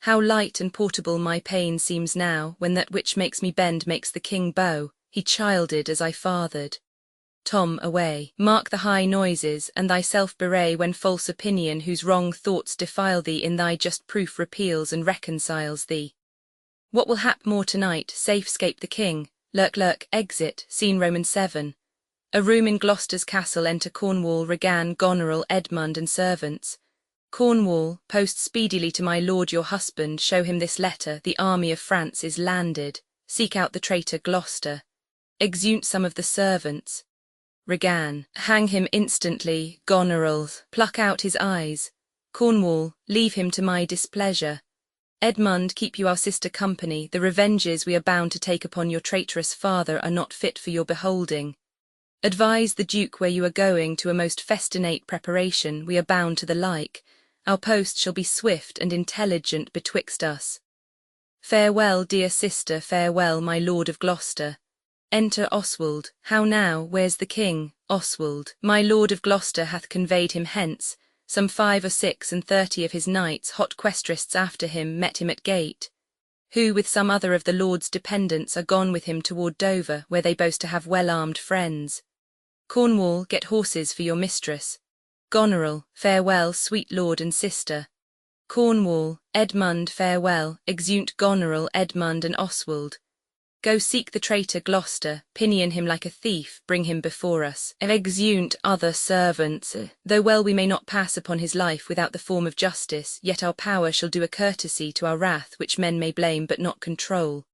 How light and portable my pain seems now, when that which makes me bend makes the king bow, he childed as I fathered. Tom, away. Mark the high noises, and thyself bewray when false opinion whose wrong thoughts defile thee in thy just proof repeals and reconciles thee. What will hap more tonight? Safe 'scape the king. Lurk, lurk, exit. Scene Roman 7. A room in Gloucester's castle. Enter Cornwall, Regan, Goneril, Edmund, and servants. Cornwall, post speedily to my lord your husband, show him this letter. The army of France is landed. Seek out the traitor Gloucester. Exeunt some of the servants. Regan, hang him instantly. Goneril, pluck out his eyes. Cornwall, leave him to my displeasure. Edmund, keep you our sister company. The revenges we are bound to take upon your traitorous father are not fit for your beholding. Advise the Duke where you are going to a most festinate preparation. We are bound to the like. Our post shall be swift and intelligent betwixt us. Farewell, dear sister, farewell, my lord of Gloucester. Enter Oswald. How now, where's the king? Oswald, my lord of Gloucester hath conveyed him hence. Some 5 or 36 of his knights, hot questrists after him, met him at gate, who with some other of the lord's dependents are gone with him toward Dover, where they boast to have well-armed friends. Cornwall, get horses for your mistress. Goneril, farewell, sweet lord and sister. Cornwall, Edmund, farewell. Exeunt Goneril, Edmund, and Oswald. Go seek the traitor Gloucester, pinion him like a thief, bring him before us. Exeunt other servants. Though well we may not pass upon his life without the form of justice, yet our power shall do a courtesy to our wrath, which men may blame but not control.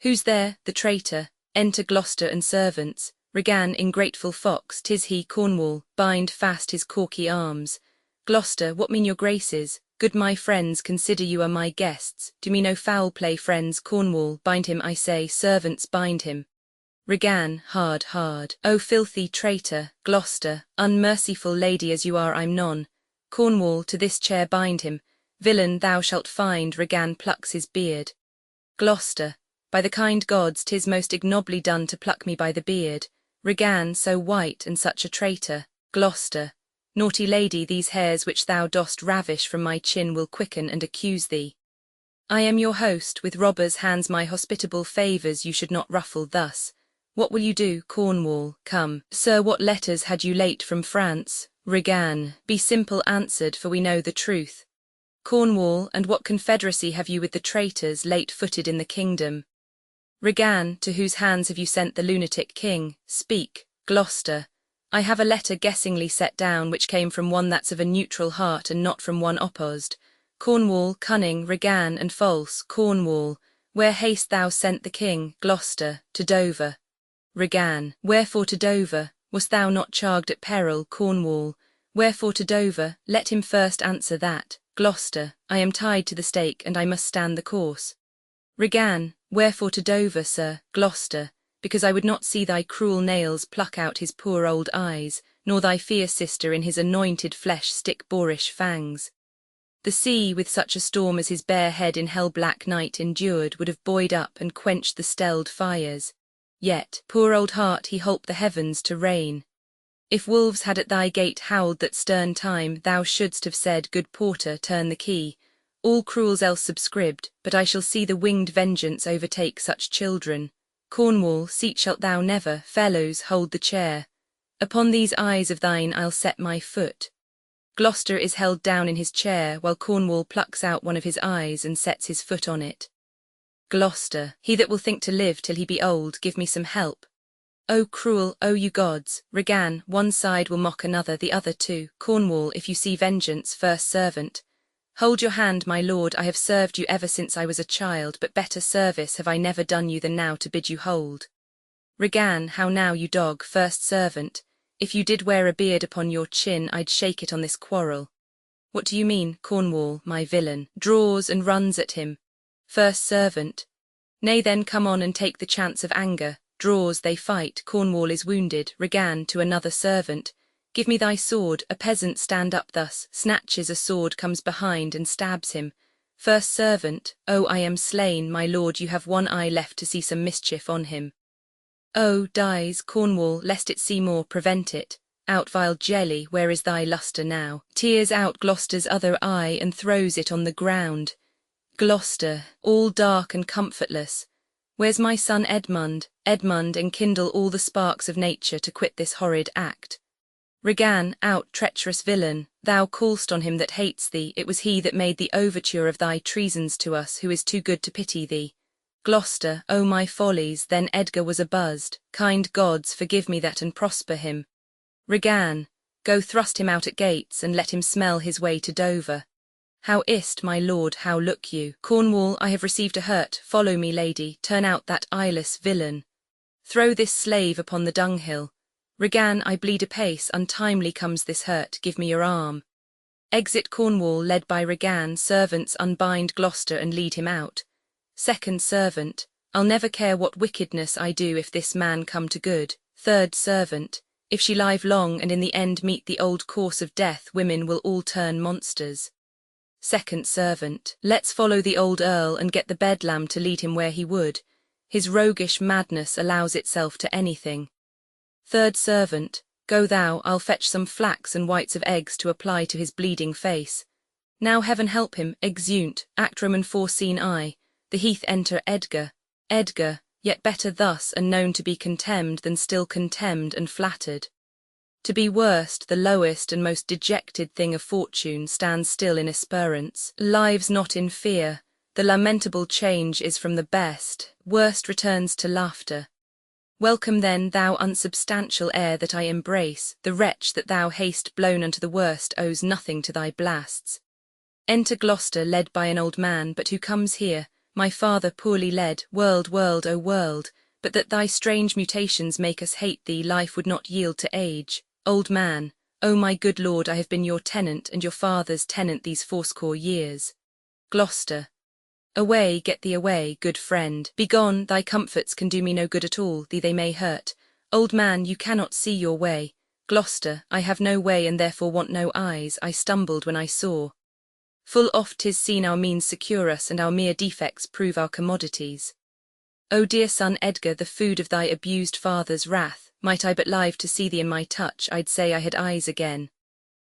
Who's there? The traitor. Enter Gloucester and servants. Regan, ingrateful fox, 'tis he. Cornwall, bind fast his corky arms. Gloucester, what mean your graces? Good my friends, consider you are my guests. Do me no foul play, friends. Cornwall, bind him, I say. Servants, bind him. Regan, hard, hard. O filthy traitor. Gloucester, unmerciful lady as you are, I'm none. Cornwall, to this chair bind him. Villain, thou shalt find. Regan plucks his beard. Gloucester, by the kind gods, 'tis most ignobly done to pluck me by the beard. Regan, so white and such a traitor. Gloucester, naughty lady, these hairs which thou dost ravish from my chin will quicken and accuse thee. I am your host, with robbers' hands my hospitable favours you should not ruffle thus. What will you do? Cornwall, come. Sir, what letters had you late from France? Regan, be simple answered, for we know the truth. Cornwall, and what confederacy have you with the traitors late footed in the kingdom? Regan, to whose hands have you sent the lunatic king? Speak. Gloucester, I have a letter guessingly set down, which came from one that's of a neutral heart and not from one opposed. Cornwall, cunning. Regan, and false. Cornwall, where hast thou sent the king? Gloucester, to Dover. Regan, wherefore to Dover? Wast thou not charged at peril? Cornwall, wherefore to Dover? Let him first answer that. Gloucester, I am tied to the stake, and I must stand the course. Regan, wherefore to Dover, sir? Gloucester, because I would not see thy cruel nails pluck out his poor old eyes, nor thy fierce sister in his anointed flesh stick boorish fangs. The sea, with such a storm as his bare head in hell-black night endured, would have buoyed up and quenched the stelled fires. Yet, poor old heart, he holp the heavens to rain. If wolves had at thy gate howled that stern time, thou shouldst have said, good porter, turn the key. All cruels else subscribed, but I shall see the winged vengeance overtake such children. Cornwall, seat shalt thou never. Fellows, hold the chair. Upon these eyes of thine I'll set my foot. Gloucester is held down in his chair, while Cornwall plucks out one of his eyes and sets his foot on it. Gloucester, he that will think to live till he be old, give me some help. O cruel, O you gods. Regan, one side will mock another, the other too. Cornwall, if you see vengeance, first servant. Hold your hand, my lord, I have served you ever since I was a child, but better service have I never done you than now to bid you hold. Regan, how now, you dog? First servant, if you did wear a beard upon your chin, I'd shake it on this quarrel. What do you mean? Cornwall, my villain, draws and runs at him. First servant, nay then come on and take the chance of anger. Draws, they fight. Cornwall is wounded. Regan, to another servant, give me thy sword. A peasant stand up thus, snatches a sword, comes behind and stabs him. First servant, oh, I am slain, my lord, you have one eye left to see some mischief on him. Oh, dies. Cornwall, lest it see more, prevent it. Out, vile jelly, where is thy lustre now? Tears out Gloucester's other eye and throws it on the ground. Gloucester, all dark and comfortless. Where's my son Edmund? Edmund, enkindle all the sparks of nature to quit this horrid act. Regan, out, treacherous villain, thou call'st on him that hates thee, it was he that made the overture of thy treasons to us, who is too good to pity thee. Gloucester, O my follies, then Edgar was abuzzed, kind gods, forgive me that and prosper him. Regan, go thrust him out at gates, and let him smell his way to Dover. How is't, my lord, how look you? Cornwall, I have received a hurt, follow me, lady, turn out that eyeless villain. Throw this slave upon the dunghill. Regan, I bleed apace, untimely comes this hurt, give me your arm. Exit Cornwall, led by Regan, servants unbind Gloucester and lead him out. Second servant, I'll never care what wickedness I do if this man come to good. Third servant, if she live long and in the end meet the old course of death, women will all turn monsters. Second servant, let's follow the old earl and get the bedlam to lead him where he would. His roguish madness allows itself to anything. Third servant, go thou, I'll fetch some flax and whites of eggs to apply to his bleeding face. Now heaven help him, exeunt, actrum and foreseen I, the heath enter Edgar. Edgar, yet better thus and known to be contemned than still contemned and flattered. To be worst, the lowest and most dejected thing of fortune stands still in esperance, lives not in fear, the lamentable change is from the best, worst returns to laughter. Welcome then, thou unsubstantial air that I embrace, the wretch that thou hast blown unto the worst owes nothing to thy blasts. Enter Gloucester, led by an old man, but who comes here? My father poorly led, world, world, O world, but that thy strange mutations make us hate thee, life would not yield to age. Old man, O my good lord, I have been your tenant and your father's tenant these fourscore years. Gloucester. Away, get thee away, good friend. Begone, thy comforts can do me no good at all, thee they may hurt. Old man, you cannot see your way. Gloucester, I have no way and therefore want no eyes, I stumbled when I saw. Full oft 'tis seen our means secure us and our mere defects prove our commodities. O dear son Edgar, the food of thy abused father's wrath, might I but live to see thee in my touch, I'd say I had eyes again.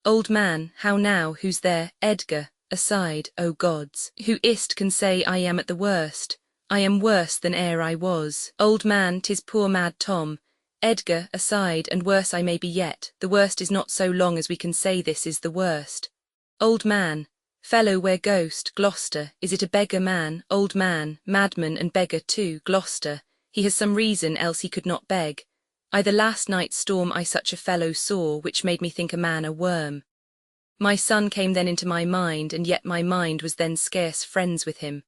Old man, how now, who's there? Edgar, aside, O gods, who is't can say I am at the worst? I am worse than e'er I was. Old man, 'tis poor mad Tom. Edgar, aside, and worse I may be yet, the worst is not so long as we can say this is the worst. Old man, fellow where ghost? Gloucester, is it a beggar man? Old man, madman and beggar too, Gloucester, he has some reason else he could not beg. Either last night's storm I such a fellow saw, which made me think a man a worm. My son came then into my mind, and yet my mind was then scarce friends with him.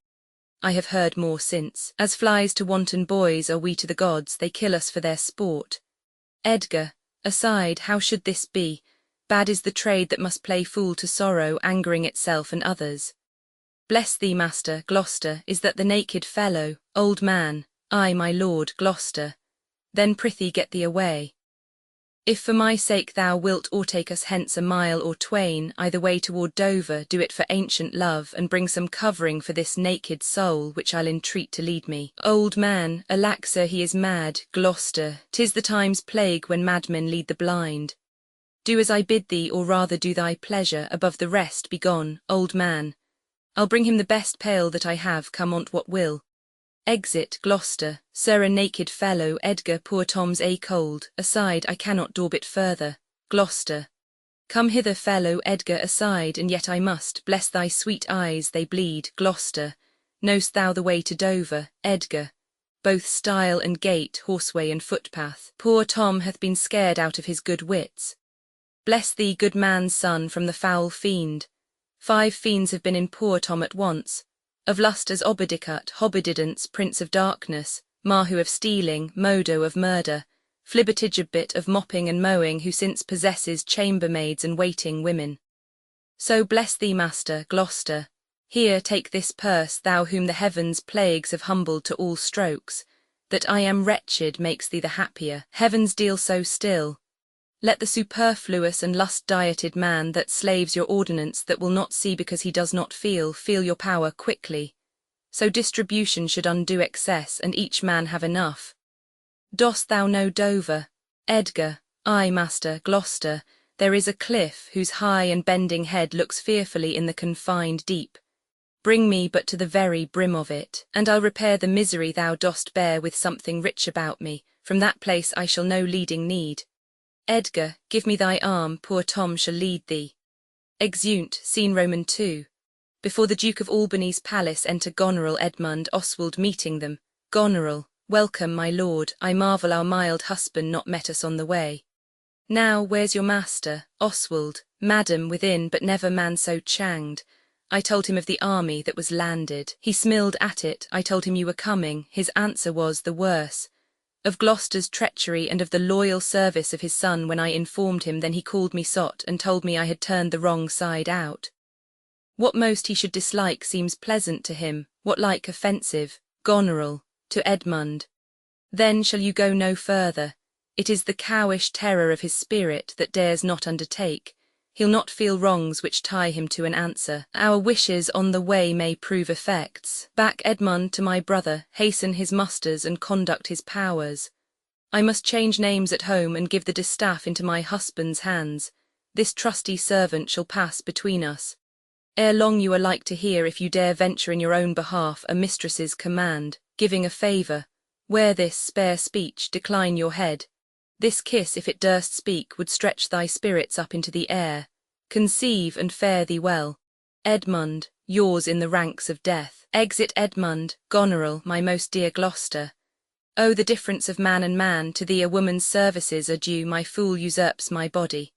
I have heard more since. As flies to wanton boys are we to the gods, they kill us for their sport. Edgar, aside, how should this be? Bad is the trade that must play fool to sorrow, angering itself and others. Bless thee, master, Gloucester, is that the naked fellow? Old man, I, my lord, Gloucester. Then prithee get thee away. If for my sake thou wilt o'ertake us hence a mile or twain, either way toward Dover, do it for ancient love, and bring some covering for this naked soul, which I'll entreat to lead me. Old man, alack sir, he is mad. Gloucester, 'tis the time's plague when madmen lead the blind. Do as I bid thee, or rather do thy pleasure, above the rest be gone, old man. I'll bring him the best pail that I have, come on't what will. Exit, Gloucester, sir, a naked fellow. Edgar, poor Tom's a cold, aside, I cannot daub it further. Gloucester. Come hither, fellow. Edgar, aside, and yet I must, bless thy sweet eyes, they bleed. Gloucester. Know'st thou the way to Dover? Edgar. Both stile and gate, horseway and footpath. Poor Tom hath been scared out of his good wits. Bless thee, good man's son, from the foul fiend. 5 fiends have been in poor Tom at once. Of lust as Obedicut, Hobbididance, Prince of Darkness, Mahu of stealing, Modo of murder, Flibbertigibbet of mopping and mowing, who since possesses chambermaids and waiting women. So bless thee, master, Gloucester. Here, take this purse, thou whom the heavens' plagues have humbled to all strokes. That I am wretched makes thee the happier. Heavens deal so still. Let the superfluous and lust-dieted man that slaves your ordinance, that will not see because he does not feel your power quickly. So distribution should undo excess, and each man have enough. Dost thou know Dover? Edgar. Ay, master, Gloucester, there is a cliff whose high and bending head looks fearfully in the confined deep. Bring me but to the very brim of it, and I'll repair the misery thou dost bear with something rich about me. From that place I shall no leading need. Edgar, give me thy arm, poor Tom shall lead thee. Exeunt, scene Roman 2. Before the Duke of Albany's palace enter Goneril, Edmund, Oswald meeting them. Goneril, welcome, my lord, I marvel our mild husband not met us on the way. Now, where's your master? Oswald, madam, within, but never man so changed. I told him of the army that was landed. He smiled at it. I told him you were coming. His answer was the worse. Of Gloucester's treachery and of the loyal service of his son when I informed him, then he called me sot and told me I had turned the wrong side out. What most he should dislike seems pleasant to him, what like offensive. Goneril, to Edmund. Then shall you go no further. It is the cowish terror of his spirit that dares not undertake. He'll not feel wrongs which tie him to an answer. Our wishes on the way may prove effects. Back Edmund to my brother, hasten his musters and conduct his powers. I must change names at home and give the distaff into my husband's hands. This trusty servant shall pass between us. Ere long you are like to hear, if you dare venture in your own behalf, a mistress's command, giving a favour. Wear this, spare speech, decline your head. This kiss, if it durst speak, would stretch thy spirits up into the air. Conceive and fare thee well. Edmund, yours in the ranks of death. Exit Edmund. Goneril, my most dear Gloucester. Oh, the difference of man and man, to thee a woman's services are due, my fool usurps my body.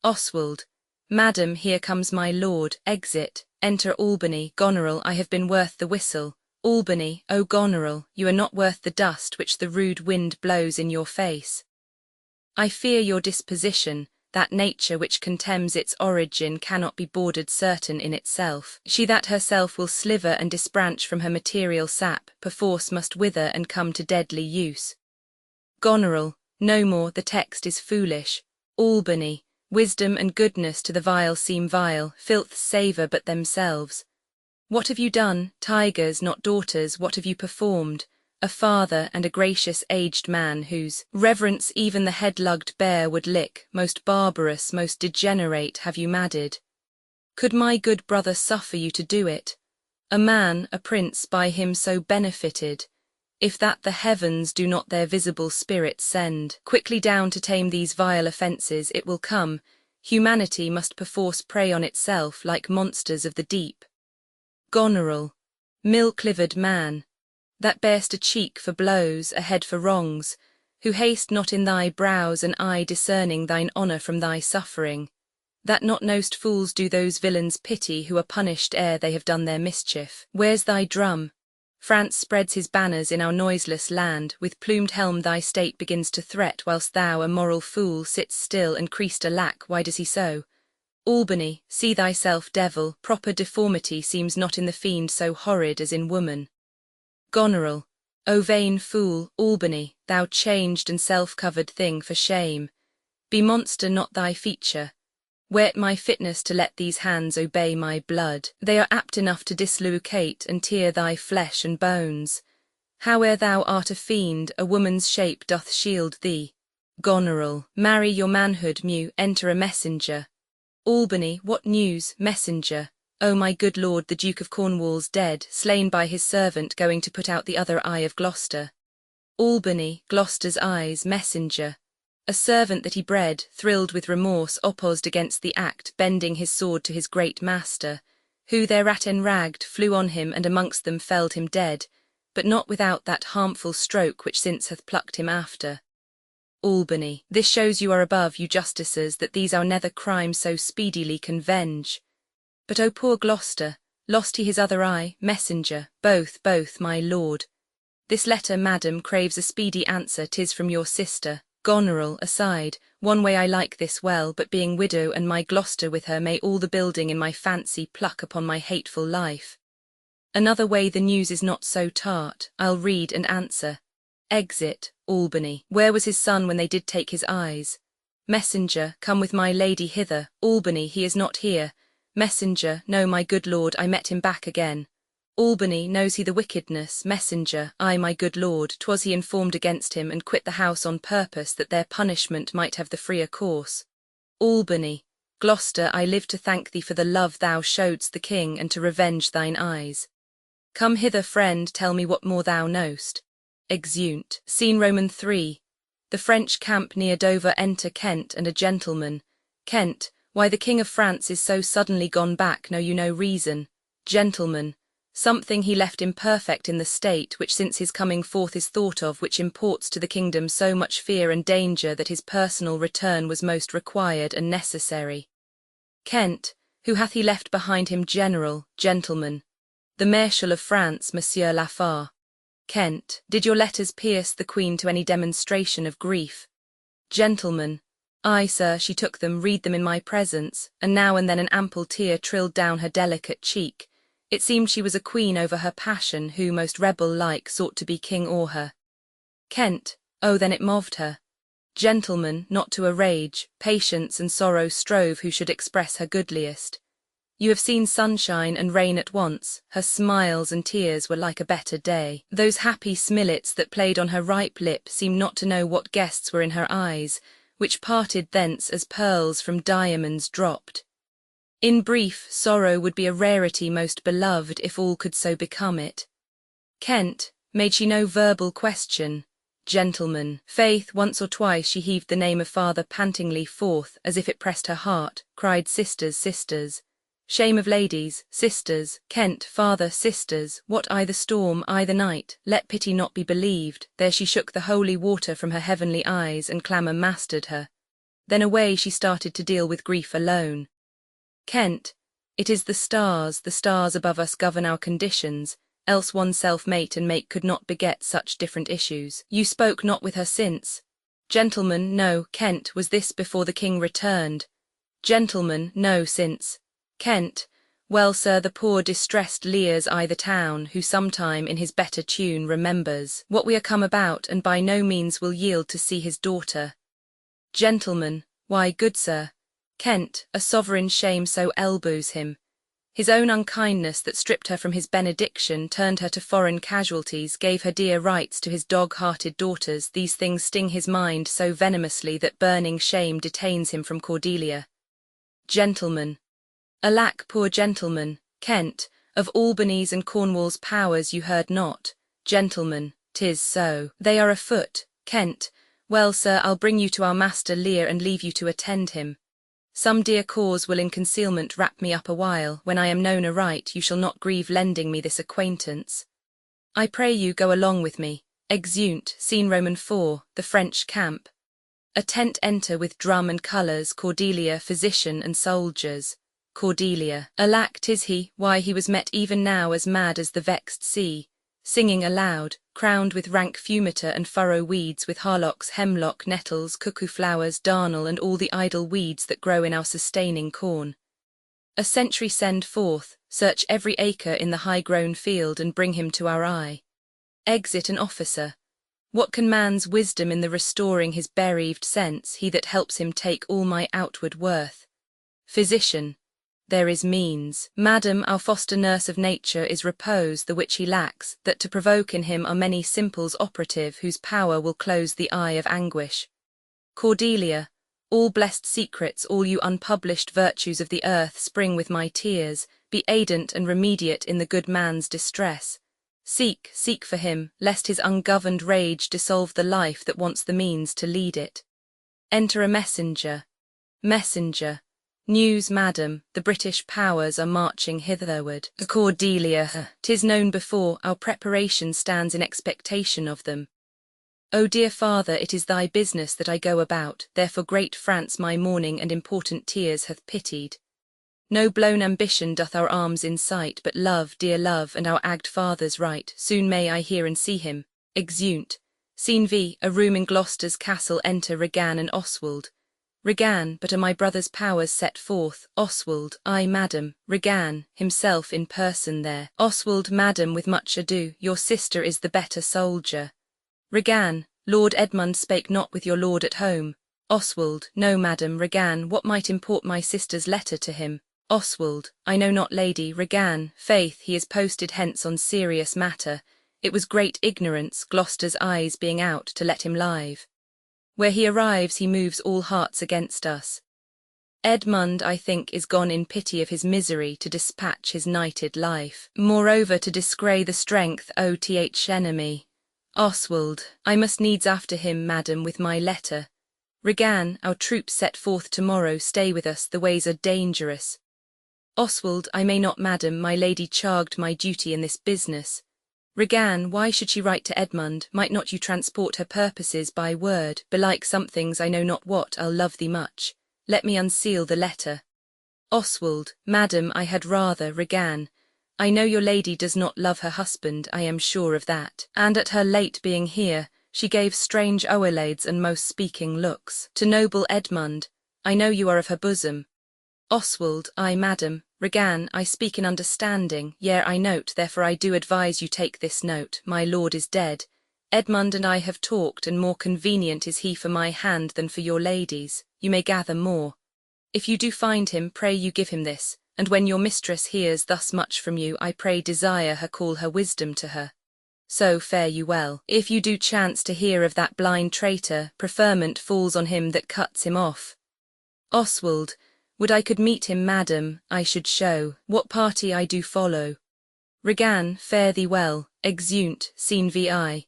Oswald, madam, here comes my lord. Exit, enter Albany. Goneril, I have been worth the whistle. Albany, O Goneril, you are not worth the dust which the rude wind blows in your face. I fear your disposition, that nature which contemns its origin cannot be bordered certain in itself. She that herself will sliver and disbranch from her material sap, perforce must wither and come to deadly use. Goneril, no more, the text is foolish. Albany, wisdom and goodness to the vile seem vile, filth savour but themselves. What have you done, tigers, not daughters, what have you performed? A father and a gracious aged man whose reverence even the head-lugged bear would lick, most barbarous, most degenerate have you madded. Could my good brother suffer you to do it? A man, a prince, by him so benefited, if that the heavens do not their visible spirits send quickly down to tame these vile offences, it will come. Humanity must perforce prey on itself like monsters of the deep. Goneril, milk-livered man, that bear'st a cheek for blows, a head for wrongs, who haste not in thy brows an eye discerning thine honour from thy suffering, that not know'st fools do those villains pity who are punished ere they have done their mischief. Where's thy drum? France spreads his banners in our noiseless land, with plumed helm thy state begins to threat, whilst thou, a moral fool, sits still and creased alack. Why does he so? Albany, see thyself, devil, proper deformity seems not in the fiend so horrid as in woman. Goneril, O vain fool, Albany, thou changed and self-covered thing, for shame. Be monster not thy feature. Were't my fitness to let these hands obey my blood, they are apt enough to dislocate and tear thy flesh and bones. Howe'er thou art a fiend, a woman's shape doth shield thee. Goneril, marry your manhood, Mew, enter a messenger. Albany, what news, messenger? O my good lord, the Duke of Cornwall's dead, slain by his servant going to put out the other eye of Gloucester. Albany, Gloucester's eyes, messenger. A servant that he bred, thrilled with remorse, opposed against the act, bending his sword to his great master, who thereat enragged, flew on him and amongst them felled him dead, but not without that harmful stroke which since hath plucked him after. Albany, this shows you are above, you justices, that these our nether crimes so speedily can venge. But O poor Gloucester, lost he his other eye? Messenger, both, my lord. This letter, madam, craves a speedy answer, 'tis from your sister. Goneril, aside, one way I like this well, but being widow and my Gloucester with her, may all the building in my fancy pluck upon my hateful life. Another way the news is not so tart, I'll read and answer. Exit, Albany, where was his son when they did take his eyes? Messenger, come with my lady hither. Albany, he is not here. Messenger, no, my good lord, I met him back again. Albany, knows he the wickedness? Messenger, ay, my good lord, 'twas he informed against him, and quit the house on purpose that their punishment might have the freer course. Albany, Gloucester, I live to thank thee for the love thou showedst the king and to revenge thine eyes. Come hither, friend, tell me what more thou knowst. Exeunt. Scene Roman 3. The French camp near Dover. Enter Kent and a gentleman. Kent, why the King of France is so suddenly gone back, know you no reason? Gentleman, something he left imperfect in the state, which since his coming forth is thought of, which imports to the kingdom so much fear and danger that his personal return was most required and necessary. Kent, who hath he left behind him? General, gentleman, the Marshal of France, Monsieur Lafare. Kent, did your letters pierce the Queen to any demonstration of grief? Gentleman, aye, sir, she took them, read them in my presence, and now and then an ample tear trilled down her delicate cheek. It seemed she was a queen over her passion, who, most rebel-like, sought to be king o'er her. Kent, oh, then it moved her. Gentleman, not to a rage, patience and sorrow strove who should express her goodliest. You have seen sunshine and rain at once, her smiles and tears were like a better day. Those happy smilets that played on her ripe lip seemed not to know what guests were in her eyes, which parted thence as pearls from diamonds dropped. In brief, sorrow would be a rarity most beloved if all could so become it. Kent, made she no verbal question? Gentleman, faith, once or twice she heaved the name of father pantingly forth, as if it pressed her heart, cried sisters, sisters. Shame of ladies, sisters, Kent, father, sisters, what I the storm, I the night, let pity not be believed, there she shook the holy water from her heavenly eyes and clamour mastered her. Then away she started to deal with grief alone. Kent, it is the stars above us govern our conditions, else oneself mate and make could not beget such different issues. You spoke not with her since. Gentleman, no, Kent, was this before the king returned? Gentleman, no, since. Kent, well, sir, the poor distressed Lear's I the town, who sometime in his better tune remembers what we are come about, and by no means will yield to see his daughter. Gentleman, why, good sir, Kent, a sovereign shame so elbows him. His own unkindness that stripped her from his benediction, turned her to foreign casualties, gave her dear rights to his dog-hearted daughters. These things sting his mind so venomously that burning shame detains him from Cordelia. Gentleman, alack, poor gentleman, Kent, of Albany's and Cornwall's powers you heard not. Gentleman, 'tis so. They are afoot. Kent, well, sir, I'll bring you to our master Lear and leave you to attend him. Some dear cause will in concealment wrap me up a while. When I am known aright, you shall not grieve lending me this acquaintance. I pray you go along with me. Exeunt. Scene Roman 4. The French camp. A tent enter with drum and colours, Cordelia, physician and soldiers. Cordelia, alack, 'tis he, why he was met even now as mad as the vexed sea, singing aloud, crowned with rank fumiter and furrow weeds, with harlocks, hemlock, nettles, cuckoo flowers, darnel, and all the idle weeds that grow in our sustaining corn. A sentry send forth, search every acre in the high-grown field, and bring him to our eye. Exit an officer. What can man's wisdom in the restoring his bereaved sense, he that helps him take all my outward worth? Physician, there is means. Madam, our foster nurse of nature is repose, the which he lacks, that to provoke in him are many simples operative, whose power will close the eye of anguish. Cordelia, all blessed secrets, all you unpublished virtues of the earth spring with my tears, be aidant and remediate in the good man's distress. Seek, seek for him, lest his ungoverned rage dissolve the life that wants the means to lead it. Enter a messenger. Messenger. News, madam, the British powers are marching hitherward. Cordelia, 'tis known before, our preparation stands in expectation of them. O dear father, it is thy business that I go about, therefore great France my mourning and important tears hath pitied. No blown ambition doth our arms incite, but love, dear love, and our agged father's right. Soon may I hear and see him. Exeunt. Scene V. A room in Gloucester's castle. Enter Regan and Oswald. Regan, but are my brother's powers set forth? Oswald, ay, madam. Regan, himself in person there. Oswald, madam, with much ado, your sister is the better soldier. Regan, Lord Edmund spake not with your lord at home. Oswald, no, madam. Regan, what might import my sister's letter to him? Oswald, I know not, lady. Regan, faith, he is posted hence on serious matter. It was great ignorance, Gloucester's eyes being out, to let him live. Where he arrives he moves all hearts against us. Edmund, I think, is gone in pity of his misery to dispatch his nighted life. Moreover, to disgray the strength o.th enemy. Oswald, I must needs after him, madam, with my letter. Regan, our troops set forth tomorrow, stay with us, the ways are dangerous. Oswald, I may not, madam, my lady charged my duty in this business. Regan, why should she write to Edmund? Might not you transport her purposes by word? Belike some things, I know not what, I'll love thee much. Let me unseal the letter. Oswald, madam, I had rather. Regan, I know your lady does not love her husband, I am sure of that, and at her late being here, she gave strange o'erlades and most speaking looks to noble Edmund. I know you are of her bosom. Oswald, I, madam. Regan, I speak in understanding, yea, I note, therefore I do advise you take this note. My lord is dead. Edmund and I have talked, and more convenient is he for my hand than for your lady's. You may gather more. If you do find him, pray you give him this, and when your mistress hears thus much from you, I pray desire her call her wisdom to her. So fare you well. If you do chance to hear of that blind traitor, preferment falls on him that cuts him off. Oswald, would I could meet him, madam, I should show what party I do follow. Regan, fare thee well. Exeunt, scene vi.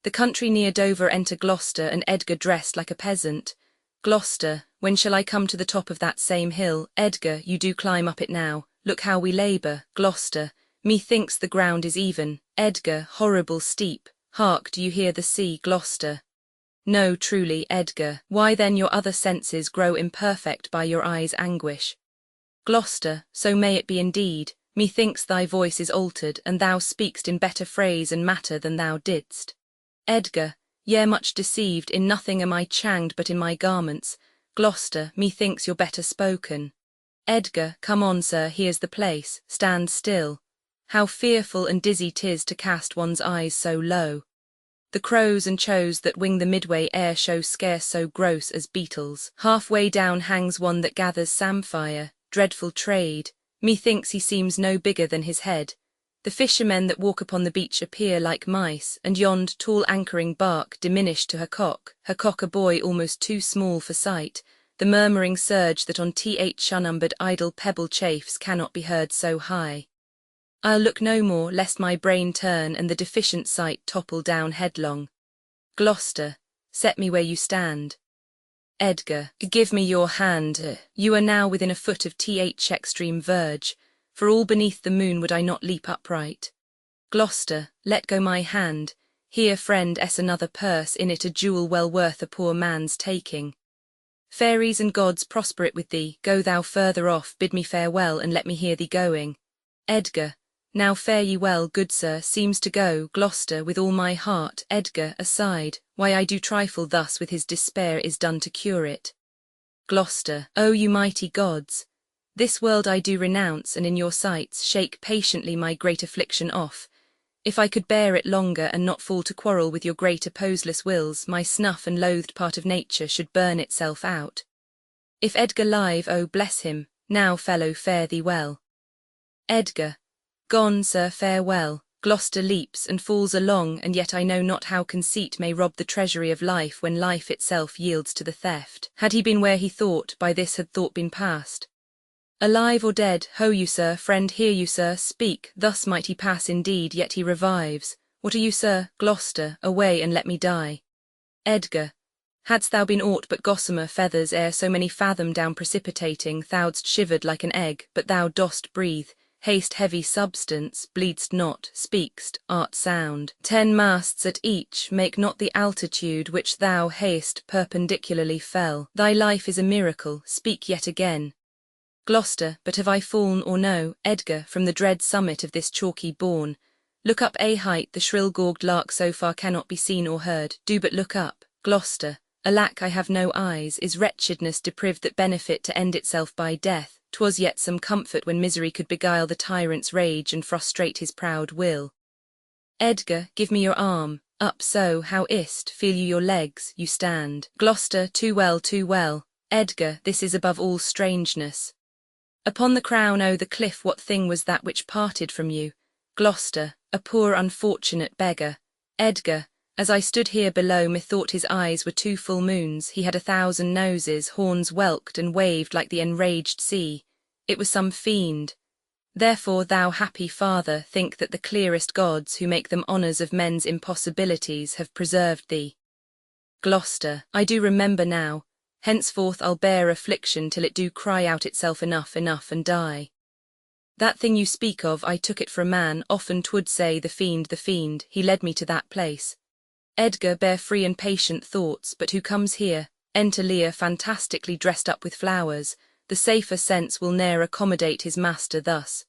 The country near Dover, enter Gloucester, and Edgar dressed like a peasant. Gloucester, when shall I come to the top of that same hill? Edgar, you do climb up it now. Look how we labour. Gloucester, methinks the ground is even. Edgar, horrible steep. Hark, do you hear the sea? Gloucester. No, truly, Edgar. Why then your other senses grow imperfect by your eyes' anguish. Gloucester, so may it be indeed. Methinks thy voice is altered, and thou speakst in better phrase and matter than thou didst. Edgar, yea, much deceived, in nothing am I changed but in my garments. Gloucester, methinks you're better spoken. Edgar, come on, sir, here's the place, stand still. How fearful and dizzy 'tis to cast one's eyes so low. The crows and chows that wing the midway air show scarce so gross as beetles. Halfway down hangs one that gathers samphire, dreadful trade. Methinks he seems no bigger than his head. The fishermen that walk upon the beach appear like mice, and yond tall anchoring bark diminished to her cock a buoy almost too small for sight. The murmuring surge that on th unnumbered idle pebble chafes cannot be heard so high. I'll look no more, lest my brain turn and the deficient sight topple down headlong. Gloucester, set me where you stand. Edgar, give me your hand. You are now within a foot of th extreme verge. For all beneath the moon would I not leap upright. Gloucester, let go my hand. Here, friend, another purse, in it a jewel well worth a poor man's taking. Fairies and gods prosper it with thee. Go thou further off, bid me farewell, and let me hear thee going. Edgar, now fare ye well, good sir, seems to go. Gloucester, with all my heart. Edgar, aside, why I do trifle thus with his despair is done to cure it. Gloucester, O you mighty gods! This world I do renounce, and in your sights shake patiently my great affliction off. If I could bear it longer and not fall to quarrel with your great opposeless wills, my snuff and loathed part of nature should burn itself out. If Edgar live, oh bless him, now fellow fare thee well. Edgar, gone sir, farewell. Gloucester leaps and falls along, and yet I know not how conceit may rob the treasury of life when life itself yields to the theft. Had he been where he thought, by this had thought been past. Alive or dead, ho you sir, friend, hear you sir, speak, thus might he pass indeed, yet he revives. What are you sir? Gloucester, away and let me die. Edgar, hadst thou been aught but gossamer feathers ere so many fathom down precipitating, thou'dst shivered like an egg, but thou dost breathe. Haste heavy substance, bleedst not, speakst, art sound. 10 masts at each make not the altitude which thou hast perpendicularly fell. Thy life is a miracle, speak yet again. Gloucester, but have I fallen or no? Edgar, from the dread summit of this chalky bourne. Look up a height, the shrill gorged lark so far cannot be seen or heard. Do but look up. Gloucester, alack I have no eyes, is wretchedness deprived that benefit to end itself by death? 'Twas yet some comfort when misery could beguile the tyrant's rage and frustrate his proud will. Edgar, give me your arm. Up so, how is't? Feel you your legs? You stand. Gloucester, too well, too well. Edgar, this is above all strangeness. Upon the crown o' the cliff what thing was that which parted from you? Gloucester, a poor unfortunate beggar. Edgar, As I stood here below, methought his eyes were 2 full moons, he had 1,000 noses, horns whelked and waved like the enraged sea. It was some fiend. Therefore, thou happy father, think that the clearest gods, who make them honours of men's impossibilities, have preserved thee. Gloucester, I do remember now. Henceforth I'll bear affliction till it do cry out itself enough, enough, and die. That thing you speak of, I took it for a man, often 'twould say the fiend, he led me to that place. Edgar, bear free and patient thoughts, but who comes here? Enter Lear, fantastically dressed up with flowers. The safer sense will ne'er accommodate his master thus.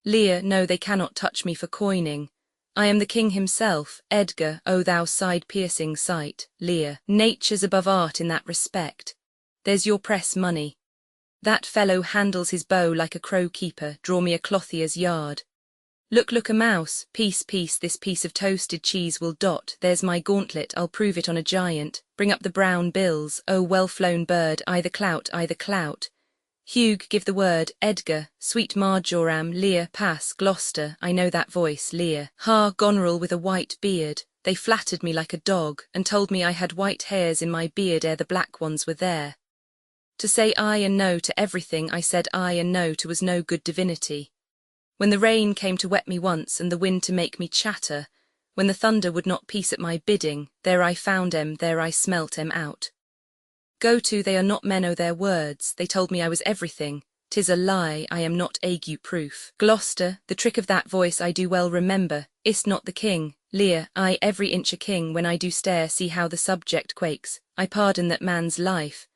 Lear, no, they cannot touch me for coining. I am the king himself. Edgar, O thou side-piercing sight. Lear, nature's above art in that respect. There's your press money. That fellow handles his bow like a crow-keeper, draw me a clothier's yard. Look, look, a mouse, piece, this piece of toasted cheese will dot, there's my gauntlet, I'll prove it on a giant, bring up the brown bills, O well-flown bird, either clout, Hugh, give the word, Edgar, sweet Marjoram, Lear, pass, Gloucester, I know that voice, Lear, ha, Goneril with a white beard, they flattered me like a dog, and told me I had white hairs in my beard ere the black ones were there. To say aye and no to everything, I said aye and no to was no good divinity. When the rain came to wet me once, and the wind to make me chatter, when the thunder would not peace at my bidding, there I found em, there I smelt em out. Go to, they are not men o' their words, they told me I was everything, 'tis a lie, I am not ague-proof. Gloucester, the trick of that voice I do well remember, is't not the king? Lear, I every inch a king, when I do stare see how the subject quakes, I pardon that man's life.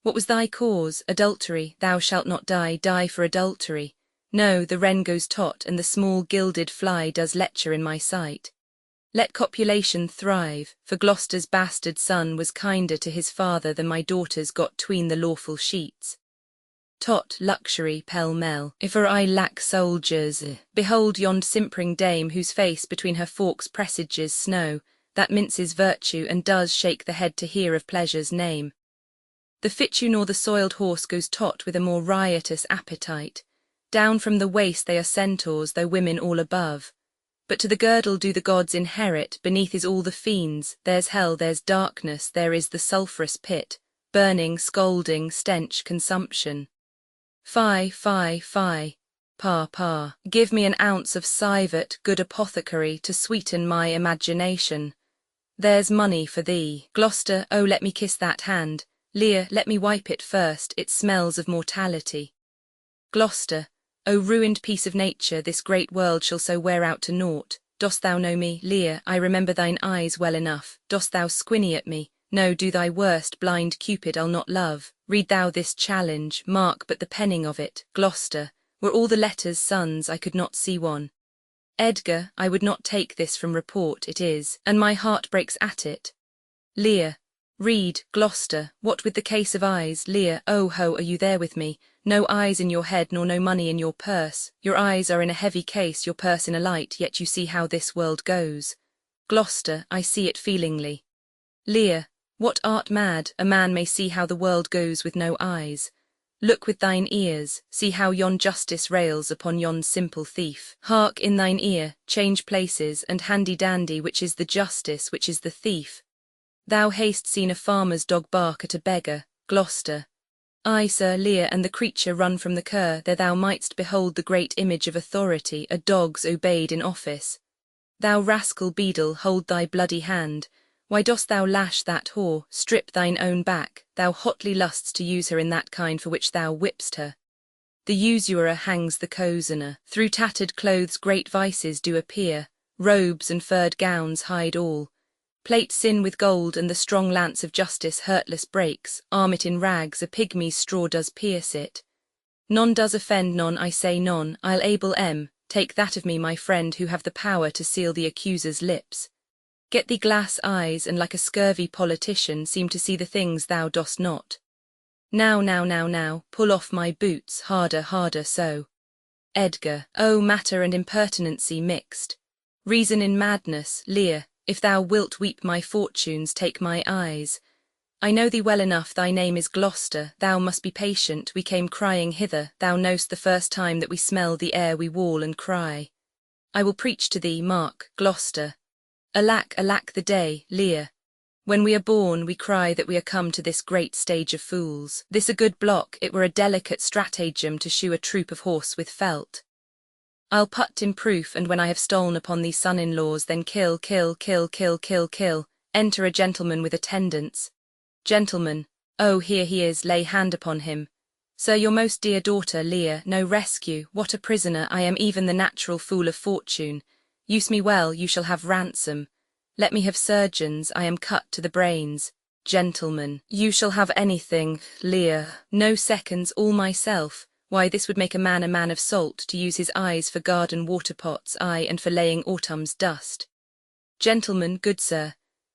What was thy cause? Adultery, thou shalt not die, die for adultery. No, the wren goes tot, and the small gilded fly does lecher in my sight. Let copulation thrive, for Gloucester's bastard son was kinder to his father than my daughters got 'tween the lawful sheets. Tot, luxury, pell-mell, if her eye lack soldiers, behold yond simpering dame whose face between her forks presages snow, that minces virtue and does shake the head to hear of pleasure's name. The fitu nor the soiled horse goes tot with a more riotous appetite. Down from the waist they are centaurs, though women all above. But to the girdle do the gods inherit, beneath is all the fiends, there's hell, there's darkness, there is the sulphurous pit, burning, scalding, stench, consumption. Fie, fie, fie. Pa, give me an ounce of civet, good apothecary, to sweeten my imagination. There's money for thee. Gloucester, oh let me kiss that hand. Lear, let me wipe it first, it smells of mortality. Gloucester, O ruined piece of nature, this great world shall so wear out to naught. Dost thou know me? Lear, I remember thine eyes well enough. Dost thou squinny at me? No, do thy worst, blind Cupid, I'll not love. Read thou this challenge, mark but the penning of it. Gloucester, were all the letters suns, I could not see one. Edgar, I would not take this from report, it is, and my heart breaks at it. Lear, read, Gloucester, what with the case of eyes? Lear, oh ho, are you there with me? No eyes in your head, nor no money in your purse. Your eyes are in a heavy case, your purse in a light, yet you see how this world goes. Gloucester, I see it feelingly. Lear, what art mad? A man may see how the world goes with no eyes. Look with thine ears, see how yon justice rails upon yon simple thief. Hark in thine ear, change places, and handy-dandy, which is the justice, which is the thief. Thou hast seen a farmer's dog bark at a beggar, Gloucester. Ay, sir, Lear, and the creature run from the cur, there thou mightst behold the great image of authority, a dog's obeyed in office. Thou rascal beadle, hold thy bloody hand. Why dost thou lash that whore? Strip thine own back, thou hotly lusts to use her in that kind for which thou whipst her. The usurer hangs the cozener. Through tattered clothes great vices do appear, robes and furred gowns hide all. Plate sin with gold, and the strong lance of justice hurtless breaks, arm it in rags, a pygmy's straw does pierce it. None does offend, none, I say none, I'll able take that of me, my friend, who have the power to seal the accuser's lips. Get thee glass eyes, and like a scurvy politician seem to see the things thou dost not. Now, pull off my boots, harder, so. Edgar, oh matter and impertinency mixed. Reason in madness, Lear. If thou wilt weep my fortunes, take my eyes. I know thee well enough, thy name is Gloucester, thou must be patient, we came crying hither, thou know'st the first time that we smell the air we waul and cry. I will preach to thee, mark, Gloucester. Alack, alack the day, Lear. When we are born, we cry that we are come to this great stage of fools. This a good block, it were a delicate stratagem to shoe a troop of horse with felt. I'll put in proof, and when I have stolen upon these son-in-laws, then kill, kill, kill, kill, kill, kill. Enter a gentleman with attendants. Gentleman, oh, here he is, lay hand upon him. Sir, your most dear daughter, Lear, no rescue, what a prisoner, I am even the natural fool of fortune. Use me well, you shall have ransom. Let me have surgeons, I am cut to the brains. Gentleman, you shall have anything. Lear, no seconds, all myself. Why, this would make a man of salt, to use his eyes for garden water-pots, aye, and for laying autumn's dust. Gentleman, good sir.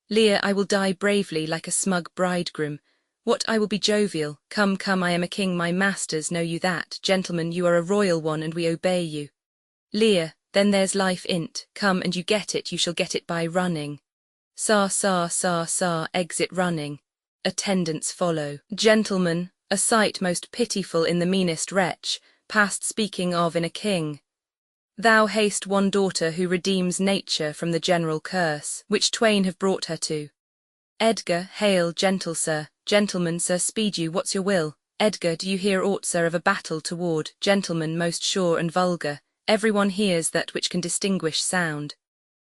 Lear, I will die bravely, like a smug bridegroom. What, I will be jovial. Come, come, I am a king, my masters, know you that. Gentlemen, you are a royal one, and we obey you. Lear, then there's life in't. Come, and you get it, you shall get it by running. Sa, sa, sa, sa, exit running. Attendants follow. Gentlemen, a sight most pitiful in the meanest wretch, past speaking of in a king. Thou hast one daughter who redeems nature from the general curse, which twain have brought her to. Edgar, hail, gentle sir. Gentleman, sir, speed you, what's your will? Edgar, do you hear aught, sir, of a battle toward? Gentleman, most sure and vulgar. Every one hears that which can distinguish sound.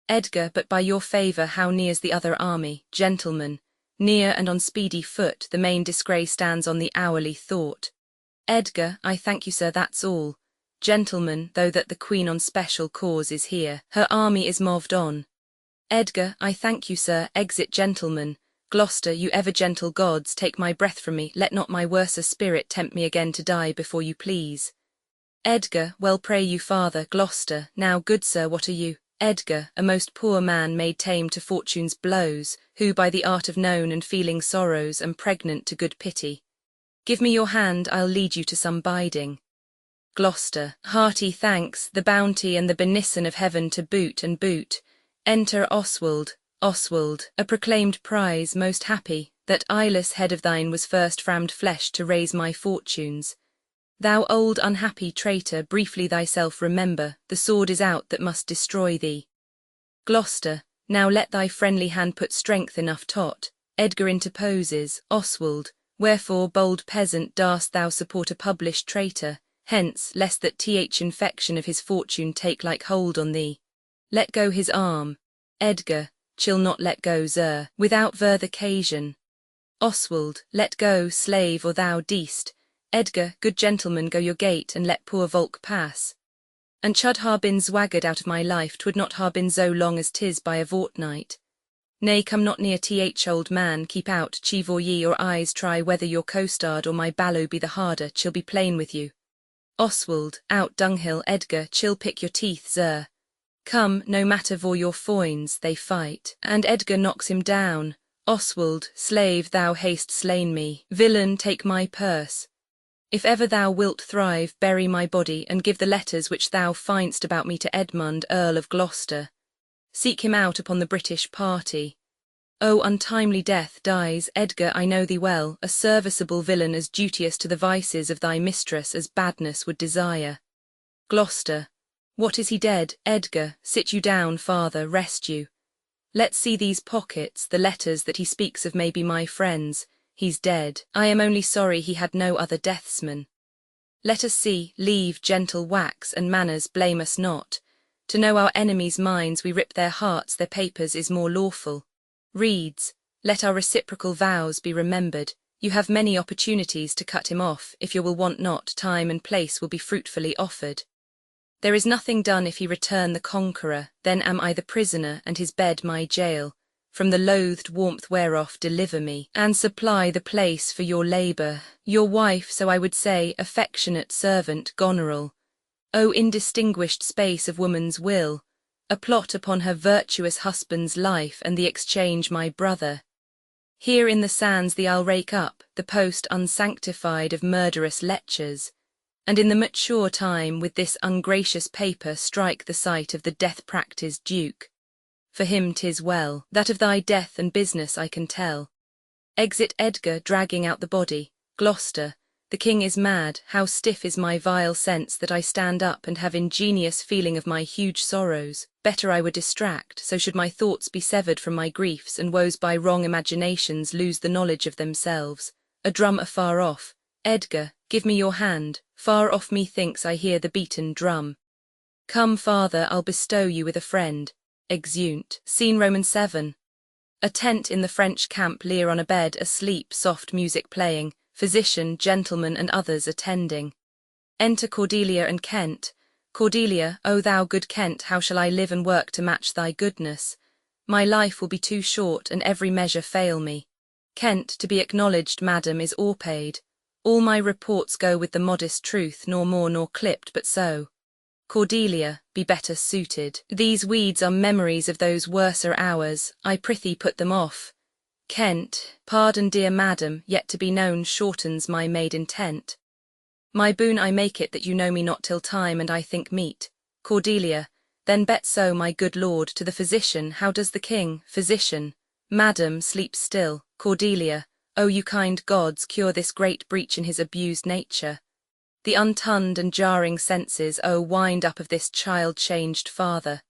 Edgar, but by your favour, how near's the other army? Gentleman, near and on speedy foot, the main disgrace stands on the hourly thought. Edgar, I thank you, sir, that's all. Gentleman, though that the Queen on special cause is here, her army is moved on. Edgar, I thank you, sir, exit gentleman. Gloucester, you ever gentle gods, take my breath from me, let not my worser spirit tempt me again to die before you please. Edgar, well pray you father. Gloucester, now good sir, what are you? Edgar, a most poor man made tame to fortune's blows, who by the art of known and feeling sorrows am pregnant to good pity. Give me your hand, I'll lead you to some biding. Gloucester, hearty thanks, the bounty and the benison of heaven to boot and boot. Enter Oswald. Oswald, a proclaimed prize, most happy, that eyeless head of thine was first frammed flesh to raise my fortunes. Thou old unhappy traitor, briefly thyself remember, the sword is out that must destroy thee. Gloucester, now let thy friendly hand put strength enough tot. Edgar interposes, Oswald, wherefore, bold peasant, darst thou support a published traitor? Hence, lest that infection of his fortune take like hold on thee. Let go his arm. Edgar, chill not let go, sir, without further occasion. Oswald, let go, slave, or thou deest. Edgar, good gentleman, go your gate, and let poor Volk pass. And chud har been zwaggered out of my life, 'twould not har been so long as 'tis by a fortnight. Nay, come not near old man, keep out, chiv or ye, or eyes try whether your costard or my ballow be the harder, chill be plain with you. Oswald, out dunghill. Edgar, chill pick your teeth, sir. Come, no matter for your foins, they fight, and Edgar knocks him down. Oswald, slave, thou hast slain me. Villain, take my purse. If ever thou wilt thrive, bury my body, and give the letters which thou find'st about me to Edmund, Earl of Gloucester. Seek him out upon the British party. O untimely death, dies, Edgar, I know thee well, a serviceable villain, as duteous to the vices of thy mistress as badness would desire. Gloucester, what is he dead? Edgar, sit you down, father, rest you. Let's see these pockets, the letters that he speaks of may be my friends. He's dead. I am only sorry he had no other deathsman. Let us see, leave gentle wax and manners, blame us not. To know our enemies' minds, we rip their hearts, their papers is more lawful. Reads, let our reciprocal vows be remembered. You have many opportunities to cut him off, if you will want not, time and place will be fruitfully offered. There is nothing done if he return the conqueror, then am I the prisoner, and his bed my jail. From the loathed warmth whereof deliver me, and supply the place for your labour. Your wife, so I would say, affectionate servant, Goneril. O indistinguished space of woman's will, a plot upon her virtuous husband's life, and the exchange my brother. Here in the sands the I'll rake up, the post unsanctified of murderous lechers, and in the mature time with this ungracious paper strike the sight of the death-practised duke. For him 'tis well, that of thy death and business I can tell. Exit Edgar, dragging out the body. Gloucester, The king is mad, how stiff is my vile sense that I stand up and have ingenious feeling of my huge sorrows. Better I would distract, so should my thoughts be severed from my griefs, and woes by wrong imaginations lose the knowledge of themselves. A drum afar off. Edgar, give me your hand, far off methinks I hear the beaten drum. Come, father, I'll bestow you with a friend. Exeunt. Scene Roman 7. A tent in the French camp, Lear on a bed, asleep, soft music playing, physician, gentlemen, and others attending. Enter Cordelia and Kent. Cordelia, O thou good Kent, how shall I live and work to match thy goodness? My life will be too short, and every measure fail me. Kent, to be acknowledged, madam, is o'erpaid. All my reports go with the modest truth, nor more nor clipped, but so. Cordelia, be better suited. These weeds are memories of those worser hours, I prithee put them off. Kent, pardon, dear madam, yet to be known shortens my made intent. My boon I make it that you know me not till time and I think meet. Cordelia, then bet so, my good lord, to the physician. How does the king? Physician, madam, sleep still. Cordelia, O you kind gods, cure this great breach in his abused nature. The untunned and jarring senses, O wind up of this child-changed father.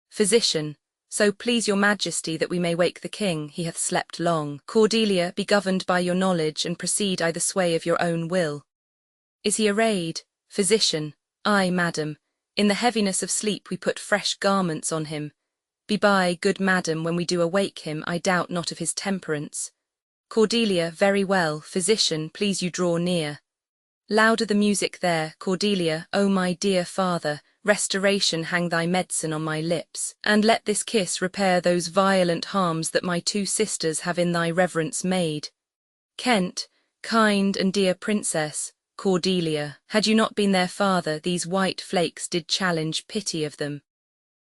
Physician, so please your majesty that we may wake the king, he hath slept long. Cordelia, be governed by your knowledge, and proceed I the sway of your own will. Is he arrayed? Physician, aye, madam, in the heaviness of sleep we put fresh garments on him. Be by, good madam, when we do awake him, I doubt not of his temperance. Cordelia, very well. Physician, please you draw near. Louder the music there. Cordelia, O my dear father, restoration hang thy medicine on my lips, and let this kiss repair those violent harms that my two sisters have in thy reverence made. Kent, kind and dear princess. Cordelia, had you not been their father, these white flakes did challenge pity of them.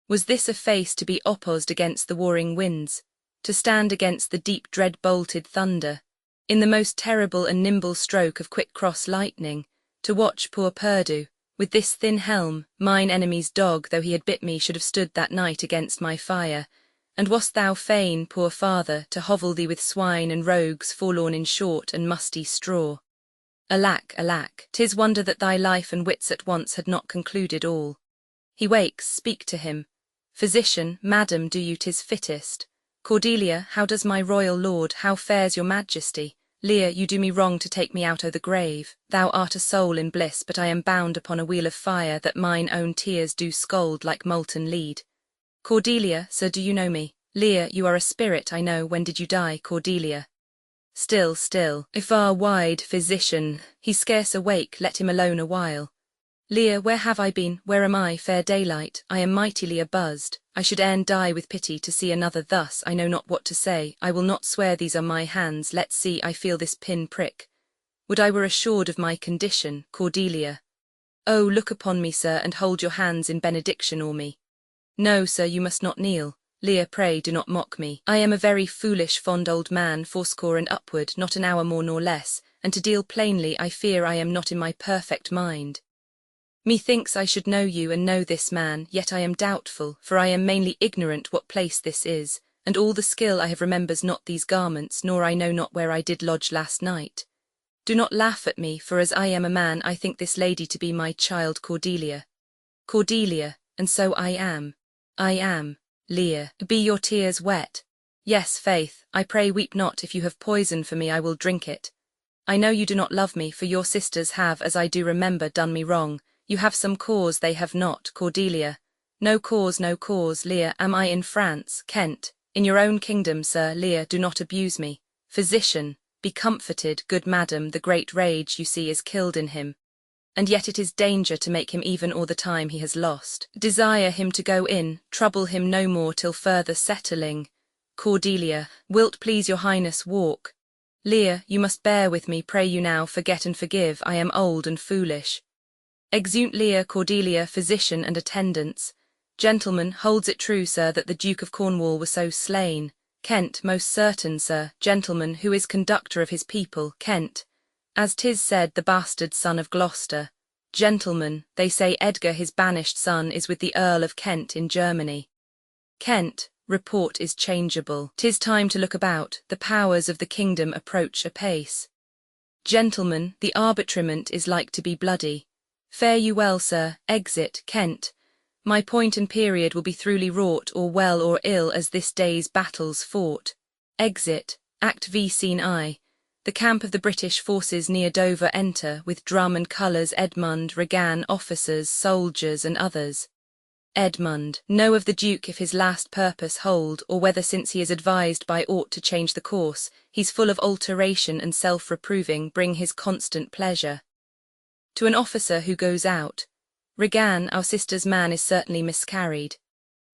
Was this a face to be opposed against the warring winds, to stand against the deep dread-bolted thunder, in the most terrible and nimble stroke of quick cross lightning, to watch poor Perdue, with this thin helm, mine enemy's dog, though he had bit me, should have stood that night against my fire, and wast thou fain, poor father, to hovel thee with swine and rogues forlorn in short and musty straw? Alack, alack, 'tis wonder that thy life and wits at once had not concluded all. He wakes, speak to him. Physician, madam, do you 'tis fittest. Cordelia, how does my royal lord, how fares your majesty? Lear, you do me wrong to take me out o' the grave. Thou art a soul in bliss, but I am bound upon a wheel of fire that mine own tears do scald like molten lead. Cordelia, sir, do you know me? Lear, you are a spirit, I know. When did you die, Cordelia? Still, still, far wide. Physician, he's scarce awake, let him alone a while. Lear, where have I been? Where am I, fair daylight? I am mightily abuzzed. I should e'en die with pity to see another thus. I know not what to say. I will not swear these are my hands. Let's see, I feel this pin prick. Would I were assured of my condition, Cordelia. Oh, look upon me, sir, and hold your hands in benediction o'er me. No, sir, you must not kneel. Lear, pray do not mock me. I am a very foolish, fond old man, fourscore and upward, not an hour more nor less, and to deal plainly, I fear I am not in my perfect mind. Methinks I should know you and know this man, yet I am doubtful, for I am mainly ignorant what place this is, and all the skill I have remembers not these garments, nor I know not where I did lodge last night. Do not laugh at me, for as I am a man, I think this lady to be my child Cordelia. Cordelia, and so I am. I am. Lear, be your tears wet? Yes, faith, I pray weep not. If you have poison for me, I will drink it. I know you do not love me, for your sisters have, as I do remember, done me wrong. You have some cause, they have not. Cordelia, no cause, no cause. Lear, am I in France? Kent, in your own kingdom, sir. Lear, do not abuse me. Physician, be comforted, good madam, the great rage, you see, is killed in him. And yet it is danger to make him even all the time he has lost. Desire him to go in, trouble him no more till further settling. Cordelia, wilt please your highness walk? Lear, you must bear with me, pray you now, forget and forgive, I am old and foolish. Exeunt Lear, Cordelia, physician and attendants. Gentleman, holds it true, sir, that the Duke of Cornwall was so slain? Kent, most certain, sir. Gentleman, who is conductor of his people? Kent, as 'tis said, the bastard son of Gloucester. Gentlemen, they say Edgar his banished son is with the Earl of Kent in Germany. Kent, report is changeable. 'Tis time to look about, the powers of the kingdom approach apace. Gentlemen, the arbitrament is like to be bloody. Fare you well, sir, exit, Kent. My point and period will be throughly wrought, or well or ill as this day's battles fought. Exit, Act V Scene I. The camp of the British forces near Dover enter, with drum and colours Edmund, Regan, officers, soldiers and others. Edmund, know of the Duke if his last purpose hold, or whether since he is advised by aught to change the course, he's full of alteration and self-reproving bring his constant pleasure. To an officer who goes out, Regan, our sister's man is certainly miscarried.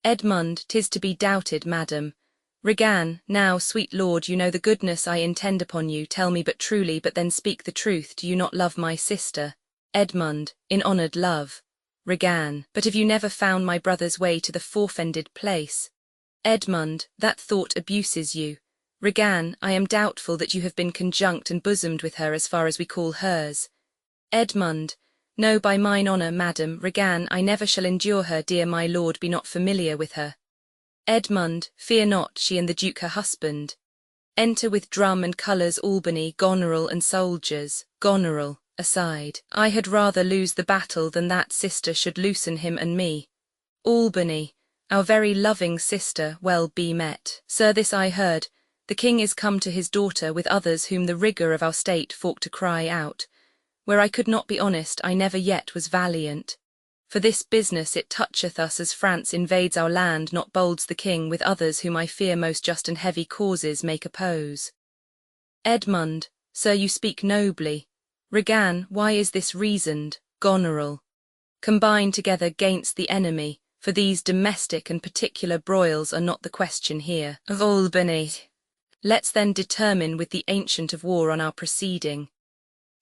Edmund, 'tis to be doubted, madam. Regan, now, sweet lord, you know the goodness I intend upon you, tell me but truly, but then speak the truth, do you not love my sister? Edmund, in honoured love. Regan, but have you never found my brother's way to the forfended place? Edmund, that thought abuses you. Regan, I am doubtful that you have been conjunct and bosomed with her as far as we call hers. Edmund, no, by mine honour, madam. Regan, I never shall endure her, dear my lord, be not familiar with her. Edmund, fear not, she and the Duke her husband. Enter with drum and colours Albany, Goneril and soldiers. Goneril, aside, I had rather lose the battle than that sister should loosen him and me. Albany, our very loving sister, well be met. Sir, this I heard, the king is come to his daughter with others whom the rigour of our state fork to cry out. Where I could not be honest, I never yet was valiant. For this business it toucheth us as France invades our land, not bolds the king with others whom I fear most just and heavy causes make oppose. Edmund, sir, you speak nobly. Regan, why is this reasoned? Goneril, combine together gainst the enemy, for these domestic and particular broils are not the question here. Of Albany, let's then determine with the ancient of war on our proceeding.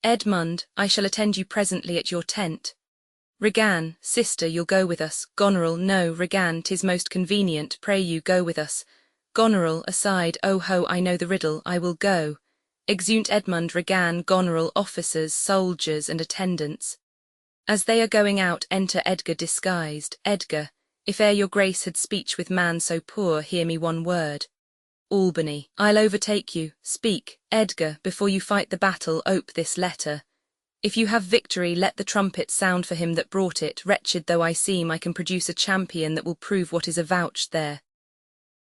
Edmund, I shall attend you presently at your tent. Regan, sister, you'll go with us. Goneril, no, Regan, 'tis most convenient, pray you go with us. Goneril, aside, oh ho, I know the riddle, I will go. Exeunt Edmund, Regan, Goneril, officers, soldiers, and attendants. As they are going out, enter Edgar disguised. Edgar, if e'er your grace had speech with man so poor, hear me one word. Albany, I'll overtake you, speak. Edgar, before you fight the battle, ope this letter. If you have victory, let the trumpet sound for him that brought it. Wretched though I seem, I can produce a champion that will prove what is avouched there.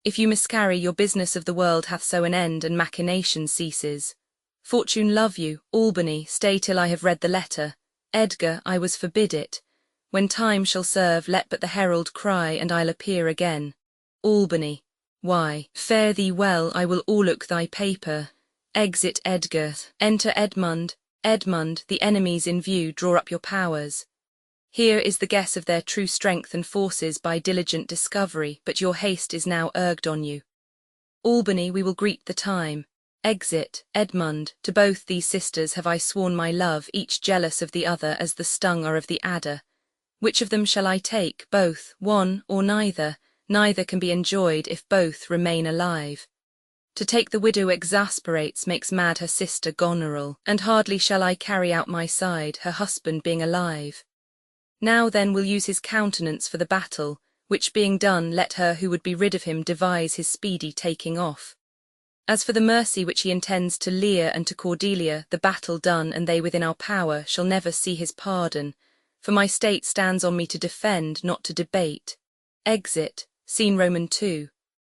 If you miscarry, your business of the world hath so an end, and machination ceases. Fortune love you. Albany, stay till I have read the letter. Edgar, I was forbid it. When time shall serve, let but the herald cry, and I'll appear again. Albany, why, fare thee well, I will o'erlook thy paper. Exit Edgar. Enter Edmund. Edmund, the enemies in view, draw up your powers. Here is the guess of their true strength and forces by diligent discovery, but your haste is now urged on you. Albany, we will greet the time. Exit, Edmund, to both these sisters have I sworn my love, each jealous of the other as the stung are of the adder. Which of them shall I take, both, one, or neither? Neither can be enjoyed if both remain alive. To take the widow exasperates, makes mad her sister Goneril, and hardly shall I carry out my side, her husband being alive. Now then we'll use his countenance for the battle, which being done, let her who would be rid of him devise his speedy taking off. As for the mercy which he intends to Lear and to Cordelia, the battle done and they within our power, shall never see his pardon, for my state stands on me to defend, not to debate. Exit, Scene Roman II.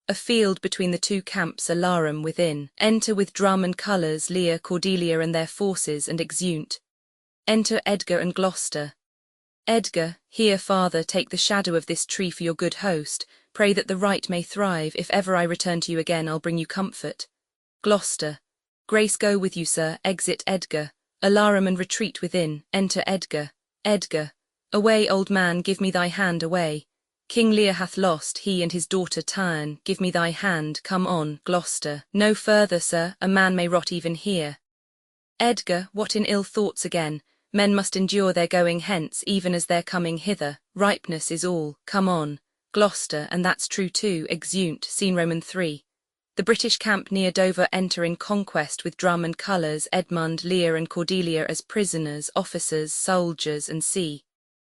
A field between the two camps, alarum within. Enter with drum and colours Lear, Cordelia and their forces, and exeunt. Enter Edgar and Gloucester. Edgar, here, father, take the shadow of this tree for your good host. Pray that the right may thrive. If ever I return to you again, I'll bring you comfort. Gloucester. Grace go with you, sir. Exit Edgar. Alarum and retreat within. Enter Edgar. Edgar. Away, old man, give me thy hand, away. King Lear hath lost, he and his daughter ta'en. Give me thy hand, come on. Gloucester. No further, sir, a man may rot even here. Edgar, what in ill thoughts again? Men must endure their going hence, even as their coming hither. Ripeness is all, come on. Gloucester, and that's true too. Exeunt, Scene Roman III. The British camp near Dover enter in conquest with drum and colours, Edmund, Lear and Cordelia as prisoners, officers, soldiers, and see.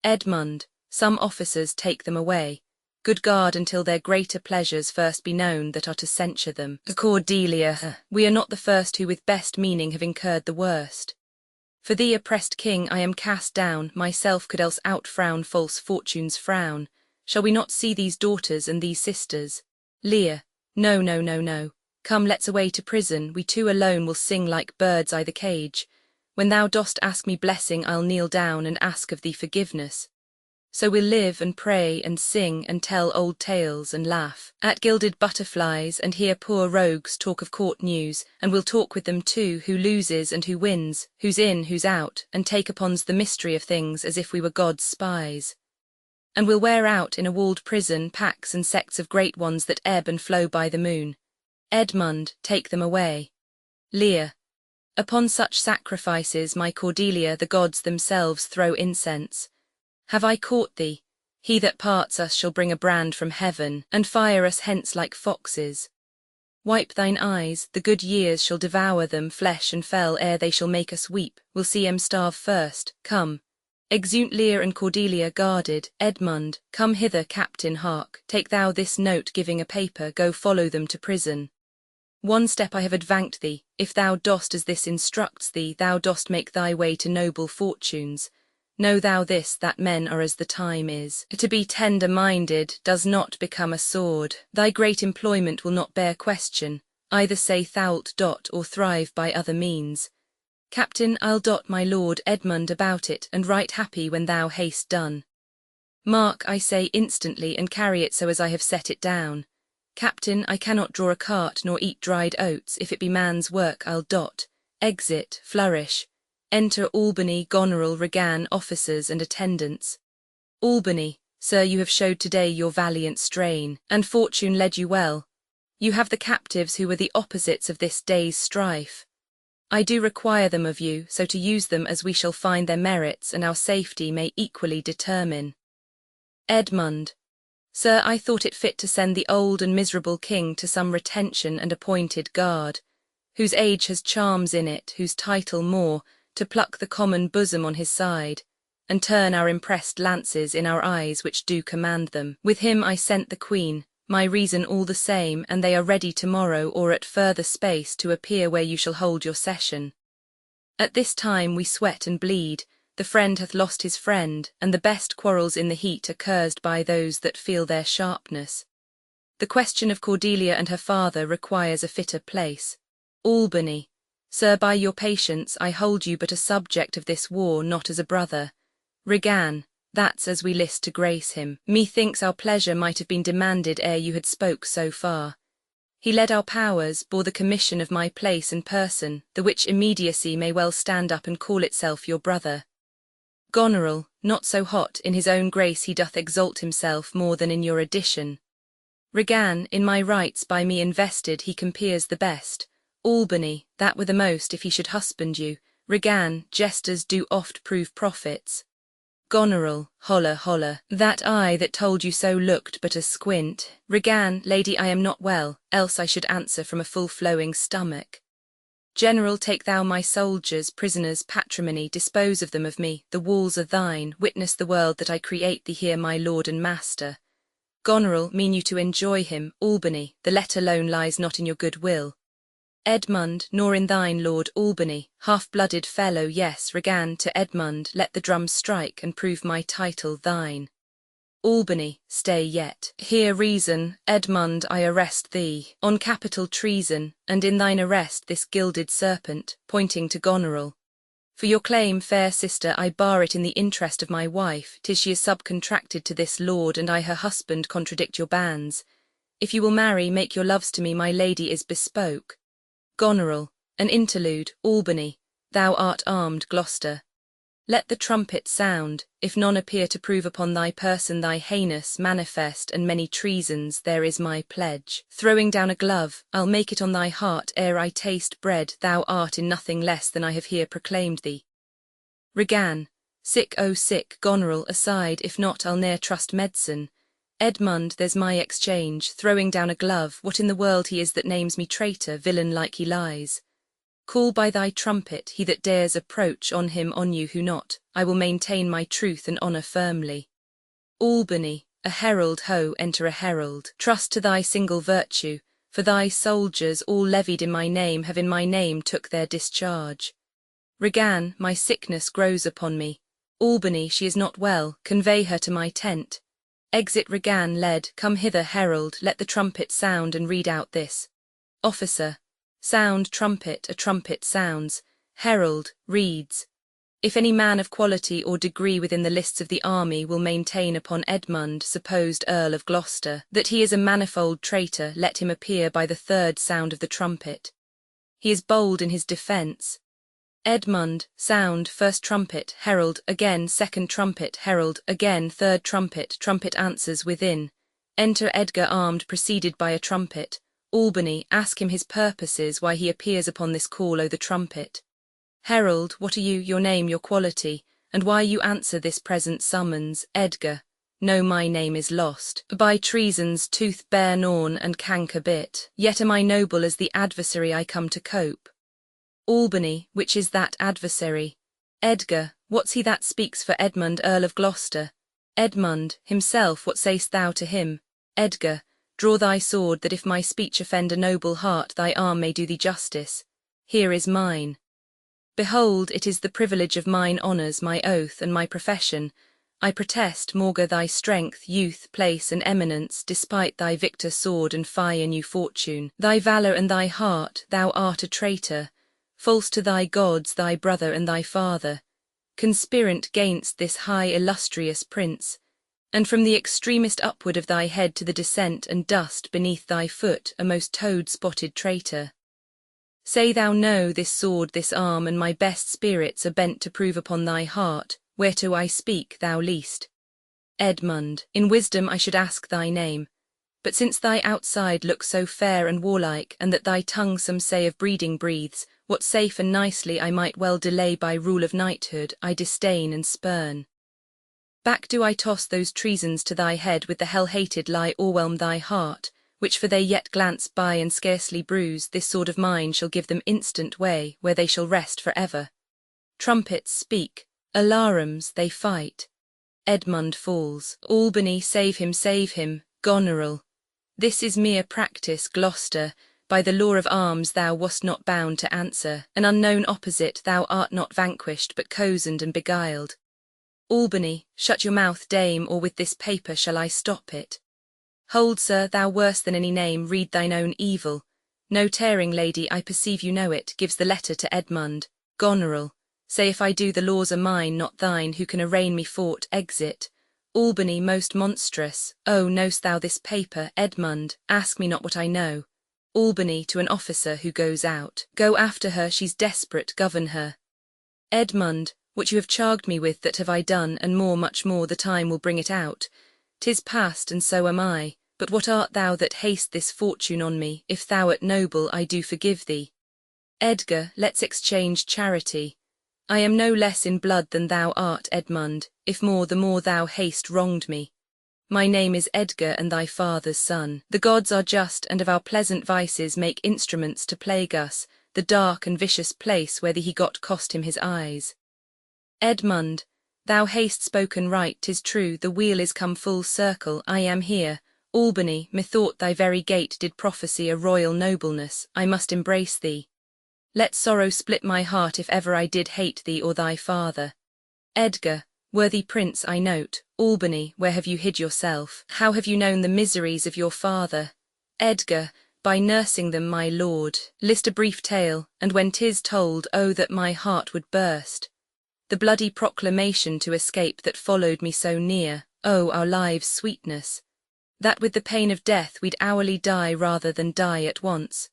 Edmund, some officers take them away. Good guard until their greater pleasures first be known that are to censure them. Cordelia, we are not the first who with best meaning have incurred the worst. For thee, oppressed king, I am cast down, myself could else outfrown false fortune's frown. Shall we not see these daughters and these sisters? Lear, no, no, no, no. Come, let's away to prison, we two alone will sing like birds i' the cage. When thou dost ask me blessing, I'll kneel down and ask of thee forgiveness. So we'll live and pray and sing and tell old tales and laugh at gilded butterflies and hear poor rogues talk of court news, and we'll talk with them too, who loses and who wins, who's in, who's out, and take upon's the mystery of things as if we were God's spies. And we'll wear out in a walled prison packs and sects of great ones that ebb and flow by the moon. Edmund, take them away. Lear, upon such sacrifices, my Cordelia, the gods themselves throw incense. Have I caught thee? He that parts us shall bring a brand from heaven, and fire us hence like foxes. Wipe thine eyes, the good years shall devour them, flesh and fell, ere they shall make us weep, we'll see 'em starve first, come. Exeunt Lear and Cordelia guarded. Edmund, come hither, captain, hark, take thou this note giving a paper, go follow them to prison. One step I have advanced thee, if thou dost as this instructs thee, thou dost make thy way to noble fortunes. Know thou this, that men are as the time is. To be tender-minded does not become a sword. Thy great employment will not bear question. Either say thou'lt dot or thrive by other means. Captain, I'll dot my lord Edmund about it, and right happy when thou hast done. Mark, I say instantly, and carry it so as I have set it down. Captain, I cannot draw a cart nor eat dried oats. If it be man's work, I'll dot. Exit, flourish. Enter Albany, Goneril, Regan, officers and attendants. Albany, sir, you have showed today your valiant strain, and fortune led you well. You have the captives who were the opposites of this day's strife. I do require them of you, so to use them as we shall find their merits and our safety may equally determine. Edmund, sir, I thought it fit to send the old and miserable king to some retention and appointed guard, whose age has charms in it, whose title more, to pluck the common bosom on his side, and turn our impressed lances in our eyes which do command them. With him I sent the queen, my reason all the same, and they are ready tomorrow or at further space to appear where you shall hold your session. At this time we sweat and bleed, the friend hath lost his friend, and the best quarrels in the heat are cursed by those that feel their sharpness. The question of Cordelia and her father requires a fitter place. Albany, sir, by your patience I hold you but a subject of this war, not as a brother. Regan, that's as we list to grace him. Methinks our pleasure might have been demanded ere you had spoke so far. He led our powers, bore the commission of my place and person, the which immediacy may well stand up and call itself your brother. Goneril, not so hot, in his own grace he doth exalt himself more than in your addition. Regan, in my rights by me invested he compeers the best. Albany, that were the most if he should husband you. Regan, jesters do oft prove prophets. Goneril, holla, holla, that eye that told you so looked but a squint. Regan, lady, I am not well, else I should answer from a full-flowing stomach. General, take thou my soldiers, prisoners, patrimony, dispose of them of me, the walls are thine, witness the world that I create thee here my lord and master. Goneril, mean you to enjoy him? Albany, the let alone lies not in your good will. Edmund, nor in thine, Lord Albany, half-blooded fellow, yes. Regan, to Edmund, let the drums strike, and prove my title thine. Albany, stay yet. Hear reason. Edmund, I arrest thee, on capital treason, and in thine arrest this gilded serpent, pointing to Goneril. For your claim, fair sister, I bar it in the interest of my wife, 'tis she is subcontracted to this lord, and I her husband contradict your bans. If you will marry, make your loves to me, my lady is bespoke. Goneril, an interlude. Albany, thou art armed, Gloucester. Let the trumpet sound, if none appear to prove upon thy person thy heinous, manifest, and many treasons, there is my pledge. Throwing down a glove, I'll make it on thy heart ere I taste bread, thou art in nothing less than I have here proclaimed thee. Regan, sick, oh sick. Goneril, aside, if not I'll ne'er trust medicine. Edmund, there's my exchange, throwing down a glove, what in the world he is that names me traitor, villain like he lies. Call by thy trumpet, he that dares approach, on him, on you who not, I will maintain my truth and honour firmly. Albany, A herald, ho, enter a herald. Trust to thy single virtue, for thy soldiers, all levied in my name, have in my name took their discharge. Regan, my sickness grows upon me. Albany, she is not well, convey her to my tent. Exit Regan led, come hither herald, let the trumpet sound and read out this. Officer, sound trumpet, a trumpet sounds. Herald, reads. If any man of quality or degree within the lists of the army will maintain upon Edmund, supposed Earl of Gloucester, that he is a manifold traitor, let him appear by the third sound of the trumpet. He is bold in his defence. Edmund, sound, first trumpet, herald, again, second trumpet, herald, again, third trumpet, trumpet answers within. Enter Edgar armed, preceded by a trumpet. Albany, ask him his purposes, why he appears upon this call o' the trumpet. Herald, what are you, your name, your quality, and why you answer this present summons? Edgar, no, my name is lost. By treason's tooth bare gnawn and canker bit, yet am I noble as the adversary I come to cope. Albany, which is that adversary? Edgar, what's he that speaks for Edmund, Earl of Gloucester? Edmund, himself, what say'st thou to him? Edgar, draw thy sword, that if my speech offend a noble heart, thy arm may do thee justice. Here is mine. Behold, it is the privilege of mine honours, my oath, and my profession. I protest, maugre thy strength, youth, place, and eminence, despite thy victor sword and fire new fortune, thy valour and thy heart, thou art a traitor, false to thy gods, thy brother and thy father, conspirant gainst this high illustrious prince, and from the extremest upward of thy head to the descent and dust beneath thy foot, a most toad-spotted traitor. Say thou no, this sword, this arm, and my best spirits are bent to prove upon thy heart, whereto I speak, thou least. Edmund, in wisdom I should ask thy name, but since thy outside looks so fair and warlike, and that thy tongue some say of breeding breathes, what safe and nicely I might well delay by rule of knighthood, I disdain and spurn. Back do I toss those treasons to thy head, with the hell-hated lie o'erwhelm thy heart, which for they yet glance by and scarcely bruise, this sword of mine shall give them instant way, where they shall rest for ever. Trumpets speak, alarums, they fight. Edmund falls. Albany, save him, Goneril. This is mere practice, Gloucester, by the law of arms thou wast not bound to answer, an unknown opposite, thou art not vanquished, but cozened and beguiled. Albany, shut your mouth, dame, or with this paper shall I stop it. Hold, sir, thou worse than any name, read thine own evil. No tearing, lady, I perceive you know it, gives the letter to Edmund. Goneril, say if I do, the laws are mine, not thine, who can arraign me for't. Exit. Albany, most monstrous. Oh, know'st thou this paper? Edmund, ask me not what I know. Albany, to an officer who goes out. Go after her, she's desperate, govern her. Edmund, what you have charged me with, that have I done, and more, much more, the time will bring it out. 'Tis past, and so am I, but what art thou that haste this fortune on me? If thou art noble, I do forgive thee. Edgar, let's exchange charity. I am no less in blood than thou art, Edmund, if more, the more thou hast wronged me. My name is Edgar, and thy father's son. The gods are just, and of our pleasant vices make instruments to plague us, the dark and vicious place where the he got cost him his eyes. Edmund, thou hast spoken right, 'tis true, the wheel is come full circle, I am here. Albany, methought thy very gait did prophesy a royal nobleness, I must embrace thee. Let sorrow split my heart if ever I did hate thee or thy father. Edgar, worthy prince, I note. Albany, where have you hid yourself? How have you known the miseries of your father? Edgar, by nursing them, my lord. List a brief tale, and when 'tis told, oh, that my heart would burst. The bloody proclamation to escape that followed me so near, oh, our lives' sweetness. That with the pain of death we'd hourly die rather than die at once.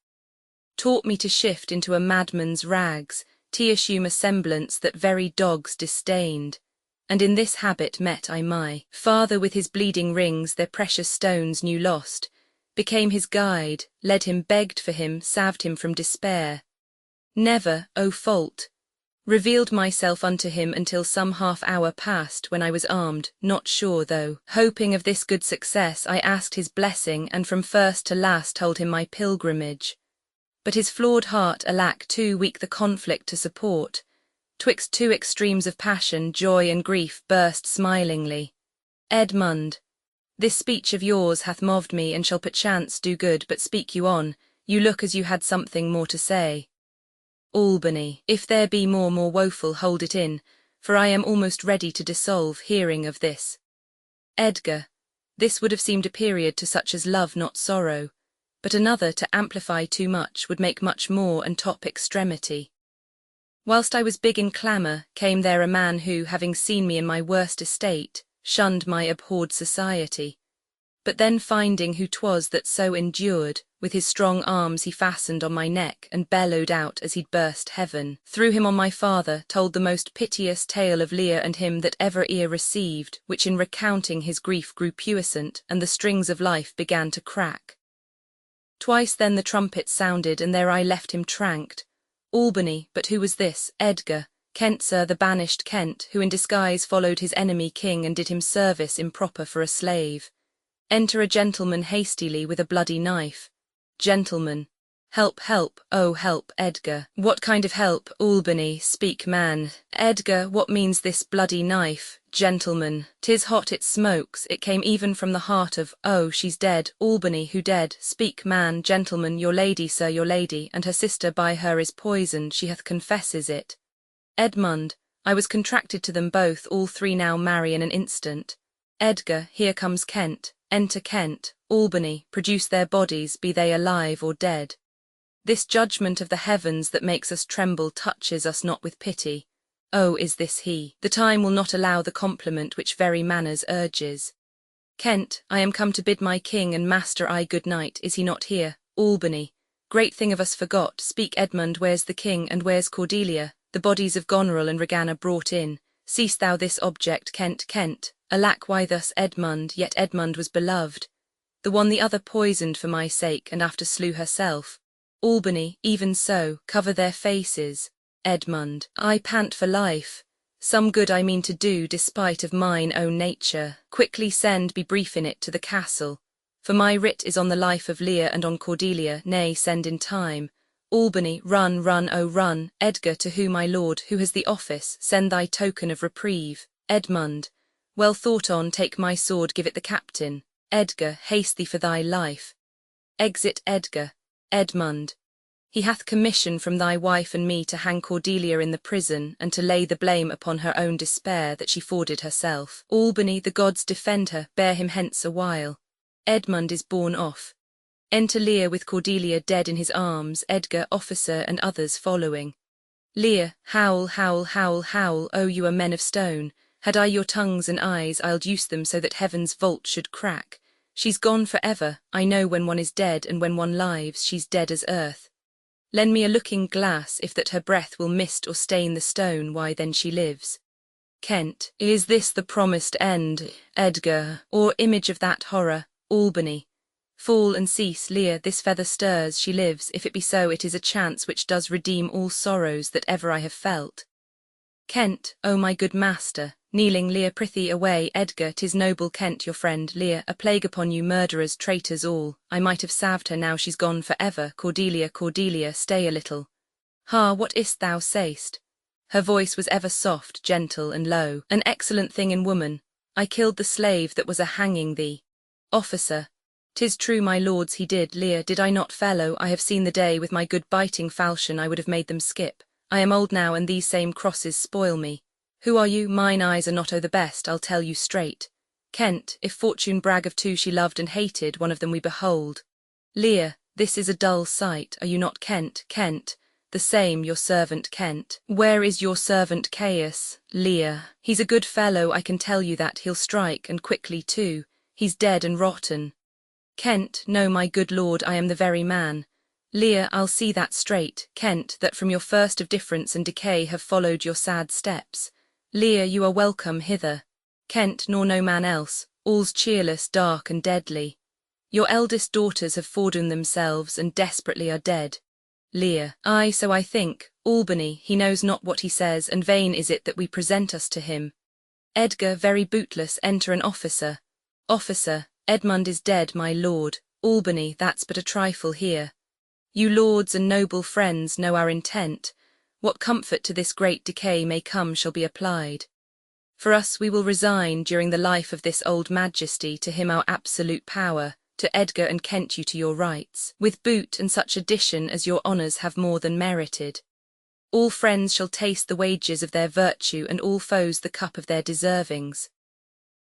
Taught me to shift into a madman's rags, to assume a semblance that very dogs disdained. And in this habit met I my father with his bleeding rings, their precious stones new lost, became his guide, led him, begged for him, salved him from despair. Never, O fault, revealed myself unto him until some half hour past, when I was armed, not sure though, hoping of this good success, I asked his blessing, and from first to last told him my pilgrimage. But his flawed heart, alack, too weak the conflict to support, twixt two extremes of passion, joy and grief, burst smilingly. Edmund, This speech of yours hath moved me, and shall perchance do good, but speak you on, you look as you had something more to say. Albany, if there be more woeful, hold it in, for I am almost ready to dissolve, hearing of this. Edgar, this would have seemed a period to such as love not sorrow, but another to amplify too much would make much more and top extremity. Whilst I was big in clamour, came there a man who, having seen me in my worst estate, shunned my abhorred society. But then finding who 'twas that so endured, with his strong arms he fastened on my neck, and bellowed out as he'd burst heaven, threw him on my father, told the most piteous tale of Lear and him that ever ear received, which in recounting his grief grew puissant, and the strings of life began to crack. Twice then the trumpet sounded, and there I left him tranked. Albany, but who was this? Edgar, Kent, sir, the banished Kent, who in disguise followed his enemy king and did him service improper for a slave. Enter a gentleman hastily with a bloody knife. Gentleman. Help, help, oh help, Edgar. What kind of help? Albany, speak man. Edgar, what means this bloody knife? Gentleman, 'tis hot, it smokes, it came even from the heart of, oh, she's dead. Albany, who dead? Speak man. Gentleman, your lady, sir, your lady, and her sister by her is poisoned, she hath confesses it. Edmund, I was contracted to them both, all three now marry in an instant. Edgar, here comes Kent. Enter Kent. Albany, produce their bodies, be they alive or dead. This judgment of the heavens that makes us tremble touches us not with pity. Oh, is this he? The time will not allow the compliment which very manners urges. Kent, I am come to bid my king and master I good night, is he not here? Albany, great thing of us forgot, speak Edmund, where's the king, and where's Cordelia? The bodies of Goneril and Regana brought in. Seest thou this object, Kent, Kent? Alack, why thus, Edmund? Yet Edmund was beloved. The one the other poisoned for my sake, and after slew herself. Albany, even so, cover their faces. Edmund, I pant for life. Some good I mean to do, despite of mine own nature. Quickly send, be brief in it, to the castle. For my writ is on the life of Lear and on Cordelia, nay, send in time. Albany, run, run, oh run. Edgar, to who, my lord, who has the office, send thy token of reprieve. Edmund, well thought on, take my sword, give it the captain. Edgar, haste thee for thy life. Exit Edgar. Edmund, he hath commission from thy wife and me to hang Cordelia in the prison, and to lay the blame upon her own despair that she forded herself. Albany, the gods defend her, bear him hence a while. Edmund is borne off. Enter Lear with Cordelia dead in his arms, Edgar, officer, and others following. Lear, howl, howl, howl, howl, oh you are men of stone. Had I your tongues and eyes, I'ld use them so that heaven's vault should crack. She's gone for ever, I know when one is dead, and when one lives, she's dead as earth. Lend me a looking glass, if that her breath will mist or stain the stone, why then she lives. Kent, is this the promised end, Edgar, or image of that horror? Albany, fall and cease, Lear, this feather stirs, she lives, if it be so it is a chance which does redeem all sorrows that ever I have felt. Kent, O my good master, kneeling, Lear, prithee away. Edgar, 'tis noble Kent your friend. Lear, a plague upon you murderers, traitors all, I might have salved her, now she's gone for ever. Cordelia, Cordelia, stay a little. Ha, what is't thou say'st? Her voice was ever soft, gentle, and low, an excellent thing in woman. I killed the slave that was a hanging thee. Officer, 'tis true my lords he did. Lear, did I not, fellow? I have seen the day, with my good biting falchion I would have made them skip. I am old now, and these same crosses spoil me. Who are you? Mine eyes are not o' the best, I'll tell you straight. Kent, if fortune brag of two she loved and hated, one of them we behold. Lear, this is a dull sight, are you not Kent? Kent, the same, your servant Kent. Where is your servant Caius? Lear, he's a good fellow, I can tell you that, he'll strike, and quickly too. He's dead and rotten. Kent, no, my good lord, I am the very man. Lear, I'll see that straight. Kent, that from your first of difference and decay have followed your sad steps. Lear, you are welcome hither. Kent, nor no man else, all's cheerless, dark, and deadly. Your eldest daughters have fordone themselves, and desperately are dead. Lear, aye, so I think. Albany, he knows not what he says, and vain is it that we present us to him. Edgar, very bootless, enter an officer. Officer, Edmund is dead, my lord. Albany, that's but a trifle here. You lords and noble friends know our intent. What comfort to this great decay may come shall be applied. For us we will resign during the life of this old majesty to him our absolute power, to Edgar and Kent you to your rights, with boot and such addition as your honours have more than merited. All friends shall taste the wages of their virtue, and all foes the cup of their deservings.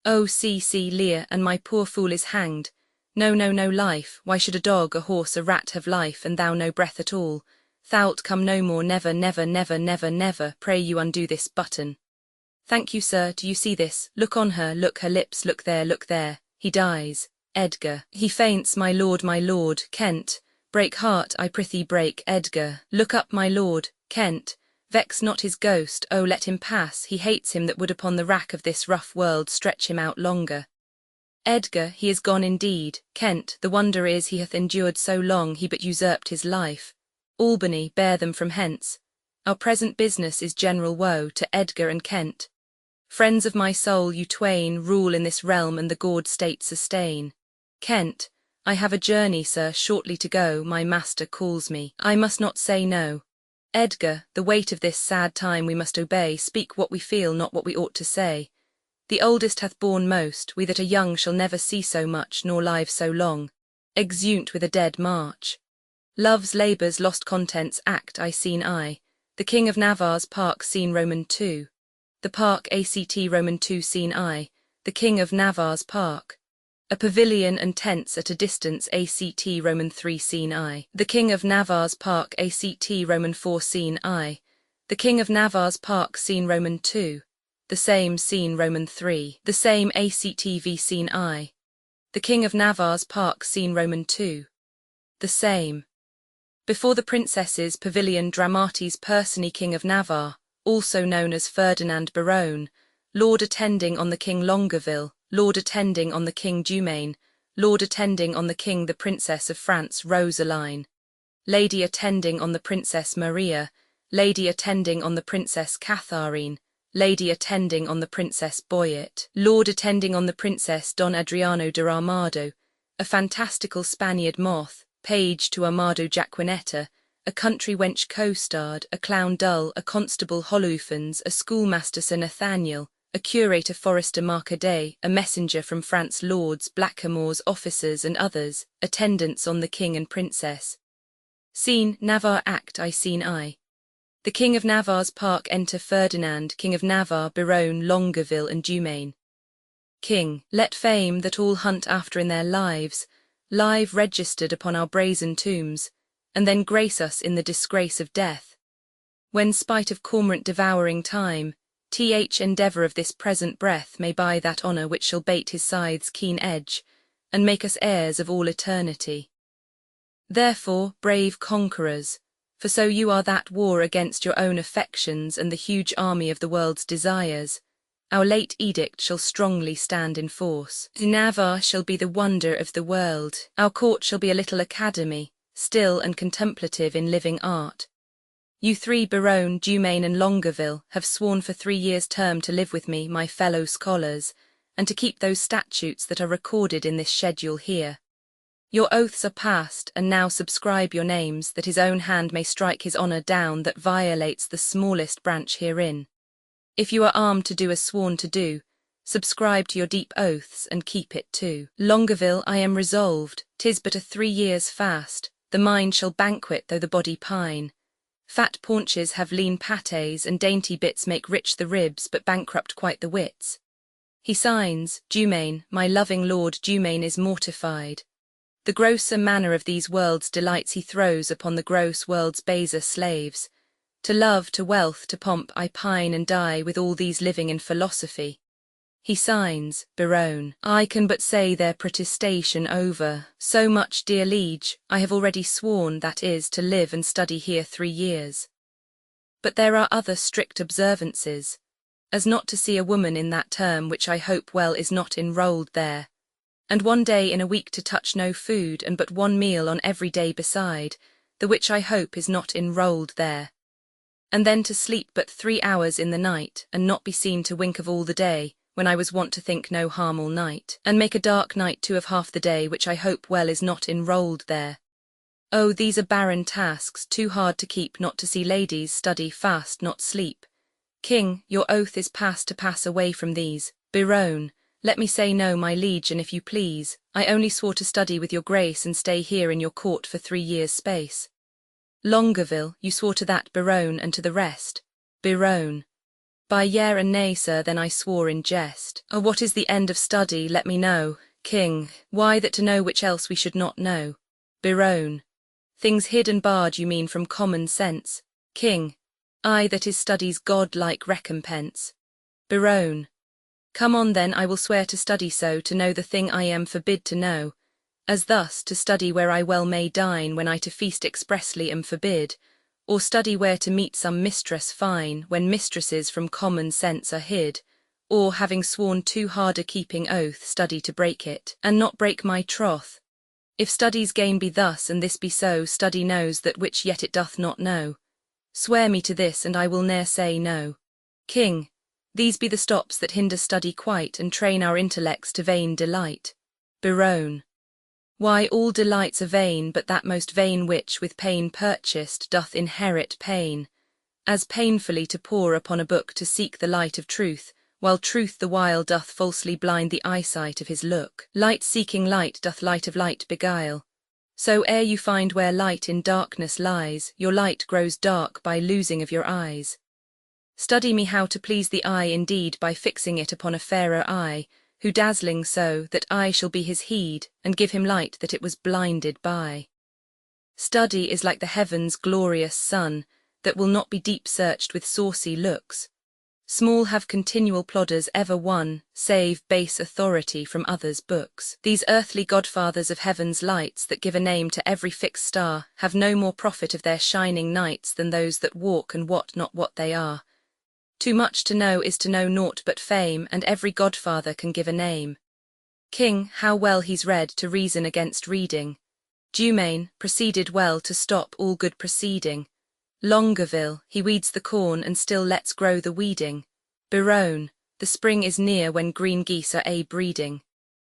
Oh, see, Lear, and my poor fool is hanged. No, no life, why should a dog, a horse, a rat have life, and thou no breath at all? Thou'lt come no more, never, pray you undo this button. Thank you, sir, do you see this? Look on her lips, look there, he dies. Edgar, he faints, my lord, Kent. Break heart, I prithee break, Edgar. Look up, my lord, Kent. Vex not his ghost, oh let him pass, he hates him that would upon the rack of this rough world stretch him out longer. Edgar, he is gone indeed, Kent, the wonder is he hath endured so long he but usurped his life. Albany, bear them from hence. Our present business is general woe to Edgar and Kent. Friends of my soul, you twain rule in this realm and the gored state sustain. Kent, I have a journey, sir, shortly to go, my master calls me, I must not say no. Edgar, the weight of this sad time we must obey, speak what we feel, not what we ought to say. The oldest hath borne most, we that are young shall never see so much, nor live so long. Exeunt with a dead march. Love's labours, lost contents, act I. The King of Navarre's park, scene Roman II. The park, act Roman II, scene I. The King of Navarre's park. A pavilion and tents at a distance, act Roman III, scene I. The King of Navarre's park, act Roman IV, scene I. The King of Navarre's park, scene Roman II. The same, scene Roman III. The same, act v, scene I. The King of Navarre's park, scene Roman II. The same. Before the princess's pavilion, dramatis personae King of Navarre, also known as Ferdinand Baron, Lord attending on the King Longueville, Lord attending on the King Dumaine, Lord attending on the King the Princess of France Rosaline, Lady attending on the Princess Maria, Lady attending on the Princess Catharine, Lady attending on the Princess Boyet, Lord attending on the Princess Don Adriano de Armado, a fantastical Spaniard moth, page to Amado Jaquinetta, a country wench co-starred, a clown Dull, a constable Holophans, a schoolmaster Sir Nathaniel, a curator Forester Marcadet, a messenger from France lords, blackamoors, officers and others, attendants on the King and Princess. Scene, Navarre act I. Scene I. The King of Navarre's park enter Ferdinand, King of Navarre, Biron, Longueville and Dumaine. King, let fame that all hunt after in their lives, live registered upon our brazen tombs, and then grace us in the disgrace of death. When spite of cormorant devouring time, endeavour of this present breath may buy that honour which shall bait his scythe's keen edge, and make us heirs of all eternity. Therefore, brave conquerors, for so you are that war against your own affections and the huge army of the world's desires, our late edict shall strongly stand in force. Navarre shall be the wonder of the world, our court shall be a little academy, still and contemplative in living art. You three, Biron, Dumaine and Longueville, have sworn for 3 years' term to live with me, my fellow scholars, and to keep those statutes that are recorded in this schedule here. Your oaths are passed, and now subscribe your names, that his own hand may strike his honour down that violates the smallest branch herein. If you are armed to do as sworn to do, subscribe to your deep oaths, and keep it too. Longueville, I am resolved, 'tis but a 3 years' fast, the mind shall banquet though the body pine. Fat paunches have lean pâtés, and dainty bits make rich the ribs, but bankrupt quite the wits. He signs, Dumaine, my loving lord Dumaine is mortified. The grosser manner of these world's delights he throws upon the gross world's baser slaves. To love, to wealth, to pomp I pine and die with all these living in philosophy. He signs, Biron, I can but say their protestation over. So much, dear liege, I have already sworn, that is, to live and study here 3 years. But there are other strict observances, as not to see a woman in that term which I hope well is not enrolled there, and 1 day in a week to touch no food, and but 1 meal on every day beside, the which I hope is not enrolled there. And then to sleep but 3 hours in the night, and not be seen to wink of all the day, when I was wont to think no harm all night, and make a dark night too of half the day, which I hope well is not enrolled there. Oh, these are barren tasks, too hard to keep, not to see ladies, study, fast, not sleep. King, your oath is past to pass away from these. Biron, let me say no, my liege, and if you please, I only swore to study with your grace and stay here in your court for 3 years' space. Longueville, you swore to that, Biron, and to the rest. Biron. By yea and nay, sir, then I swore in jest. Oh, what is the end of study, let me know. King, why that to know which else we should not know. Biron. Things hid and barred you mean from common sense. King. Aye, that is study's god-like recompense. Biron. Come on then, I will swear to study so, to know the thing I am forbid to know, as thus to study where I well may dine when I to feast expressly am forbid, or study where to meet some mistress fine when mistresses from common sense are hid, or having sworn too hard a keeping oath study to break it, and not break my troth. If study's gain be thus and this be so, study knows that which yet it doth not know. Swear me to this and I will ne'er say no. King, these be the stops that hinder study quite and train our intellects to vain delight. Biron. Why, all delights are vain, but that most vain which, with pain purchased, doth inherit pain, as painfully to pore upon a book to seek the light of truth, while truth the while doth falsely blind the eyesight of his look. Light seeking light doth light of light beguile. So ere you find where light in darkness lies, your light grows dark by losing of your eyes. Study me how to please the eye indeed by fixing it upon a fairer eye, who dazzling so that I shall be his heed, and give him light that it was blinded by. Study is like the heaven's glorious sun, that will not be deep searched with saucy looks. Small have continual plodders ever won, save base authority from others' books. These earthly godfathers of heaven's lights that give a name to every fixed star, have no more profit of their shining nights than those that walk and wot not what they are. Too much to know is to know naught but fame, and every godfather can give a name. King, how well he's read to reason against reading. Dumaine, proceeded well to stop all good proceeding. Longueville, he weeds the corn and still lets grow the weeding. Biron, the spring is near when green geese are breeding.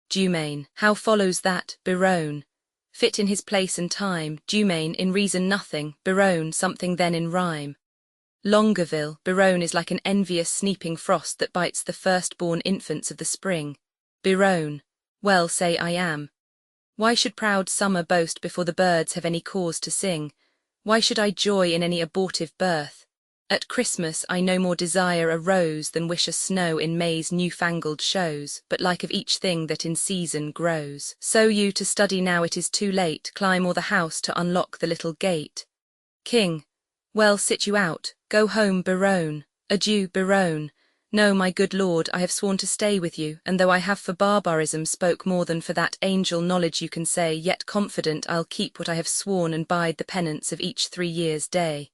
Dumaine, how follows that, Biron? Fit in his place and time, Dumaine in reason nothing, Biron something then in rhyme. Longueville, Biron is like an envious sneaping frost that bites the first-born infants of the spring. Biron, well say I am. Why should proud summer boast before the birds have any cause to sing? Why should I joy in any abortive birth? At Christmas I no more desire a rose than wish a snow in May's new-fangled shows, but like of each thing that in season grows. So you to study now it is too late, climb o'er the house to unlock the little gate. King, well sit you out, go home Biron. Adieu Biron. No, my good lord, I have sworn to stay with you, and though I have for barbarism spoke more than for that angel knowledge you can say, yet confident I'll keep what I have sworn and bide the penance of each 3 years' day.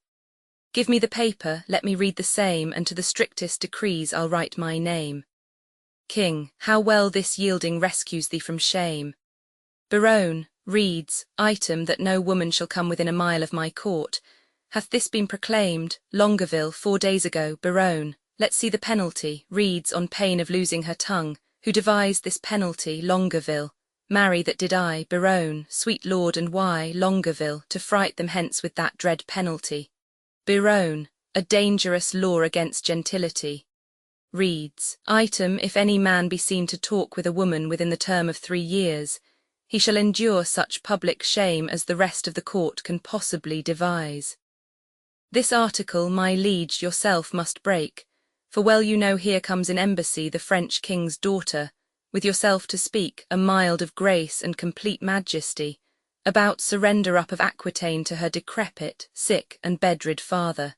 Give me the paper, let me read the same, and to the strictest decrees I'll write my name. King, how well this yielding rescues thee from shame. Biron, reads, item that no woman shall come within a mile of my court. Hath this been proclaimed, Longueville, 4 days ago, Biron? Let's see the penalty, reads on pain of losing her tongue. Who devised this penalty, Longueville? Marry, that did I, Biron, sweet lord, and why, Longueville, to fright them hence with that dread penalty? Biron, a dangerous law against gentility. Reads, item, if any man be seen to talk with a woman within the term of 3 years, he shall endure such public shame as the rest of the court can possibly devise. This article, my liege, yourself must break, for well you know here comes in embassy the French king's daughter, with yourself to speak, a mild of grace and complete majesty, about surrender up of Aquitaine to her decrepit, sick, and bedrid father.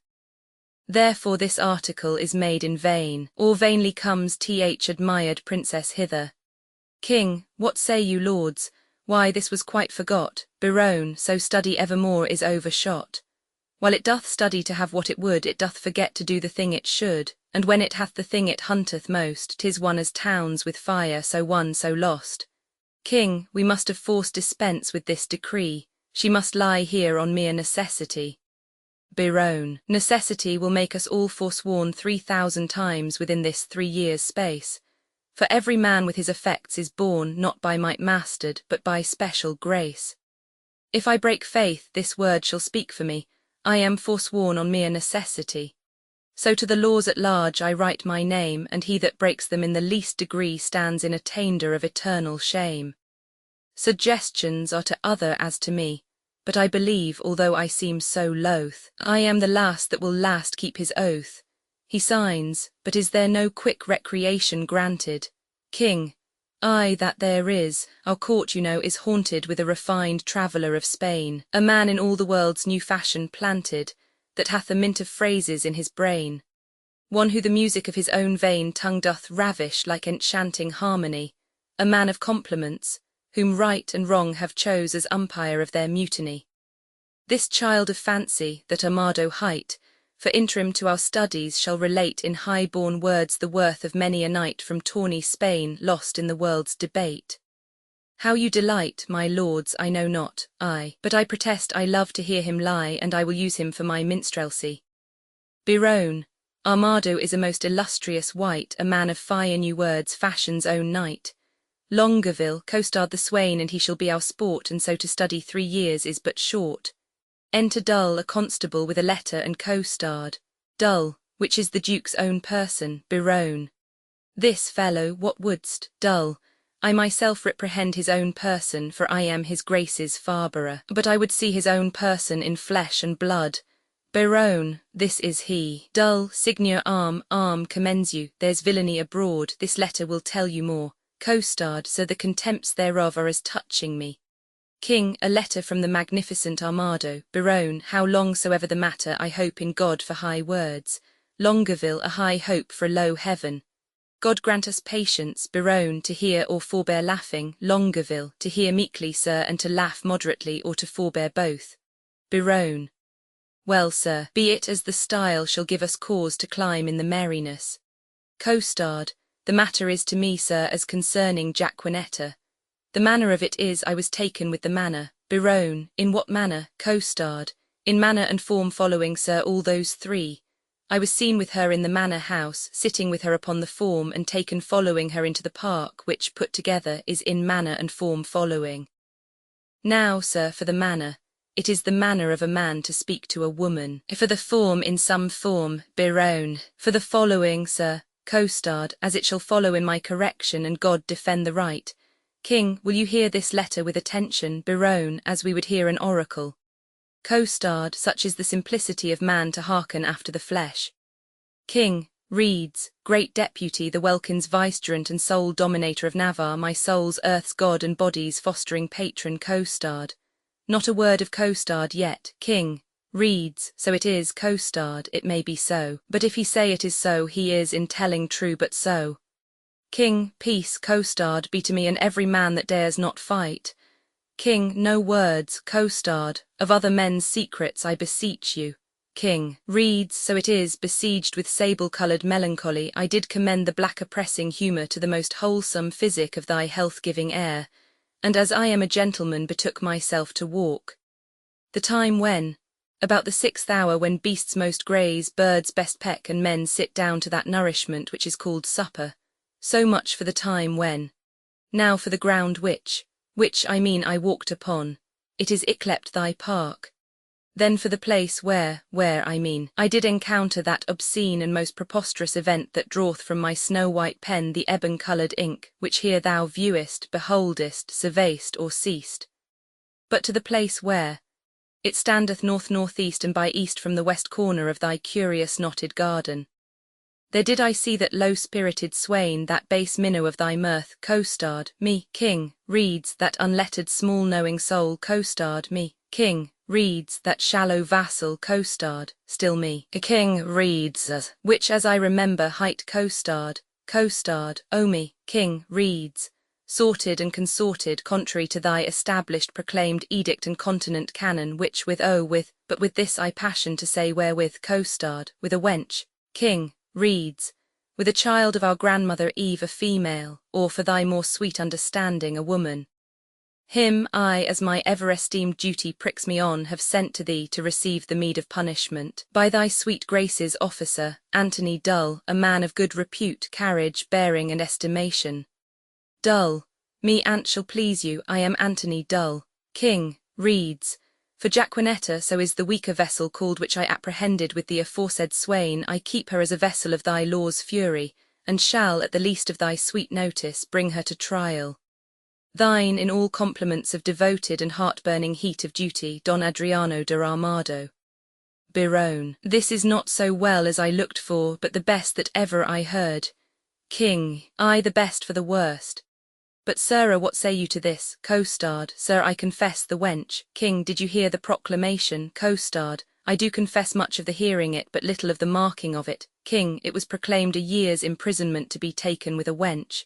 Therefore this article is made in vain, or vainly comes th admired princess hither. King, what say you, lords? Why, this was quite forgot, Biron, so study evermore is overshot. While it doth study to have what it would, it doth forget to do the thing it should, and when it hath the thing it hunteth most, 'tis one as towns with fire, so won, so lost. King, we must of force dispense with this decree, she must lie here on mere necessity. Biron, necessity will make us all forsworn 3,000 times within this 3 years' space. For every man with his effects is born, not by might mastered, but by special grace. If I break faith, this word shall speak for me, I am forsworn on mere necessity. So to the laws at large I write my name, and he that breaks them in the least degree stands in attainder of eternal shame. Suggestions are to other as to me, but I believe, although I seem so loath, I am the last that will last keep his oath. He signs, but is there no quick recreation granted? King, aye, that there is. Our court, you know, is haunted with a refined traveller of Spain, a man in all the world's new fashion planted, that hath a mint of phrases in his brain. One who the music of his own vain tongue doth ravish like enchanting harmony, a man of compliments, whom right and wrong have chose as umpire of their mutiny. This child of fancy, that Amado hight, for interim to our studies shall relate in high-born words the worth of many a knight from tawny Spain lost in the world's debate. How you delight, my lords, I know not, but I protest I love to hear him lie, and I will use him for my minstrelsy. Biron, Armado is a most illustrious wight, a man of fire new words, fashion's own knight. Longueville co-starred the swain, and he shall be our sport, and so to study 3 years is but short. Enter Dull, a constable with a letter and co-starred. Dull, which is the Duke's own person, Biron. This fellow, what wouldst, Dull? I myself reprehend his own person, for I am his Grace's farberer, but I would see his own person in flesh and blood. Biron, this is he. Dull, Signor arm commends you, there's villainy abroad, this letter will tell you more. Co-starred, so the contempts thereof are as touching me. King, a letter from the magnificent Armado. Biron, how long soever the matter, I hope in God for high words. Longueville, a high hope for a low heaven. God grant us patience, Biron, to hear or forbear laughing. Longueville, to hear meekly, sir, and to laugh moderately, or to forbear both. Biron, well, sir, be it as the style shall give us cause to climb in the merriness. Co-starred, the matter is to me, sir, as concerning Jaquenetta. The manner of it is I was taken with the manner. Biron, in what manner? Co-starred, in manner and form following, sir, all those 3. I was seen with her in the manor house, sitting with her upon the form, and taken following her into the park, which, put together, is in manner and form following. Now, sir, for the manner. It is the manner of a man to speak to a woman. For the form, in some form, Biron. For the following, sir, co-starred, as it shall follow in my correction, and God defend the right. King, will you hear this letter with attention, Biron, as we would hear an oracle? Co-starred, such is the simplicity of man to hearken after the flesh. King, reads, great deputy, the Welkin's vicegerent and sole dominator of Navarre, my soul's earth's god and body's fostering patron, co-starred. Not a word of co-starred yet. King, reads, so it is, co-starred, it may be so, but if he say it is so, he is in telling true but so. King, peace, co-starred, be to me and every man that dares not fight. King, no words, co-starred, of other men's secrets I beseech you. King, reads, so it is, besieged with sable-coloured melancholy, I did commend the black oppressing humour to the most wholesome physic of thy health-giving air, and as I am a gentleman betook myself to walk. The time when, about the 6th hour, when beasts most graze, birds best peck, and men sit down to that nourishment which is called supper, so much for the time when. Now for the ground which I mean I walked upon, it is yclept thy park. Then for the place where I mean, I did encounter that obscene and most preposterous event that draweth from my snow-white pen the ebon-coloured ink, which here thou viewest, beholdest, surveyst, or seest. But to the place where it standeth north-northeast and by east from the west corner of thy curious knotted garden. There did I see that low-spirited swain, that base minnow of thy mirth, co-starred me. King, reads, that unlettered small knowing soul, co-starred me. King, reads, that shallow vassal, co-starred, still me. King, reads, which as I remember hight co-starred, oh me. King, reads, sorted and consorted contrary to thy established proclaimed edict and continent canon, which but with this I passion to say wherewith, co-starred, with a wench. King, reads, with a child of our grandmother Eve, a female, or for thy more sweet understanding, a woman. Him I, as my ever-esteemed duty pricks me on, have sent to thee to receive the meed of punishment, by thy sweet grace's officer, Anthony Dull, a man of good repute, carriage, bearing, and estimation. Dull, me an't shall please you, I am Anthony Dull. King, reads, For Jaquenetta, so is the weaker vessel called which I apprehended with the aforesaid swain. I keep her as a vessel of thy law's fury, and shall, at the least of thy sweet notice, bring her to trial. Thine, in all compliments of devoted and heart-burning heat of duty, Don Adriano de Armado. Biron. This is not so well as I looked for, but the best that ever I heard. King. Ay, the best for the worst. But, sirrah, what say you to this? Costard. Sir, I confess the wench. King. Did you hear the proclamation? Costard. I do confess much of the hearing it, but little of the marking of it. King. It was proclaimed a year's imprisonment to be taken with a wench.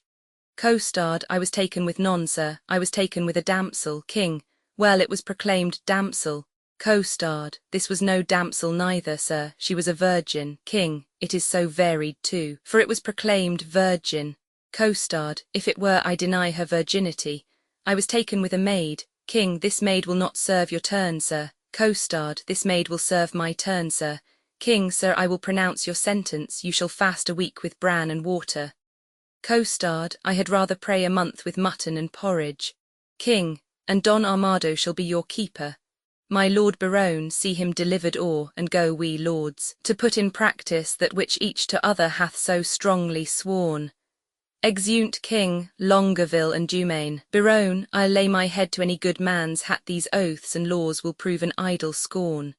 Costard. I was taken with none, sir. I was taken with a damsel. King. Well, it was proclaimed damsel. Costard. This was no damsel neither, sir. She was a virgin. King. It is so varied too, for it was proclaimed virgin. Costard. If it were, I deny her virginity. I was taken with a maid. King. This maid will not serve your turn, sir. Costard. This maid will serve my turn, sir. King. Sir, I will pronounce your sentence. You shall fast a week with bran and water. Costard. I had rather pray a month with mutton and porridge. King. And Don Armado shall be your keeper. My Lord Biron, see him delivered o'er, and go we lords, to put in practice that which each to other hath so strongly sworn. Exeunt King, Longueville and Dumaine. Biron, I'll lay my head to any good man's hat these oaths and laws will prove an idle scorn.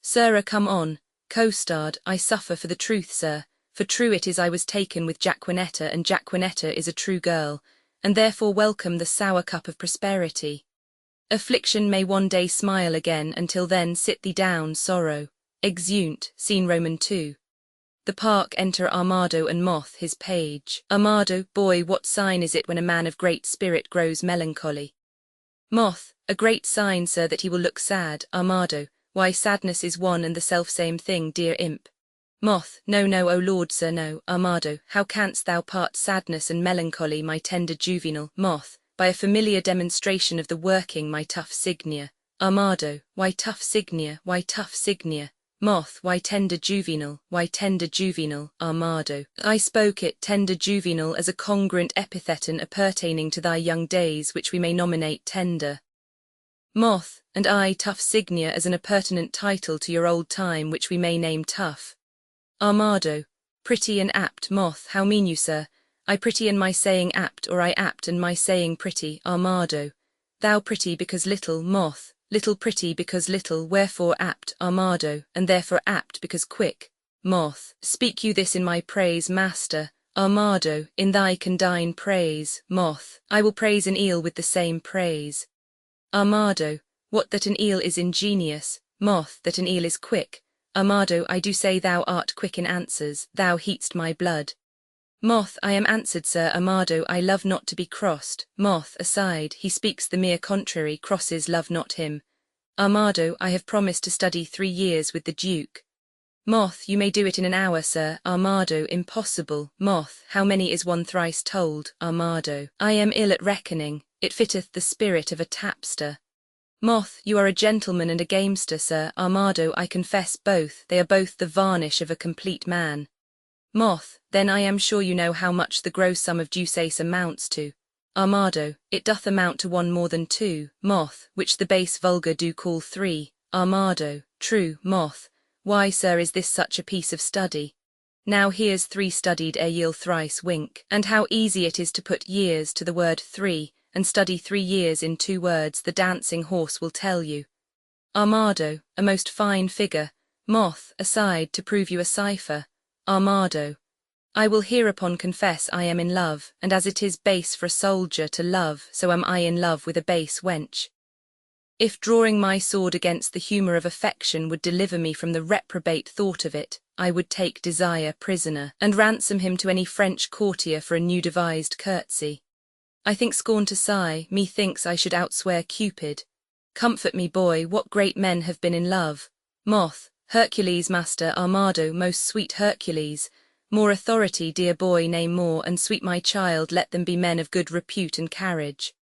Sirrah, come on. Costard. I suffer for the truth, sir, for true it is I was taken with Jaquenetta, and Jaquenetta is a true girl, and therefore welcome the sour cup of prosperity. Affliction may one day smile again, until then sit thee down, sorrow. Exeunt, scene Roman 2. The park enter Armado and Moth, his page. Armado, boy, what sign is it when a man of great spirit grows melancholy? Moth, a great sign, sir, that he will look sad. Armado, why, sadness is one and the selfsame thing, dear imp. Moth, no, no, O Lord, sir, no. Armado, how canst thou part sadness and melancholy, my tender juvenal? Moth, by a familiar demonstration of the working my tough signia. Armado, why tough signia, why tough signia? Moth, why tender juvenal, why tender juvenal? Armado, I spoke it, tender juvenal, as a congruent epitheton appertaining to thy young days, which we may nominate tender. Moth, and I tough signia as an appurtenant title to your old time, which we may name tough. Armado, pretty and apt. Moth, how mean you, sir? I pretty in my saying apt, or I apt in my saying pretty? Armado, thou pretty because little. Moth, little pretty because little, wherefore apt? Armado, and therefore apt because quick. Moth, speak you this in my praise, master? Armado, in thy condign praise. Moth, I will praise an eel with the same praise. Armado, what that an eel is ingenious? Moth, that an eel is quick. Armado, I do say thou art quick in answers, thou heat'st my blood. Moth, I am answered, sir. Armado, I love not to be crossed. Moth, aside, he speaks the mere contrary, crosses love not him. Armado, I have promised to study 3 years with the Duke. Moth, you may do it in an hour, sir. Armado, impossible. Moth, how many is one thrice told? Armado, I am ill at reckoning, it fitteth the spirit of a tapster. Moth, you are a gentleman and a gamester, sir. Armado, I confess both, they are both the varnish of a complete man. Moth, then I am sure you know how much the gross sum of ducasse amounts to. Armado, it doth amount to 1 more than 2. Moth, which the base vulgar do call 3. Armado, true. Moth, why, sir, is this such a piece of study? Now here's 3 studied ere ye'll thrice wink, and how easy it is to put years to the word 3, and study 3 years in 2 words, the dancing horse will tell you. Armado, a most fine figure. Moth, aside, to prove you a cipher. Armado, I will hereupon confess I am in love, and as it is base for a soldier to love, so am I in love with a base wench. If drawing my sword against the humour of affection would deliver me from the reprobate thought of it, I would take desire prisoner, and ransom him to any French courtier for a new devised curtsy. I think scorn to sigh, methinks I should outswear Cupid. Comfort me, boy, what great men have been in love? Moth, Hercules, master. Armado, most sweet Hercules. More authority, dear boy, name more, and sweet my child, let them be men of good repute and carriage.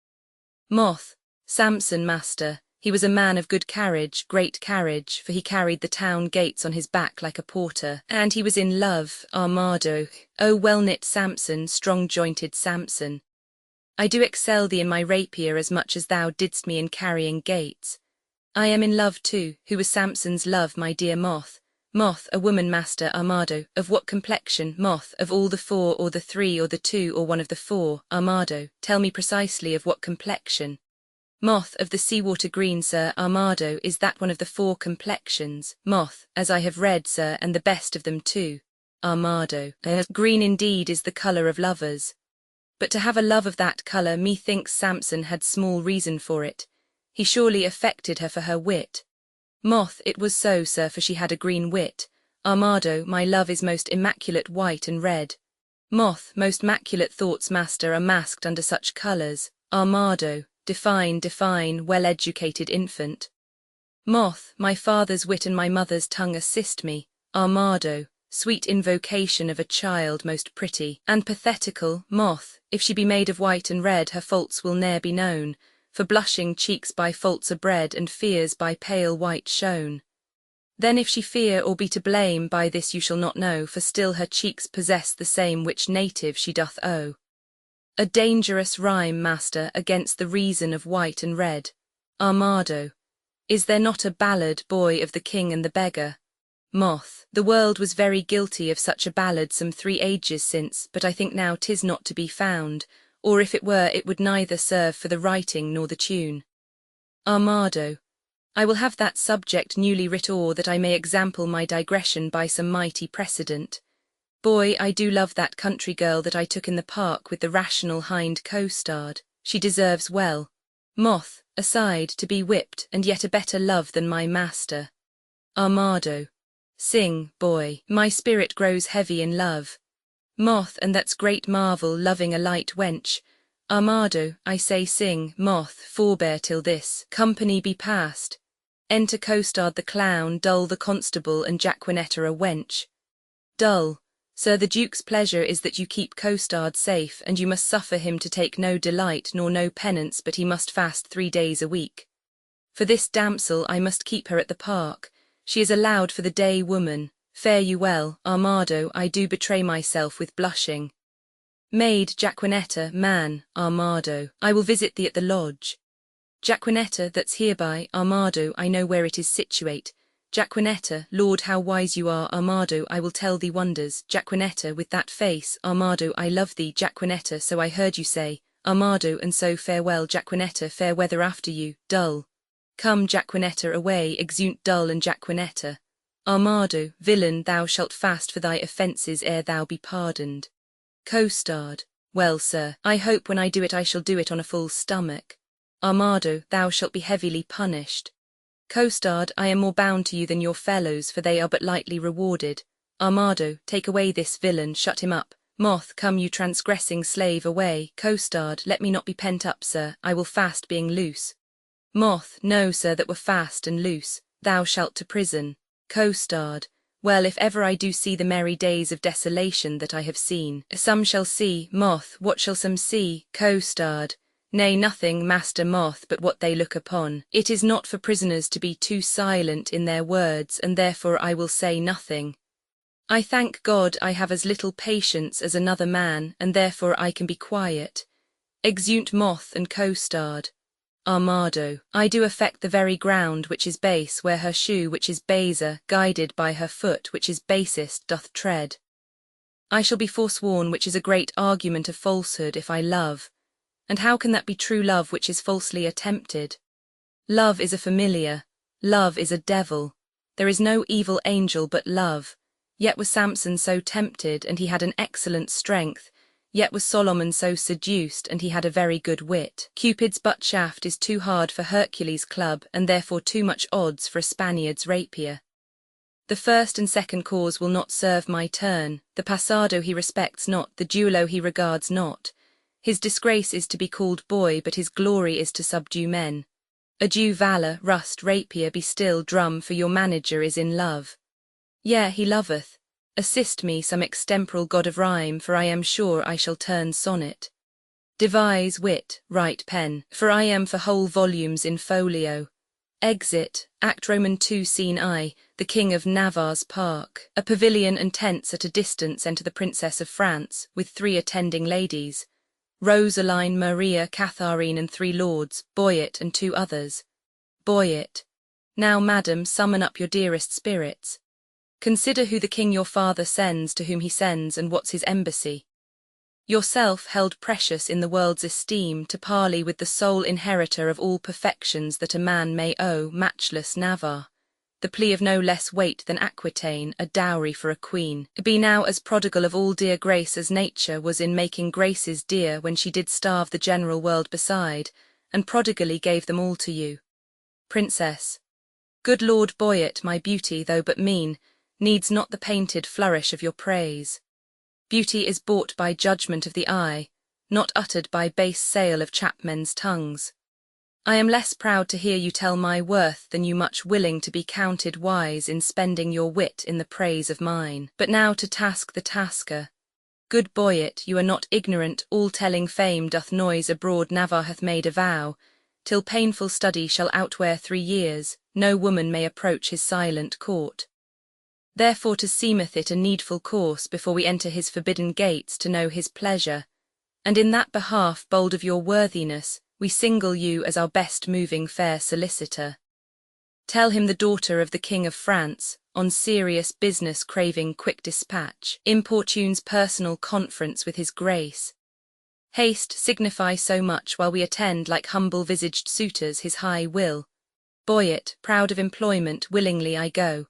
Moth, Samson, master. He was a man of good carriage, great carriage, for he carried the town gates on his back like a porter, and he was in love. Armado, O well-knit Samson, strong-jointed Samson. I do excel thee in my rapier as much as thou didst me in carrying gates. I am in love too. Who was Samson's love, my dear moth? Moth, a woman, master Armado. Of what complexion? Moth, of all the four, or the three, or the two, or one of the four? Armado, tell me precisely of what complexion. Moth, of the sea-water green, sir. Armado, is that one of the four complexions? Moth, as I have read, sir, and the best of them too. Armado, green indeed is the colour of lovers. But to have a love of that colour, methinks Samson had small reason for it. He surely affected her for her wit. Moth, it was so, sir, for she had a green wit. Armado, my love is most immaculate white and red. Moth, most maculate thoughts, master, are masked under such colours. Armado, define, well-educated infant. Moth, my father's wit and my mother's tongue assist me. Armado, sweet invocation of a child most pretty and pathetical. Moth, if she be made of white and red, her faults will ne'er be known, for blushing cheeks by faults are bred, and fears by pale white shown. Then if she fear or be to blame, by this you shall not know, for still her cheeks possess the same which native she doth owe. A dangerous rhyme, master, against the reason of white and red. Armado, is there not a ballad, boy, of the king and the beggar? Moth, the world was very guilty of such a ballad some 3 ages since, but I think now 'tis not to be found, or if it were, it would neither serve for the writing nor the tune. Armado, I will have that subject newly writ o'er, that I may example my digression by some mighty precedent. Boy, I do love that country girl that I took in the park with the rational hind co-starred. She deserves well. Moth, aside, to be whipped, and yet a better love than my master. Armado, sing, boy, my spirit grows heavy in love. Moth, and that's great marvel, loving a light wench. Armado, I say sing. Moth, forbear till this company be past. Enter co-starred the clown, Dull the constable, and Jaquenetta a wench. Dull, sir, the duke's pleasure is that you keep co-starred safe, and you must suffer him to take no delight nor no penance, but he must fast 3 days a week. For this damsel I must keep her at the park. She is allowed for the day woman. Fare you well. Armado, I do betray myself with blushing. Maid Jaquenetta, man, Armado, I will visit thee at the lodge. Jaquenetta, that's hereby. Armado, I know where it is situate. Jaquenetta, Lord, how wise you are. Armado, I will tell thee wonders. Jaquenetta, with that face. Armado, I love thee. Jaquenetta, so I heard you say. Armado, and so farewell. Jaquenetta, fair weather after you. Dull. Come, Jaquenetta, away. Exeunt Dull and Jaquenetta. Armado, villain, thou shalt fast for thy offences ere thou be pardoned. Co-starred, well, sir, I hope when I do it I shall do it on a full stomach. Armado, thou shalt be heavily punished. Co-starred, I am more bound to you than your fellows, for they are but lightly rewarded. Armado, take away this villain, shut him up. Moth, come you transgressing slave, away. Co-starred, let me not be pent up, sir, I will fast being loose. Moth, no, sir, that were fast and loose, thou shalt to prison. Co-starred, well, if ever I do see the merry days of desolation that I have seen, some shall see. Moth, what shall some see? Co-starred, nay, nothing, master Moth, but what they look upon. It is not for prisoners to be too silent in their words, and therefore I will say nothing. I thank God I have as little patience as another man, and therefore I can be quiet. Exeunt Moth and co-starred. Armado, I do affect the very ground which is base, where her shoe which is baser, guided by her foot which is basest, doth tread. I shall be forsworn, which is a great argument of falsehood, if I love. And how can that be true love which is falsely attempted? Love is a familiar, love is a devil. There is no evil angel but love. Yet was Samson so tempted, and he had an excellent strength. Yet was Solomon so seduced, and he had a very good wit. Cupid's butt shaft is too hard for Hercules' club, and therefore too much odds for a Spaniard's rapier. The first and second cause will not serve my turn. The passado he respects not, the duello he regards not. His disgrace is to be called boy, but his glory is to subdue men. Adieu valour, rust, rapier, be still, drum, for your manager is in love. Yea, he loveth. Assist me, some extemporal god of rhyme, for I am sure I shall turn sonnet. Devise wit, write pen, for I am for whole volumes in folio. Exit, Act Roman 2 Scene I, the King of Navarre's park. A pavilion and tents at a distance enter the Princess of France, with 3 attending ladies. Rosaline, Maria, Catharine, and 3 lords, Boyet and 2 others. Boyet, Now, madam, summon up your dearest spirits. Consider who the king your father sends, to whom he sends, and what's his embassy. Yourself held precious in the world's esteem, to parley with the sole inheritor of all perfections that a man may owe, matchless Navarre. The plea of no less weight than Aquitaine, a dowry for a queen. Be now as prodigal of all dear grace as nature was in making graces dear when she did starve the general world beside, and prodigally gave them all to you. Princess. Good Lord Boyet, my beauty, though but mean, needs not the painted flourish of your praise. Beauty is bought by judgment of the eye, not uttered by base sale of chapmen's tongues. I am less proud to hear you tell my worth than you much willing to be counted wise in spending your wit in the praise of mine. But now to task the tasker. Good Boyet, you are not ignorant, all-telling fame doth noise abroad Navarre hath made a vow, till painful study shall outwear 3 years, no woman may approach his silent court. Therefore to seemeth it a needful course before we enter his forbidden gates to know his pleasure, and in that behalf, bold of your worthiness, we single you as our best moving fair solicitor. Tell him the daughter of the King of France, on serious business craving quick dispatch, importunes personal conference with his grace. Haste signify so much while we attend like humble-visaged suitors his high will. Boyet, proud of employment, willingly I go.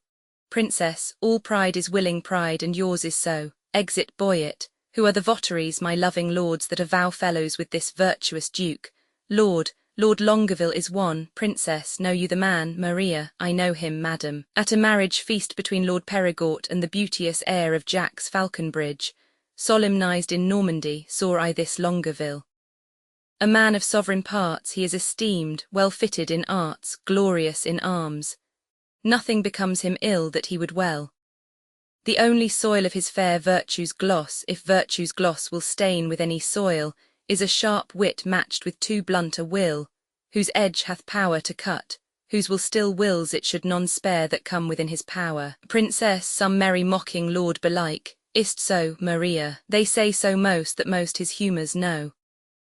Princess, all pride is willing pride, and yours is so. Exit Boyet. Who are the votaries, my loving lords, that are vow fellows with this virtuous duke? Lord Longueville is one. Princess, know you the man? Maria, I know him, madam. At a marriage feast between Lord Perigord and the beauteous heir of Jacques Falconbridge, solemnized in Normandy, saw I this Longueville. A man of sovereign parts, he is esteemed, well fitted in arts, glorious in arms. Nothing becomes him ill that he would well. The only soil of his fair virtue's gloss, if virtue's gloss will stain with any soil, is a sharp wit matched with too blunt a will, whose edge hath power to cut, whose will still wills it should none spare that come within his power. Princess, some merry mocking lord belike, is't so, Maria? They say so most that most his humours know.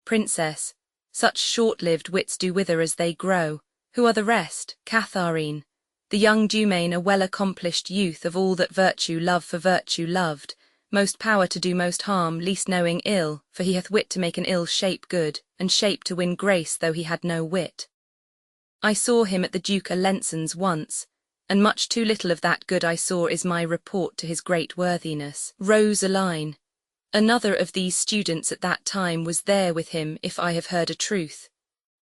Princess, such short-lived wits do wither as they grow. Who are the rest? Catharine. The young Dumain, a well-accomplished youth of all that virtue love for virtue loved, most power to do most harm, least knowing ill, for he hath wit to make an ill shape good, and shape to win grace though he had no wit. I saw him at the Duke Alençon's once, and much too little of that good I saw is my report to his great worthiness. Rosaline, another of these students at that time, was there with him, if I have heard a truth.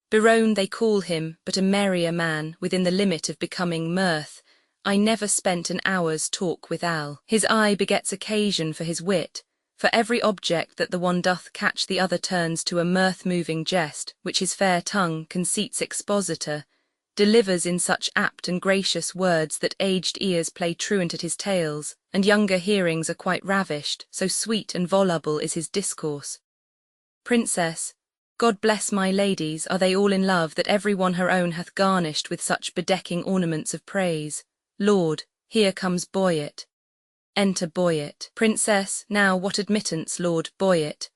Biron they call him, but a merrier man, within the limit of becoming mirth. I never spent an hour's talk with Al. His eye begets occasion for his wit, for every object that the one doth catch the other turns to a mirth-moving jest, which his fair tongue, conceit's expositor, delivers in such apt and gracious words that aged ears play truant at his tales, and younger hearings are quite ravished, so sweet and voluble is his discourse. Princess, God bless my ladies, are they all in love that every one her own hath garnished with such bedecking ornaments of praise? Lord, here comes Boyet. Enter Boyet. Princess, now what admittance, Lord Boyet?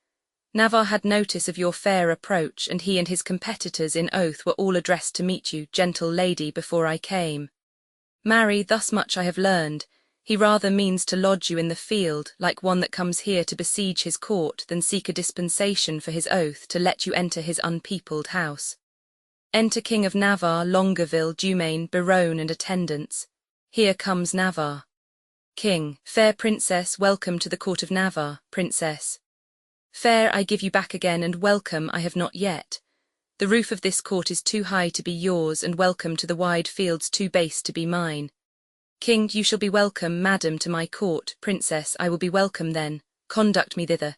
Navarre had notice of your fair approach, and he and his competitors in oath were all addressed to meet you, gentle lady, before I came. Marry, thus much I have learned, he rather means to lodge you in the field, like one that comes here to besiege his court, than seek a dispensation for his oath to let you enter his unpeopled house. Enter King of Navarre, Longueville, Dumain, Biron, and attendants. Here comes Navarre. King, fair princess, welcome to the court of Navarre. Princess, fair, I give you back again, and welcome I have not yet. The roof of this court is too high to be yours, and welcome to the wide fields too base to be mine. King, you shall be welcome, madam, to my court. Princess, I will be welcome then. Conduct me thither.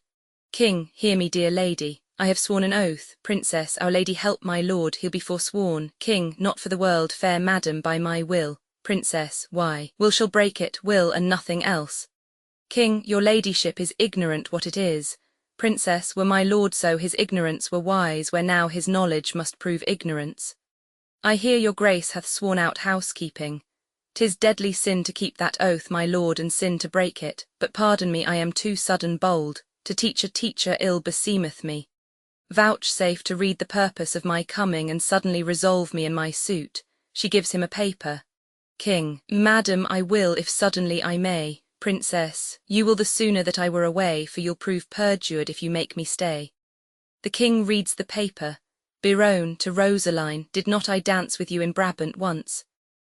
King, hear me, dear lady. I have sworn an oath. Princess, our lady help my lord, he'll be forsworn. King, not for the world, fair madam, by my will. Princess, why? Will shall break it, will and nothing else. King, your ladyship is ignorant what it is. Princess, were my lord so, his ignorance were wise, where now his knowledge must prove ignorance. I hear your grace hath sworn out housekeeping. 'Tis deadly sin to keep that oath, my lord, and sin to break it, but pardon me, I am too sudden bold, to teach a teacher ill beseemeth me. Vouchsafe to read the purpose of my coming, and suddenly resolve me in my suit. She gives him a paper. King. Madam, I will, if suddenly I may. Princess. You will the sooner that I were away, for you'll prove perjured if you make me stay. The king reads the paper. Biron, to Rosaline, did not I dance with you in Brabant once?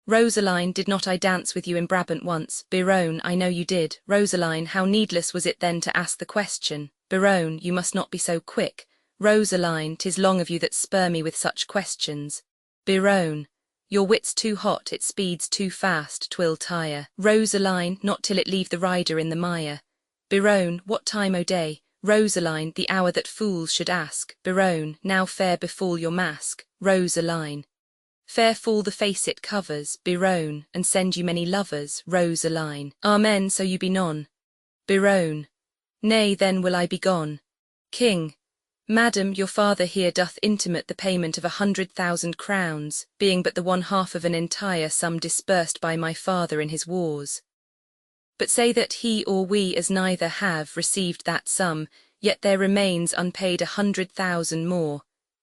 Rosaline, did not I dance with you in Brabant once? Biron, I know you did. Rosaline, how needless was it then to ask the question? Biron, you must not be so quick. Rosaline, 'tis long of you that spur me with such questions. Biron, your wit's too hot, it speeds too fast, 'twill tire. Rosaline, not till it leave the rider in the mire. Biron, what time o' day? Rosaline, the hour that fools should ask. Biron, now fair befall your mask. Rosaline, fair fall the face it covers. Biron, and send you many lovers. Rosaline, amen, so you be none. Biron, nay, then will I be gone. King. Madam, your father here doth intimate the payment of 100,000 crowns, being but the one half of an entire sum disbursed by my father in his wars. But say that he or we as neither have received that sum, yet there remains unpaid 100,000 more,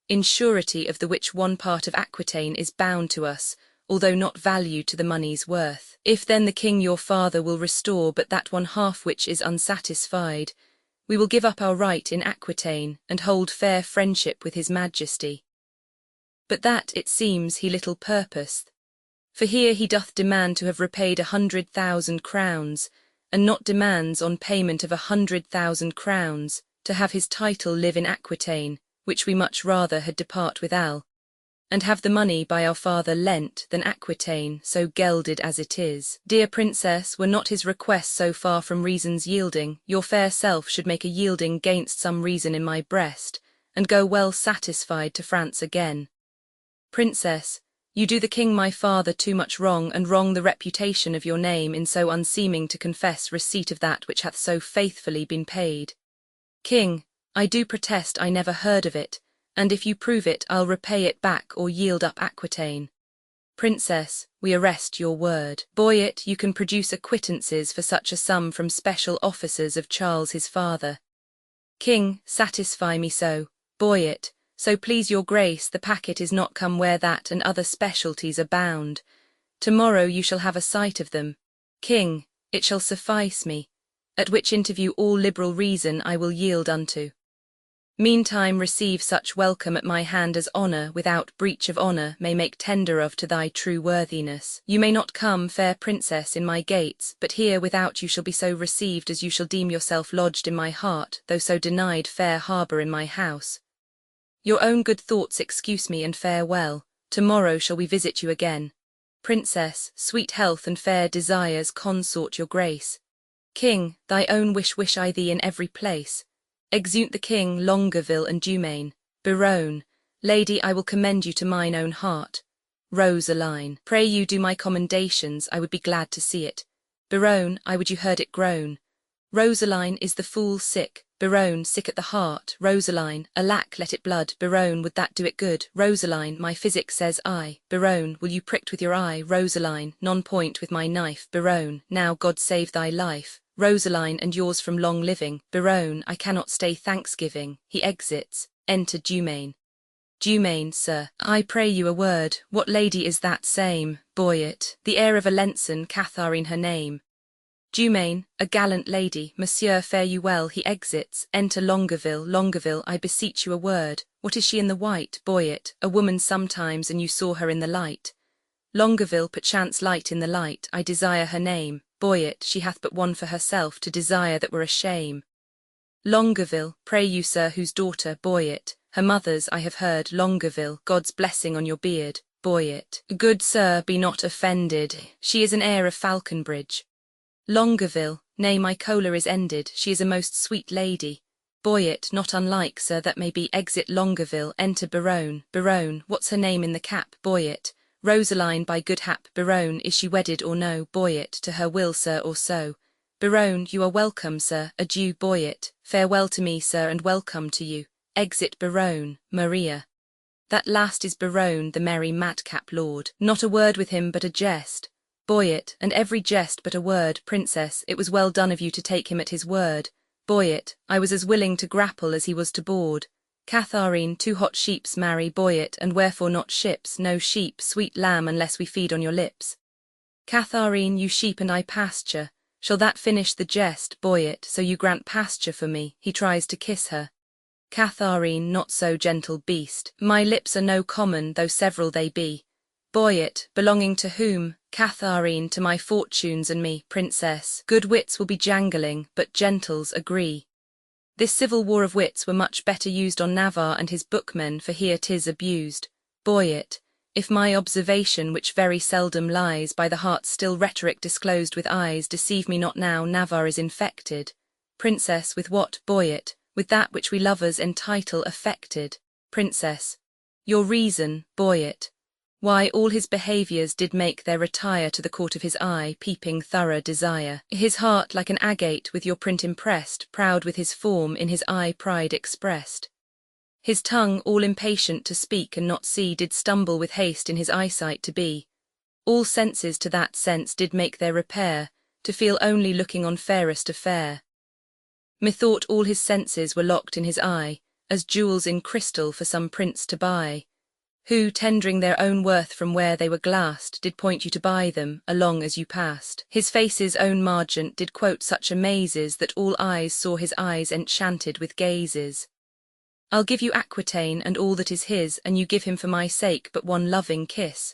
in surety of the which one part of Aquitaine is bound to us, although not valued to the money's worth. If then the king your father will restore but that one half which is unsatisfied, we will give up our right in Aquitaine, and hold fair friendship with his majesty. But that, it seems, he little purposed. For here he doth demand to have repaid 100,000 crowns, and not demands on payment of 100,000 crowns, to have his title live in Aquitaine, which we much rather had depart withal, and have the money by our father lent than Aquitaine, so gelded as it is. Dear princess, were not his request so far from reason's yielding, your fair self should make a yielding gainst some reason in my breast, and go well satisfied to France again. Princess, you do the king my father too much wrong, and wrong the reputation of your name in so unseeming to confess receipt of that which hath so faithfully been paid. King, I do protest I never heard of it, and if you prove it I'll repay it back or yield up Aquitaine. Princess, we arrest your word. Boyet, you can produce acquittances for such a sum from special officers of Charles his father. King, satisfy me so. Boyet, so please your grace the packet is not come where that and other specialties are bound. Tomorrow you shall have a sight of them. King, it shall suffice me, at which interview all liberal reason I will yield unto. Meantime receive such welcome at my hand as honour without breach of honour may make tender of to thy true worthiness. You may not come, fair princess, in my gates, but here without you shall be so received as you shall deem yourself lodged in my heart, though so denied fair harbour in my house. Your own good thoughts excuse me, and farewell. Tomorrow shall we visit you again. Princess, sweet health and fair desires consort your grace. King, thy own wish I thee in every place. Exeunt the king, Longueville and Dumaine. Biron, lady, I will commend you to mine own heart. Rosaline, pray you do my commendations, I would be glad to see it. Biron, I would you heard it groan. Rosaline, is the fool sick? Biron, sick at the heart. Rosaline, alack, let it blood. Biron, would that do it good? Rosaline, my physic says I. Biron, will you pricked with your eye? Rosaline, non point with my knife. Biron, now God save thy life. Rosaline, and yours from long living. Biron, I cannot stay thanksgiving. He exits. Enter Dumaine. Dumaine, sir, I pray you a word. What lady is that same? Boyet, the heir of Alençon, Catharine her name. Dumaine, a gallant lady. Monsieur, fare you well. He exits. Enter Longueville. Longueville, I beseech you a word. What is she in the white? Boyet, a woman sometimes, and you saw her in the light. Longueville, perchance light in the light. I desire her name. Boyet, she hath but one for herself, to desire that were a shame. Longueville, pray you, sir, whose daughter? Boyet, her mother's, I have heard. Longueville, God's blessing on your beard. Boyet, good sir, be not offended. She is an heir of Falconbridge. Longueville, nay, my choler is ended. She is a most sweet lady. Boyet, not unlike, sir, that may be. Exit Longueville. Enter Biron. Biron, what's her name in the cap? Boyet, Rosaline, by good hap. Biron, is she wedded or no? Boyet, to her will, sir, or so. Biron, you are welcome, sir. Adieu. Boyet, farewell to me, sir, and welcome to you. Exit Biron. Maria. That last is Biron, the merry madcap lord. Not a word with him but a jest. Boyet, and every jest but a word. Princess, it was well done of you to take him at his word. Boyet, I was as willing to grapple as he was to board. Catharine, two hot sheeps marry, Boyet, and wherefore not ships, no sheep, sweet lamb, unless we feed on your lips. Catharine, you sheep and I pasture, shall that finish the jest, Boyet, so you grant pasture for me, he tries to kiss her. Catharine, not so, gentle beast, my lips are no common, though several they be. Boyet, belonging to whom? Catharine, to my fortunes and me, princess, good wits will be jangling, but gentles agree. This civil war of wits were much better used on Navarre and his bookmen, for here 'tis abused. Boyet, if my observation, which very seldom lies, by the heart's still rhetoric disclosed with eyes, deceive me not now, Navarre is infected. Princess, with what? Boyet, with that which we lovers entitle affected. Princess, your reason, Boyet. Why, all his behaviours did make their retire to the court of his eye, peeping thorough desire. His heart like an agate with your print impressed, proud with his form, in his eye pride expressed. His tongue, all impatient to speak and not see, did stumble with haste in his eyesight to be. All senses to that sense did make their repair, to feel only looking on fairest of fair. Methought all his senses were locked in his eye, as jewels in crystal for some prince to buy, who, tendering their own worth from where they were glassed, did point you to buy them, along as you passed. His face's own margent did quote such amazes, that all eyes saw his eyes enchanted with gazes. I'll give you Aquitaine and all that is his, and you give him for my sake but one loving kiss.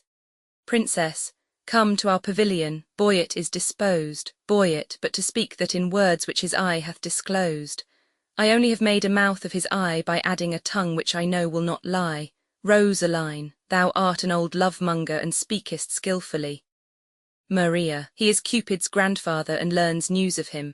Princess, come to our pavilion, Boyet is disposed, Boyet, but to speak that in words which his eye hath disclosed. I only have made a mouth of his eye by adding a tongue which I know will not lie. Rosaline, thou art an old love-monger and speakest skilfully. Maria, he is Cupid's grandfather and learns news of him.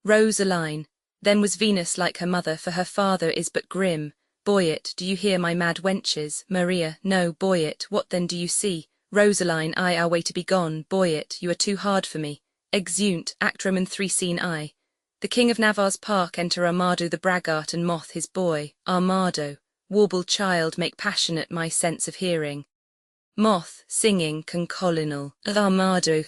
Rosaline, then was Venus like her mother, for her father is but grim. Boyet, do you hear my mad wenches? Maria, no, Boyet, what then do you see? Rosaline, I our way to be gone. Boyet, you are too hard for me. Exeunt, Act Roman 3 Scene I. The King of Navarre's park enter Armado the braggart and Moth his boy. Armado, warble child, make passionate my sense of hearing. Moth, singing concollinal. Armado,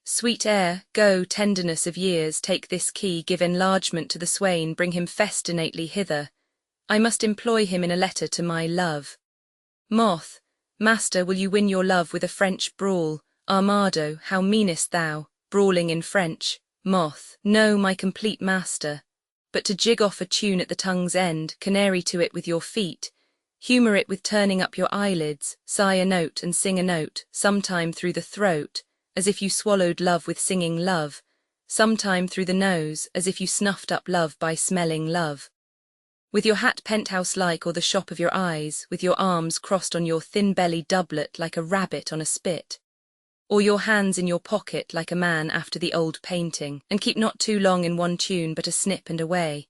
sweet air, go, tenderness of years, take this key, give enlargement to the swain, bring him festinately hither. I must employ him in a letter to my love. Moth, master, will you win your love with a French brawl? Armado, how meanest thou, brawling in French? Moth, no, my complete master. But to jig off a tune at the tongue's end, canary to it with your feet, humour it with turning up your eyelids, sigh a note and sing a note, sometime through the throat, as if you swallowed love with singing love, sometime through the nose, as if you snuffed up love by smelling love. With your hat penthouse-like or the shop of your eyes, with your arms crossed on your thin-belly doublet like a rabbit on a spit, or your hands in your pocket like a man after the old painting, and keep not too long in one tune but a snip and away.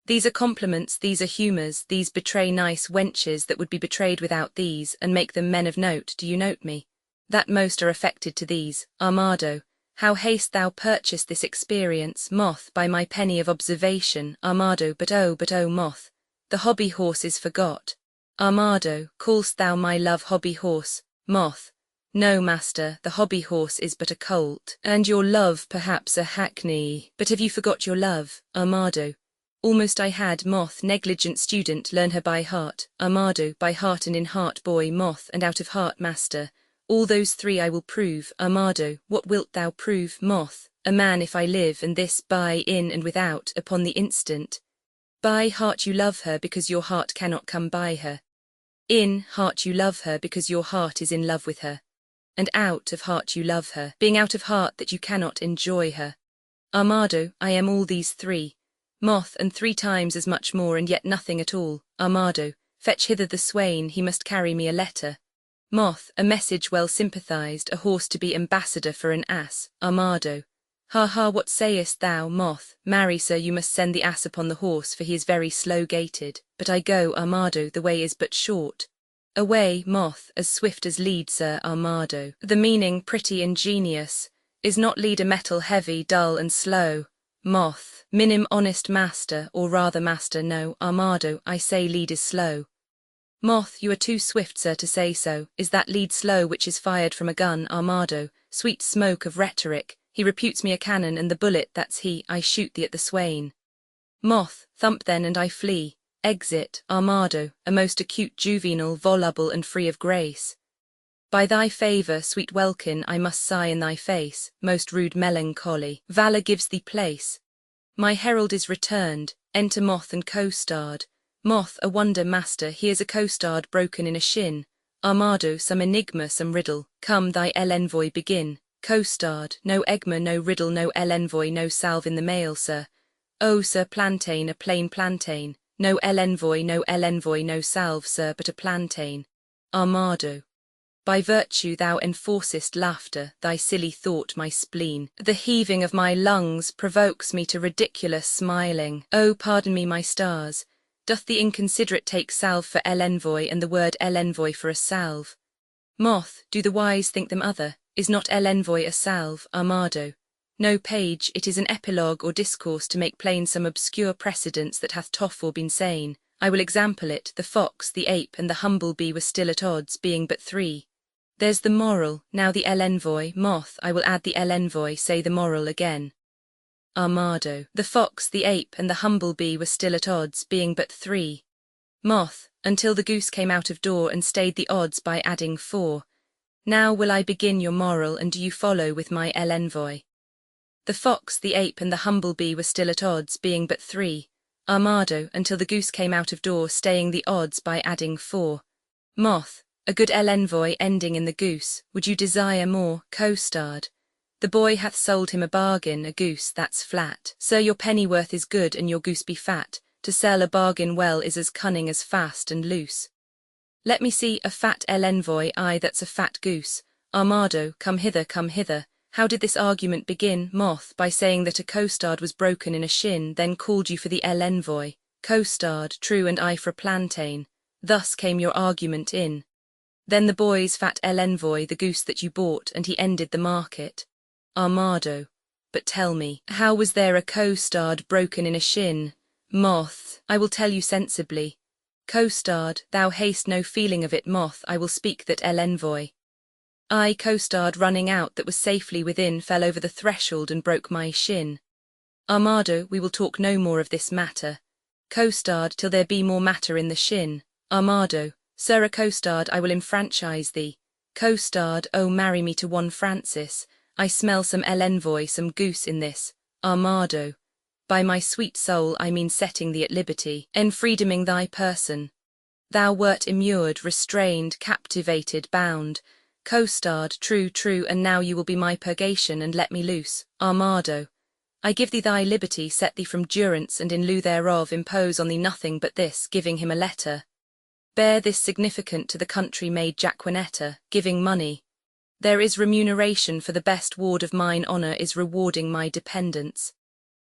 These are compliments, these are humours, these betray nice wenches that would be betrayed without these, and make them men of note. Do you note me? That most are affected to these. Armado, how haste thou purchase this experience, Moth, by my penny of observation. Armado, but oh, Moth, the hobby horse is forgot. Armado, call'st thou my love hobby horse? Moth, no, master, the hobby horse is but a colt, and your love perhaps a hackney. But have you forgot your love? Armado, almost I had. Moth, negligent student, learn her by heart. Armado, by heart and in heart, boy. Moth, and out of heart, master. All those three I will prove. Armado, what wilt thou prove? Moth, a man if I live, and this by in and without, upon the instant. By heart you love her because your heart cannot come by her. In heart you love her because your heart is in love with her. And out of heart you love her, being out of heart that you cannot enjoy her. Armado, I am all these three. Moth, and 3 times as much more, and yet nothing at all. Armado, fetch hither the swain, he must carry me a letter. Moth, a message well sympathized, a horse to be ambassador for an ass. Armado, ha ha, what sayest thou? Moth, marry, sir, you must send the ass upon the horse, for he is very slow-gated. But I go, Armado, the way is but short. Away, Moth, as swift as lead, sir. Armado, the meaning pretty ingenious, is not lead a metal heavy, dull and slow? Moth, minim honest master, or rather master, no. Armado, I say lead is slow. Moth, you are too swift, sir, to say so. Is that lead slow which is fired from a gun? Armado, sweet smoke of rhetoric, he reputes me a cannon, and the bullet, that's he, I shoot thee at the swain. Moth, thump then and I flee. exit, Armado, a most acute juvenile, voluble and free of grace. By thy favour, sweet welkin, I must sigh in thy face, most rude melancholy, valour gives thee place. My herald is returned, enter Moth and co-starred. Moth, a wonder master, here's a co-starred broken in a shin. Armado, some enigma, some riddle, come thy envoy begin. Co-starred, no egma, no riddle, no envoy, no salve in the mail, sir. Oh, sir, plantain, a plain plantain, no envoy, no salve, sir, but a plantain. Armado. By virtue thou enforcest laughter, thy silly thought my spleen. The heaving of my lungs provokes me to ridiculous smiling. Oh, pardon me, my stars. Doth the inconsiderate take salve for envoy and the word envoy for a salve? Moth, do the wise think them other? Is not envoy a salve, Armado? No, page, it is an epilogue or discourse to make plain some obscure precedents that hath tofore been sane. I will example it, the fox, the ape, and the humble bee were still at odds, being but three. There's the moral, now the envoy, Moth, I will add the envoy, say the moral again. Armado, the fox, the ape, and the humble bee were still at odds, being but three. Moth, until the goose came out of door and stayed the odds by adding four. Now will I begin your moral, and do you follow with my envoy. The fox, the ape, and the humble bee were still at odds, being but three. Armado, until the goose came out of door, staying the odds by adding four. Moth, a good envoy ending in the goose, would you desire more, co-starred? The boy hath sold him a bargain, a goose, that's flat. Sir, your pennyworth is good and your goose be fat. To sell a bargain well is as cunning as fast and loose. Let me see a fat envoy, aye, that's a fat goose. Armado, come hither, come hither. How did this argument begin? Moth, by saying that a co-starred was broken in a shin, then called you for the envoy. Co-starred, true, and I for a plantain. Thus came your argument in. Then the boy's fat envoy, the goose that you bought, and he ended the market. Armado, but tell me, how was there a co-starred broken in a shin? Moth, I will tell you sensibly. Co-starred, thou hast no feeling of it, Moth, I will speak that envoy. I, co-starred, running out that was safely within, fell over the threshold and broke my shin. Armado, we will talk no more of this matter. Co-starred, till there be more matter in the shin. Armado, sir, a co-starred, I will enfranchise thee. Co-starred, oh, marry me to one Francis. I smell some envoy, some goose in this. Armado, by my sweet soul, I mean setting thee at liberty, enfreedoming thy person. Thou wert immured, restrained, captivated, bound. Co-starred, true, true, and now you will be my purgation and let me loose. Armado, I give thee thy liberty, set thee from durance, and in lieu thereof impose on thee nothing but this, giving him a letter. Bear this significant to the country-maid Jaquenetta, giving money. There is remuneration for the best ward of mine honour is rewarding my dependence.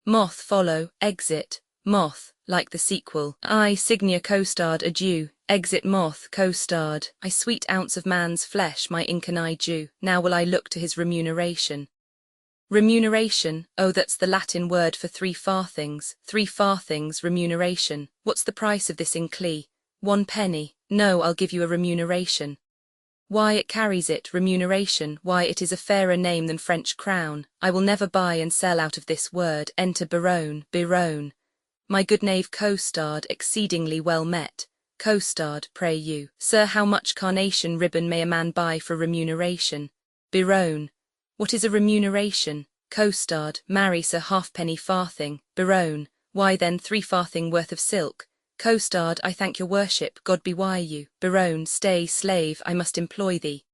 Moth, follow, exit, Moth, like the sequel. I, Signia co-starred, adieu. Exit Moth, co-starred. I sweet ounce of man's flesh, my incarnate Jew. Now will I look to his remuneration. Remuneration, oh, that's the Latin word for 3 farthings. 3 farthings, remuneration. What's the price of this in Clee? 1 penny. No, I'll give you a remuneration. Why, it carries it, remuneration. Why, it is a fairer name than French crown. I will never buy and sell out of this word. Enter Baron, Biron. My good knave co-starred, exceedingly well met. Co-starred, pray you, sir, how much carnation ribbon may a man buy for remuneration? Biron. What is a remuneration? Co-starred, marry, sir, halfpenny farthing. Biron. Why then 3 farthing worth of silk. Co-starred, I thank your worship, God be why you. Biron, stay, slave, I must employ thee.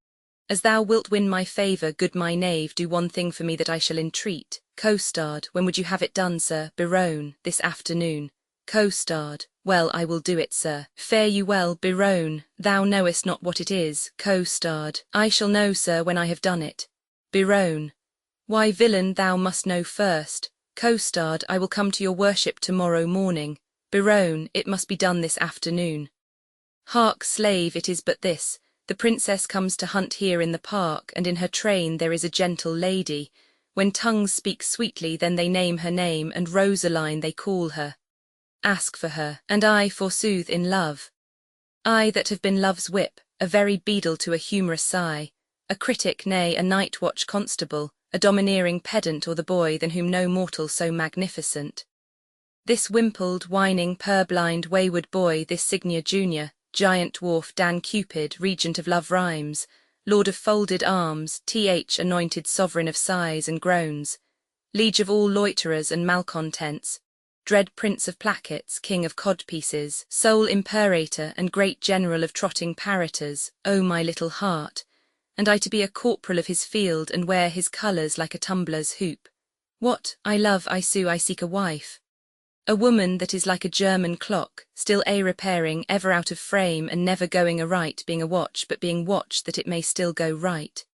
As thou wilt win my favour, good my knave, do one thing for me that I shall entreat. Co-starred, when would you have it done, sir? Biron, this afternoon. Co-starred, well, I will do it, sir. Fare you well, Biron, thou knowest not what it is. Co-starred, I shall know, sir, when I have done it. Biron, why, villain, thou must know first. Co-starred, I will come to your worship tomorrow morning. Biron, it must be done this afternoon. Hark, slave, it is but this. The princess comes to hunt here in the park, and in her train there is a gentle lady. When tongues speak sweetly, then they name her name, and Rosaline they call her. Ask for her, and I, forsooth, in love. I that have been love's whip, a very beadle to a humorous sigh, a critic, nay, a night-watch constable, a domineering pedant, or the boy than whom no mortal so magnificent. This wimpled, whining, purblind, wayward boy, this Signia Junior, giant dwarf Dan Cupid, regent of love rhymes, lord of folded arms, anointed sovereign of sighs and groans, liege of all loiterers and malcontents, dread prince of plackets, king of codpieces, sole imperator and great general of trotting parroters, O my little heart, and I to be a corporal of his field and wear his colours like a tumbler's hoop. What, I love, I sue, I seek a wife. A woman that is like a German clock, still repairing, ever out of frame and never going aright, being a watch but being watched that it may still go right.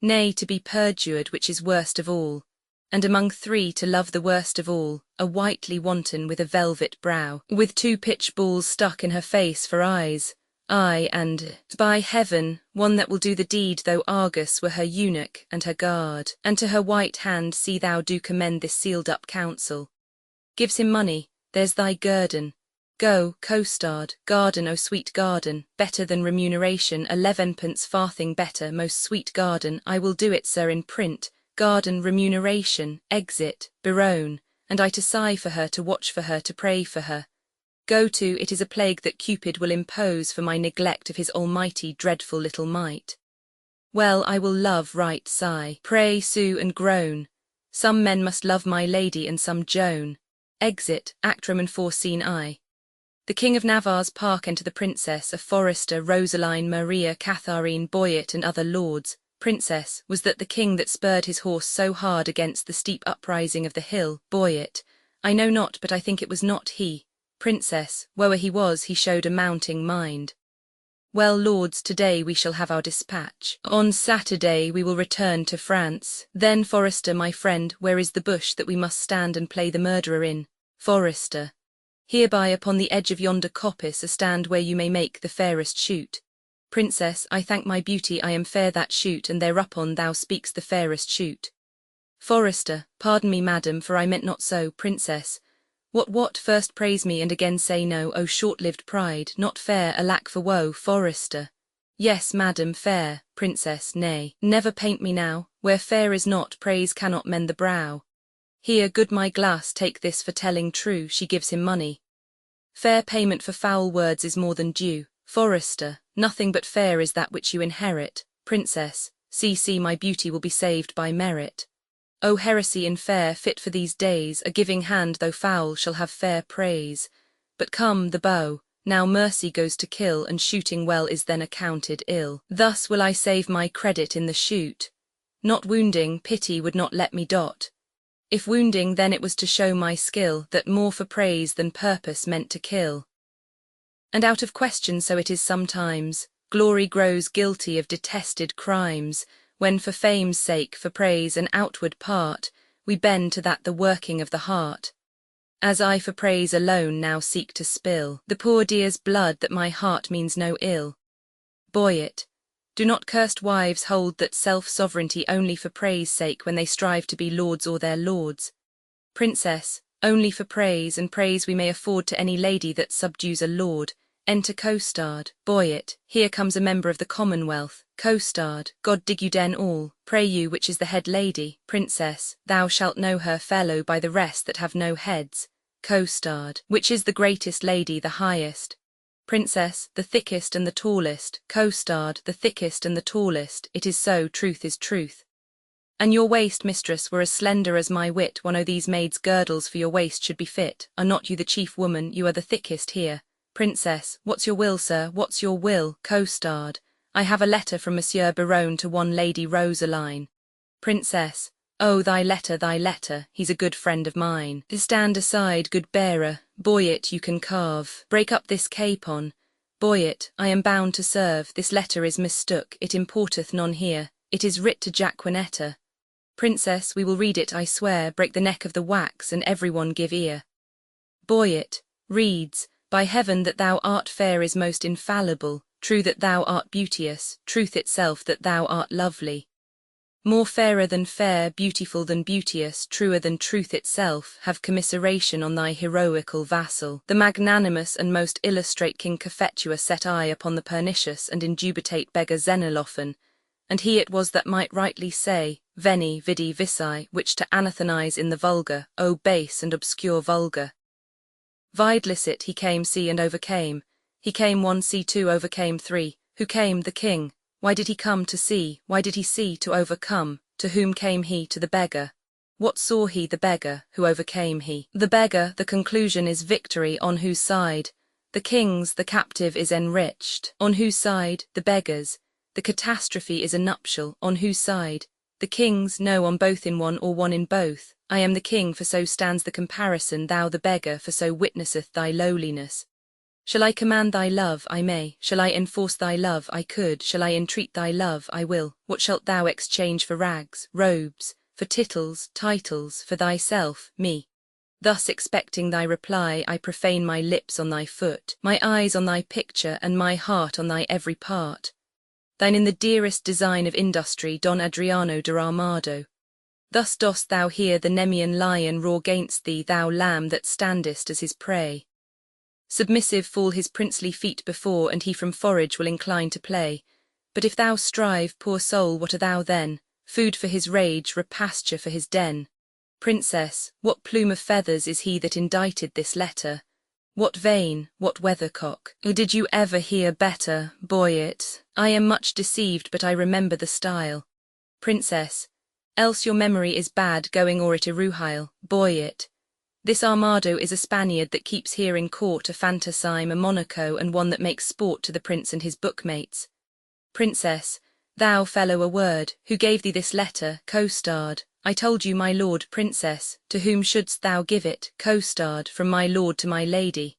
Nay, to be perjured, which is worst of all, and among three to love the worst of all, a whitely wanton with a velvet brow, with 2 pitch balls stuck in her face for eyes, ay, and, by heaven, one that will do the deed though Argus were her eunuch and her guard, and to her white hand see thou do commend this sealed-up counsel. Gives him money, there's thy guerdon. Go, costard, garden, O sweet garden, better than remuneration, 11pence farthing better, most sweet garden, I will do it, sir, in print, garden, remuneration, exit, Berone, and I to sigh for her, to watch for her, to pray for her. Go to, it is a plague that Cupid will impose for my neglect of his almighty dreadful little might. Well, I will love, write, sigh, pray, sue, and groan. Some men must love my lady and some Joan. Exit, Actrum and foreseen I. The King of Navarre's park enter the princess, a forester, Rosaline, Maria, Catharine, Boyet, and other lords. Princess, was that the king that spurred his horse so hard against the steep uprising of the hill, Boyet? I know not, but I think it was not he. Princess, whoe'er he was, he showed a mounting mind. Well, lords, today we shall have our dispatch. On Saturday we will return to France. Then, forester, my friend, where is the bush that we must stand and play the murderer in? Forester. Hereby upon the edge of yonder coppice, a stand where you may make the fairest shoot. Princess, I thank my beauty I am fair that shoot, and thereupon thou speakst the fairest shoot. Forester, pardon me, madam, for I meant not so. Princess, what, first praise me and again say no, O short-lived pride, not fair, alack for woe. Forester. Yes, madam, fair. Princess, nay, never paint me now, where fair is not, praise cannot mend the brow. Here, good my glass, take this for telling true, she gives him money. Fair payment for foul words is more than due. Forester, nothing but fair is that which you inherit. Princess, see, my beauty will be saved by merit. O heresy in fair, fit for these days, a giving hand though foul shall have fair praise. But come, the bow, now mercy goes to kill, and shooting well is then accounted ill. Thus will I save my credit in the shoot. Not wounding, pity would not let me dot. If wounding, then it was to show my skill, that more for praise than purpose meant to kill. And out of question so it is sometimes, glory grows guilty of detested crimes, when for fame's sake, for praise an outward part, we bend to that the working of the heart. As I for praise alone now seek to spill the poor dear's blood, that my heart means no ill. Boyet, do not cursed wives hold that self-sovereignty only for praise sake when they strive to be lords or their lords? Princess, only for praise, and praise we may afford to any lady that subdues a lord. Enter costard. Boyet, here comes a member of the Commonwealth. Costard, God dig you den all, pray you which is the head lady? Princess, thou shalt know her, fellow, by the rest that have no heads. Costard, which is the greatest lady, the highest? Princess, the thickest and the tallest. Costard, the thickest and the tallest, it is so, truth is truth. An your waist, mistress, were as slender as my wit, one o' these maids' girdles for your waist should be fit. Are not you the chief woman, you are the thickest here. Princess, what's your will, sir, what's your will? Costard, I have a letter from Monsieur Berone to one Lady Rosaline. Princess, oh, thy letter, he's a good friend of mine. Stand aside, good bearer. Boyet, you can carve. Break up this capon. Boyet, I am bound to serve. This letter is mistook, it importeth none here. It is writ to Jaquenetta. Princess, we will read it, I swear. Break the neck of the wax, and every one give ear. Boyet, reads, by heaven that thou art fair is most infallible, true that thou art beauteous, truth itself that thou art lovely. More fairer than fair, beautiful than beauteous, truer than truth itself, have commiseration on thy heroical vassal. The magnanimous and most illustrate King Cophetua set eye upon the pernicious and indubitate beggar Xenolophan, and he it was that might rightly say, Veni, vidi, vici, which to anathenize in the vulgar, O base and obscure vulgar. Videlicet he came see and overcame. He came 1 see 2 overcame 3. Who came? The king. Why did he come to see? Why did he see to overcome? To whom came he? To the beggar. What saw he? The beggar. Who overcame he? The beggar. The conclusion is victory. On whose side? The king's. The captive is enriched. On whose side? The beggar's. The catastrophe is a nuptial. On whose side? The king's. No, on both, in one, or one in both. I am the king, for so stands the comparison. Thou the beggar, for so witnesseth thy lowliness. Shall I command thy love? I may. Shall I enforce thy love? I could. Shall I entreat thy love? I will. What shalt thou exchange for rags, robes, for titles, titles, for thyself, me? Thus expecting thy reply, I profane my lips on thy foot, my eyes on thy picture, and my heart on thy every part. Thine in the dearest design of industry, Don Adriano de Armado. Thus dost thou hear the Nemean lion roar gainst thee, thou lamb that standest as his prey. Submissive fall his princely feet before, and he from forage will incline to play. But if thou strive, poor soul, what art thou then? Food for his rage, repasture for his den. Princess, what plume of feathers is he that indited this letter? What vane, what weathercock? Or did you ever hear better, Boyet? I am much deceived, but I remember the style. Princess, else your memory is bad, going or it Iruhile, Boyet. This Armado is a Spaniard that keeps here in court a Fantasime, a Monaco, and one that makes sport to the prince and his bookmates. Princess, thou fellow a word, who gave thee this letter, costard? I told you, my lord. Princess, to whom shouldst thou give it, costard? From my lord to my lady.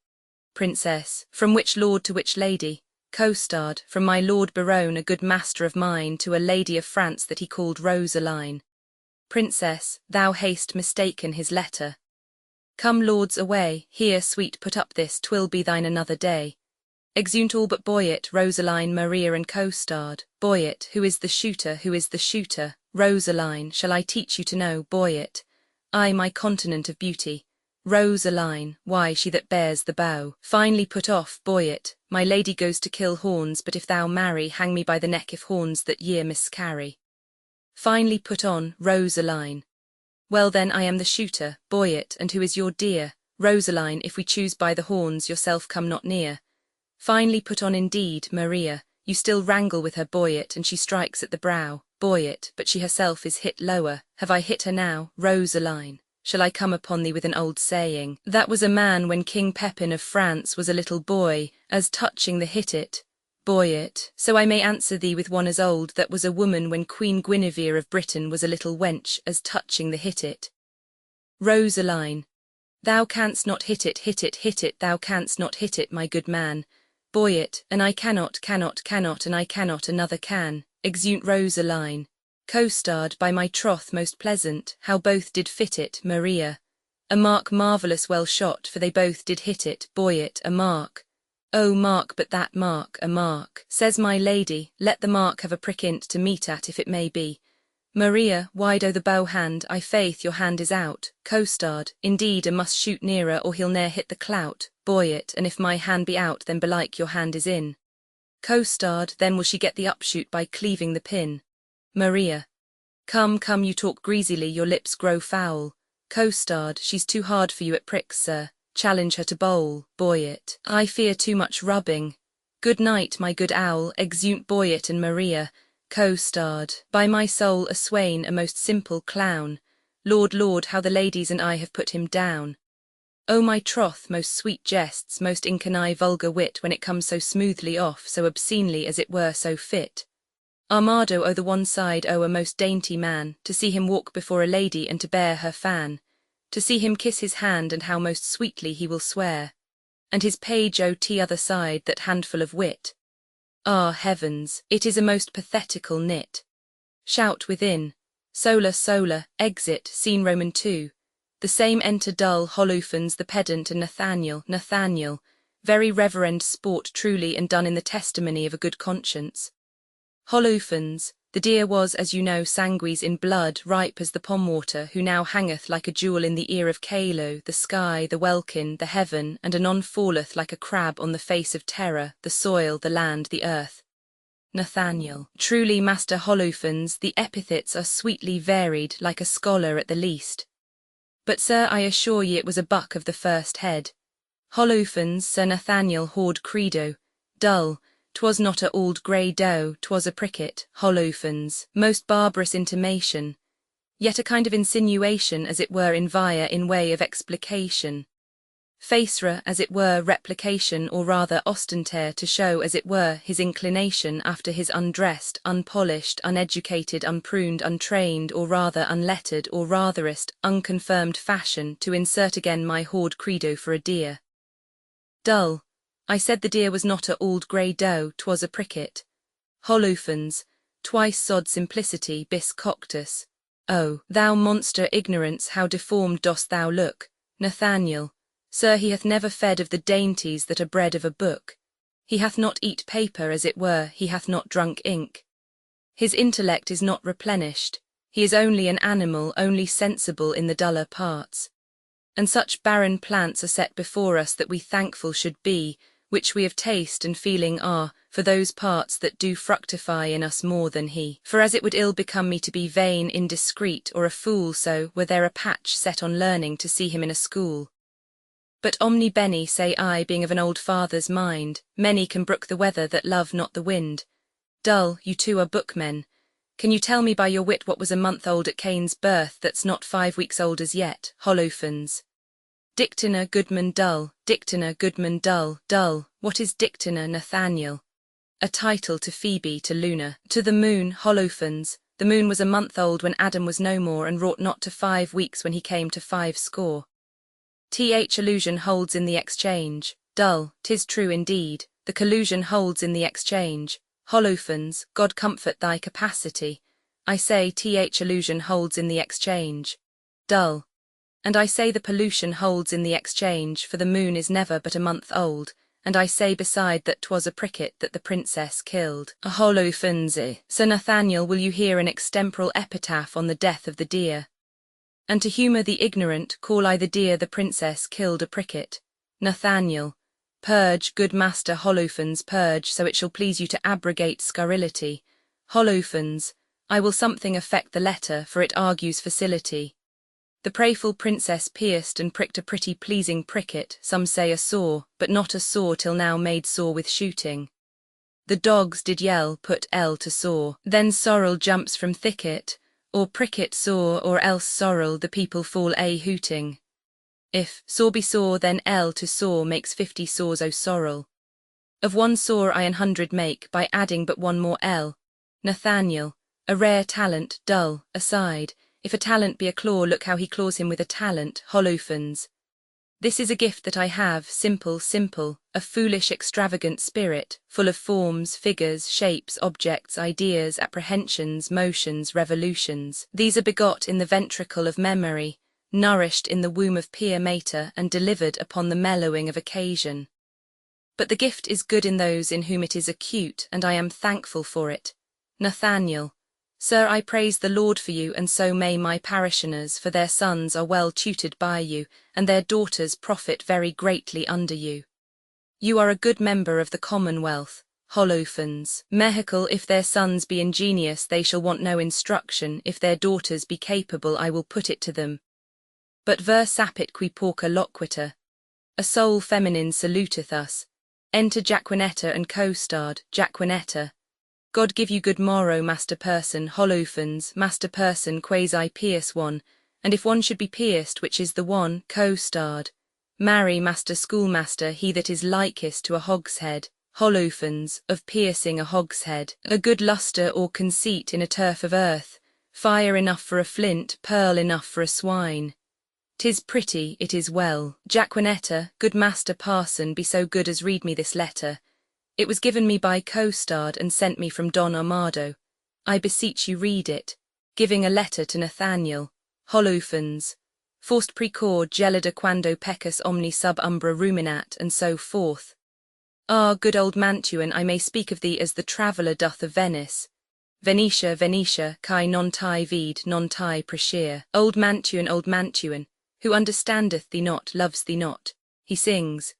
Princess, from which lord to which lady? Costard, from my lord Baron, a good master of mine, to a lady of France that he called Rosaline. Princess, thou hast mistaken his letter. Come, lords, away. Here, sweet, put up this, 'twill be thine another day. Exeunt all but Boyet, Rosaline, Maria, and costard. Boyet, who is the shooter? Who is the shooter? Rosaline, shall I teach you to know? Boyet, I, my continent of beauty. Rosaline, why, she that bears the bow. Finely put off, Boyet, my lady goes to kill horns, but if thou marry, hang me by the neck if horns that year miscarry. Finely put on, Rosaline. Well then, I am the shooter, Boyet, and who is your dear? Rosaline, if we choose by the horns, yourself come not near. Finely put on indeed, Maria, you still wrangle with her, Boyet, and she strikes at the brow, Boyet, but she herself is hit lower. Have I hit her now, Rosaline? Shall I come upon thee with an old saying, that was a man when King Pepin of France was a little boy, as touching the hit it, Boyet, so I may answer thee with one as old, that was a woman when Queen Guinevere of Britain was a little wench, as touching the hit it. Rosaline, thou canst not hit it, hit it, hit it, thou canst not hit it, my good man. Boyet, and I cannot, and I cannot, another can. Exeunt Rosaline. Costard, by my troth most pleasant, how both did fit it, Maria. A mark marvellous well shot, for they both did hit it, Boyet, a mark. Oh, mark, but that mark, a mark, says my lady, let the mark have a prick in't to meet at if it may be. Maria, wide o' the bow hand, I faith your hand is out. Costard, indeed, a must shoot nearer, or he'll ne'er hit the clout. Boyet, and if my hand be out, then belike your hand is in. Costard, then will she get the upshoot by cleaving the pin. Maria, come, come, you talk greasily, your lips grow foul. Costard, she's too hard for you at pricks, sir. Challenge her to bowl. Boyet, I fear too much rubbing. Good night, my good owl. Exeunt Boyet and Maria. Costard, by my soul, a swain, a most simple clown. Lord, Lord, how the ladies and I have put him down. O my troth, most sweet jests, most incanine vulgar wit, when it comes so smoothly off, so obscenely as it were so fit. Armado o' the one side, O a most dainty man, to see him walk before a lady and to bear her fan. To see him kiss his hand, and how most sweetly he will swear. And his page o' t'other side, that handful of wit. Ah, heavens, it is a most pathetical knit. Shout within. Sola, sola, exit, scene Roman 2. The same enter dull Holofernes the pedant and Nathaniel, Nathaniel, very reverend sport truly and done in the testimony of a good conscience. Holofernes, the deer was, as you know, sanguis in blood, ripe as the pom-water, who now hangeth like a jewel in the ear of Calo, the sky, the welkin, the heaven, and anon falleth like a crab on the face of terror, the soil, the land, the earth. Nathaniel, truly, Master Holofernes, the epithets are sweetly varied, like a scholar at the least. But, sir, I assure ye it was a buck of the first head. Holophans, Sir Nathaniel Horde Credo, dull, 'twas not a old grey doe, 'twas a pricket, Holophans, most barbarous intimation, yet a kind of insinuation as it were in via in way of explication. Facera as it were replication or rather ostentare to show as it were his inclination after his undressed, unpolished, uneducated, unpruned, untrained or rather unlettered or ratherest, unconfirmed fashion to insert again my Horde Credo for a deer. Dull. I said the deer was not a old grey doe, 'twas a pricket. Holophans, twice sod simplicity bis coctus. Oh, thou monster ignorance, how deformed dost thou look, Nathaniel. Sir, he hath never fed of the dainties that are bred of a book. He hath not eat paper as it were, he hath not drunk ink. His intellect is not replenished, he is only an animal, only sensible in the duller parts. And such barren plants are set before us that we thankful should be, which we of taste and feeling are, for those parts that do fructify in us more than he. For as it would ill become me to be vain, indiscreet, or a fool, so were there a patch set on learning to see him in a school. But omni bene, say I, being of an old father's mind, many can brook the weather that love not the wind. Dull, you two are bookmen. Can you tell me by your wit what was a month old at Cain's birth that's not 5 weeks old as yet, Holophans? Dictana, Goodman, dull, Dictana, Goodman, dull, dull, what is Dictana, Nathaniel? A title to Phoebe, to Luna, to the moon, Holophans. The moon was a month old when Adam was no more and wrought not to 5 weeks when he came to 50. Th illusion holds in the exchange, dull, 'tis true indeed, the collusion holds in the exchange, Holophans, God comfort thy capacity, I say th illusion holds in the exchange, dull, and I say the pollution holds in the exchange, for the moon is never but a month old, and I say beside that 'twas a pricket that the princess killed. A Holophans, Sir Nathaniel, will you hear an extemporal epitaph on the death of the deer? And to humour the ignorant, call I the deer the princess killed a pricket. Nathaniel, purge, good master Holophans, purge, so it shall please you to abrogate scurrility. Holophans, I will something affect the letter, for it argues facility. The prayful princess pierced and pricked a pretty pleasing pricket, some say a sore, but not a sore till now made sore with shooting. The dogs did yell, put L to sore, then sorrel jumps from thicket, or pricket sore, or else sorrel, the people fall a hooting. If sore be sore, then L to sore makes 50 sores o sorrel. Of one sore I 100 make, by adding but one more L. Nathaniel, a rare talent, dull, aside, if a talent be a claw, look how he claws him with a talent, Holophans. This is a gift that I have, simple, simple, a foolish extravagant spirit, full of forms, figures, shapes, objects, ideas, apprehensions, motions, revolutions. These are begot in the ventricle of memory, nourished in the womb of pia mater, and delivered upon the mellowing of occasion. But the gift is good in those in whom it is acute, and I am thankful for it. Nathaniel, Sir, I praise the Lord for you, and so may my parishioners, for their sons are well tutored by you, and their daughters profit very greatly under you. You are a good member of the Commonwealth, Holophans. Mehical, if their sons be ingenious, they shall want no instruction, if their daughters be capable, I will put it to them. But ver sapit qui porca loquita. A soul feminine saluteth us. Enter Jaquinetta and co-starred, Jaquinetta. God give you good morrow, Master Person, Holophans, Master Person quasi pierce one, and if one should be pierced, which is the one, co-starred. Marry, Master Schoolmaster, he that is likest to a hogshead, Holophans, of piercing a hogshead, a good lustre or conceit in a turf of earth, fire enough for a flint, pearl enough for a swine. 'Tis pretty, it is well. Jaquinetta, good Master Parson, be so good as read me this letter. It was given me by co-starred and sent me from Don Armado. I beseech you read it, giving a letter to Nathaniel, Holophans, forst precor gelida quando pecus omni sub umbra ruminat, and so forth. Ah, good old Mantuan, I may speak of thee as the traveller doth of Venice. Venetia, Venetia, kai non tai vide, non tai prescire. Old Mantuan, who understandeth thee not, loves thee not. He sings,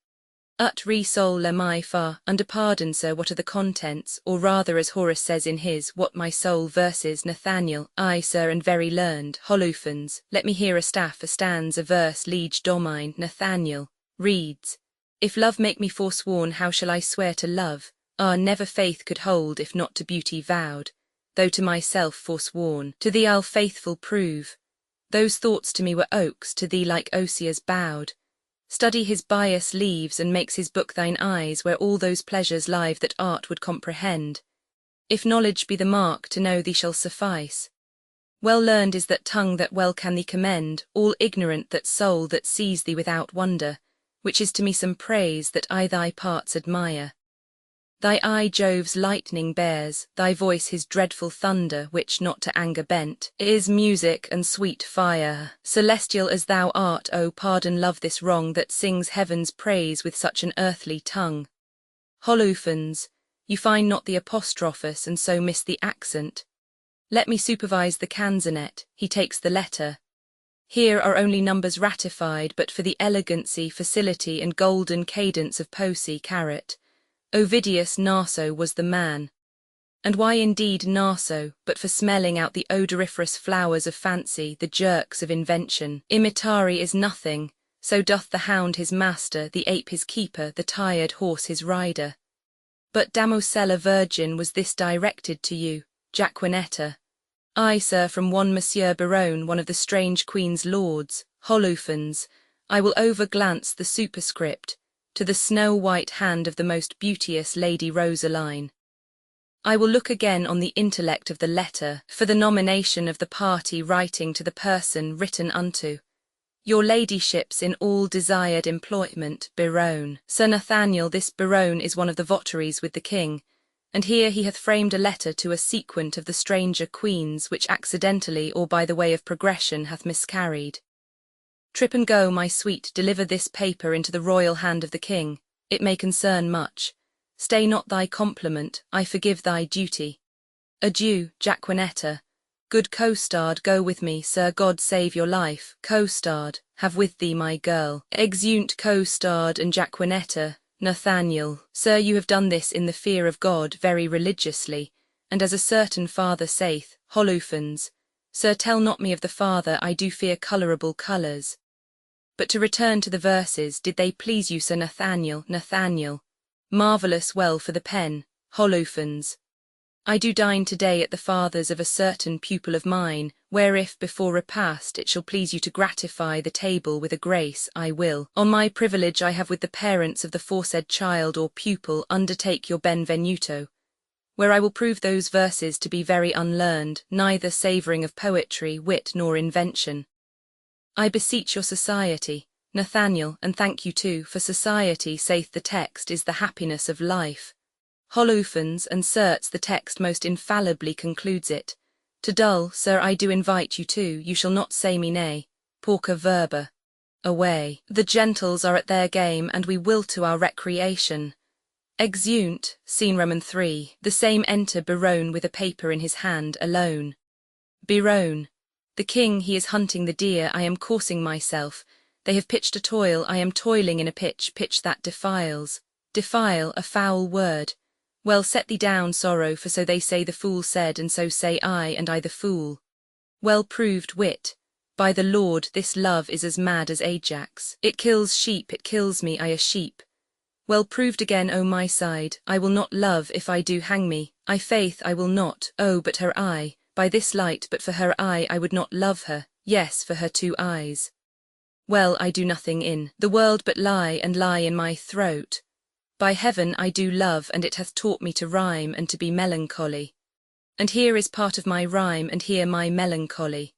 Ut re sol la mi fa, under pardon, sir, what are the contents, or rather as Horace says in his, what my soul verses, Nathaniel, I, sir, and very learned, Holophans, let me hear a staff, a stanza, verse, liege domine, Nathaniel, reads, If love make me forsworn, how shall I swear to love? Ah, never faith could hold if not to beauty vowed. Though to myself forsworn, to thee I'll faithful prove. Those thoughts to me were oaks, to thee like osiers bowed. Study his bias leaves, and makes his book thine eyes, where all those pleasures live that art would comprehend. If knowledge be the mark, to know thee shall suffice. Well learned is that tongue that well can thee commend, all ignorant that soul that sees thee without wonder, which is to me some praise that I thy parts admire. Thy eye Jove's lightning bears, thy voice his dreadful thunder, which, not to anger bent, is music and sweet fire. Celestial as thou art, O pardon love this wrong that sings heaven's praise with such an earthly tongue. Holophons, you find not the apostrophus and so miss the accent. Let me supervise the canzonet, he takes the letter. Here are only numbers ratified, but for the elegancy, facility, and golden cadence of Posey Carrot. Ovidius Naso was the man. And why indeed Naso, but for smelling out the odoriferous flowers of fancy, the jerks of invention. Imitari is nothing, so doth the hound his master, the ape his keeper, the tired horse his rider. But damosella virgin, was this directed to you, Jaquenetta? I, sir, from one Monsieur Baron, one of the strange Queen's lords, Holophons, I will over-glance the superscript, to the snow-white hand of the most beauteous Lady Rosaline. I will look again on the intellect of the letter, for the nomination of the party writing to the person written unto. Your ladyship's in all desired employment, Baron. Sir Nathaniel, this Baron is one of the votaries with the king, and here he hath framed a letter to a sequent of the stranger queens, which accidentally or by the way of progression hath miscarried. Trip and go, my sweet, deliver this paper into the royal hand of the king. It may concern much. Stay not thy compliment, I forgive thy duty. Adieu, Jaquenetta. Good costard, go with me, sir, God save your life. Costard, have with thee my girl. Exeunt costard and Jaquenetta. Nathaniel, sir, you have done this in the fear of God very religiously, and as a certain father saith, Holophons, sir, tell not me of the father, I do fear colourable colours. But to return to the verses, did they please you, Sir Nathaniel? Nathaniel, marvellous well for the pen, Holophons. I do dine today at the father's of a certain pupil of mine, where if before repast it shall please you to gratify the table with a grace, I will, on my privilege I have with the parents of the foresaid child or pupil, undertake your benvenuto, where I will prove those verses to be very unlearned, neither savouring of poetry, wit, nor invention. I beseech your society, Nathaniel, and thank you too, for society, saith the text, is the happiness of life. Holophons, and certes the text most infallibly concludes it. To dull, sir, I do invite you too, you shall not say me nay. Porca verba. Away. The gentles are at their game, and we will to our recreation. Exeunt, Scene Roman 3. The same enter Baron with a paper in his hand, alone. Baron. The king, he is hunting the deer, I am coursing myself. They have pitched a toil, I am toiling in a pitch that defiles. Defile, a foul word. Well, set thee down, sorrow, for so they say the fool said, and so say I, and I the fool. Well proved wit. By the Lord, this love is as mad as Ajax. It kills sheep, it kills me, I a sheep. Well proved again, O my side, I will not love if I do hang me, I faith I will not, oh, but her eye. By this light, but for her eye I would not love her, yes, for her 2 eyes. Well, I do nothing in the world but lie, and lie in my throat. By heaven I do love, and it hath taught me to rhyme and to be melancholy. And here is part of my rhyme, and here my melancholy.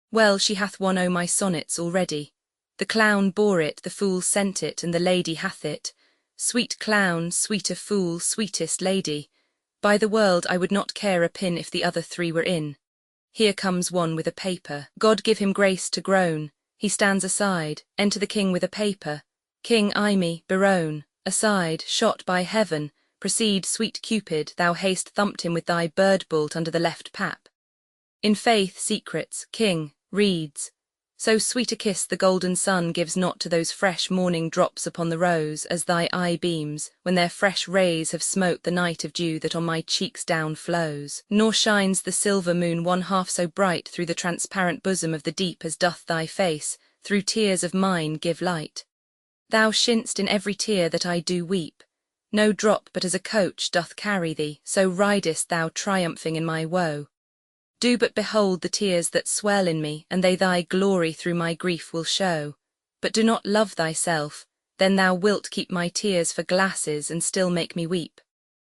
Well, she hath won, O my sonnets already. The clown bore it, the fool sent it, and the lady hath it. Sweet clown, sweeter fool, sweetest lady. By the world I would not care a pin if the other 3 were in. Here comes one with a paper. God give him grace to groan. He stands aside. Enter the king with a paper. King, eye me, Baron. Aside, shot by heaven. Proceed, sweet Cupid, thou hast thumped him with thy bird bolt under the left pap. In faith, secrets, king, reads. So sweet a kiss the golden sun gives not to those fresh morning drops upon the rose, as thy eye beams, when their fresh rays have smote the night of dew that on my cheeks down flows. Nor shines the silver moon one half so bright through the transparent bosom of the deep as doth thy face, through tears of mine give light. Thou shin'st in every tear that I do weep. No drop but as a coach doth carry thee, so ridest thou triumphing in my woe. Do but behold the tears that swell in me, and they thy glory through my grief will show. But do not love thyself, then thou wilt keep my tears for glasses and still make me weep.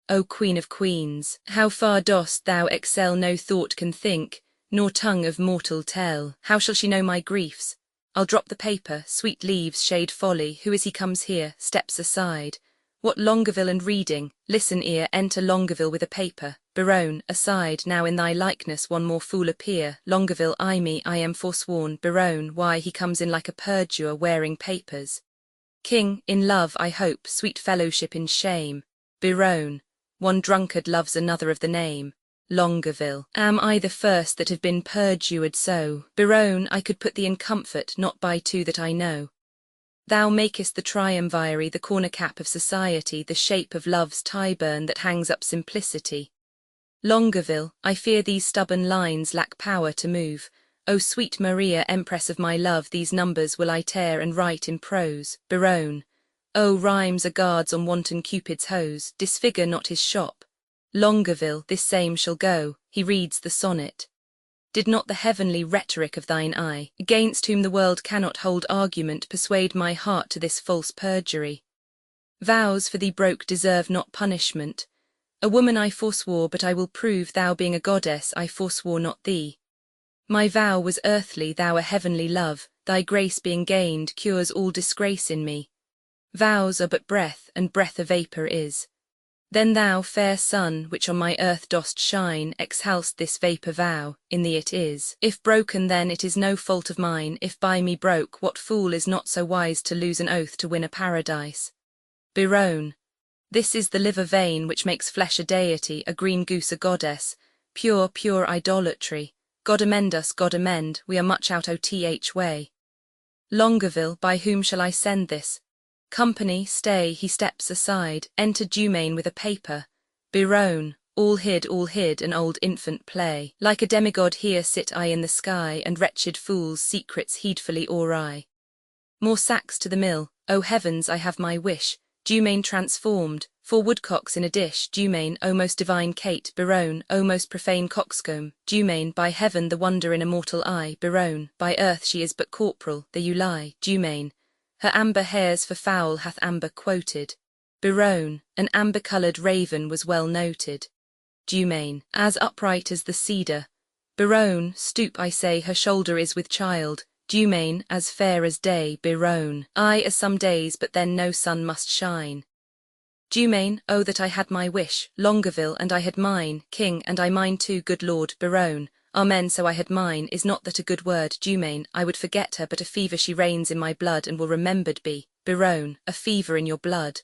O Queen of Queens, how far dost thou excel, no thought can think, nor tongue of mortal tell. How shall she know my griefs? I'll drop the paper, sweet leaves shade folly, who is he comes here, steps aside. What Longueville and reading, listen ear, enter Longueville with a paper. Biron, aside, now in thy likeness one more fool appear. Longueville, I me, I am forsworn. Biron, why he comes in like a perjurer wearing papers. King, in love I hope, sweet fellowship in shame. Biron, one drunkard loves another of the name. Longueville, am I the first that have been perjured so? Biron, I could put thee in comfort, not by two that I know. Thou makest the triumvirate the corner cap of society, the shape of love's Tyburn that hangs up simplicity. Longueville, I fear these stubborn lines lack power to move. O sweet Maria, empress of my love, these numbers will I tear and write in prose. Biron, O rhymes are guards on wanton Cupid's hose, disfigure not his shop. Longueville, this same shall go, he reads the sonnet. Did not the heavenly rhetoric of thine eye, against whom the world cannot hold argument, persuade my heart to this false perjury? Vows for thee broke deserve not punishment. A woman I forswore, but I will prove, thou being a goddess, I forswore not thee. My vow was earthly, thou a heavenly love, thy grace being gained cures all disgrace in me. Vows are but breath, and breath a vapour is. Then thou, fair sun, which on my earth dost shine, exhalst this vapour vow, in thee it is. If broken then it is no fault of mine, if by me broke, what fool is not so wise to lose an oath to win a paradise? Biron, this is the liver vein which makes flesh a deity, a green goose a goddess, pure, pure idolatry. God amend us, God amend, we are much out O.T.H. way. Longueville, by whom shall I send this? Company, stay, he steps aside, enter Dumain with a paper. Biron, all hid, an old infant play. Like a demigod here sit I in the sky, and wretched fools secrets heedfully awry. More sacks to the mill, O heavens, I have my wish. Dumain transformed, 4 woodcocks in a dish. Dumain, O most divine Kate. Biron, O most profane coxcomb. Dumain, by heaven the wonder in a mortal eye. Biron, by earth she is but corporal, there you lie. Dumain, her amber hairs for fowl hath amber quoted. Biron, an amber-coloured raven was well noted. Dumain, as upright as the cedar. Biron, stoop I say, her shoulder is with child. Dumain, as fair as day. Biron, I as some days, but then no sun must shine. Dumain, oh that I had my wish. Longueville, and I had mine. King, and I mine too, good lord. Biron, amen, so I had mine. Is not that a good word? Dumain, I would forget her, but a fever she reigns in my blood, and will remembered be. Biron, a fever in your blood.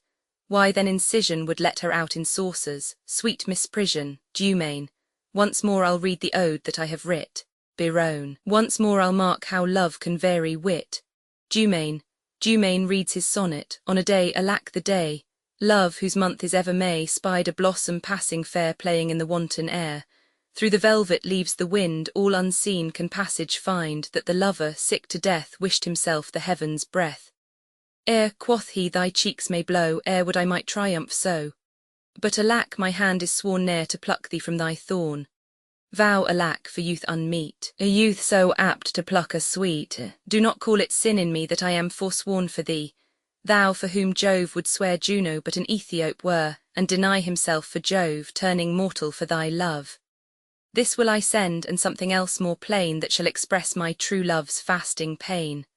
Why then incision would let her out in saucers. Sweet misprision. Dumain, once more I'll read the ode that I have writ. Biron, once more I'll mark how love can vary wit. Dumain reads his sonnet, on a day, alack the day. Love, whose month is ever May, spied a blossom passing fair playing in the wanton air. Through the velvet leaves the wind, all unseen can passage find, that the lover, sick to death, wished himself the heaven's breath. Ere, quoth he, thy cheeks may blow, ere would I might triumph so. But alack, my hand is sworn ne'er to pluck thee from thy thorn. Vow alack for youth unmeet, a youth so apt to pluck a sweet. Do not call it sin in me that I am forsworn for thee. Thou for whom Jove would swear Juno but an Ethiop were, and deny himself for Jove, turning mortal for thy love. This will I send, and something else more plain, that shall express my true love's fasting pain.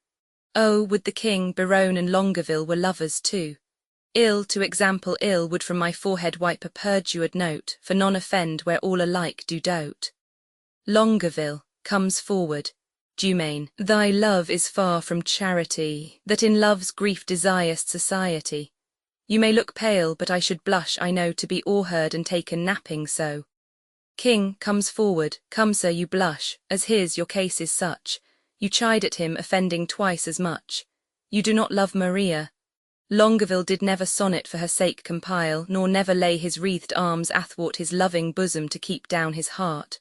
Oh, would the king, Biron and Longueville were lovers too. Ill, to example ill, would from my forehead wipe a perjured note, for none offend where all alike do dote. Longueville comes forward. Dumain, thy love is far from charity, that in love's grief desirest society. You may look pale, but I should blush, I know, to be o'erheard and taken napping so. King comes forward, come sir, you blush, as his your case is such. You chide at him, offending twice as much. You do not love Maria. Longueville did never sonnet for her sake compile, nor never lay his wreathed arms athwart his loving bosom to keep down his heart.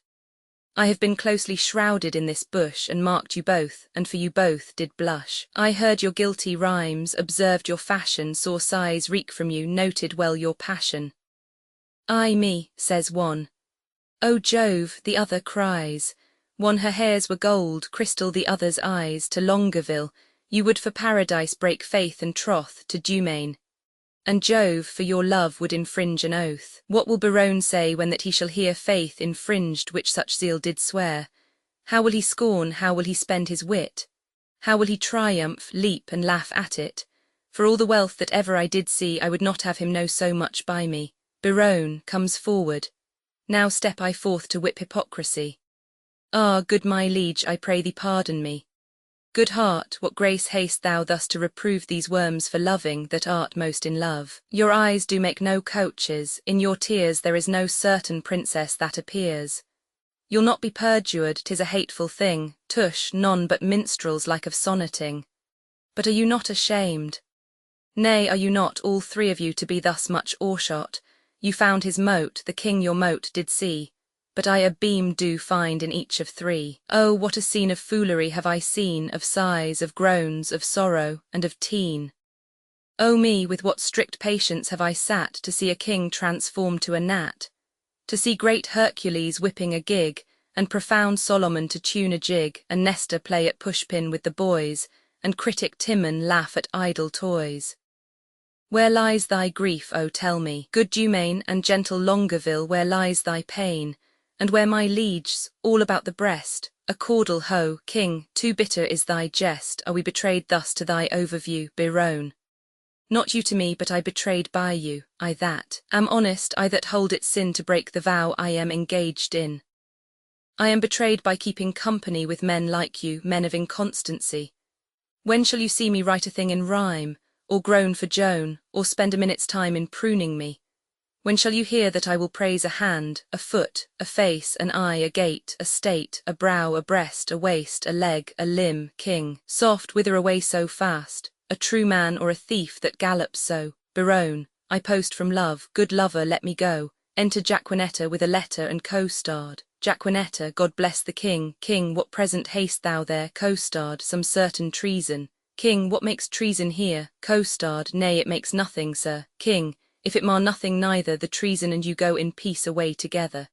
I have been closely shrouded in this bush, and marked you both, and for you both did blush. I heard your guilty rhymes, observed your fashion, saw sighs reek from you, noted well your passion. Ay me, says one. O Jove, the other cries. One her hairs were gold, crystal the other's eyes. To Longueville, you would for paradise break faith and troth to Dumain. And Jove for your love would infringe an oath. What will Biron say when that he shall hear faith infringed which such zeal did swear? How will he scorn, how will he spend his wit? How will he triumph, leap and laugh at it? For all the wealth that ever I did see, I would not have him know so much by me. Biron comes forward. Now step I forth to whip hypocrisy. Ah, good my liege, I pray thee pardon me. Good heart, what grace haste thou thus to reprove these worms for loving that art most in love? Your eyes do make no coaches, in your tears there is no certain princess that appears. You'll not be perjured, 'tis a hateful thing, tush, none but minstrels like of sonneting. But are you not ashamed? Nay, are you not, all three of you, to be thus much o'ershot? You found his mote, the king your mote did see. But I a beam do find in each of three. Oh, what a scene of foolery have I seen, of sighs, of groans, of sorrow, and of teen. Oh me, with what strict patience have I sat to see a king transformed to a gnat, to see great Hercules whipping a gig, and profound Solomon to tune a jig, and Nestor play at pushpin with the boys, and critic Timon laugh at idle toys. Where lies thy grief, O tell me, good Dumain, and gentle Longueville, where lies thy pain? And where my lieges, all about the breast, a caudle ho, king, too bitter is thy jest, are we betrayed thus to thy overview, Biron? Not you to me, but I betrayed by you, I that am honest, I that hold it sin to break the vow I am engaged in. I am betrayed by keeping company with men like you, men of inconstancy. When shall you see me write a thing in rhyme, or groan for Joan, or spend a minute's time in pruning me? When shall you hear that I will praise a hand, a foot, a face, an eye, a gait, a state, a brow, a breast, a waist, a leg, a limb, king, soft, whither away so fast, a true man or a thief that gallops so? Biron, I post from love, good lover, let me go. Enter Jaquenetta with a letter and co-starred. Jaquenetta, God bless the king. King, what present haste thou there? Co-starred, some certain treason. King, what makes treason here? Co-starred, nay, it makes nothing, sir. King, if it mar nothing neither, the treason and you go in peace away together.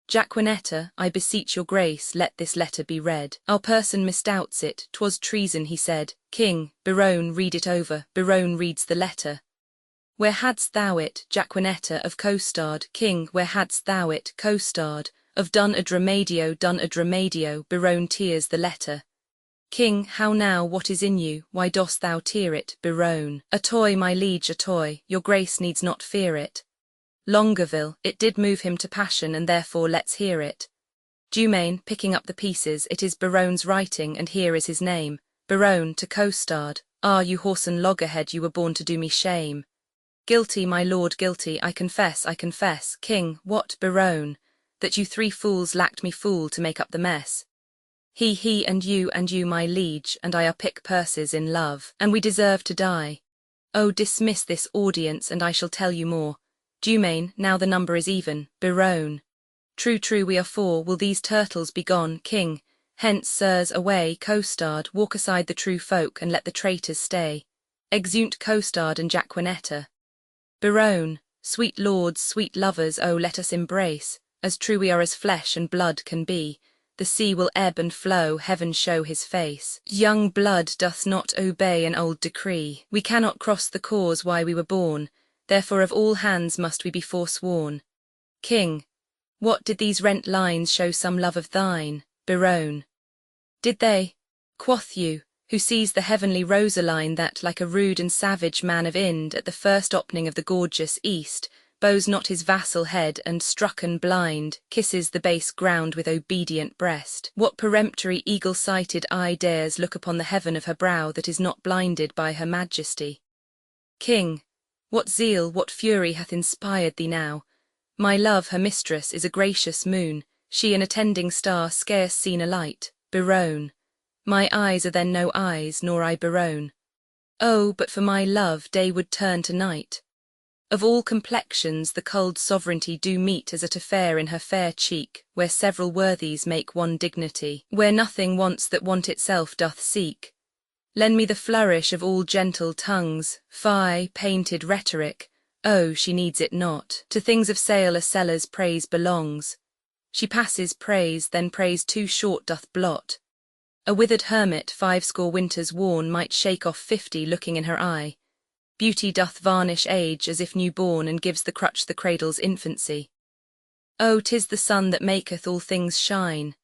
Jaquenetta, I beseech your grace, let this letter be read. Our person misdoubts it, 'twas treason, he said. King, Biron, read it over. Biron reads the letter. Where hadst thou it, Jaquenetta, of co-starred? King, where hadst thou it, co-starred? Of done a dramadio, Biron tears the letter. King, how now, what is in you, why dost thou tear it, Biron? A toy, my liege, a toy, your grace needs not fear it. Longueville, it did move him to passion, and therefore let's hear it. Dumain, picking up the pieces, it is Biron's writing, and here is his name. Biron, to co-starred. Ah, you whoreson loggerhead, you were born to do me shame. Guilty, my lord, guilty, I confess, I confess. King, what, Biron? That you three fools lacked me fool to make up the mess. He, and you, my liege, and I are pick purses in love, and we deserve to die. Oh, dismiss this audience, and I shall tell you more. Dumain, now the number is even. Biron. True, we are four, will these turtles be gone? King, hence, sirs, away. Co-starred, walk aside the true folk, and let the traitors stay. Exeunt co-starred and Jaquenetta. Biron, sweet lords, sweet lovers, oh, let us embrace, as true we are as flesh and blood can be. The sea will ebb and flow, heaven show his face. Young blood doth not obey an old decree. We cannot cross the cause why we were born, therefore of all hands must we be forsworn. King, what, did these rent lines show some love of thine? Biron. Did they? Quoth you, who sees the heavenly Rosaline that, like a rude and savage man of Ind, at the first opening of the gorgeous east, bows not his vassal head, and, strucken blind, kisses the base ground with obedient breast. What peremptory eagle-sighted eye dares look upon the heaven of her brow that is not blinded by her majesty? King, what zeal, what fury hath inspired thee now? My love, her mistress, is a gracious moon, she an attending star scarce seen a light. Biron. My eyes are then no eyes, nor I Biron. Oh, but for my love day would turn to night. Of all complexions the culled sovereignty do meet as at a fair in her fair cheek, where several worthies make one dignity, where nothing wants that want itself doth seek. Lend me the flourish of all gentle tongues, fie, painted rhetoric, oh, she needs it not, to things of sale a seller's praise belongs. She passes praise, then praise too short doth blot. A withered hermit 50 winters worn might shake off 50 looking in her eye. Beauty doth varnish age as if new-born, and gives the crutch the cradle's infancy. Oh, 'tis the sun that maketh all things shine.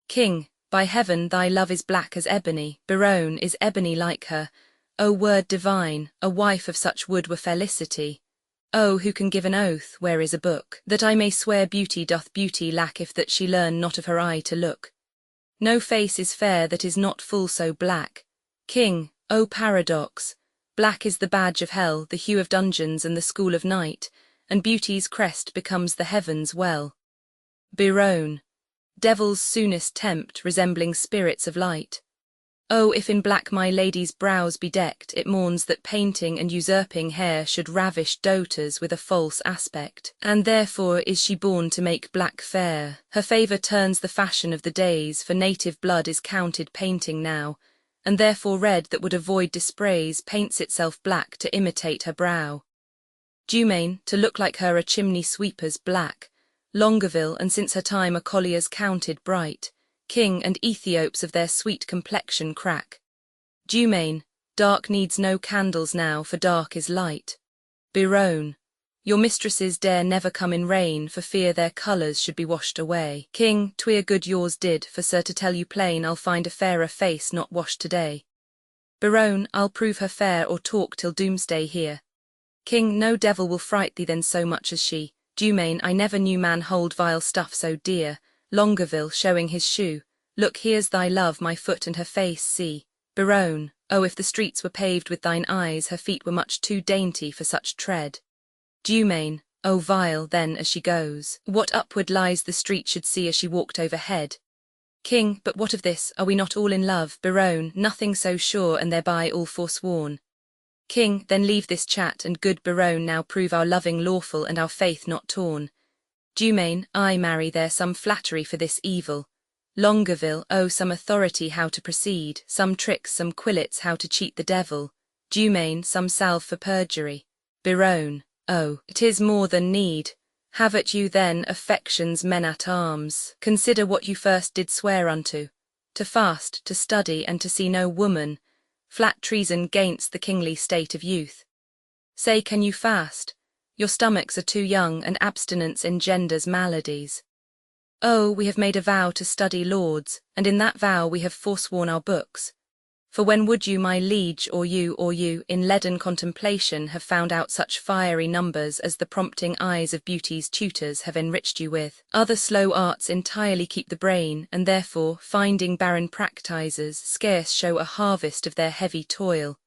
King, by heaven thy love is black as ebony, Biron is ebony like her. O word divine, a wife of such would were felicity. Oh, who can give an oath, where is a book, that I may swear beauty doth beauty lack if that she learn not of her eye to look? No face is fair that is not full so black. King, O paradox! Black is the badge of hell, the hue of dungeons and the school of night, and beauty's crest becomes the heavens well. Biron. Devils soonest tempt, resembling spirits of light. Oh, if in black my lady's brows be decked, it mourns that painting and usurping hair should ravish doters with a false aspect, and therefore is she born to make black fair. Her favour turns the fashion of the days, for native blood is counted painting now, and therefore red that would avoid dispraise paints itself black to imitate her brow. Dumaine, to look like her a chimney sweeper's black. Longueville, and since her time a collier's counted bright. King and Ethiops of their sweet complexion crack. Dumaine, dark needs no candles now, for dark is light. Biron, your mistresses dare never come in rain, for fear their colours should be washed away. King, 'twere good yours did, for sir to tell you plain, I'll find a fairer face not washed today. Biron, I'll prove her fair or talk till doomsday here. King, no devil will fright thee then so much as she. Dumaine, I never knew man hold vile stuff so dear. Longueville, showing his shoe, look, here's thy love, my foot and her face see. Biron, oh, if the streets were paved with thine eyes, her feet were much too dainty for such tread. Dumaine, oh vile, then, as she goes, what upward lies the street should see as she walked overhead. King, but what of this, are we not all in love? Biron, nothing so sure, and thereby all forsworn. King, then leave this chat, and good Biron, now prove our loving lawful and our faith not torn. Dumaine, I marry there some flattery for this evil. Longueville, oh, some authority how to proceed, some tricks, some quillets how to cheat the devil. Dumaine, some salve for perjury. Biron, oh, 'tis more than need. Have at you then, affection's men-at-arms. Consider what you first did swear unto. To fast, to study, and to see no woman. Flat treason gainst the kingly state of youth. Say, can you fast? Your stomachs are too young, and abstinence engenders maladies. Oh, we have made a vow to study lords, and in that vow we have forsworn our books. For when would you, my liege, or you, in leaden contemplation have found out such fiery numbers as the prompting eyes of beauty's tutors have enriched you with? Other slow arts entirely keep the brain, and therefore, finding barren practisers, scarce show a harvest of their heavy toil.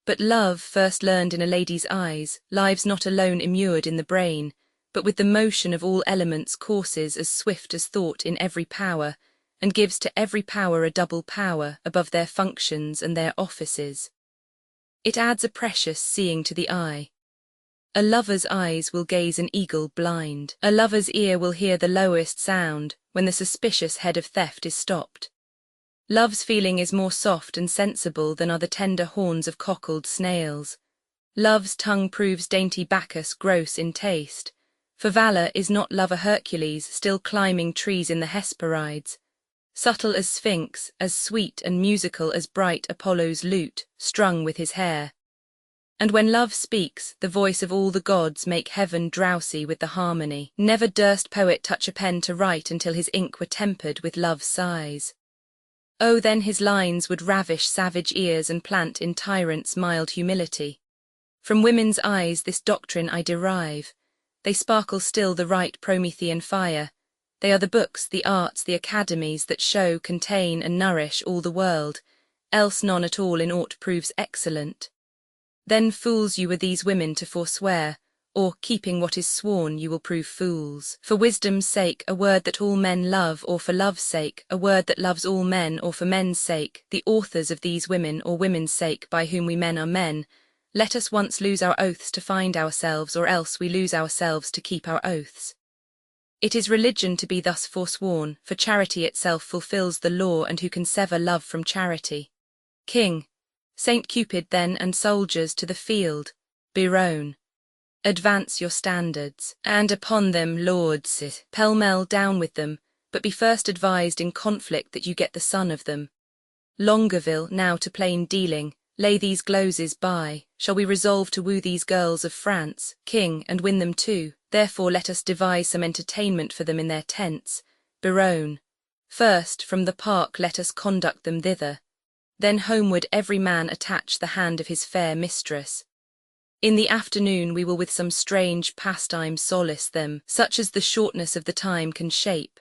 But love, first learned in a lady's eyes, lives not alone immured in the brain, but with the motion of all elements courses as swift as thought in every power, and gives to every power a double power above their functions and their offices. It adds a precious seeing to the eye. A lover's eyes will gaze an eagle blind. A lover's ear will hear the lowest sound, when the suspicious head of theft is stopped. Love's feeling is more soft and sensible than are the tender horns of cockled snails. Love's tongue proves dainty Bacchus gross in taste, for valour is not love a Hercules still climbing trees in the Hesperides. Subtle as Sphinx, as sweet and musical as bright Apollo's lute, strung with his hair. And when love speaks, the voice of all the gods make heaven drowsy with the harmony. Never durst poet touch a pen to write until his ink were tempered with love's sighs. Oh, then his lines would ravish savage ears and plant in tyrants mild humility. From women's eyes this doctrine I derive. They sparkle still the right Promethean fire. They are the books, the arts, the academies that show, contain, and nourish all the world, else none at all in aught proves excellent. Then fools you were these women to forswear, or, keeping what is sworn, you will prove fools. For wisdom's sake, a word that all men love, or for love's sake, a word that loves all men, or for men's sake, the authors of these women, or women's sake, by whom we men are men, Let us once lose our oaths to find ourselves, or else we lose ourselves to keep our oaths. It is religion to be thus forsworn, for charity itself fulfills the law, and who can sever love from charity? King, Saint Cupid then, and soldiers to the field, Biron. Advance your standards, and upon them, lords, pell-mell down with them, but be first advised in conflict that you get the son of them. Longueville, now to plain dealing, lay these glozes by. Shall we resolve to woo these girls of France, King, and win them too? Therefore let us devise some entertainment for them in their tents. Biron. First, from the park let us conduct them thither. Then homeward every man attach the hand of his fair mistress. In the afternoon we will with some strange pastime solace them, such as the shortness of the time can shape.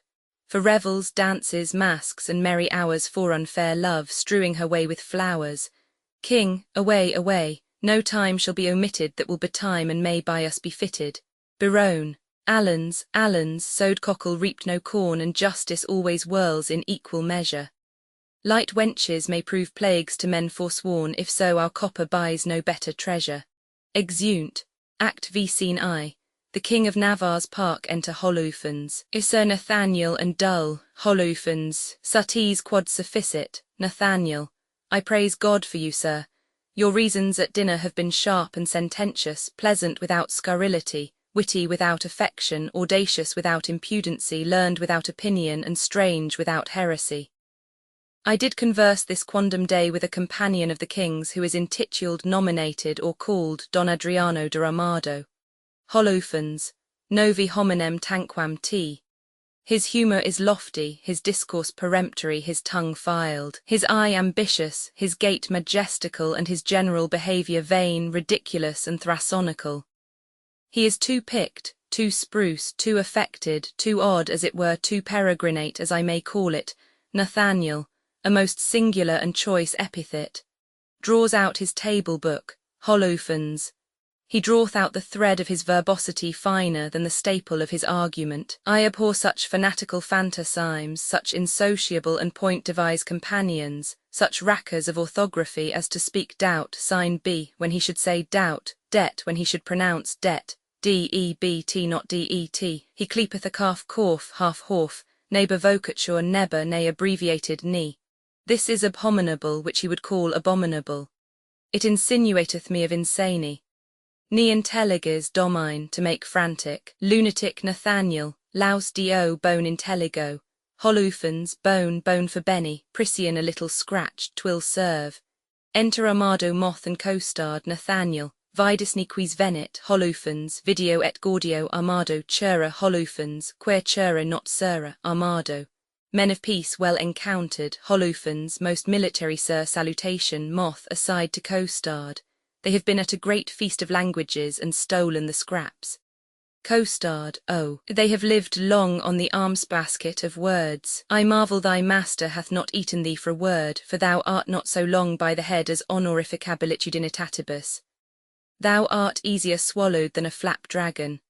For revels, dances, masks, and merry hours for unfair love, strewing her way with flowers. King, away, away, no time shall be omitted that will betime and may by us be fitted. Biron. Allens, sowed cockle reaped no corn, and justice always whirls in equal measure. Light wenches may prove plagues to men forsworn, if so our copper buys no better treasure. Exeunt. Act V Scene I. The King of Navarre's park enter Holofernes. Sir Nathaniel and Dull, Holofernes. Sutties quod sufficit, Nathaniel. I praise God for you, sir. Your reasons at dinner have been sharp and sententious, pleasant without scurrility, witty without affection, audacious without impudency, learned without opinion, and strange without heresy. I did converse this quondam day with a companion of the king's, who is intituled, nominated, or called Don Adriano de Ramado. Holofernes, novi hominem tanquam te. His humour is lofty, his discourse peremptory, his tongue filed, his eye ambitious, his gait majestical, and his general behaviour vain, ridiculous, and thrasonical. He is too picked, too spruce, too affected, too odd, as it were, too peregrinate, as I may call it, Nathaniel, a most singular and choice epithet. Draws out his table book, Holofernes. He draweth out the thread of his verbosity finer than the staple of his argument. I abhor such fanatical phantasimes, such insociable and point-devised companions, such rackers of orthography as to speak doubt, sign B, when he should say doubt, debt, when he should pronounce debt, D-E-B-T, not D-E-T. He cleepeth a calf corf, half horf, neighbour vocature neber, nay abbreviated ni. This is abominable, which he would call abominable. It insinuateth me of insani. Ni intelliges domine, to make frantic, lunatic Nathaniel, laus dio bone intelligo, Holofernes, bone for Benny, Priscian a little scratched, 'twill serve. Enter Armado moth and costard Nathaniel, vidus ni quis venit, Holofernes, video et gaudio Armado chura Holofernes, quer chura not sera, Armado. Men of peace well encountered, Holofernes, most military sir, salutation, moth, aside to costard. They have been at a great feast of languages and stolen the scraps. Costard, oh, they have lived long on the alms-basket of words. I marvel thy master hath not eaten thee for a word, for thou art not so long by the head as honorificabilitudinitatibus. Thou art easier swallowed than a flap-dragon.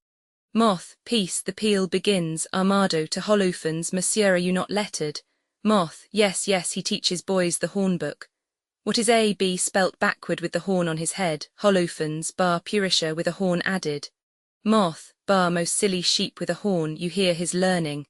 Moth, peace, the peal begins, Armado to Holofernes, Monsieur, are you not lettered? Moth, yes, he teaches boys the horn-book. What is A, B spelt backward with the horn on his head, Holofernes, bar Purisher with a horn added. Moth, bar most silly sheep with a horn, you hear his learning.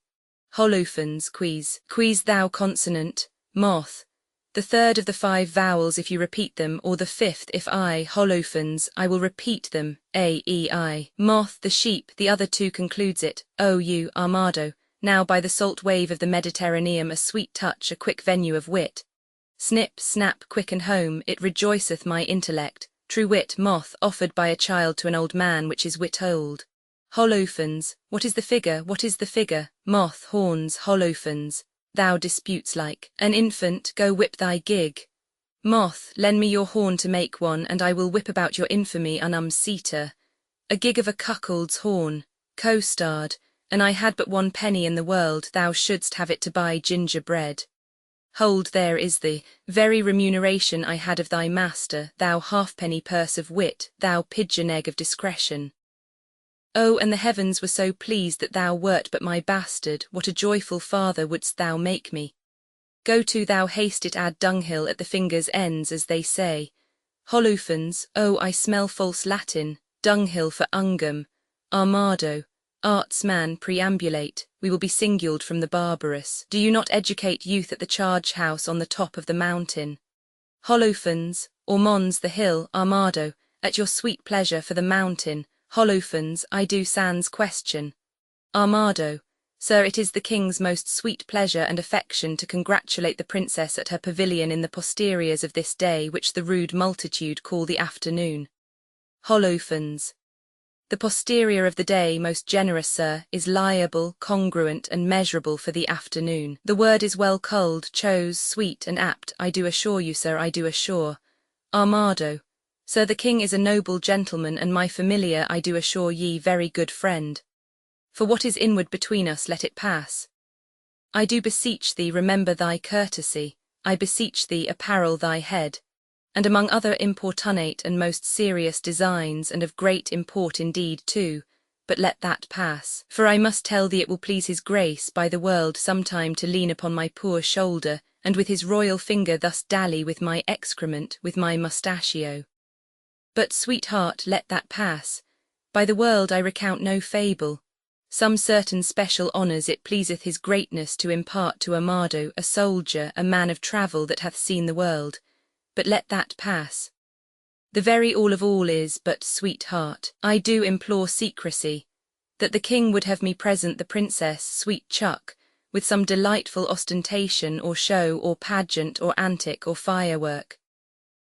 Holofernes, quis thou consonant, Moth. The third of the 5 vowels if you repeat them, or the 5th if I, Holofernes, I will repeat them, A, E, I. Moth, the sheep, the other 2 concludes it, O, you, Armado, now by the salt wave of the Mediterranean a sweet touch, a quick venue of wit. Snip, snap, quick and home, it rejoiceth my intellect, true wit, moth, offered by a child to an old man which is wit old. Holofernes, what is the figure, moth, horns, Holofernes. Thou disputes like an infant, go whip thy gig. Moth, lend me your horn to make one, and I will whip about your infamy unum seater. A gig of a cuckold's horn, costard, and I had but 1 penny in the world, thou shouldst have it to buy gingerbread. Hold, there is the very remuneration I had of thy master, thou halfpenny purse of wit, thou pigeon egg of discretion. Oh, and the heavens were so pleased that thou wert but my bastard, what a joyful father wouldst thou make me. Go to, thou haste it, add dunghill at the fingers' ends, as they say. Holophons, oh, I smell false Latin, dunghill for ungum, armado, arts man preambulate, we will be singuled from the barbarous. Do you not educate youth at the charge house on the top of the mountain? Holophons, or mons the hill, armado, at your sweet pleasure for the mountain. Holophons, I do sans question. Armado, sir, it is the king's most sweet pleasure and affection to congratulate the princess at her pavilion in the posteriors of this day which the rude multitude call the afternoon. Holophons, the posterior of the day, most generous sir, is liable, congruent, and measurable for the afternoon. The word is well culled, chose, sweet, and apt, I do assure you, sir, I do assure. Armado, sir, the king is a noble gentleman, and my familiar, I do assure ye, very good friend. For what is inward between us, let it pass. I do beseech thee, remember thy courtesy, I beseech thee, apparel thy head. And among other importunate and most serious designs, and of great import indeed too, but let that pass. For I must tell thee it will please his grace by the world sometime to lean upon my poor shoulder, and with his royal finger thus dally with my excrement, with my mustachio. But, sweetheart, let that pass. By the world I recount no fable. Some certain special honours it pleaseth his greatness to impart to Amado, a soldier, a man of travel that hath seen the world. But let that pass. The very all of all is, but, sweetheart, I do implore secrecy, that the king would have me present the princess, sweet chuck, with some delightful ostentation or show or pageant or antic or firework.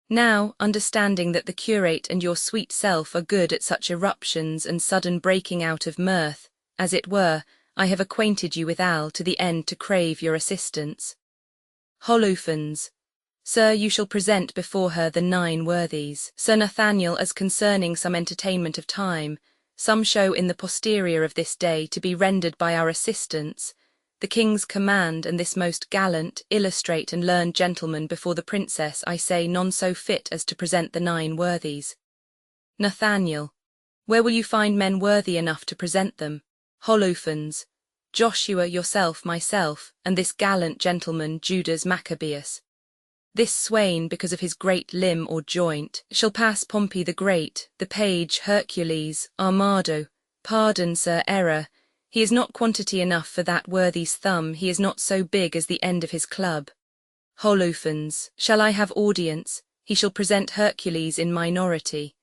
Now, understanding that the curate and your sweet self are good at such eruptions and sudden breaking out of mirth, as it were, I have acquainted you withal to the end to crave your assistance. Holophons, sir, you shall present before her the 9 worthies. Sir Nathaniel, as concerning some entertainment of time, some show in the posterior of this day to be rendered by our assistants, the king's command and this most gallant, illustrate and learned gentleman before the princess, I say none so fit as to present the 9 worthies. Nathaniel, where will you find men worthy enough to present them? Holophons, Joshua, yourself, myself, and this gallant gentleman Judas Maccabeus. This swain, because of his great limb or joint, shall pass Pompey the Great, the page Hercules, Armado, pardon, sir, error, he is not quantity enough for that worthy's thumb, he is not so big as the end of his club. Holophons, shall I have audience? He shall present Hercules in minority.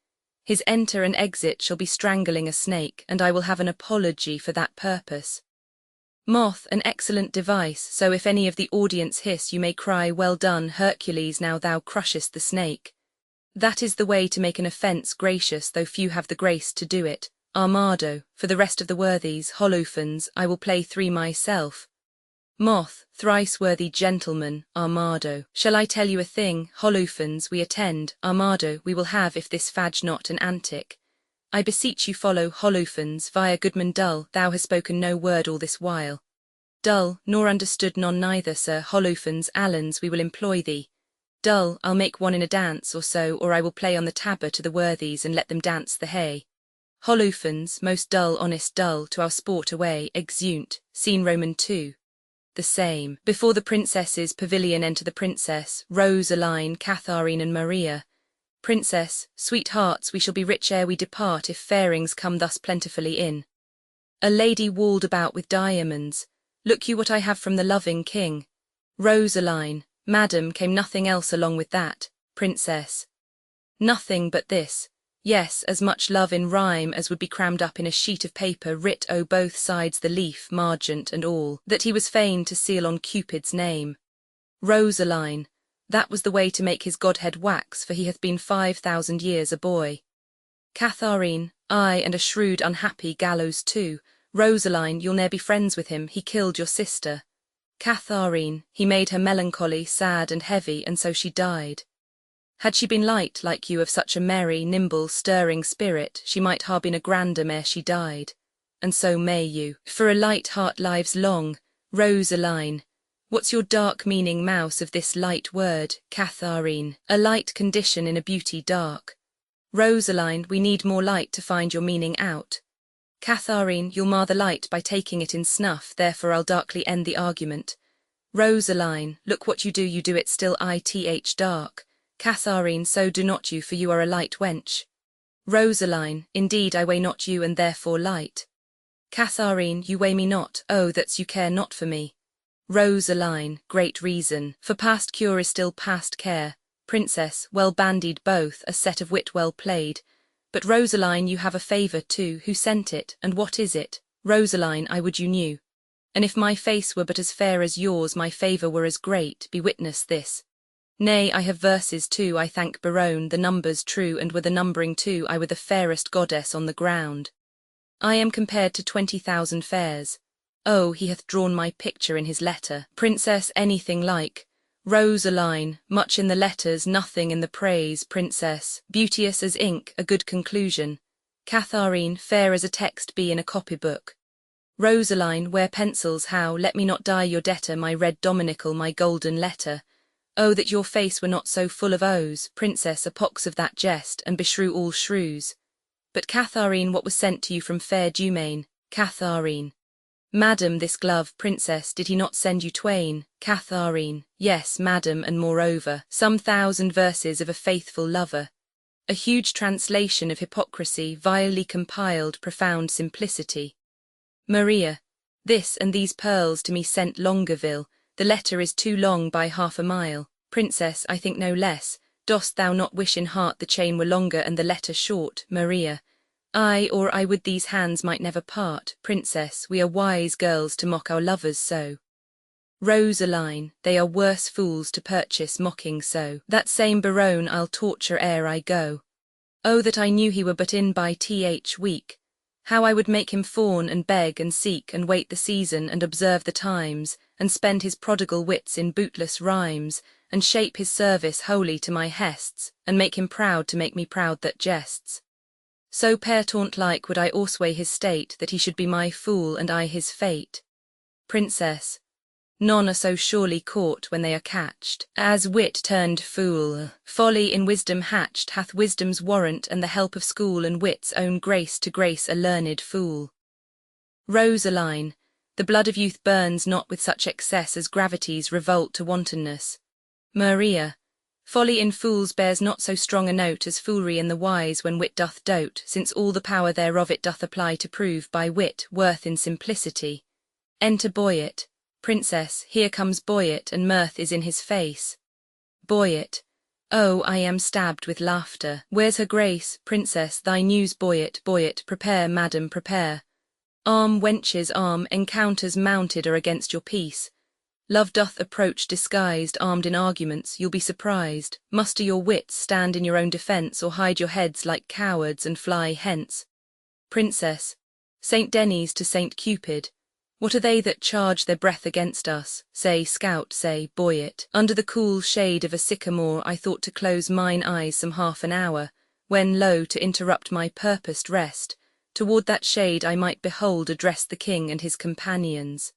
His enter and exit shall be strangling a snake, and I will have an apology for that purpose. Moth, an excellent device, so if any of the audience hiss you may cry, well done, Hercules, now thou crushest the snake. That is the way to make an offence gracious, though few have the grace to do it. Armado, for the rest of the worthies, Holophons, I will play 3 myself. Moth, thrice worthy gentleman, Armado. Shall I tell you a thing? Holophons, we attend. Armado, we will have, if this fadge not an antic. I beseech you follow. Holophons, via Goodman Dull, thou hast spoken no word all this while. Dull, nor understood none neither, sir. Holophons, Allens, we will employ thee. Dull, I'll make one in a dance or so, or I will play on the tabor to the worthies and let them dance the hay. Holophons, most dull, honest dull, to our sport away, exeunt, scene Roman 2. The same. Before the princess's pavilion enter the princess, Rosaline, Catharine and Maria. Princess, sweethearts, we shall be rich ere we depart if fairings come thus plentifully in. A lady walled about with diamonds, look you what I have from the loving king. Rosaline, madam, came nothing else along with that? Princess. Nothing but this. Yes, as much love in rhyme as would be crammed up in a sheet of paper writ o' both sides the leaf, margent and all, that he was fain to seal on Cupid's name. Rosaline, that was the way to make his godhead wax, for he hath been 5,000 years a boy. Catharine, ay, and a shrewd unhappy gallows too. Rosaline, you'll ne'er be friends with him, he killed your sister. Catharine, he made her melancholy, sad and heavy, and so she died. Had she been light like you, of such a merry, nimble, stirring spirit, she might ha' been a grandam ere she died. And so may you, for a light heart lives long. Rosaline, what's your dark meaning, mouse, of this light word? Catharine, a light condition in a beauty dark. Rosaline, we need more light to find your meaning out. Catharine, you'll mar the light by taking it in snuff, therefore I'll darkly end the argument. Rosaline, look what you do it still ith dark. Katharine, so do not you, for you are a light wench. Rosaline, indeed I weigh not you, and therefore light. Katharine, you weigh me not, oh, that's you care not for me. Rosaline, great reason, for past cure is still past care. Princess, well bandied both, a set of wit well played. But Rosaline, you have a favour too, who sent it, and what is it? Rosaline, I would you knew. And if my face were but as fair as yours, my favour were as great, be witness this. Nay, I have verses too, I thank Barone, the numbers true, and were the numbering too, I were the fairest goddess on the ground. I am compared to 20,000 fairs. Oh, he hath drawn my picture in his letter. Princess, anything like. Rosaline, much in the letters, nothing in the praise. Princess, beauteous as ink, a good conclusion. Katharine, fair as a text be in a copybook. Rosaline, where pencils, how, let me not die your debtor, my red dominical, my golden letter. Oh, that your face were not so full of O's. Princess, a pox of that jest, and beshrew all shrews. But Katharine, what was sent to you from fair Dumaine? Katharine. Madam, this glove. Princess, did he not send you twain? Katharine. Yes, madam, and moreover, some 1,000 verses of a faithful lover. A huge translation of hypocrisy, vilely compiled, profound simplicity. Maria. This and these pearls to me sent Longueville. The letter is too long by half a mile. Princess, I think no less. Dost thou not wish in heart the chain were longer and the letter short? Maria. Ay, or I would these hands might never part. Princess, we are wise girls to mock our lovers so. Rosaline, they are worse fools to purchase mocking so. That same Barone I'll torture ere I go. Oh, that I knew he were but in by week. How I would make him fawn and beg and seek and wait the season and observe the times, and spend his prodigal wits in bootless rhymes, and shape his service wholly to my hests, and make him proud to make me proud that jests. So pair-taunt-like would I o'ersway his state, that he should be my fool and I his fate. Princess. None are so surely caught when they are catched, as wit turned fool. Folly in wisdom hatched hath wisdom's warrant and the help of school, and wit's own grace to grace a learned fool. Rosaline, the blood of youth burns not with such excess as gravity's revolt to wantonness. Maria, folly in fools bears not so strong a note as foolery in the wise when wit doth dote, since all the power thereof it doth apply to prove by wit worth in simplicity. Enter Boyet. Princess, here comes Boyet, and mirth is in his face. Boyet. Oh, I am stabbed with laughter. Where's her grace? Princess, thy news, Boyet. Boyet, prepare, madam, prepare. Arm, wenches, arm, encounters mounted are against your peace. Love doth approach disguised, armed in arguments, you'll be surprised. Muster your wits, stand in your own defence, or hide your heads like cowards and fly hence. Princess. Saint Denis to Saint Cupid. What are they that charge their breath against us? Say, scout, say, Boyet. Under the cool shade of a sycamore I thought to close mine eyes some half an hour, when, lo, to interrupt my purposed rest, toward that shade I might behold address the king and his companions.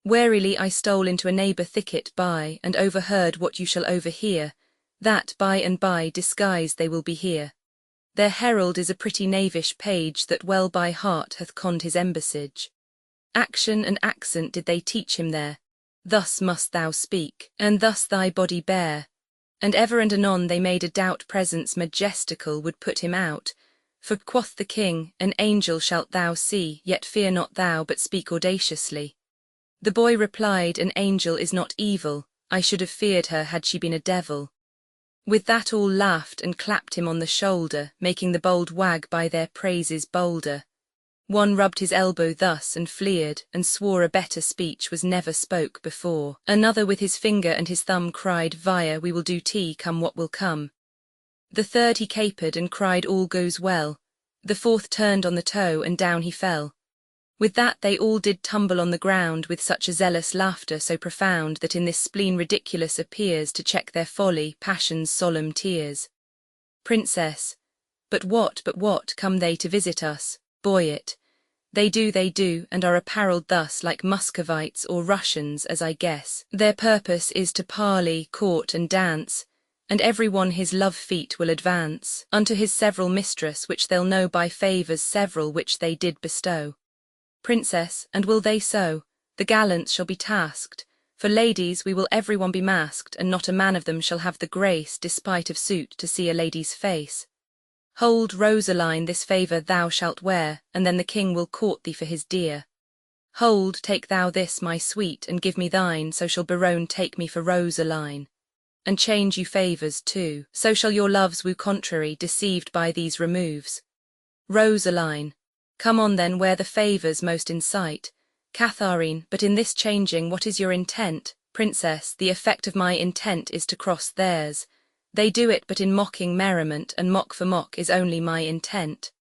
Warily I stole into a neighbour thicket by, and overheard what you shall overhear, that by and by disguised they will be here. Their herald is a pretty knavish page that well by heart hath conned his embassage. Action and accent did they teach him there. Thus must thou speak, and thus thy body bear. And ever and anon they made a doubt presence majestical would put him out. For quoth the king, an angel shalt thou see, yet fear not thou, but speak audaciously. The boy replied, an angel is not evil, I should have feared her had she been a devil. With that all laughed and clapped him on the shoulder, making the bold wag by their praises bolder. One rubbed his elbow thus and fleered, and swore a better speech was never spoke before. Another with his finger and his thumb cried, Via, we will do tea, come what will come. The third he capered and cried, all goes well. The fourth turned on the toe, and down he fell. With that they all did tumble on the ground, with such a zealous laughter so profound, that in this spleen ridiculous appears to check their folly, passion's solemn tears. Princess. But what, come they to visit us? Boyet. They do, and are apparelled thus like Muscovites or Russians, as I guess. Their purpose is to parley, court, and dance, and every one his love feet will advance, unto his several mistress, which they'll know by favours several which they did bestow. Princess, and will they so? The gallants shall be tasked, For ladies we will every one be masked, and not a man of them shall have the grace, despite of suit, to see a lady's face. Hold, Rosaline, this favour thou shalt wear, and then the king will court thee for his dear. Hold, take thou this, my sweet, and give me thine, so shall Biron take me for Rosaline. And change you favours too, so shall your loves woo contrary, deceived by these removes. Rosaline, come on then, where the favours most in sight. Katharine, but in this changing what is your intent? Princess, the effect of my intent is to cross theirs. They do it but in mocking merriment, and mock for mock is only my intent.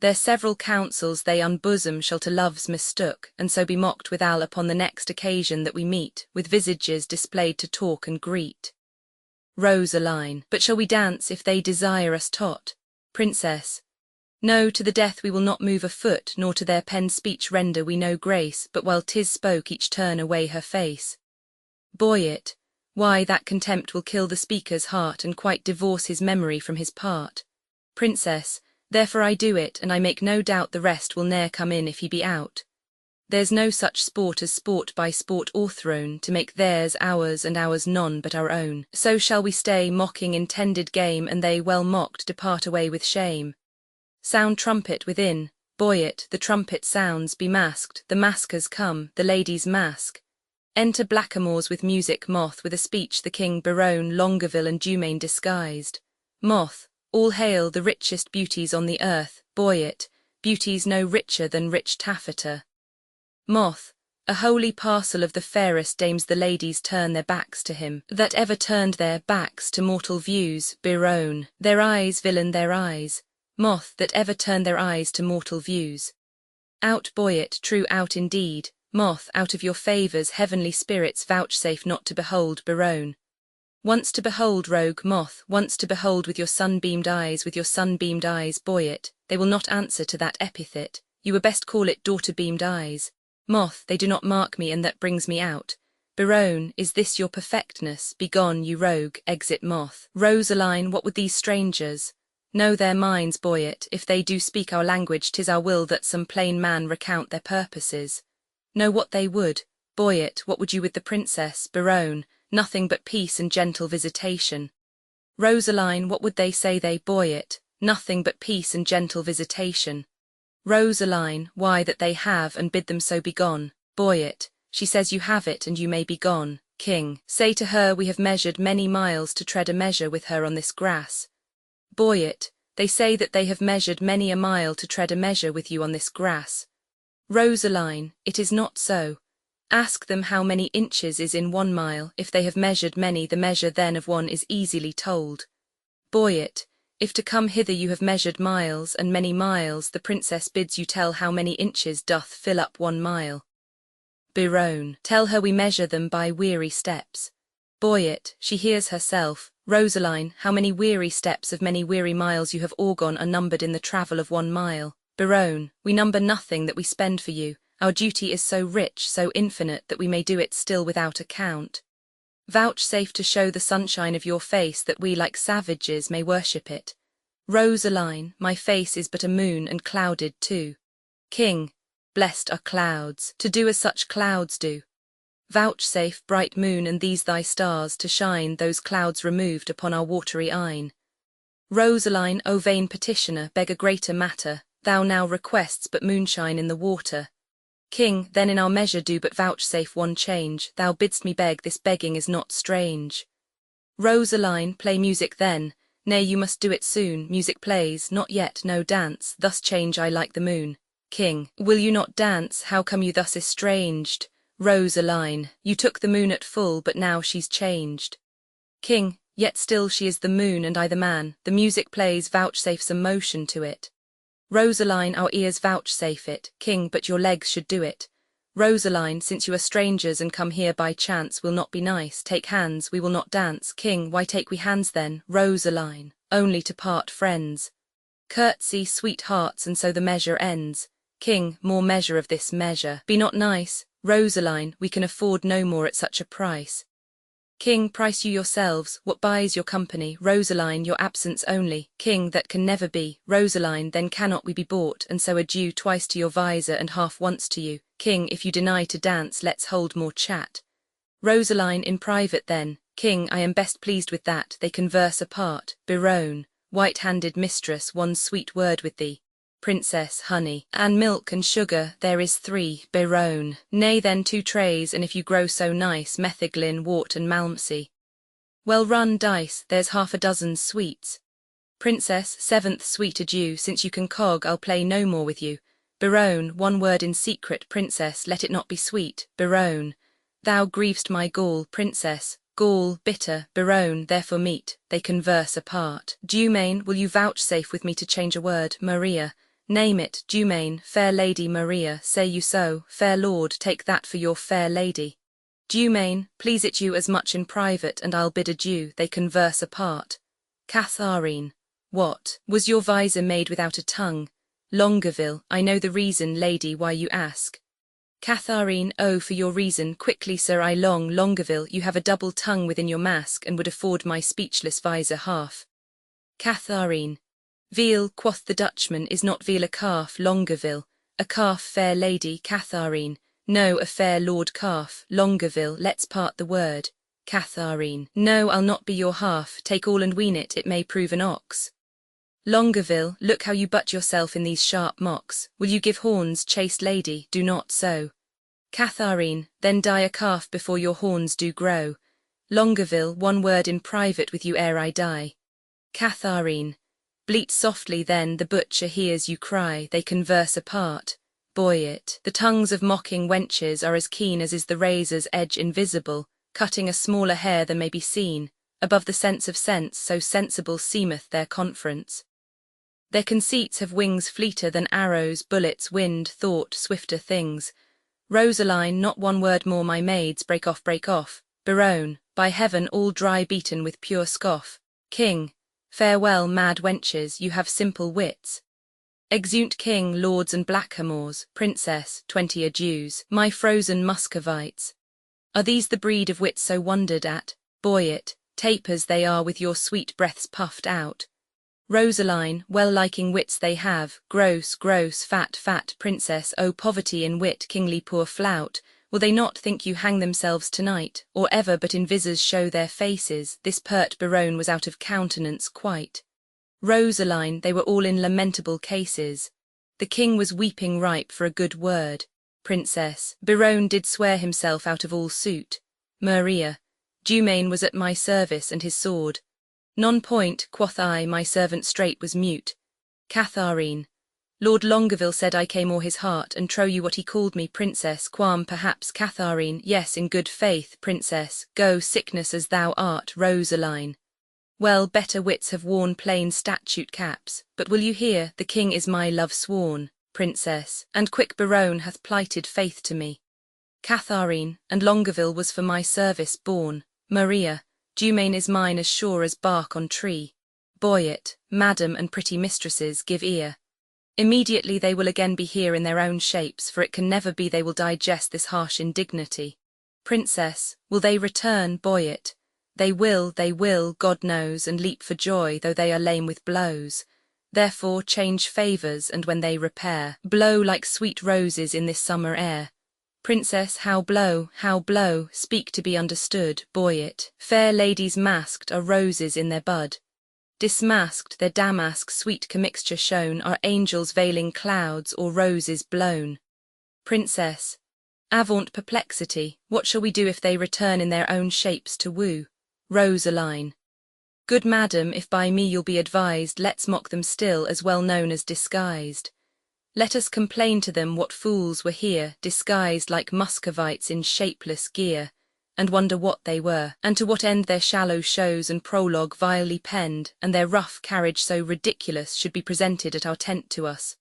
Their several counsels they unbosom shall to loves mistook, and so be mocked withal upon the next occasion that we meet, with visages displayed to talk and greet. Rosaline, but shall we dance if they desire us tot? Princess, no, to the death we will not move a foot, nor to their pen speech render we no grace, but while 'tis spoke each turn away her face. Boyet, why that contempt will kill the speaker's heart, and quite divorce his memory from his part. Princess, therefore I do it, and I make no doubt the rest will ne'er come in if he be out. There's no such sport as sport by sport o'erthrown, to make theirs ours and ours none but our own. So shall we stay mocking intended game, and they well mocked depart away with shame. Sound trumpet within, Boyet, the trumpet sounds, be masked, the maskers come, the ladies mask. Enter blackamoors with music, Moth with a speech the king, Biron, Longueville and Dumain disguised. Moth, all hail the richest beauties on the earth, Boyet, beauties no richer than rich taffeta. Moth, a holy parcel of the fairest dames the ladies turn their backs to him, that ever turned their backs to mortal views, Biron, their eyes, villain, their eyes. Moth, that ever turned their eyes to mortal views. Out, Boyet, true out indeed. Moth, out of your favours heavenly spirits vouchsafe not to behold Biron. Once to behold, rogue Moth, once to behold with your sunbeamed eyes, Boyet, they will not answer to that epithet, you were best call it daughter-beamed eyes. Moth, they do not mark me, and that brings me out. Biron, is this your perfectness? Begone, you rogue, exit Moth. Rosaline, what would these strangers? Know their minds, Boyet, if they do speak our language 'tis our will that some plain man recount their purposes. Know what they would, Boyet, what would you with the princess, Biron? Nothing but peace and gentle visitation. Rosaline, what would they say they, Boyet? Nothing but peace and gentle visitation. Rosaline, why that they have, and bid them so begone. Boyet, she says you have it and you may be gone. King, say to her we have measured many miles to tread a measure with her on this grass. Boyet, they say that they have measured many a mile to tread a measure with you on this grass. Rosaline, it is not so. Ask them how many inches is in 1 mile, if they have measured many the measure then of one is easily told. Boyet, if to come hither you have measured miles and many miles, the princess bids you tell how many inches doth fill up 1 mile. Biron, tell her we measure them by weary steps. Boyet, she hears herself. Rosaline, how many weary steps of many weary miles you have o'ergone are numbered in the travel of 1 mile. Biron, we number nothing that we spend for you, our duty is so rich, so infinite, that we may do it still without account. Vouchsafe to show the sunshine of your face, that we like savages may worship it. Rosaline, my face is but a moon, and clouded too. King, blessed are clouds, to do as such clouds do. Vouchsafe, bright moon, and these thy stars, to shine those clouds removed upon our watery eyne. Rosaline, O vain petitioner, beg a greater matter, thou now requests but moonshine in the water. King, then in our measure do but vouchsafe one change, thou bidst me beg, this begging is not strange. Rosaline, play music then, nay you must do it soon, music plays, not yet, no dance, thus change I like the moon. King, will you not dance, how come you thus estranged? Rosaline, you took the moon at full, but now she's changed. King, yet still she is the moon and I the man, the music plays, vouchsafe some motion to it. Rosaline, our ears vouchsafe it, King, but your legs should do it. Rosaline, since you are strangers and come here by chance, will not be nice, take hands, we will not dance. King, why take we hands then? Rosaline, only to part friends. Curtsy, sweethearts, and so the measure ends. King, more measure of this measure, be not nice. Rosaline, we can afford no more at such a price. King, price you yourselves, what buys your company? Rosaline, your absence only. King, that can never be. Rosaline, then cannot we be bought, and so adieu twice to your visor and half once to you. King, if you deny to dance, let's hold more chat. Rosaline in private then, King, I am best pleased with that, they converse apart, Biron, white-handed mistress, one sweet word with thee. Princess, honey, and milk and sugar, there is 3, Biron, nay then 2 trays, and if you grow so nice, metheglin, wort and malmsey. Well run dice, there's 6 sweets. Princess, 7th sweet adieu, since you can cog, I'll play no more with you. Biron, 1 word in secret, princess, let it not be sweet, Biron. Thou griev'st my gall, princess, gall, bitter, Biron, therefore meet, they converse apart. Dumaine, will you vouchsafe with me to change a word, Maria? Name it, Dumaine, fair lady Maria, say you so, fair lord, take that for your fair lady. Dumaine, please it you as much in private, and I'll bid adieu, they converse apart. Catharine, what, was your visor made without a tongue? Longueville, I know the reason, lady, why you ask. Catharine, oh, for your reason, quickly sir, I long, Longueville, you have a double tongue within your mask, and would afford my speechless visor half. Catharine, veal, quoth the Dutchman, is not veal a calf, Longueville? A calf, fair lady, Catharine. No, a fair lord calf, Longueville, let's part the word. Catharine, no, I'll not be your half, take all and wean it, it may prove an ox. Longueville, look how you butt yourself in these sharp mocks, will you give horns, chaste lady, do not so. Catharine, then die a calf before your horns do grow. Longueville, 1 word in private with you ere I die. Catharine, bleat softly then, the butcher hears you cry, they converse apart. Boyet, the tongues of mocking wenches are as keen as is the razor's edge invisible, cutting a smaller hair than may be seen, above the sense of sense, so sensible seemeth their conference. Their conceits have wings fleeter than arrows, bullets, wind, thought, swifter things. Rosaline, not 1 word more, my maids, break off, Biron, by heaven, all dry beaten with pure scoff. King, farewell, mad wenches, you have simple wits. Exeunt king, lords and blackamoors, princess, 20 adieus, my frozen Muscovites. Are these the breed of wits so wondered at? Boyet, tapers they are with your sweet breaths puffed out. Rosaline, well-liking wits they have, gross, fat, princess, oh poverty in wit, kingly poor flout, will they not think you hang themselves tonight, or ever but in visors show their faces? This pert Biron was out of countenance quite. Rosaline, they were all in lamentable cases. The king was weeping ripe for a good word. Princess, Biron did swear himself out of all suit. Maria, Dumaine was at my service and his sword. Non point, quoth I, my servant straight was mute. Catharine, Lord Longueville said I came o'er his heart, and trow you what he called me, princess, quam perhaps. Catharine, yes, in good faith, princess, go, sickness as thou art. Rosaline, well, better wits have worn plain statute caps, but will you hear, the king is my love sworn, princess, and quick Biron hath plighted faith to me. Catharine, and Longueville was for my service born. Maria, Dumaine is mine as sure as bark on tree. Boyet, madam and pretty mistresses, give ear. Immediately they will again be here in their own shapes, for it can never be they will digest this harsh indignity. Princess, will they return, Boyet? They will, God knows, and leap for joy, though they are lame with blows. Therefore change favours, and when they repair, blow like sweet roses in this summer air. Princess, how blow, speak to be understood. Boyet, fair ladies masked are roses in their bud. Dismasked, their damask sweet commixture shown, are angels veiling clouds or roses blown. Princess, avaunt perplexity, what shall we do if they return in their own shapes to woo? Rosaline, good madam, if by me you'll be advised, let's mock them still as well known as disguised. Let us complain to them what fools were here, disguised like Muscovites in shapeless gear, and wonder what they were, and to what end their shallow shows and prologue vilely penned, and their rough carriage so ridiculous should be presented at our tent to us.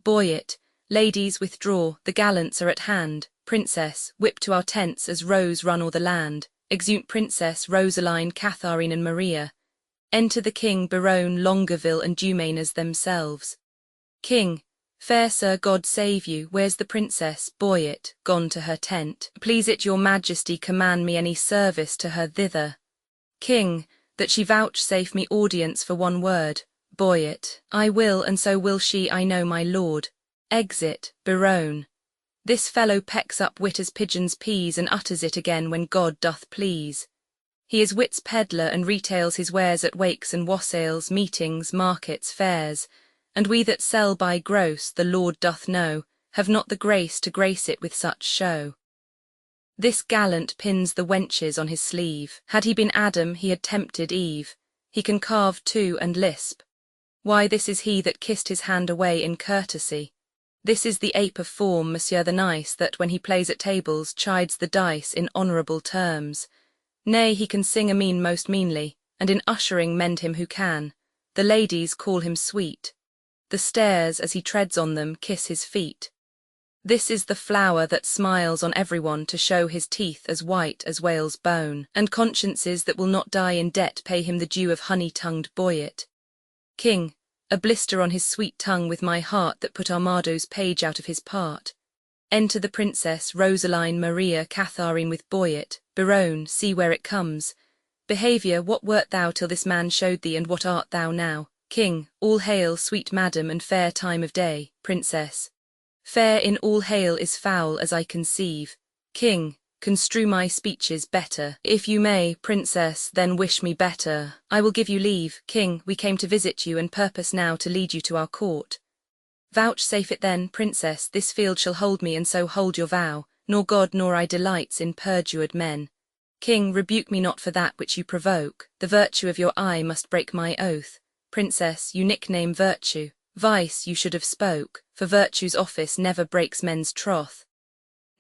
Boyet, ladies withdraw, the gallants are at hand. Princess, whip to our tents as roes run o'er the land. Exeunt Princess, Rosaline, Catharine and Maria. Enter the king, Biron, Longueville and Dumaine as themselves. King, fair sir, God save you, where's the princess? Boyet, gone to her tent. Please it your majesty command me any service to her thither. King, that she vouchsafe me audience for 1 word. Boyet, I will, and so will she, I know my lord. Exit, Biron. This fellow pecks up wit as pigeons peas, and utters it again when God doth please. He is wit's peddler, and retails his wares at wakes and wassails, meetings, markets, fairs, and we that sell by gross, the Lord doth know, have not the grace to grace it with such show. This gallant pins the wenches on his sleeve. Had he been Adam, he had tempted Eve. He can carve too and lisp. Why, this is he that kissed his hand away in courtesy. This is the ape of form, Monsieur the Nice, that when he plays at tables chides the dice in honourable terms. Nay, he can sing a mean most meanly, and in ushering mend him who can. The ladies call him sweet. The stairs, as he treads on them, kiss his feet. This is the flower that smiles on everyone to show his teeth as white as whale's bone, and consciences that will not die in debt pay him the due of honey-tongued Boyet. King, a blister on his sweet tongue with my heart that put Armado's page out of his part. Enter the princess, Rosaline, Maria, Catharine with Boyet, Biron, see where it comes. Behaviour, what wert thou till this man showed thee, and what art thou now? King, all hail, sweet madam, and fair time of day. Princess, fair in all hail is foul as I conceive. King, construe my speeches better. If you may, princess, then wish me better. I will give you leave. King, we came to visit you, and purpose now to lead you to our court. Vouchsafe it then, princess, this field shall hold me, and so hold your vow. Nor God nor I delights in perjured men. King, rebuke me not for that which you provoke. The virtue of your eye must break my oath. Princess, you nickname virtue. Vice you should have spoke, for virtue's office never breaks men's troth.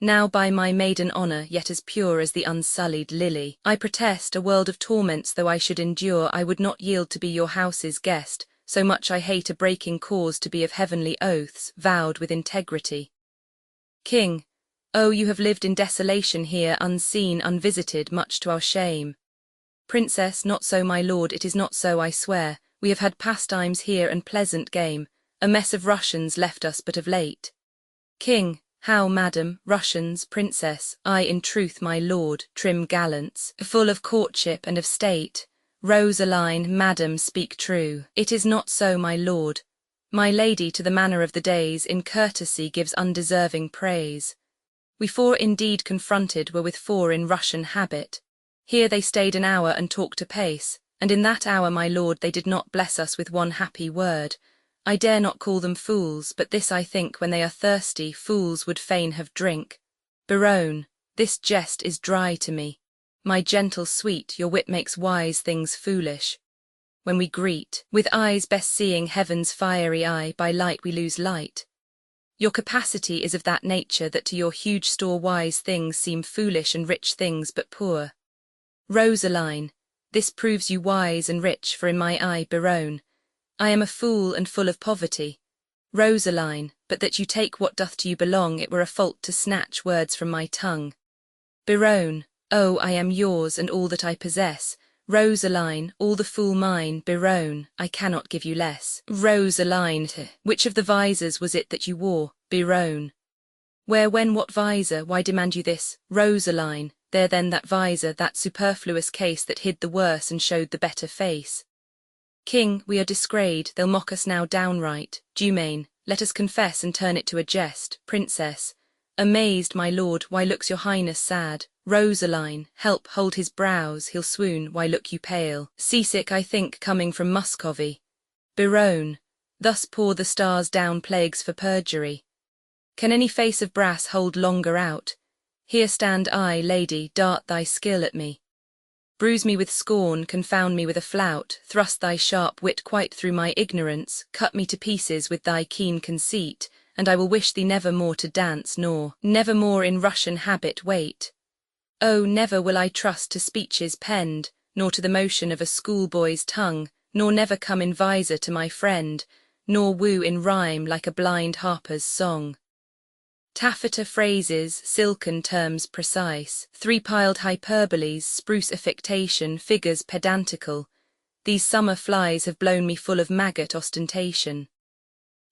Now by my maiden honour, yet as pure as the unsullied lily, I protest, a world of torments though I should endure, I would not yield to be your house's guest, so much I hate a breaking cause to be of heavenly oaths, vowed with integrity. King, oh, you have lived in desolation here, unseen, unvisited, much to our shame. Princess, not so, my lord, it is not so, I swear. We have had pastimes here and pleasant game. A mess of Russians left us but of late. King, how, madam, Russians, princess, I in truth, my lord, trim gallants, full of courtship and of state. Rosaline, madam, speak true. It is not so, my lord. My lady to the manner of the days in courtesy gives undeserving praise. We four indeed confronted were with four in Russian habit. Here they stayed an hour and talked apace, and in that hour, my lord, they did not bless us with one happy word. I dare not call them fools, but this I think, when they are thirsty, fools would fain have drink. Biron, this jest is dry to me. My gentle sweet, your wit makes wise things foolish. When we greet, with eyes best seeing heaven's fiery eye, by light we lose light. Your capacity is of that nature that to your huge store wise things seem foolish and rich things but poor. Rosaline, this proves you wise and rich, for in my eye, Biron, I am a fool and full of poverty. Rosaline, but that you take what doth to you belong, it were a fault to snatch words from my tongue. Biron, oh, I am yours and all that I possess. Rosaline, all the fool mine. Biron, I cannot give you less. Rosaline, which of the visors was it that you wore? Biron, where, when, what visor? Why demand you this? Rosaline, there then that visor, that superfluous case that hid the worse and showed the better face. King, we are disgrayed, they'll mock us now downright. Dumaine, let us confess and turn it to a jest. Princess, amazed, my lord, why looks your highness sad? Rosaline, help, hold his brows, he'll swoon, why look you pale? Seasick, I think, coming from Muscovy. Biron, thus pour the stars down plagues for perjury. Can any face of brass hold longer out? Here stand I, lady, dart thy skill at me. Bruise me with scorn, confound me with a flout, thrust thy sharp wit quite through my ignorance, cut me to pieces with thy keen conceit, and I will wish thee never more to dance, nor never more in Russian habit wait. Oh, never will I trust to speeches penned, nor to the motion of a schoolboy's tongue, nor never come in visor to my friend, nor woo in rhyme like a blind harper's song. Taffeta phrases, silken terms precise, three-piled hyperboles, spruce affectation, figures pedantical, these summer flies have blown me full of maggot ostentation.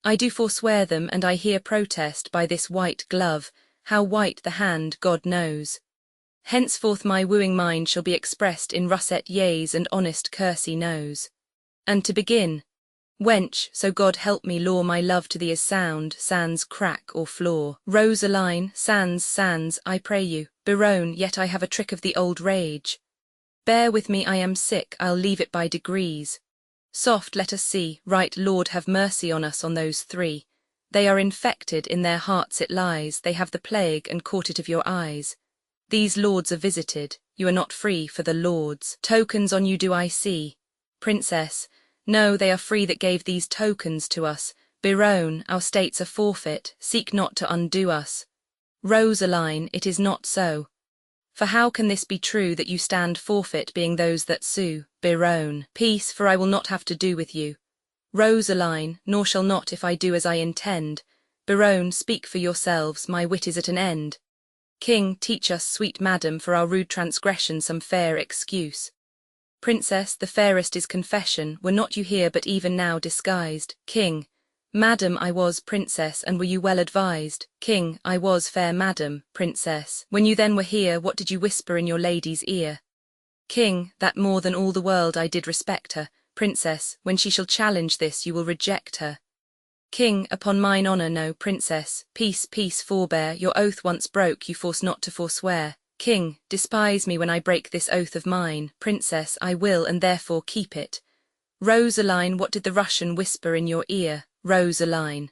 I do forswear them, and I here protest by this white glove, how white the hand God knows. Henceforth my wooing mind shall be expressed in russet yeas and honest kersey nose. And to begin, Wench, so God help me, law my love to thee is sound, sans crack or flaw. Rosaline, sans, I pray you. Biron, yet I have a trick of the old rage. Bear with me, I am sick, I'll leave it by degrees. Soft, let us see, right Lord have mercy on us on those three. They are infected, in their hearts it lies, they have the plague and caught it of your eyes. These lords are visited, you are not free for the lords. Tokens on you do I see. Princess, no, they are free that gave these tokens to us. Biron, our states are forfeit, seek not to undo us. Rosaline, it is not so. For how can this be true that you stand forfeit being those that sue? Biron, peace, for I will not have to do with you. Rosaline, nor shall not if I do as I intend. Biron, speak for yourselves, my wit is at an end. King, teach us, sweet madam, for our rude transgression some fair excuse. Princess, the fairest is confession, were not you here but even now disguised. King, madam, I was, princess, and were you well advised? King, I was, fair madam. Princess, when you then were here, what did you whisper in your lady's ear? King, that more than all the world I did respect her. Princess, when she shall challenge this, you will reject her. King, upon mine honour no. Princess, peace, forbear, your oath once broke, you force not to forswear. King, despise me when I break this oath of mine. Princess, I will, and therefore keep it. Rosaline, what did the Russian whisper in your ear? Rosaline.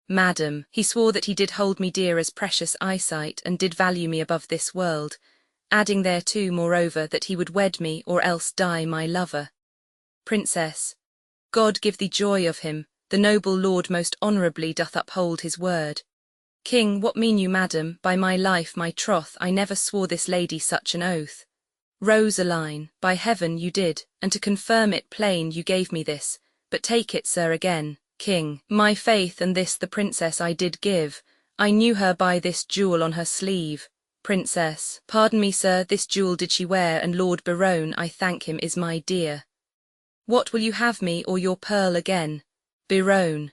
Madam, he swore that he did hold me dear as precious eyesight, and did value me above this world, adding thereto, moreover, that he would wed me, or else die my lover. Princess, God give thee joy of him, the noble lord most honourably doth uphold his word. King, what mean you, madam? By my life, my troth, I never swore this lady such an oath. Rosaline, by heaven you did, and to confirm it plain you gave me this, but take it, sir, again. King, my faith and this the princess I did give, I knew her by this jewel on her sleeve. Princess, pardon me, sir, this jewel did she wear, and Lord Biron, I thank him, is my dear. What will you have me, or your pearl again? Biron,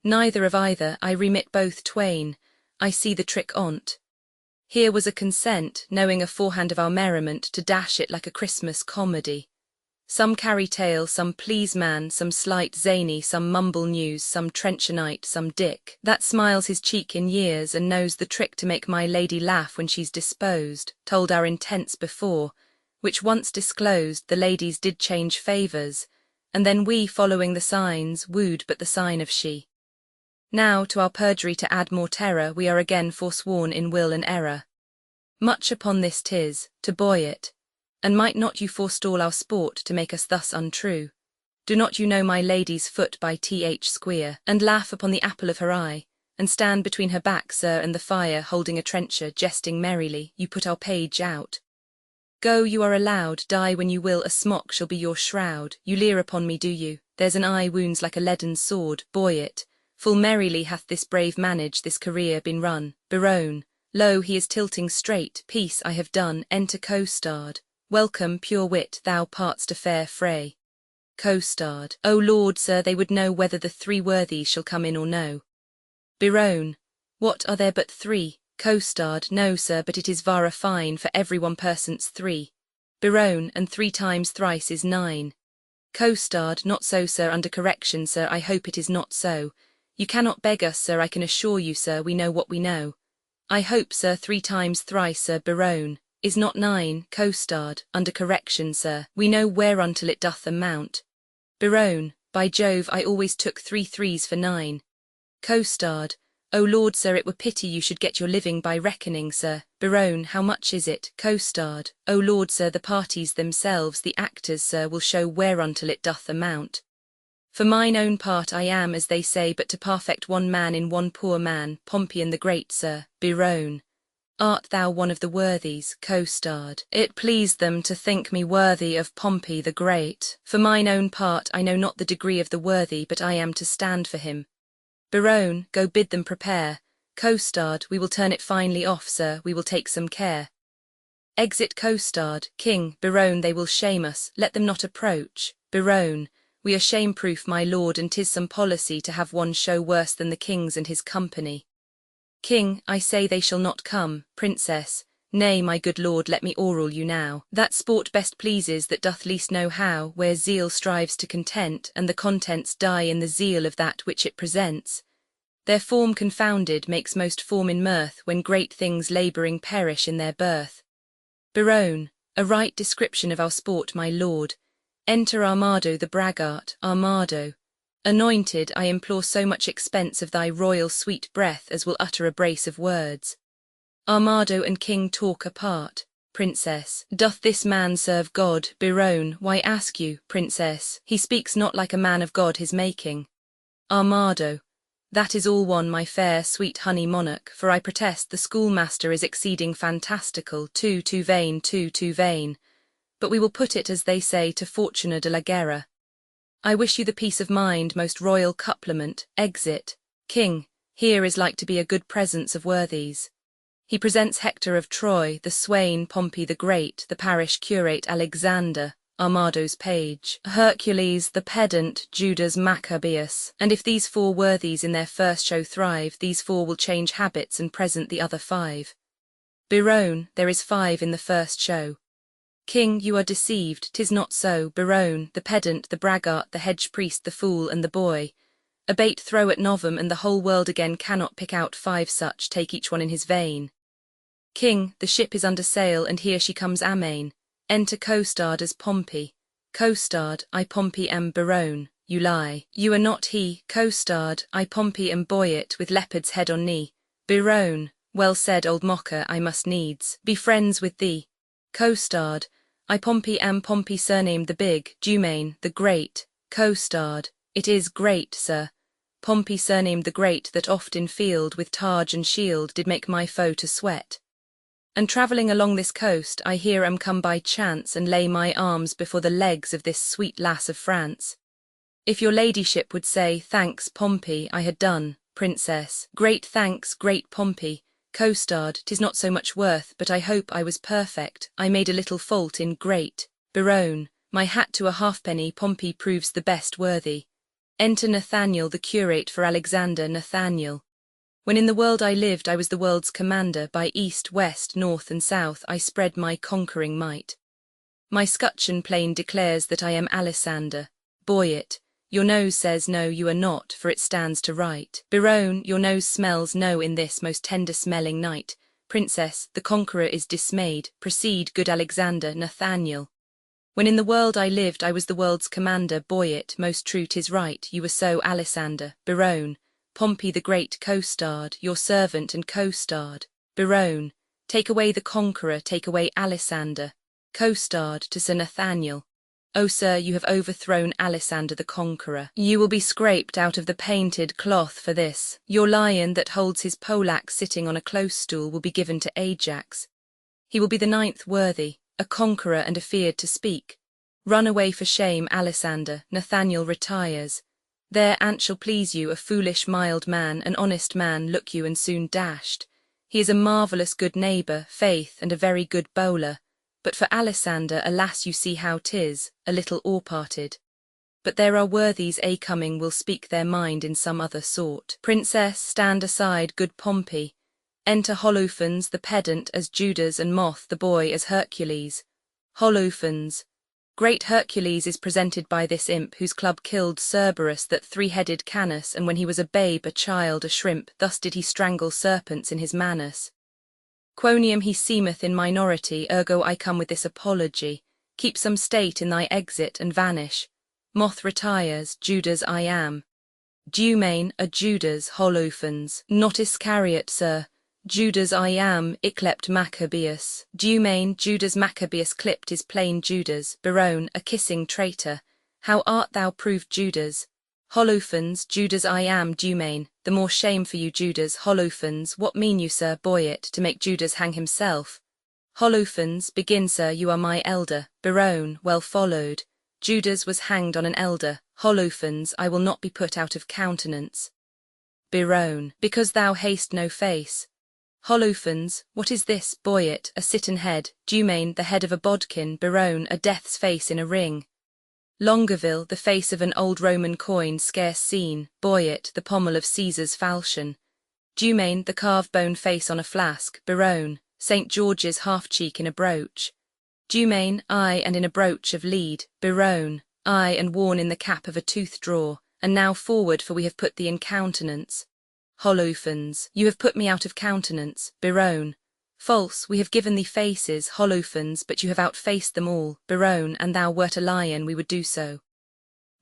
neither of either, I remit both twain. I see the trick on't. Here was a consent, knowing aforehand of our merriment, to dash it like a Christmas comedy. Some carry tale, some please man, some slight zany, some mumble news, some trenchantite, some dick, that smiles his cheek in years, and knows the trick to make my lady laugh when she's disposed, told our intents before, which once disclosed, the ladies did change favours, and then we, following the signs, wooed but the sign of she. Now, to our perjury to add more terror, we are again forsworn in will and error. Much upon this 'tis, to buoy it, and might not you forestall our sport to make us thus untrue? Do not you know my lady's foot by Th. Squeer, and laugh upon the apple of her eye, and stand between her back, sir, and the fire, holding a trencher, jesting merrily, you put our page out. Go, you are allowed, die when you will, a smock shall be your shroud. You leer upon me, do you? There's an eye wounds like a leaden sword, buoy it. Full merrily hath this brave manage, this career been run. Biron, lo, he is tilting straight, peace, I have done, enter co-starred. Welcome, pure wit, thou part'st a fair fray. Co-starred, O Lord, sir, they would know whether the three worthies shall come in or no. Biron, what, are there but three? Co-starred, no, sir, but it is vara fine, for every one person's three. Biron, and 3 times thrice is 9. Co-starred, not so, sir, under correction, sir, I hope it is not so. You cannot beg us, sir, I can assure you, sir, we know what we know. I hope, sir, 3 times thrice, sir, Biron, is not 9, co-starred, under correction, sir, we know whereuntil it doth amount. Biron, by Jove, I always took 3 threes for 9. Co-starred, O Lord, sir, it were pity you should get your living by reckoning, sir. Biron, how much is it? Co-starred, O Lord, sir, the parties themselves, the actors, sir, will show whereuntil it doth amount. For mine own part I am, as they say, but to perfect one man in one poor man, Pompey the Great, sir. Biron, art thou one of the worthies? Co-starred, it pleased them to think me worthy of Pompey the Great. For mine own part I know not the degree of the worthy, but I am to stand for him. Biron, go bid them prepare. Co-starred, we will turn it finely off, sir, we will take some care. Exit co-starred, King, Biron, they will shame us, let them not approach. Biron, we are shame-proof, my lord, and 'tis some policy to have one show worse than the king's and his company. King, I say they shall not come. Princess, Nay, my good lord, let me oral you now. That sport best pleases that doth least know how, where zeal strives to content, and the contents die in the zeal of that which it presents. Their form confounded makes most form in mirth, when great things labouring perish in their birth. Berowne, a right description of our sport, my lord. Enter Armado the braggart, Armado. Anointed, I implore so much expense of thy royal sweet breath as will utter a brace of words. Armado and king talk apart. Princess, doth this man serve God? Berowne, why ask you, princess? He speaks not like a man of God his making. Armado, that is all one, my fair sweet honey monarch, for I protest the schoolmaster is exceeding fantastical, too vain, too vain. But we will put it, as they say, to Fortuna de la Guerra. I wish you the peace of mind, most royal couplement. Exit. King, here is like to be a good presence of worthies. He presents Hector of Troy, the swain Pompey the Great, the parish curate Alexander, Armado's page, Hercules the pedant, Judas Maccabeus, and if these 4 worthies in their first show thrive, these 4 will change habits and present the other 5. Berowne, there is 5 in the first show. King, you are deceived, 'tis not so. Berowne, the pedant, the braggart, the hedge priest, the fool, and the boy. A bait throw at novum, and the whole world again cannot pick out 5 such, take each one in his vein. King, the ship is under sail, and here she comes amain. Enter co-starred as Pompey. Co-starred, I Pompey am Berowne. You lie. You are not he. Co-starred, I Pompey am Boyet, with leopard's head on knee. Berowne, well said, old mocker, I must needs be friends with thee. Co-starred, I Pompey am Pompey surnamed the Big, Dumain, the Great. Co-starred, it is great, sir. Pompey surnamed the Great, that oft in field with targe and shield did make my foe to sweat. And travelling along this coast, I here am come by chance, and lay my arms before the legs of this sweet lass of France. If your ladyship would say, thanks, Pompey, I had done, princess. Great thanks, great Pompey. Co-starred, 'tis not so much worth, but I hope I was perfect. I made a little fault in great. Berowne, my hat to a halfpenny, Pompey proves the best worthy. Enter Nathaniel, the curate for Alexander. Nathaniel. When in the world I lived, I was the world's commander. By east, west, north, and south I spread my conquering might. My scutcheon plain declares that I am Alisander. Boyet, your nose says no, you are not, for it stands to right. Berowne, your nose smells no in this most tender-smelling night. Princess, the conqueror is dismayed. Proceed, good Alexander. Nathaniel. When in the world I lived, I was the world's commander. Boyet, most true 'tis right, you were so, Alisander. Berowne, Pompey the Great co-starred, your servant and co-starred. Berowne, take away the conqueror, take away Alisander. Co-starred to Sir Nathaniel. O sir, you have overthrown Alisander the conqueror. You will be scraped out of the painted cloth for this. Your lion that holds his poleaxe sitting on a close stool will be given to Ajax. He will be the 9th worthy, a conqueror and afeard to speak. Run away for shame, Alisander. Nathaniel retires. There an't shall please you, a foolish mild man, an honest man, look you, and soon dashed. He is a marvellous good neighbour, faith, and a very good bowler. But for Alisander, alas, you see how 'tis, a little all-parted. But there are worthies a-coming will speak their mind in some other sort. Princess, stand aside, good Pompey. Enter Holofernes the pedant as Judas, and Moth the boy as Hercules. Holofernes. Great Hercules is presented by this imp, whose club killed Cerberus that 3-headed Canis, and when he was a babe, a child, a shrimp, thus did he strangle serpents in his manus. Quoniam he seemeth in minority, ergo I come with this apology. Keep some state in thy exit, and vanish. Moth retires, Judas I am. Dumain, a Judas, Holofernes, not Iscariot, sir. Judas I am, yclept Maccabeus. Dumain, Judas Maccabeus clipped is plain Judas. Berowne, a kissing traitor. How art thou proved Judas? Holofernes, Judas I am, Dumain. The more shame for you, Judas. Holofernes, what mean you, sir? Boyet, to make Judas hang himself. Holofernes, begin, sir, you are my elder. Berowne, well followed. Judas was hanged on an elder. Holofernes, I will not be put out of countenance. Berowne, because thou hast no face. Holofernes, what is this? Boyet, a sitten head. Dumain, the head of a bodkin. Berowne, a death's face in a ring. Longueville, the face of an old Roman coin scarce seen. Boyet, the pommel of Caesar's falchion. Dumain, the carved bone face on a flask. Berowne, St. George's half-cheek in a brooch. Dumain, aye, and in a brooch of lead, Biron, aye, and worn in the cap of a tooth-drawer, and now forward, for we have put thee in countenance. Holophons, you have put me out of countenance, Biron. False, we have given thee faces, Holophons, but you have outfaced them all, Biron, and thou wert a lion, we would do so.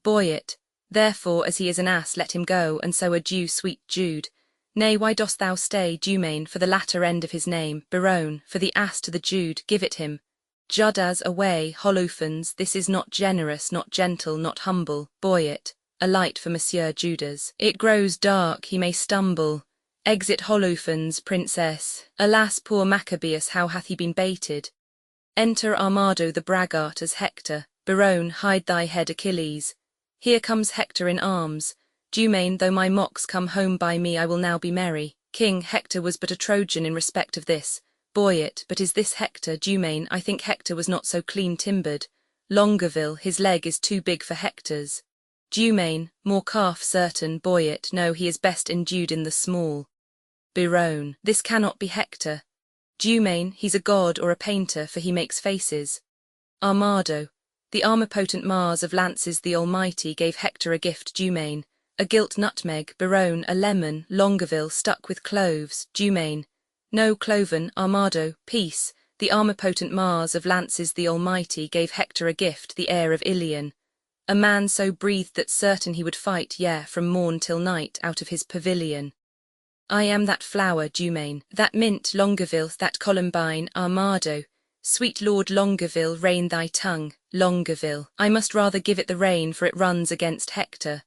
Boyet, therefore as he is an ass let him go, and so adieu sweet Jude. Nay, why dost thou stay, Dumain, for the latter end of his name, Biron, for the ass to the Jude, give it him. Judas away, Holophons, this is not generous, not gentle, not humble, Boyet, a light for Monsieur Judas. It grows dark, he may stumble. Exit Holophons, princess. Alas, poor Maccabeus, how hath he been baited? Enter Armado the braggart as Hector. Biron, hide thy head, Achilles. Here comes Hector in arms. Dumain, though my mocks come home by me, I will now be merry. King, Hector was but a Trojan in respect of this. Boyet, but is this Hector, Dumain? I think Hector was not so clean-timbered. Longueville, his leg is too big for Hector's. Dumain, more calf certain, Boyet, no, he is best endued in the small. Biron, this cannot be Hector. Dumain, he's a god or a painter, for he makes faces. Armado, the armor-potent Mars of lances the Almighty gave Hector a gift, Dumain. A gilt nutmeg, Biron, a lemon, Longueville, stuck with cloves, Dumain. No cloven, Armado, peace, the armor-potent Mars of lances the Almighty gave Hector a gift, the heir of Ilion. A man so breathed that certain he would fight, yea, from morn till night, out of his pavilion. I am that flower, Dumain, that mint, Longueville, that columbine, Armado. Sweet Lord Longueville, rein thy tongue, Longueville. I must rather give it the rein, for it runs against Hector.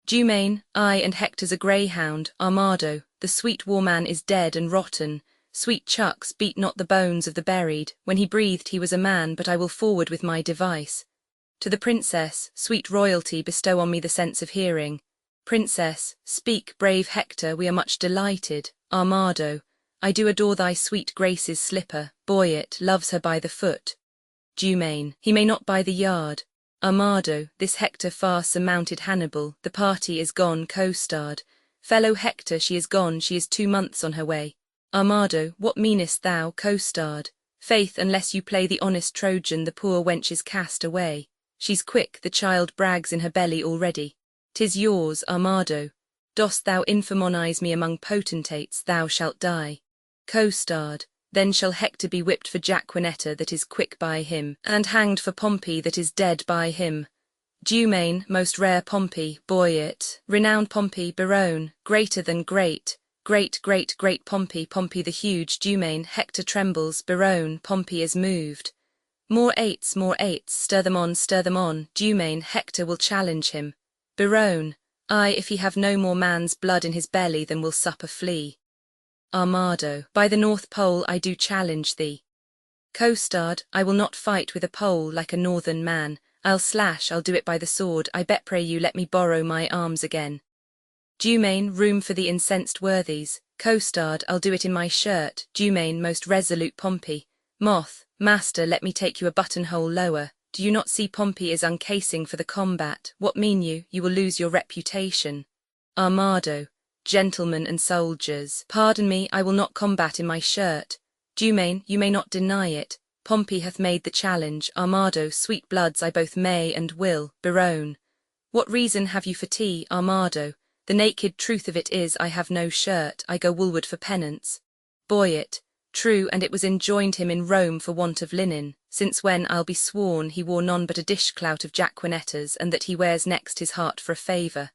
Dumain, I and Hector's a greyhound, Armado. The sweet war man is dead and rotten. Sweet chucks, beat not the bones of the buried. When he breathed he was a man, but I will forward with my device. To the princess, sweet royalty, bestow on me the sense of hearing. Princess, speak, brave Hector, we are much delighted. Armado, I do adore thy sweet grace's slipper. Boyet loves her by the foot. Dumain, he may not by the yard. Armado, this Hector far surmounted Hannibal. The party is gone, co-starred. Fellow Hector, she is gone, she is 2 months on her way. Armado, what meanest thou, co-starred? Faith, unless you play the honest Trojan, the poor wench is cast away. She's quick, the child brags in her belly already. 'Tis yours, Armado. Dost thou infamonize me among potentates, thou shalt die. Co-starred, then shall Hector be whipped for Jaquenetta that is quick by him, and hanged for Pompey that is dead by him. Dumain, most rare Pompey, Boyet, renowned Pompey, Biron, greater than great, great, great, great Pompey, Pompey the huge, Dumain, Hector trembles, Biron, Pompey is moved. More eights, stir them on, Dumain, Hector will challenge him. Biron, aye, if he have no more man's blood in his belly than will sup a flea. Armado, by the North Pole I do challenge thee. Co-starred, I will not fight with a pole like a northern man. I'll slash, I'll do it by the sword. I bet pray you let me borrow my arms again. Dumain, room for the incensed worthies. Co-starred, I'll do it in my shirt. Dumain, most resolute Pompey. Moth, master, let me take you a buttonhole lower. Do you not see Pompey is uncasing for the combat? What mean you? You will lose your reputation. Armado, gentlemen and soldiers, pardon me, I will not combat in my shirt. Dumain, you may not deny it. Pompey hath made the challenge. Armado, sweet bloods, I both may and will. Biron, what reason have you for tea, Armado? The naked truth of it is I have no shirt, I go woolward for penance. Boyet, true, and it was enjoined him in Rome for want of linen, since when I'll be sworn he wore none but a dishclout of Jaquenettas, and that he wears next his heart for a favour.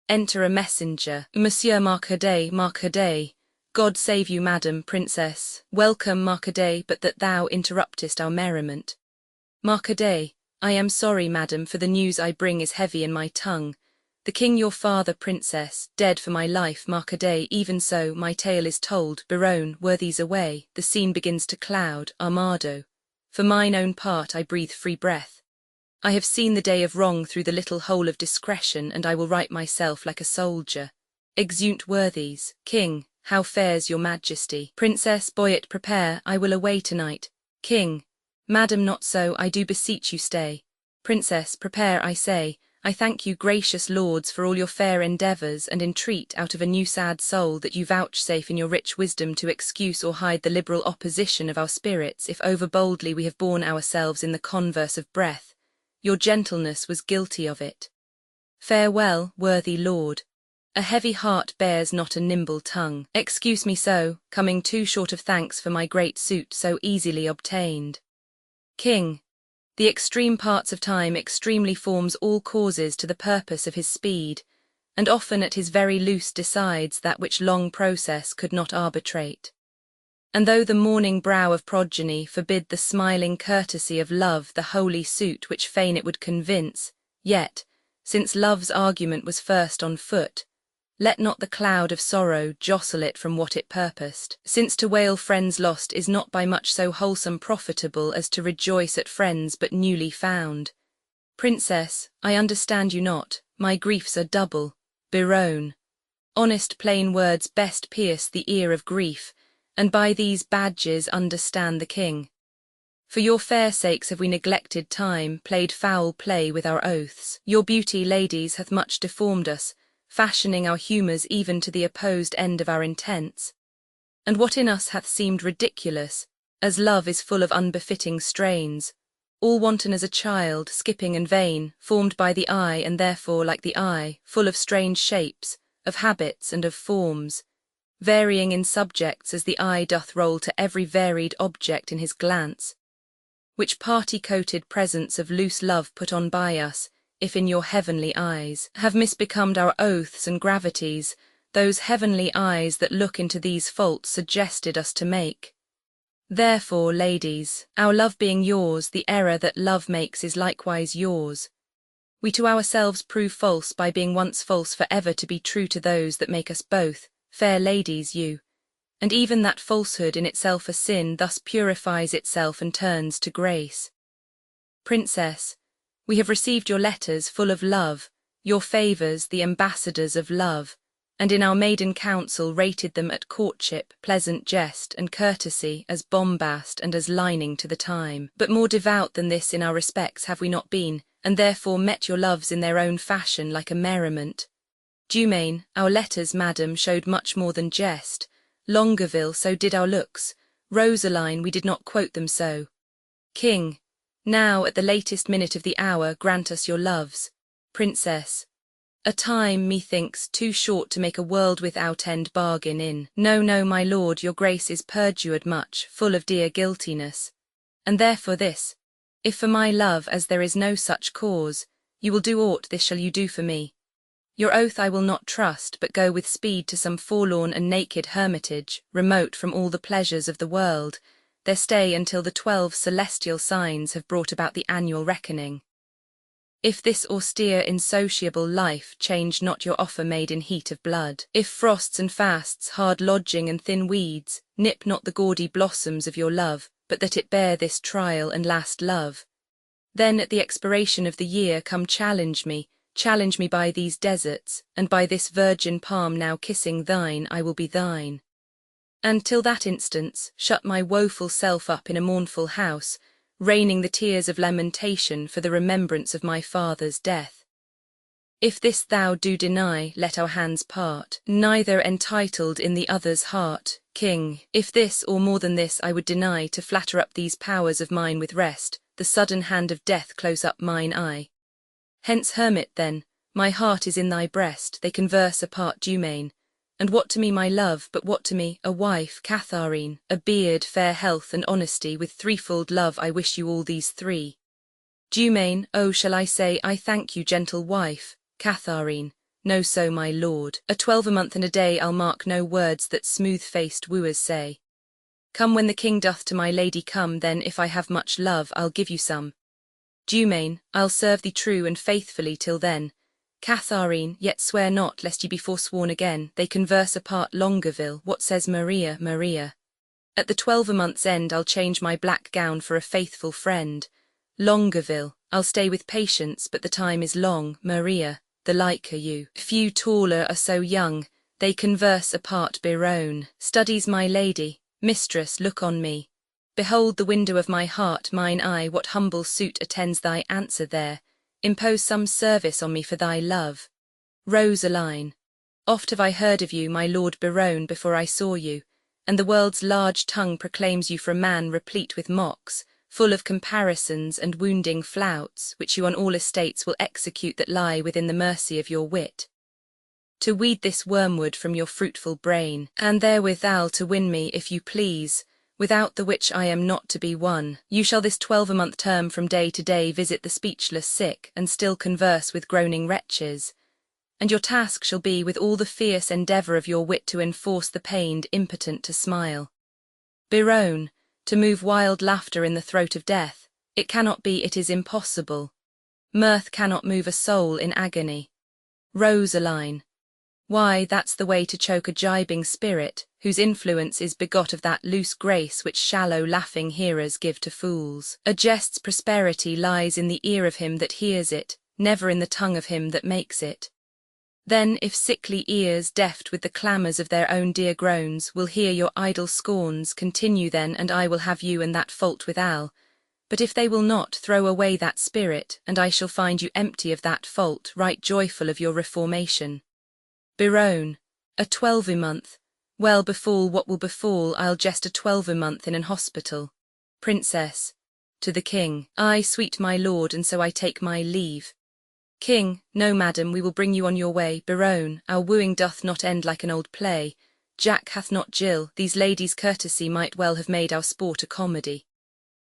Enter a messenger. Monsieur Marcadet, God save you, madam, princess. Welcome, Marcadet, but that thou interruptest our merriment. Marcadet, I am sorry, madam, for the news I bring is heavy in my tongue. The king your father, princess, dead for my life, Marcadet, even so, my tale is told. Biron, worthies away, the scene begins to cloud. Armado, for mine own part I breathe free breath. I have seen the day of wrong through the little hole of discretion, and I will right myself like a soldier. Exeunt worthies. King, how fares your majesty? Princess, Boyet, prepare, I will away tonight. King, madam, not so, I do beseech you stay. Princess, prepare, I say, I thank you, gracious lords, for all your fair endeavours, and entreat, out of a new sad soul, that you vouchsafe in your rich wisdom to excuse or hide the liberal opposition of our spirits, if over boldly we have borne ourselves in the converse of breath. Your gentleness was guilty of it. Farewell, worthy lord. A heavy heart bears not a nimble tongue. Excuse me so, coming too short of thanks for my great suit so easily obtained. King. The extreme parts of time extremely forms all causes to the purpose of his speed, and often at his very loose decides that which long process could not arbitrate. And though the morning brow of progeny forbid the smiling courtesy of love the holy suit which fain it would convince, yet, since love's argument was first on foot, let not the cloud of sorrow jostle it from what it purposed, since to wail friends lost is not by much so wholesome profitable as to rejoice at friends but newly found. Princess, I understand you not, my griefs are double, Biron. Honest plain words best pierce the ear of grief, and by these badges understand the king. For your fair sakes have we neglected time, played foul play with our oaths. Your beauty, ladies, hath much deformed us, fashioning our humours even to the opposed end of our intents. And what in us hath seemed ridiculous, as love is full of unbefitting strains, all wanton as a child, skipping and vain, formed by the eye and therefore like the eye, full of strange shapes, of habits and of forms, varying in subjects as the eye doth roll to every varied object in his glance, which party-coated presents of loose love put on by us, if in your heavenly eyes have misbecomed our oaths and gravities, those heavenly eyes that look into these faults suggested us to make. Therefore, ladies, our love being yours, the error that love makes is likewise yours. We to ourselves prove false by being once false for ever to be true to those that make us both, fair ladies, you. And even that falsehood in itself a sin thus purifies itself and turns to grace. Princess, we have received your letters full of love, your favours the ambassadors of love, and in our maiden council rated them at courtship, pleasant jest, and courtesy, as bombast and as lining to the time. But more devout than this in our respects have we not been, and therefore met your loves in their own fashion like a merriment. Dumaine, our letters, madam, showed much more than jest. Longueville, so did our looks. Rosaline, we did not quote them so. King, now, at the latest minute of the hour, grant us your loves. Princess, a time, methinks, too short to make a world without end bargain in. No, no, my lord, your grace is perjured much, full of dear guiltiness. And therefore this, if for my love, as there is no such cause, you will do aught, this shall you do for me. Your oath I will not trust, but go with speed to some forlorn and naked hermitage, remote from all the pleasures of the world, there stay until the 12 celestial signs have brought about the annual reckoning. If this austere insociable life change not your offer made in heat of blood, if frosts and fasts, hard lodging and thin weeds, nip not the gaudy blossoms of your love, but that it bear this trial and last love, then at the expiration of the year come challenge me by these deserts, and by this virgin palm now kissing thine I will be thine. And till that instance, shut my woeful self up in a mournful house, raining the tears of lamentation for the remembrance of my father's death. If this thou do deny, let our hands part, neither entitled in the other's heart. King, if this or more than this I would deny to flatter up these powers of mine with rest, the sudden hand of death close up mine eye. Hence, hermit, then, my heart is in thy breast, they converse apart, Dumaine. And what to me my love, but what to me, a wife, Catharine, a beard, fair health, and honesty, with threefold love I wish you all these three. Dumaine, oh, shall I say, I thank you, gentle wife, Catharine, no so my lord, a 12 month and a day I'll mark no words that smooth-faced wooers say. Come when the king doth to my lady come, then if I have much love I'll give you some. Dumaine, I'll serve thee true and faithfully till then. Catharine, yet swear not, lest ye be forsworn again. They converse apart, Longueville, what says Maria, Maria? At the 12 month's end I'll change my black gown for a faithful friend. Longueville, I'll stay with patience, but the time is long, Maria, the like are you. Few taller are so young, they converse apart, Biron. Studies my lady, mistress, look on me. Behold the window of my heart, mine eye, what humble suit attends thy answer there? impose some service on me for thy love. Rosaline. Oft have I heard of you, my lord Biron, before I saw you, and the world's large tongue proclaims you for a man replete with mocks, full of comparisons and wounding flouts, which you on all estates will execute that lie within the mercy of your wit. To weed this wormwood from your fruitful brain, and therewithal to win me, if you please, without the which I am not to be won, you shall this 12-a-month term from day to day visit the speechless sick, and still converse with groaning wretches. And your task shall be with all the fierce endeavour of your wit to enforce the pained impotent to smile. Biron, to move wild laughter in the throat of death, it cannot be, it is impossible. Mirth cannot move a soul in agony. Rosaline. Why, that's the way to choke a gibing spirit, whose influence is begot of that loose grace which shallow laughing hearers give to fools. A jest's prosperity lies in the ear of him that hears it, never in the tongue of him that makes it. Then if sickly ears, deft with the clamours of their own dear groans, will hear your idle scorns, continue then, and I will have you and that fault withal. But if they will not, throw away that spirit, and I shall find you empty of that fault, right joyful of your reformation. Biron. A 12-a-month. Well, befall what will befall, I'll jest a 12-a-month in an hospital. Princess. To the king. Ay, sweet my lord, and so I take my leave. King. No, madam, we will bring you on your way. Biron. Our wooing doth not end like an old play. Jack hath not Jill, these ladies' courtesy might well have made our sport a comedy.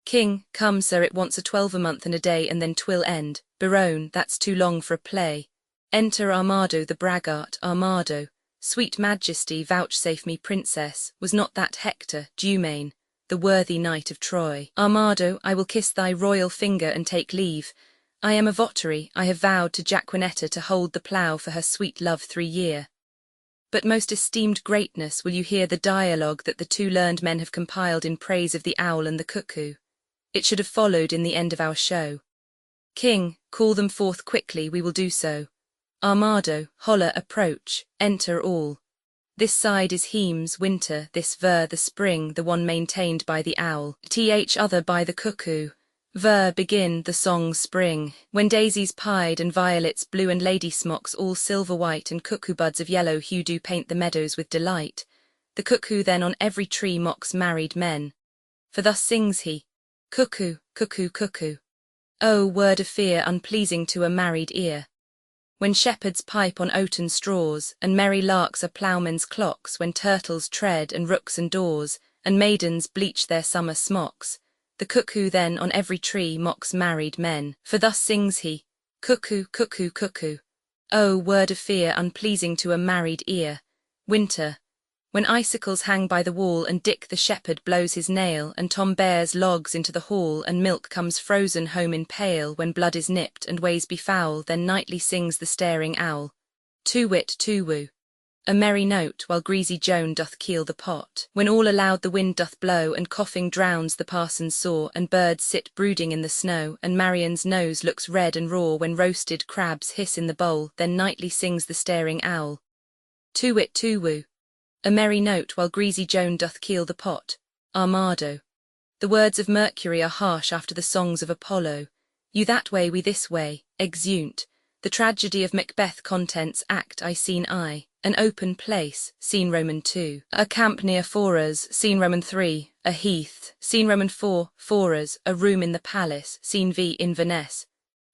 King. Come, sir, it wants a 12-a-month and a day, and then 'twill end. Biron. That's too long for a play. Enter Armado the braggart. Armado. Sweet majesty, vouchsafe me, princess, was not that Hector, Dumain, the worthy knight of Troy? Armado, I will kiss thy royal finger and take leave. I am a votary, I have vowed to Jaquenetta to hold the plough for her sweet love 3 year. But most esteemed greatness, will you hear the dialogue that the 2 learned men have compiled in praise of the owl and the cuckoo? It should have followed in the end of our show. King, call them forth quickly, we will do so. Armado, holla, approach, enter all. This side is Hemes, winter, this ver the spring, the one maintained by the owl, th other by the cuckoo. Ver begin the song spring, when daisies pied and violets blue and lady smocks all silver white and cuckoo buds of yellow hue do paint the meadows with delight. The cuckoo then on every tree mocks married men. For thus sings he, cuckoo, cuckoo, cuckoo. Oh, word of fear unpleasing to a married ear. When shepherds pipe on oaten straws, and merry larks are ploughmen's clocks, when turtles tread and rooks and daws, and maidens bleach their summer smocks, the cuckoo then on every tree mocks married men. For thus sings he, cuckoo, cuckoo, cuckoo. Oh, word of fear unpleasing to a married ear. Winter. When icicles hang by the wall, and Dick the shepherd blows his nail, and Tom bears logs into the hall, and milk comes frozen home in pail, when blood is nipped and ways be foul, then nightly sings the staring owl. Too-wit, too-woo. A merry note, while greasy Joan doth keel the pot, when all aloud the wind doth blow, and coughing drowns the parson's saw, and birds sit brooding in the snow, and Marian's nose looks red and raw, when roasted crabs hiss in the bowl, then nightly sings the staring owl. Too-wit, too-woo. A merry note, while greasy Joan doth keel the pot. Armado. The words of Mercury are harsh after the songs of Apollo. You that way, we this way, exeunt. The tragedy of Macbeth contents act I scene I. An open place, scene Roman 2. A camp near Foras, scene Roman 3. A heath, scene Roman 4. Foras, a room in the palace, scene V. Inverness.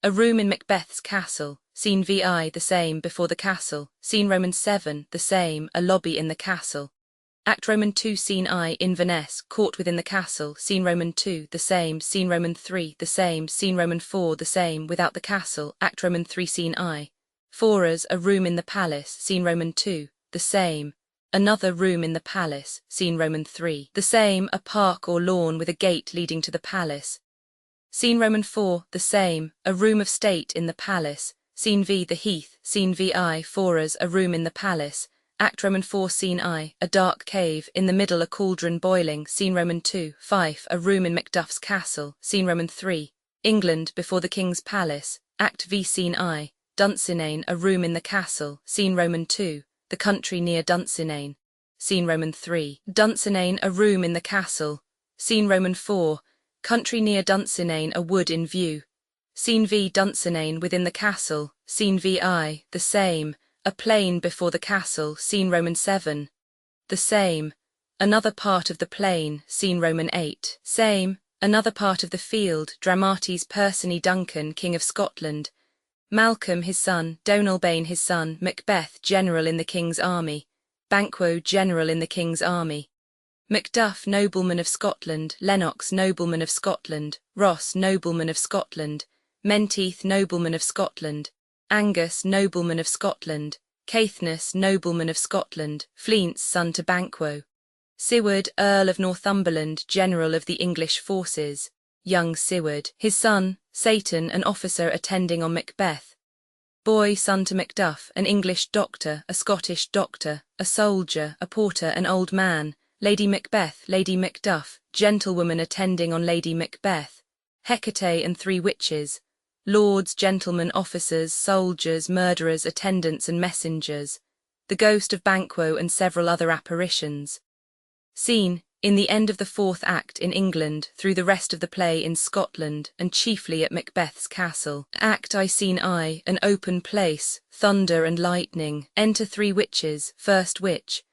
A room in Macbeth's castle, scene VI. The same, before the castle, scene Roman 7. The same, a lobby in the castle. Act Roman 2, scene I. Inverness, court within the castle, scene Roman 2. The same, scene Roman 3. The same, scene Roman 4. The same, without the castle, act Roman 3, scene I. Foras, a room in the palace, scene Roman 2. The same. Another room in the palace, scene Roman 3. The same, a park or lawn with a gate leading to the palace. Scene Roman 4. The same, a room of state in the palace, scene V. The heath, scene VI. Foras, a room in the palace. Act Roman 4, scene I. A dark cave, in the middle a cauldron boiling, scene Roman 2. Fife, a room in Macduff's castle, scene Roman 3. England, before the king's palace, act V, scene I. Dunsinane, a room in the castle, scene Roman 2. The country near Dunsinane, scene Roman 3. Dunsinane, a room in the castle, scene Roman 4. Country near Dunsinane, a wood in view. Scene v Dunsinane within the castle, scene vi, the same, a plain before the castle, scene Roman 7. The same, another part of the plain, scene Roman 8. Same, another part of the field, dramatis personae Duncan, King of Scotland. Malcolm his son, Donalbain his son, Macbeth general in the king's army. Banquo general in the king's army. Macduff nobleman of Scotland, Lennox nobleman of Scotland, Ross nobleman of Scotland, Menteith nobleman of Scotland, Angus nobleman of Scotland, Caithness nobleman of Scotland, Fleance son to Banquo. Siward Earl of Northumberland, general of the English forces. Young Siward, his son, Satan, an officer attending on Macbeth. Boy son to Macduff, an English doctor, a Scottish doctor, a soldier, a porter, an old man. Lady Macbeth, Lady Macduff, gentlewoman attending on Lady Macbeth. Hecate and 3 witches. Lords, gentlemen, officers, soldiers, murderers, attendants and messengers. The ghost of Banquo and several other apparitions. Scene, in the end of the 4th act in England, through the rest of the play in Scotland, and chiefly at Macbeth's castle. Act I scene I, an open place, thunder and lightning. Enter 3 witches, first witch.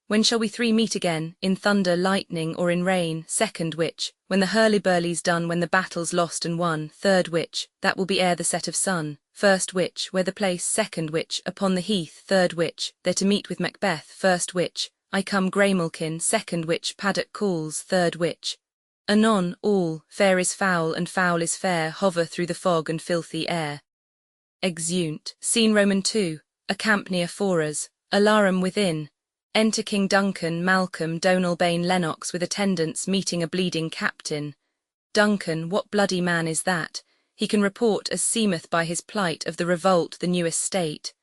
When shall we 3 meet again, in thunder, lightning, or in rain? Second witch. When the hurly-burly's done, when the battle's lost and won. Third witch. That will be ere the set of sun. First witch. Where the place? Second witch. Upon the heath. Third witch. There to meet with Macbeth. First witch. I come Graymalkin. Second witch. Paddock calls. Third witch. Anon, all, fair is foul and foul is fair, hover through the fog and filthy air. Exeunt. Scene Roman 2. A camp near Forres. Alarum within. Enter King Duncan, Malcolm, Donalbain, Lennox with attendants meeting a bleeding captain. Duncan, what bloody man is that? He can report as seemeth by his plight of the revolt the newest state.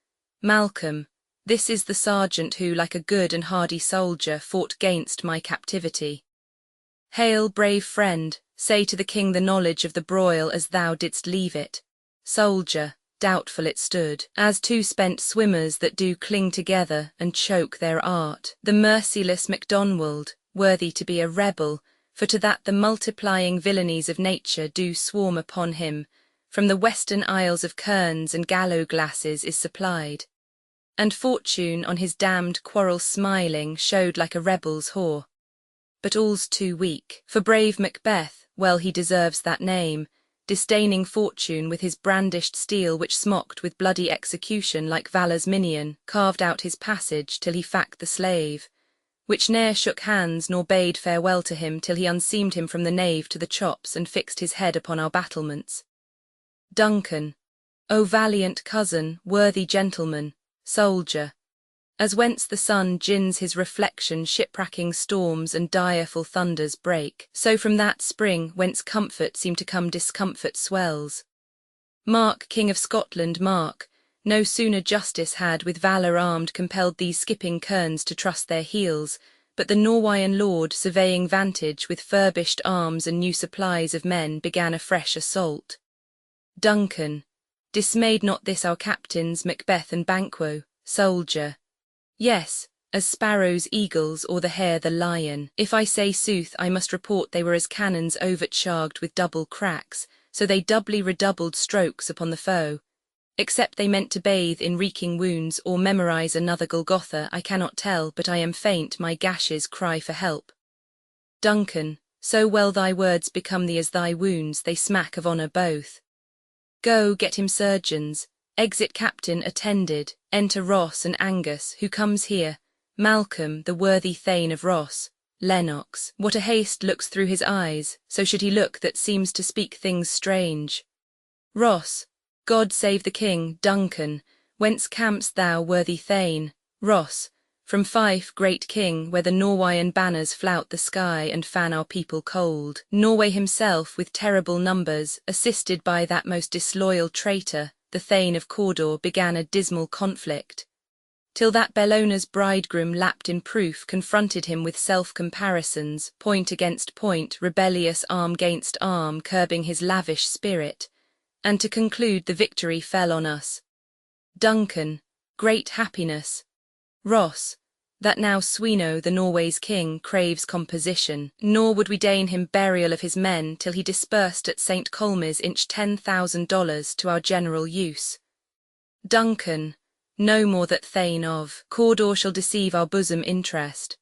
Malcolm, this is the sergeant who, like a good and hardy soldier, fought gainst my captivity. Hail, brave friend, say to the king the knowledge of the broil as thou didst leave it. Soldier, doubtful it stood, as 2 spent swimmers that do cling together and choke their art. The merciless Macdonald, worthy to be a rebel, for to that the multiplying villainies of nature do swarm upon him, from the western isles of kerns and gallow-glasses is supplied. And fortune on his damned quarrel smiling showed like a rebel's whore. But all's too weak, for brave Macbeth, well he deserves that name, disdaining fortune with his brandished steel which smocked with bloody execution like valour's minion, carved out his passage till he fact the slave, which ne'er shook hands nor bade farewell to him till he unseamed him from the nave to the chops and fixed his head upon our battlements. Duncan, O valiant cousin, worthy gentleman, soldier, as whence the sun gins his reflection shipwracking storms and direful thunders break, so from that spring whence comfort seemed to come discomfort swells. Mark, King of Scotland, mark, no sooner justice had with valour armed compelled these skipping kerns to trust their heels, but the Norwegian lord, surveying vantage with furbished arms and new supplies of men, began a fresh assault. Duncan, dismayed not this our captains, Macbeth and Banquo, soldier? Yes, as sparrows eagles or the hare the lion. If I say sooth I must report they were as cannons overcharged with double cracks, so they doubly redoubled strokes upon the foe. Except they meant to bathe in reeking wounds or memorize another Golgotha, I cannot tell, but I am faint, my gashes cry for help. Duncan, so well thy words become thee as thy wounds, they smack of honour both. Go, get him surgeons. Exit captain attended, enter Ross and Angus, who comes here, Malcolm, the worthy thane of Ross, Lennox, what a haste looks through his eyes, so should he look that seems to speak things strange. Ross, God save the king. Duncan, whence cam'st thou, worthy thane? Ross, from Fife, great king, where the Norwegian banners flout the sky and fan our people cold. Norway himself, with terrible numbers, assisted by that most disloyal traitor, the Thane of Cawdor, began a dismal conflict, till that Bellona's bridegroom lapped in proof confronted him with self-comparisons, point against point, rebellious arm gainst arm, curbing his lavish spirit, and to conclude the victory fell on us. Duncan, great happiness. Ross, that now Sweno, the Norway's king, craves composition, nor would we deign him burial of his men till he dispersed at St. Colmys inch $10,000 to our general use. Duncan, no more that thane of Cawdor shall deceive our bosom interest.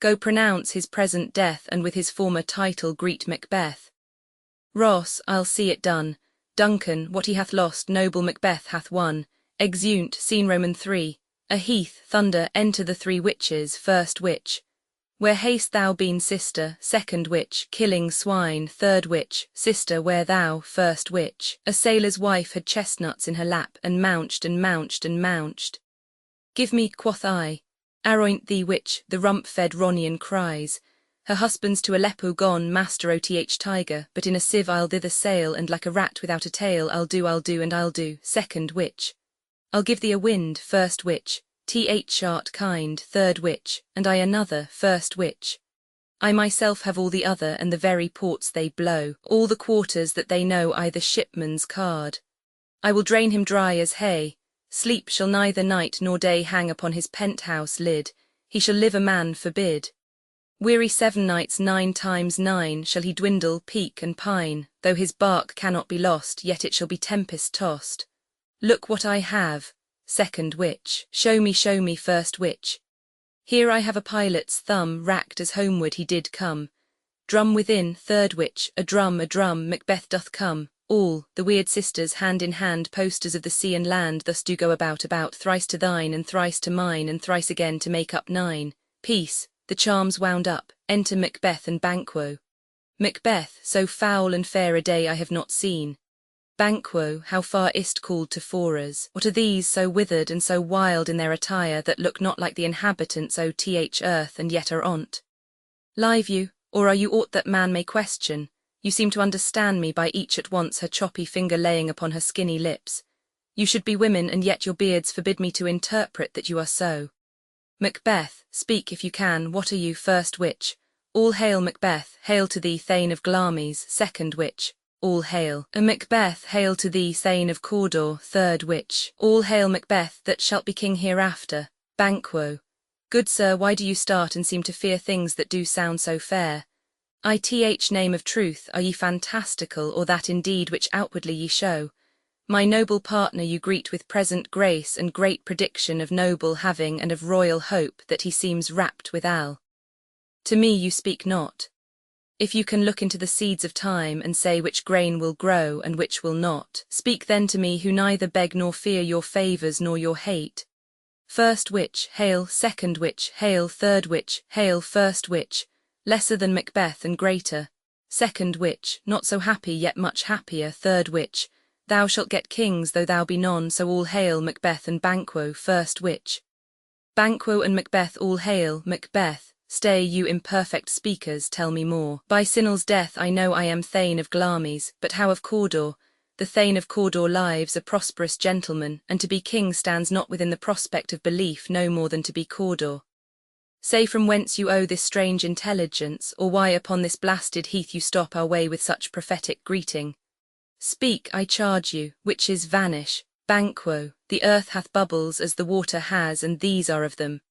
Go pronounce his present death, and with his former title greet Macbeth. Ross, I'll see it done. Duncan, what he hath lost, noble Macbeth hath won. Exeunt, scene Roman 3. A heath, thunder, enter the three witches. First witch. Where hast thou been, sister? Second witch. Killing swine. Third witch. Sister, where thou? First witch. A sailor's wife had chestnuts in her lap, and mounched and mounched and mounched. Give me, quoth I. Aroint thee, witch, the rump-fed Ronian cries. Her husband's to Aleppo gone, master oth tiger, but in a sieve I'll thither sail, and like a rat without a tail I'll do, and I'll do. Second witch. I'll give thee a wind. First witch. Th art kind. Third witch. And I another. First witch. I myself have all the other, and the very ports they blow, all the quarters that they know I the shipman's card. I will drain him dry as hay. Sleep shall neither night nor day hang upon his penthouse lid. He shall live a man forbid. Weary 7 nights 9 times 9 shall he dwindle, peak and pine. Though his bark cannot be lost, yet it shall be tempest tossed. Look what I have. Second witch. Show me, first witch. Here I have a pilot's thumb, racked as homeward he did come. Drum within. Third witch. A drum, Macbeth doth come. All, the weird sisters, hand in hand, posters of the sea and land, thus do go about, thrice to thine, and thrice to mine, and thrice again to make up 9. Peace, the charms wound up, enter Macbeth and Banquo. Macbeth, so foul and fair a day I have not seen. Banquo, how far is't called to forers? What are these so withered and so wild in their attire, that look not like the inhabitants oth earth, and yet are on't? Live you, or are you aught that man may question? You seem to understand me by each at once, her choppy finger laying upon her skinny lips. You should be women, and yet your beards forbid me to interpret that you are so. Macbeth, speak if you can, what are you? First witch. All hail Macbeth, hail to thee, Thane of Glamis. Second witch. All hail. Macbeth, hail to thee, Thane of Cawdor. Third witch. All hail Macbeth, that shalt be king hereafter. Banquo. Good sir, why do you start and seem to fear things that do sound so fair? Ith name of truth, are ye fantastical, or that indeed which outwardly ye show? My noble partner you greet with present grace and great prediction of noble having and of royal hope, that he seems rapt withal. To me you speak not. If you can look into the seeds of time and say which grain will grow and which will not, speak then to me who neither beg nor fear your favours nor your hate. First witch, hail. Second witch, hail. Third witch, hail. First witch, lesser than Macbeth and greater. Second witch, not so happy yet much happier. Third witch, thou shalt get kings though thou be none, so all hail Macbeth and Banquo. First witch. Banquo and Macbeth, all hail. Macbeth, stay, you imperfect speakers, tell me more. By Sinel's death I know I am Thane of Glamis, but how of Cawdor? The Thane of Cawdor lives a prosperous gentleman, and to be king stands not within the prospect of belief no more than to be Cawdor. Say from whence you owe this strange intelligence, or why upon this blasted heath you stop our way with such prophetic greeting. Speak, I charge you, witches vanish. Banquo, the earth hath bubbles as the water has, and these are of them.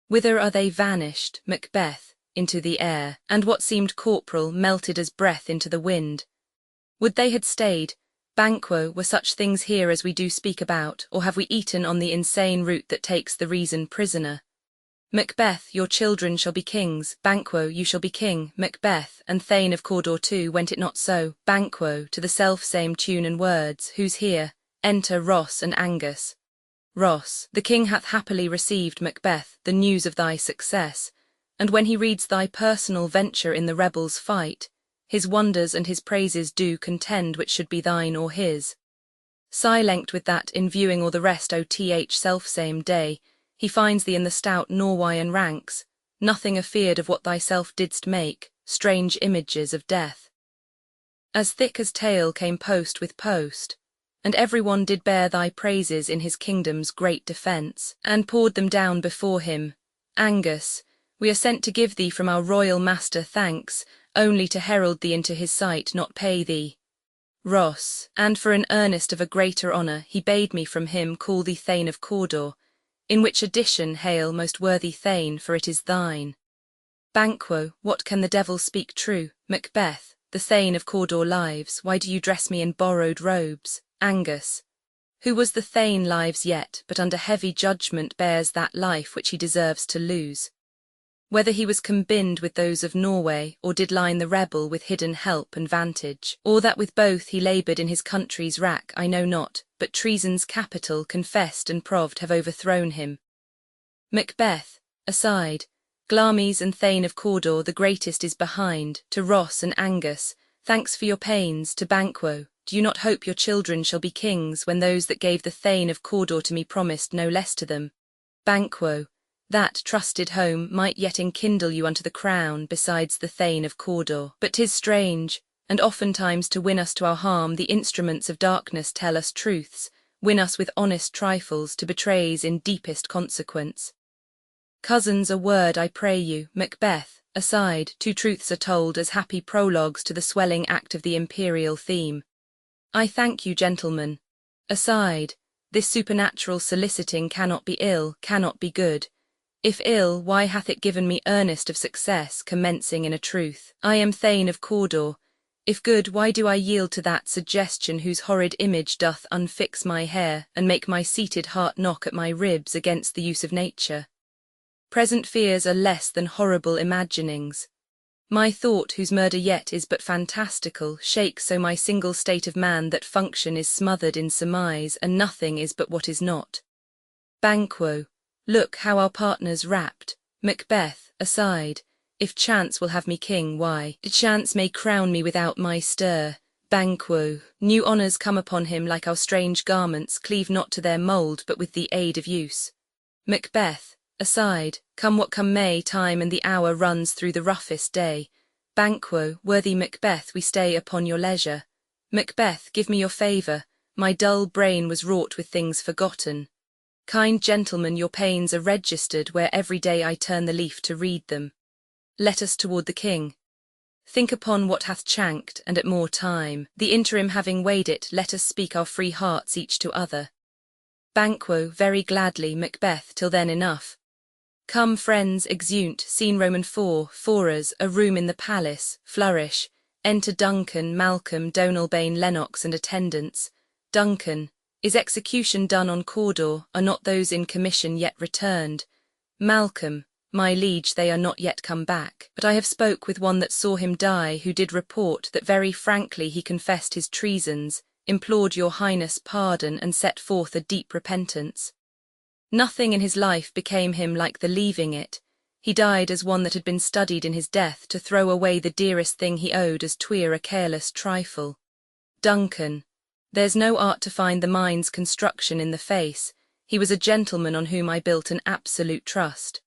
Whither are they vanished? Macbeth, into the air, and what seemed corporal melted as breath into the wind. Would they had stayed, Banquo, were such things here as we do speak about, or have we eaten on the insane route that takes the reason prisoner? Macbeth, your children shall be kings. Banquo, you shall be king. Macbeth, and Thane of Cawdor too, went it not so? Banquo, to the self-same tune and words, who's here? Enter Ross and Angus. Ross, the king hath happily received, Macbeth, the news of thy success, and when he reads thy personal venture in the rebels' fight, his wonders and his praises do contend which should be thine or his. Silent with that, in viewing all the rest oth self-same day, he finds thee in the stout Norwayan ranks, nothing afeard of what thyself didst make, strange images of death. As thick as tale came post with post, and every one did bear thy praises in his kingdom's great defence, and poured them down before him. Angus, we are sent to give thee from our royal master thanks, only to herald thee into his sight, not pay thee. Ross, and for an earnest of a greater honour, he bade me from him call thee Thane of Cawdor. In which addition hail, most worthy Thane, for it is thine. Banquo, what can the devil speak true? Macbeth, the Thane of Cawdor lives, why do you dress me in borrowed robes? Angus, who was the Thane lives yet, but under heavy judgment bears that life which he deserves to lose. Whether he was combined with those of Norway, or did line the rebel with hidden help and vantage, or that with both he laboured in his country's wrack, I know not, but treason's capital confessed and proved have overthrown him. Macbeth, aside, Glamis and Thane of Cawdor the greatest is behind, to Ross and Angus, thanks for your pains, to Banquo, do you not hope your children shall be kings, when those that gave the Thane of Cawdor to me promised no less to them? Banquo, that trusted home might yet enkindle you unto the crown, besides the Thane of Cawdor. But 'tis strange, and oftentimes to win us to our harm the instruments of darkness tell us truths, win us with honest trifles to betrays in deepest consequence. Cousins, a word I pray you. Macbeth, aside, two truths are told as happy prologues to the swelling act of the imperial theme. I thank you, gentlemen. Aside, this supernatural soliciting cannot be ill, cannot be good. If ill, why hath it given me earnest of success, commencing in a truth? I am Thane of Cawdor. If good, why do I yield to that suggestion whose horrid image doth unfix my hair, and make my seated heart knock at my ribs against the use of nature? Present fears are less than horrible imaginings. My thought, whose murder yet is but fantastical, shakes so my single state of man that function is smothered in surmise, and nothing is but what is not. Banquo, look how our partners rapt. Macbeth, aside, if chance will have me king, why, chance may crown me without my stir. Banquo, new honours come upon him like our strange garments, cleave not to their mould but with the aid of use. Macbeth, aside, come what come may, time and the hour runs through the roughest day. Banquo, worthy Macbeth, we stay upon your leisure. Macbeth, give me your favour, my dull brain was wrought with things forgotten. Kind gentlemen, your pains are registered where every day I turn the leaf to read them. Let us toward the king. Think upon what hath chanked, and at more time, the interim having weighed it, let us speak our free hearts each to other. Banquo, very gladly. Macbeth, till then enough. Come, friends, exeunt, scene Roman 4, Forers, a room in the palace, flourish. Enter Duncan, Malcolm, Donalbain, Lennox, and attendants. Duncan, is execution done on Cawdor? Are not those in commission yet returned? Malcolm, my liege, they are not yet come back, but I have spoke with one that saw him die, who did report that very frankly he confessed his treasons, implored your highness pardon, and set forth a deep repentance. Nothing in his life became him like the leaving it. He died as one that had been studied in his death to throw away the dearest thing he owed as 'twere a careless trifle. Duncan, there's no art to find the mind's construction in the face. He was a gentleman on whom I built an absolute trust.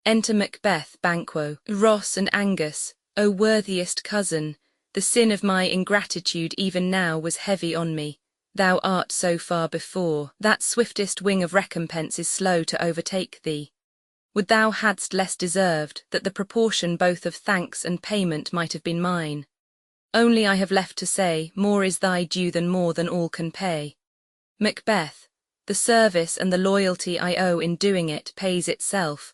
Enter Macbeth. Banquo, Ross and Angus, O worthiest cousin, the sin of my ingratitude even now was heavy on me. Thou art so far before, that swiftest wing of recompense is slow to overtake thee. Would thou hadst less deserved, that the proportion both of thanks and payment might have been mine. Only I have left to say, more is thy due than more than all can pay. Macbeth, the service and the loyalty I owe in doing it pays itself.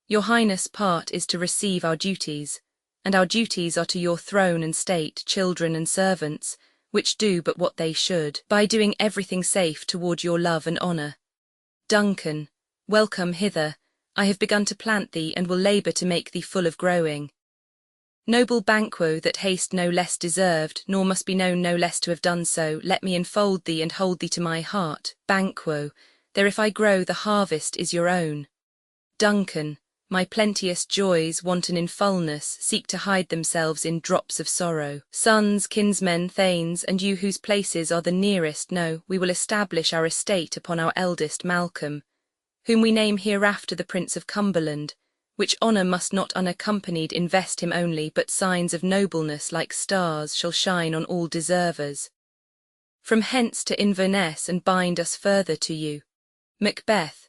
Your highness' part is to receive our duties, and our duties are to your throne and state, children and servants, which do but what they should, by doing everything safe toward your love and honour. Duncan, welcome hither. I have begun to plant thee, and will labour to make thee full of growing. Noble Banquo, that haste no less deserved, nor must be known no less to have done so, let me enfold thee and hold thee to my heart. Banquo, there if I grow the harvest is your own. Duncan, my plenteous joys, wanton in fullness, seek to hide themselves in drops of sorrow. Sons, kinsmen, thanes, and you whose places are the nearest, know, we will establish our estate upon our eldest Malcolm, whom we name hereafter the Prince of Cumberland, which honour must not unaccompanied invest him only, but signs of nobleness like stars shall shine on all deservers. From hence to Inverness and bind us further to you. Macbeth,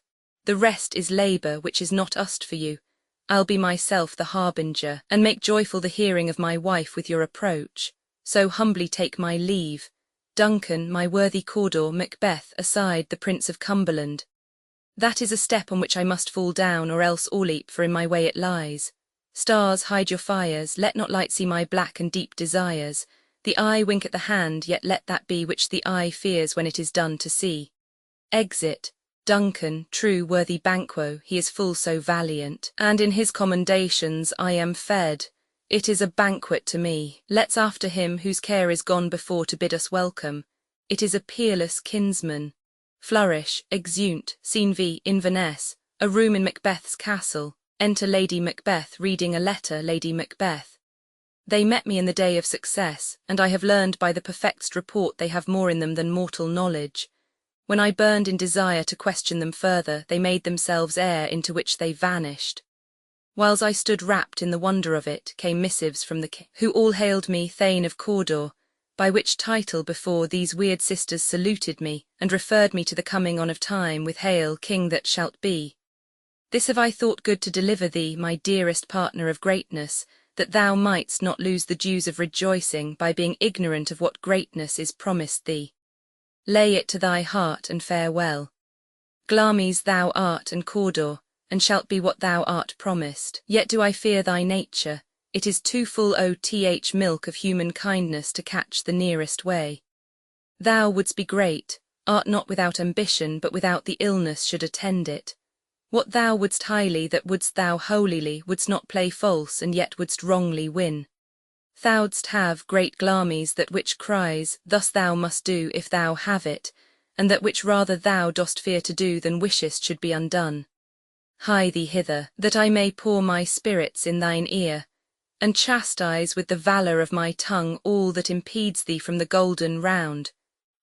the rest is labour which is not used for you. I'll be myself the harbinger, and make joyful the hearing of my wife with your approach. So humbly take my leave. Duncan, my worthy Cawdor. Macbeth, aside, the Prince of Cumberland. That is a step on which I must fall down, or else or leap, for in my way it lies. Stars, hide your fires, let not light see my black and deep desires. The eye wink at the hand, yet let that be which the eye fears when it is done to see. Exit. Duncan, true worthy Banquo, he is full so valiant, and in his commendations I am fed. It is a banquet to me. Let's after him whose care is gone before to bid us welcome. It is a peerless kinsman. Flourish, exeunt, scene V. Inverness, a room in Macbeth's castle. Enter Lady Macbeth reading a letter. Lady Macbeth. They met me in the day of success, and I have learned by the perfect'st report they have more in them than mortal knowledge. When I burned in desire to question them further, they made themselves air into which they vanished. Whiles I stood wrapped in the wonder of it, came missives from the king, who all hailed me Thane of Cawdor, by which title before these weird sisters saluted me, and referred me to the coming on of time with Hail, King that shalt be. This have I thought good to deliver thee, my dearest partner of greatness, that thou mightst not lose the dews of rejoicing by being ignorant of what greatness is promised thee. Lay it to thy heart and farewell. Glamis thou art and Cawdor, and shalt be what thou art promised. Yet do I fear thy nature, it is too full o'th milk of human kindness to catch the nearest way. Thou wouldst be great, art not without ambition, but without the illness should attend it. What thou wouldst highly, that wouldst thou holily, wouldst not play false, and yet wouldst wrongly win. Thou'dst have great Glamis, that which cries, thus thou must do if thou have it, and that which rather thou dost fear to do than wishest should be undone. Hie thee hither, that I may pour my spirits in thine ear, and chastise with the valour of my tongue all that impedes thee from the golden round,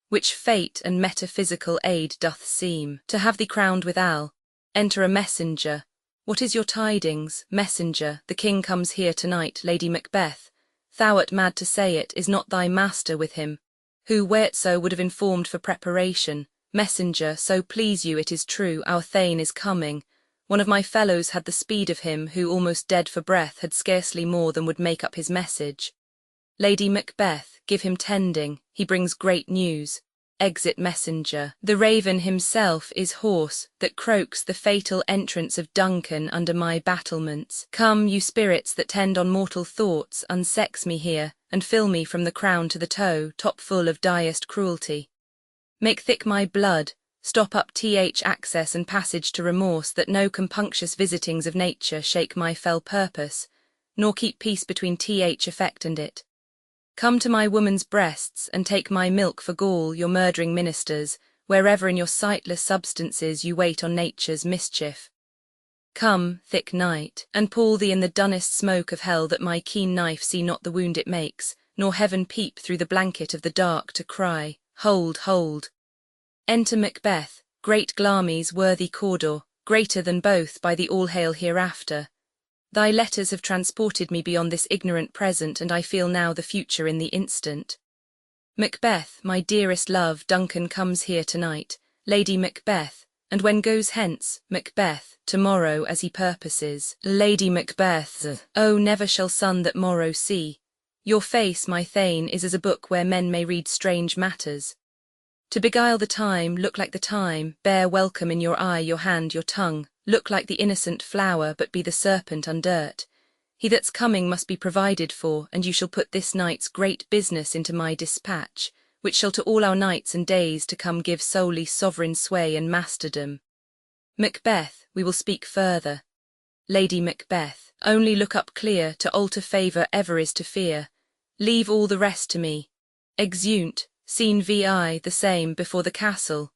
which fate and metaphysical aid doth seem to have thee crowned withal. Enter a messenger. What is your tidings, messenger? The king comes here tonight. Lady Macbeth, thou'rt mad to say it, is not thy master with him? Who, were it so, would have informed for preparation. Messenger, so please you, it is true, our Thane is coming. One of my fellows had the speed of him, who, almost dead for breath, had scarcely more than would make up his message. Lady Macbeth, give him tending, he brings great news. Exit messenger. The raven himself is hoarse, that croaks the fatal entrance of Duncan under my battlements. Come, you spirits that tend on mortal thoughts, unsex me here, and fill me from the crown to the toe, top full of diest cruelty. Make thick my blood, stop up access and passage to remorse, that no compunctious visitings of nature shake my fell purpose, nor keep peace between effect and it. Come to my woman's breasts, and take my milk for gall, your murdering ministers, wherever in your sightless substances you wait on nature's mischief. Come, thick night, and pall thee in the dunnest smoke of hell, that my keen knife see not the wound it makes, nor heaven peep through the blanket of the dark to cry, hold, hold. Enter Macbeth, great Glamis, worthy Cawdor, greater than both by the all-hail hereafter. Thy letters have transported me beyond this ignorant present, and I feel now the future in the instant. Macbeth, my dearest love, Duncan comes here tonight. Lady Macbeth, and when goes hence, Macbeth, tomorrow as he purposes. Lady Macbeth, oh, never shall sun that morrow see. Your face, my Thane, is as a book where men may read strange matters. To beguile the time, look like the time, bear welcome in your eye, your hand, your tongue, look like the innocent flower, but be the serpent undirt. He that's coming must be provided for, and you shall put this night's great business into my dispatch, which shall to all our nights and days to come give solely sovereign sway and masterdom. Macbeth, we will speak further. Lady Macbeth, only look up clear, to alter favour ever is to fear. Leave all the rest to me. Exeunt. Scene VI, the same, before the castle.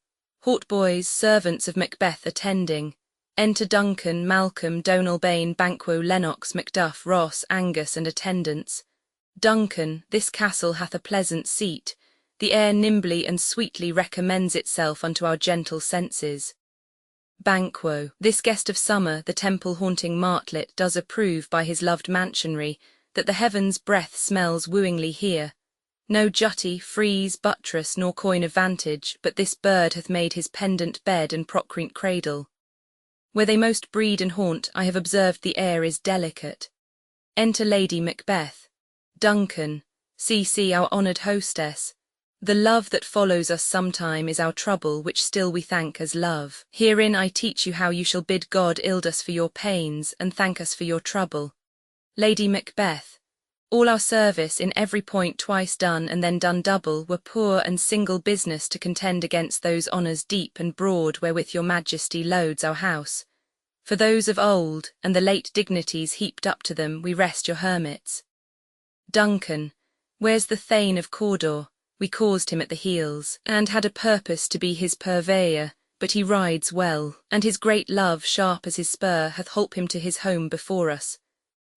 Hautboys, servants of Macbeth attending. Enter Duncan, Malcolm, Donalbain, Banquo, Lennox, Macduff, Ross, Angus, and attendants. Duncan, this castle hath a pleasant seat. The air nimbly and sweetly recommends itself unto our gentle senses. Banquo, this guest of summer, the temple-haunting martlet, does approve by his loved mansionry, that the heaven's breath smells wooingly here. No jutty, frieze, buttress, nor coign of vantage, but this bird hath made his pendant bed and procreant cradle. Where they most breed and haunt, I have observed the air is delicate. Enter Lady Macbeth. Duncan, see our honoured hostess. The love that follows us sometime is our trouble, which still we thank as love. Herein I teach you how you shall bid God ild us for your pains, and thank us for your trouble. Lady Macbeth. All our service in every point twice done and then done double were poor and single business to contend against those honours deep and broad wherewith your majesty loads our house. For those of old, and the late dignities heaped up to them, we rest your hermits. Duncan. Where's the Thane of Cawdor? We caused him at the heels, and had a purpose to be his purveyor, but he rides well, and his great love sharp as his spur hath holp him to his home before us.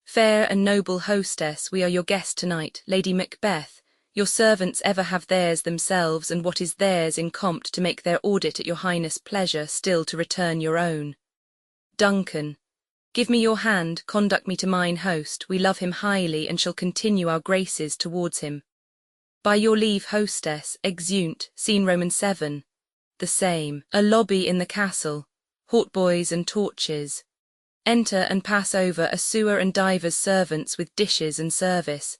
Fair and noble hostess, we are your guest tonight, Lady Macbeth. Your servants ever have theirs themselves, and what is theirs in compt to make their audit at your highness' pleasure, still to return your own. Duncan. Give me your hand, conduct me to mine host, we love him highly, and shall continue our graces towards him. By your leave, hostess, exeunt, scene Roman 7. The same. A lobby in the castle. Hautboys and torches. Enter and pass over a sewer and divers servants with dishes and service.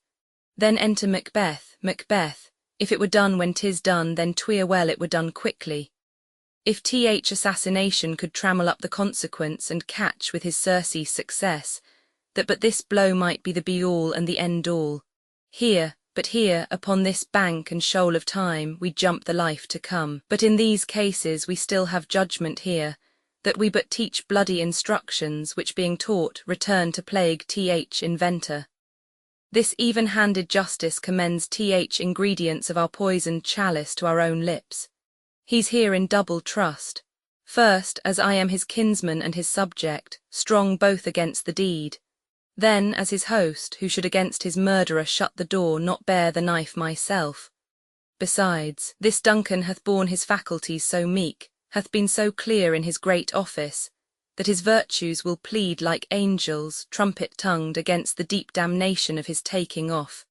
Then enter Macbeth. Macbeth. If it were done when 'tis done, then 'twere well it were done quickly. If assassination could trammel up the consequence and catch with his Circe's success, that but this blow might be the be-all and the end-all. Here, but here, upon this bank and shoal of time, we jump the life to come. But in these cases we still have judgment here, that we but teach bloody instructions, which being taught, return to plague inventor. This even-handed justice commends ingredients of our poisoned chalice to our own lips. He's here in double trust. First, as I am his kinsman and his subject, strong both against the deed. Then, as his host, who should against his murderer shut the door, not bear the knife myself. Besides, this Duncan hath borne his faculties so meek, hath been so clear in his great office, that his virtues will plead like angels, trumpet-tongued, against the deep damnation of his taking off.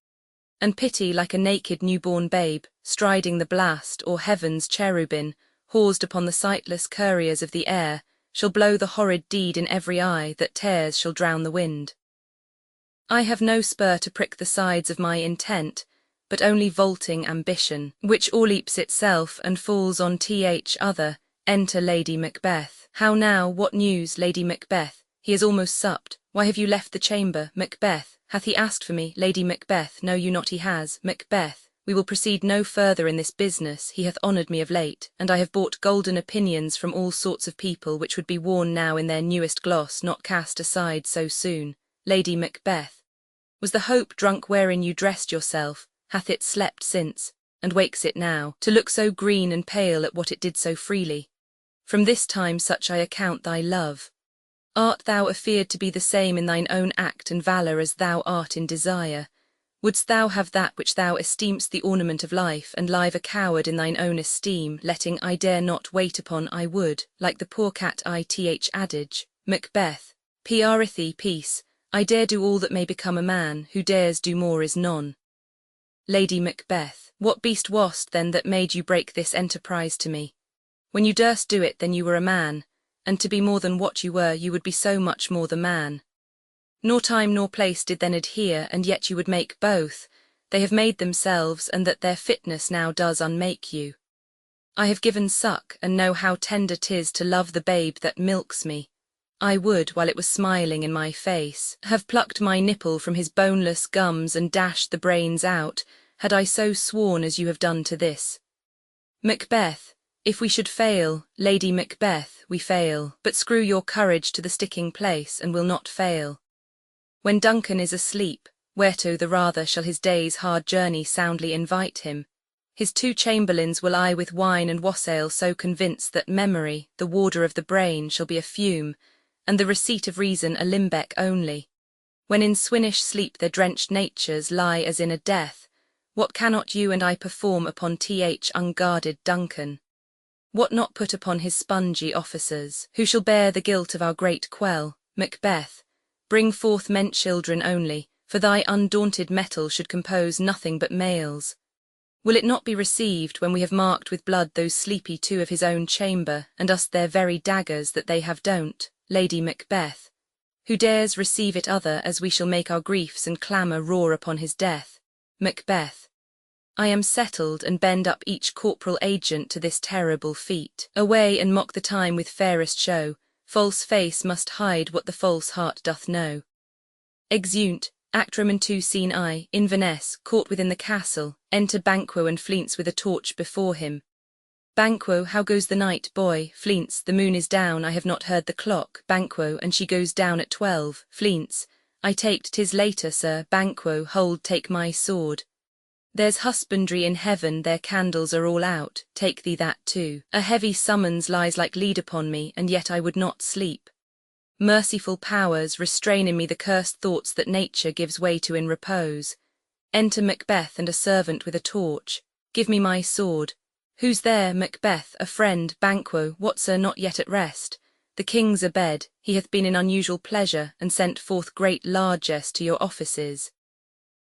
And pity like a naked new-born babe, striding the blast, or heaven's cherubin, horsed upon the sightless couriers of the air, shall blow the horrid deed in every eye, that tears shall drown the wind. I have no spur to prick the sides of my intent, but only vaulting ambition, which o'erleaps itself and falls on other. Enter Lady Macbeth. How now, what news, Lady Macbeth? He has almost supped. Why have you left the chamber, Macbeth? Hath he asked for me, Lady Macbeth? Know you not he has, Macbeth? We will proceed no further in this business, he hath honoured me of late, and I have bought golden opinions from all sorts of people, which would be worn now in their newest gloss, not cast aside so soon. Lady Macbeth. Was the hope drunk wherein you dressed yourself? Hath it slept since, and wakes it now, to look so green and pale at what it did so freely? From this time such I account thy love. Art thou afeard to be the same in thine own act and valour as thou art in desire? Wouldst thou have that which thou esteem'st the ornament of life, and live a coward in thine own esteem, letting I dare not wait upon I would, like the poor cat adage? Macbeth. Prithee, peace. I dare do all that may become a man, who dares do more is none. Lady Macbeth. What beast wast then that made you break this enterprise to me? When you durst do it, then you were a man, and to be more than what you were, you would be so much more the man. Nor time nor place did then adhere, and yet you would make both. They have made themselves, and that their fitness now does unmake you. I have given suck, and know how tender 'tis to love the babe that milks me. I would, while it was smiling in my face, have plucked my nipple from his boneless gums and dashed the brains out, had I so sworn as you have done to this. Macbeth. If we should fail, Lady Macbeth, we fail, but screw your courage to the sticking place, and will not fail. When Duncan is asleep, whereto the rather shall his day's hard journey soundly invite him, his 2 chamberlains will I with wine and wassail so convince that memory, the warder of the brain, shall be a fume, and the receipt of reason a limbeck only. When in swinish sleep their drenched natures lie as in a death, what cannot you and I perform upon unguarded Duncan? What not put upon his spongy officers? Who shall bear the guilt of our great quell? Macbeth. Bring forth men-children only, for thy undaunted metal should compose nothing but males. Will it not be received when we have marked with blood those sleepy 2 of his own chamber, and us their very daggers that they have don't? Lady Macbeth. Who dares receive it other, as we shall make our griefs and clamour roar upon his death? Macbeth. I am settled, and bend up each corporal agent to this terrible feat. Away and mock the time with fairest show, false face must hide what the false heart doth know. Exeunt. Actrum and 2 Scene I, Inverness, court within the castle, enter Banquo and Fleance with a torch before him. Banquo, how goes the night, boy? Fleance, the moon is down, I have not heard the clock. Banquo, and she goes down at 12. Fleance, I taked 'tis later, sir. Banquo, hold, take my sword. There's husbandry in heaven, their candles are all out, take thee that too. A heavy summons lies like lead upon me, and yet I would not sleep. Merciful powers, restrain in me the cursed thoughts that nature gives way to in repose. Enter Macbeth and a servant with a torch. Give me my sword. Who's there? Macbeth, a friend. Banquo, what, sir, not yet at rest? The king's abed, he hath been in unusual pleasure, and sent forth great largesse to your offices.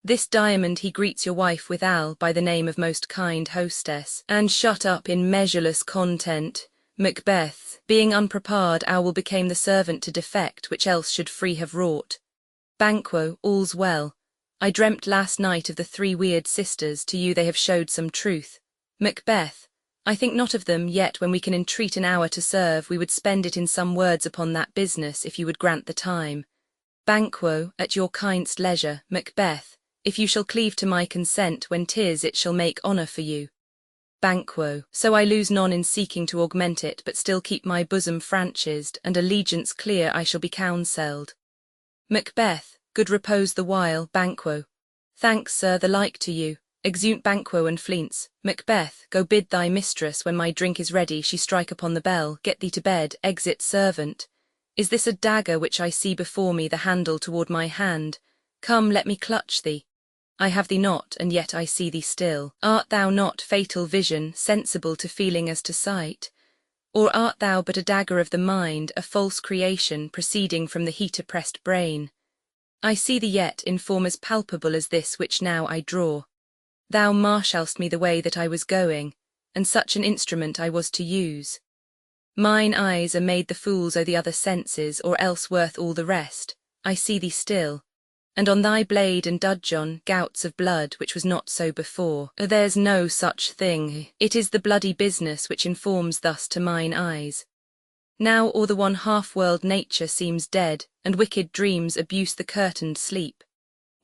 This diamond he greets your wife withal by the name of most kind hostess, and shut up in measureless content. Macbeth, being unprepared, owl became the servant to defect, which else should free have wrought. Banquo, all's well. I dreamt last night of the 3 weird sisters, to you they have showed some truth. Macbeth, I think not of them, yet when we can entreat an hour to serve, we would spend it in some words upon that business, if you would grant the time. Banquo, at your kindest leisure. Macbeth, if you shall cleave to my consent, when 'tis it shall make honour for you. Banquo, so I lose none in seeking to augment it, but still keep my bosom franchised, and allegiance clear I shall be counselled. Macbeth, good repose the while. Banquo, thanks, sir, the like to you. Exeunt Banquo and Fleance. Macbeth, go bid thy mistress, when my drink is ready, she strike upon the bell, get thee to bed. Exit servant. Is this a dagger which I see before me, the handle toward my hand? Come, let me clutch thee. I have thee not, and yet I see thee still. Art thou not, fatal vision, sensible to feeling as to sight? Or art thou but a dagger of the mind, a false creation, proceeding from the heat-oppressed brain? I see thee yet in form as palpable as this which now I draw. Thou marshalst me the way that I was going, and such an instrument I was to use. Mine eyes are made the fools o' the other senses, or else worth all the rest. I see thee still, and on thy blade and dudgeon gouts of blood, which was not so before. There's no such thing. It is the bloody business which informs thus to mine eyes. Now all the one half-world nature seems dead, and wicked dreams abuse the curtained sleep.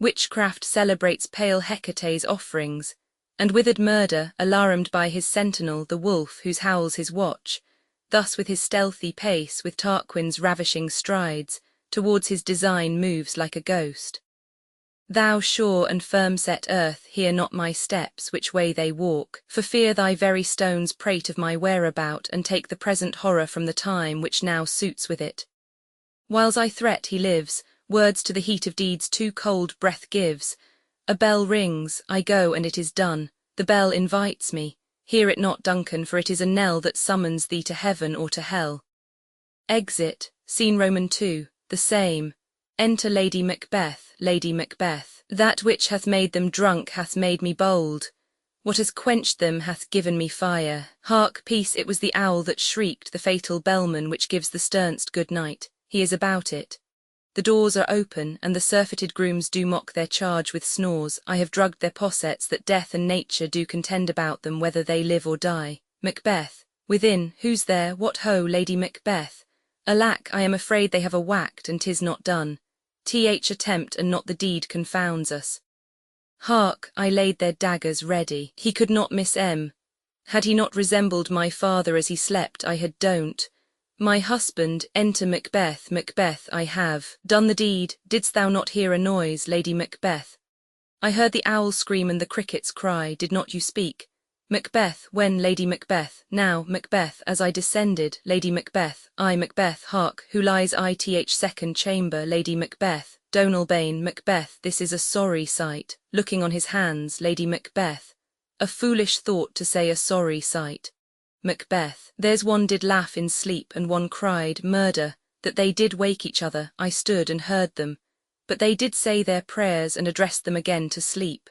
Witchcraft celebrates pale Hecate's offerings, and withered murder, alarmed by his sentinel, the wolf whose howls his watch, thus with his stealthy pace, with Tarquin's ravishing strides, towards his design moves like a ghost. Thou sure and firm-set earth, hear not my steps, which way they walk, for fear thy very stones prate of my whereabout, and take the present horror from the time which now suits with it. Whiles I threat he lives, words to the heat of deeds too cold breath gives. A bell rings, I go, and it is done. The bell invites me. Hear it not, Duncan, for it is a knell that summons thee to heaven or to hell. Exit. Scene Roman 2, the same. Enter Lady Macbeth. Lady Macbeth. That which hath made them drunk hath made me bold. What has quenched them hath given me fire. Hark, peace, it was the owl that shrieked, the fatal bellman which gives the sternst good night. He is about it. The doors are open, and the surfeited grooms do mock their charge with snores. I have drugged their possets, that death and nature do contend about them, whether they live or die. Macbeth. Within, who's there? What ho, Lady Macbeth? Alack, I am afraid they have a whacked, and 'tis not done. Th attempt, and not the deed confounds us. Hark, I laid their daggers ready. He could not miss Had he not resembled my father as he slept, I had don't. My husband, enter Macbeth. Macbeth, I have done the deed. Didst thou not hear a noise, Lady Macbeth? I heard the owl scream and the crickets cry. Did not you speak? Macbeth, when? Lady Macbeth. Now, Macbeth, as I descended. Lady Macbeth, I, Macbeth, hark, who lies ith second chamber? Lady Macbeth, Donalbain. Macbeth, this is a sorry sight. Looking on his hands, Lady Macbeth. A foolish thought to say a sorry sight. Macbeth, there's one did laugh in sleep, and one cried, murder, that they did wake each other. I stood and heard them, but they did say their prayers and addressed them again to sleep.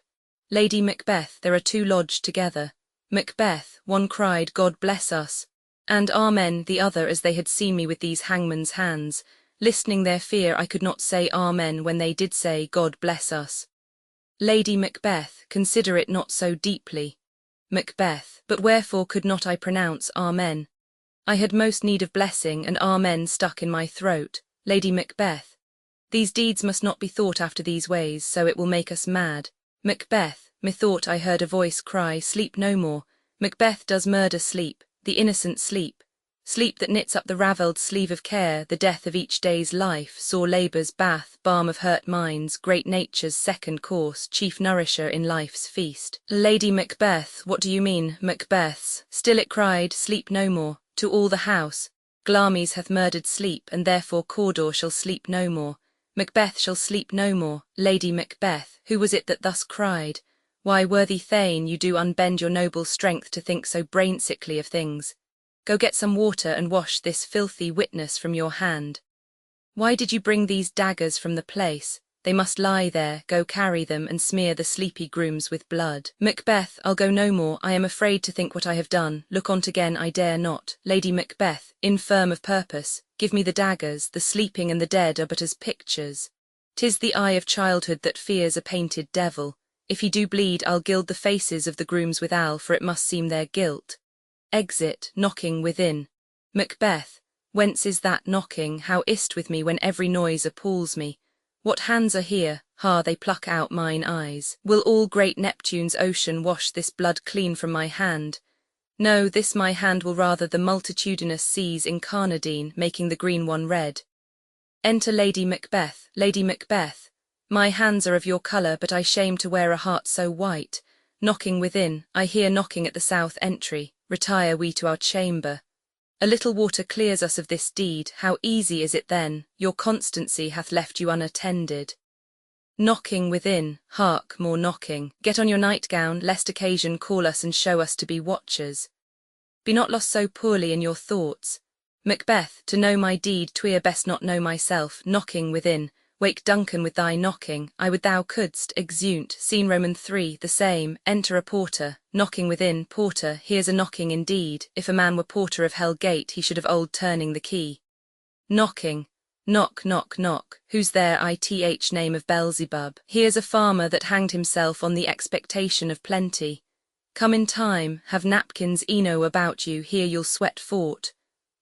Lady Macbeth, there are two lodged together. Macbeth, one cried, God bless us, and Amen, the other, as they had seen me with these hangman's hands. Listening their fear, I could not say Amen when they did say, God bless us. Lady Macbeth, consider it not so deeply. Macbeth, but wherefore could not I pronounce Amen? I had most need of blessing, and Amen stuck in my throat. Lady Macbeth, these deeds must not be thought after these ways, so it will make us mad. Macbeth, methought I heard a voice cry, sleep no more. Macbeth does murder sleep, the innocent sleep. Sleep that knits up the ravelled sleeve of care, the death of each day's life, sore labour's bath, balm of hurt minds, great nature's second course, chief nourisher in life's feast. Lady Macbeth, what do you mean, Macbeth's? Still it cried, sleep no more, to all the house. Glamis hath murdered sleep, and therefore Cawdor shall sleep no more. Macbeth shall sleep no more. Lady Macbeth, who was it that thus cried? Why, worthy Thane, you do unbend your noble strength to think so brain-sickly of things. Go get some water and wash this filthy witness from your hand. Why did you bring these daggers from the place? They must lie there, go carry them and smear the sleepy grooms with blood. Macbeth, I'll go no more, I am afraid to think what I have done, look on't again I dare not. Lady Macbeth, infirm of purpose, give me the daggers, the sleeping and the dead are but as pictures. 'Tis the eye of childhood that fears a painted devil. If he do bleed, I'll gild the faces of the grooms withal, for it must seem their guilt. Exit, knocking within. Macbeth, whence is that knocking? How is't with me when every noise appalls me? What hands are here? Ha, they pluck out mine eyes. Will all great Neptune's ocean wash this blood clean from my hand? No, this my hand will rather the multitudinous seas incarnadine, making the green one red. Enter Lady Macbeth. Lady Macbeth, my hands are of your colour, but I shame to wear a heart so white. Knocking within, I hear knocking at the south entry. Retire we to our chamber. A little water clears us of this deed, how easy is it then, your constancy hath left you unattended. Knocking within, hark, more knocking. Get on your nightgown, lest occasion call us and show us to be watchers. Be not lost so poorly in your thoughts. Macbeth, to know my deed, 'twere best not know myself. Knocking within, wake Duncan with thy knocking, I would thou couldst, exeunt, scene Roman 3, the same, enter a porter, knocking within, porter, here's a knocking indeed, if a man were porter of Hell Gate he should have old turning the key. Knocking, knock, knock, knock, who's there? Ith name of Beelzebub, here's a farmer that hanged himself on the expectation of plenty. Come in time, have napkins eno about you, here you'll sweat fort.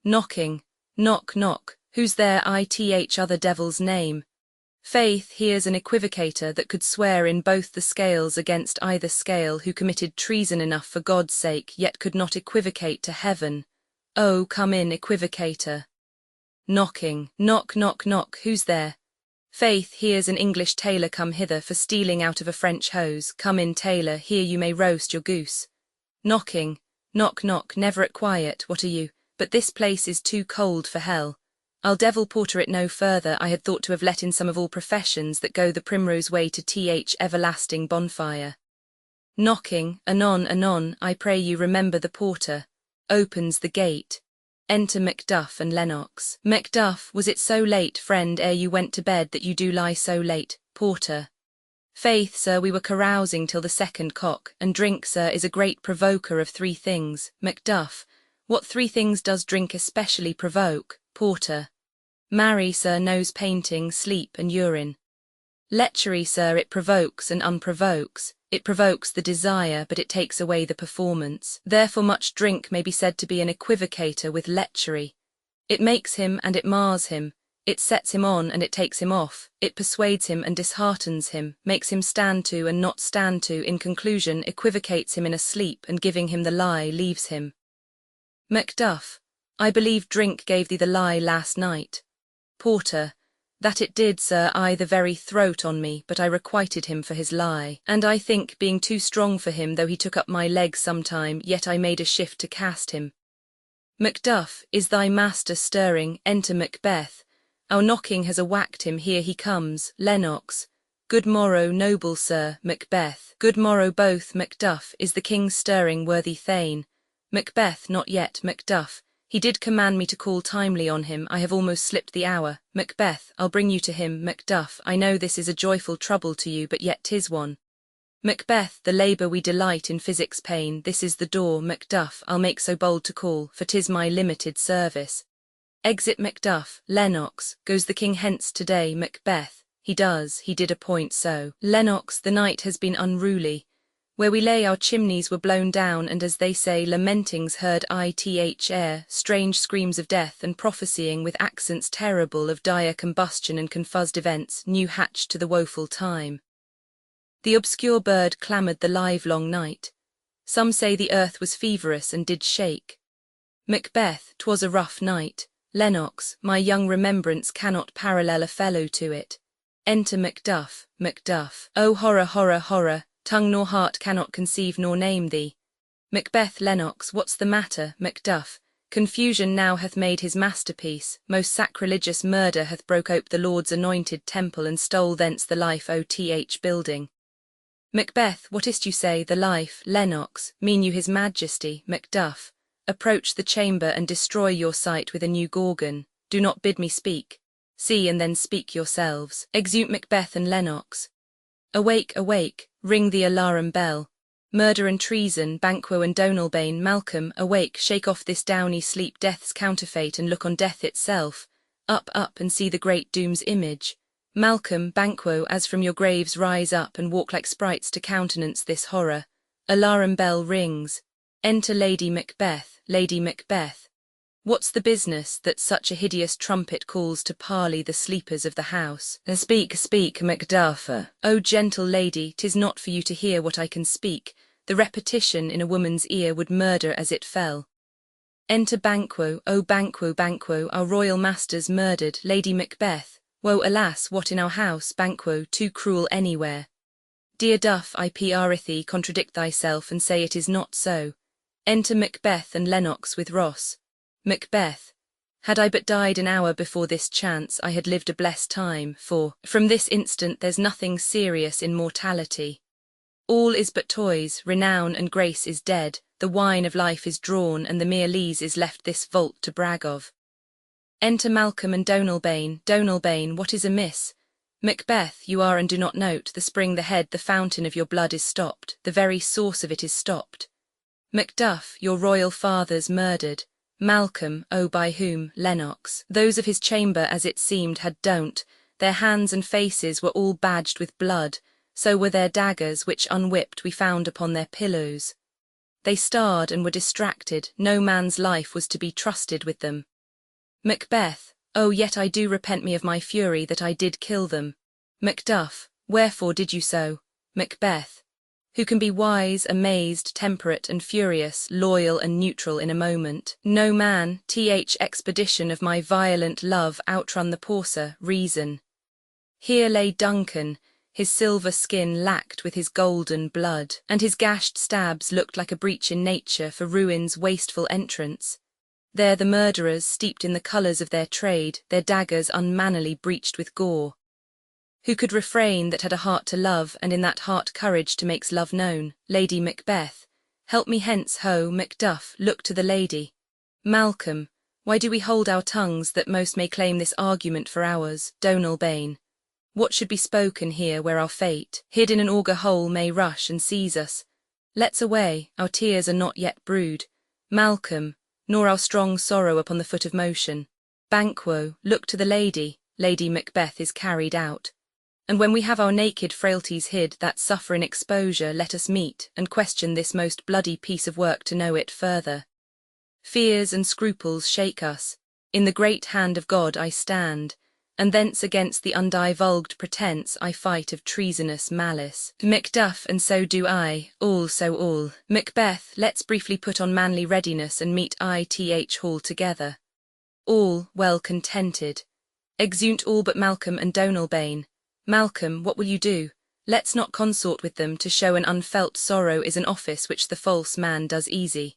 Knocking, knock, knock, who's there? Ith other devil's name. Faith, here's an equivocator that could swear in both the scales against either scale, who committed treason enough for God's sake, yet could not equivocate to heaven. Oh, come in, equivocator. Knocking, knock, knock, knock, who's there? Faith, here's an English tailor come hither for stealing out of a French hose. Come in, tailor, here you may roast your goose. Knocking, knock, knock, never at quiet, what are you? But this place is too cold for hell. I'll devil porter it no further. I had thought to have let in some of all professions that go the primrose way to th everlasting bonfire. Knocking, anon, anon, I pray you remember the porter. Opens the gate. Enter Macduff and Lennox. Macduff, was it so late, friend, ere you went to bed, that you do lie so late? Porter. Faith, sir, we were carousing till the second cock, and drink, sir, is a great provoker of three things. Macduff, what three things does drink especially provoke? Porter. Marry, sir, nose painting, sleep and urine. Lechery, sir, it provokes and unprovokes. It provokes the desire, but it takes away the performance. Therefore much drink may be said to be an equivocator with lechery. It makes him and it mars him. It sets him on and it takes him off. It persuades him and disheartens him, makes him stand to and not stand to, in conclusion equivocates him in a sleep, and giving him the lie leaves him. Macduff, I believe drink gave thee the lie last night. Porter, that it did, sir, I the very throat on me, but I requited him for his lie. And I think, being too strong for him, though he took up my legs sometime, yet I made a shift to cast him. Macduff, is thy master stirring? Enter Macbeth. Our knocking has a-whacked him, here he comes. Lennox. Good morrow, noble sir. Macbeth. Good morrow both. Macduff, is the king stirring, worthy Thane? Macbeth, not yet. Macduff, he did command me to call timely on him, I have almost slipped the hour. Macbeth, I'll bring you to him. Macduff, I know this is a joyful trouble to you, but yet 'tis one. Macbeth, the labour we delight in physic's pain, this is the door. Macduff, I'll make so bold to call, for 'tis my limited service. Exit Macduff. Lennox, goes the king hence today? Macbeth, he did appoint so. Lennox, the night has been unruly. Where we lay our chimneys were blown down, and as they say, lamentings heard ith air, strange screams of death, and prophesying with accents terrible of dire combustion and confuzzed events, new hatched to the woeful time. The obscure bird clamoured the livelong night. Some say the earth was feverous and did shake. Macbeth, 'twas a rough night. Lennox, my young remembrance cannot parallel a fellow to it. Enter Macduff, Macduff. O horror, horror, horror, tongue nor heart cannot conceive nor name thee. Macbeth, Lennox, what's the matter, Macduff? Confusion now hath made his masterpiece, most sacrilegious murder hath broke ope the Lord's anointed temple and stole thence the life o.th building. Macbeth, what is't you say, the life, Lennox, mean you his majesty, Macduff? Approach the chamber and destroy your sight with a new Gorgon. Do not bid me speak. See and then speak yourselves. Exeunt Macbeth and Lennox. Awake, awake, ring the alarum bell. Murder and treason, Banquo and Donalbain, Malcolm, awake, shake off this downy sleep, death's counterfeit, and look on death itself. Up, up, and see the great doom's image. Malcolm, Banquo, as from your graves rise up and walk like sprites to countenance this horror. Alarum bell rings. Enter Lady Macbeth, Lady Macbeth. What's the business that such a hideous trumpet calls to parley the sleepers of the house? Speak, speak, Macduff. O gentle lady, 'tis not for you to hear what I can speak. The repetition in a woman's ear would murder as it fell. Enter Banquo, O Banquo, Banquo, our royal masters murdered, Lady Macbeth. Woe, alas, what in our house, Banquo, too cruel anywhere. Dear Duff, I prithee, contradict thyself and say it is not so. Enter Macbeth and Lennox with Ross. Macbeth. Had I but died an hour before this chance, I had lived a blessed time, for, from this instant there's nothing serious in mortality. All is but toys, renown and grace is dead, the wine of life is drawn, and the mere lees is left this vault to brag of. Enter Malcolm and Donalbain. Donalbain, what is amiss? Macbeth, you are and do not note, the spring, the head, the fountain of your blood is stopped, the very source of it is stopped. Macduff, your royal fathers murdered. Malcolm, oh by whom, Lennox? Those of his chamber, as it seemed, had don't. Their hands and faces were all badged with blood, so were their daggers, which unwhipped we found upon their pillows. They starred and were distracted, no man's life was to be trusted with them. Macbeth, oh yet I do repent me of my fury that I did kill them. Macduff, wherefore did you so? Macbeth, who can be wise, amazed, temperate and furious, loyal and neutral in a moment? No man, th expedition of my violent love outrun the paucer, reason. Here lay Duncan, his silver skin lacked with his golden blood, and his gashed stabs looked like a breach in nature for ruin's wasteful entrance. There the murderers, steeped in the colours of their trade, their daggers unmannily breached with gore. Who could refrain that had a heart to love, and in that heart courage to makes love known? Lady Macbeth. Help me hence, ho, Macduff, look to the lady. Malcolm, why do we hold our tongues that most may claim this argument for ours? Donalbain. What should be spoken here where our fate, hid in an auger hole, may rush and seize us? Let's away, our tears are not yet brewed. Malcolm, nor our strong sorrow upon the foot of motion. Banquo, look to the lady. Lady Macbeth is carried out. And when we have our naked frailties hid that suffer in exposure, let us meet, and question this most bloody piece of work to know it further. Fears and scruples shake us. In the great hand of God I stand, and thence against the undivulged pretence I fight of treasonous malice. Macduff, and so do I, all so all. Macbeth, let's briefly put on manly readiness and meet ith hall together. All, well contented. Exeunt all but Malcolm and Donalbain. Malcolm, what will you do? Let's not consort with them, to show an unfelt sorrow is an office which the false man does easy.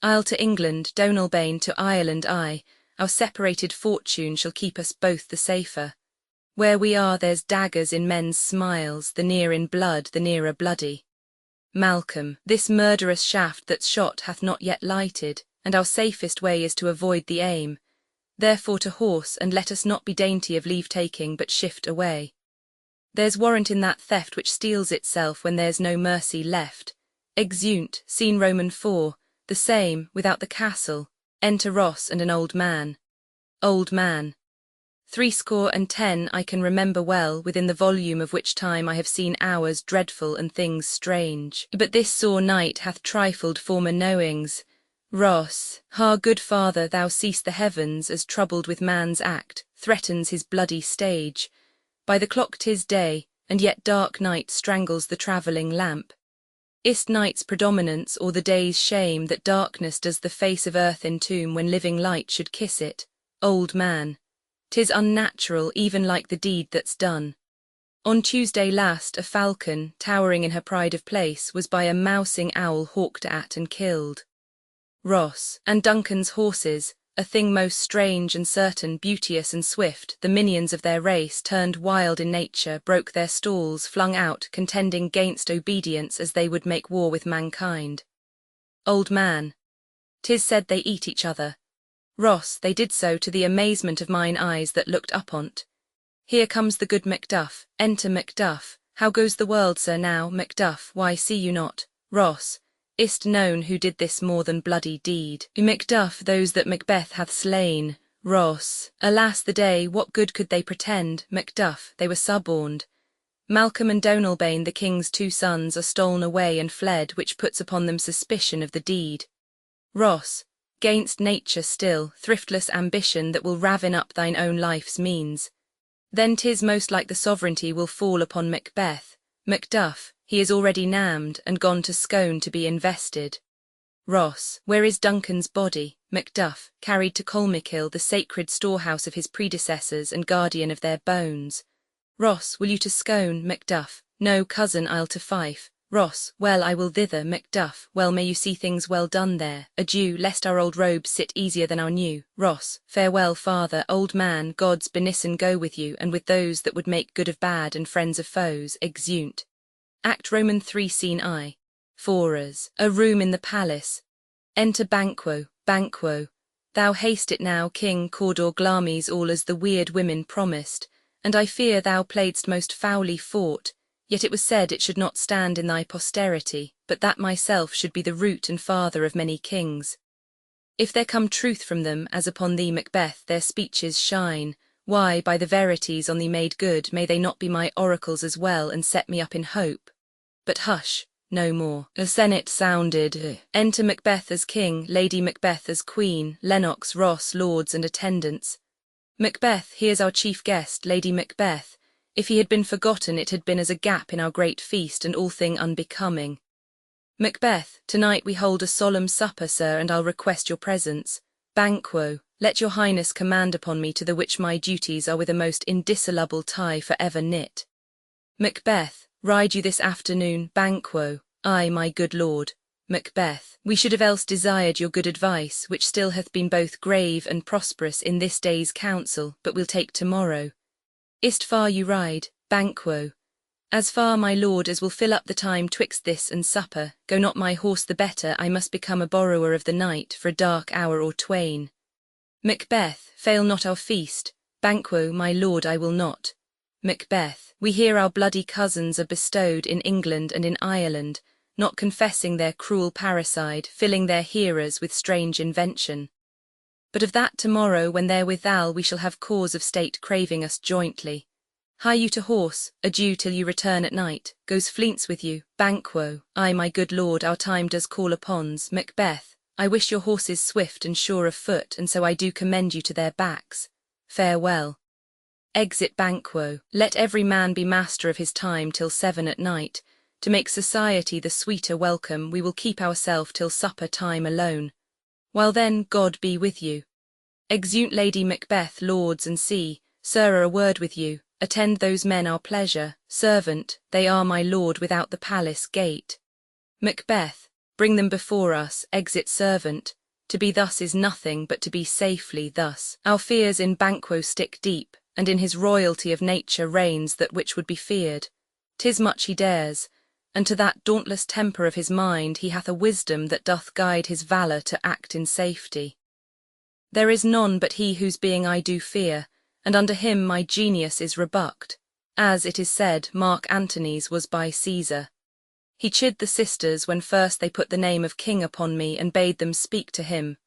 I'll to England, Donalbain to Ireland I, our separated fortune shall keep us both the safer. Where we are there's daggers in men's smiles, the near in blood, the nearer bloody. Malcolm, this murderous shaft that's shot hath not yet lighted, and our safest way is to avoid the aim. Therefore to horse, and let us not be dainty of leave-taking, but shift away. There's warrant in that theft which steals itself when there's no mercy left. Exeunt, scene Roman 4, the same, without the castle. Enter Ross and an old man. Old man. 70 I can remember well, within the volume of which time I have seen hours dreadful and things strange. But this sore night hath trifled former knowings. Ross, good father, thou seest the heavens as troubled with man's act, threatens his bloody stage. By the clock 'tis day, and yet dark night strangles the travelling lamp. Is't night's predominance or the day's shame that darkness does the face of earth entomb when living light should kiss it? Old man, 'tis unnatural, even like the deed that's done. On Tuesday last a falcon, towering in her pride of place, was by a mousing owl hawked at and killed. Ross, and Duncan's horses, a thing most strange and certain, beauteous and swift, the minions of their race, turned wild in nature, broke their stalls, flung out, contending gainst obedience as they would make war with mankind. Old man, 'tis said they eat each other. Ross, they did so to the amazement of mine eyes that looked upon't. Here comes the good Macduff, enter Macduff. How goes the world, sir, now, Macduff, why see you not? Ross, is't known who did this more than bloody deed? Macduff, those that Macbeth hath slain. Ross, alas the day, what good could they pretend? Macduff, they were suborned. Malcolm and Donalbain, the king's 2 sons, are stol'n away and fled, which puts upon them suspicion of the deed. Ross, gainst nature still, thriftless ambition that will ravin up thine own life's means. Then 'tis most like the sovereignty will fall upon Macbeth. Macduff, he is already nammed, and gone to Scone to be invested. Ross, where is Duncan's body? Macduff, carried to Colmcille, the sacred storehouse of his predecessors and guardian of their bones. Ross, will you to Scone? Macduff, no, cousin, I'll to Fife. Ross, well, I will thither. Macduff, well, may you see things well done there. Adieu, lest our old robes sit easier than our new. Ross, farewell, father. Old man, God's benison go with you, and with those that would make good of bad and friends of foes. Exeunt. Act Roman 3 Scene I. Forers. A room in the palace. Enter Banquo. Banquo. Thou haste it now, King Cawdor Glamis, all as the weird women promised, and I fear thou playedst most foully fought. Yet it was said it should not stand in thy posterity, but that myself should be the root and father of many kings. If there come truth from them, as upon thee, Macbeth, their speeches shine, why, by the verities on thee made good, may they not be my oracles as well, and set me up in hope? But hush, no more. A senate sounded. Enter Macbeth as king, Lady Macbeth as queen, Lennox, Ross, lords and attendants. Macbeth, here's our chief guest, Lady Macbeth. If he had been forgotten, it had been as a gap in our great feast, and all thing unbecoming. Macbeth, tonight we hold a solemn supper, sir, and I'll request your presence. Banquo, let your highness command upon me, to the which my duties are with a most indissoluble tie for ever knit. Macbeth, ride you this afternoon? Banquo, ay, my good lord. Macbeth, we should have else desired your good advice, which still hath been both grave and prosperous in this day's council, but we'll take tomorrow. Is't far you ride? Banquo, as far, my lord, as will fill up the time twixt this and supper. Go not my horse the better, I must become a borrower of the night for a dark hour or twain. Macbeth, fail not our feast. Banquo, my lord, I will not. Macbeth, we hear our bloody cousins are bestowed in England and in Ireland, not confessing their cruel parricide, filling their hearers with strange invention. But of that tomorrow, when therewithal we shall have cause of state craving us jointly. Hie you to horse, adieu till you return at night. Goes Fleance with you? Banquo, ay, my good lord, our time does call upon's. Macbeth, I wish your horses swift and sure of foot, and so I do commend you to their backs. Farewell. Exit Banquo. Let every man be master of his time till 7 at night. To make society the sweeter welcome, we will keep ourself till supper time alone. While then, God be with you. Exeunt Lady Macbeth, lords, and see, sir, a word with you. Attend those men our pleasure. Servant, they are my lord without the palace gate. Macbeth, bring them before us. Exit servant. To be thus is nothing, but to be safely thus. Our fears in Banquo stick deep, and in his royalty of nature reigns that which would be feared. 'Tis much he dares, and to that dauntless temper of his mind he hath a wisdom that doth guide his valour to act in safety. There is none but he whose being I do fear, and under him my genius is rebucked, as it is said Mark Antony's was by Caesar. He chid the sisters when first they put the name of king upon me, and bade them speak to him.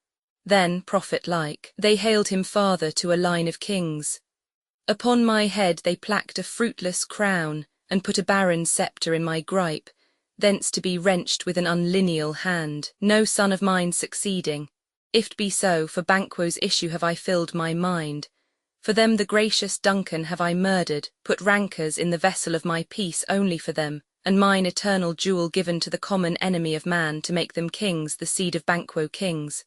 Then, prophet-like, they hailed him father to a line of kings. Upon my head they placked a fruitless crown, and put a barren sceptre in my gripe, thence to be wrenched with an unlineal hand, no son of mine succeeding. If't be so, for Banquo's issue have I filled my mind. For them the gracious Duncan have I murdered, put rancours in the vessel of my peace only for them, and mine eternal jewel given to the common enemy of man to make them kings, the seed of Banquo kings.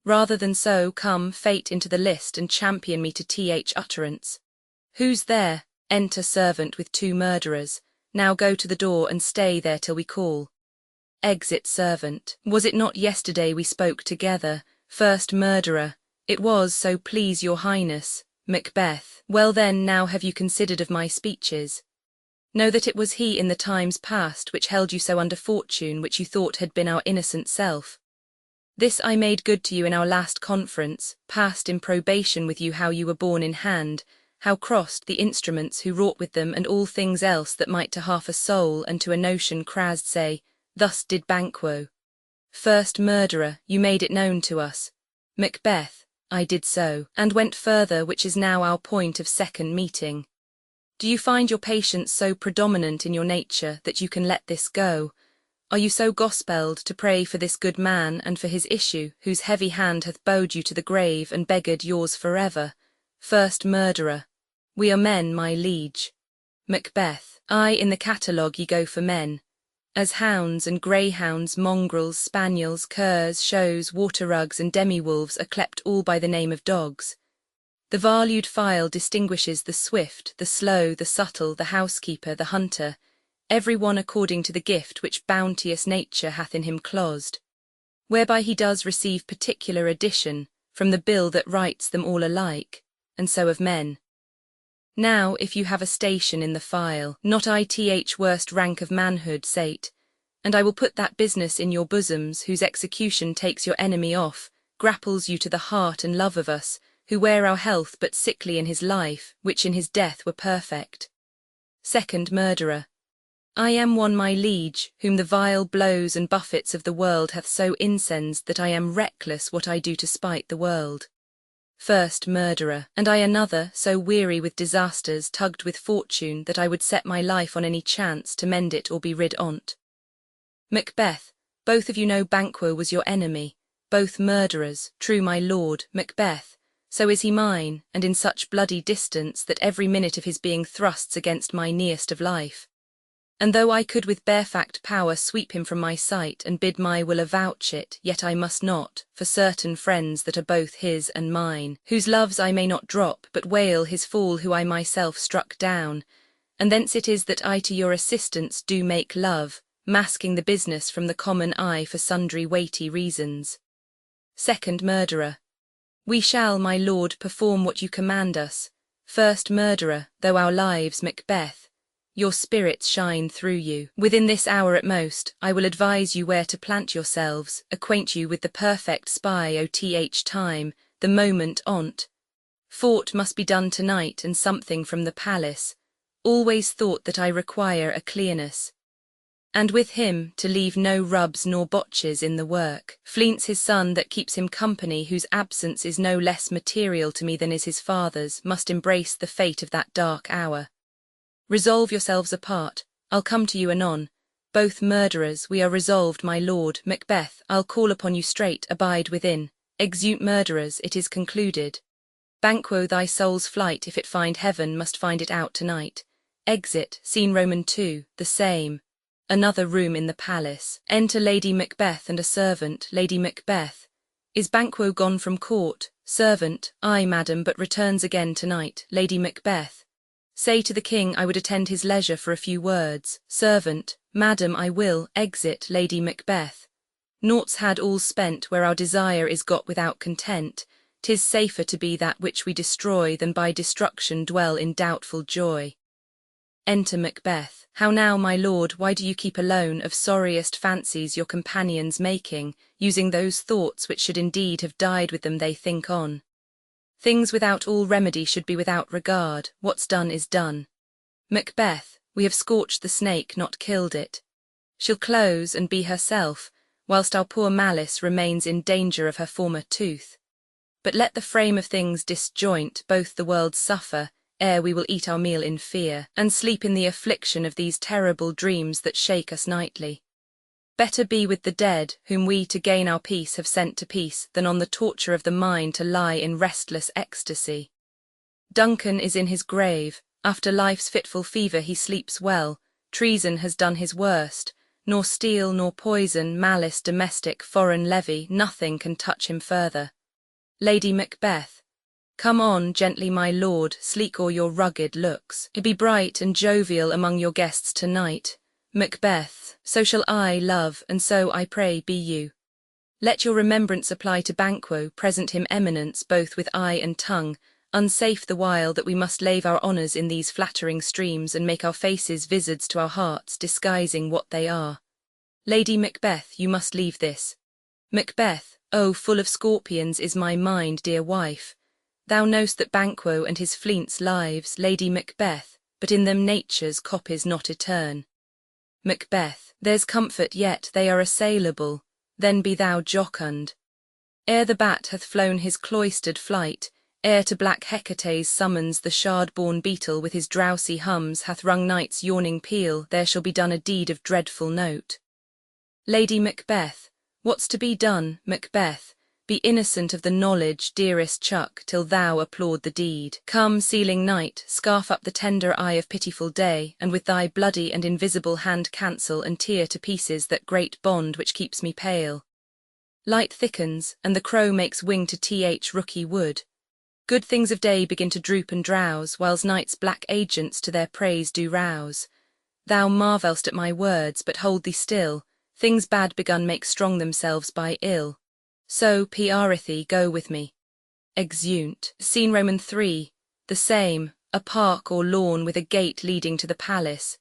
Rather than so, come, fate into the list, and champion me to th utterance. Who's there? Enter servant with 2 murderers. Now go to the door and stay there till we call. Exit servant. Was it not yesterday we spoke together? First murderer. It was, so please your highness. Macbeth. Well then, now have you considered of my speeches? Know that it was he in the times past which held you so under fortune, which you thought had been our innocent self. This I made good to you in our last conference, passed in probation with you how you were borne in hand, how crossed the instruments who wrought with them, and all things else that might to half a soul and to a notion crased say, thus did Banquo. First murderer, you made it known to us. Macbeth, I did so, and went further, which is now our point of second meeting. Do you find your patience so predominant in your nature that you can let this go? Are you so gospelled to pray for this good man and for his issue, whose heavy hand hath bowed you to the grave and beggared yours forever? First murderer. We are men, my liege. Macbeth. Aye, in the catalogue ye go for men. As hounds and greyhounds, mongrels, spaniels, curs, shows, water-rugs, and demi-wolves are clept all by the name of dogs. The valued file distinguishes the swift, the slow, the subtle, the housekeeper, the hunter, every one according to the gift which bounteous nature hath in him closed, whereby he does receive particular addition from the bill that writes them all alike, and so of men. Now, if you have a station in the file, not ith worst rank of manhood sate, and I will put that business in your bosoms whose execution takes your enemy off, grapples you to the heart and love of us, who wear our health but sickly in his life, which in his death were perfect. Second murderer. I am one, my liege, whom the vile blows and buffets of the world hath so incensed that I am reckless what I do to spite the world. First murderer. And I another, so weary with disasters, tugged with fortune, that I would set my life on any chance to mend it or be rid on't. Macbeth. Both of you know Banquo was your enemy, both murderers, true my lord, Macbeth. So is he mine, and in such bloody distance that every minute of his being thrusts against my nearest of life. And though I could with barefact power sweep him from my sight and bid my will avouch it, yet I must not, for certain friends that are both his and mine, whose loves I may not drop, but wail his fall who I myself struck down, and thence it is that I to your assistance do make love, masking the business from the common eye for sundry weighty reasons. Second murderer. We shall, my lord, perform what you command us. First murderer, though our lives, Macbeth, your spirits shine through you. Within this hour at most, I will advise you where to plant yourselves, acquaint you with the perfect spy oth time, the moment on't. Fort must be done tonight, and something from the palace. Always thought that I require a clearness. And with him, to leave no rubs nor botches in the work. Fleant's his son that keeps him company, whose absence is no less material to me than is his father's, must embrace the fate of that dark hour. Resolve yourselves apart, I'll come to you anon. Both murderers, we are resolved, my lord, Macbeth, I'll call upon you straight, abide within. Exeunt murderers, it is concluded. Banquo, thy soul's flight, if it find heaven, must find it out tonight. Exit, scene Roman 2, the same. Another room in the palace. Enter Lady Macbeth and a servant. Lady Macbeth. Is Banquo gone from court? Servant. Aye, madam, but returns again tonight. Lady Macbeth. Say to the king I would attend his leisure for a few words. Servant. Madam, I will. Exit Lady Macbeth. Naught's had all spent where our desire is got without content. 'Tis safer to be that which we destroy than by destruction dwell in doubtful joy. Enter Macbeth. How now, my lord, why do you keep alone, of sorriest fancies your companions making, using those thoughts which should indeed have died with them they think on? Things without all remedy should be without regard, what's done is done. Macbeth, we have scorched the snake, not killed it. She'll close and be herself, whilst our poor Malice remains in danger of her former tooth. But let the frame of things disjoint, both the world suffer, ere we will eat our meal in fear, and sleep in the affliction of these terrible dreams that shake us nightly. Better be with the dead, whom we to gain our peace have sent to peace, than on the torture of the mind to lie in restless ecstasy. Duncan is in his grave, after life's fitful fever he sleeps well, treason has done his worst, nor steel nor poison, malice domestic, foreign levy, nothing can touch him further. Lady Macbeth. Come on, gently my lord, sleek o'er your rugged looks. Be bright and jovial among your guests tonight. Macbeth, so shall I love, and so I pray be you. Let your remembrance apply to Banquo, present him eminence both with eye and tongue, unsafe the while that we must lave our honours in these flattering streams and make our faces vizards to our hearts, disguising what they are. Lady Macbeth, you must leave this. Macbeth, oh, full of scorpions is my mind, dear wife. Thou know'st that Banquo and his fleet's lives, Lady Macbeth, but in them nature's copies not etern. Macbeth, there's comfort yet, they are assailable, then be thou jocund. Ere the bat hath flown his cloistered flight, ere to black Hecate's summons the shard-born beetle with his drowsy hums hath rung night's yawning peal, there shall be done a deed of dreadful note. Lady Macbeth, what's to be done, Macbeth? Be innocent of the knowledge, dearest Chuck, till thou applaud the deed. Come, sealing night, scarf up the tender eye of pitiful day, and with thy bloody and invisible hand cancel and tear to pieces that great bond which keeps me pale. Light thickens, and the crow makes wing to rookie wood. Good things of day begin to droop and drowse, whiles night's black agents to their praise do rouse. Thou marvelst at my words, but hold thee still, things bad begun make strong themselves by ill. So, Piarithy, go with me. Exeunt. Scene Roman 3. The same, a park or lawn with a gate leading to the palace.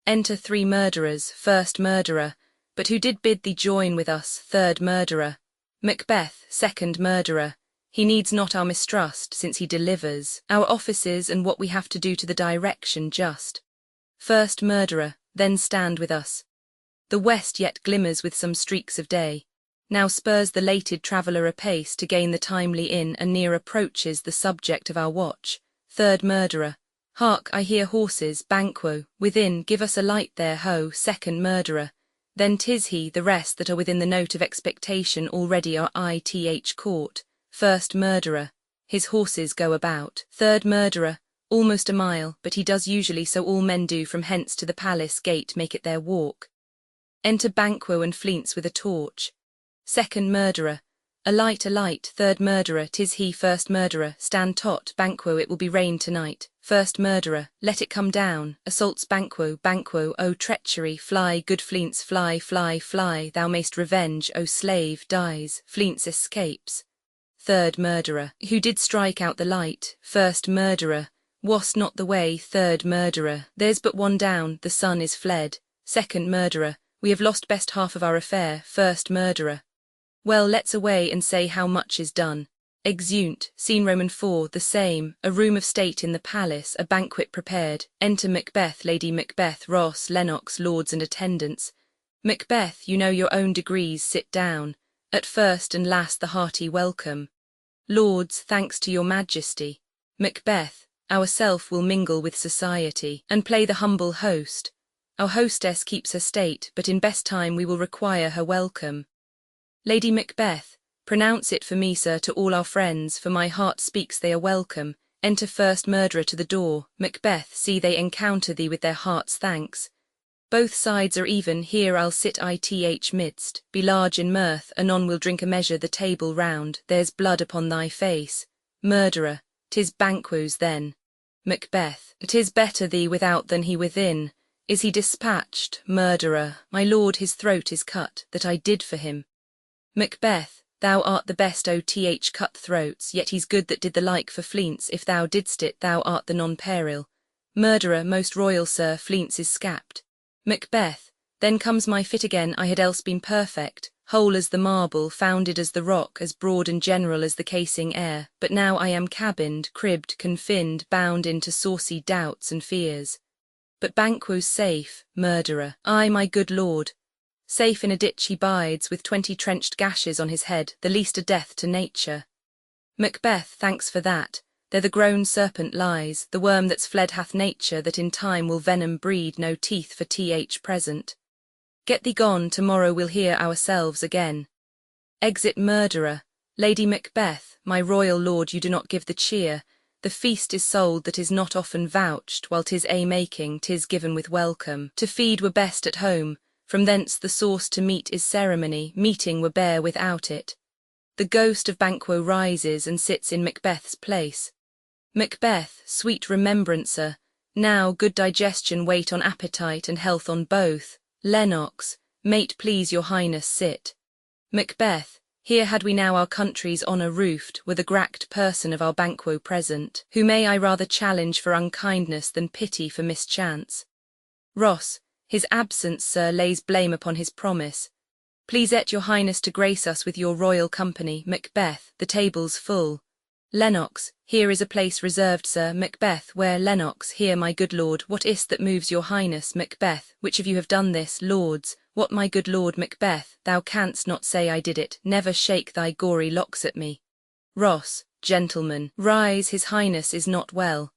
Enter 3 murderers, first murderer, but who did bid thee join with us, third murderer. Macbeth, second murderer. He needs not our mistrust, since he delivers our offices and what we have to do to the direction just. First murderer, then stand with us. The west yet glimmers with some streaks of day. Now spurs the lated traveller apace to gain the timely inn, and near approaches the subject of our watch. Third murderer. Hark, I hear horses, Banquo, within, give us a light there, ho, second murderer. Then 'tis he, the rest that are within the note of expectation already are caught. First murderer. His horses go about. Third murderer. Almost a mile, but he does usually, so all men do from hence to the palace gate make it their walk. Enter Banquo and Fleance with a torch. Second murderer. A light, third murderer, 'tis he, first murderer, stand taut, Banquo, it will be rain tonight. First murderer, let it come down, assaults Banquo, Banquo, O treachery, fly, good Fleance, fly, fly, fly, thou mayst revenge, O slave, dies, Fleance escapes. Third murderer, who did strike out the light, first murderer, wast not the way, third murderer, there's but one down, the sun is fled. Second murderer, we have lost best half of our affair, first murderer. Well, let's away and say how much is done. Exeunt. Scene Roman 4. The same, a room of state in the palace, a banquet prepared. Enter Macbeth, Lady Macbeth, Ross, Lennox, lords and attendants. Macbeth, you know your own degrees, sit down. At first and last the hearty welcome. Lords, thanks to your majesty. Macbeth, ourself will mingle with society, and play the humble host. Our hostess keeps her state, but in best time we will require her welcome. Lady Macbeth, pronounce it for me, sir, to all our friends, for my heart speaks they are welcome. Enter first murderer to the door. Macbeth, see they encounter thee with their heart's thanks. Both sides are even, here I'll sit midst, be large in mirth, anon we'll drink a measure the table round, there's blood upon thy face. Murderer, 'tis Banquo's then. Macbeth, 'tis better thee without than he within. Is he dispatched? Murderer, my lord his throat is cut, that I did for him. Macbeth, thou art the best cut throats, yet he's good that did the like for Fleance, if thou didst it thou art the nonpareil. Murderer, most royal sir, Fleance is scapt. Macbeth, then comes my fit again, I had else been perfect, whole as the marble, founded as the rock, as broad and general as the casing air, but now I am cabined, cribbed, confined, bound into saucy doubts and fears. But Banquo's safe, murderer, I, my good lord. Safe in a ditch he bides, with 20 trenched gashes on his head, the least a death to nature. Macbeth, thanks for that, There the grown serpent lies, the worm that's fled hath nature that in time will venom breed, no teeth for present. Get thee gone, tomorrow we'll hear ourselves again. Exit murderer, Lady Macbeth, my royal lord, you do not give the cheer. The feast is sold that is not often vouched, while 'tis making, 'tis given with welcome. To feed were best at home, from thence the source to meat is ceremony, meeting were bare without it. The ghost of Banquo rises and sits in Macbeth's place. Macbeth, sweet remembrancer, now good digestion wait on appetite and health on both. Lennox, mate please your highness sit. Macbeth, here had we now our country's honour roofed, were the gracked person of our Banquo present, who may I rather challenge for unkindness than pity for mischance. Ross, his absence, sir, lays blame upon his promise. Please et your highness to grace us with your royal company. Macbeth, the table's full. Lennox, here is a place reserved, sir. Macbeth, where? Lennox, here, my good lord. What is't that moves your highness? Macbeth, which of you have done this? Lords, what, my good lord? Macbeth, thou canst not say I did it, never shake thy gory locks at me. Ross, gentlemen, rise, his highness is not well.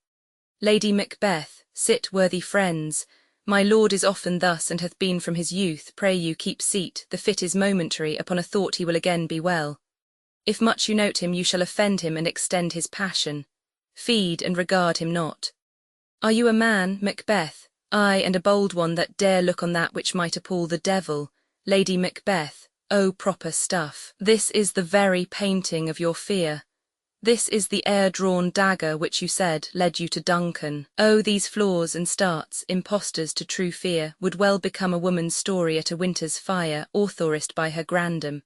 Lady Macbeth, sit, worthy friends. My lord is often thus, and hath been from his youth. Pray you keep seat, the fit is momentary, upon a thought he will again be well. If much you note him, you shall offend him and extend his passion. Feed and regard him not. Are you a man, Macbeth? Ay, and a bold one that dare look on that which might appall the devil. Lady Macbeth, O proper stuff. This is the very painting of your fear. This is the air-drawn dagger which you said led you to Duncan. Oh, these flaws and starts, impostors to true fear, would well become a woman's story at a winter's fire, authorist by her grandam.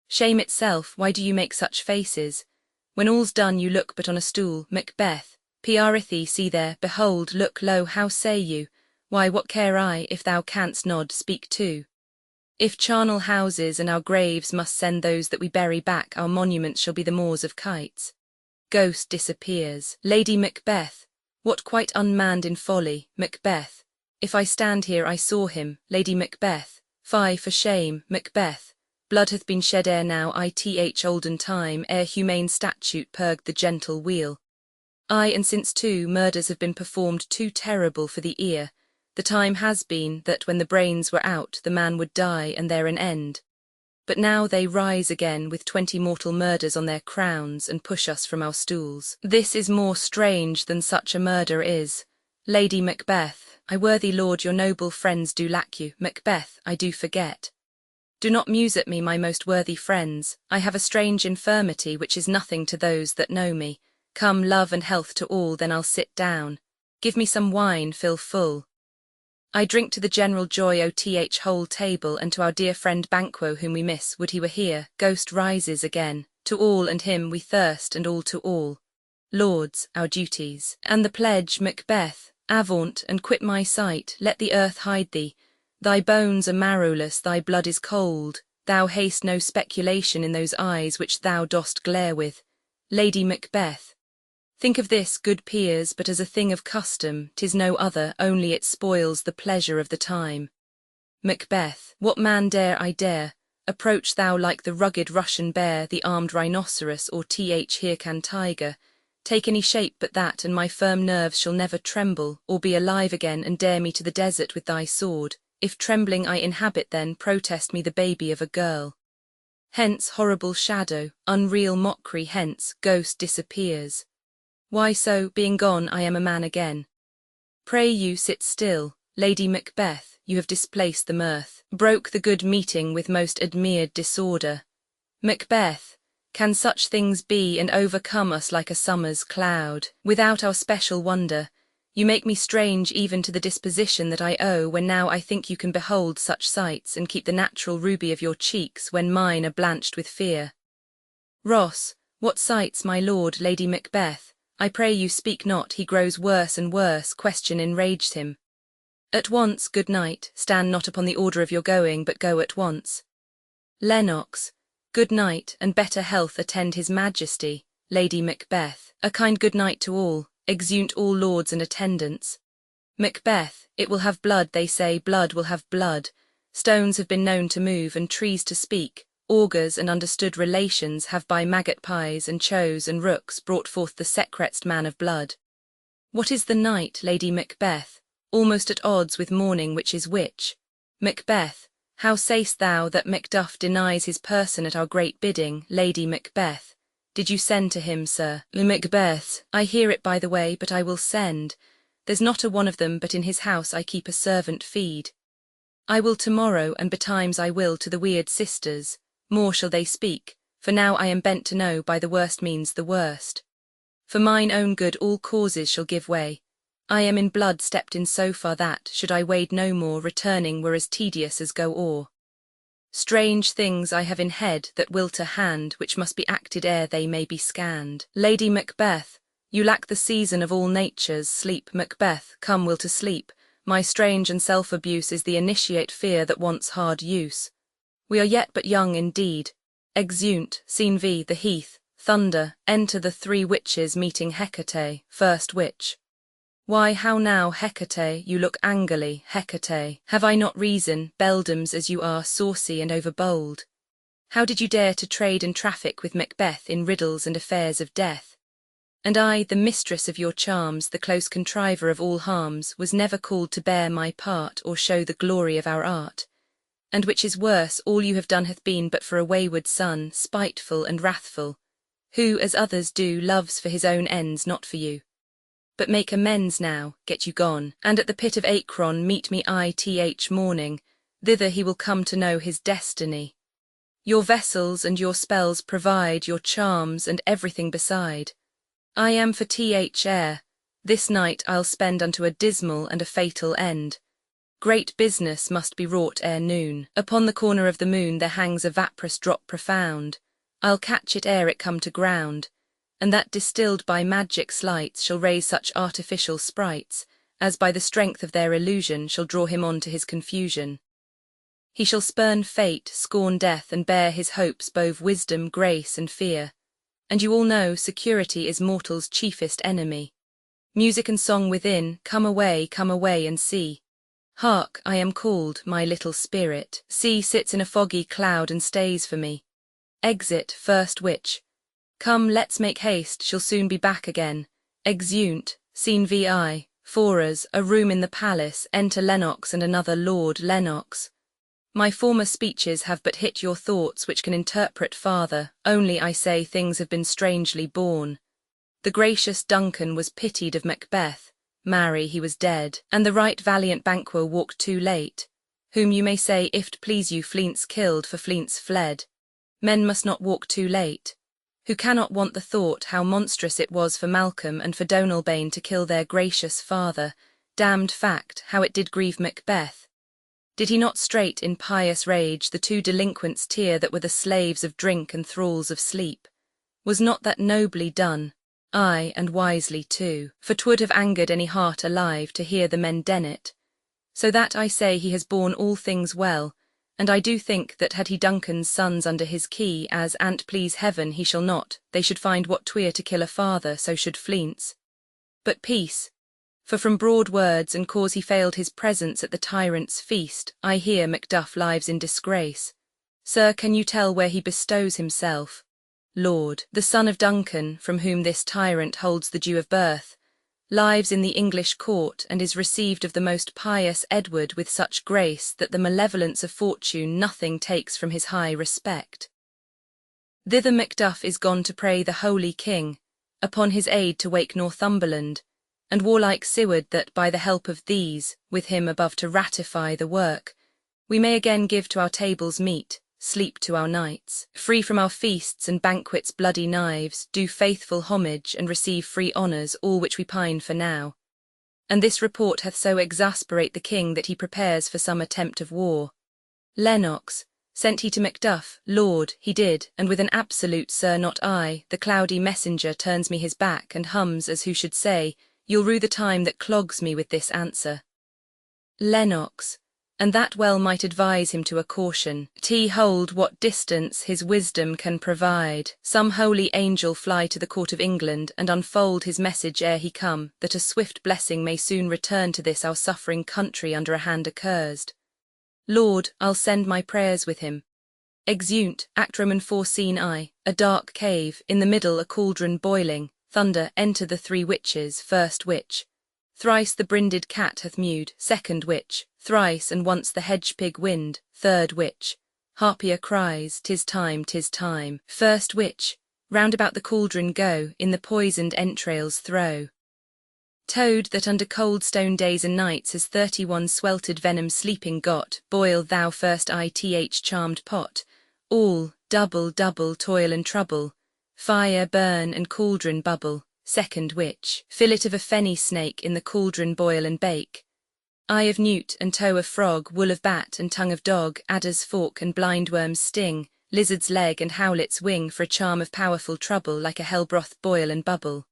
Shame itself, why do you make such faces? When all's done you look but on a stool. Macbeth, Piarithie, see there, behold, look, lo, how say you? Why, what care I, if thou canst nod, speak too. If charnel houses and our graves must send those that we bury back, our monuments shall be the moors of kites. Ghost disappears. Lady Macbeth, what quite unmanned in folly? Macbeth, if I stand here I saw him. Lady Macbeth, fie for shame. Macbeth, blood hath been shed ere now olden time, ere humane statute purged the gentle wheel. Ay, and since too, murders have been performed too terrible for the ear. The time has been that when the brains were out, the man would die and there an end. But now they rise again with 20 mortal murders on their crowns and push us from our stools. This is more strange than such a murder is. Lady Macbeth, I worthy lord, your noble friends do lack you. Macbeth, I do forget. Do not muse at me, my most worthy friends. I have a strange infirmity which is nothing to those that know me. Come, love and health to all, then I'll sit down. Give me some wine, fill full. I drink to the general joy whole table, and to our dear friend Banquo whom we miss, would he were here. Ghost rises again. To all and him we thirst, and all to all. Lords, our duties. And the pledge, Macbeth, avaunt, and quit my sight, let the earth hide thee. Thy bones are marrowless, thy blood is cold, thou haste no speculation in those eyes which thou dost glare with. Lady Macbeth, think of this, good peers, but as a thing of custom, 'tis no other, only it spoils the pleasure of the time. Macbeth, what man dare I dare? Approach thou like the rugged Russian bear, the armed rhinoceros, or Hircan tiger. Take any shape but that, and my firm nerves shall never tremble, or be alive again, and dare me to the desert with thy sword. If trembling I inhabit, then protest me the baby of a girl. Hence, horrible shadow, unreal mockery, hence, ghost disappears. Why so, being gone, I am a man again. Pray you sit still, Lady Macbeth, you have displaced the mirth, broke the good meeting with most admired disorder. Macbeth, can such things be and overcome us like a summer's cloud, without our special wonder? You make me strange even to the disposition that I owe, when now I think you can behold such sights, and keep the natural ruby of your cheeks, when mine are blanched with fear. Ross, what sights, my lord? Lady Macbeth, I pray you speak not, he grows worse and worse, question enraged him. At once, good night, stand not upon the order of your going, but go at once. Lennox, good night, and better health attend his majesty. Lady Macbeth, a kind good night to all. Exeunt all lords and attendants. Macbeth, it will have blood, they say, blood will have blood. Stones have been known to move, and trees to speak. augurs and understood relations have by maggot pies and chows and rooks brought forth the secret'st man of blood. What is the night, Lady Macbeth, almost at odds with morning which is which? Macbeth, how say'st thou that Macduff denies his person at our great bidding, Lady Macbeth? Did you send to him, sir? Macbeth, I hear it by the way, but I will send. There's not a one of them but in his house I keep a servant feed. I will tomorrow, and betimes I will to the weird sisters. More shall they speak, for now I am bent to know by the worst means the worst. For mine own good all causes shall give way. I am in blood stepped in so far that, should I wade no more, returning were as tedious as go o'er. Strange things I have in head that will to hand, which must be acted ere they may be scanned. Lady Macbeth, you lack the season of all natures, sleep, Macbeth, come will to sleep. My strange and self-abuse is the initiate fear that wants hard use. We are yet but young indeed. Exeunt, scene V, the heath, thunder, enter the three witches meeting Hecate, first witch. Why, how now, Hecate, you look angrily, Hecate, have I not reason, beldams as you are, saucy and overbold? How did you dare to trade and traffic with Macbeth in riddles and affairs of death? And I, the mistress of your charms, the close contriver of all harms, was never called to bear my part or show the glory of our art. And which is worse, all you have done hath been but for a wayward son, spiteful and wrathful, who, as others do, loves for his own ends, not for you. But make amends now, get you gone, and at the pit of Acron meet me ith morning, thither he will come to know his destiny. Your vessels and your spells provide, your charms and everything beside. I am for air, this night I'll spend unto a dismal and a fatal end. Great business must be wrought ere noon. Upon the corner of the moon there hangs a vaporous drop profound. I'll catch it ere it come to ground, and that distilled by magic sleights shall raise such artificial sprites, as by the strength of their illusion shall draw him on to his confusion. He shall spurn fate, scorn death, and bear his hopes both wisdom, grace, and fear. And you all know security is mortal's chiefest enemy. Music and song within, come away and see. Hark, I am called, my little spirit. See sits in a foggy cloud and stays for me. Exit, first witch. Come, let's make haste, she'll soon be back again. Exeunt, scene VI, Forers, a room in the palace, enter Lennox and another Lord Lennox. My former speeches have but hit your thoughts which can interpret farther, only I say things have been strangely born. The gracious Duncan was pitied of Macbeth, marry he was dead, and the right valiant Banquo walked too late, whom you may say if't please you Fleance killed for Fleance fled. Men must not walk too late. Who cannot want the thought how monstrous it was for Malcolm and for Donalbain to kill their gracious father, damned fact, how it did grieve Macbeth. Did he not straight in pious rage the two delinquents tear that were the slaves of drink and thralls of sleep? Was not that nobly done? Aye, and wisely too, for 'twould have angered any heart alive to hear the men den it. So that I say he has borne all things well, and I do think that had he Duncan's sons under his key, as an't please heaven he shall not, they should find what tweer to kill a father, so should Fleance. But peace, for from broad words and cause he failed his presence at the tyrant's feast, I hear Macduff lives in disgrace. Sir, can you tell where he bestows himself? Lord, the son of Duncan, from whom this tyrant holds the due of birth, lives in the English court and is received of the most pious Edward with such grace that the malevolence of fortune nothing takes from his high respect. Thither Macduff is gone to pray the holy king, upon his aid to wake Northumberland, and warlike Siward that by the help of these, with him above to ratify the work, we may again give to our tables meat, sleep to our nights, free from our feasts and banquets bloody knives, do faithful homage and receive free honours all which we pine for now. And this report hath so exasperate the king that he prepares for some attempt of war. Lennox, sent he to Macduff, Lord, he did, and with an absolute sir not I, the cloudy messenger turns me his back and hums as who should say, you'll rue the time that clogs me with this answer. Lennox, and that well might advise him to a caution. Hold what distance his wisdom can provide. Some holy angel fly to the court of England and unfold his message ere he come, that a swift blessing may soon return to this our suffering country under a hand accursed. Lord, I'll send my prayers with him. Exeunt, Act Roman 4 Scene I, a dark cave, in the middle a cauldron boiling, thunder, enter the three witches, first witch. Thrice the brinded cat hath mewed, second witch, thrice and once the hedge-pig wind, third witch. Harpier cries, 'tis time, 'tis time, first witch. Round about the cauldron go, in the poisoned entrails throw. Toad that under cold stone days and nights has 31 sweltered venom sleeping got, boil thou first ith charmed pot. All, double, double, toil and trouble. Fire, burn, and cauldron bubble, second witch. Fillet of a fenny snake in the cauldron boil and bake. Eye of newt and toe of frog, wool of bat and tongue of dog, adder's fork and blindworm's sting, lizard's leg and howlet's wing for a charm of powerful trouble like a hell broth boil and bubble.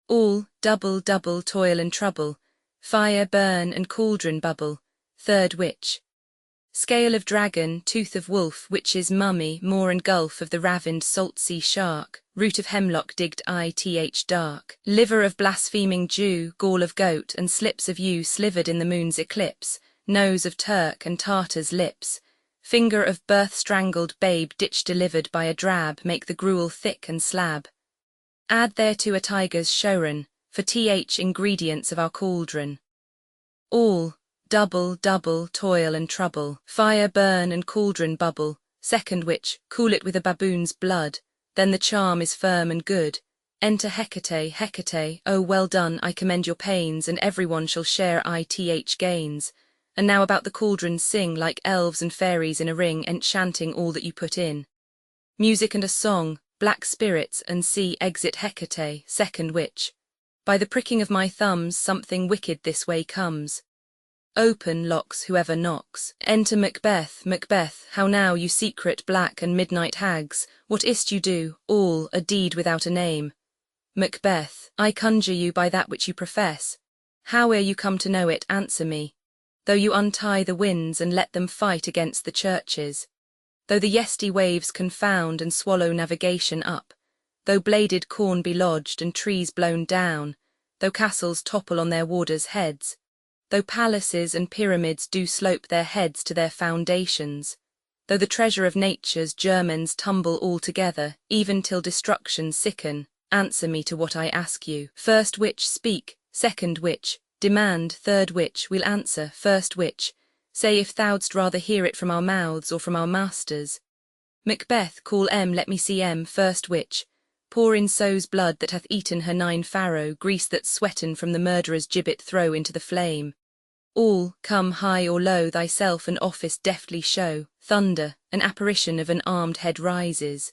All, double, double, toil and trouble. Fire, burn, and cauldron bubble, third witch. Scale of dragon, tooth of wolf, witch's mummy, moor and gulf of the ravined salt sea shark, root of hemlock digged ith dark, liver of blaspheming Jew, gall of goat, and slips of yew slivered in the moon's eclipse, nose of Turk and Tartar's lips, finger of birth-strangled babe ditch delivered by a drab, make the gruel thick and slab. Add thereto a tiger's shoren, for th ingredients of our cauldron. All, double, double, toil and trouble, fire, burn, and cauldron bubble, second witch, cool it with a baboon's blood, then the charm is firm and good. Enter Hecate, Hecate, oh well done, I commend your pains, and everyone shall share ith gains. And now about the cauldron sing, like elves and fairies in a ring, enchanting all that you put in. Music and a song, black spirits, and see exit Hecate, second witch. By the pricking of my thumbs something wicked this way comes. Open, locks, whoever knocks. Enter Macbeth, Macbeth, how now, you secret, black, and midnight hags, what is't you do, all, a deed without a name? Macbeth, I conjure you by that which you profess. How ere you come to know it, answer me. Though you untie the winds and let them fight against the churches, though the yesty waves confound and swallow navigation up, though bladed corn be lodged and trees blown down, though castles topple on their warders' heads, though palaces and pyramids do slope their heads to their foundations, though the treasure of nature's germans tumble all together, even till destruction sicken, answer me to what I ask you. First witch, speak, second witch, demand, third witch, we'll answer, first witch, say if thou'dst rather hear it from our mouths or from our masters. Macbeth, call let me see first witch, pour in so's blood that hath eaten her 9 farrow, grease that's sweaten from the murderer's gibbet throw into the flame. All, come high or low, thyself an office deftly show, thunder, an apparition of an armed head rises.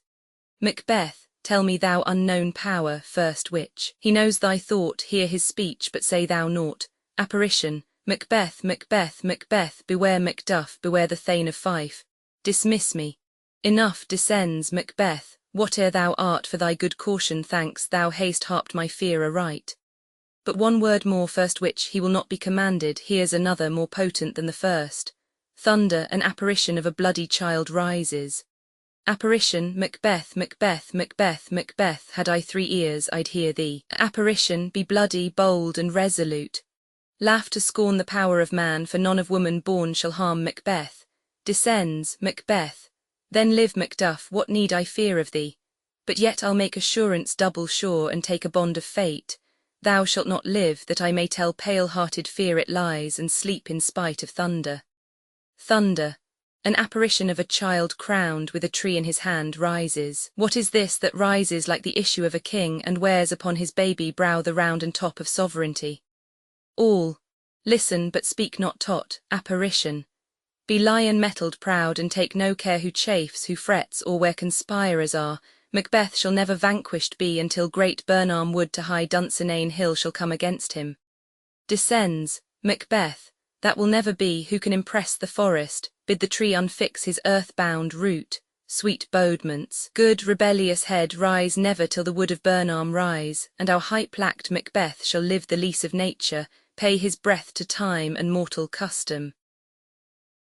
Macbeth, tell me thou unknown power, first witch. He knows thy thought, hear his speech, but say thou naught. Apparition, Macbeth, Macbeth, Macbeth, beware Macduff, beware the Thane of Fife. Dismiss me. Enough descends, Macbeth, whate'er thou art for thy good caution thanks, thou hast harped my fear aright. But one word more, first witch, he will not be commanded, here's another more potent than the first. Thunder, an apparition of a bloody child rises. Apparition, Macbeth, Macbeth, Macbeth, Macbeth, had I 3 ears I'd hear thee. Apparition, be bloody, bold, and resolute. Laugh to scorn the power of man, for none of woman born shall harm Macbeth. Descends, Macbeth. Then live, Macduff, what need I fear of thee? But yet I'll make assurance double sure, and take a bond of fate. Thou shalt not live, that I may tell pale-hearted fear it lies, and sleep in spite of thunder. Thunder, an apparition of a child crowned with a tree in his hand rises. What is this that rises like the issue of a king, and wears upon his baby brow the round and top of sovereignty? All, listen but speak not tot, apparition. Be lion-mettled proud, and take no care who chafes, who frets, or where conspirers are. Macbeth shall never vanquished be until great Burnham wood to high Dunsinane hill shall come against him. Descends, Macbeth, that will never be, who can impress the forest, bid the tree unfix his earth-bound root. Sweet bodements, good rebellious head, rise never till the wood of Burnham rise, and our high-placked Macbeth shall live the lease of nature, pay his breath to time and mortal custom.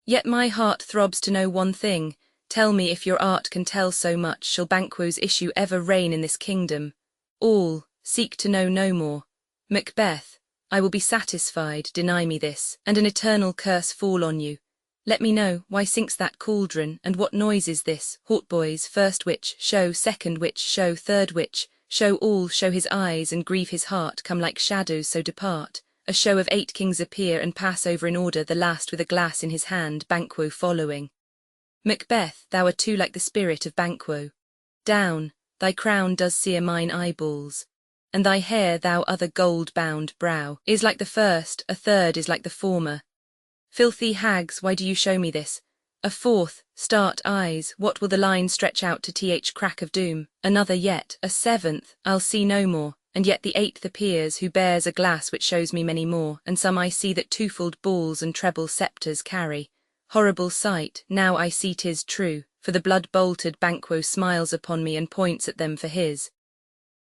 Yet my heart throbs to know one thing. Tell me if your art can tell so much, shall Banquo's issue ever reign in this kingdom? All, seek to know no more. Macbeth, I will be satisfied, deny me this, and an eternal curse fall on you. Let me know, why sinks that cauldron, and what noise is this? Hautboys, first witch, show, second witch, show, third witch, show all, show his eyes and grieve his heart, come like shadows so depart. A show of 8 kings appear and pass over in order, the last with a glass in his hand, Banquo following. Macbeth, thou art too like the spirit of Banquo. Down, thy crown does sear mine eyeballs, and thy hair, thou other gold-bound brow, is like the first, a third is like the former. Filthy hags, why do you show me this? A fourth, start eyes, what will the line stretch out to th crack of doom? Another yet, a seventh, I'll see no more, and yet the 8th appears, who bears a glass which shows me many more, and some I see that twofold balls and treble sceptres carry. Horrible sight, now I see 'tis true, for the blood-bolted Banquo smiles upon me and points at them for his.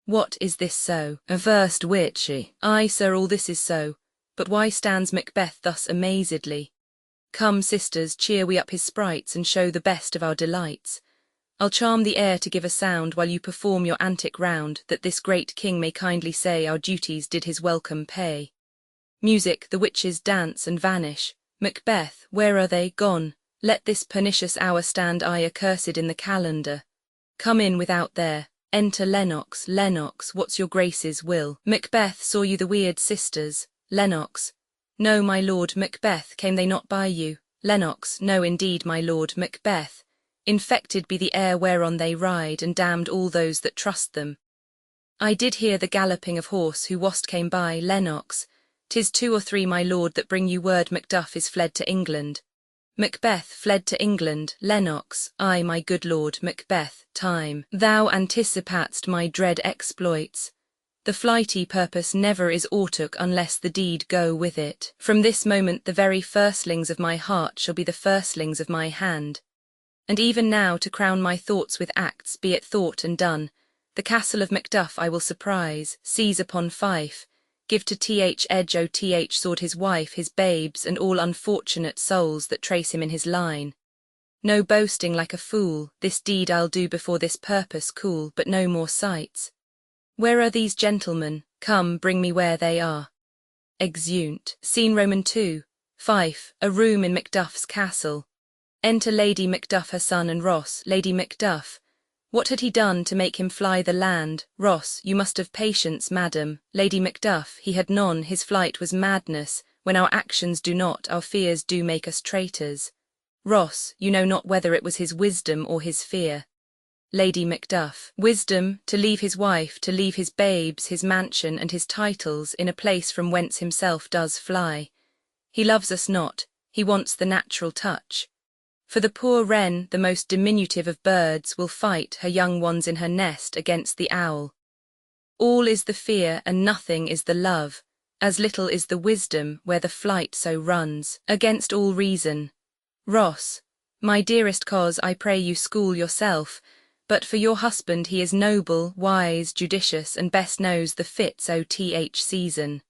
What is this so? Averst witchy. Aye, sir, all this is so. But why stands Macbeth thus amazedly? Come, sisters, cheer we up his sprites and show the best of our delights. I'll charm the air to give a sound while you perform your antic round, that this great king may kindly say our duties did his welcome pay. Music, the witches dance and vanish. Macbeth, where are they gone? Let this pernicious hour stand I accursed in the calendar. Come in without there. Enter Lennox, Lennox, what's your grace's will? Macbeth, saw you the weird sisters? Lennox, no, my lord. Macbeth, came they not by you? Lennox, no, indeed, my lord. Macbeth, infected be the air whereon they ride, and damned all those that trust them. I did hear the galloping of horse who wast came by. Lennox, 'tis 2 or 3, my lord, that bring you word Macduff is fled to England. Macbeth fled to England, Lennox, aye, my good lord. Macbeth, time, thou anticipatst my dread exploits. The flighty purpose never is aughtook unless the deed go with it. From this moment the very firstlings of my heart shall be the firstlings of my hand. And even now, to crown my thoughts with acts, be it thought and done, the castle of Macduff I will surprise, seize upon Fife, give to th Edge o' th sword his wife, his babes, and all unfortunate souls that trace him in his line. No boasting like a fool, this deed I'll do before this purpose cool, but no more sights. Where are these gentlemen? Come, bring me where they are. Exeunt. Scene Roman 2. Fife, a room in Macduff's castle. Enter Lady Macduff, her son, and Ross. Lady Macduff, what had he done to make him fly the land? Ross, you must have patience, madam. Lady Macduff, he had none, his flight was madness. When our actions do not, our fears do make us traitors. Ross, you know not whether it was his wisdom or his fear. Lady Macduff, wisdom, to leave his wife, to leave his babes, his mansion, and his titles, in a place from whence himself does fly. He loves us not, he wants the natural touch. For the poor wren, the most diminutive of birds, will fight her young ones in her nest against the owl. All is the fear, and nothing is the love, as little is the wisdom, where the flight so runs, against all reason. Ross, my dearest cause, I pray you school yourself, but for your husband he is noble, wise, judicious, and best knows the fits o' th season.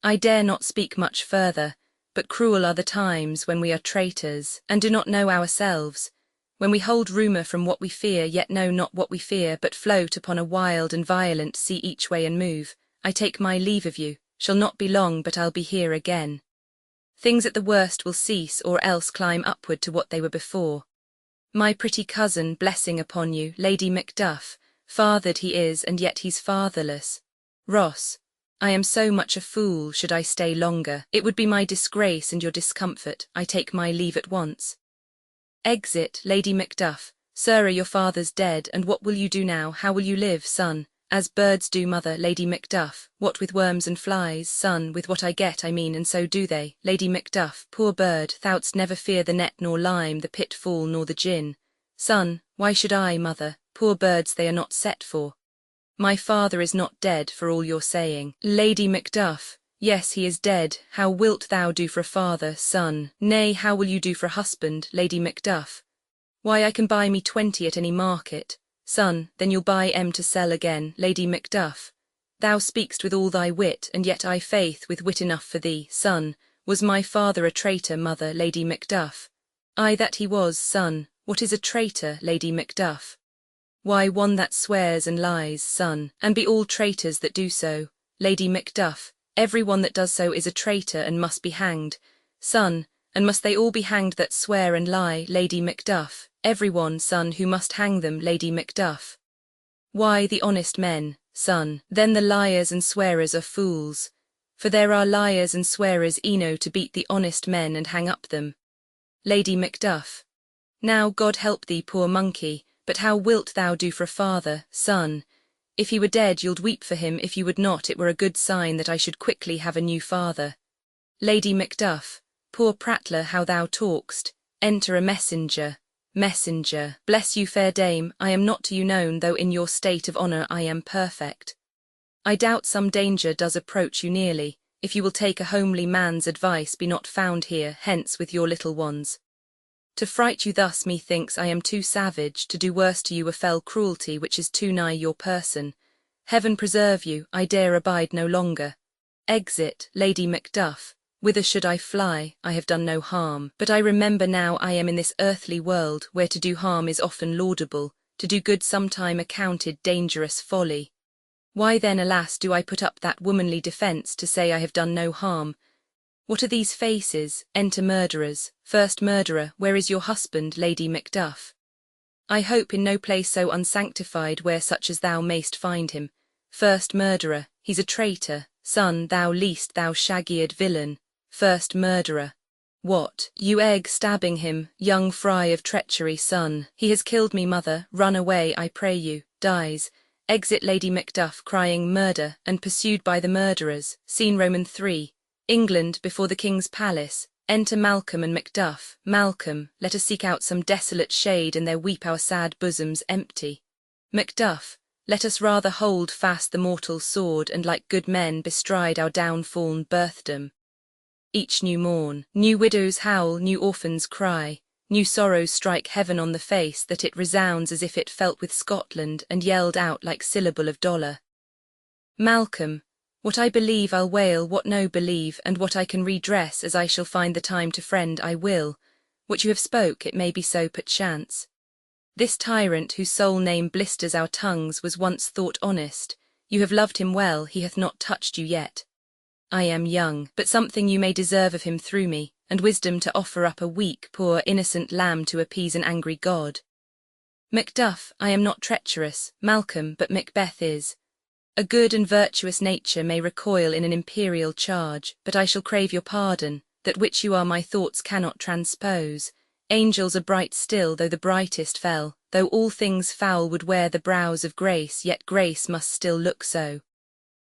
I dare not speak much further, but cruel are the times when we are traitors, and do not know ourselves, when we hold rumour from what we fear, yet know not what we fear, but float upon a wild and violent sea each way and move. I take my leave of you, shall not be long, but I'll be here again. Things at the worst will cease, or else climb upward to what they were before. My pretty cousin, blessing upon you, Lady Macduff, fathered he is, and yet he's fatherless. Ross, I am so much a fool, should I stay longer. It would be my disgrace and your discomfort. I take my leave at once. Exit, Lady Macduff. Sirrah, your father's dead, and what will you do now? How will you live, son? As birds do, mother. Lady Macduff, what with worms and flies? Son, with what I get, I mean, and so do they. Lady Macduff, poor bird, thou'dst never fear the net nor lime, the pitfall nor the gin. Son, why should I, mother? Poor birds they are not set for. My father is not dead, for all your saying. Lady Macduff, yes, he is dead. How wilt thou do for a father, son? Nay, how will you do for a husband, Lady Macduff? Why, I can buy me 20 at any market. Son, then you'll buy to sell again. Lady Macduff, thou speak'st with all thy wit, and yet I faith with wit enough for thee. Son, was my father a traitor, mother? Lady Macduff, aye, that he was. Son, what is a traitor, Lady Macduff? Why, one that swears and lies. Son, and be all traitors that do so. Lady Macduff, every one that does so is a traitor and must be hanged. Son, And must they all be hanged that swear and lie, Lady Macduff? Every one, son, who must hang them, Lady Macduff. Why, the honest men, son, then the liars and swearers are fools. For there are liars and swearers enow to beat the honest men and hang up them. Lady Macduff. Now God help thee, poor monkey, but how wilt thou do for a father, son? If he were dead you'ld weep for him, if you would not it were a good sign that I should quickly have a new father. Lady Macduff. Poor prattler, how thou talk'st. Enter a messenger. Messenger. Bless you, fair dame, I am not to you known, though in your state of honour I am perfect. I doubt some danger does approach you nearly. If you will take a homely man's advice, be not found here, hence with your little ones. To fright you thus, methinks I am too savage, to do worse to you a fell cruelty which is too nigh your person. Heaven preserve you, I dare abide no longer. Exit, Lady Macduff. Whither should I fly? I have done no harm, but I remember now I am in this earthly world, where to do harm is often laudable, to do good sometime accounted dangerous folly. Why then, alas, do I put up that womanly defence to say I have done no harm? What are these faces? Enter murderers. First murderer, where is your husband, Lady Macduff? I hope in no place so unsanctified where such as thou mayst find him. First murderer, he's a traitor. Son, thou least, thou shag-eared villain. First murderer. What, you egg stabbing him, young fry of treachery, son? He has killed me, mother, run away, I pray you, dies. Exit Lady Macduff, crying murder, and pursued by the murderers. Scene Roman 3. England, before the King's palace. Enter Malcolm and Macduff. Malcolm, let us seek out some desolate shade, and there weep our sad bosoms empty. Macduff, let us rather hold fast the mortal sword, and like good men bestride our down-fall'n birthdom. Each new morn, new widows howl, new orphans cry, new sorrows strike heaven on the face, that it resounds as if it felt with Scotland, and yelled out like syllable of dollar. Malcolm, what I believe I'll wail, what no believe, and what I can redress as I shall find the time to friend I will. What you have spoke, it may be so perchance. This tyrant whose sole name blisters our tongues was once thought honest. You have loved him well, he hath not touched you yet. I am young, but something you may deserve of him through me, and wisdom to offer up a weak, poor, innocent lamb to appease an angry God. Macduff, I am not treacherous, Malcolm, but Macbeth is. A good and virtuous nature may recoil in an imperial charge, but I shall crave your pardon, that which you are my thoughts cannot transpose. Angels are bright still, though the brightest fell, though all things foul would wear the brows of grace, yet grace must still look so.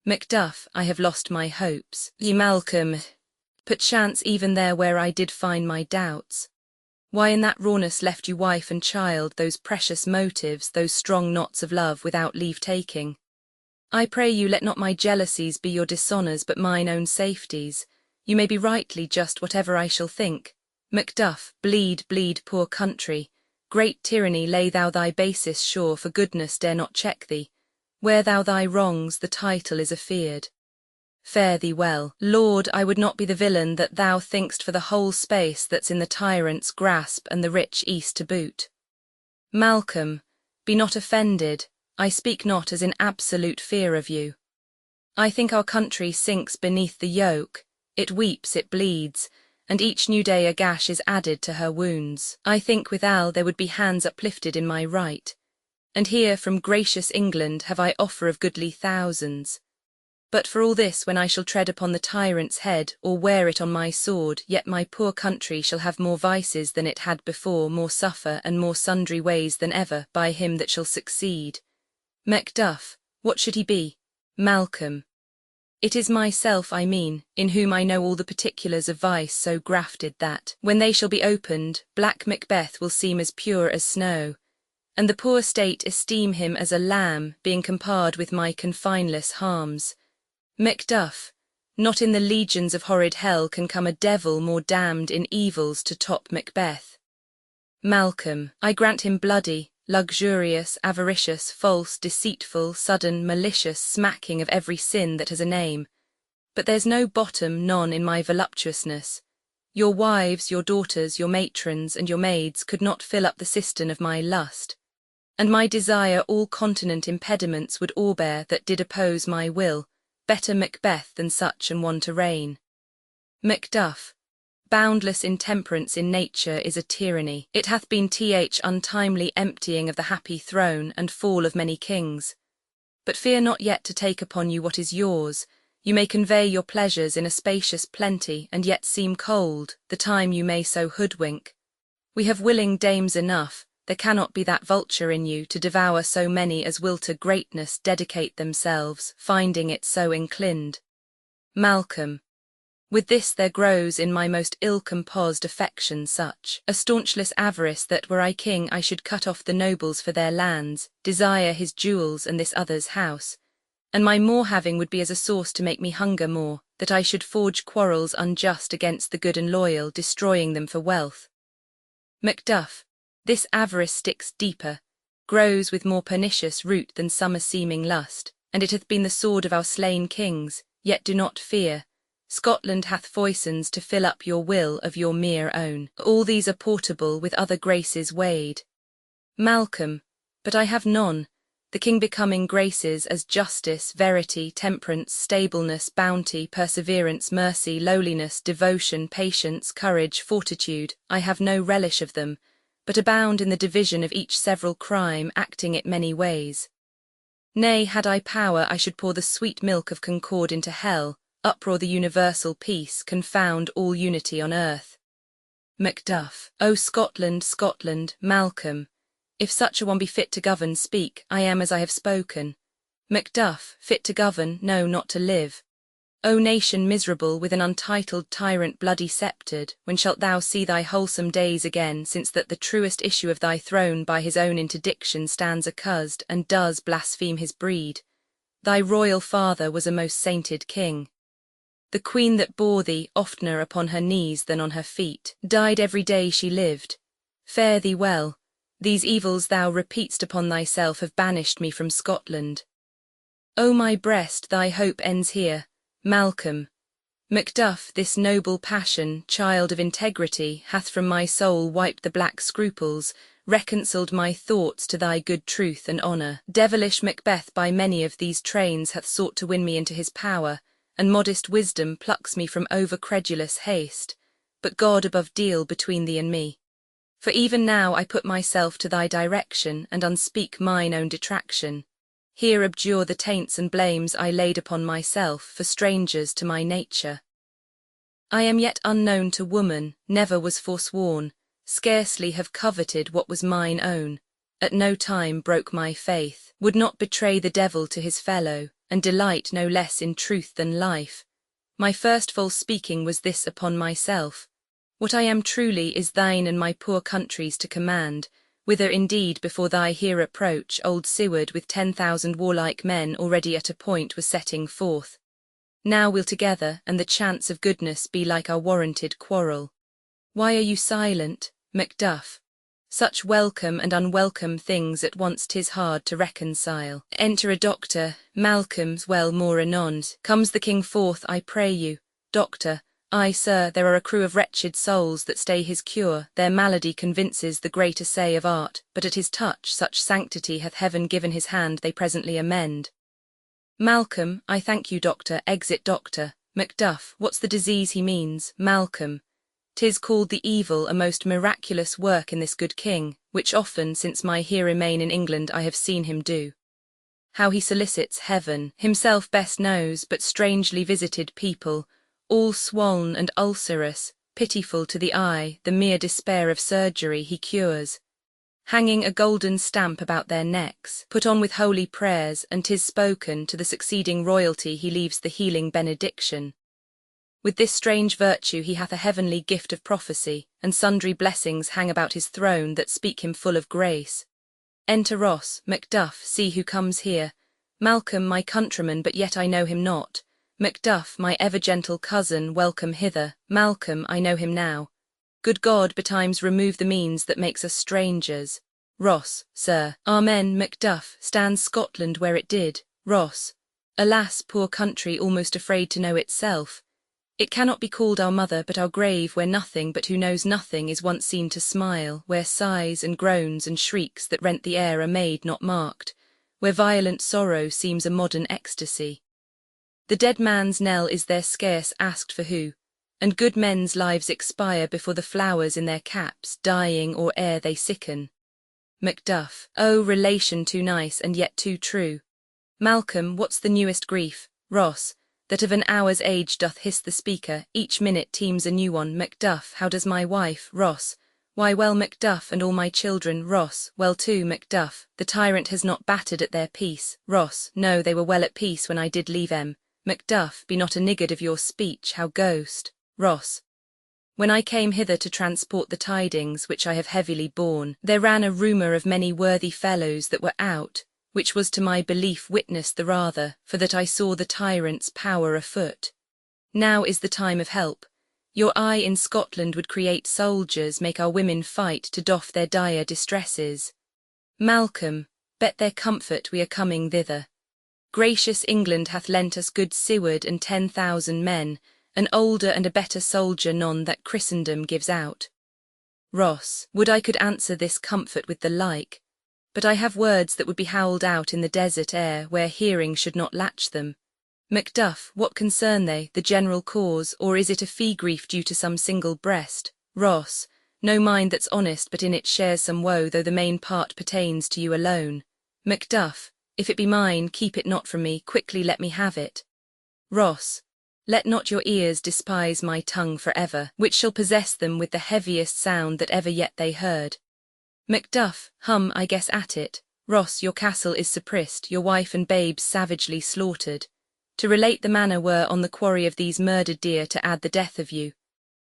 Macduff, I have lost my hopes. Ye Malcolm, perchance even there where I did find my doubts. Why in that rawness left you wife and child, those precious motives, those strong knots of love without leave taking? I pray you let not my jealousies be your dishonours but mine own safeties. You may be rightly just whatever I shall think. Macduff, bleed, bleed, poor country. Great tyranny, lay thou thy basis sure, for goodness dare not check thee. Where thou thy wrongs, the title is afeard. Fare thee well. Lord, I would not be the villain that thou think'st for the whole space that's in the tyrant's grasp and the rich east to boot. Malcolm, be not offended. I speak not as in absolute fear of you. I think our country sinks beneath the yoke, it weeps, it bleeds, and each new day a gash is added to her wounds. I think withal there would be hands uplifted in my right, and here from gracious England have I offer of goodly thousands. But for all this, when I shall tread upon the tyrant's head, or wear it on my sword, yet my poor country shall have more vices than it had before, more suffer, and more sundry ways than ever, by him that shall succeed. Macduff, what should he be? Malcolm. It is myself I mean, in whom I know all the particulars of vice so grafted that, when they shall be opened, black Macbeth will seem as pure as snow, and the poor state esteem him as a lamb, being compared with my confineless harms. Macduff, not in the legions of horrid hell can come a devil more damned in evils to top Macbeth. Malcolm, I grant him bloody, luxurious, avaricious, false, deceitful, sudden, malicious, smacking of every sin that has a name. But there's no bottom, none, in my voluptuousness. Your wives, your daughters, your matrons, and your maids could not fill up the cistern of my lust. And my desire all continent impediments would o'erbear that did oppose my will, better Macbeth than such an one to reign. Macduff, Boundless intemperance in nature is a tyranny. It hath been untimely emptying of the happy throne and fall of many kings. But fear not yet to take upon you what is yours. You may convey your pleasures in a spacious plenty, and yet seem cold, the time you may so hoodwink. We have willing dames enough, there cannot be that vulture in you to devour so many as will to greatness dedicate themselves, finding it so inclined. Malcolm. With this there grows in my most ill-composed affection such a staunchless avarice that were I king I should cut off the nobles for their lands, desire his jewels and this other's house, and my more having would be as a source to make me hunger more, that I should forge quarrels unjust against the good and loyal, destroying them for wealth. Macduff, this avarice sticks deeper, grows with more pernicious root than summer seeming lust, and it hath been the sword of our slain kings, yet do not fear. Scotland hath foisons to fill up your will of your mere own. All these are portable with other graces weighed. Malcolm, but I have none, the king becoming graces as justice, verity, temperance, stableness, bounty, perseverance, mercy, lowliness, devotion, patience, courage, fortitude. I have no relish of them, but abound in the division of each several crime, acting it many ways. Nay, had I power, I should pour the sweet milk of concord into hell, uproar the universal peace, confound all unity on earth. Macduff. O Scotland, Scotland, Malcolm, if such a one be fit to govern, speak, I am as I have spoken. Macduff, fit to govern, no, not to live. O nation miserable, with an untitled tyrant bloody sceptred, when shalt thou see thy wholesome days again, since that the truest issue of thy throne by his own interdiction stands accused, and does blaspheme his breed? Thy royal father was a most sainted king. The queen that bore thee, oftener upon her knees than on her feet, died every day she lived. Fare thee well. These evils thou repeat'st upon thyself have banished me from Scotland. O my breast, thy hope ends here. Malcolm. Macduff, this noble passion, child of integrity, hath from my soul wiped the black scruples, reconciled my thoughts to thy good truth and honour. Devilish Macbeth by many of these trains hath sought to win me into his power, and modest wisdom plucks me from over-credulous haste, but God above deal between thee and me. For even now I put myself to thy direction, and unspeak mine own detraction. Here abjure the taints and blames I laid upon myself, for strangers to my nature. I am yet unknown to woman, never was forsworn, scarcely have coveted what was mine own, at no time broke my faith, would not betray the devil to his fellow, and delight no less in truth than life. My first false speaking was this upon myself. What I am truly is thine and my poor country's to command, whither indeed before thy here approach old Seward with 10,000 warlike men already at a point was setting forth. Now we'll together, and the chance of goodness be like our warranted quarrel. Why are you silent, Macduff? Such welcome and unwelcome things at once 'tis hard to reconcile. Enter a doctor. Malcolm's well more anon. Comes the king forth, I pray you. Doctor. Ay, sir, there are a crew of wretched souls that stay his cure. Their malady convinces the great essay of art, but at his touch such sanctity hath heaven given his hand they presently amend. Malcolm. I thank you, doctor. Exit doctor. Macduff. What's the disease he means? Malcolm. 'Tis called the evil, a most miraculous work in this good king, which often since my here remain in England I have seen him do. How he solicits heaven, himself best knows, but strangely visited people, all swoln and ulcerous, pitiful to the eye, the mere despair of surgery he cures. Hanging a golden stamp about their necks, put on with holy prayers, and 'tis spoken, to the succeeding royalty he leaves the healing benediction. With this strange virtue he hath a heavenly gift of prophecy, and sundry blessings hang about his throne that speak him full of grace. Enter Ross. Macduff, see who comes here. Malcolm, my countryman, but yet I know him not. Macduff, my ever-gentle cousin, welcome hither. Malcolm, I know him now. Good God, betimes remove the means that makes us strangers. Ross. Sir. Amen. Macduff, stands Scotland where it did. Ross. Alas, poor country, almost afraid to know itself. It cannot be called our mother, but our grave, where nothing but who knows nothing is once seen to smile, where sighs and groans and shrieks that rent the air are made not marked, where violent sorrow seems a modern ecstasy. The dead man's knell is there scarce asked for who, and good men's lives expire before the flowers in their caps, dying or ere they sicken. Macduff. Oh, relation too nice and yet too true. Malcolm, what's the newest grief? Ross. That of an hour's age doth hiss the speaker, each minute teems a new one. Macduff. How does my wife? Ross. Why well, Macduff, and all my children. Ross. Well too, Macduff. The tyrant has not battered at their peace. Ross. No, they were well at peace when I did leave 'em. Macduff. Be not a niggard of your speech. How ghost? Ross. When I came hither to transport the tidings which I have heavily borne, there ran a rumour of many worthy fellows that were out, which was to my belief witnessed the rather, for that I saw the tyrant's power afoot. Now is the time of help. Your eye in Scotland would create soldiers, make our women fight to doff their dire distresses. Malcolm, bet their comfort we are coming thither. Gracious England hath lent us good Seward and 10,000 men, an older and a better soldier none that Christendom gives out. Ross. Would I could answer this comfort with the like, but I have words that would be howled out in the desert air where hearing should not latch them. Macduff. What concern they, the general cause, or is it a fee-grief due to some single breast? Ross. No mind that's honest but in it shares some woe, though the main part pertains to you alone. Macduff. If it be mine, keep it not from me, quickly let me have it. Ross. Let not your ears despise my tongue for ever, which shall possess them with the heaviest sound that ever yet they heard. Macduff. I guess at it. Ross. Your castle is suppressed, your wife and babes savagely slaughtered. To relate the manner were on the quarry of these murdered deer to add the death of you.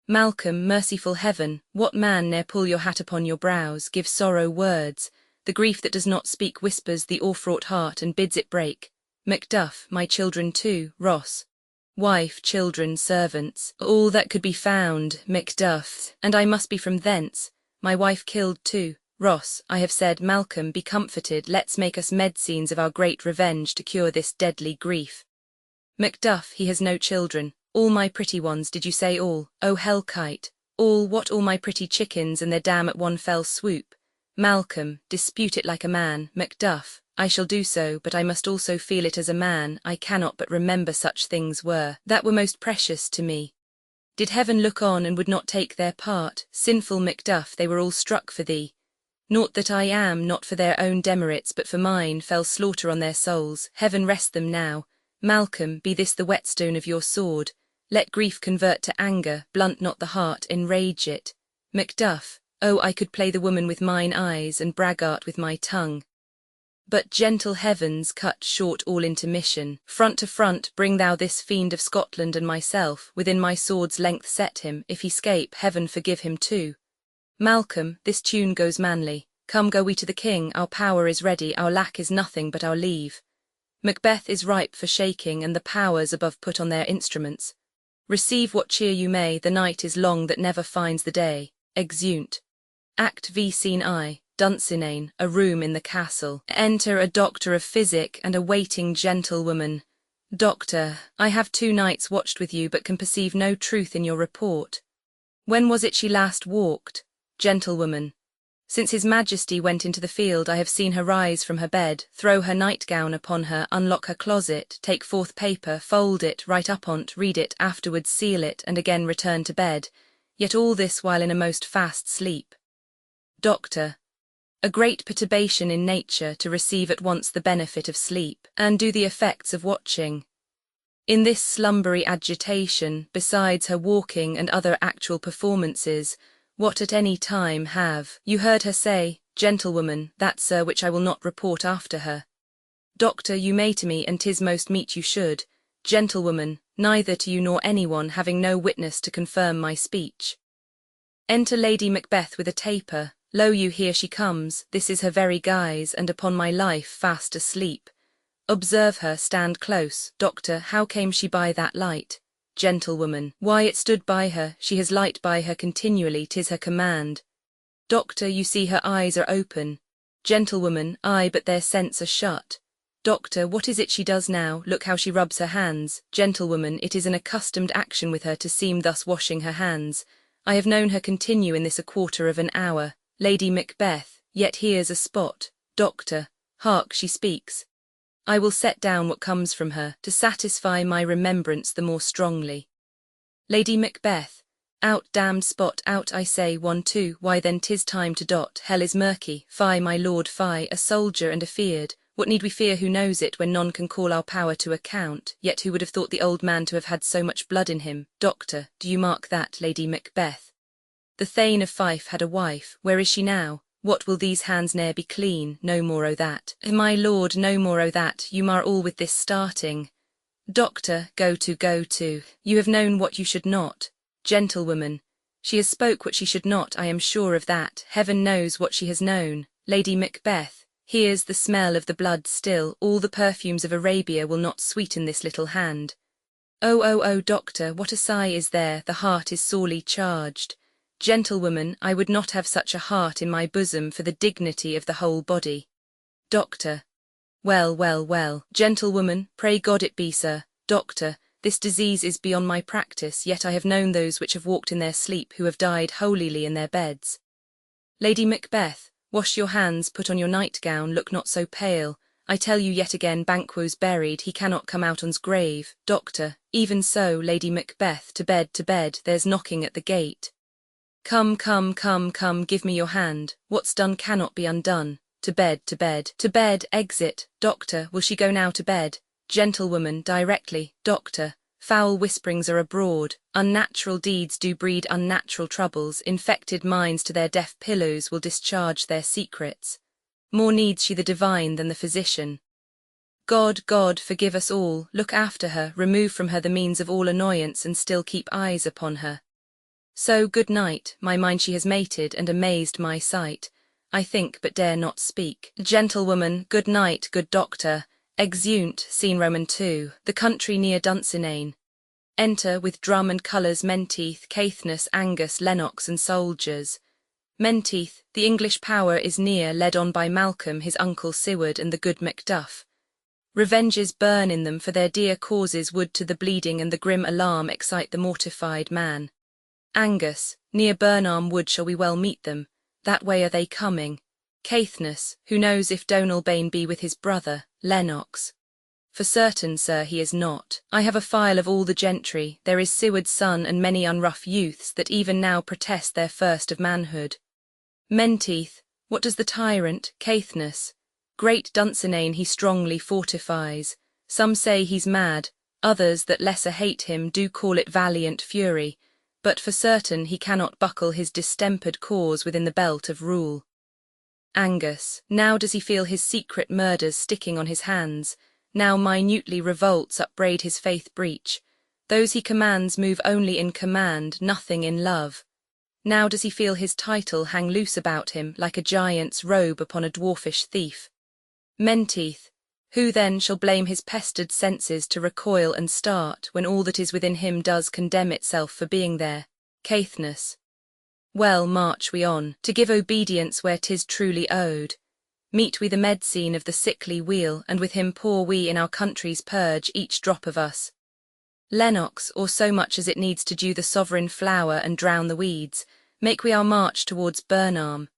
Malcolm. Merciful heaven, what man ne'er pull your hat upon your brows, give sorrow words, the grief that does not speak whispers the o'erfraught heart and bids it break. Macduff. My children too. Ross. Wife, children, servants, all that could be found. Macduff. And I must be from thence, my wife killed too. Ross. I have said. Malcolm, be comforted, let's make us medicines of our great revenge to cure this deadly grief. Macduff. He has no children. All my pretty ones, did you say all? Oh hell-kite. All what? All my pretty chickens and their dam at one fell swoop. Malcolm. Dispute it like a man. Macduff. I shall do so, but I must also feel it as a man. I cannot but remember such things were, that were most precious to me. Did heaven look on and would not take their part? Sinful Macduff, they were all struck for thee. Naught that I am, not for their own demerits but for mine, fell slaughter on their souls. Heaven rest them now. Malcolm, be this the whetstone of your sword. Let grief convert to anger, blunt not the heart, enrage it. Macduff. Oh, I could play the woman with mine eyes and braggart with my tongue. But gentle heavens, cut short all intermission. Front to front bring thou this fiend of Scotland and myself, within my sword's length set him, if he scape, heaven forgive him too. Malcolm, this tune goes manly. Come, go we to the king, our power is ready, our lack is nothing but our leave. Macbeth is ripe for shaking, and the powers above put on their instruments. Receive what cheer you may, the night is long that never finds the day. Exeunt. Act V. Scene I. Dunsinane, a room in the castle. Enter a doctor of physic and a waiting gentlewoman. Doctor, I have 2 nights watched with you, but can perceive no truth in your report. When was it she last walked? Gentlewoman. Since his majesty went into the field, I have seen her rise from her bed, throw her nightgown upon her, unlock her closet, take forth paper, fold it, write up on't, read it, afterwards seal it, and again return to bed, yet all this while in a most fast sleep. Doctor. A great perturbation in nature to receive at once the benefit of sleep, and do the effects of watching. In this slumbery agitation, besides her walking and other actual performances, what at any time have you heard her say? Gentlewoman. That, sir, which I will not report after her. Doctor. You may to me, and 'tis most meet you should. Gentlewoman. Neither to you nor anyone, having no witness to confirm my speech. Enter Lady Macbeth with a taper. Lo you, here she comes, this is her very guise, and upon my life fast asleep. Observe her, stand close. Doctor. How came she by that light? Gentlewoman. Why, it stood by her, she has light by her continually, 'tis her command. Doctor. You see her eyes are open. Gentlewoman. Aye, but their sense are shut. Doctor. What is it she does now? Look how she rubs her hands. Gentlewoman. It is an accustomed action with her to seem thus washing her hands. I have known her continue in this a quarter of an hour. Lady Macbeth. Yet here's a spot. Doctor. Hark, she speaks. I will set down what comes from her, to satisfy my remembrance the more strongly. Lady Macbeth. Out, damned spot, out I say, 1, 2, why then 'tis time to dot, hell is murky, fie my lord, fie, a soldier and afeard, what need we fear who knows it when none can call our power to account, yet who would have thought the old man to have had so much blood in him, doctor, do you mark that, Lady Macbeth? The Thane of Fife had a wife, where is she now? What will these hands ne'er be clean, no more o' that, my lord, no more o' that, you mar all with this starting. Doctor, go to, you have known what you should not. Gentlewoman, she has spoke what she should not, I am sure of that, heaven knows what she has known. Lady Macbeth, here's the smell of the blood still, all the perfumes of Arabia will not sweeten this little hand. Oh, doctor, what a sigh is there, the heart is sorely charged. Gentlewoman, I would not have such a heart in my bosom for the dignity of the whole body. Doctor. Well, gentlewoman, pray God it be, sir. Doctor, this disease is beyond my practice, yet I have known those which have walked in their sleep who have died holily in their beds. Lady Macbeth, wash your hands, put on your nightgown, look not so pale. I tell you yet again, Banquo's buried, he cannot come out on's grave. Doctor, even so, Lady Macbeth, to bed, there's knocking at the gate. Come, give me your hand, what's done cannot be undone. To bed, exit. Doctor, will she go now to bed? Gentlewoman, directly. Doctor, foul whisperings are abroad, unnatural deeds do breed unnatural troubles, infected minds to their deaf pillows will discharge their secrets. More needs she the divine than the physician. God, forgive us all, look after her, remove from her the means of all annoyance and still keep eyes upon her. So good night, my mind she has mated and amazed my sight. I think but dare not speak. Gentlewoman, good night, good doctor. Exeunt, scene Roman II, the country near Dunsinane. Enter, with drum and colours, Menteith, Caithness, Angus, Lennox, and soldiers. Menteith, the English power is near, led on by Malcolm, his uncle Seward, and the good Macduff. Revenges burn in them, for their dear causes would to the bleeding and the grim alarm excite the mortified man. Angus, near Burnham Wood shall we well meet them, that way are they coming. Caithness, who knows if Donalbain be with his brother, Lennox? For certain, sir, he is not. I have a file of all the gentry, there is Seward's son and many unrough youths that even now protest their first of manhood. Menteith, what does the tyrant, Caithness? Great Dunsinane he strongly fortifies. Some say he's mad, others that lesser hate him do call it valiant fury, but for certain he cannot buckle his distempered cause within the belt of rule. Angus, now does he feel his secret murders sticking on his hands, now minutely revolts upbraid his faith breach. Those he commands move only in command, nothing in love. Now does he feel his title hang loose about him like a giant's robe upon a dwarfish thief. Menteith, who then shall blame his pestered senses to recoil and start when all that is within him does condemn itself for being there? Caithness. Well, march we on, to give obedience where 'tis truly owed. Meet we the medscene of the sickly weal, and with him pour we in our country's purge each drop of us. Lennox, or so much as it needs to dew the sovereign flower and drown the weeds, make we our march towards Burnham.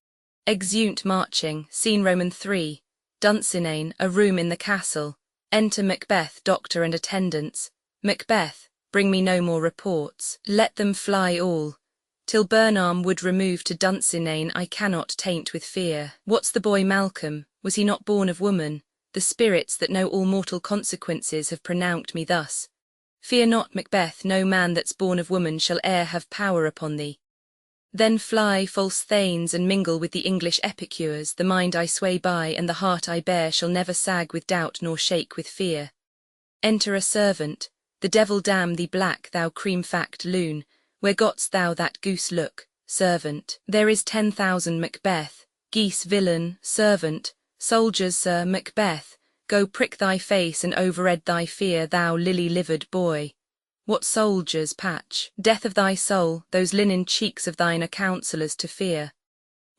Exeunt marching, scene Roman III. Dunsinane, a room in the castle. Enter Macbeth, doctor and attendants. Macbeth, bring me no more reports, let them fly all. Till Burnham would remove to Dunsinane I cannot taint with fear. What's the boy Malcolm, was he not born of woman? The spirits that know all mortal consequences have pronounced me thus. Fear not, Macbeth, no man that's born of woman shall e'er have power upon thee. Then fly, false thanes, and mingle with the English epicures, the mind I sway by and the heart I bear shall never sag with doubt nor shake with fear. Enter a servant, the devil damn thee black, thou cream-fact loon, where got'st thou that goose look? Servant, there is 10,000 Macbeth, geese villain, servant, soldiers, sir, Macbeth, go prick thy face and overed thy fear, thou lily-livered boy. What soldiers, Patch, death of thy soul, those linen cheeks of thine are counsellors to fear.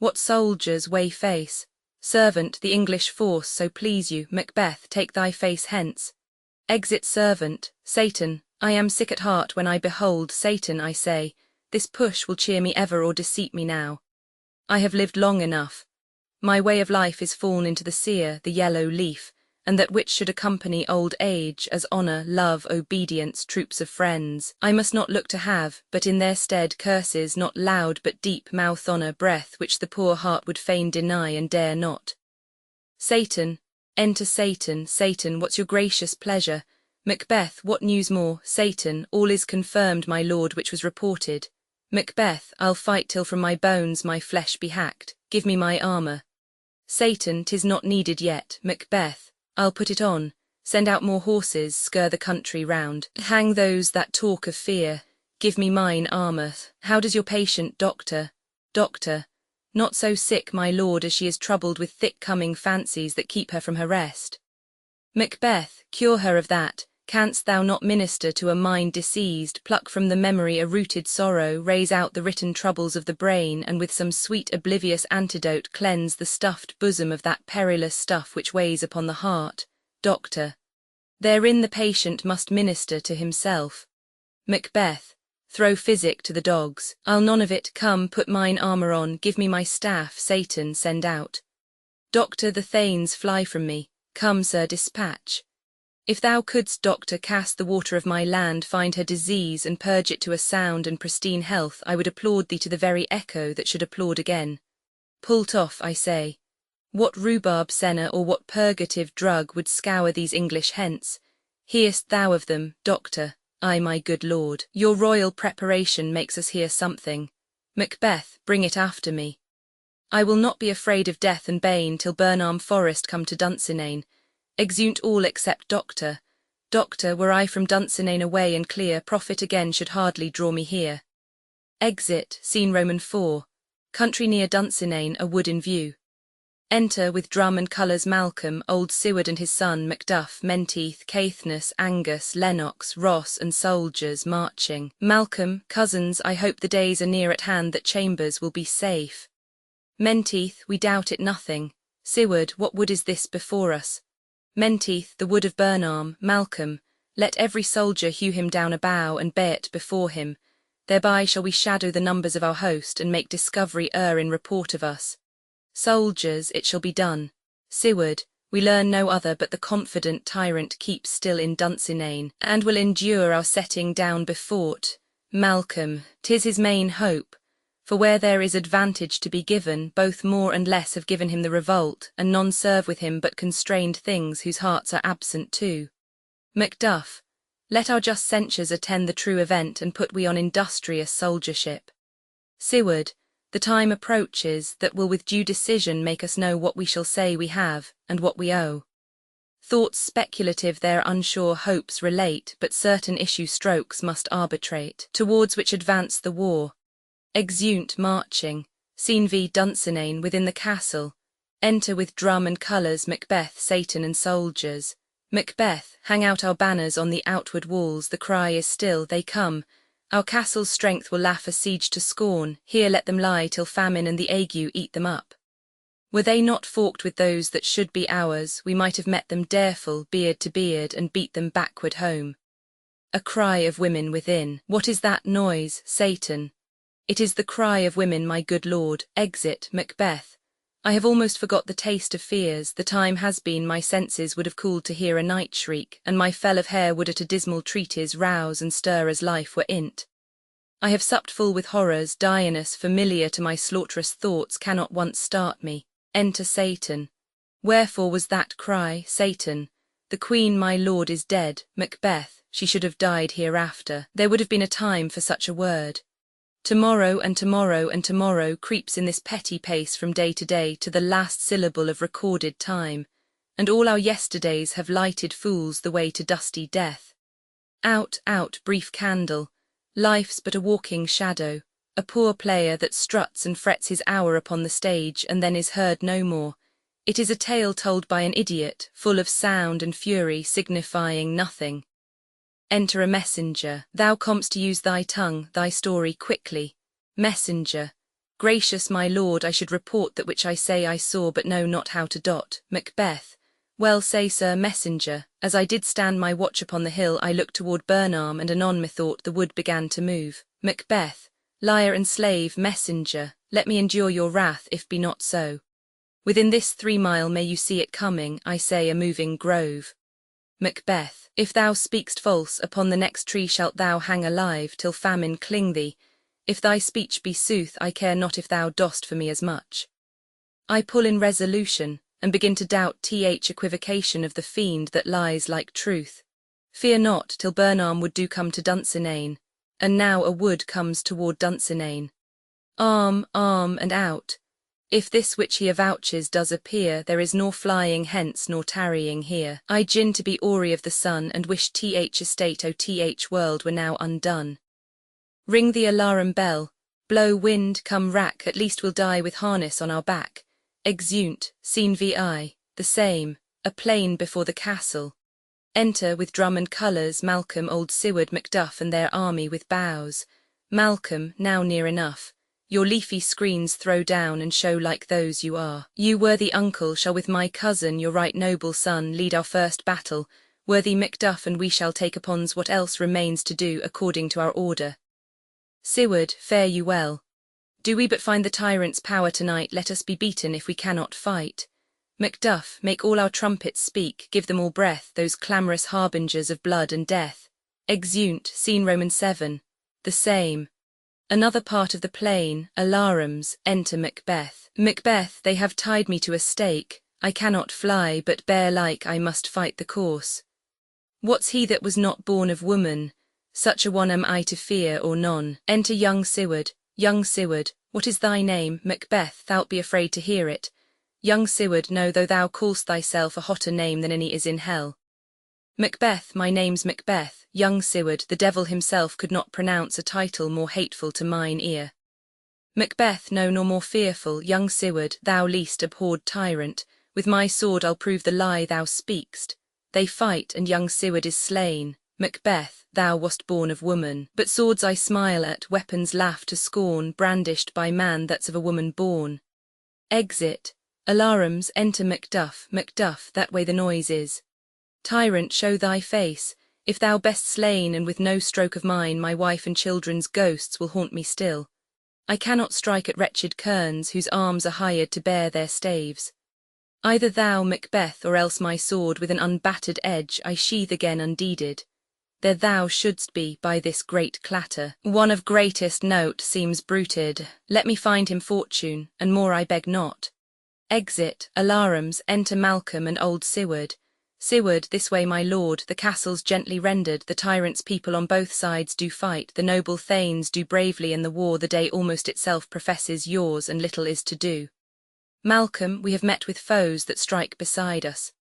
What soldiers, way face? Servant, the English force, so please you, Macbeth, take thy face hence. Exit servant, Satan, I am sick at heart when I behold Satan, I say, this push will cheer me ever or deceit me now. I have lived long enough. My way of life is fallen into the sere, the yellow leaf, and that which should accompany old age, as honour, love, obedience, troops of friends, I must not look to have, but in their stead curses, not loud but deep, mouth honour, breath, which the poor heart would fain deny and dare not. Satan, enter Satan, Satan, what's your gracious pleasure? Macbeth, what news more? Satan, all is confirmed, my lord, which was reported. Macbeth, I'll fight till from my bones my flesh be hacked, give me my armour. Satan, 'tis not needed yet. Macbeth, I'll put it on, send out more horses, scur the country round, hang those that talk of fear, give me mine armour. How does your patient, doctor? Doctor, not so sick, my lord, as she is troubled with thick-coming fancies that keep her from her rest. Macbeth, cure her of that. Canst thou not minister to a mind diseased, pluck from the memory a rooted sorrow, raise out the written troubles of the brain, and with some sweet oblivious antidote cleanse the stuffed bosom of that perilous stuff which weighs upon the heart? Doctor, therein the patient must minister to himself. Macbeth, throw physic to the dogs. I'll none of it. Come, put mine armour on, give me my staff. Satan, send out. Doctor, the thanes fly from me. Come, sir, dispatch. If thou couldst, doctor, cast the water of my land, find her disease, and purge it to a sound and pristine health, I would applaud thee to the very echo that should applaud again. Pull't off, I say. What rhubarb senna or what purgative drug would scour these English hence? Hear'st thou of them, doctor? Ay, my good lord. Your royal preparation makes us hear something. Macbeth, bring it after me. I will not be afraid of death and bane till Burnham Forest come to Dunsinane. Exeunt all except doctor. Doctor, were I from Dunsinane away and clear, profit again should hardly draw me here. Exit, scene Roman 4. Country near Dunsinane, a wood in view. Enter with drum and colours Malcolm, old Seward and his son, Macduff, Menteith, Caithness, Angus, Lennox, Ross, and soldiers marching. Malcolm, cousins, I hope the days are near at hand that Chambers will be safe. Menteith, we doubt it nothing. Seward, what wood is this before us? Menteith, the wood of Burnham. Malcolm, let every soldier hew him down a bough and bay it before him. Thereby shall we shadow the numbers of our host and make discovery err in report of us. Soldiers, it shall be done. Seward, we learn no other but the confident tyrant keeps still in Dunsinane, and will endure our setting down befort. Malcolm, 'tis his main hope. For where there is advantage to be given, both more and less have given him the revolt, and none serve with him but constrained things whose hearts are absent too. Macduff, let our just censures attend the true event, and put we on industrious soldiership. Seward, the time approaches that will with due decision make us know what we shall say we have, and what we owe. Thoughts speculative their unsure hopes relate, but certain issue strokes must arbitrate, towards which advance the war. Exeunt marching, scene v. Dunsinane within the castle. Enter with drum and colours Macbeth, Satan, and soldiers. Macbeth, hang out our banners on the outward walls, the cry is still, they come. Our castle's strength will laugh a siege to scorn, here let them lie till famine and the ague eat them up. Were they not forked with those that should be ours, we might have met them dareful, beard to beard, and beat them backward home. A cry of women within. What is that noise, Satan? It is the cry of women, my good lord. Exit, Macbeth. I have almost forgot the taste of fears. The time has been my senses would have cooled to hear a night shriek, and my fell of hair would at a dismal treatise rouse and stir as life were in't. I have supped full with horrors, Dionysus, familiar to my slaughterous thoughts, cannot once start me. Enter Satan. Wherefore was that cry, Satan? The queen, my lord, is dead. Macbeth, she should have died hereafter. There would have been a time for such a word. Tomorrow and tomorrow and tomorrow creeps in this petty pace from day to day to the last syllable of recorded time, and all our yesterdays have lighted fools the way to dusty death. Out, out, brief candle. Life's but a walking shadow, a poor player that struts and frets his hour upon the stage and then is heard no more. It is a tale told by an idiot, full of sound and fury, signifying nothing. Enter a messenger. Thou comest to use thy tongue, thy story quickly. Messenger. Gracious my lord, I should report that which I say I saw, but know not how to dot. Macbeth. Well say, sir, messenger. As I did stand my watch upon the hill, I looked toward Burnham, and anon methought the wood began to move. Macbeth. Liar and slave, messenger. Let me endure your wrath, if be not so. Within this 3 mile may you see it coming, I say, a moving grove. Macbeth, if thou speak'st false, upon the next tree shalt thou hang alive, till famine cling thee. If thy speech be sooth, I care not if thou dost for me as much. I pull in resolution, and begin to doubt equivocation of the fiend that lies like truth. Fear not, till Burnham would do come to Dunsinane, and now a wood comes toward Dunsinane. Arm, and out. If this which he avouches does appear, there is nor flying hence nor tarrying here. I gin to be Ori of the sun, and wish estate world were now undone. Ring the alarum bell, blow wind, come rack, at least we'll die with harness on our back. Exeunt, scene vi, the same, a plain before the castle. Enter with drum and colours Malcolm, old Seward, Macduff, and their army with boughs. Malcolm, now near enough. Your leafy screens throw down and show like those you are. You, worthy uncle, shall with my cousin, your right noble son, lead our first battle. Worthy Macduff, and we shall take upon's what else remains to do according to our order. Seward, fare you well. Do we but find the tyrant's power tonight, let us be beaten if we cannot fight. Macduff, make all our trumpets speak, give them all breath, those clamorous harbingers of blood and death. Exeunt, scene Roman 7, the same. Another part of the plain, alarums, enter Macbeth. Macbeth, they have tied me to a stake, I cannot fly, but bear like I must fight the course. What's he that was not born of woman? Such a one am I to fear or none. Enter young Seward. Young Seward, what is thy name? Macbeth, thou'lt be afraid to hear it. Young Seward, no, though thou call'st thyself a hotter name than any is in hell. Macbeth, my name's Macbeth. Young Seward, the devil himself could not pronounce a title more hateful to mine ear. Macbeth, no, nor more fearful. Young Seward, thou least abhorred tyrant, with my sword I'll prove the lie thou speak'st. They fight, and young Seward is slain. Macbeth, thou wast born of woman. But swords I smile at, weapons laugh to scorn, brandished by man that's of a woman born. Exit. Alarums, enter Macduff. Macduff, that way the noise is. Tyrant, show thy face. If thou best slain, and with no stroke of mine, my wife and children's ghosts will haunt me still. I cannot strike at wretched kerns, whose arms are hired to bear their staves. Either thou, Macbeth, or else my sword with an unbattered edge I sheathe again undeeded. There thou shouldst be, by this great clatter. One of greatest note seems bruited. Let me find him fortune, and more I beg not. Exit, alarums, enter Malcolm and old Seward. Seward, this way my lord, the castle's gently rendered, the tyrant's people on both sides do fight, the noble thanes do bravely in the war, the day almost itself professes yours, and little is to do. Malcolm, we have met with foes that strike beside us.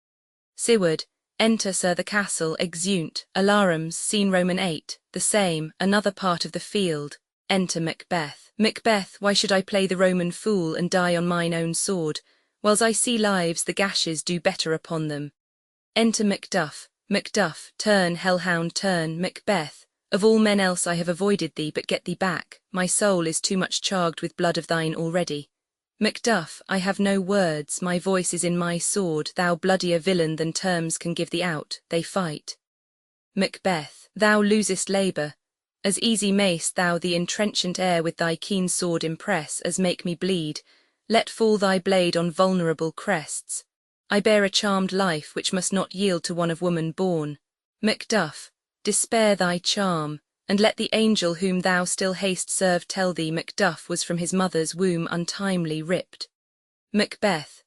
Seward, enter, sir, the castle. Exeunt, alarums, scene Roman 8, the same, another part of the field. Enter Macbeth. Macbeth, why should I play the Roman fool, and die on mine own sword? Whiles I see lives, the gashes do better upon them. Enter Macduff. Macduff, turn, hellhound, turn. Macbeth, of all men else I have avoided thee, but get thee back. My soul is too much charged with blood of thine already. Macduff, I have no words, my voice is in my sword, thou bloodier villain than terms can give thee out. They fight. Macbeth, thou losest labour. As easy mayst thou the intrenchant air with thy keen sword impress, as make me bleed. Let fall thy blade on vulnerable crests. I bear a charmed life which must not yield to one of woman born. Macduff, despair thy charm, and let the angel whom thou still hast served tell thee Macduff was from his mother's womb untimely ripped. Macbeth,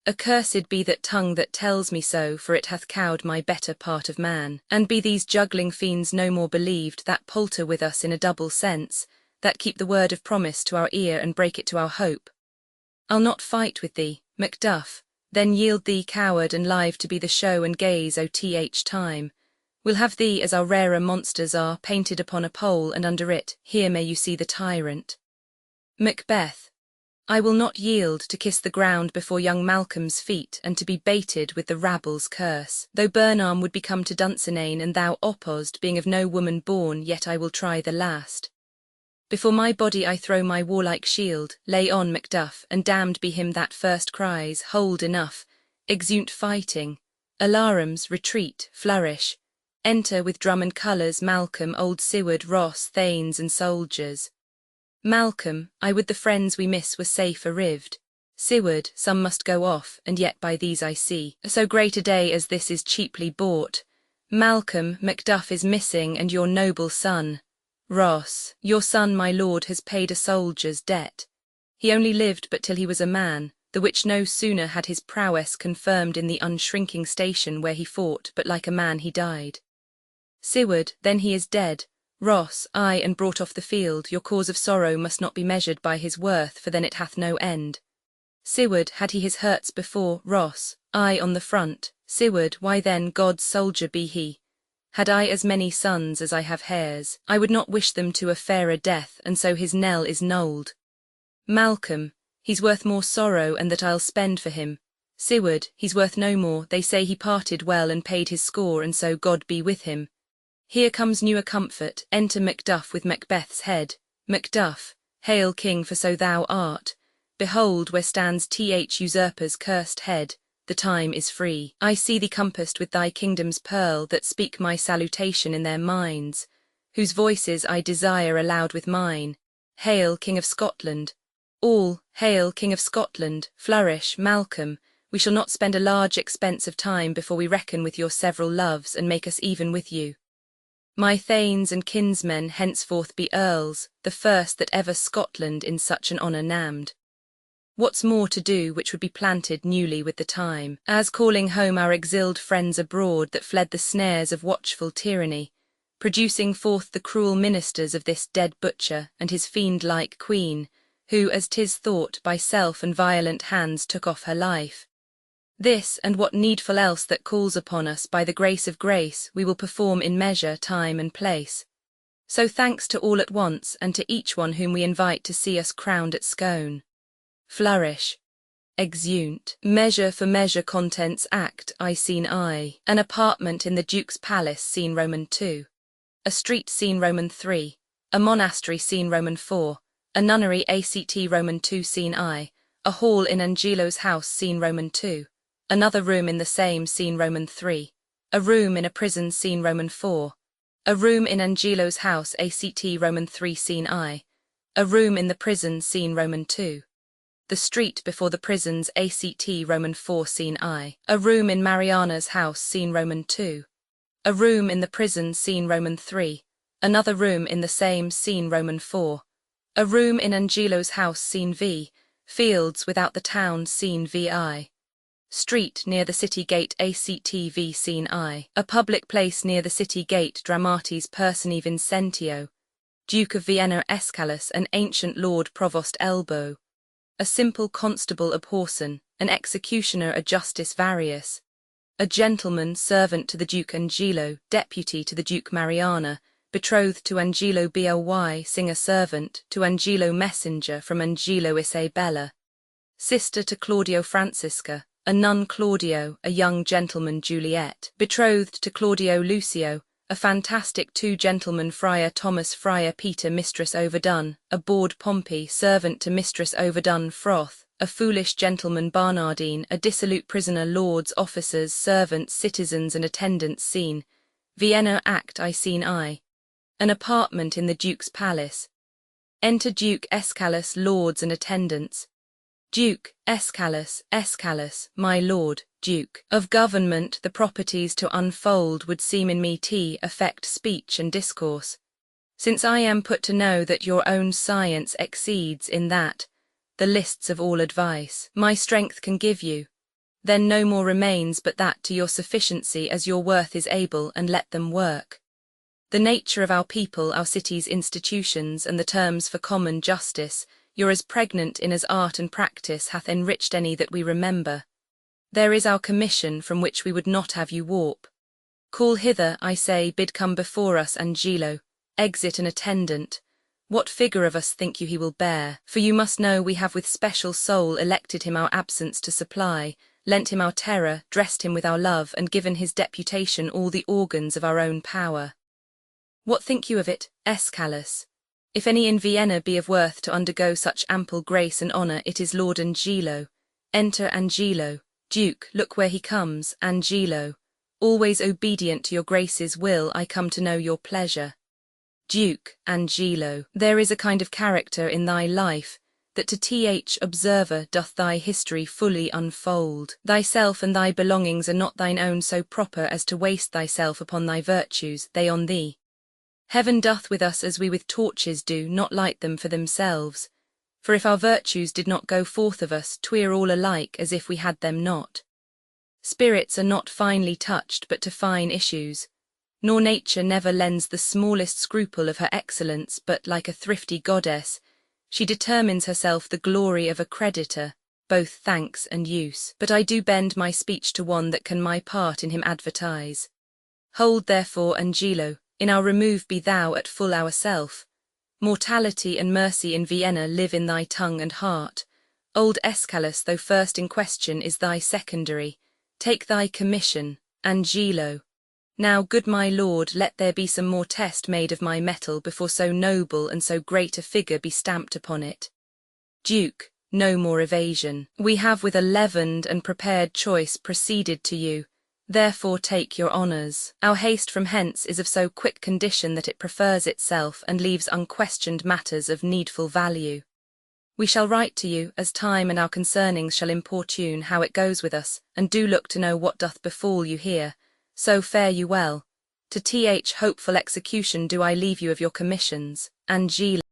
accursed be that tongue that tells me so, for it hath cowed my better part of man. And be these juggling fiends no more believed, that palter with us in a double sense, that keep the word of promise to our ear and break it to our hope. I'll not fight with thee, Macduff, then yield thee coward and live to be the show and gaze time. We'll have thee as our rarer monsters are, painted upon a pole, and under it, here may you see the tyrant. Macbeth, I will not yield to kiss the ground before young Malcolm's feet, and to be baited with the rabble's curse. Though Burnham would be come to Dunsinane, and thou opposed, being of no woman born, yet I will try the last. Before my body I throw my warlike shield, lay on Macduff, and damned be him that first cries, hold enough. Exeunt fighting. Alarums, retreat, flourish. Enter with drum and colours Malcolm, old Seward, Ross, thanes and soldiers. Malcolm, I would the friends we miss were safe arrived. Seward, some must go off, and yet by these I see, so great a day as this is cheaply bought. Malcolm, Macduff is missing, and your noble son. Ross, your son, my lord, has paid a soldier's debt. He only lived but till he was a man, the which no sooner had his prowess confirmed in the unshrinking station where he fought, but like a man he died. Seward, then he is dead. Ross, aye, and brought off the field, your cause of sorrow must not be measured by his worth, for then it hath no end. Seward, had he his hurts before? Ross, aye, on the front. Seward, why then God's soldier be he. Had I as many sons as I have hairs, I would not wish them to a fairer death, and so his knell is knolled. Malcolm, he's worth more sorrow, and that I'll spend for him. Seward, he's worth no more, they say he parted well and paid his score, and so God be with him. Here comes newer comfort, enter Macduff with Macbeth's head. Macduff, hail king, for so thou art. Behold where stands usurper's cursed head, the time is free. I see thee compassed with thy kingdom's pearl, that speak my salutation in their minds, whose voices I desire aloud with mine. Hail, King of Scotland! All, hail, King of Scotland! Flourish, Malcolm! We shall not spend a large expense of time before we reckon with your several loves, and make us even with you. My thanes and kinsmen henceforth be earls, the first that ever Scotland in such an honour named. What's more to do which would be planted newly with the time, as calling home our exiled friends abroad that fled the snares of watchful tyranny, producing forth the cruel ministers of this dead butcher and his fiend-like queen, who, as 'tis thought, by self and violent hands took off her life. This, and what needful else that calls upon us by the grace of grace, we will perform in measure, time, and place. So thanks to all at once, and to each one whom we invite to see us crowned at Scone. Flourish. Exeunt. Measure for measure contents act I scene I. An apartment in the Duke's palace scene Roman 2. A street scene Roman 3. A monastery scene Roman 4. A nunnery act Roman 2 scene I. A hall in Angelo's house scene Roman 2. Another room in the same scene Roman 3. A room in a prison scene Roman 4. A room in Angelo's house act Roman 3 scene I. A room in the prison scene Roman 2. The street before the prisons act Roman 4 scene I. A room in Mariana's house scene Roman 2. A room in the prison scene Roman 3. Another room in the same scene Roman 4. A room in Angelo's house scene V. Fields without the town scene VI. Street near the city gate act V scene I. A public place near the city gate dramatis personae Vincentio. Duke of Vienna Escalus, an ancient lord provost elbow. A simple constable a Porson, an executioner a Justice Varius, a gentleman servant to the Duke Angelo, deputy to the Duke Mariana, betrothed to Angelo Bly, singer servant, to Angelo messenger from Angelo Isabella, sister to Claudio Francisca, a nun Claudio, a young gentleman Juliet, betrothed to Claudio Lucio, a fantastic two-gentleman Friar Thomas Friar Peter Mistress Overdone, a bored Pompey servant to Mistress Overdone Froth, a foolish gentleman Barnardine, a dissolute prisoner lords, officers, servants, citizens and attendants scene. Vienna act I scene I. An apartment in the Duke's palace. Enter Duke Escalus, lords and attendants. Duke, Escalus, my lord, Duke. Of government the properties to unfold would seem in me affect speech and discourse. Since I am put to know that your own science exceeds in that, the lists of all advice, my strength can give you, then no more remains but that to your sufficiency as your worth is able, and let them work. The nature of our people, our cities' institutions, and the terms for common justice, you're as pregnant in as art and practice hath enriched any that we remember. There is our commission from which we would not have you warp. Call hither, I say, bid come before us Angelo, exit an attendant. What figure of us think you he will bear? For you must know we have with special soul elected him our absence to supply, lent him our terror, dressed him with our love, and given his deputation all the organs of our own power. What think you of it, Escalus? If any in Vienna be of worth to undergo such ample grace and honour, it is Lord Angelo. Enter Angelo. Duke, look where he comes, Angelo. Always obedient to your grace's will, I come to know your pleasure. Duke, Angelo, there is a kind of character in thy life, that to th observer doth thy history fully unfold. Thyself and thy belongings are not thine own so proper as to waste thyself upon thy virtues, they on thee. Heaven doth with us as we with torches do, not light them for themselves. For if our virtues did not go forth of us, 'twere all alike as if we had them not. Spirits are not finely touched but to fine issues, nor nature never lends the smallest scruple of her excellence, but like a thrifty goddess, she determines herself the glory of a creditor, both thanks and use. But I do bend my speech to one that can my part in him advertise. Hold therefore, Angelo, in our remove be thou at full ourself. Mortality and mercy in Vienna live in thy tongue and heart. Old Aeschylus, though first in question, is thy secondary. Take thy commission, Angelo. Now, good my lord, let there be some more test made of my metal before so noble and so great a figure be stamped upon it. Duke, no more evasion. We have with a leavened and prepared choice proceeded to you, therefore take your honours. Our haste from hence is of so quick condition that it prefers itself and leaves unquestioned matters of needful value. We shall write to you, as time and our concernings shall importune, how it goes with us, and do look to know what doth befall you here. So fare you well. To th hopeful execution do I leave you of your commissions, Angelo.